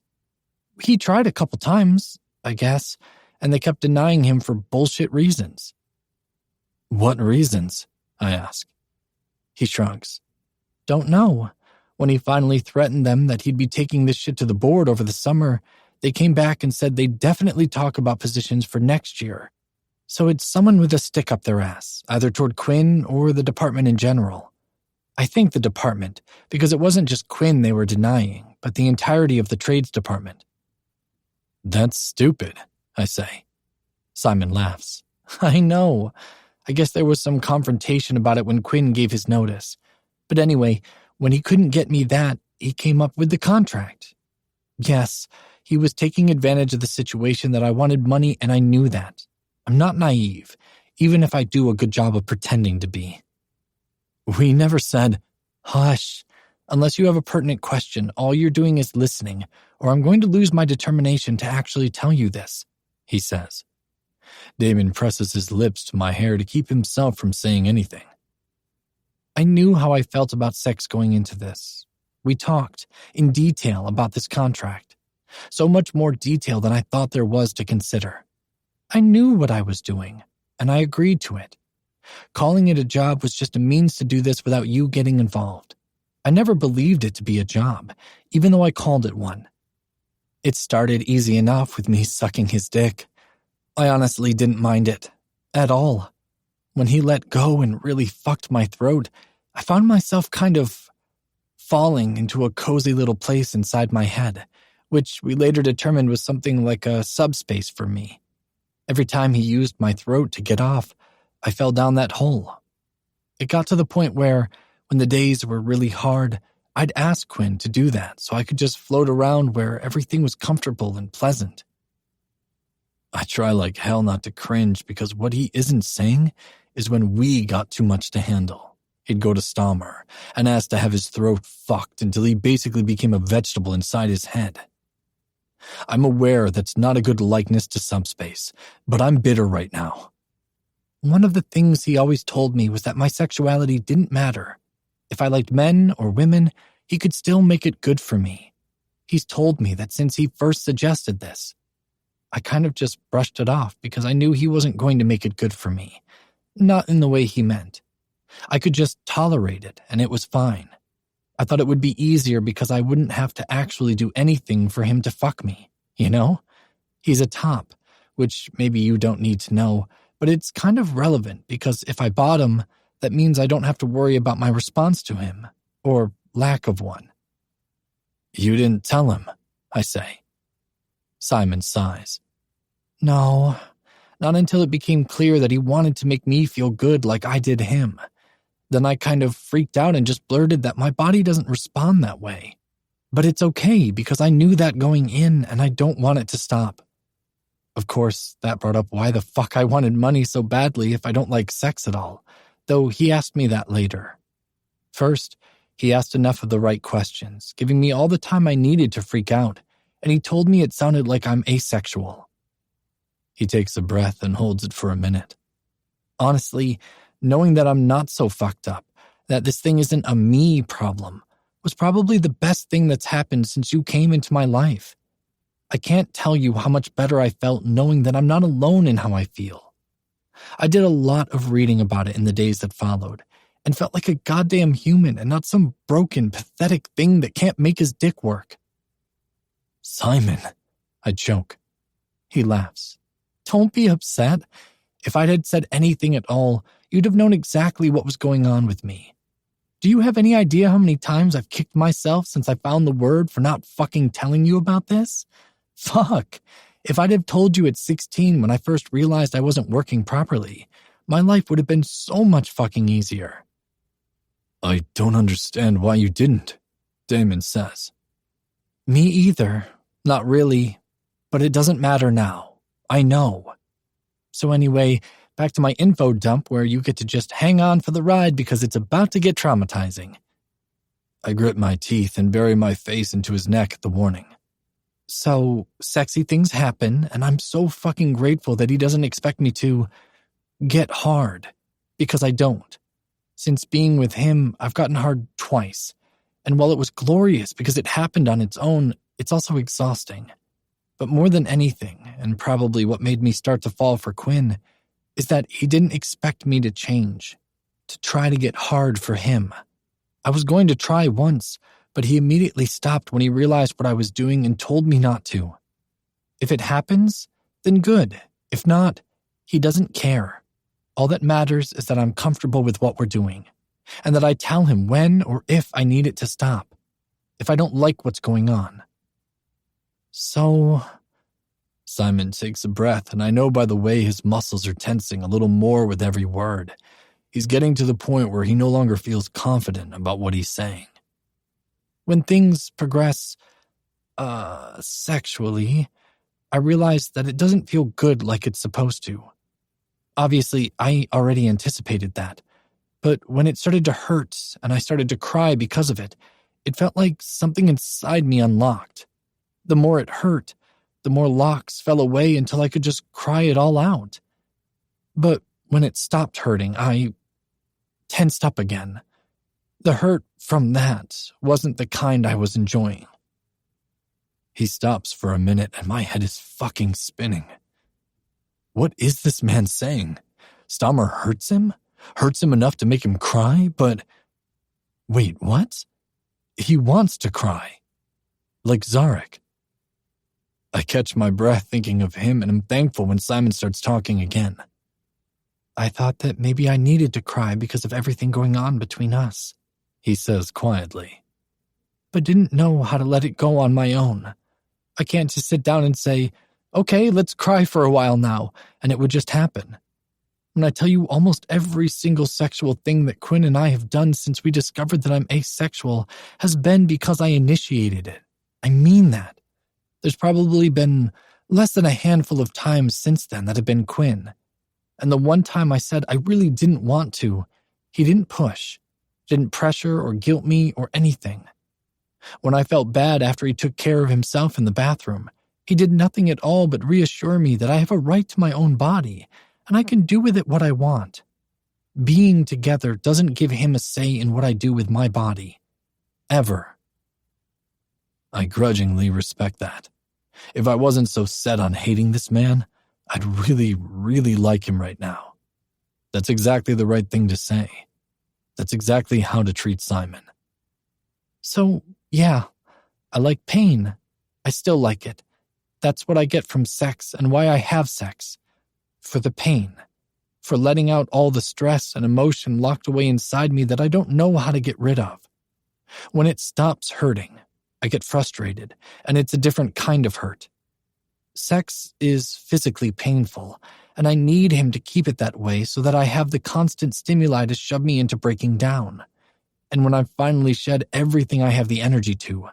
He tried a couple times, I guess, and they kept denying him for bullshit reasons. What reasons? I ask. He shrugs. Don't know. When he finally threatened them that he'd be taking this shit to the board over the summer, they came back and said they'd definitely talk about positions for next year. So it's someone with a stick up their ass, either toward Quinn or the department in general. I think the department, because it wasn't just Quinn they were denying, but the entirety of the trades department. That's stupid, I say. Simon laughs. I know. I guess there was some confrontation about it when Quinn gave his notice. But anyway, when he couldn't get me that, he came up with the contract. Yes, he was taking advantage of the situation that I wanted money and I knew that. I'm not naive, even if I do a good job of pretending to be. We never said, hush, unless you have a pertinent question, all you're doing is listening, or I'm going to lose my determination to actually tell you this. he says. Damon presses his lips to my hair to keep himself from saying anything. I knew how I felt about sex going into this. We talked in detail about this contract. So much more detail than I thought there was to consider. I knew what I was doing, and I agreed to it. Calling it a job was just a means to do this without you getting involved. I never believed it to be a job, even though I called it one. It started easy enough with me sucking his dick. I honestly didn't mind it, at all. When he let go and really fucked my throat, I found myself kind of falling into a cozy little place inside my head, which we later determined was something like a subspace for me. Every time he used my throat to get off, I fell down that hole. It got to the point where, when the days were really hard, I'd ask Quinn to do that so I could just float around where everything was comfortable and pleasant. I try like hell not to cringe because what he isn't saying is when we got too much to handle. He'd go to Stammer and ask to have his throat fucked until he basically became a vegetable inside his head. I'm aware that's not a good likeness to subspace, but I'm bitter right now. One of the things he always told me was that my sexuality didn't matter. If I liked men or women, he could still make it good for me. He's told me that since he first suggested this. I kind of just brushed it off because I knew he wasn't going to make it good for me. Not in the way he meant. I could just tolerate it, and it was fine. I thought it would be easier because I wouldn't have to actually do anything for him to fuck me, you know? He's a top, which maybe you don't need to know, but it's kind of relevant because if I bottom, that means I don't have to worry about my response to him, or lack of one. You didn't tell him, I say. Simon sighs. No, not until it became clear that he wanted to make me feel good like I did him. Then I kind of freaked out and just blurted that my body doesn't respond that way. But it's okay because I knew that going in and I don't want it to stop. Of course, that brought up why the fuck I wanted money so badly if I don't like sex at all, though he asked me that later. First, he asked enough of the right questions, giving me all the time I needed to freak out, and he told me it sounded like I'm asexual. He takes a breath and holds it for a minute. Honestly, knowing that I'm not so fucked up, that this thing isn't a me problem, was probably the best thing that's happened since you came into my life. I can't tell you how much better I felt knowing that I'm not alone in how I feel. I did a lot of reading about it in the days that followed, and felt like a goddamn human and not some broken, pathetic thing that can't make his dick work. Simon, I choke. He laughs. Don't be upset. If I had said anything at all, you'd have known exactly what was going on with me. Do you have any idea how many times I've kicked myself since I found the word for not fucking telling you about this? Fuck. If I'd have told you at 16 when I first realized I wasn't working properly, my life would have been so much fucking easier. I don't understand why you didn't, Damon says. Me either. Not really. But it doesn't matter now. I know. So anyway, back to my info dump where you get to just hang on for the ride because it's about to get traumatizing. I grit my teeth and bury my face into his neck at the warning. So, sexy things happen, and I'm so fucking grateful that he doesn't expect me to get hard, because I don't. Since being with him, I've gotten hard twice, and while it was glorious because it happened on its own, it's also exhausting. But more than anything, and probably what made me start to fall for Quinn, is that he didn't expect me to change, to try to get hard for him. I was going to try once, but he immediately stopped when he realized what I was doing and told me not to. If it happens, then good. If not, he doesn't care. All that matters is that I'm comfortable with what we're doing, and that I tell him when or if I need it to stop, if I don't like what's going on. So, Simon takes a breath, and I know by the way his muscles are tensing a little more with every word. He's getting to the point where he no longer feels confident about what he's saying. When things progress, sexually, I realize that it doesn't feel good like it's supposed to. Obviously, I already anticipated that, but when it started to hurt and I started to cry because of it, it felt like something inside me unlocked. The more it hurt, the more locks fell away until I could just cry it all out. But when it stopped hurting, I tensed up again. The hurt from that wasn't the kind I was enjoying. He stops for a minute and my head is fucking spinning. What is this man saying? Stammer hurts him? Hurts him enough to make him cry? But wait, what? He wants to cry. Like Zarek. I catch my breath thinking of him and am thankful when Simon starts talking again. I thought that maybe I needed to cry because of everything going on between us, he says quietly, but didn't know how to let it go on my own. I can't just sit down and say, okay, let's cry for a while now, and it would just happen. When I tell you almost every single sexual thing that Quinn and I have done since we discovered that I'm asexual has been because I initiated it. I mean that. There's probably been less than a handful of times since then that have been Quinn. And the one time I said I really didn't want to, he didn't push, didn't pressure or guilt me or anything. When I felt bad after he took care of himself in the bathroom, he did nothing at all but reassure me that I have a right to my own body and I can do with it what I want. Being together doesn't give him a say in what I do with my body. Ever. I grudgingly respect that. If I wasn't so set on hating this man, I'd really, really like him right now. That's exactly the right thing to say. That's exactly how to treat Simon. So, yeah, I like pain. I still like it. That's what I get from sex and why I have sex. For the pain. For letting out all the stress and emotion locked away inside me that I don't know how to get rid of. When it stops hurting, I get frustrated, and it's a different kind of hurt. Sex is physically painful, and I need him to keep it that way so that I have the constant stimuli to shove me into breaking down. And when I've finally shed everything I have the energy to,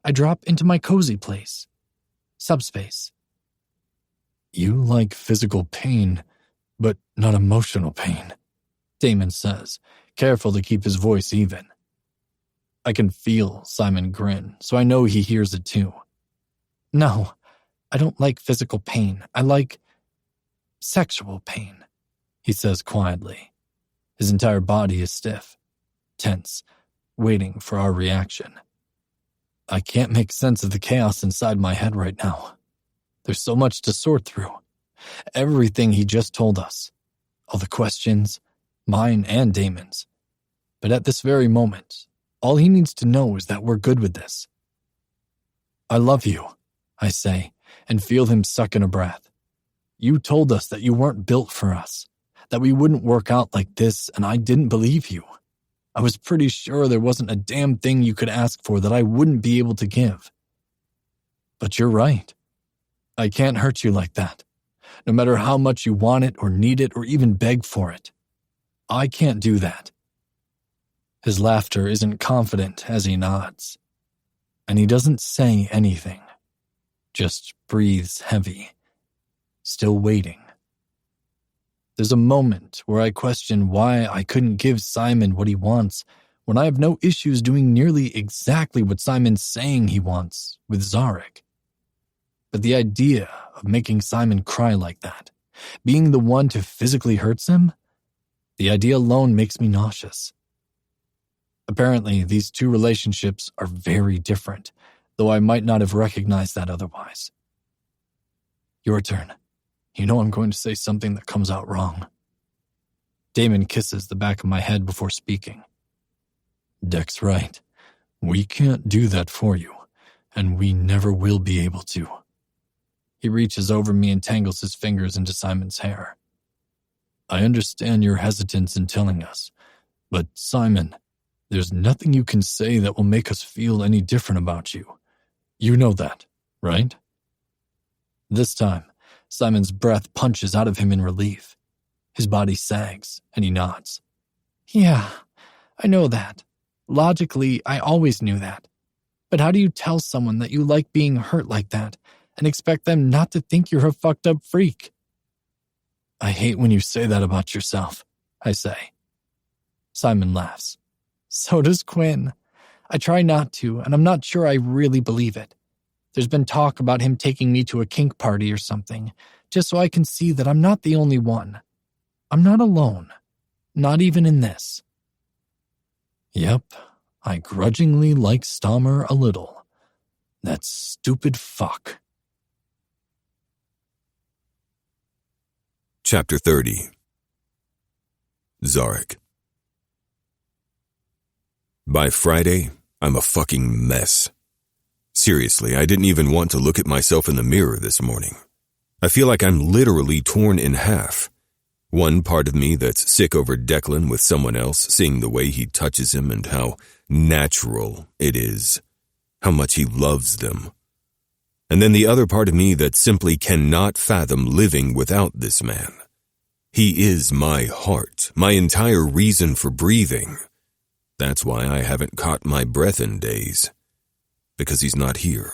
I drop into my cozy place. Subspace. You like physical pain, but not emotional pain, Damon says, careful to keep his voice even. I can feel Simon grin, so I know he hears it too. No, I don't like physical pain. I like sexual pain, he says quietly. His entire body is stiff, tense, waiting for our reaction. I can't make sense of the chaos inside my head right now. There's so much to sort through. Everything he just told us. All the questions, mine and Damon's. But at this very moment, all he needs to know is that we're good with this. I love you, I say, and feel him suck in a breath. You told us that you weren't built for us, that we wouldn't work out like this, and I didn't believe you. I was pretty sure there wasn't a damn thing you could ask for that I wouldn't be able to give. But you're right. I can't hurt you like that, no matter how much you want it or need it or even beg for it. I can't do that. His laughter isn't confident as he nods, and he doesn't say anything, just breathes heavy, still waiting. There's a moment where I question why I couldn't give Simon what he wants when I have no issues doing nearly exactly what Simon's saying he wants with Zarek. But the idea of making Simon cry like that, being the one to physically hurt him, the idea alone makes me nauseous. Apparently, these two relationships are very different, though I might not have recognized that otherwise. Your turn. You know I'm going to say something that comes out wrong. Damon kisses the back of my head before speaking. Deck's right. We can't do that for you, and we never will be able to. He reaches over me and tangles his fingers into Simon's hair. I understand your hesitance in telling us, but Simon, there's nothing you can say that will make us feel any different about you. You know that, right? This time, Simon's breath punches out of him in relief. His body sags, and he nods. Yeah, I know that. Logically, I always knew that. But how do you tell someone that you like being hurt like that and expect them not to think you're a fucked up freak? I hate when you say that about yourself, I say. Simon laughs. So does Quinn. I try not to, and I'm not sure I really believe it. There's been talk about him taking me to a kink party or something, just so I can see that I'm not the only one. I'm not alone. Not even in this. Yep, I grudgingly like Stammer a little. That stupid fuck. Chapter 30. Zarek. By Friday, I'm a fucking mess. Seriously, I didn't even want to look at myself in the mirror this morning. I feel like I'm literally torn in half. One part of me that's sick over Declan with someone else, seeing the way he touches him and how natural it is, how much he loves them. And then the other part of me that simply cannot fathom living without this man. He is my heart, my entire reason for breathing. That's why I haven't caught my breath in days. Because he's not here.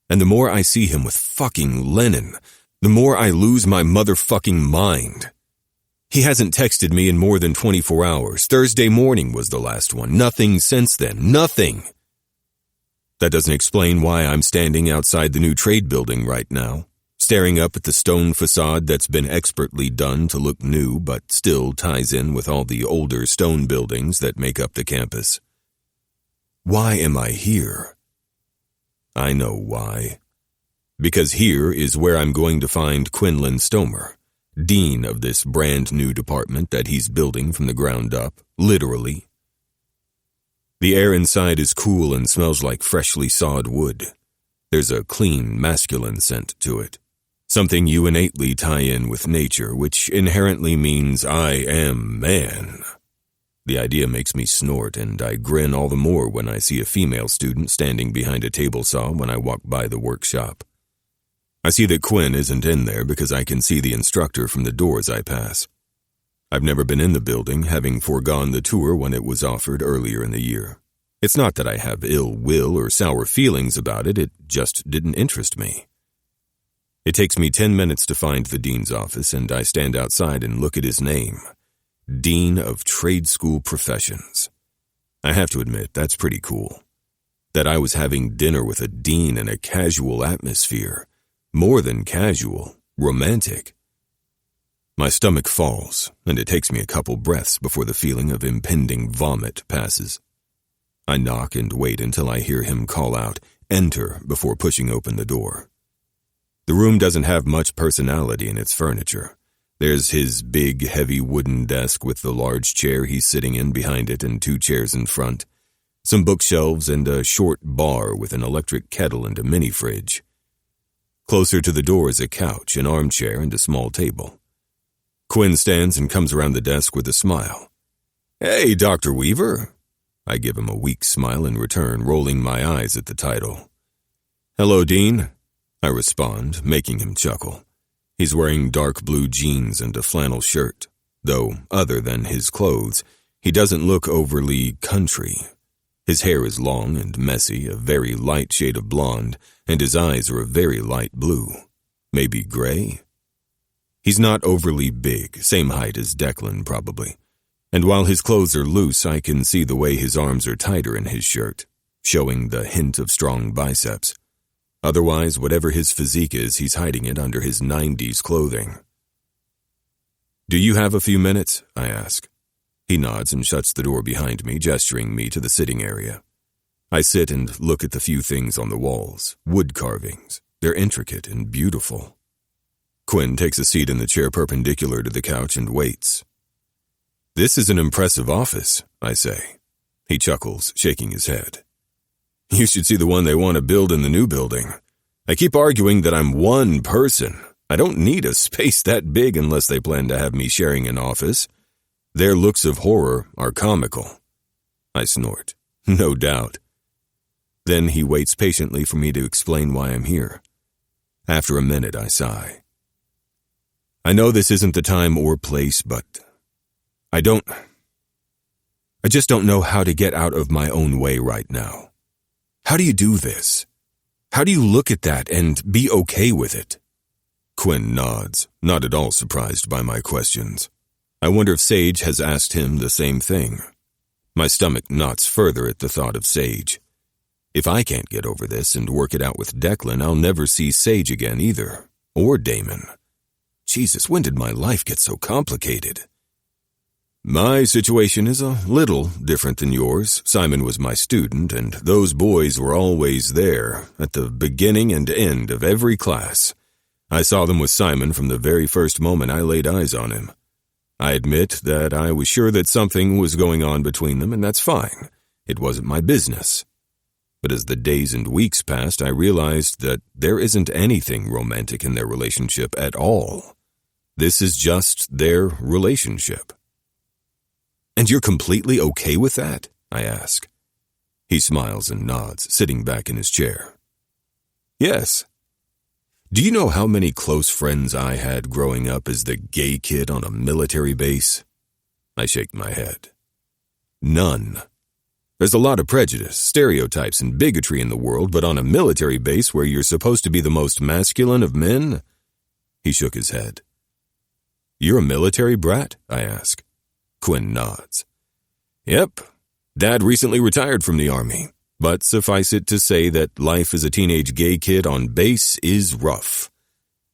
And the more I see him with fucking Lennon, the more I lose my motherfucking mind. He hasn't texted me in more than 24 hours. Thursday morning was the last one. Nothing since then. Nothing. That doesn't explain why I'm standing outside the new trade building right now, staring up at the stone facade that's been expertly done to look new but still ties in with all the older stone buildings that make up the campus. Why am I here? I know why. Because here is where I'm going to find Quinlan Stomer, dean of this brand new department that he's building from the ground up, literally. The air inside is cool and smells like freshly sawed wood. There's a clean, masculine scent to it. Something you innately tie in with nature, which inherently means I am man. The idea makes me snort, and I grin all the more when I see a female student standing behind a table saw when I walk by the workshop. I see that Quinn isn't in there because I can see the instructor from the doors I pass. I've never been in the building, having foregone the tour when it was offered earlier in the year. It's not that I have ill will or sour feelings about it, it just didn't interest me. It takes me 10 minutes to find the dean's office, and I stand outside and look at his name. Dean of Trade School Professions. I have to admit, that's pretty cool. That I was having dinner with a dean in a casual atmosphere. More than casual, romantic. My stomach falls, and it takes me a couple breaths before the feeling of impending vomit passes. I knock and wait until I hear him call out, "Enter," before pushing open the door. The room doesn't have much personality in its furniture. There's his big, heavy wooden desk with the large chair he's sitting in behind it and 2 chairs in front, some bookshelves and a short bar with an electric kettle and a mini-fridge. Closer to the door is a couch, an armchair, and a small table. Quinn stands and comes around the desk with a smile. "Hey, Dr. Weaver." I give him a weak smile in return, rolling my eyes at the title. "Hello, Dean," I respond, making him chuckle. He's wearing dark blue jeans and a flannel shirt, though other than his clothes, he doesn't look overly country. His hair is long and messy, a very light shade of blonde, and his eyes are a very light blue, maybe gray. He's not overly big, same height as Declan probably, and while his clothes are loose, I can see the way his arms are tighter in his shirt, showing the hint of strong biceps. Otherwise, whatever his physique is, he's hiding it under his 90s clothing. "Do you have a few minutes?" I ask. He nods and shuts the door behind me, gesturing me to the sitting area. I sit and look at the few things on the walls, wood carvings. They're intricate and beautiful. Quinn takes a seat in the chair perpendicular to the couch and waits. "This is an impressive office," I say. He chuckles, shaking his head. "You should see the one they want to build in the new building. I keep arguing that I'm one person. I don't need a space that big unless they plan to have me sharing an office. Their looks of horror are comical." I snort. "No doubt." Then he waits patiently for me to explain why I'm here. After a minute, I sigh. "I know this isn't the time or place, but I just don't know how to get out of my own way right now. How do you do this? How do you look at that and be okay with it?" Quinn nods, not at all surprised by my questions. I wonder if Sage has asked him the same thing. My stomach knots further at the thought of Sage. If I can't get over this and work it out with Declan, I'll never see Sage again either. Or Damon. Jesus, when did my life get so complicated? My situation is a little different than yours. Simon was my student, and those boys were always there, at the beginning and end of every class. I saw them with Simon from the very first moment I laid eyes on him. I admit that I was sure that something was going on between them, and that's fine. It wasn't my business. But as the days and weeks passed, I realized that there isn't anything romantic in their relationship at all. This is just their relationship. And you're completely okay with that? I ask. He smiles and nods, sitting back in his chair. Yes. Do you know how many close friends I had growing up as the gay kid on a military base? I shake my head. None. There's a lot of prejudice, stereotypes, and bigotry in the world, but on a military base where you're supposed to be the most masculine of men? He shook his head. You're a military brat? I ask. Quinn nods. Yep. Dad recently retired from the Army, but suffice it to say that life as a teenage gay kid on base is rough.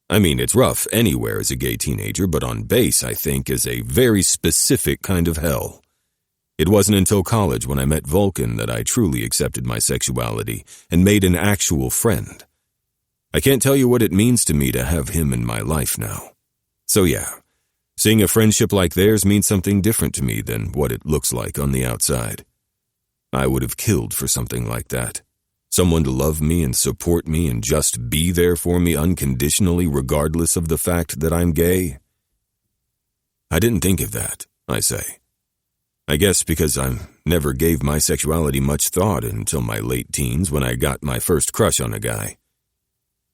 I mean, it's rough anywhere as a gay teenager, but on base, I think, is a very specific kind of hell. It wasn't until college when I met Vulcan that I truly accepted my sexuality and made an actual friend. I can't tell you what it means to me to have him in my life now. So yeah, seeing a friendship like theirs means something different to me than what it looks like on the outside. I would have killed for something like that. Someone to love me and support me and just be there for me unconditionally regardless of the fact that I'm gay. I didn't think of that, I say. I guess because I never gave my sexuality much thought until my late teens when I got my first crush on a guy.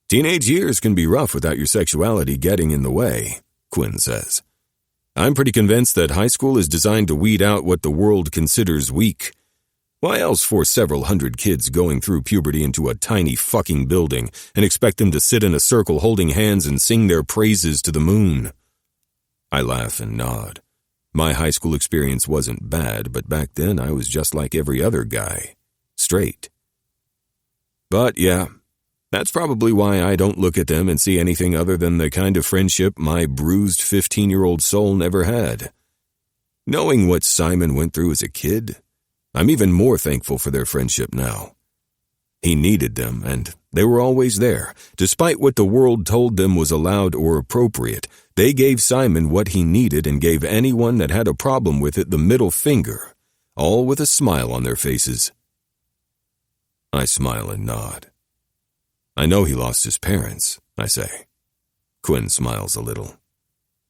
Teenage years can be rough without your sexuality getting in the way, Quinn says. I'm pretty convinced that high school is designed to weed out what the world considers weak. Why else force several hundred kids going through puberty into a tiny fucking building and expect them to sit in a circle holding hands and sing their praises to the moon? I laugh and nod. My high school experience wasn't bad, but back then I was just like every other guy. Straight. But yeah, that's probably why I don't look at them and see anything other than the kind of friendship my bruised 15-year-old soul never had. Knowing what Simon went through as a kid, I'm even more thankful for their friendship now. He needed them, and they were always there. Despite what the world told them was allowed or appropriate, they gave Simon what he needed and gave anyone that had a problem with it the middle finger, all with a smile on their faces. I smile and nod. I know he lost his parents, I say. Quinn smiles a little.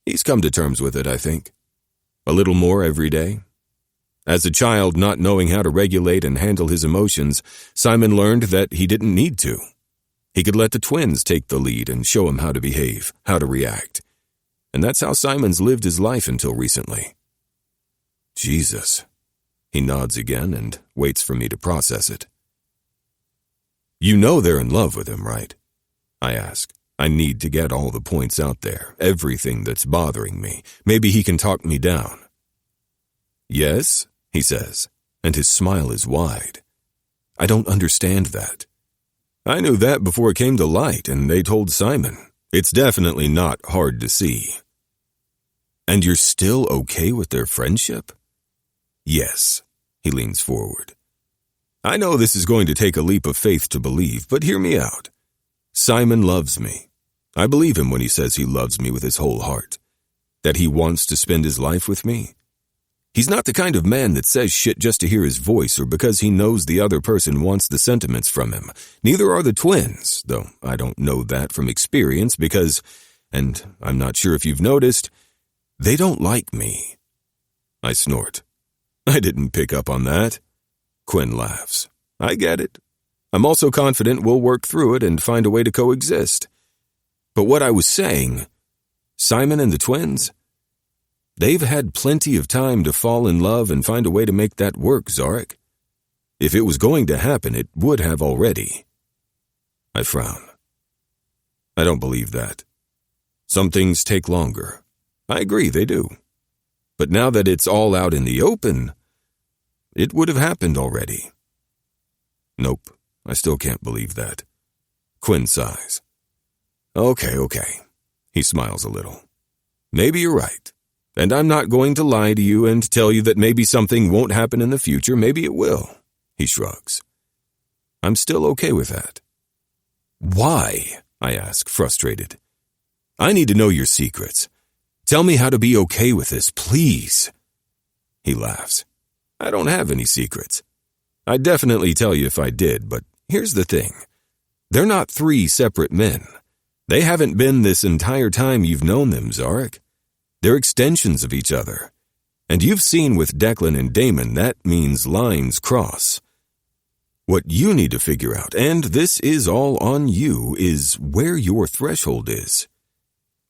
He's come to terms with it, I think. A little more every day. As a child not knowing how to regulate and handle his emotions, Simon learned that he didn't need to. He could let the twins take the lead and show him how to behave, how to react. And that's how Simon's lived his life until recently. Jesus. He nods again and waits for me to process it. You know they're in love with him, right? I ask. I need to get all the points out there, everything that's bothering me. Maybe he can talk me down. Yes, he says, and his smile is wide. I don't understand that. I knew that before it came to light, and they told Simon. It's definitely not hard to see. And you're still okay with their friendship? Yes, he leans forward. I know this is going to take a leap of faith to believe, but hear me out. Simon loves me. I believe him when he says he loves me with his whole heart. That he wants to spend his life with me. He's not the kind of man that says shit just to hear his voice or because he knows the other person wants the sentiments from him. Neither are the twins, though I don't know that from experience because, and I'm not sure if you've noticed, they don't like me. I snort. I didn't pick up on that. Quinn laughs. I get it. I'm also confident we'll work through it and find a way to coexist. But what I was saying, Simon and the twins, they've had plenty of time to fall in love and find a way to make that work, Zarek. If it was going to happen, it would have already. I frown. I don't believe that. Some things take longer. I agree, they do. But now that it's all out in the open, it would have happened already. Nope, I still can't believe that. Quinn sighs. Okay. He smiles a little. Maybe you're right. And I'm not going to lie to you and tell you that maybe something won't happen in the future. Maybe it will. He shrugs. I'm still okay with that. Why? I ask, frustrated. I need to know your secrets. Tell me how to be okay with this, please. He laughs. I don't have any secrets. I'd definitely tell you if I did, but here's the thing. They're not three separate men. They haven't been this entire time you've known them, Zarek. They're extensions of each other. And you've seen with Declan and Damon that means lines cross. What you need to figure out, and this is all on you, is where your threshold is.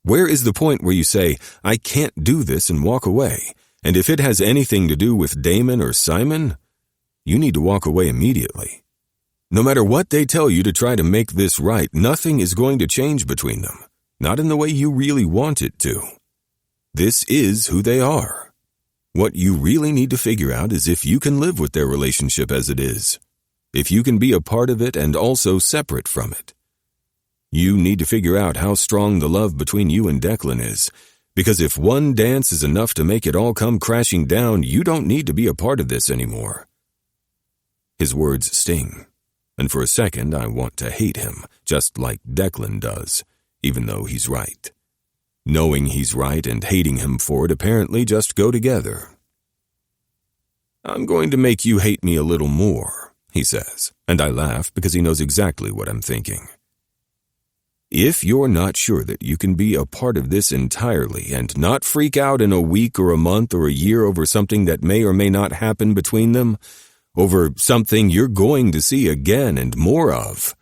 Where is the point where you say, I can't do this and walk away, and if it has anything to do with Damon or Simon, you need to walk away immediately. No matter what they tell you to try to make this right, nothing is going to change between them, not in the way you really want it to. This is who they are. What you really need to figure out is if you can live with their relationship as it is. If you can be a part of it and also separate from it. You need to figure out how strong the love between you and Declan is, because if one dance is enough to make it all come crashing down, you don't need to be a part of this anymore. His words sting, and for a second I want to hate him, just like Declan does, even though he's right. Knowing he's right and hating him for it apparently just go together. I'm going to make you hate me a little more, he says, and I laugh because he knows exactly what I'm thinking. If you're not sure that you can be a part of this entirely and not freak out in a week or a month or a year over something that may or may not happen between them, over something you're going to see again and more of,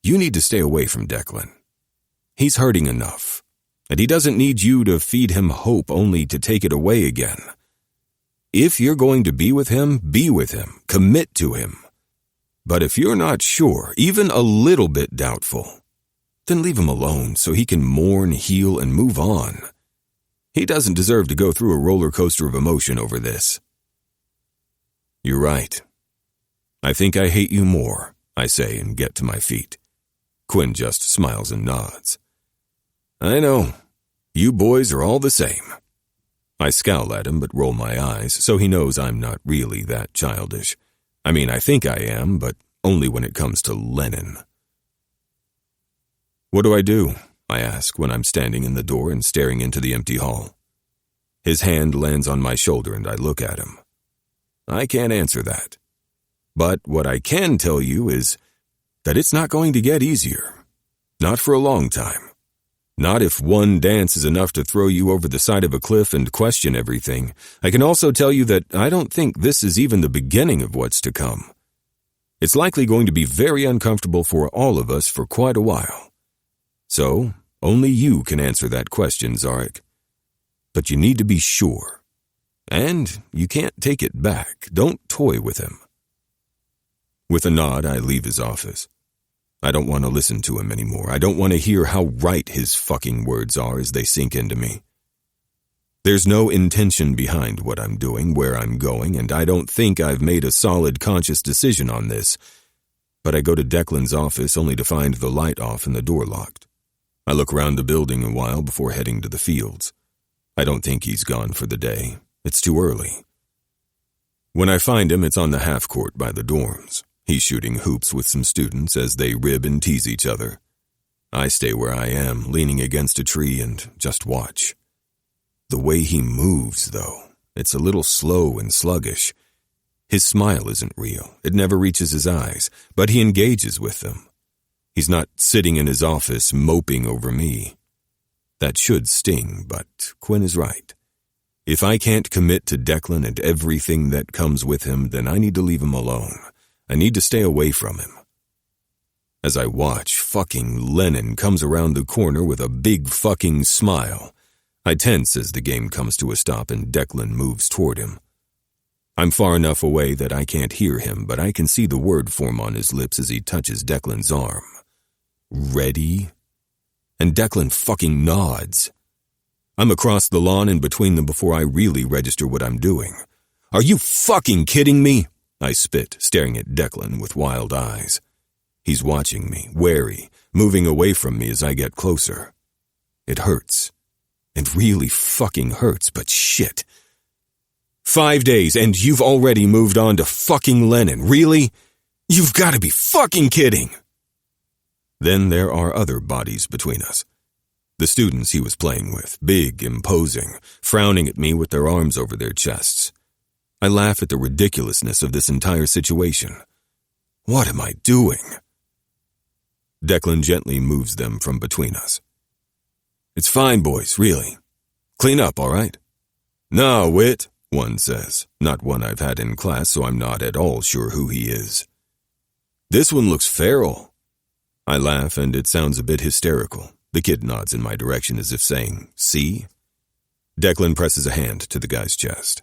you need to stay away from Declan. He's hurting enough. And he doesn't need you to feed him hope only to take it away again. If you're going to be with him, commit to him. But if you're not sure, even a little bit doubtful, then leave him alone so he can mourn, heal, and move on. He doesn't deserve to go through a roller coaster of emotion over this. You're right. I think I hate you more, I say and get to my feet. Quinn just smiles and nods. I know. You boys are all the same. I scowl at him but roll my eyes, so he knows I'm not really that childish. I mean, I think I am, but only when it comes to Lennon. What do I do? I ask when I'm standing in the door and staring into the empty hall. His hand lands on my shoulder and I look at him. I can't answer that. But what I can tell you is that it's not going to get easier. Not for a long time. Not if one dance is enough to throw you over the side of a cliff and question everything. I can also tell you that I don't think this is even the beginning of what's to come. It's likely going to be very uncomfortable for all of us for quite a while. So, only you can answer that question, Zarek. But you need to be sure. And you can't take it back. Don't toy with him. With a nod, I leave his office. I don't want to listen to him anymore. I don't want to hear how right his fucking words are as they sink into me. There's no intention behind what I'm doing, where I'm going, and I don't think I've made a solid conscious decision on this. But I go to Declan's office only to find the light off and the door locked. I look around the building a while before heading to the fields. I don't think he's gone for the day. It's too early. When I find him, it's on the half-court by the dorms. He's shooting hoops with some students as they rib and tease each other. I stay where I am, leaning against a tree, and just watch. The way he moves, though, it's a little slow and sluggish. His smile isn't real. It never reaches his eyes, but he engages with them. He's not sitting in his office moping over me. That should sting, but Quinn is right. If I can't commit to Declan and everything that comes with him, then I need to leave him alone. I need to stay away from him. As I watch, fucking Lennon comes around the corner with a big fucking smile. I tense as the game comes to a stop and Declan moves toward him. I'm far enough away that I can't hear him, but I can see the word form on his lips as he touches Declan's arm. Ready? And Declan fucking nods. I'm across the lawn and between them before I really register what I'm doing. Are you fucking kidding me? I spit, staring at Declan with wild eyes. He's watching me, wary, moving away from me as I get closer. It hurts. It really fucking hurts, but shit. 5 days and you've already moved on to fucking Lennon, really? You've got to be fucking kidding! Then there are other bodies between us. The students he was playing with, big, imposing, frowning at me with their arms over their chests. I laugh at the ridiculousness of this entire situation. What am I doing? Declan gently moves them from between us. It's fine, boys, really. Clean up, all right? No, Wit, one says, not one I've had in class, so I'm not at all sure who he is. This one looks feral. I laugh, and it sounds a bit hysterical. The kid nods in my direction as if saying, see? Declan presses a hand to the guy's chest.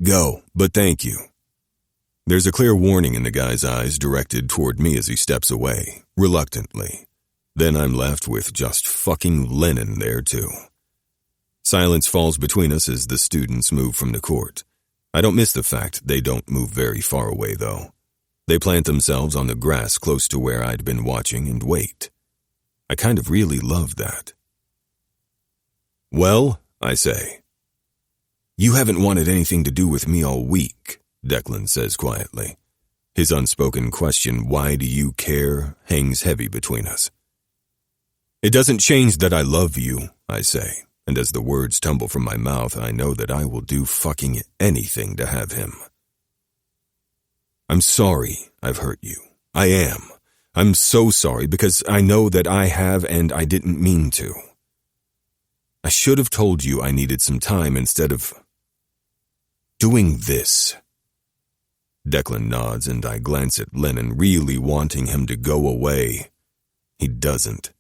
Go, but thank you. There's a clear warning in the guy's eyes directed toward me as he steps away, reluctantly. Then I'm left with just fucking Lennon there too. Silence falls between us as the students move from the court. I don't miss the fact they don't move very far away, though. They plant themselves on the grass close to where I'd been watching and wait. I kind of really love that. Well, I say. You haven't wanted anything to do with me all week, Declan says quietly. His unspoken question, why do you care, hangs heavy between us. It doesn't change that I love you, I say, and as the words tumble from my mouth, I know that I will do fucking anything to have him. I'm sorry I've hurt you. I am. I'm so sorry because I know that I have and I didn't mean to. I should have told you I needed some time instead of doing this. Declan nods and I glance at Lennon, really wanting him to go away. He doesn't.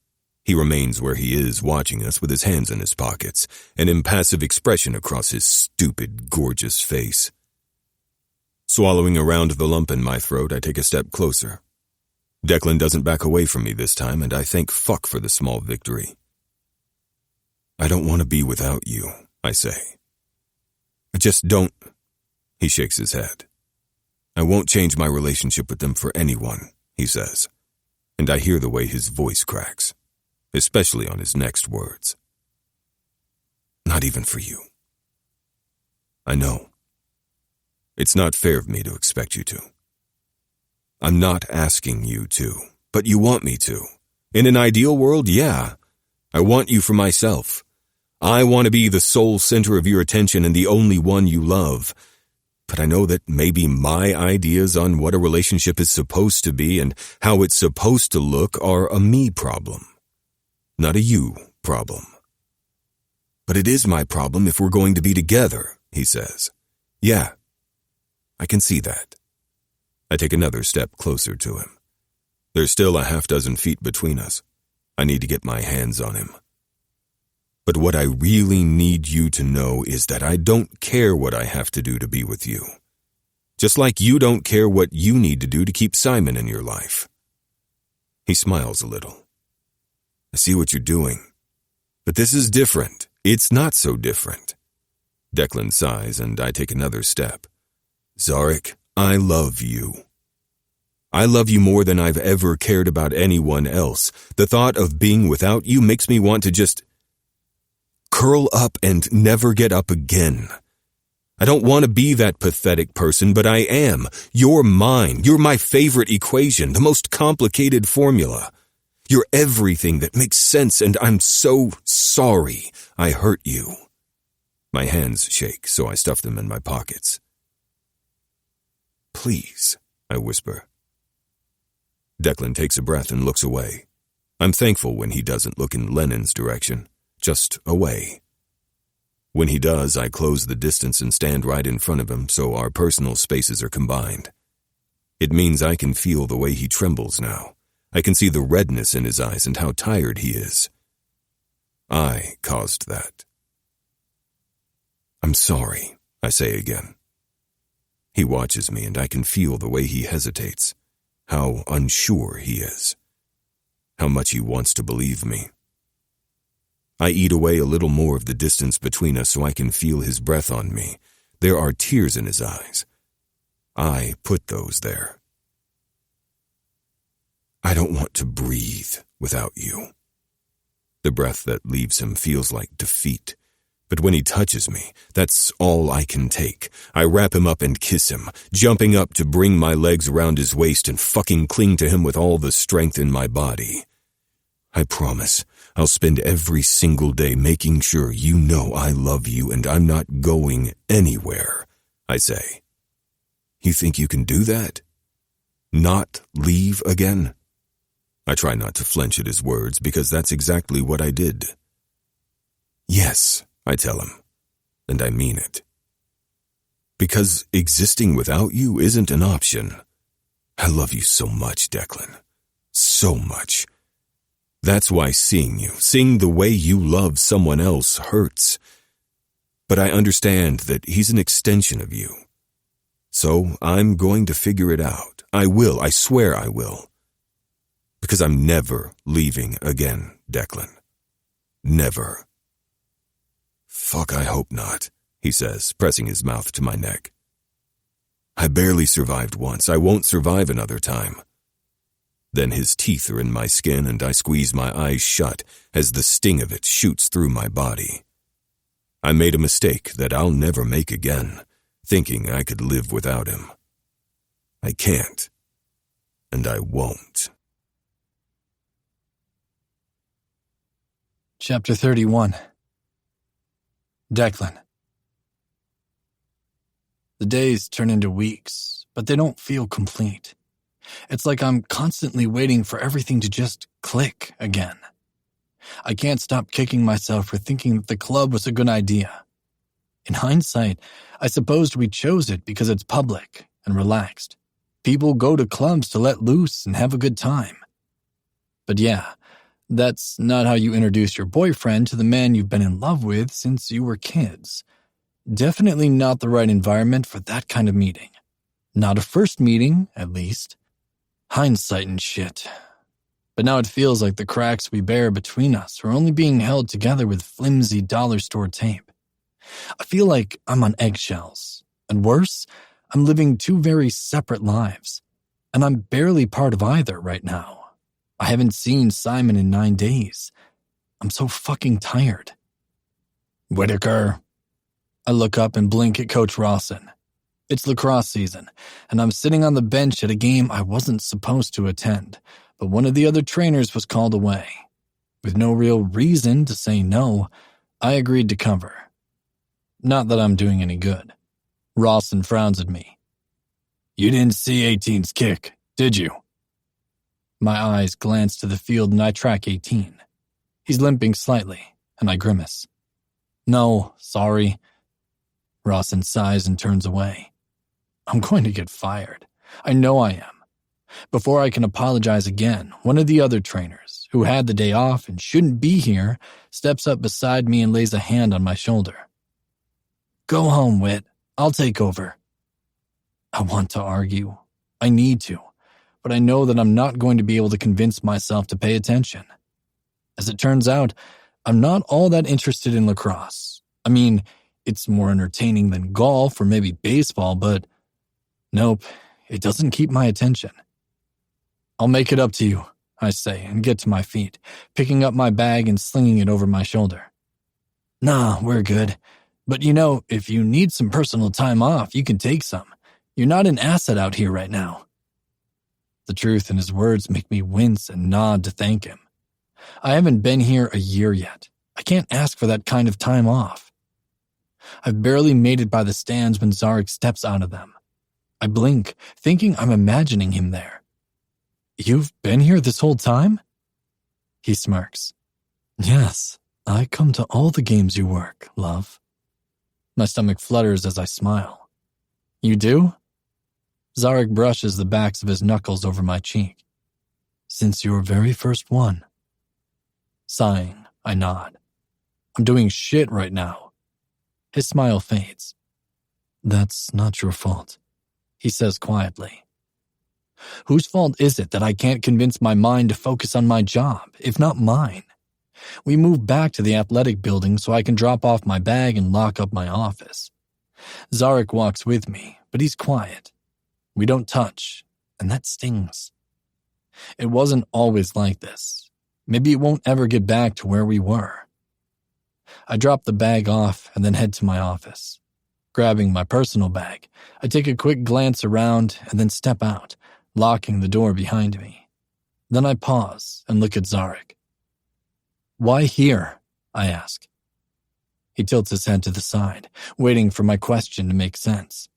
He remains where he is, watching us with his hands in his pockets, an impassive expression across his stupid, gorgeous face. Swallowing around the lump in my throat, I take a step closer. Declan doesn't back away from me this time, and I thank fuck for the small victory. I don't want to be without you, I say. I just don't. He shakes his head. I won't change my relationship with them for anyone, he says, and I hear the way his voice cracks, especially on his next words. Not even for you. I know. It's not fair of me to expect you to. I'm not asking you to, but you want me to. In an ideal world, yeah. I want you for myself. I want to be the sole center of your attention and the only one you love. But I know that maybe my ideas on what a relationship is supposed to be and how it's supposed to look are a me problem, not a you problem. But it is my problem if we're going to be together, he says. Yeah, I can see that. I take another step closer to him. There's still a half-dozen feet between us. I need to get my hands on him. But what I really need you to know is that I don't care what I have to do to be with you. Just like you don't care what you need to do to keep Simon in your life. He smiles a little. I see what you're doing. But this is different. It's not so different. Declan sighs and I take another step. Zarek, I love you. I love you more than I've ever cared about anyone else. The thought of being without you makes me want to just curl up and never get up again. I don't want to be that pathetic person, but I am. You're mine. You're my favorite equation, the most complicated formula. You're everything that makes sense, and I'm so sorry I hurt you. My hands shake, so I stuff them in my pockets. Please, I whisper. Declan takes a breath and looks away. I'm thankful when he doesn't look in Lennon's direction. Just away. When he does, I close the distance and stand right in front of him so our personal spaces are combined. It means I can feel the way he trembles now. I can see the redness in his eyes and how tired he is. I caused that. I'm sorry, I say again. He watches me and I can feel the way he hesitates, how unsure he is, how much he wants to believe me. I eat away a little more of the distance between us so I can feel his breath on me. There are tears in his eyes. I put those there. I don't want to breathe without you. The breath that leaves him feels like defeat. But when he touches me, that's all I can take. I wrap him up and kiss him, jumping up to bring my legs around his waist and fucking cling to him with all the strength in my body. I promise I'll spend every single day making sure you know I love you and I'm not going anywhere, I say. You think you can do that? Not leave again? I try not to flinch at his words because that's exactly what I did. Yes, I tell him, and I mean it. Because existing without you isn't an option. I love you so much, Declan. So much. That's why seeing you, seeing the way you love someone else hurts. But I understand that he's an extension of you. So I'm going to figure it out. I will, I swear I will. Because I'm never leaving again, Declan. Never. Fuck, I hope not, he says, pressing his mouth to my neck. I barely survived once. I won't survive another time. Then his teeth are in my skin and I squeeze my eyes shut as the sting of it shoots through my body. I made a mistake that I'll never make again, thinking I could live without him. I can't, and I won't. Chapter 31. Declan. The days turn into weeks, but they don't feel complete. It's like I'm constantly waiting for everything to just click again. I can't stop kicking myself for thinking that the club was a good idea. In hindsight, I supposed we chose it because it's public and relaxed. People go to clubs to let loose and have a good time. But yeah, that's not how you introduce your boyfriend to the man you've been in love with since you were kids. Definitely not the right environment for that kind of meeting. Not a first meeting, at least. Hindsight and shit. But now it feels like the cracks we bear between us are only being held together with flimsy dollar store tape. I feel like I'm on eggshells. And worse, I'm living two very separate lives. And I'm barely part of either right now. I haven't seen Simon in 9 days. I'm so fucking tired. Whitaker. I look up and blink at Coach Rawson. It's lacrosse season, and I'm sitting on the bench at a game I wasn't supposed to attend, but one of the other trainers was called away. With no real reason to say no, I agreed to cover. Not that I'm doing any good. Rawson frowns at me. You didn't see 18's kick, did you? My eyes glance to the field and I track 18. He's limping slightly, and I grimace. No, sorry. Rawson sighs and turns away. I'm going to get fired. I know I am. Before I can apologize again, one of the other trainers, who had the day off and shouldn't be here, steps up beside me and lays a hand on my shoulder. Go home, Whit. I'll take over. I want to argue. I need to. But I know that I'm not going to be able to convince myself to pay attention. As it turns out, I'm not all that interested in lacrosse. I mean, it's more entertaining than golf or maybe baseball, but nope, it doesn't keep my attention. I'll make it up to you, I say, and get to my feet, picking up my bag and slinging it over my shoulder. Nah, we're good. But if you need some personal time off, you can take some. You're not an asset out here right now. The truth in his words make me wince and nod to thank him. I haven't been here a year yet. I can't ask for that kind of time off. I've barely made it by the stands when Zarek steps out of them. I blink, thinking I'm imagining him there. You've been here this whole time? He smirks. Yes, I come to all the games you work, love. My stomach flutters as I smile. You do? Zarek brushes the backs of his knuckles over my cheek. Since your very first one. Sighing, I nod. I'm doing shit right now. His smile fades. That's not your fault, he says quietly. Whose fault is it that I can't convince my mind to focus on my job, if not mine? We move back to the athletic building so I can drop off my bag and lock up my office. Zarek walks with me, but he's quiet. We don't touch, and that stings. It wasn't always like this. Maybe it won't ever get back to where we were. I drop the bag off and then head to my office. Grabbing my personal bag, I take a quick glance around and then step out, locking the door behind me. Then I pause and look at Zarek. "Why here?" I ask. He tilts his head to the side, waiting for my question to make sense.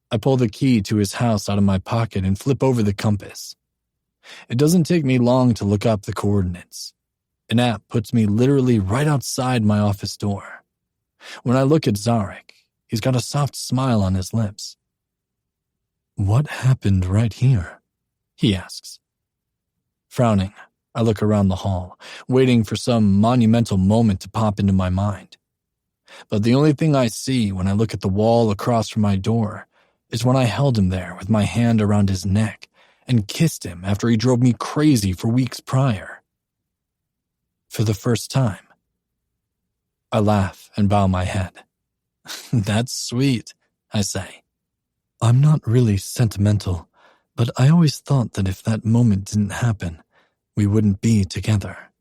I pull the key to his house out of my pocket and flip over the compass. It doesn't take me long to look up the coordinates. An app puts me literally right outside my office door. When I look at Zarek, he's got a soft smile on his lips. "What happened right here?" he asks. Frowning, I look around the hall, waiting for some monumental moment to pop into my mind. But the only thing I see when I look at the wall across from my door is when I held him there with my hand around his neck and kissed him after he drove me crazy for weeks prior. For the first time. I laugh and bow my head. "That's sweet," I say. "I'm not really sentimental, but I always thought that if that moment didn't happen, we wouldn't be together.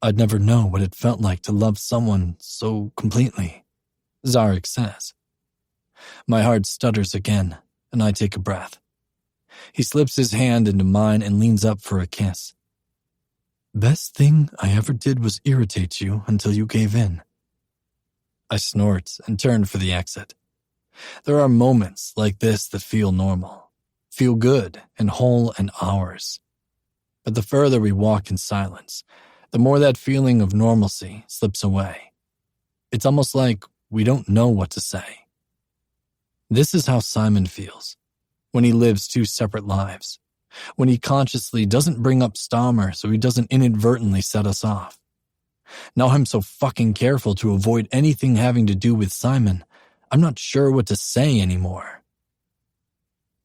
I'd never know what it felt like to love someone so completely," Zarek says. My heart stutters again, and I take a breath. He slips his hand into mine and leans up for a kiss. "Best thing I ever did was irritate you until you gave in." I snort and turn for the exit. There are moments like this that feel normal, feel good and whole and ours. But the further we walk in silence, the more that feeling of normalcy slips away. It's almost like we don't know what to say. This is how Simon feels when he lives two separate lives, when he consciously doesn't bring up Stammer so he doesn't inadvertently set us off. Now I'm so fucking careful to avoid anything having to do with Simon, I'm not sure what to say anymore.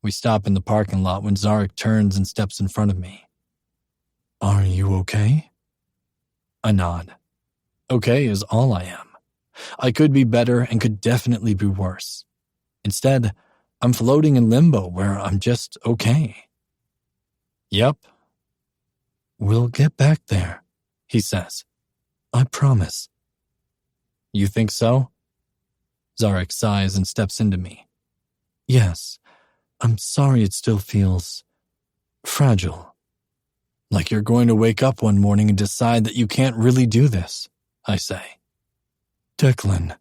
We stop in the parking lot when Zarek turns and steps in front of me. "Are you okay?" I nod. Okay is all I am. I could be better and could definitely be worse. Instead, I'm floating in limbo where I'm just okay. "Yep." "We'll get back there," he says. "I promise." "You think so?" Zarek sighs and steps into me. "Yes, I'm sorry it still feels fragile. Like you're going to wake up one morning and decide that you can't really do this," I say. "Declan,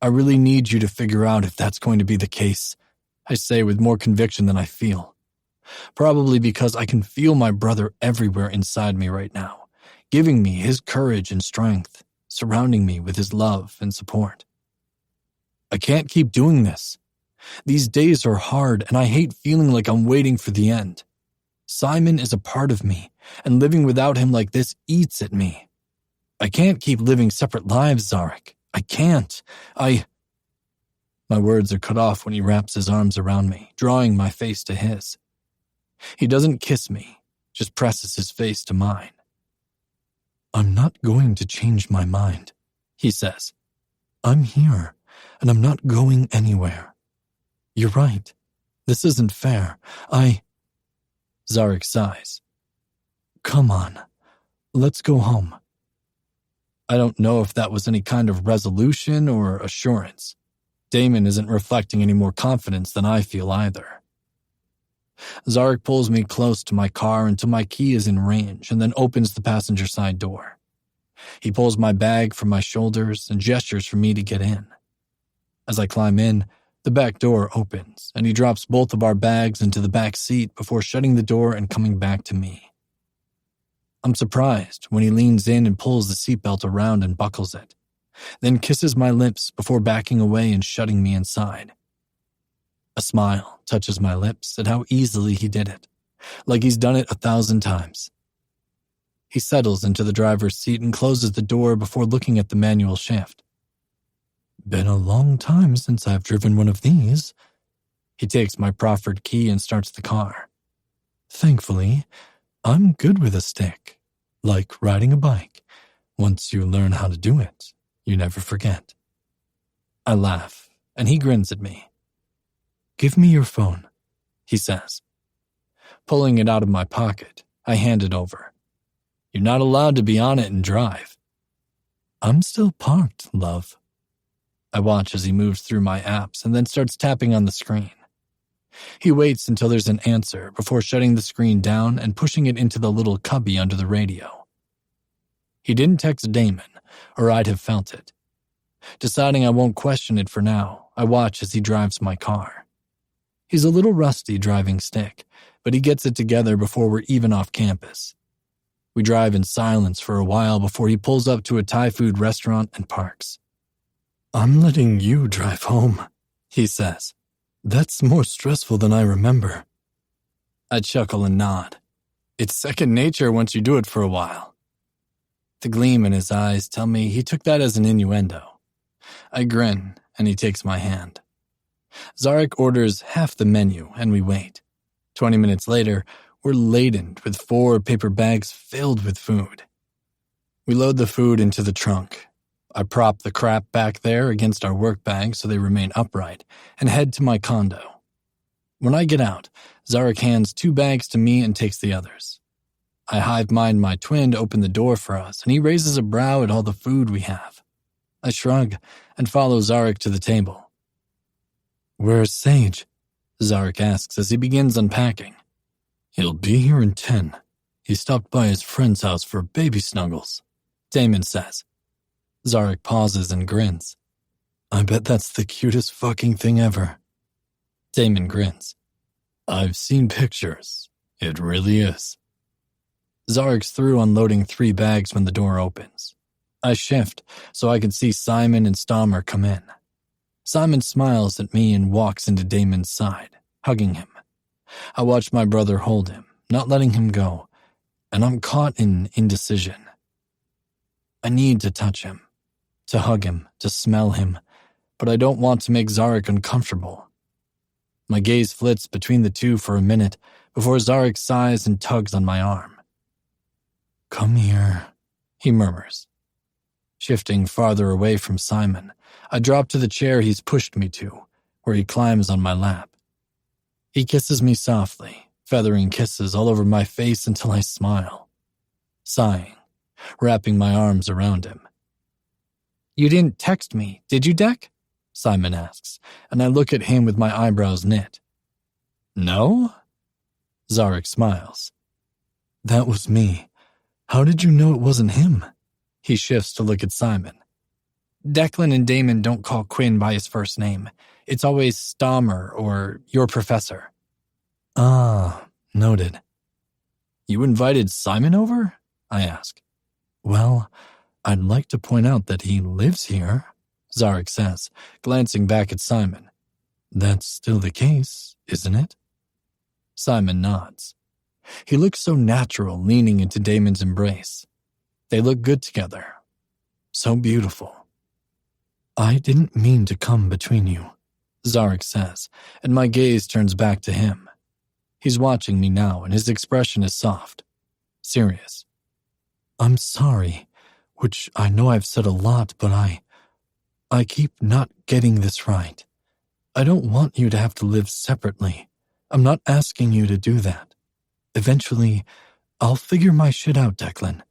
I really need you to figure out if that's going to be the case," I say with more conviction than I feel. Probably because I can feel my brother everywhere inside me right now, giving me his courage and strength, surrounding me with his love and support. I can't keep doing this. These days are hard and I hate feeling like I'm waiting for the end. Simon is a part of me, and living without him like this eats at me. I can't keep living separate lives, Zarek. I can't. My words are cut off when he wraps his arms around me, drawing my face to his. He doesn't kiss me, just presses his face to mine. "I'm not going to change my mind," he says. "I'm here, and I'm not going anywhere. You're right. This isn't fair. Zarek sighs. "Come on, let's go home." I don't know if that was any kind of resolution or assurance. Damon isn't reflecting any more confidence than I feel either. Zarek pulls me close to my car until my key is in range and then opens the passenger side door. He pulls my bag from my shoulders and gestures for me to get in. As I climb in, the back door opens and he drops both of our bags into the back seat before shutting the door and coming back to me. I'm surprised when he leans in and pulls the seatbelt around and buckles it, then kisses my lips before backing away and shutting me inside. A smile touches my lips at how easily he did it, like he's done it 1,000 times. He settles into the driver's seat and closes the door before looking at the manual shift. "Been a long time since I've driven one of these." He takes my proffered key and starts the car. "Thankfully, I'm good with a stick, like riding a bike. Once you learn how to do it, you never forget." I laugh, and he grins at me. "Give me your phone," he says. Pulling it out of my pocket, I hand it over. You're not allowed to be on it and drive. I'm still parked, love. I watch as he moves through my apps and then starts tapping on the screen. He waits until there's an answer before shutting the screen down and pushing it into the little cubby under the radio. He didn't text Damon, or I'd have felt it. Deciding I won't question it for now, I watch as he drives my car. He's a little rusty driving stick, but he gets it together before we're even off campus. We drive in silence for a while before he pulls up to a Thai food restaurant and parks. I'm letting you drive home, he says. That's more stressful than I remember. I chuckle and nod. It's second nature once you do it for a while. The gleam in his eyes tell me he took that as an innuendo. I grin, and he takes my hand. Zarek orders half the menu, and we wait. 20 minutes later, we're laden with 4 paper bags filled with food. We load the food into the trunk. I prop the crap back there against our work bags so they remain upright, and head to my condo. When I get out, Zarek hands 2 bags to me and takes the others. I hive-mind my twin to open the door for us, and he raises a brow at all the food we have. I shrug and follow Zarek to the table. Where's Sage? Zarek asks as he begins unpacking. He'll be here in 10. He stopped by his friend's house for baby snuggles, Damon says. Zarek pauses and grins. I bet that's the cutest fucking thing ever. Damon grins. I've seen pictures. It really is. Zarek's through unloading 3 bags when the door opens. I shift so I can see Simon and Stammer come in. Simon smiles at me and walks into Damon's side, hugging him. I watch my brother hold him, not letting him go, and I'm caught in indecision. I need to touch him, to hug him, to smell him, but I don't want to make Zarek uncomfortable. My gaze flits between the two for a minute before Zarek sighs and tugs on my arm. Come here, he murmurs. Shifting farther away from Simon, I drop to the chair he's pushed me to, where he climbs on my lap. He kisses me softly, feathering kisses all over my face until I smile. Sighing, wrapping my arms around him. You didn't text me, did you, Deck? Simon asks, and I look at him with my eyebrows knit. No? Zarek smiles. That was me. How did you know it wasn't him? He shifts to look at Simon. Declan and Damon don't call Quinn by his first name. It's always Stammer or your professor. Ah, noted. You invited Simon over? I ask. Well, I'd like to point out that he lives here, Zarek says, glancing back at Simon. That's still the case, isn't it? Simon nods. He looks so natural leaning into Damon's embrace. They look good together. So beautiful. I didn't mean to come between you, Zarek says, and my gaze turns back to him. He's watching me now, and his expression is soft, serious. I'm sorry, which I know I've said a lot, but I keep not getting this right. I don't want you to have to live separately. I'm not asking you to do that. Eventually, I'll figure my shit out, Declan.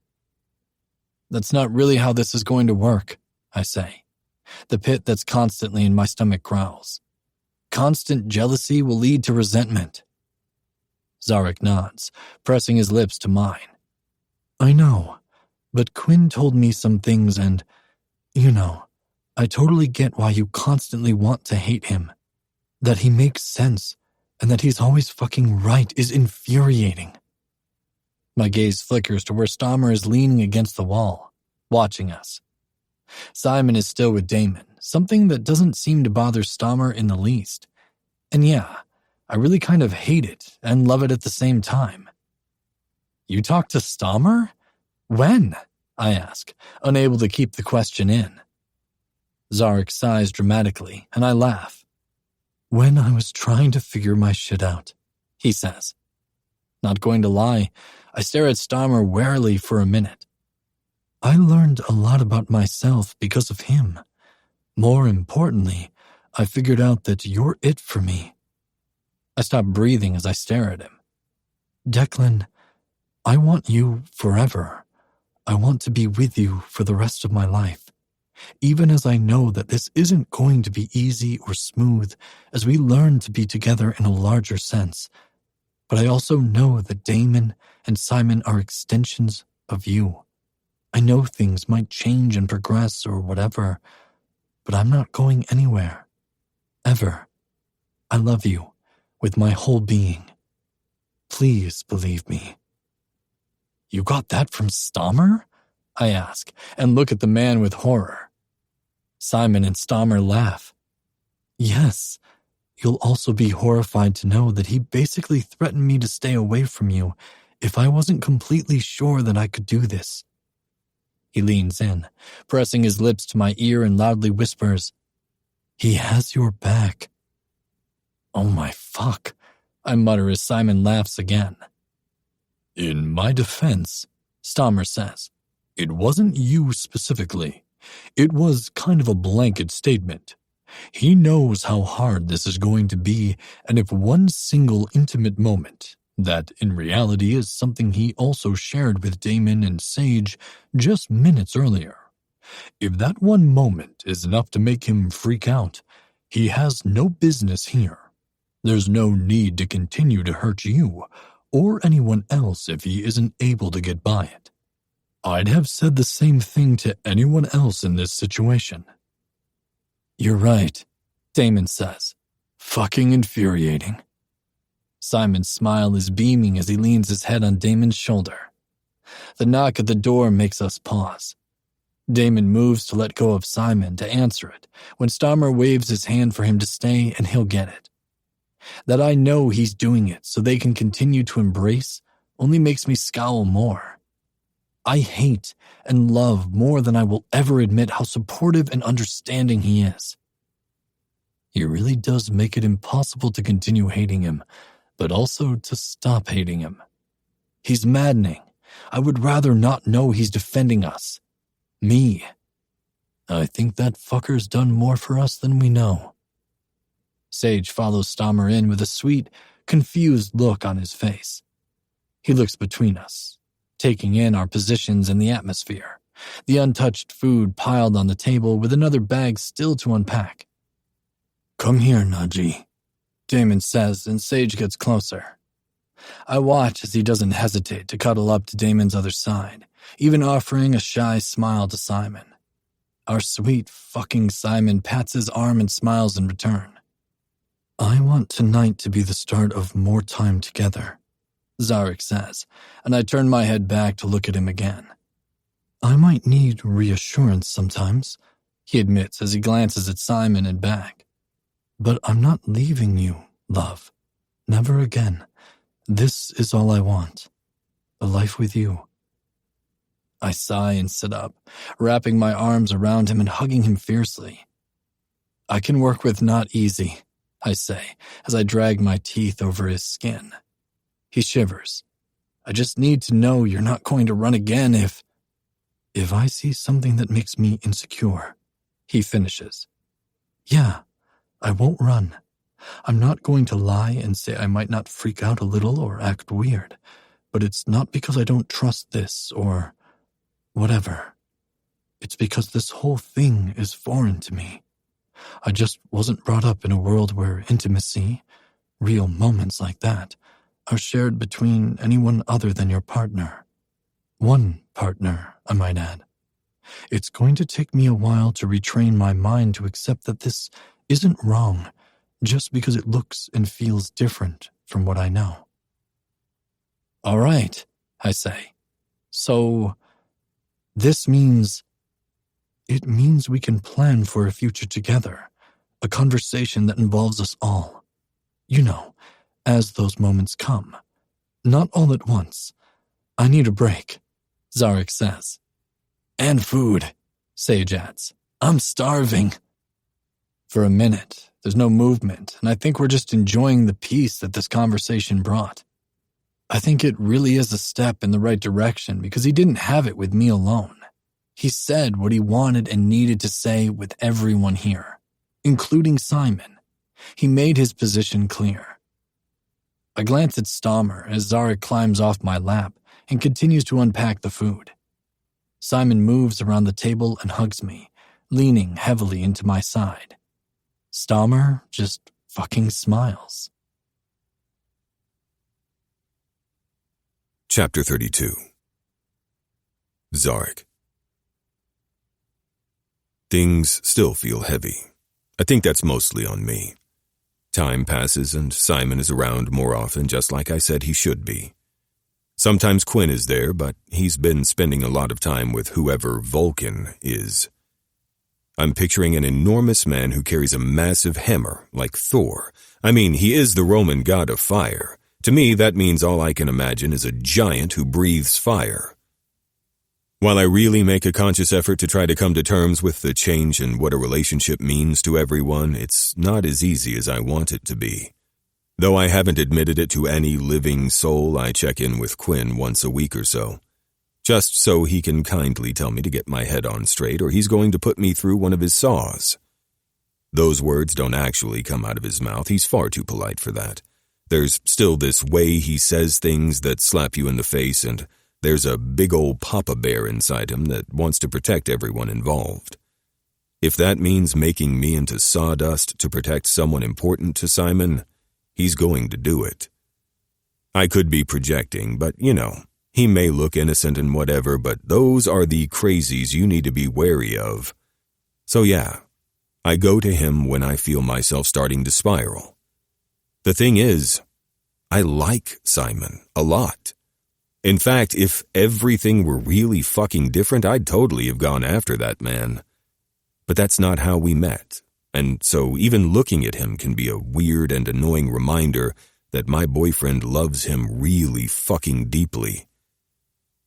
That's not really how this is going to work, I say. The pit that's constantly in my stomach growls. Constant jealousy will lead to resentment. Zarek nods, pressing his lips to mine. I know, but Quinn told me some things and, I totally get why you constantly want to hate him. That he makes sense, and that he's always fucking right is infuriating. My gaze flickers to where Stammer is leaning against the wall, watching us. Simon is still with Damon, something that doesn't seem to bother Stammer in the least. And yeah, I really kind of hate it and love it at the same time. You talked to Stammer? When? I ask, unable to keep the question in. Zarek sighs dramatically, and I laugh. When I was trying to figure my shit out, he says. Not going to lie, I stare at Stammer warily for a minute. I learned a lot about myself because of him. More importantly, I figured out that you're it for me. I stop breathing as I stare at him. Declan, I want you forever. I want to be with you for the rest of my life, even as I know that this isn't going to be easy or smooth as we learn to be together in a larger sense. But I also know that Damon and Simon are extensions of you. I know things might change and progress or whatever, but I'm not going anywhere. Ever. I love you with my whole being. Please believe me. You got that from Stammer? I ask, and look at the man with horror. Simon and Stammer laugh. Yes, you'll also be horrified to know that he basically threatened me to stay away from you if I wasn't completely sure that I could do this. He leans in, pressing his lips to my ear and loudly whispers, "He has your back." Oh my fuck, I mutter as Simon laughs again. In my defense, Stammer says, it wasn't you specifically. It was kind of a blanket statement. He knows how hard this is going to be, and if one single intimate moment, that in reality is something he also shared with Damon and Sage just minutes earlier, if that one moment is enough to make him freak out, he has no business here. There's no need to continue to hurt you or anyone else if he isn't able to get by it. I'd have said the same thing to anyone else in this situation. You're right, Damon says. Fucking infuriating. Simon's smile is beaming as he leans his head on Damon's shoulder. The knock at the door makes us pause. Damon moves to let go of Simon to answer it when Stammer waves his hand for him to stay and he'll get it. That I know he's doing it so they can continue to embrace only makes me scowl more. I hate and love more than I will ever admit how supportive and understanding he is. He really does make it impossible to continue hating him, but also to stop hating him. He's maddening. I would rather not know he's defending us. Me. I think that fucker's done more for us than we know. Sage follows Stammer in with a sweet, confused look on his face. He looks between us, taking in our positions in the atmosphere, the untouched food piled on the table with another bag still to unpack. Come here, Najee, Damon says, and Sage gets closer. I watch as he doesn't hesitate to cuddle up to Damon's other side, even offering a shy smile to Simon. Our sweet fucking Simon pats his arm and smiles in return. I want tonight to be the start of more time together, Zarek says, and I turn my head back to look at him again. I might need reassurance sometimes, he admits as he glances at Simon and back. But I'm not leaving you, love. Never again. This is all I want. A life with you. I sigh and sit up, wrapping my arms around him and hugging him fiercely. I can work with not easy, I say, as I drag my teeth over his skin. He shivers. I just need to know you're not going to run again if I see something that makes me insecure, he finishes. Yeah, I won't run. I'm not going to lie and say I might not freak out a little or act weird, but it's not because I don't trust this or whatever. It's because this whole thing is foreign to me. I just wasn't brought up in a world where intimacy, real moments like that, are shared between anyone other than your partner. One partner, I might add. It's going to take me a while to retrain my mind to accept that this isn't wrong just because it looks and feels different from what I know. All right, I say. So, it means we can plan for a future together, a conversation that involves us all. You know, as those moments come. Not all at once. I need a break, Zarek says. And food, Sage adds. I'm starving. For a minute, there's no movement, and I think we're just enjoying the peace that this conversation brought. I think it really is a step in the right direction because he didn't have it with me alone. He said what he wanted and needed to say with everyone here, including Simon. He made his position clear. I glance at Stammer as Zarek climbs off my lap and continues to unpack the food. Simon moves around the table and hugs me, leaning heavily into my side. Stammer just fucking smiles. Chapter 32. Zarek. Things still feel heavy. I think that's mostly on me. Time passes and Simon is around more often, just like I said he should be. Sometimes Quinn is there, but he's been spending a lot of time with whoever Vulcan is. I'm picturing an enormous man who carries a massive hammer, like Thor. I mean, he is the Roman god of fire. To me, that means all I can imagine is a giant who breathes fire. While I really make a conscious effort to try to come to terms with the change in what a relationship means to everyone, it's not as easy as I want it to be. Though I haven't admitted it to any living soul, I check in with Quinn once a week or so. Just so he can kindly tell me to get my head on straight, or he's going to put me through one of his saws. Those words don't actually come out of his mouth. He's far too polite for that. There's still this way he says things that slap you in the face, and there's a big old papa bear inside him that wants to protect everyone involved. If that means making me into sawdust to protect someone important to Simon, he's going to do it. I could be projecting, but he may look innocent and whatever, but those are the crazies you need to be wary of. So yeah, I go to him when I feel myself starting to spiral. The thing is, I like Simon a lot. In fact, if everything were really fucking different, I'd totally have gone after that man. But that's not how we met, and so even looking at him can be a weird and annoying reminder that my boyfriend loves him really fucking deeply.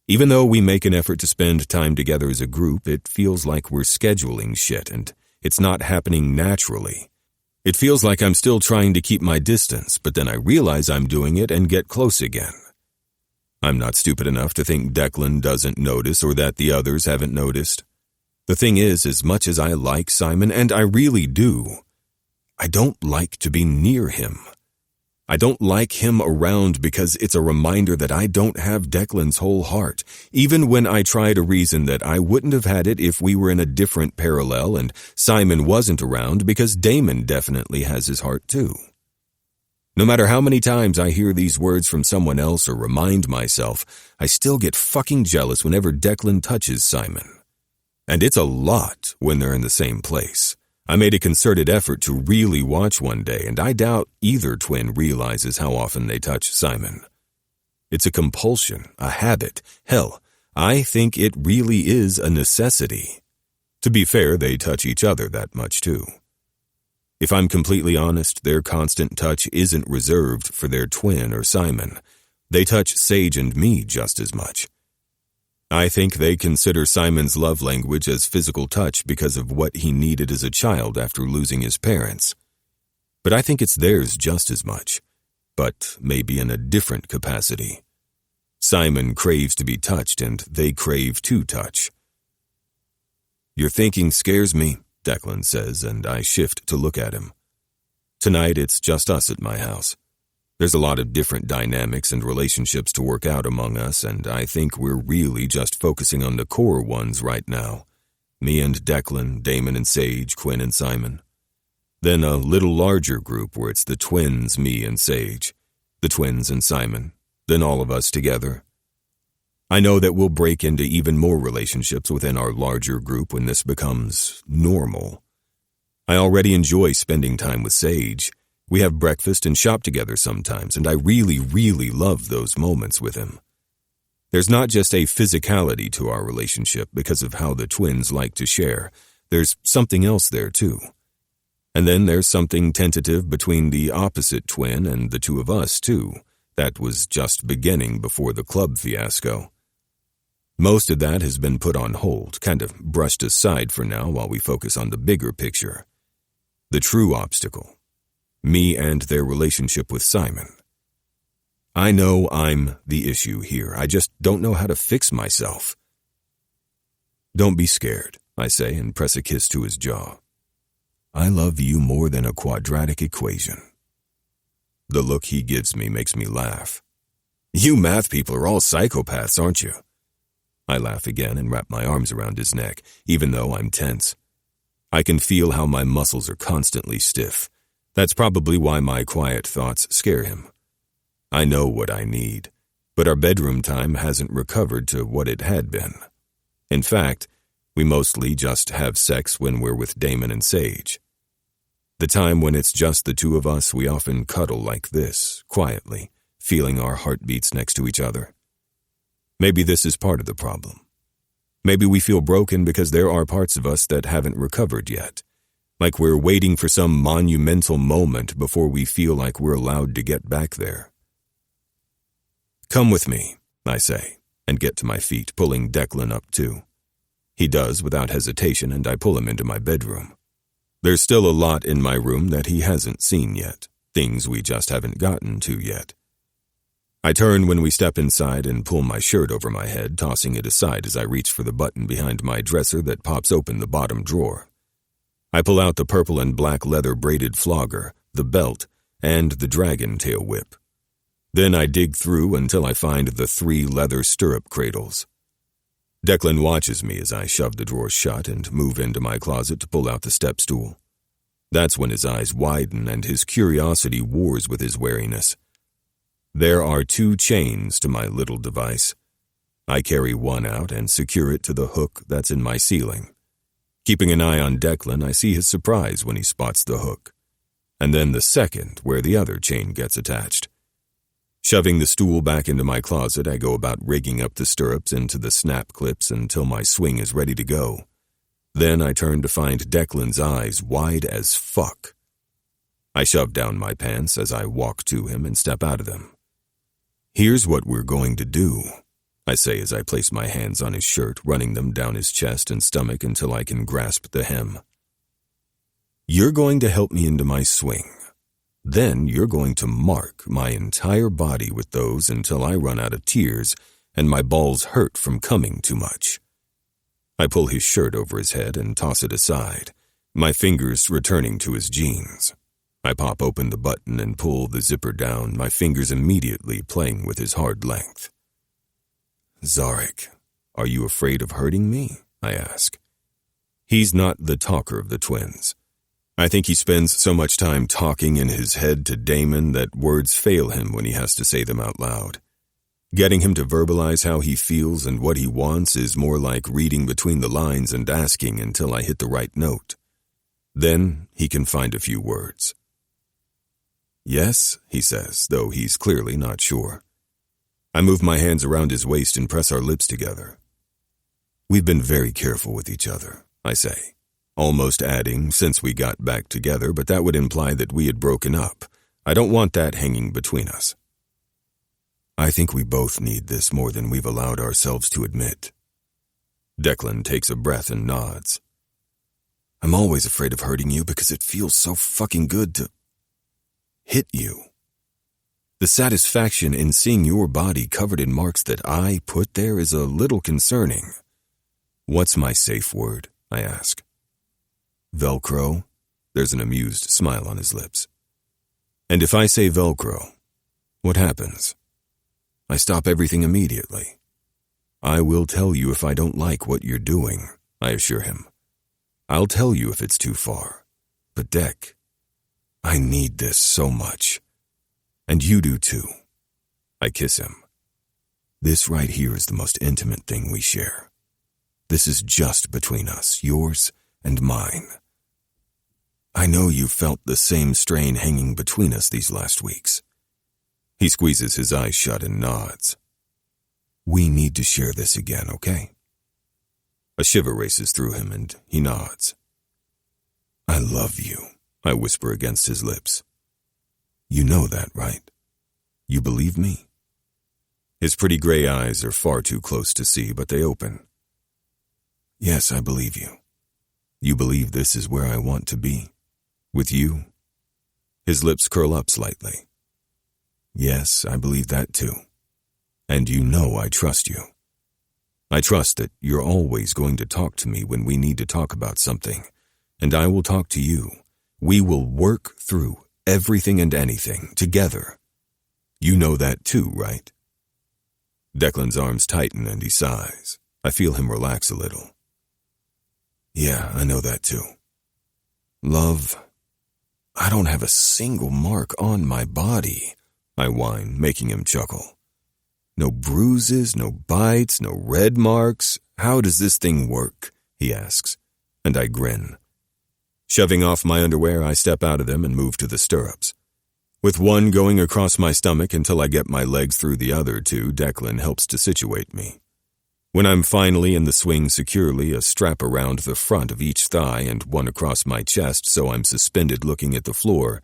Even though we make an effort to spend time together as a group, it feels like we're scheduling shit, and it's not happening naturally. It feels like I'm still trying to keep my distance, but then I realize I'm doing it and get close again. I'm not stupid enough to think Declan doesn't notice or that the others haven't noticed. The thing is, as much as I like Simon, and I really do, I don't like to be near him. I don't like him around because it's a reminder that I don't have Declan's whole heart, even when I try to reason that I wouldn't have had it if we were in a different parallel and Simon wasn't around, because Damon definitely has his heart too. No matter how many times I hear these words from someone else or remind myself, I still get fucking jealous whenever Declan touches Simon. And it's a lot when they're in the same place. I made a concerted effort to really watch one day, and I doubt either twin realizes how often they touch Simon. It's a compulsion, a habit. Hell, I think it really is a necessity. To be fair, they touch each other that much too. If I'm completely honest, their constant touch isn't reserved for their twin or Simon. They touch Sage and me just as much. I think they consider Simon's love language as physical touch because of what he needed as a child after losing his parents. But I think it's theirs just as much, but maybe in a different capacity. Simon craves to be touched and they crave to touch. Your thinking scares me, Declan says, and I shift to look at him. Tonight it's just us at my house. There's a lot of different dynamics and relationships to work out among us, and I think we're really just focusing on the core ones right now. Me and Declan, Damon and Sage, Quinn and Simon. Then a little larger group where it's the twins, me and Sage, the twins and Simon, then all of us together. I know that we'll break into even more relationships within our larger group when this becomes normal. I already enjoy spending time with Sage. We have breakfast and shop together sometimes, and I really, really love those moments with him. There's not just a physicality to our relationship because of how the twins like to share. There's something else there too. And then there's something tentative between the opposite twin and the two of us too. That was just beginning before the club fiasco. Most of that has been put on hold, kind of brushed aside for now while we focus on the bigger picture. The true obstacle. Me and their relationship with Simon. I know I'm the issue here. I just don't know how to fix myself. Don't be scared, I say and press a kiss to his jaw. I love you more than a quadratic equation. The look he gives me makes me laugh. You math people are all psychopaths, aren't you? I laugh again and wrap my arms around his neck, even though I'm tense. I can feel how my muscles are constantly stiff. That's probably why my quiet thoughts scare him. I know what I need, but our bedroom time hasn't recovered to what it had been. In fact, we mostly just have sex when we're with Damon and Sage. The time when it's just the two of us, we often cuddle like this, quietly, feeling our heartbeats next to each other. Maybe this is part of the problem. Maybe we feel broken because there are parts of us that haven't recovered yet, like we're waiting for some monumental moment before we feel like we're allowed to get back there. Come with me, I say, and get to my feet, pulling Declan up too. He does without hesitation, and I pull him into my bedroom. There's still a lot in my room that he hasn't seen yet, things we just haven't gotten to yet. I turn when we step inside and pull my shirt over my head, tossing it aside as I reach for the button behind my dresser that pops open the bottom drawer. I pull out the purple and black leather braided flogger, the belt, and the dragon tail whip. Then I dig through until I find the 3 leather stirrup cradles. Declan watches me as I shove the drawer shut and move into my closet to pull out the step stool. That's when his eyes widen and his curiosity wars with his wariness. There are 2 chains to my little device. I carry one out and secure it to the hook that's in my ceiling. Keeping an eye on Declan, I see his surprise when he spots the hook, and then the second where the other chain gets attached. Shoving the stool back into my closet, I go about rigging up the stirrups into the snap clips until my swing is ready to go. Then I turn to find Declan's eyes wide as fuck. I shove down my pants as I walk to him and step out of them. Here's what we're going to do, I say as I place my hands on his shirt, running them down his chest and stomach until I can grasp the hem. You're going to help me into my swing. Then you're going to mark my entire body with those until I run out of tears and my balls hurt from coming too much. I pull his shirt over his head and toss it aside, my fingers returning to his jeans. I pop open the button and pull the zipper down, my fingers immediately playing with his hard length. Zarek, are you afraid of hurting me? I ask. He's not the talker of the twins. I think he spends so much time talking in his head to Damon that words fail him when he has to say them out loud. Getting him to verbalize how he feels and what he wants is more like reading between the lines and asking until I hit the right note. Then he can find a few words. Yes, he says, though he's clearly not sure. I move my hands around his waist and press our lips together. We've been very careful with each other, I say, almost adding, since we got back together, but that would imply that we had broken up. I don't want that hanging between us. I think we both need this more than we've allowed ourselves to admit. Declan takes a breath and nods. I'm always afraid of hurting you because it feels so fucking good to hit you. The satisfaction in seeing your body covered in marks that I put there is a little concerning. What's my safe word? I ask. Velcro? There's an amused smile on his lips. And if I say Velcro, what happens? I stop everything immediately. I will tell you if I don't like what you're doing, I assure him. I'll tell you if it's too far. But Dec, I need this so much. And you do too. I kiss him. This right here is the most intimate thing we share. This is just between us, yours and mine. I know you felt the same strain hanging between us these last weeks. He squeezes his eyes shut and nods. We need to share this again, okay? A shiver races through him and he nods. I love you, I whisper against his lips. You know that, right? You believe me? His pretty gray eyes are far too close to see, but they open. Yes, I believe you. You believe this is where I want to be? With you? His lips curl up slightly. Yes, I believe that too. And you know I trust you. I trust that you're always going to talk to me when we need to talk about something, and I will talk to you. We will work through Everything and anything, together. You know that too, right? Declan's arms tighten and he sighs. I feel him relax a little. Yeah, I know that too. Love, I don't have a single mark on my body, I whine, making him chuckle. No bruises, no bites, no red marks. How does this thing work? He asks, and I grin. Shoving off my underwear, I step out of them and move to the stirrups. With one going across my stomach until I get my legs through the other two, Declan helps to situate me. When I'm finally in the swing securely, a strap around the front of each thigh and one across my chest so I'm suspended looking at the floor,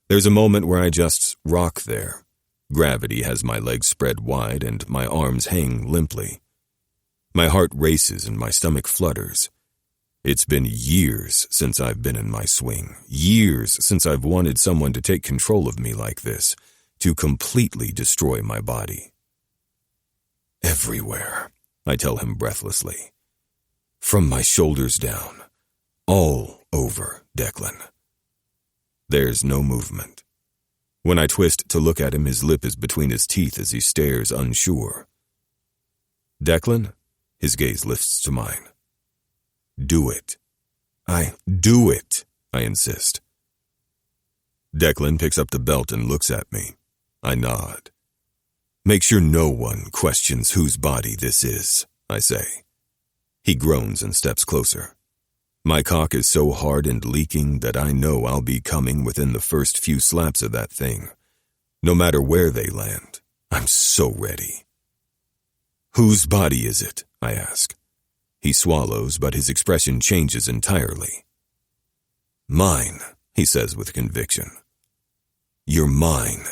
there's a moment where I just rock there. Gravity has my legs spread wide and my arms hang limply. My heart races and my stomach flutters. It's been years since I've been in my swing, years since I've wanted someone to take control of me like this, to completely destroy my body. Everywhere, I tell him breathlessly. From my shoulders down, all over Declan. There's no movement. When I twist to look at him, his lip is between his teeth as he stares unsure. Declan? His gaze lifts to mine. Do it. Do it, I insist. Declan picks up the belt and looks at me. I nod. Make sure no one questions whose body this is, I say. He groans and steps closer. My cock is so hard and leaking that I know I'll be coming within the first few slaps of that thing. No matter where they land, I'm so ready. Whose body is it? I ask. He swallows, but his expression changes entirely. Mine, he says with conviction. You're mine.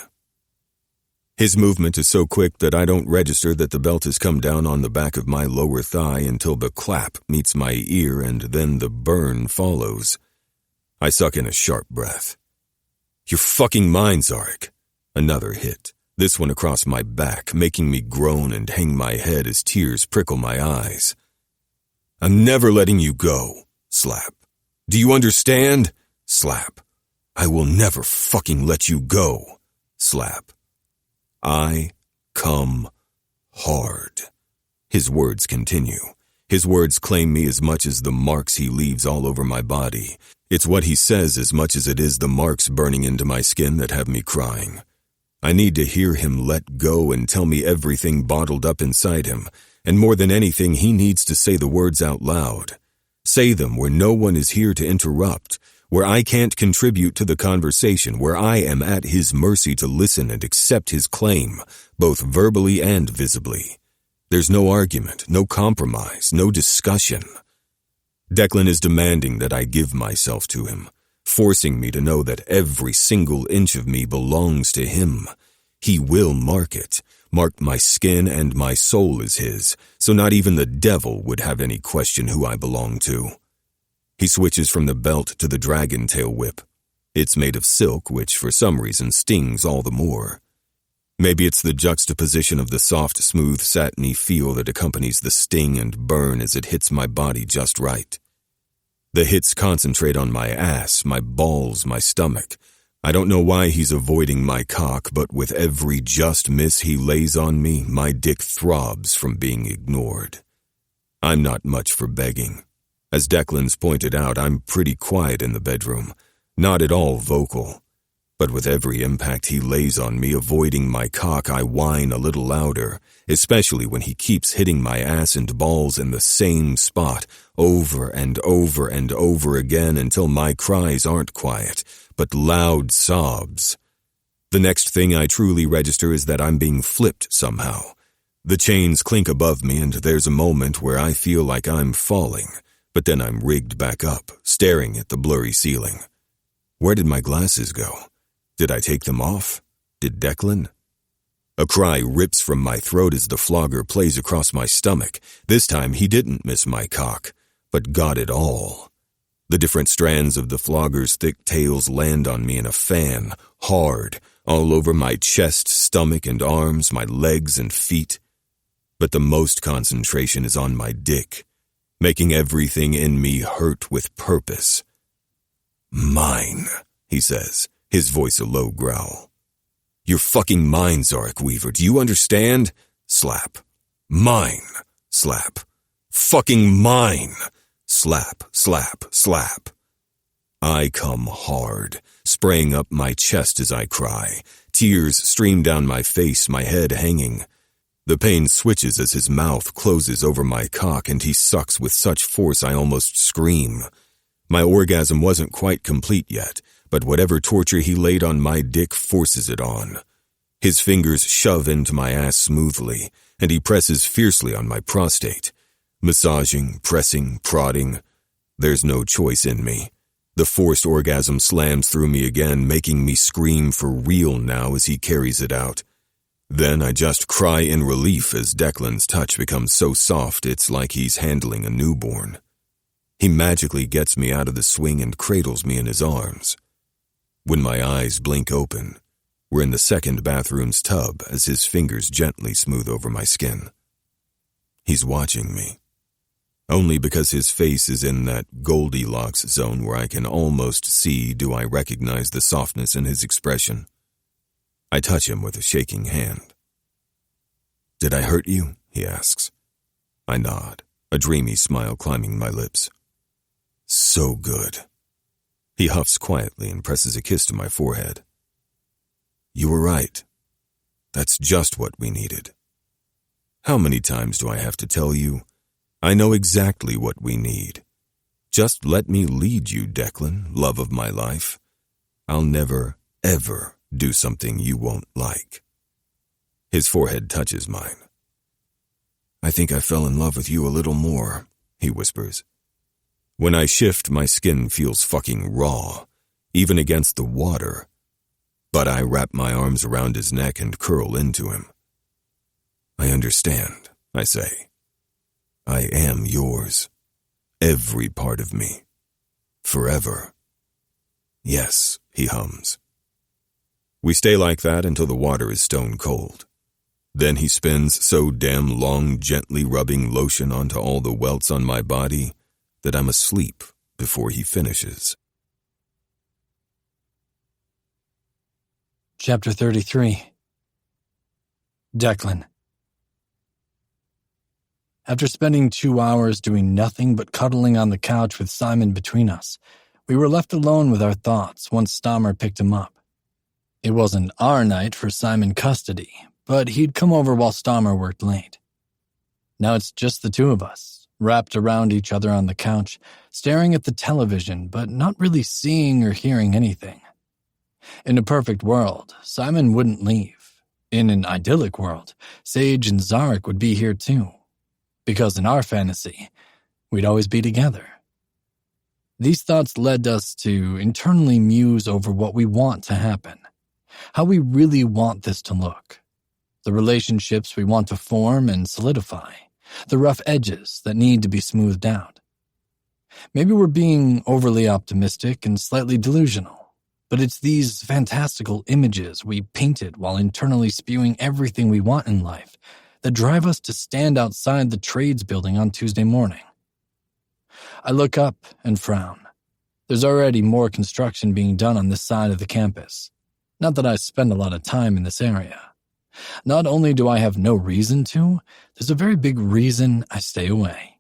His movement is so quick that I don't register that the belt has come down on the back of my lower thigh until the clap meets my ear and then the burn follows. I suck in a sharp breath. You're fucking mine, Zarek. Another hit, this one across my back, making me groan and hang my head as tears prickle my eyes. I'm never letting you go. Slap. Do you understand? Slap. I will never fucking let you go. Slap. I come hard. His words continue. His words claim me as much as the marks he leaves all over my body. It's what he says as much as it is the marks burning into my skin that have me crying. I need to hear him let go and tell me everything bottled up inside him. And more than anything, he needs to say the words out loud. Say them where no one is here to interrupt, where I can't contribute to the conversation, where I am at his mercy to listen and accept his claim, both verbally and visibly. There's no argument, no compromise, no discussion. Declan is demanding that I give myself to him, forcing me to know that every single inch of me belongs to him. He will mark it. Mark my skin and my soul is his, so not even the devil would have any question who I belong to. He switches from the belt to the dragon tail whip. It's made of silk, which for some reason stings all the more. Maybe it's the juxtaposition of the soft, smooth, satiny feel that accompanies the sting and burn as it hits my body just right. The hits concentrate on my ass, my balls, my stomach. I don't know why he's avoiding my cock, but with every just miss he lays on me, my dick throbs from being ignored. I'm not much for begging. As Declan's pointed out, I'm pretty quiet in the bedroom, not at all vocal. But with every impact he lays on me, avoiding my cock, I whine a little louder, especially when he keeps hitting my ass and balls in the same spot, over and over and over again until my cries aren't quiet, but loud sobs. The next thing I truly register is that I'm being flipped somehow. The chains clink above me and there's a moment where I feel like I'm falling, but then I'm rigged back up, staring at the blurry ceiling. Where did my glasses go? Did I take them off? Did Declan? A cry rips from my throat as the flogger plays across my stomach. This time he didn't miss my cock, but got it all. The different strands of the flogger's thick tails land on me in a fan, hard, all over my chest, stomach, and arms, my legs and feet. But the most concentration is on my dick, making everything in me hurt with purpose. Mine, he says, his voice a low growl. You're fucking mine, Zarek Weaver. Do you understand? Slap. Mine. Slap. Fucking mine. Slap, slap, slap. I come hard, spraying up my chest as I cry. Tears stream down my face, my head hanging. The pain switches as his mouth closes over my cock and he sucks with such force I almost scream. My orgasm wasn't quite complete yet, but whatever torture he laid on my dick forces it on. His fingers shove into my ass smoothly, and he presses fiercely on my prostate. Massaging, pressing, prodding. There's no choice in me. The forced orgasm slams through me again, making me scream for real now as he carries it out. Then I just cry in relief as Declan's touch becomes so soft it's like he's handling a newborn. He magically gets me out of the swing and cradles me in his arms. When my eyes blink open, we're in the second bathroom's tub as his fingers gently smooth over my skin. He's watching me. Only because his face is in that Goldilocks zone where I can almost see do I recognize the softness in his expression. I touch him with a shaking hand. Did I hurt you? He asks. I nod, a dreamy smile climbing my lips. So good. He huffs quietly and presses a kiss to my forehead. You were right. That's just what we needed. How many times do I have to tell you? I know exactly what we need. Just let me lead you, Declan, love of my life. I'll never, ever do something you won't like. His forehead touches mine. I think I fell in love with you a little more, he whispers. When I shift, my skin feels fucking raw, even against the water. But I wrap my arms around his neck and curl into him. I understand, I say. I am yours. Every part of me. Forever. Yes, he hums. We stay like that until the water is stone cold. Then he spins so damn long, gently rubbing lotion onto all the welts on my body that I'm asleep before he finishes. Chapter 33. Declan. After spending 2 hours doing nothing but cuddling on the couch with Simon between us, we were left alone with our thoughts once Stammer picked him up. It wasn't our night for Simon custody, but he'd come over while Stammer worked late. Now it's just the two of us, wrapped around each other on the couch, staring at the television but not really seeing or hearing anything. In a perfect world, Simon wouldn't leave. In an idyllic world, Sage and Zarek would be here too. Because in our fantasy, we'd always be together. These thoughts led us to internally muse over what we want to happen, how we really want this to look, the relationships we want to form and solidify, the rough edges that need to be smoothed out. Maybe we're being overly optimistic and slightly delusional, but it's these fantastical images we painted while internally spewing everything we want in life that drive us to stand outside the trades building on Tuesday morning. I look up and frown. There's already more construction being done on this side of the campus. Not that I spend a lot of time in this area. Not only do I have no reason to, there's a very big reason I stay away.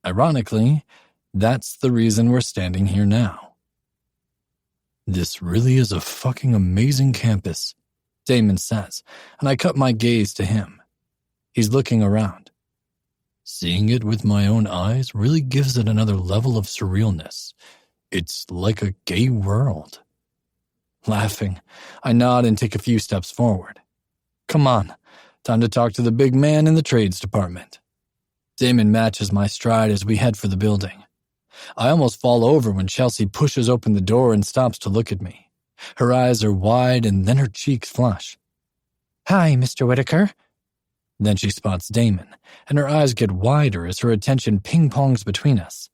Ironically, that's the reason we're standing here now. This really is a fucking amazing campus, Damon says, and I cut my gaze to him. He's looking around. Seeing it with my own eyes really gives it another level of surrealness. It's like a gay world. Laughing, I nod and take a few steps forward. Come on, time to talk to the big man in the trades department. Damon matches my stride as we head for the building. I almost fall over when Chelsea pushes open the door and stops to look at me. Her eyes are wide and then her cheeks flush. Hi, Mr. Whitaker. Then she spots Damon, and her eyes get wider as her attention ping-pongs between us.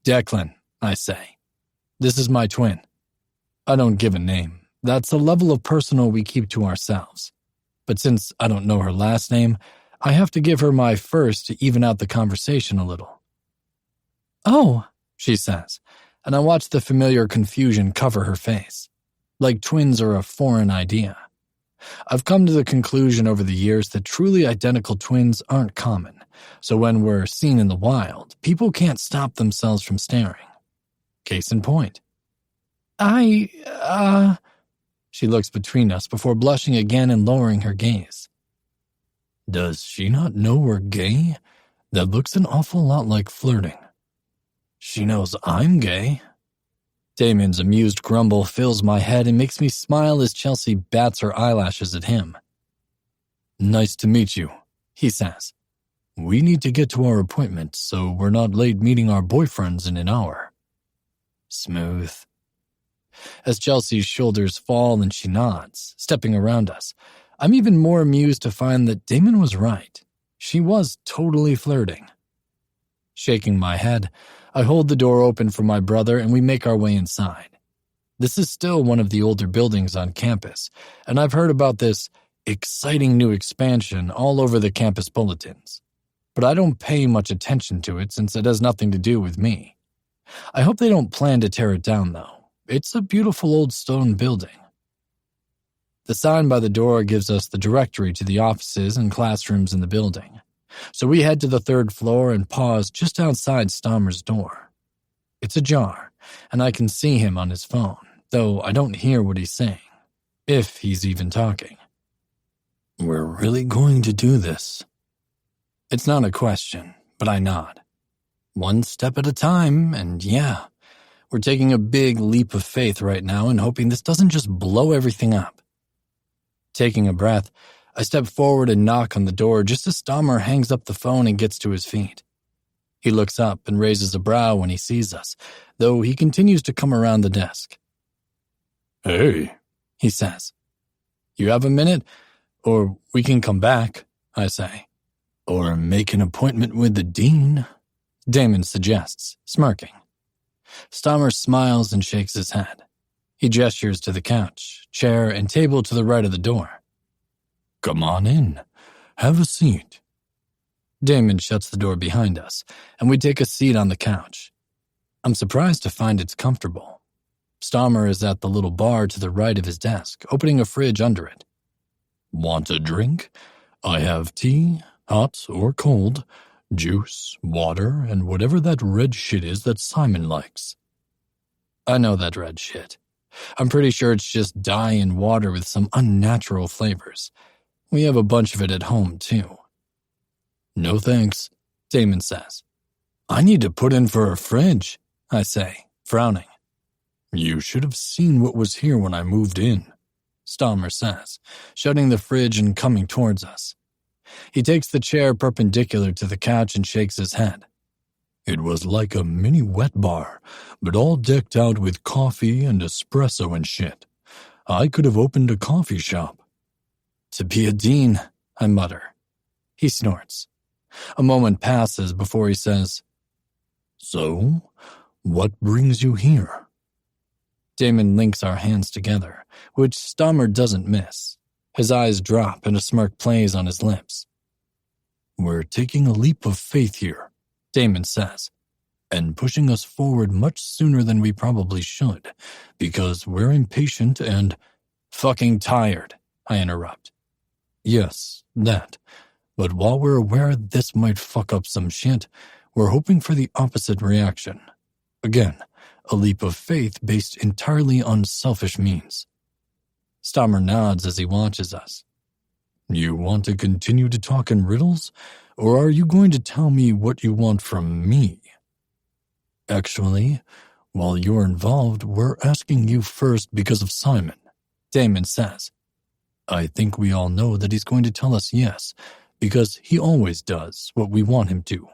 Declan, I say. This is my twin. I don't give a name. That's a level of personal we keep to ourselves. But since I don't know her last name, I have to give her my first to even out the conversation a little. Oh, she says, and I watch the familiar confusion cover her face. like twins are a foreign idea. I've come to the conclusion over the years that truly identical twins aren't common, so when we're seen in the wild, people can't stop themselves from staring. Case in point. She looks between us before blushing again and lowering her gaze. Does she not know we're gay? That looks an awful lot like flirting. She knows I'm gay. Damon's amused grumble fills my head and makes me smile as Chelsea bats her eyelashes at him. Nice to meet you, he says. We need to get to our appointment, so we're not late meeting our boyfriends in an hour. Smooth. As Chelsea's shoulders fall and she nods, stepping around us, I'm even more amused to find that Damon was right. She was totally flirting. Shaking my head, I hold the door open for my brother and we make our way inside. This is still one of the older buildings on campus, and I've heard about this exciting new expansion all over the campus bulletins. But I don't pay much attention to it since it has nothing to do with me. I hope they don't plan to tear it down, though. It's a beautiful old stone building. The sign by the door gives us the directory to the offices and classrooms in the building. So we head to the third floor and pause just outside Stammer's door. It's ajar, and I can see him on his phone, though I don't hear what he's saying, if he's even talking. We're really going to do this. It's not a question, but I nod. One step at a time, and yeah, we're taking a big leap of faith right now and hoping this doesn't just blow everything up. Taking a breath, I step forward and knock on the door just as Stammer hangs up the phone and gets to his feet. He looks up and raises a brow when he sees us, though he continues to come around the desk. Hey, he says. You have a minute? Or we can come back, I say. Or make an appointment with the dean, Damon suggests, smirking. Stammer smiles and shakes his head. He gestures to the couch, chair, and table to the right of the door. Come on in. Have a seat. Damon shuts the door behind us, and we take a seat on the couch. I'm surprised to find it's comfortable. Stammer is at the little bar to the right of his desk, opening a fridge under it. Want a drink? I have tea, hot or cold, juice, water, and whatever that red shit is that Simon likes. I know that red shit. I'm pretty sure it's just dye and water with some unnatural flavors. We have a bunch of it at home, too. No thanks, Damon says. I need to put in for a fridge, I say, frowning. You should have seen what was here when I moved in, Stammer says, shutting the fridge and coming towards us. He takes the chair perpendicular to the couch and shakes his head. It was like a mini wet bar, but all decked out with coffee and espresso and shit. I could have opened a coffee shop. To be a dean, I mutter. He snorts. A moment passes before he says, So, what brings you here? Damon links our hands together, which Stammer doesn't miss. His eyes drop and a smirk plays on his lips. We're taking a leap of faith here, Damon says, and pushing us forward much sooner than we probably should, because we're impatient and fucking tired, I interrupt. Yes, that. But while we're aware this might fuck up some shit, we're hoping for the opposite reaction. Again, a leap of faith based entirely on selfish means. Stammer nods as he watches us. You want to continue to talk in riddles, or are you going to tell me what you want from me? Actually, while you're involved, we're asking you first because of Simon, Damon says. I think we all know that he's going to tell us yes, because he always does what we want him to.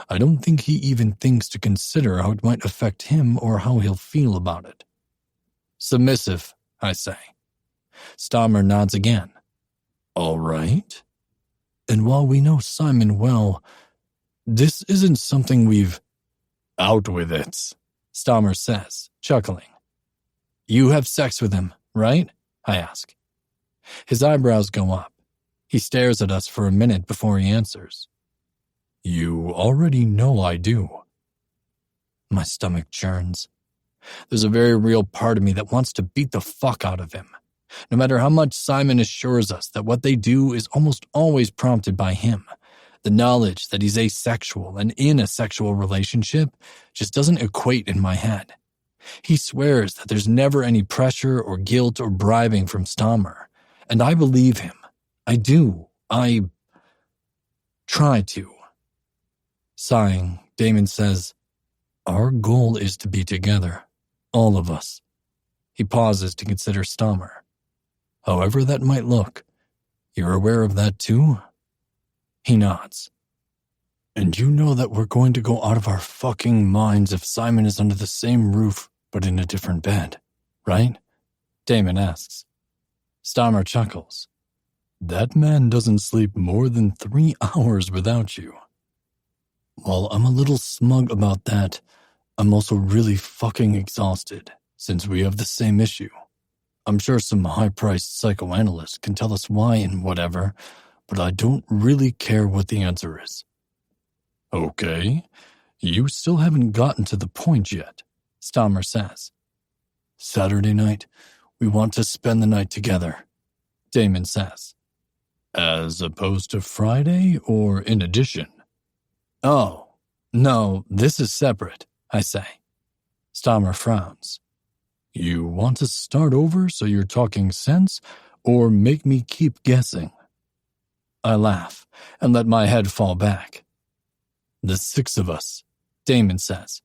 I don't think he even thinks to consider how it might affect him or how he'll feel about it. Submissive, I say. Stammer nods again. All right. And while we know Simon well, this isn't something we've... Out with it, Stammer says, chuckling. You have sex with him, right? I ask. His eyebrows go up. He stares at us for a minute before he answers. You already know I do. My stomach churns. There's a very real part of me that wants to beat the fuck out of him. No matter how much Simon assures us that what they do is almost always prompted by him, the knowledge that he's asexual and in a sexual relationship just doesn't equate in my head. He swears that there's never any pressure or guilt or bribing from Stammer, and I believe him. I do. I try to. Sighing, Damon says, "Our goal is to be together, all of us." He pauses to consider Stammer. "However that might look, you're aware of that too?" He nods. "And you know that we're going to go out of our fucking minds if Simon is under the same roof but in a different bed, right?" Damon asks. Stammer chuckles. "That man doesn't sleep more than 3 hours without you." While I'm a little smug about that, I'm also really fucking exhausted, since we have the same issue. I'm sure some high-priced psychoanalyst can tell us why and whatever, but I don't really care what the answer is. "Okay, you still haven't gotten to the point yet," Stammer says. "Saturday night, we want to spend the night together," Damon says. "As opposed to Friday or in addition?" "Oh, no, this is separate," I say. Stammer frowns. "You want to start over so you're talking sense, or make me keep guessing?" I laugh and let my head fall back. "The 6 of us," Damon says.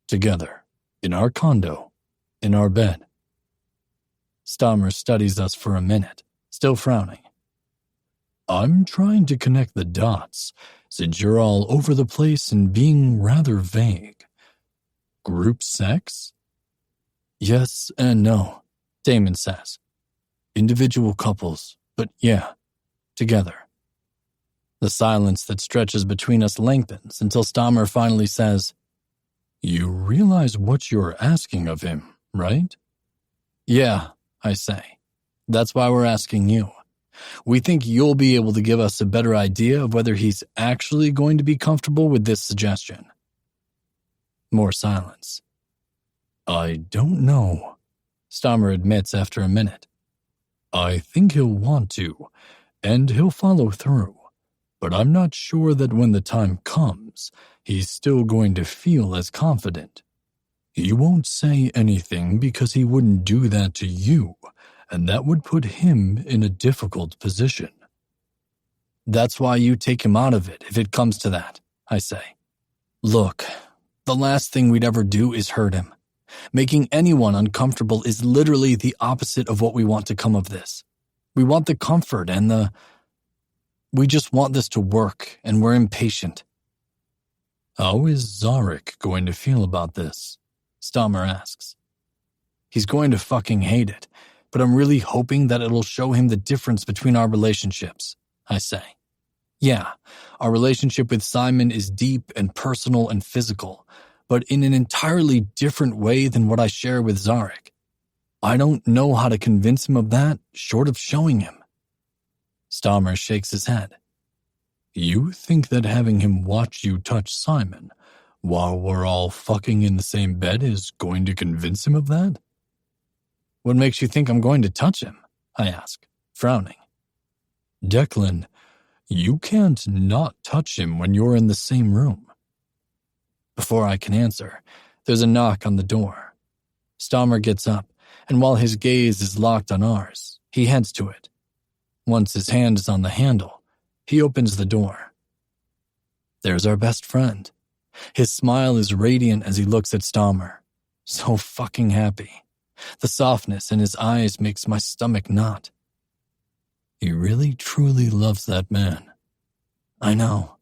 "Together, in our condo, in our bed." Stammer studies us for a minute, still frowning. "I'm trying to connect the dots, since you're all over the place and being rather vague. Group sex?" "Yes and no," Damon says. "Individual couples, but yeah, together." The silence that stretches between us lengthens until Stammer finally says, "You realize what you're asking of him, right?" "Yeah," I say. "That's why we're asking you. We think you'll be able to give us a better idea of whether he's actually going to be comfortable with this suggestion." More silence. "I don't know," Stammer admits after a minute. "I think he'll want to, and he'll follow through, but I'm not sure that when the time comes, he's still going to feel as confident. He won't say anything because he wouldn't do that to you, and that would put him in a difficult position." "That's why you take him out of it, if it comes to that," I say. "Look, the last thing we'd ever do is hurt him. Making anyone uncomfortable is literally the opposite of what we want to come of this. We want the comfort and we just want this to work, and we're impatient." "How is Zarek going to feel about this?" Stammer asks. "He's going to fucking hate it, but I'm really hoping that it'll show him the difference between our relationships," I say. "Yeah, our relationship with Simon is deep and personal and physical, but in an entirely different way than what I share with Zarek. I don't know how to convince him of that, short of showing him." Stammer shakes his head. "You think that having him watch you touch Simon while we're all fucking in the same bed is going to convince him of that?" "What makes you think I'm going to touch him?" I ask, frowning. "Declan, you can't not touch him when you're in the same room." Before I can answer, there's a knock on the door. Stammer gets up, and while his gaze is locked on ours, he heads to it. Once his hand is on the handle, he opens the door. There's our best friend. His smile is radiant as he looks at Stammer. So fucking happy. The softness in his eyes makes my stomach knot. He really truly loves that man. I know,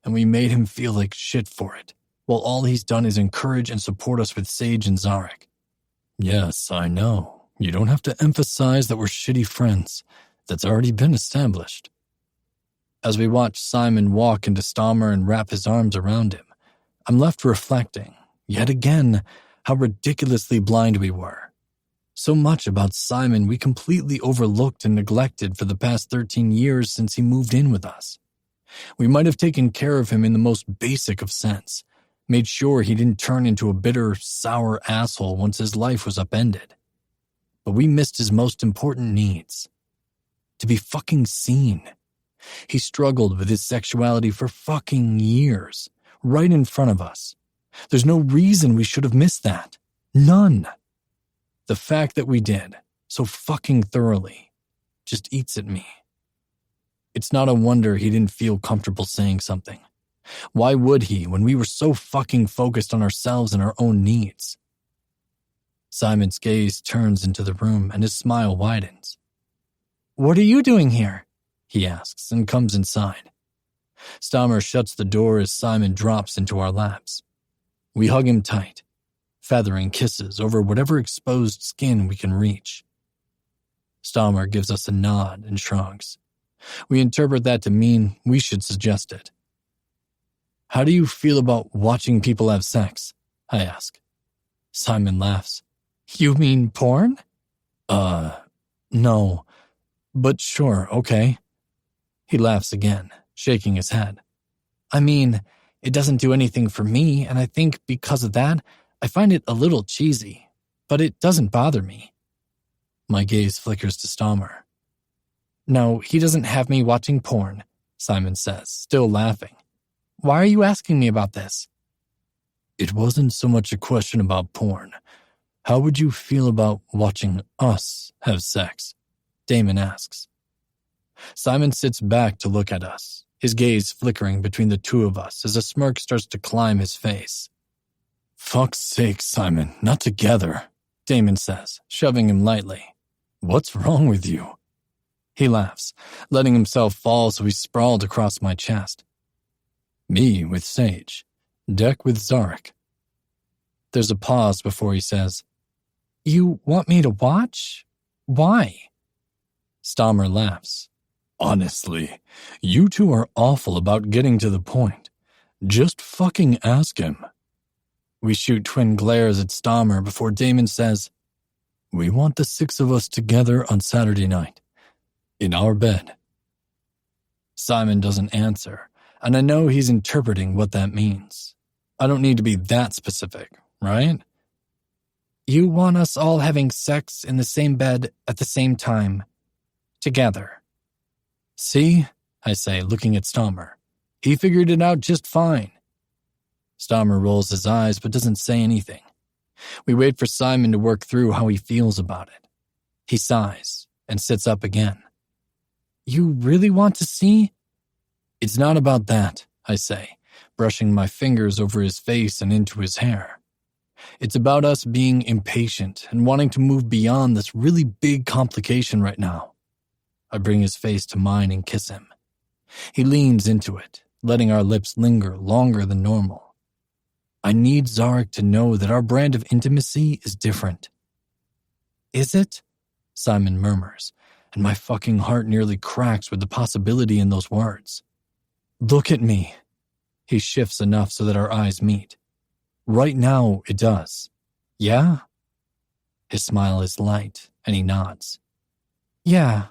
and we made him feel like shit for it, while all he's done is encourage and support us with Sage and Zarek. Yes, I know. You don't have to emphasize that we're shitty friends. That's already been established. As we watch Simon walk into Stammer and wrap his arms around him, I'm left reflecting, yet again, how ridiculously blind we were. So much about Simon we completely overlooked and neglected for the past 13 years since he moved in with us. We might have taken care of him in the most basic of sense, Made sure he didn't turn into a bitter, sour asshole once his life was upended. But we missed his most important needs. To be fucking seen. He struggled with his sexuality for fucking years, right in front of us. There's no reason we should have missed that. None. The fact that we did, so fucking thoroughly, just eats at me. It's not a wonder he didn't feel comfortable saying something. Why would he when we were so fucking focused on ourselves and our own needs? Simon's gaze turns into the room and his smile widens. "What are you doing here?" he asks and comes inside. Stammer shuts the door as Simon drops into our laps. We hug him tight, feathering kisses over whatever exposed skin we can reach. Stammer gives us a nod and shrugs. We interpret that to mean we should suggest it. "How do you feel about watching people have sex?" I ask. Simon laughs. "You mean porn?" No. But sure, okay." He laughs again, shaking his head. "I mean, it doesn't do anything for me, and I think because of that, I find it a little cheesy, but it doesn't bother me." My gaze flickers to Stammer. "No, he doesn't have me watching porn," Simon says, still laughing. "Why are you asking me about this?" "It wasn't so much a question about porn. How would you feel about watching us have sex?" Damon asks. Simon sits back to look at us, his gaze flickering between the two of us as a smirk starts to climb his face. "Fuck's sake, Simon, not together," Damon says, shoving him lightly. "What's wrong with you?" He laughs, letting himself fall so he's sprawled across my chest. "Me with Sage. Deck with Zarek." There's a pause before he says, "You want me to watch? Why?" Stammer laughs. "Honestly, you two are awful about getting to the point. Just fucking ask him." We shoot twin glares at Stammer before Damon says, "We want the 6 of us together on Saturday night. In our bed." Simon doesn't answer, and I know he's interpreting what that means. I don't need to be that specific, right? "You want us all having sex in the same bed at the same time. Together." "See?" I say, looking at Stammer. "He figured it out just fine." Stammer rolls his eyes but doesn't say anything. We wait for Simon to work through how he feels about it. He sighs and sits up again. "You really want to see?" "It's not about that," I say, brushing my fingers over his face and into his hair. "It's about us being impatient and wanting to move beyond this really big complication right now." I bring his face to mine and kiss him. He leans into it, letting our lips linger longer than normal. I need Zarek to know that our brand of intimacy is different. "Is it?" Simon murmurs, and my fucking heart nearly cracks with the possibility in those words. "Look at me." He shifts enough so that our eyes meet. "Right now, it does. Yeah?" His smile is light, and he nods. "Yeah."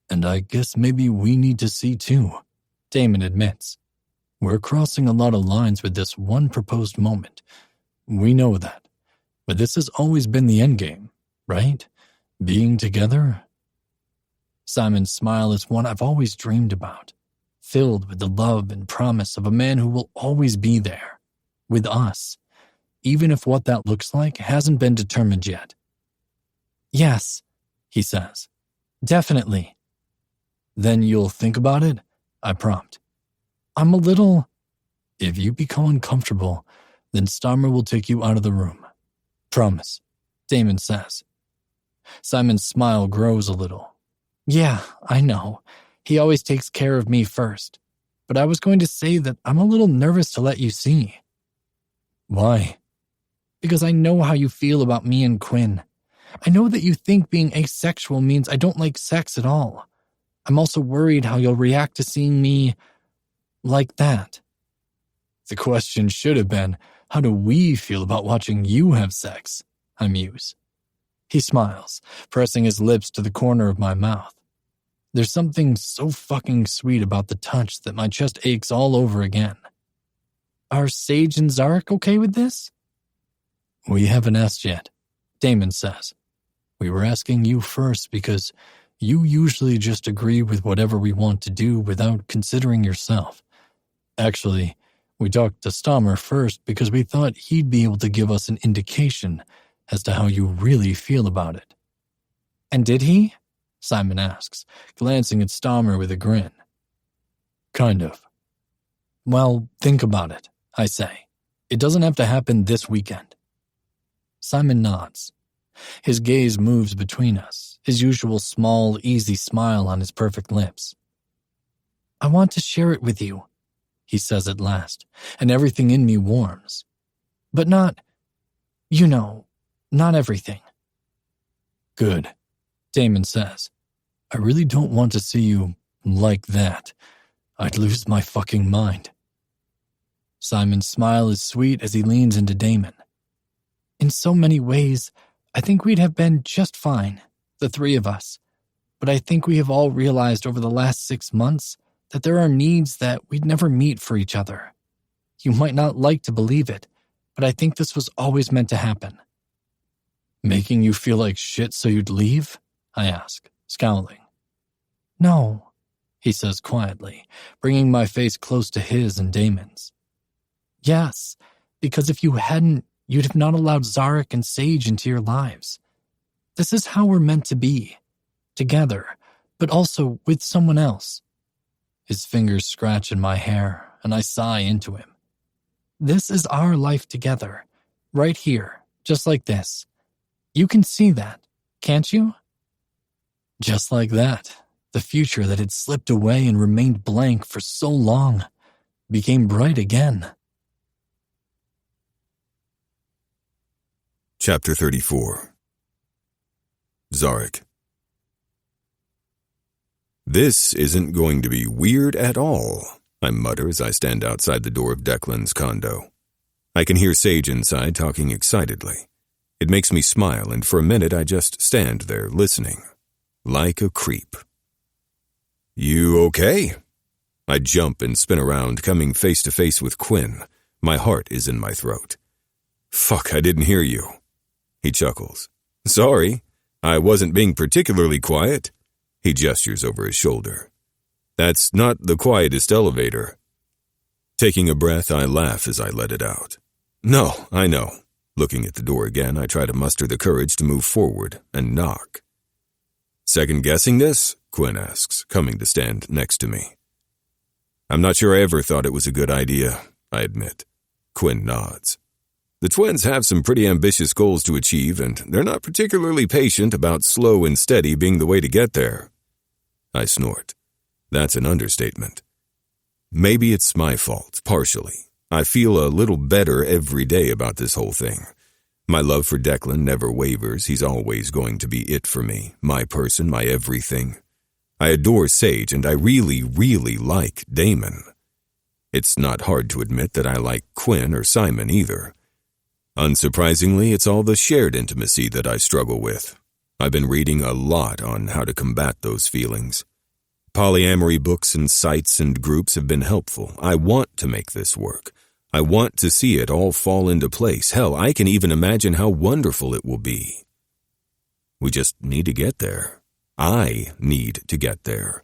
"And I guess maybe we need to see too," Damon admits. "We're crossing a lot of lines with this one proposed moment. We know that. But this has always been the endgame, right? Being together." Simon's smile is one I've always dreamed about, filled with the love and promise of a man who will always be there, with us, even if what that looks like hasn't been determined yet. "Yes," he says. "Definitely." "Then you'll think about it?" I prompt. "I'm a little—" "If you become uncomfortable, then Stammer will take you out of the room. Promise," Damon says. Simon's smile grows a little. "Yeah, I know. He always takes care of me first. But I was going to say that I'm a little nervous to let you see." "Why?" "Because I know how you feel about me and Quinn. I know that you think being asexual means I don't like sex at all. I'm also worried how you'll react to seeing me like that." The question should have been, how do we feel about watching you have sex? I muse. He smiles, pressing his lips to the corner of my mouth. There's something so fucking sweet about the touch that my chest aches all over again. Are Sage and Zarek okay with this? We haven't asked yet, Damon says. We were asking you first because you usually just agree with whatever we want to do without considering yourself. Actually, we talked to Stammer first because we thought he'd be able to give us an indication as to how you really feel about it. And did he? Simon asks, glancing at Stammer with a grin. Kind of. Well, think about it, I say. It doesn't have to happen this weekend. Simon nods. His gaze moves between us, his usual small, easy smile on his perfect lips. I want to share it with you, he says at last, and everything in me warms. But not, not everything. Good, Damon says. I really don't want to see you like that. I'd lose my fucking mind. Simon's smile is sweet as he leans into Damon. In so many ways, I think we'd have been just fine, the three of us. But I think we have all realized over the last 6 months that there are needs that we'd never meet for each other. You might not like to believe it, but I think this was always meant to happen. Making you feel like shit so you'd leave? I ask, scowling. No, he says quietly, bringing my face close to his and Damon's. Yes, because if you hadn't, you'd have not allowed Zarek and Sage into your lives. This is how we're meant to be, together, but also with someone else. His fingers scratch in my hair, and I sigh into him. This is our life together, right here, just like this. You can see that, can't you? Just like that, the future that had slipped away and remained blank for so long became bright again. Chapter 34. Zarek. This isn't going to be weird at all, I mutter as I stand outside the door of Declan's condo. I can hear Sage inside talking excitedly. It makes me smile, and for a minute I just stand there listening, like a creep. You okay? I jump and spin around, coming face to face with Quinn. My heart is in my throat. Fuck, I didn't hear you. He chuckles. Sorry, I wasn't being particularly quiet. He gestures over his shoulder. That's not the quietest elevator. Taking a breath, I laugh as I let it out. No, I know. Looking at the door again, I try to muster the courage to move forward and knock. Second-guessing this? Quinn asks, coming to stand next to me. I'm not sure I ever thought it was a good idea, I admit. Quinn nods. The twins have some pretty ambitious goals to achieve, and they're not particularly patient about slow and steady being the way to get there. I snort. That's an understatement. Maybe it's my fault, partially. I feel a little better every day about this whole thing. My love for Declan never wavers. He's always going to be it for me, my person, my everything. I adore Sage, and I really, really like Damon. It's not hard to admit that I like Quinn or Simon either. Unsurprisingly, it's all the shared intimacy that I struggle with. I've been reading a lot on how to combat those feelings. Polyamory books and sites and groups have been helpful. I want to make this work. I want to see it all fall into place. Hell, I can even imagine how wonderful it will be. We just need to get there. I need to get there.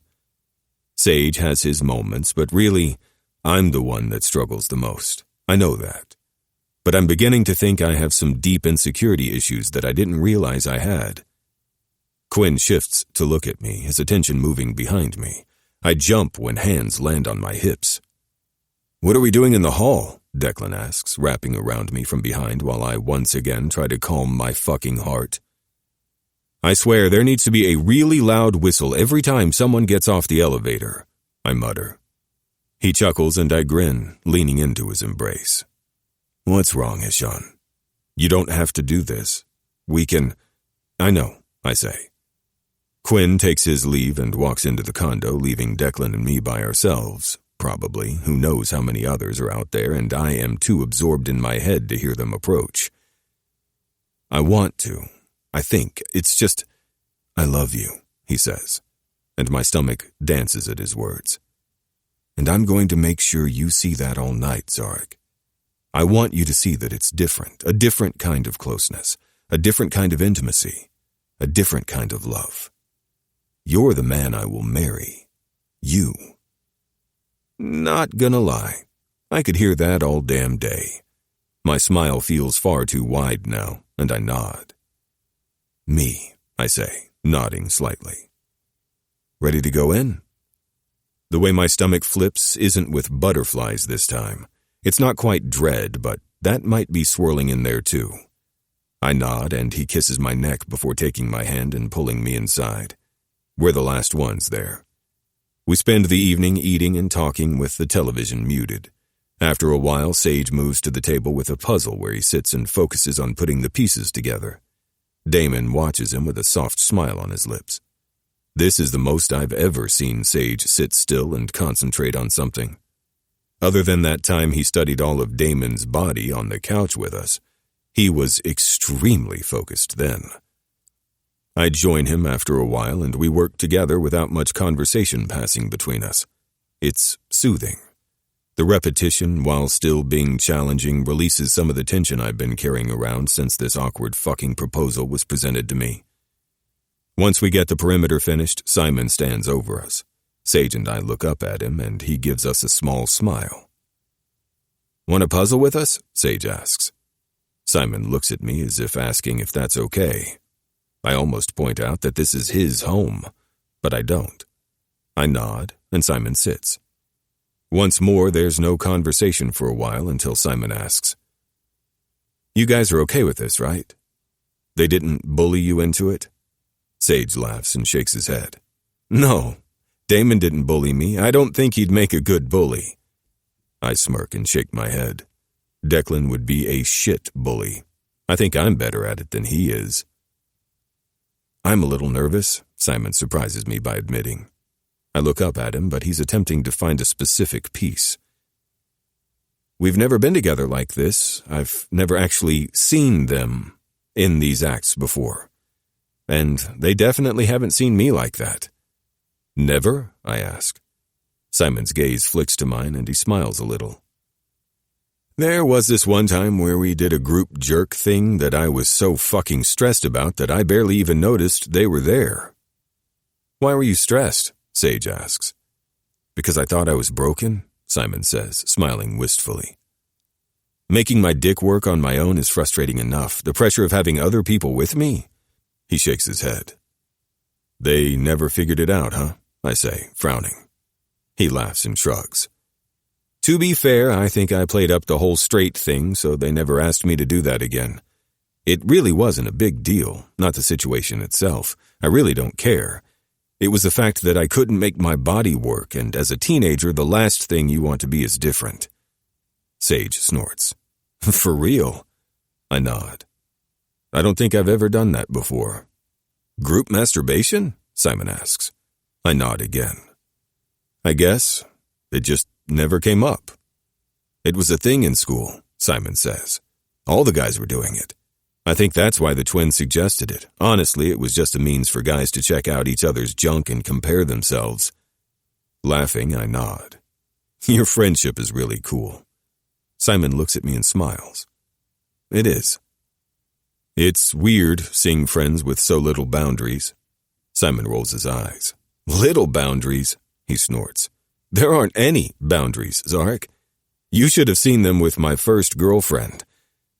Sage has his moments, but really, I'm the one that struggles the most. I know that. But I'm beginning to think I have some deep insecurity issues that I didn't realize I had. Quinn shifts to look at me, his attention moving behind me. I jump when hands land on my hips. What are we doing in the hall? Declan asks, wrapping around me from behind while I once again try to calm my fucking heart. I swear there needs to be a really loud whistle every time someone gets off the elevator, I mutter. He chuckles and I grin, leaning into his embrace. What's wrong, Ishan? You don't have to do this. We can... I know, I say. Quinn takes his leave and walks into the condo, leaving Declan and me by ourselves. Probably. Who knows how many others are out there, and I am too absorbed in my head to hear them approach. I want to. I think. It's just... I love you, he says, and my stomach dances at his words. And I'm going to make sure you see that all night, Zarek. I want you to see that it's different, a different kind of closeness, a different kind of intimacy, a different kind of love. You're the man I will marry. You. Not gonna lie. I could hear that all damn day. My smile feels far too wide now, and I nod. Me, I say, nodding slightly. Ready to go in? The way my stomach flips isn't with butterflies this time. It's not quite dread, but that might be swirling in there too. I nod, and he kisses my neck before taking my hand and pulling me inside. We're the last ones there. We spend the evening eating and talking with the television muted. After a while, Sage moves to the table with a puzzle where he sits and focuses on putting the pieces together. Damon watches him with a soft smile on his lips. This is the most I've ever seen Sage sit still and concentrate on something. Other than that time he studied all of Damon's body on the couch with us, he was extremely focused then. I join him after a while and we work together without much conversation passing between us. It's soothing. The repetition, while still being challenging, releases some of the tension I've been carrying around since this awkward fucking proposal was presented to me. Once we get the perimeter finished, Simon stands over us. Sage and I look up at him, and he gives us a small smile. Want to puzzle with us? Sage asks. Simon looks at me as if asking if that's okay. I almost point out that this is his home, but I don't. I nod, and Simon sits. Once more, there's no conversation for a while until Simon asks, You guys are okay with this, right? They didn't bully you into it? Sage laughs and shakes his head. No, Damon didn't bully me. I don't think he'd make a good bully. I smirk and shake my head. Declan would be a shit bully. I think I'm better at it than he is. I'm a little nervous, Simon surprises me by admitting. I look up at him, but he's attempting to find a specific piece. We've never been together like this. I've never actually seen them in these acts before. And they definitely haven't seen me like that. Never? I ask. Simon's gaze flicks to mine and he smiles a little. There was this one time where we did a group jerk thing that I was so fucking stressed about that I barely even noticed they were there. Why were you stressed? Sage asks. Because I thought I was broken, Simon says, smiling wistfully. Making my dick work on my own is frustrating enough. The pressure of having other people with me? He shakes his head. They never figured it out, huh? I say, frowning. He laughs and shrugs. To be fair, I think I played up the whole straight thing, so they never asked me to do that again. It really wasn't a big deal, not the situation itself. I really don't care. It was the fact that I couldn't make my body work, and as a teenager, the last thing you want to be is different. Sage snorts. For real? I nod. I don't think I've ever done that before. Group masturbation? Simon asks. I nod again. I guess it just never came up. It was a thing in school, Simon says. All the guys were doing it. I think that's why the twins suggested it. Honestly, it was just a means for guys to check out each other's junk and compare themselves. Laughing, I nod. Your friendship is really cool. Simon looks at me and smiles. It is. It's weird seeing friends with so little boundaries. Simon rolls his eyes. Little boundaries, he snorts. There aren't any boundaries, Zarek. You should have seen them with my first girlfriend.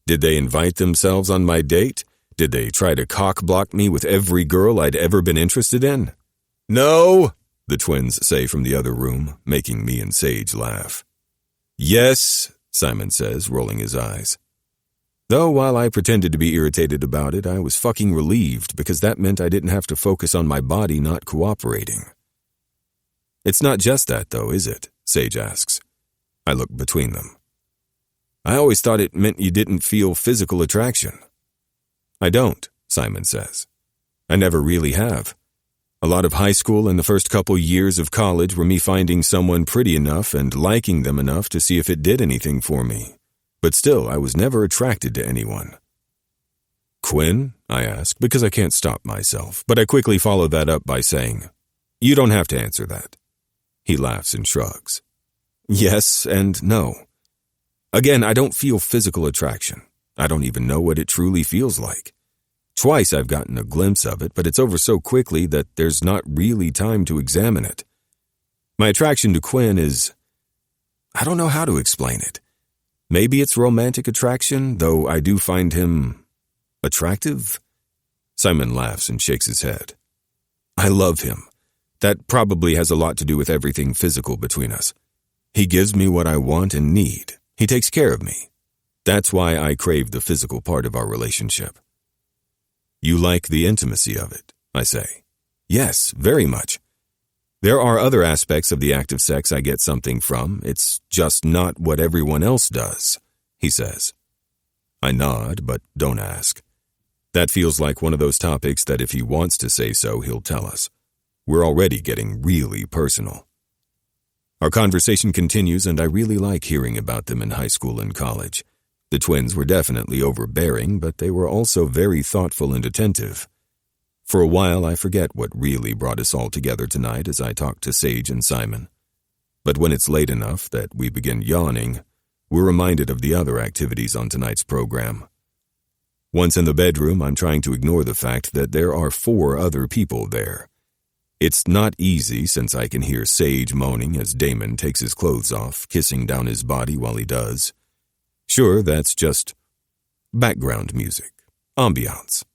Did they invite themselves on my date? Did they try to cock-block me with every girl I'd ever been interested in? No, the twins say from the other room, making me and Sage laugh. Yes, Simon says, rolling his eyes. Though while I pretended to be irritated about it, I was fucking relieved because that meant I didn't have to focus on my body not cooperating. It's not just that, though, is it? Sage asks. I look between them. I always thought it meant you didn't feel physical attraction. I don't, Simon says. I never really have. A lot of high school and the first couple years of college were me finding someone pretty enough and liking them enough to see if it did anything for me. But still, I was never attracted to anyone. Quinn? I ask, because I can't stop myself, but I quickly follow that up by saying, You don't have to answer that. He laughs and shrugs. Yes and no. Again, I don't feel physical attraction. I don't even know what it truly feels like. Twice I've gotten a glimpse of it, but it's over so quickly that there's not really time to examine it. My attraction to Quinn is... I don't know how to explain it. Maybe it's romantic attraction, though I do find him... attractive? Simon laughs and shakes his head. I love him. That probably has a lot to do with everything physical between us. He gives me what I want and need. He takes care of me. That's why I crave the physical part of our relationship. You like the intimacy of it, I say. Yes, very much. There are other aspects of the act of sex I get something from. It's just not what everyone else does, he says. I nod, but don't ask. That feels like one of those topics that if he wants to say so, he'll tell us. We're already getting really personal. Our conversation continues, and I really like hearing about them in high school and college. The twins were definitely overbearing, but they were also very thoughtful and attentive. For a while, I forget what really brought us all together tonight as I talk to Sage and Simon. But when it's late enough that we begin yawning, we're reminded of the other activities on tonight's program. Once in the bedroom, I'm trying to ignore the fact that there are 4 other people there. It's not easy since I can hear Sage moaning as Damon takes his clothes off, kissing down his body while he does. Sure, that's just background music, ambiance.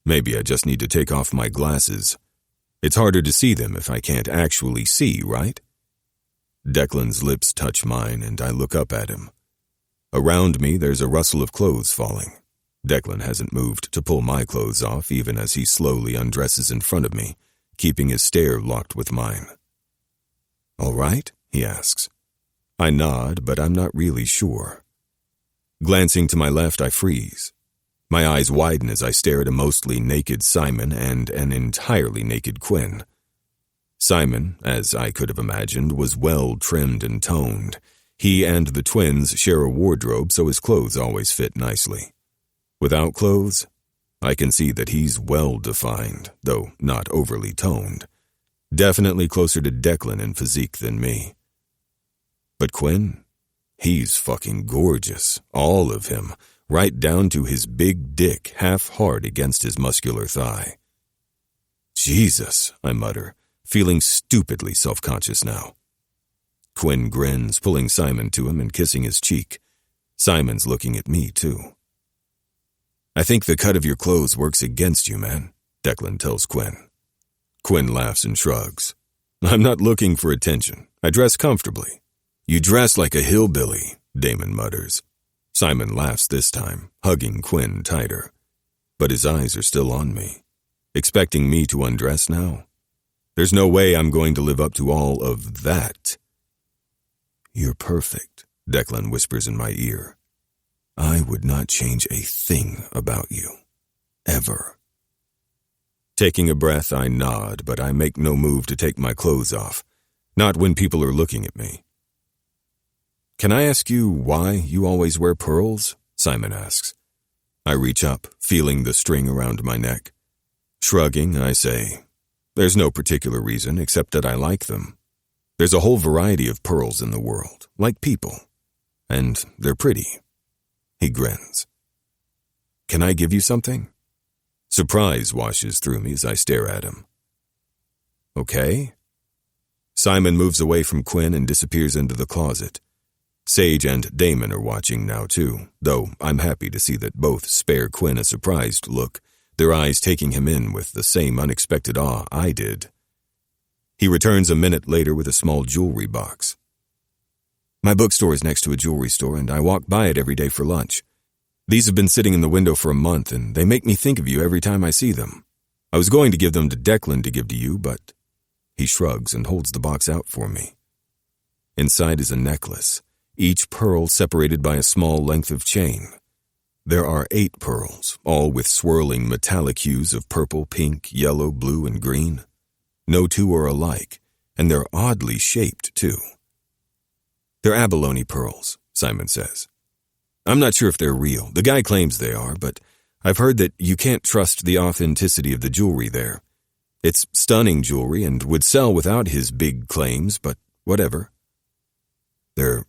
Maybe I just need to take off my glasses. It's harder to see them if I can't actually see, right? Declan's lips touch mine and I look up at him. Around me, there's a rustle of clothes falling. Declan hasn't moved to pull my clothes off even as he slowly undresses in front of me, keeping his stare locked with mine. All right, he asks. I nod, but I'm not really sure. Glancing to my left, I freeze. My eyes widen as I stare at a mostly naked Simon and an entirely naked Quinn. Simon, as I could have imagined, was well trimmed and toned. He and the twins share a wardrobe, so his clothes always fit nicely. Without clothes, I can see that he's well-defined, though not overly toned. Definitely closer to Declan in physique than me. But Quinn, he's fucking gorgeous, all of him, right down to his big dick half hard against his muscular thigh. Jesus, I mutter, feeling stupidly self-conscious now. Quinn grins, pulling Simon to him and kissing his cheek. Simon's looking at me, too. I think the cut of your clothes works against you, man, Declan tells Quinn. Quinn laughs and shrugs. I'm not looking for attention. I dress comfortably. You dress like a hillbilly, Damon mutters. Simon laughs this time, hugging Quinn tighter. But his eyes are still on me, expecting me to undress now. There's no way I'm going to live up to all of that. You're perfect, Declan whispers in my ear. I would not change a thing about you. Ever. Taking a breath, I nod, but I make no move to take my clothes off. Not when people are looking at me. Can I ask you why you always wear pearls? Simon asks. I reach up, feeling the string around my neck. Shrugging, I say, there's no particular reason except that I like them. There's a whole variety of pearls in the world, like people. And they're pretty. He grins. Can I give you something? Surprise washes through me as I stare at him. Okay. Simon moves away from Quinn and disappears into the closet. Sage and Damon are watching now too, though I'm happy to see that both spare Quinn a surprised look, their eyes taking him in with the same unexpected awe I did. He returns a minute later with a small jewelry box. My bookstore is next to a jewelry store, and I walk by it every day for lunch. These have been sitting in the window for a month, and they make me think of you every time I see them. I was going to give them to Declan to give to you, but... He shrugs and holds the box out for me. Inside is a necklace, each pearl separated by a small length of chain. There are 8 pearls, all with swirling metallic hues of purple, pink, yellow, blue, and green. No 2 are alike, and they're oddly shaped, too. They're abalone pearls, Simon says. I'm not sure if they're real. The guy claims they are, but I've heard that you can't trust the authenticity of the jewelry there. It's stunning jewelry and would sell without his big claims, but whatever. They're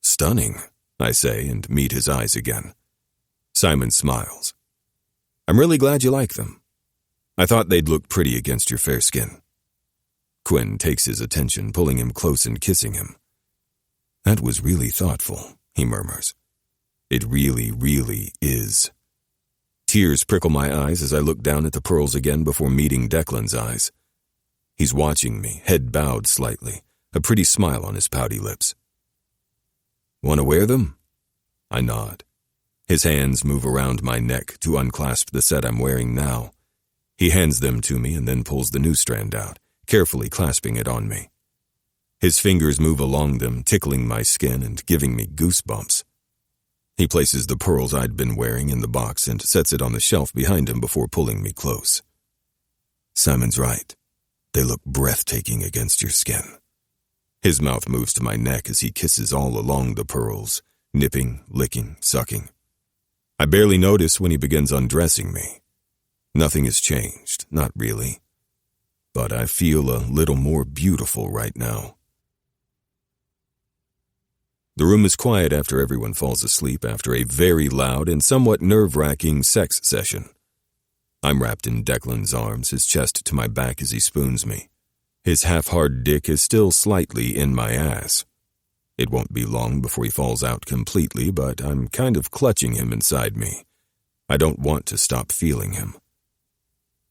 stunning, I say, and meet his eyes again. Simon smiles. I'm really glad you like them. I thought they'd look pretty against your fair skin. Quinn takes his attention, pulling him close and kissing him. That was really thoughtful, he murmurs. It really, really is. Tears prickle my eyes as I look down at the pearls again before meeting Declan's eyes. He's watching me, head bowed slightly, a pretty smile on his pouty lips. Want to wear them? I nod. His hands move around my neck to unclasp the set I'm wearing now. He hands them to me and then pulls the new strand out, carefully clasping it on me. His fingers move along them, tickling my skin and giving me goosebumps. He places the pearls I'd been wearing in the box and sets it on the shelf behind him before pulling me close. Simon's right. They look breathtaking against your skin. His mouth moves to my neck as he kisses all along the pearls, nipping, licking, sucking. I barely notice when he begins undressing me. Nothing has changed, not really. But I feel a little more beautiful right now. The room is quiet after everyone falls asleep after a very loud and somewhat nerve-wracking sex session. I'm wrapped in Declan's arms, his chest to my back as he spoons me. His half-hard dick is still slightly in my ass. It won't be long before he falls out completely, but I'm kind of clutching him inside me. I don't want to stop feeling him.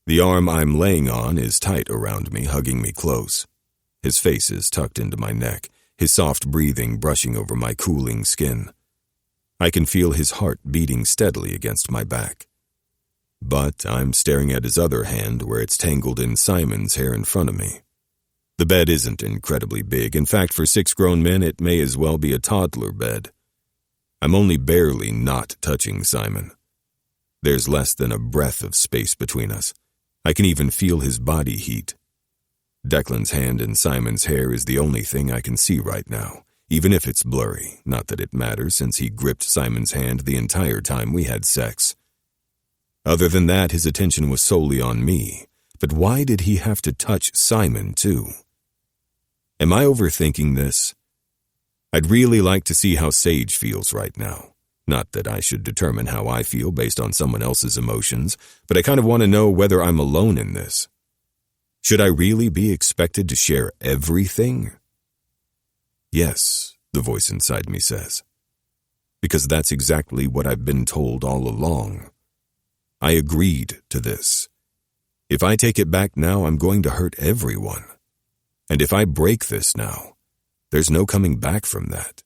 The arm I'm laying on is tight around me, hugging me close. His face is tucked into my neck, his soft breathing brushing over my cooling skin. I can feel his heart beating steadily against my back. But I'm staring at his other hand where it's tangled in Simon's hair in front of me. The bed isn't incredibly big. In fact, for 6 grown men, it may as well be a toddler bed. I'm only barely not touching Simon. There's less than a breath of space between us. I can even feel his body heat. Declan's hand in Simon's hair is the only thing I can see right now, even if it's blurry, not that it matters since he gripped Simon's hand the entire time we had sex. Other than that, his attention was solely on me. But why did he have to touch Simon, too? Am I overthinking this? I'd really like to see how Sage feels right now. Not that I should determine how I feel based on someone else's emotions, but I kind of want to know whether I'm alone in this. Should I really be expected to share everything? Yes, the voice inside me says. Because that's exactly what I've been told all along. I agreed to this. If I take it back now, I'm going to hurt everyone. And if I break this now, there's no coming back from that.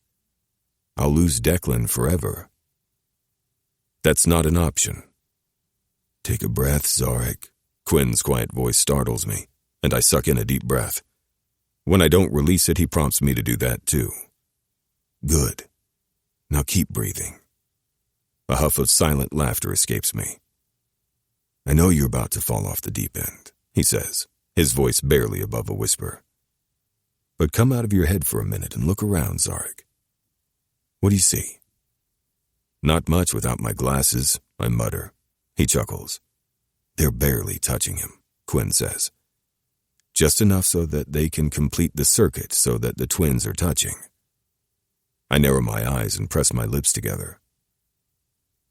I'll lose Declan forever. That's not an option. Take a breath, Zarek. Quinn's quiet voice startles me, and I suck in a deep breath. When I don't release it, he prompts me to do that too. Good. Now keep breathing. A huff of silent laughter escapes me. I know you're about to fall off the deep end, he says, his voice barely above a whisper. But come out of your head for a minute and look around, Zarek. What do you see? Not much without my glasses, I mutter. He chuckles. They're barely touching him, Quinn says. Just enough so that they can complete the circuit so that the twins are touching. I narrow my eyes and press my lips together.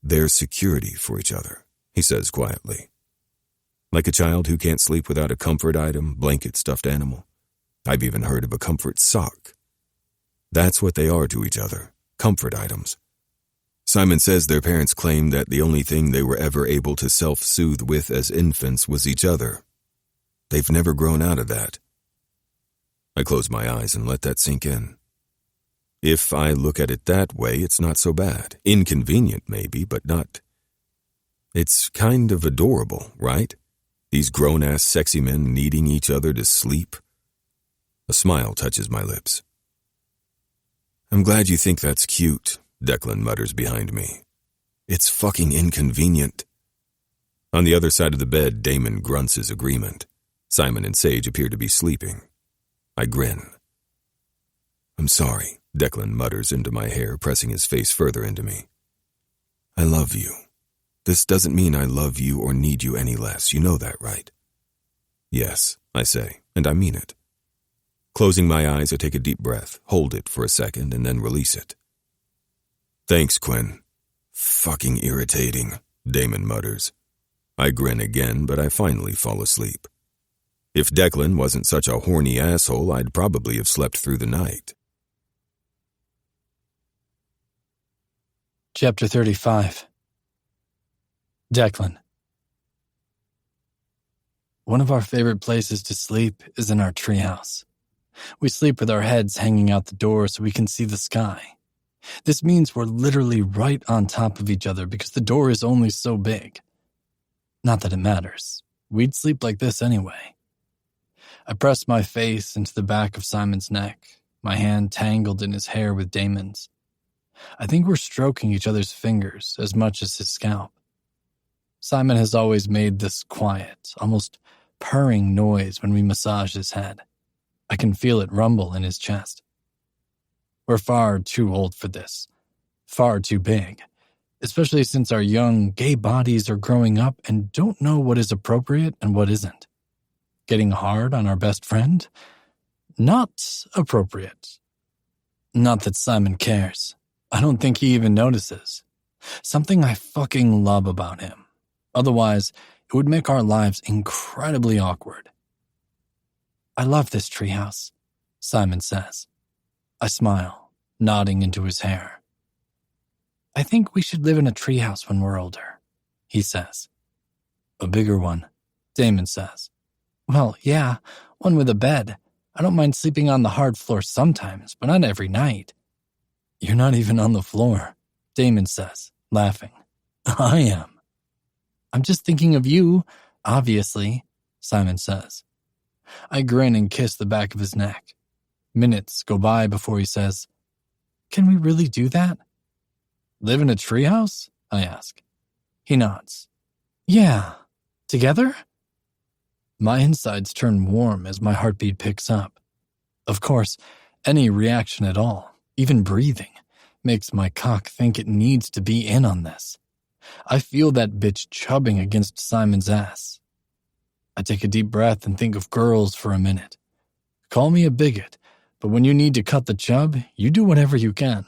They're security for each other, he says quietly. Like a child who can't sleep without a comfort item, blanket, stuffed animal. I've even heard of a comfort sock. That's what they are to each other, comfort items. Simon says their parents claimed that the only thing they were ever able to self-soothe with as infants was each other. They've never grown out of that. I close my eyes and let that sink in. If I look at it that way, it's not so bad. Inconvenient, maybe, but not. It's kind of adorable, right? These grown-ass sexy men needing each other to sleep. A smile touches my lips. I'm glad you think that's cute, Declan mutters behind me. It's fucking inconvenient. On the other side of the bed, Damon grunts his agreement. Simon and Sage appear to be sleeping. I grin. I'm sorry, Declan mutters into my hair, pressing his face further into me. I love you. This doesn't mean I love you or need you any less. You know that, right? Yes, I say, and I mean it. Closing my eyes, I take a deep breath, hold it for a second, and then release it. Thanks, Quinn. Fucking irritating, Damon mutters. I grin again, but I finally fall asleep. If Declan wasn't such a horny asshole, I'd probably have slept through the night. Chapter 35. Declan. One of our favorite places to sleep is in our treehouse. We sleep with our heads hanging out the door so we can see the sky. This means we're literally right on top of each other because the door is only so big. Not that it matters. We'd sleep like this anyway. I press my face into the back of Simon's neck, my hand tangled in his hair with Damon's. I think we're stroking each other's fingers as much as his scalp. Simon has always made this quiet, almost purring noise when we massage his head. I can feel it rumble in his chest. We're far too old for this, far too big, especially since our young, gay bodies are growing up and don't know what is appropriate and what isn't. Getting hard on our best friend? Not appropriate. Not that Simon cares. I don't think he even notices. Something I fucking love about him. Otherwise, it would make our lives incredibly awkward. I love this treehouse, Simon says. I smile, nodding into his hair. I think we should live in a treehouse when we're older, he says. A bigger one, Damon says. Well, yeah, one with a bed. I don't mind sleeping on the hard floor sometimes, but not every night. You're not even on the floor, Damon says, laughing. I am. I'm just thinking of you, obviously, Simon says. I grin and kiss the back of his neck. Minutes go by before he says, Can we really do that? Live in a treehouse? I ask. He nods. Yeah. Together? My insides turn warm as my heartbeat picks up. Of course, any reaction at all, even breathing, makes my cock think it needs to be in on this. I feel that bitch chubbing against Simon's ass. I take a deep breath and think of girls for a minute. Call me a bigot, but when you need to cut the chub, you do whatever you can.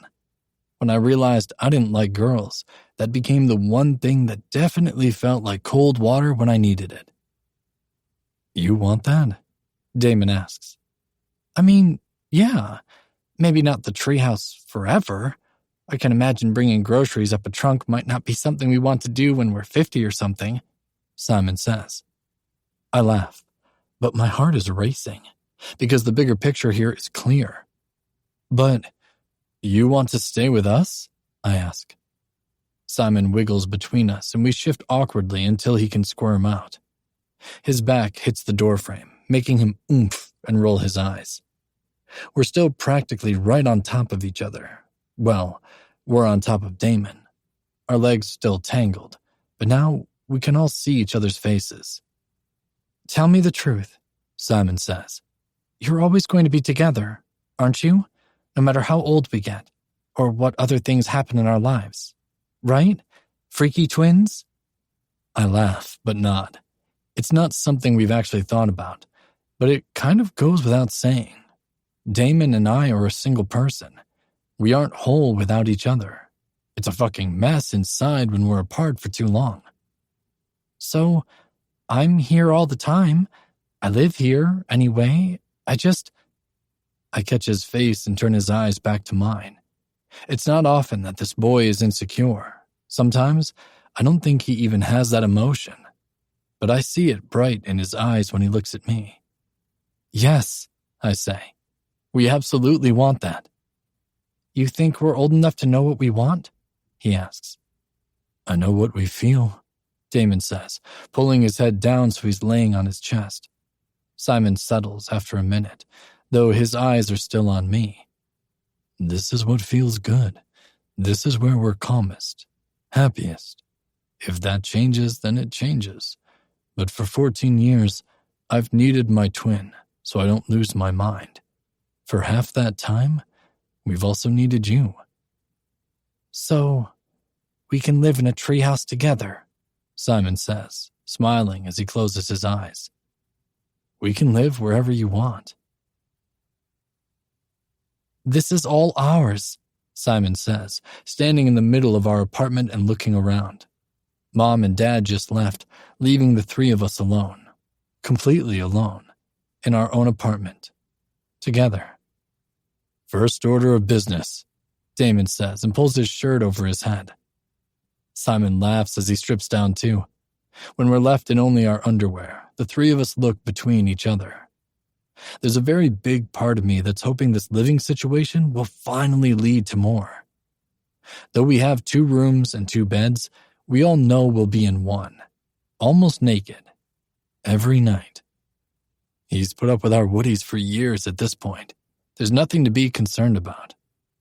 When I realized I didn't like girls, that became the one thing that definitely felt like cold water when I needed it. You want that? Damon asks. I mean, yeah, maybe not the treehouse forever. I can imagine bringing groceries up a trunk might not be something we want to do when we're 50 or something, Simon says. I laugh, but my heart is racing because the bigger picture here is clear. But you want to stay with us? I ask. Simon wiggles between us and we shift awkwardly until he can squirm out. His back hits the doorframe, making him oomph and roll his eyes. We're still practically right on top of each other. Well, we're on top of Damon. Our legs still tangled, but now we can all see each other's faces. Tell me the truth, Simon says. You're always going to be together, aren't you? No matter how old we get, or what other things happen in our lives. Right? Freaky twins? I laugh, but nod. It's not something we've actually thought about, but it kind of goes without saying. Damon and I are a single person. We aren't whole without each other. It's a fucking mess inside when we're apart for too long. So, I'm here all the time. I live here, anyway. I catch his face and turn his eyes back to mine. It's not often that this boy is insecure. Sometimes, I don't think he even has that emotion. But I see it bright in his eyes when he looks at me. Yes, I say. We absolutely want that. You think we're old enough to know what we want? He asks. I know what we feel, Damon says, pulling his head down so he's laying on his chest. Simon settles after a minute, though his eyes are still on me. This is what feels good. This is where we're calmest, happiest. If that changes, then it changes. But for 14 years, I've needed my twin, so I don't lose my mind. For half that time, we've also needed you. So, we can live in a treehouse together, Simon says, smiling as he closes his eyes. We can live wherever you want. This is all ours, Simon says, standing in the middle of our apartment and looking around. Mom and Dad just left, leaving the three of us alone. Completely alone. In our own apartment. Together. First order of business, Damon says and pulls his shirt over his head. Simon laughs as he strips down too. When we're left in only our underwear, the three of us look between each other. There's a very big part of me that's hoping this living situation will finally lead to more. Though we have 2 rooms and 2 beds, we all know we'll be in one, almost naked, every night. He's put up with our woodies for years at this point. There's nothing to be concerned about.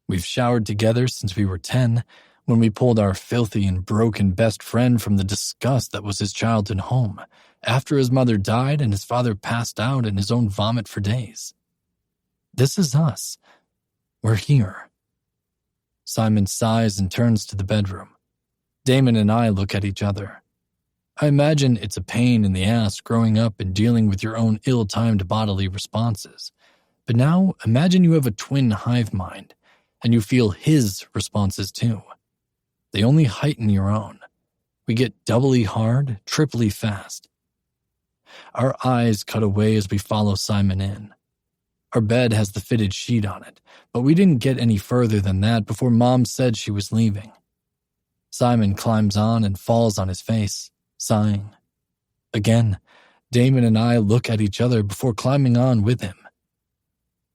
We've showered together since we were 10, when we pulled our filthy and broken best friend from the disgust that was his childhood home, after his mother died and his father passed out in his own vomit for days. This is us. We're here. Simon sighs and turns to the bedroom. Damon and I look at each other. I imagine it's a pain in the ass growing up and dealing with your own ill-timed bodily responses. But now imagine you have a twin hive mind, and you feel his responses too. They only heighten your own. We get doubly hard, triply fast. Our eyes cut away as we follow Simon in. Our bed has the fitted sheet on it, but we didn't get any further than that before Mom said she was leaving. Simon climbs on and falls on his face, sighing. Again, Damon and I look at each other before climbing on with him.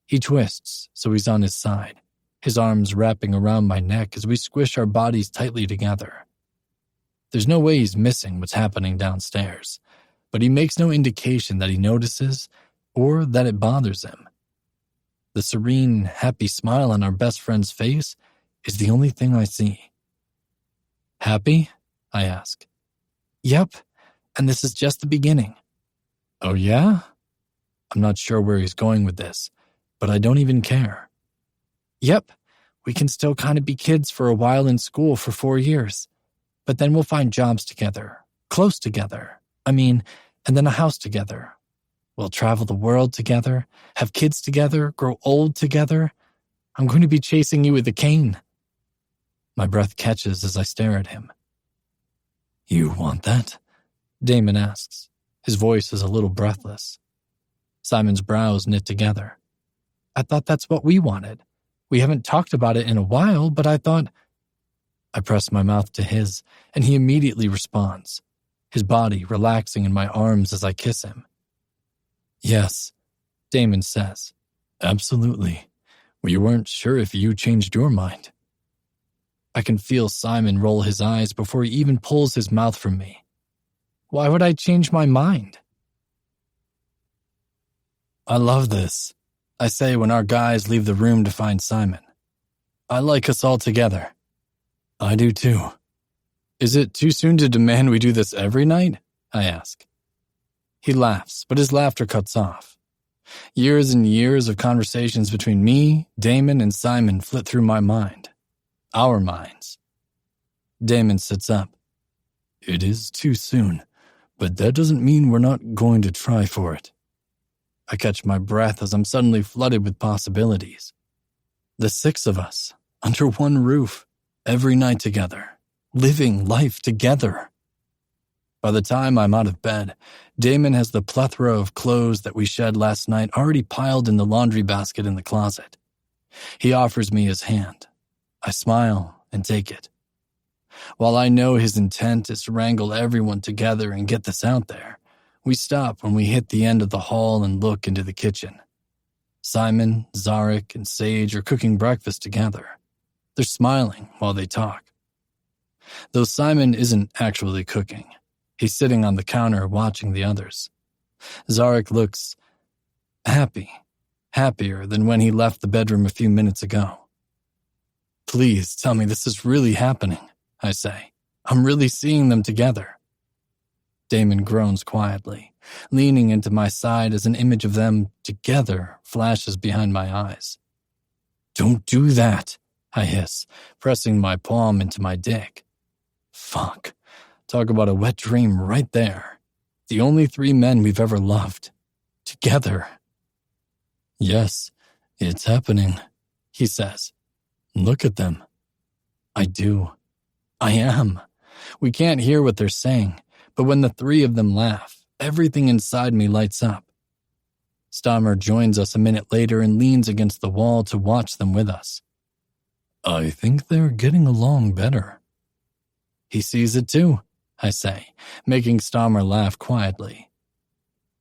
He twists, so he's on his side, his arms wrapping around my neck as we squish our bodies tightly together. There's no way he's missing what's happening downstairs, but he makes no indication that he notices or that it bothers him. The serene, happy smile on our best friend's face is the only thing I see. Happy? I ask. Yep, and this is just the beginning. Oh yeah? I'm not sure where he's going with this, but I don't even care. Yep, we can still kind of be kids for a while in school for 4 years, but then we'll find jobs together, close together, and then a house together. We'll travel the world together, have kids together, grow old together. I'm going to be chasing you with a cane. My breath catches as I stare at him. You want that? Damon asks. His voice is a little breathless. Simon's brows knit together. I thought that's what we wanted. We haven't talked about it in a while, but I thought... I press my mouth to his, and he immediately responds, his body relaxing in my arms as I kiss him. Yes, Damon says. Absolutely. We weren't sure if you changed your mind. I can feel Simon roll his eyes before he even pulls his mouth from me. Why would I change my mind? I love this, I say when our guys leave the room to find Simon. I like us all together. I do too. Is it too soon to demand we do this every night? I ask. He laughs, but his laughter cuts off. Years and years of conversations between me, Damon, and Simon flit through my mind. Our minds. Damon sits up. It is too soon, but that doesn't mean we're not going to try for it. I catch my breath as I'm suddenly flooded with possibilities. The 6 of us, under one roof, every night together, living life together. By the time I'm out of bed, Damon has the plethora of clothes that we shed last night already piled in the laundry basket in the closet. He offers me his hand. I smile and take it. While I know his intent is to wrangle everyone together and get this out there, we stop when we hit the end of the hall and look into the kitchen. Simon, Zarek, and Sage are cooking breakfast together. They're smiling while they talk. Though Simon isn't actually cooking, he's sitting on the counter watching the others. Zarek looks happy, happier than when he left the bedroom a few minutes ago. Please tell me this is really happening, I say. I'm really seeing them together. Damon groans quietly, leaning into my side as an image of them together flashes behind my eyes. Don't do that, I hiss, pressing my palm into my dick. Fuck. Talk about a wet dream right there. The only 3 men we've ever loved. Together. Yes, it's happening, he says. Look at them. I do. I am. We can't hear what they're saying, but when the three of them laugh, everything inside me lights up. Stammer joins us a minute later and leans against the wall to watch them with us. I think they're getting along better. He sees it too, I say, making Stammer laugh quietly.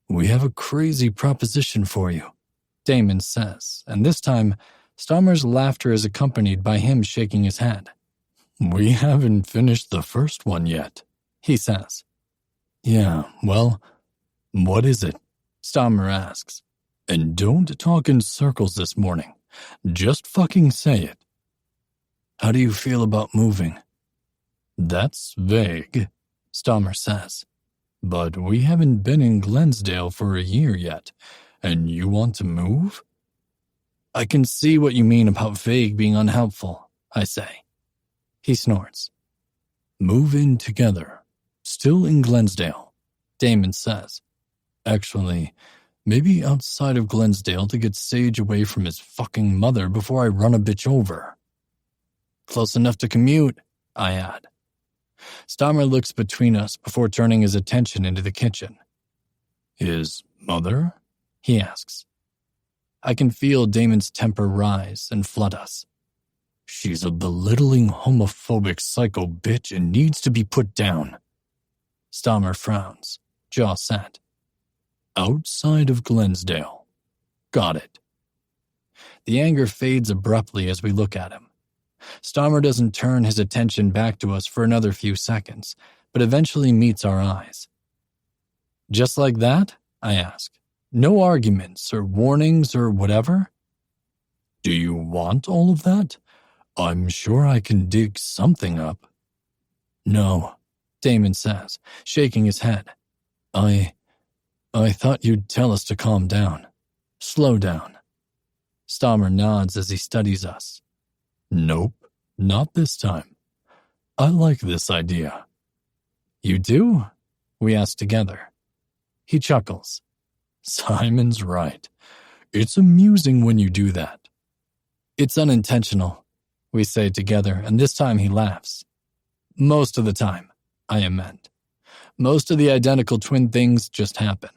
We have a crazy proposition for you, Damon says, and this time, Stammer's laughter is accompanied by him shaking his head. We haven't finished the first one yet, he says. Yeah, well, what is it? Stammer asks. And don't talk in circles this morning. Just fucking say it. How do you feel about moving? That's vague, Stammer says. But we haven't been in Glensdale for a year yet, and you want to move? I can see what you mean about vague being unhelpful, I say. He snorts. Move in together. Still in Glensdale, Damon says. Actually, maybe outside of Glensdale to get Sage away from his fucking mother before I run a bitch over. Close enough to commute, I add. Stammer looks between us before turning his attention into the kitchen. His mother? He asks. I can feel Damon's temper rise and flood us. She's a belittling, homophobic psycho bitch and needs to be put down. Stammer frowns, jaw set. Outside of Glensdale. Got it. The anger fades abruptly as we look at him. Stammer doesn't turn his attention back to us for another few seconds, but eventually meets our eyes. Just like that? I ask. No arguments or warnings or whatever? Do you want all of that? I'm sure I can dig something up. No, Damon says, shaking his head. I thought you'd tell us to calm down. Slow down. Stammer nods as he studies us. Nope, not this time. I like this idea. You do? We ask together. He chuckles. Simon's right. It's amusing when you do that. It's unintentional, we say together, and this time he laughs. Most of the time, I amend. Most of the identical twin things just happen.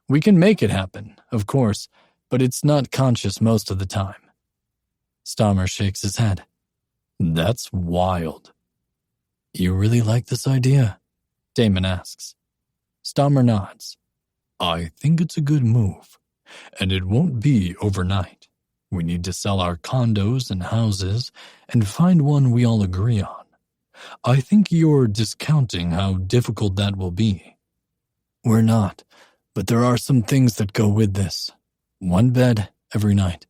We can make it happen, of course, but it's not conscious most of the time. Stammer shakes his head. That's wild. You really like this idea? Damon asks. Stammer nods. I think it's a good move, and it won't be overnight. We need to sell our condos and houses and find one we all agree on. I think you're discounting how difficult that will be. We're not, but there are some things that go with this. One bed every night.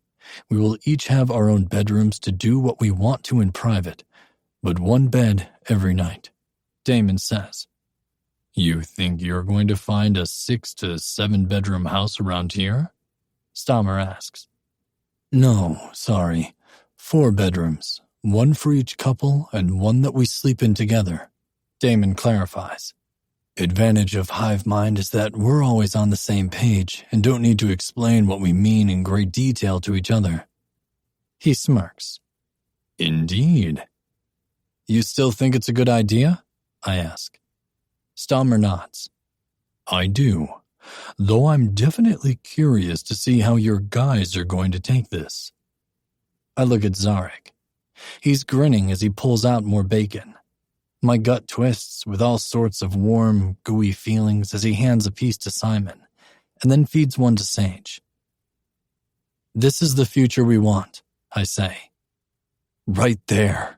We will each have our own bedrooms to do what we want to in private, but one bed every night, Damon says. You think you're going to find a 6 to 7 bedroom house around here? Stammer asks. No, sorry. 4 bedrooms, one for each couple and one that we sleep in together, Damon clarifies. Advantage of hive mind is that we're always on the same page and don't need to explain what we mean in great detail to each other. He smirks. Indeed. You still think it's a good idea? I ask. Stammer nods. I do, though I'm definitely curious to see how your guys are going to take this. I look at Zarek. He's grinning as he pulls out more bacon. My gut twists with all sorts of warm, gooey feelings as he hands a piece to Simon, and then feeds one to Sage. This is the future we want, I say. Right there.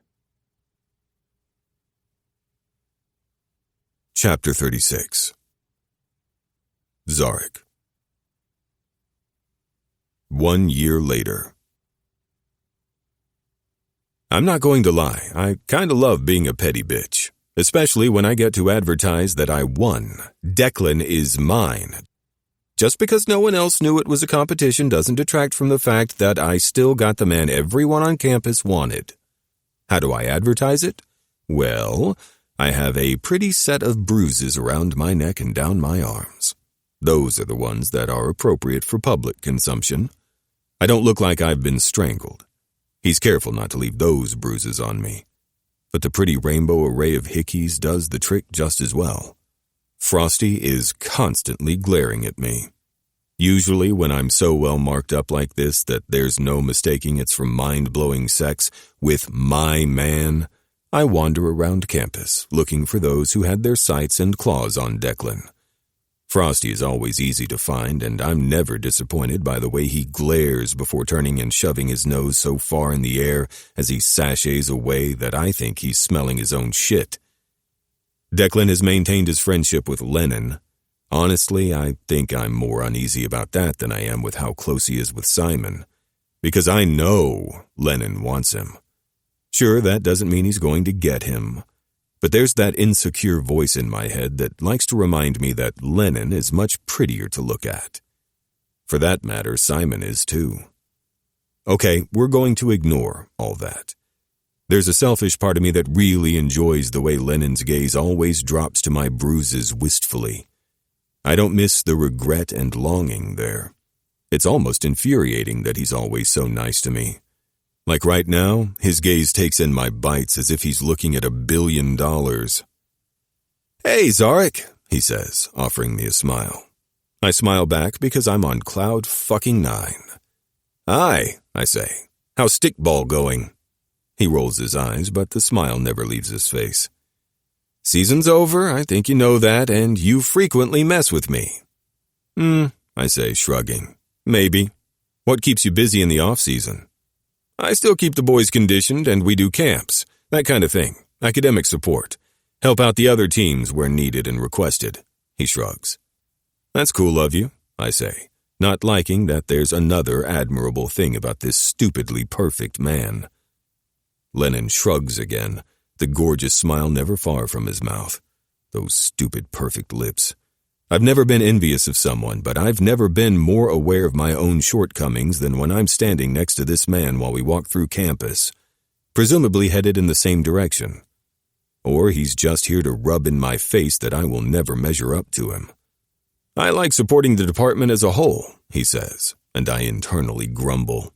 Chapter 36. Zarek. 1 year later. I'm not going to lie, I kinda love being a petty bitch, especially when I get to advertise that I won. Declan is mine. Just because no one else knew it was a competition doesn't detract from the fact that I still got the man everyone on campus wanted. How do I advertise it? Well, I have a pretty set of bruises around my neck and down my arms. Those are the ones that are appropriate for public consumption. I don't look like I've been strangled. He's careful not to leave those bruises on me. But the pretty rainbow array of hickeys does the trick just as well. Frosty is constantly glaring at me. Usually when I'm so well marked up like this that there's no mistaking it's from mind-blowing sex with my man, I wander around campus looking for those who had their sights and claws on Declan. Frosty is always easy to find, and I'm never disappointed by the way he glares before turning and shoving his nose so far in the air as he sashays away that I think he's smelling his own shit. Declan has maintained his friendship with Lennon. Honestly, I think I'm more uneasy about that than I am with how close he is with Simon, because I know Lennon wants him. Sure, that doesn't mean he's going to get him, but there's that insecure voice in my head that likes to remind me that Lennon is much prettier to look at. For that matter, Simon is too. Okay, we're going to ignore all that. There's a selfish part of me that really enjoys the way Lennon's gaze always drops to my bruises wistfully. I don't miss the regret and longing there. It's almost infuriating that he's always so nice to me. Like right now, his gaze takes in my bites as if he's looking at $1 billion. "Hey, Zarek," he says, offering me a smile. I smile back because I'm on cloud fucking 9. "Hi," I say. "How's stickball going?" He rolls his eyes, but the smile never leaves his face. "Season's over, I think you know that, and you frequently mess with me." I say, shrugging. "Maybe. What keeps you busy in the off-season?" "I still keep the boys conditioned, and we do camps, that kind of thing, academic support. Help out the other teams where needed and requested," he shrugs. "That's cool of you," I say, not liking that there's another admirable thing about this stupidly perfect man. Lennon shrugs again, the gorgeous smile never far from his mouth. Those stupid perfect lips. I've never been envious of someone, but I've never been more aware of my own shortcomings than when I'm standing next to this man while we walk through campus, presumably headed in the same direction. Or he's just here to rub in my face that I will never measure up to him. "I like supporting the department as a whole," he says, and I internally grumble.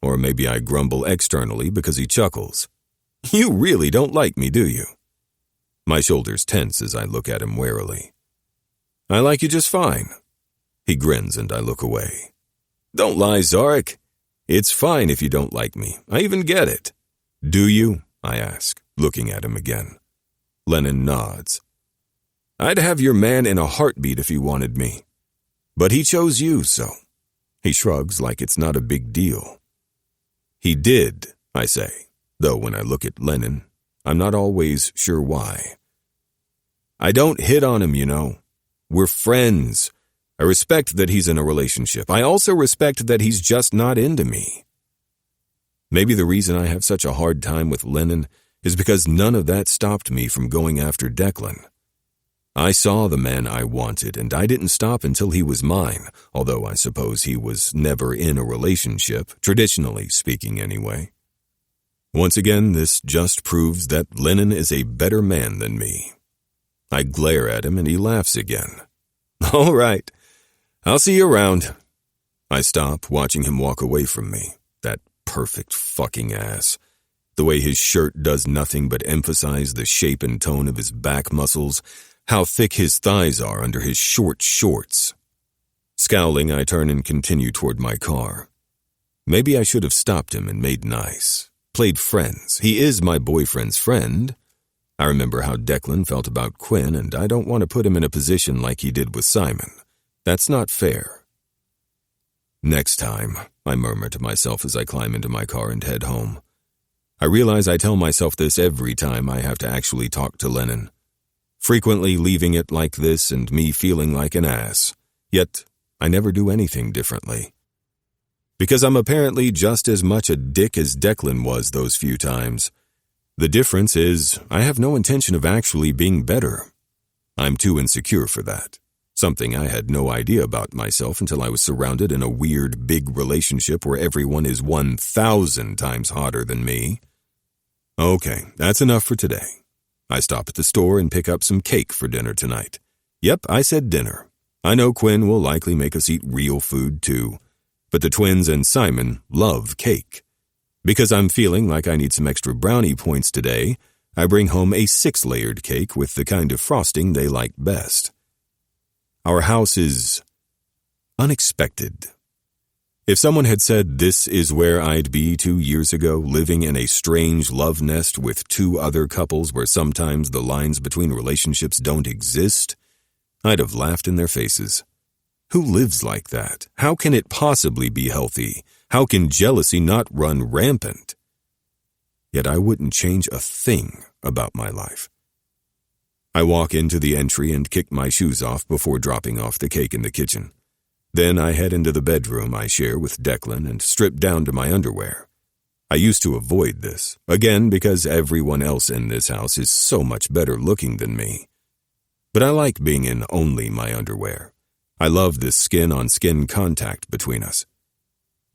Or maybe I grumble externally because he chuckles. "You really don't like me, do you?" My shoulders tense as I look at him warily. "I like you just fine." He grins and I look away. "Don't lie, Zarek. It's fine if you don't like me. I even get it." "Do you?" I ask, looking at him again. Lennon nods. "I'd have your man in a heartbeat if he wanted me. But he chose you, so." He shrugs like it's not a big deal. "He did," I say, though when I look at Lennon, I'm not always sure why. "I don't hit on him, you know. We're friends. I respect that he's in a relationship. I also respect that he's just not into me." Maybe the reason I have such a hard time with Lennon is because none of that stopped me from going after Declan. I saw the man I wanted, and I didn't stop until he was mine, although I suppose he was never in a relationship, traditionally speaking anyway. Once again, this just proves that Lennon is a better man than me. I glare at him and he laughs again. "All right, I'll see you around." I stop, watching him walk away from me. That perfect fucking ass. The way his shirt does nothing but emphasize the shape and tone of his back muscles, how thick his thighs are under his short shorts. Scowling, I turn and continue toward my car. Maybe I should have stopped him and made nice. Played friends. He is my boyfriend's friend. I remember how Declan felt about Quinn, and I don't want to put him in a position like he did with Simon. That's not fair. "Next time," I murmur to myself as I climb into my car and head home. I realize I tell myself this every time I have to actually talk to Lennon, frequently leaving it like this and me feeling like an ass, yet I never do anything differently. Because I'm apparently just as much a dick as Declan was those few times. The difference is I have no intention of actually being better. I'm too insecure for that, something I had no idea about myself until I was surrounded in a weird big relationship where everyone is 1,000 times hotter than me. Okay, that's enough for today. I stop at the store and pick up some cake for dinner tonight. Yep, I said dinner. I know Quinn will likely make us eat real food too, but the twins and Simon love cake. Because I'm feeling like I need some extra brownie points today, I bring home a 6-layered cake with the kind of frosting they like best. Our house is unexpected. If someone had said this is where I'd be 2 years ago, living in a strange love nest with 2 other couples where sometimes the lines between relationships don't exist, I'd have laughed in their faces. Who lives like that? How can it possibly be healthy? How can jealousy not run rampant? Yet I wouldn't change a thing about my life. I walk into the entry and kick my shoes off before dropping off the cake in the kitchen. Then I head into the bedroom I share with Declan and strip down to my underwear. I used to avoid this, again because everyone else in this house is so much better looking than me. But I like being in only my underwear. I love this skin-on-skin contact between us.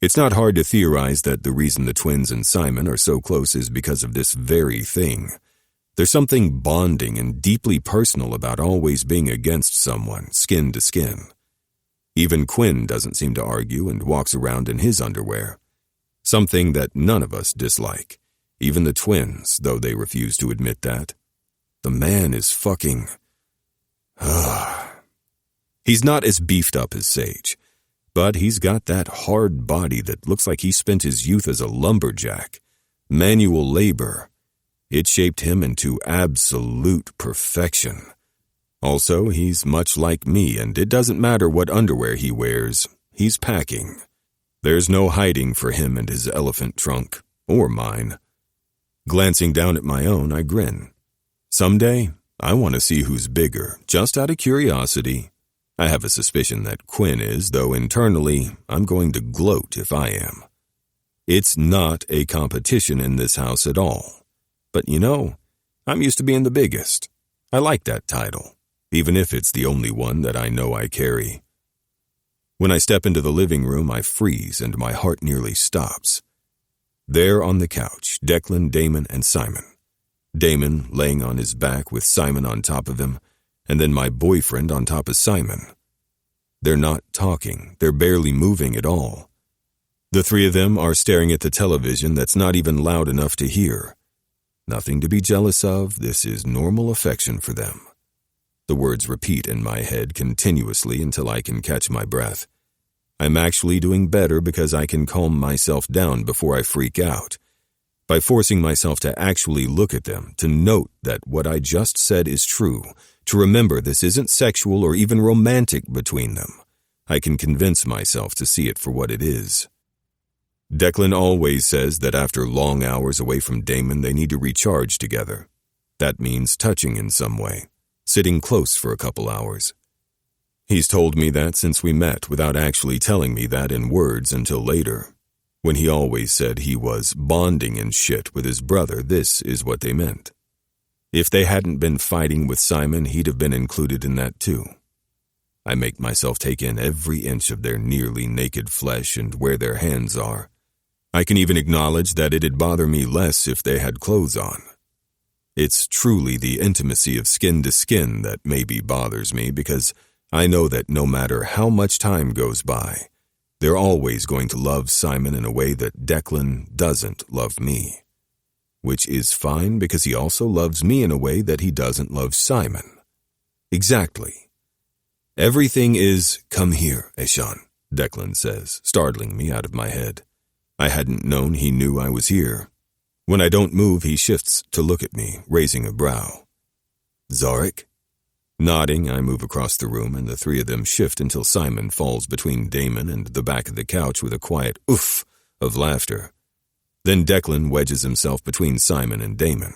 It's not hard to theorize that the reason the twins and Simon are so close is because of this very thing. There's something bonding and deeply personal about always being against someone, skin to skin. Even Quinn doesn't seem to argue and walks around in his underwear. Something that none of us dislike, even the twins, though they refuse to admit that. The man is fucking... He's not as beefed up as Sage, but he's got that hard body that looks like he spent his youth as a lumberjack. Manual labor. It shaped him into absolute perfection. Also, he's much like me, and it doesn't matter what underwear he wears, he's packing. There's no hiding for him and his elephant trunk, or mine. Glancing down at my own, I grin. Someday, I want to see who's bigger, just out of curiosity. I have a suspicion that Quinn is, though internally, I'm going to gloat if I am. It's not a competition in this house at all. But I'm used to being the biggest. I like that title, even if it's the only one that I know I carry. When I step into the living room, I freeze and my heart nearly stops. There on the couch, Declan, Damon, and Simon. Damon laying on his back with Simon on top of him, and then my boyfriend on top of Simon. They're not talking, they're barely moving at all. The 3 of them are staring at the television that's not even loud enough to hear. Nothing to be jealous of, this is normal affection for them. The words repeat in my head continuously until I can catch my breath. I'm actually doing better because I can calm myself down before I freak out. By forcing myself to actually look at them, to note that what I just said is true, to remember this isn't sexual or even romantic between them, I can convince myself to see it for what it is. Declan always says that after long hours away from Damon, they need to recharge together. That means touching in some way, sitting close for a couple hours. He's told me that since we met without actually telling me that in words until later. When he always said he was bonding and shit with his brother, this is what they meant. If they hadn't been fighting with Simon, he'd have been included in that too. I make myself take in every inch of their nearly naked flesh and where their hands are. I can even acknowledge that it'd bother me less if they had clothes on. It's truly the intimacy of skin to skin that maybe bothers me because I know that no matter how much time goes by, they're always going to love Simon in a way that Declan doesn't love me. Which is fine because he also loves me in a way that he doesn't love Simon. Exactly. Everything is, "Come here, Eshan," Declan says, startling me out of my head. I hadn't known he knew I was here. When I don't move, he shifts to look at me, raising a brow. "Zarek?" Nodding, I move across the room and the 3 of them shift until Simon falls between Damon and the back of the couch with a quiet oof of laughter. Then Declan wedges himself between Simon and Damon.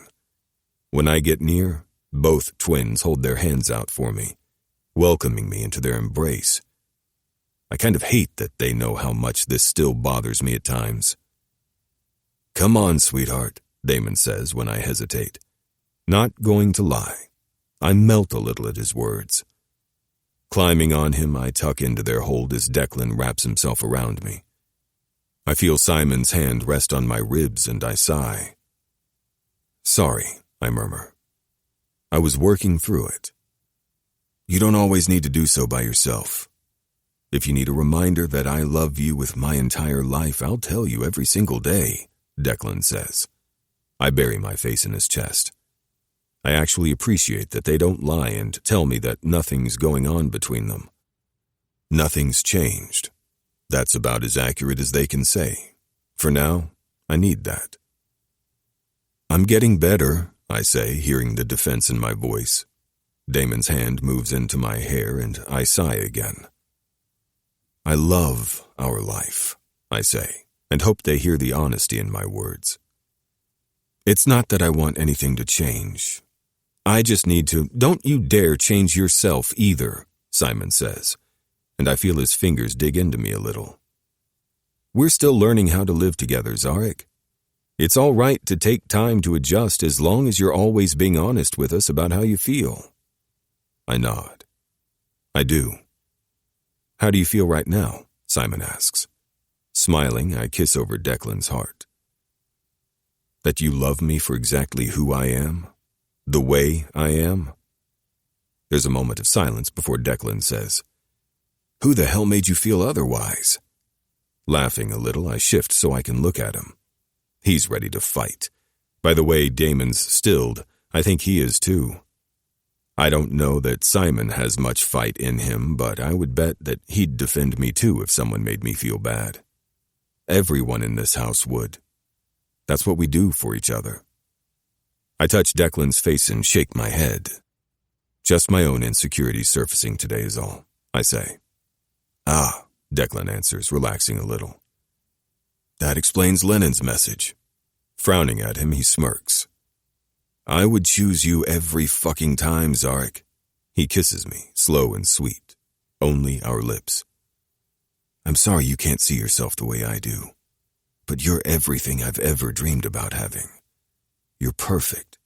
When I get near, both twins hold their hands out for me, welcoming me into their embrace. I kind of hate that they know how much this still bothers me at times. "Come on, sweetheart," Damon says when I hesitate. Not going to lie, I melt a little at his words. Climbing on him, I tuck into their hold as Declan wraps himself around me. I feel Simon's hand rest on my ribs and I sigh. "Sorry," I murmur. "I was working through it. You don't always need to do so by yourself. If you need a reminder that I love you with my entire life, I'll tell you every single day. Declan says. I bury my face in his chest. I actually appreciate that they don't lie and tell me that nothing's going on between them. Nothing's changed. That's about as accurate as they can say. For now, I need that. I'm getting better, I say, hearing the defense in my voice. Damon's hand moves into my hair and I sigh again. I love our life, I say, and hope they hear the honesty in my words. It's not that I want anything to change. I just need to— Don't you dare change yourself either, Simon says, and I feel his fingers dig into me a little. We're still learning how to live together, Zarek. It's all right to take time to adjust as long as you're always being honest with us about how you feel. I nod. I do. How do you feel right now? Simon asks. Smiling, I kiss over Declan's heart. That you love me for exactly who I am? The way I am? There's a moment of silence before Declan says, Who the hell made you feel otherwise? Laughing a little, I shift so I can look at him. He's ready to fight. By the way Damon's stilled, I think he is too. I don't know that Simon has much fight in him, but I would bet that he'd defend me too if someone made me feel bad. Everyone in this house would. That's what we do for each other. I touch Declan's face and shake my head. Just my own insecurities surfacing today is all, I say. Ah, Declan answers, relaxing a little. That explains Lennon's message. Frowning at him, he smirks. I would choose you every fucking time, Zarek. He kisses me, slow and sweet. Only our lips. I'm sorry you can't see yourself the way I do, but you're everything I've ever dreamed about having. You're perfect.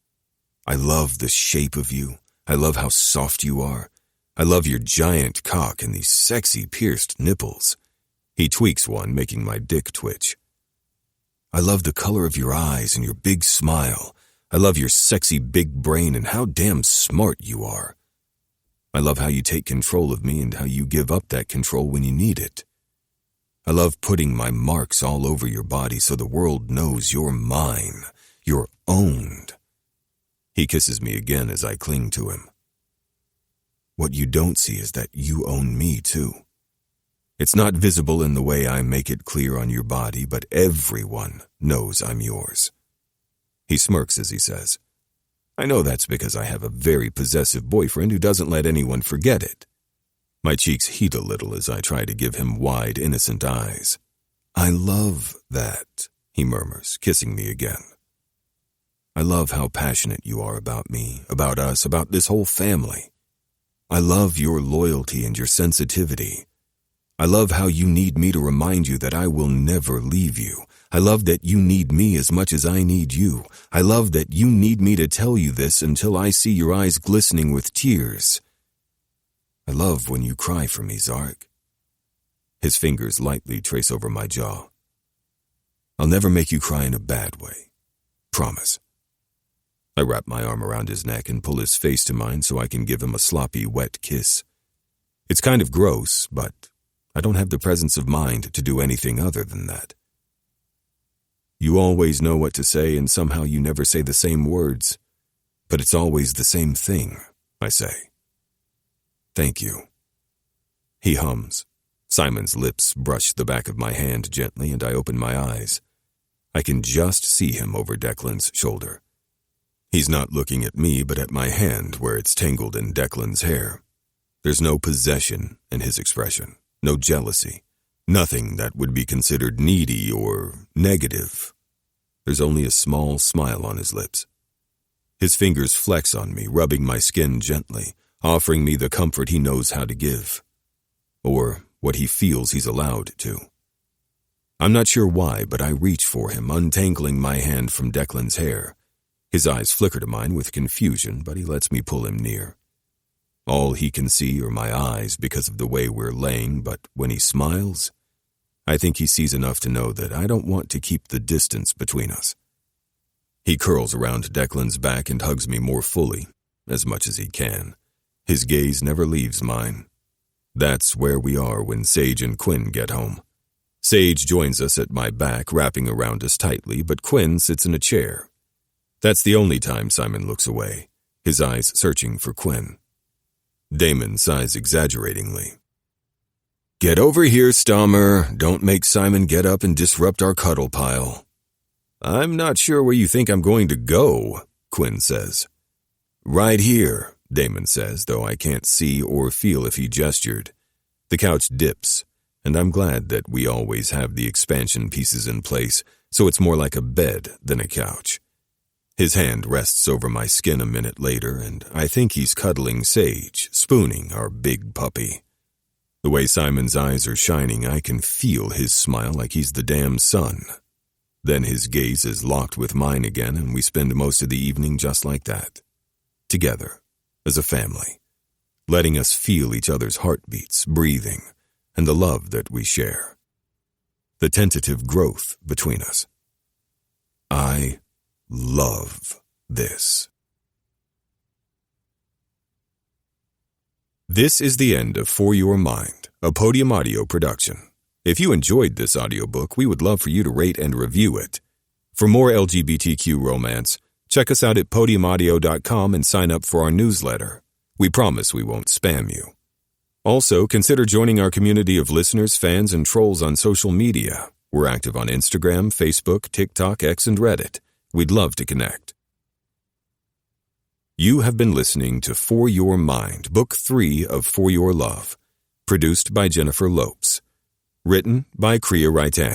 I love the shape of you. I love how soft you are. I love your giant cock and these sexy pierced nipples. He tweaks one, making my dick twitch. I love the color of your eyes and your big smile. I love your sexy big brain and how damn smart you are. I love how you take control of me and how you give up that control when you need it. I love putting my marks all over your body so the world knows you're mine. You're owned. He kisses me again as I cling to him. What you don't see is that you own me too. It's not visible in the way I make it clear on your body, but everyone knows I'm yours. He smirks as he says, I know that's because I have a very possessive boyfriend who doesn't let anyone forget it. My cheeks heat a little as I try to give him wide, innocent eyes. I love that, he murmurs, kissing me again. I love how passionate you are about me, about us, about this whole family. I love your loyalty and your sensitivity. I love how you need me to remind you that I will never leave you. I love that you need me as much as I need you. I love that you need me to tell you this until I see your eyes glistening with tears. I love when you cry for me, Zarek. His fingers lightly trace over my jaw. I'll never make you cry in a bad way. Promise. I wrap my arm around his neck and pull his face to mine so I can give him a sloppy, wet kiss. It's kind of gross, but I don't have the presence of mind to do anything other than that. You always know what to say and somehow you never say the same words, but it's always the same thing, I say. Thank you. He hums. Simon's lips brush the back of my hand gently and I open my eyes. I can just see him over Declan's shoulder. He's not looking at me but at my hand where it's tangled in Declan's hair. There's no possession in his expression, no jealousy, nothing that would be considered needy or negative. There's only a small smile on his lips. His fingers flex on me, rubbing my skin gently, offering me the comfort he knows how to give. Or what he feels he's allowed to. I'm not sure why, but I reach for him, untangling my hand from Declan's hair. His eyes flicker to mine with confusion, but he lets me pull him near. All he can see are my eyes because of the way we're laying, but when he smiles, I think he sees enough to know that I don't want to keep the distance between us. He curls around Declan's back and hugs me more fully, as much as he can. His gaze never leaves mine. That's where we are when Sage and Quinn get home. Sage joins us at my back, wrapping around us tightly, but Quinn sits in a chair. That's the only time Simon looks away, his eyes searching for Quinn. Damon sighs exaggeratingly. Get over here, Stommer. Don't make Simon get up and disrupt our cuddle pile. I'm not sure where you think I'm going to go, Quinn says. Right here, Damon says, though I can't see or feel if he gestured. The couch dips, and I'm glad that we always have the expansion pieces in place, so it's more like a bed than a couch. His hand rests over my skin a minute later, and I think he's cuddling Sage, spooning our big puppy. The way Simon's eyes are shining, I can feel his smile like he's the damn sun. Then his gaze is locked with mine again, and we spend most of the evening just like that. Together, as a family, letting us feel each other's heartbeats, breathing, and the love that we share. The tentative growth between us. I love this. This is the end of For Your Mind, a Podium Audio production. If you enjoyed this audiobook, we would love for you to rate and review it. For more LGBTQ romance, check us out at podiumaudio.com and sign up for our newsletter. We promise we won't spam you. Also, consider joining our community of listeners, fans, and trolls on social media. We're active on Instagram, Facebook, TikTok, X, and Reddit. We'd love to connect. You have been listening to For Your Mind, Book 3 of For Your Love, produced by Jennifer Lopes. Written by Kriya Raitan.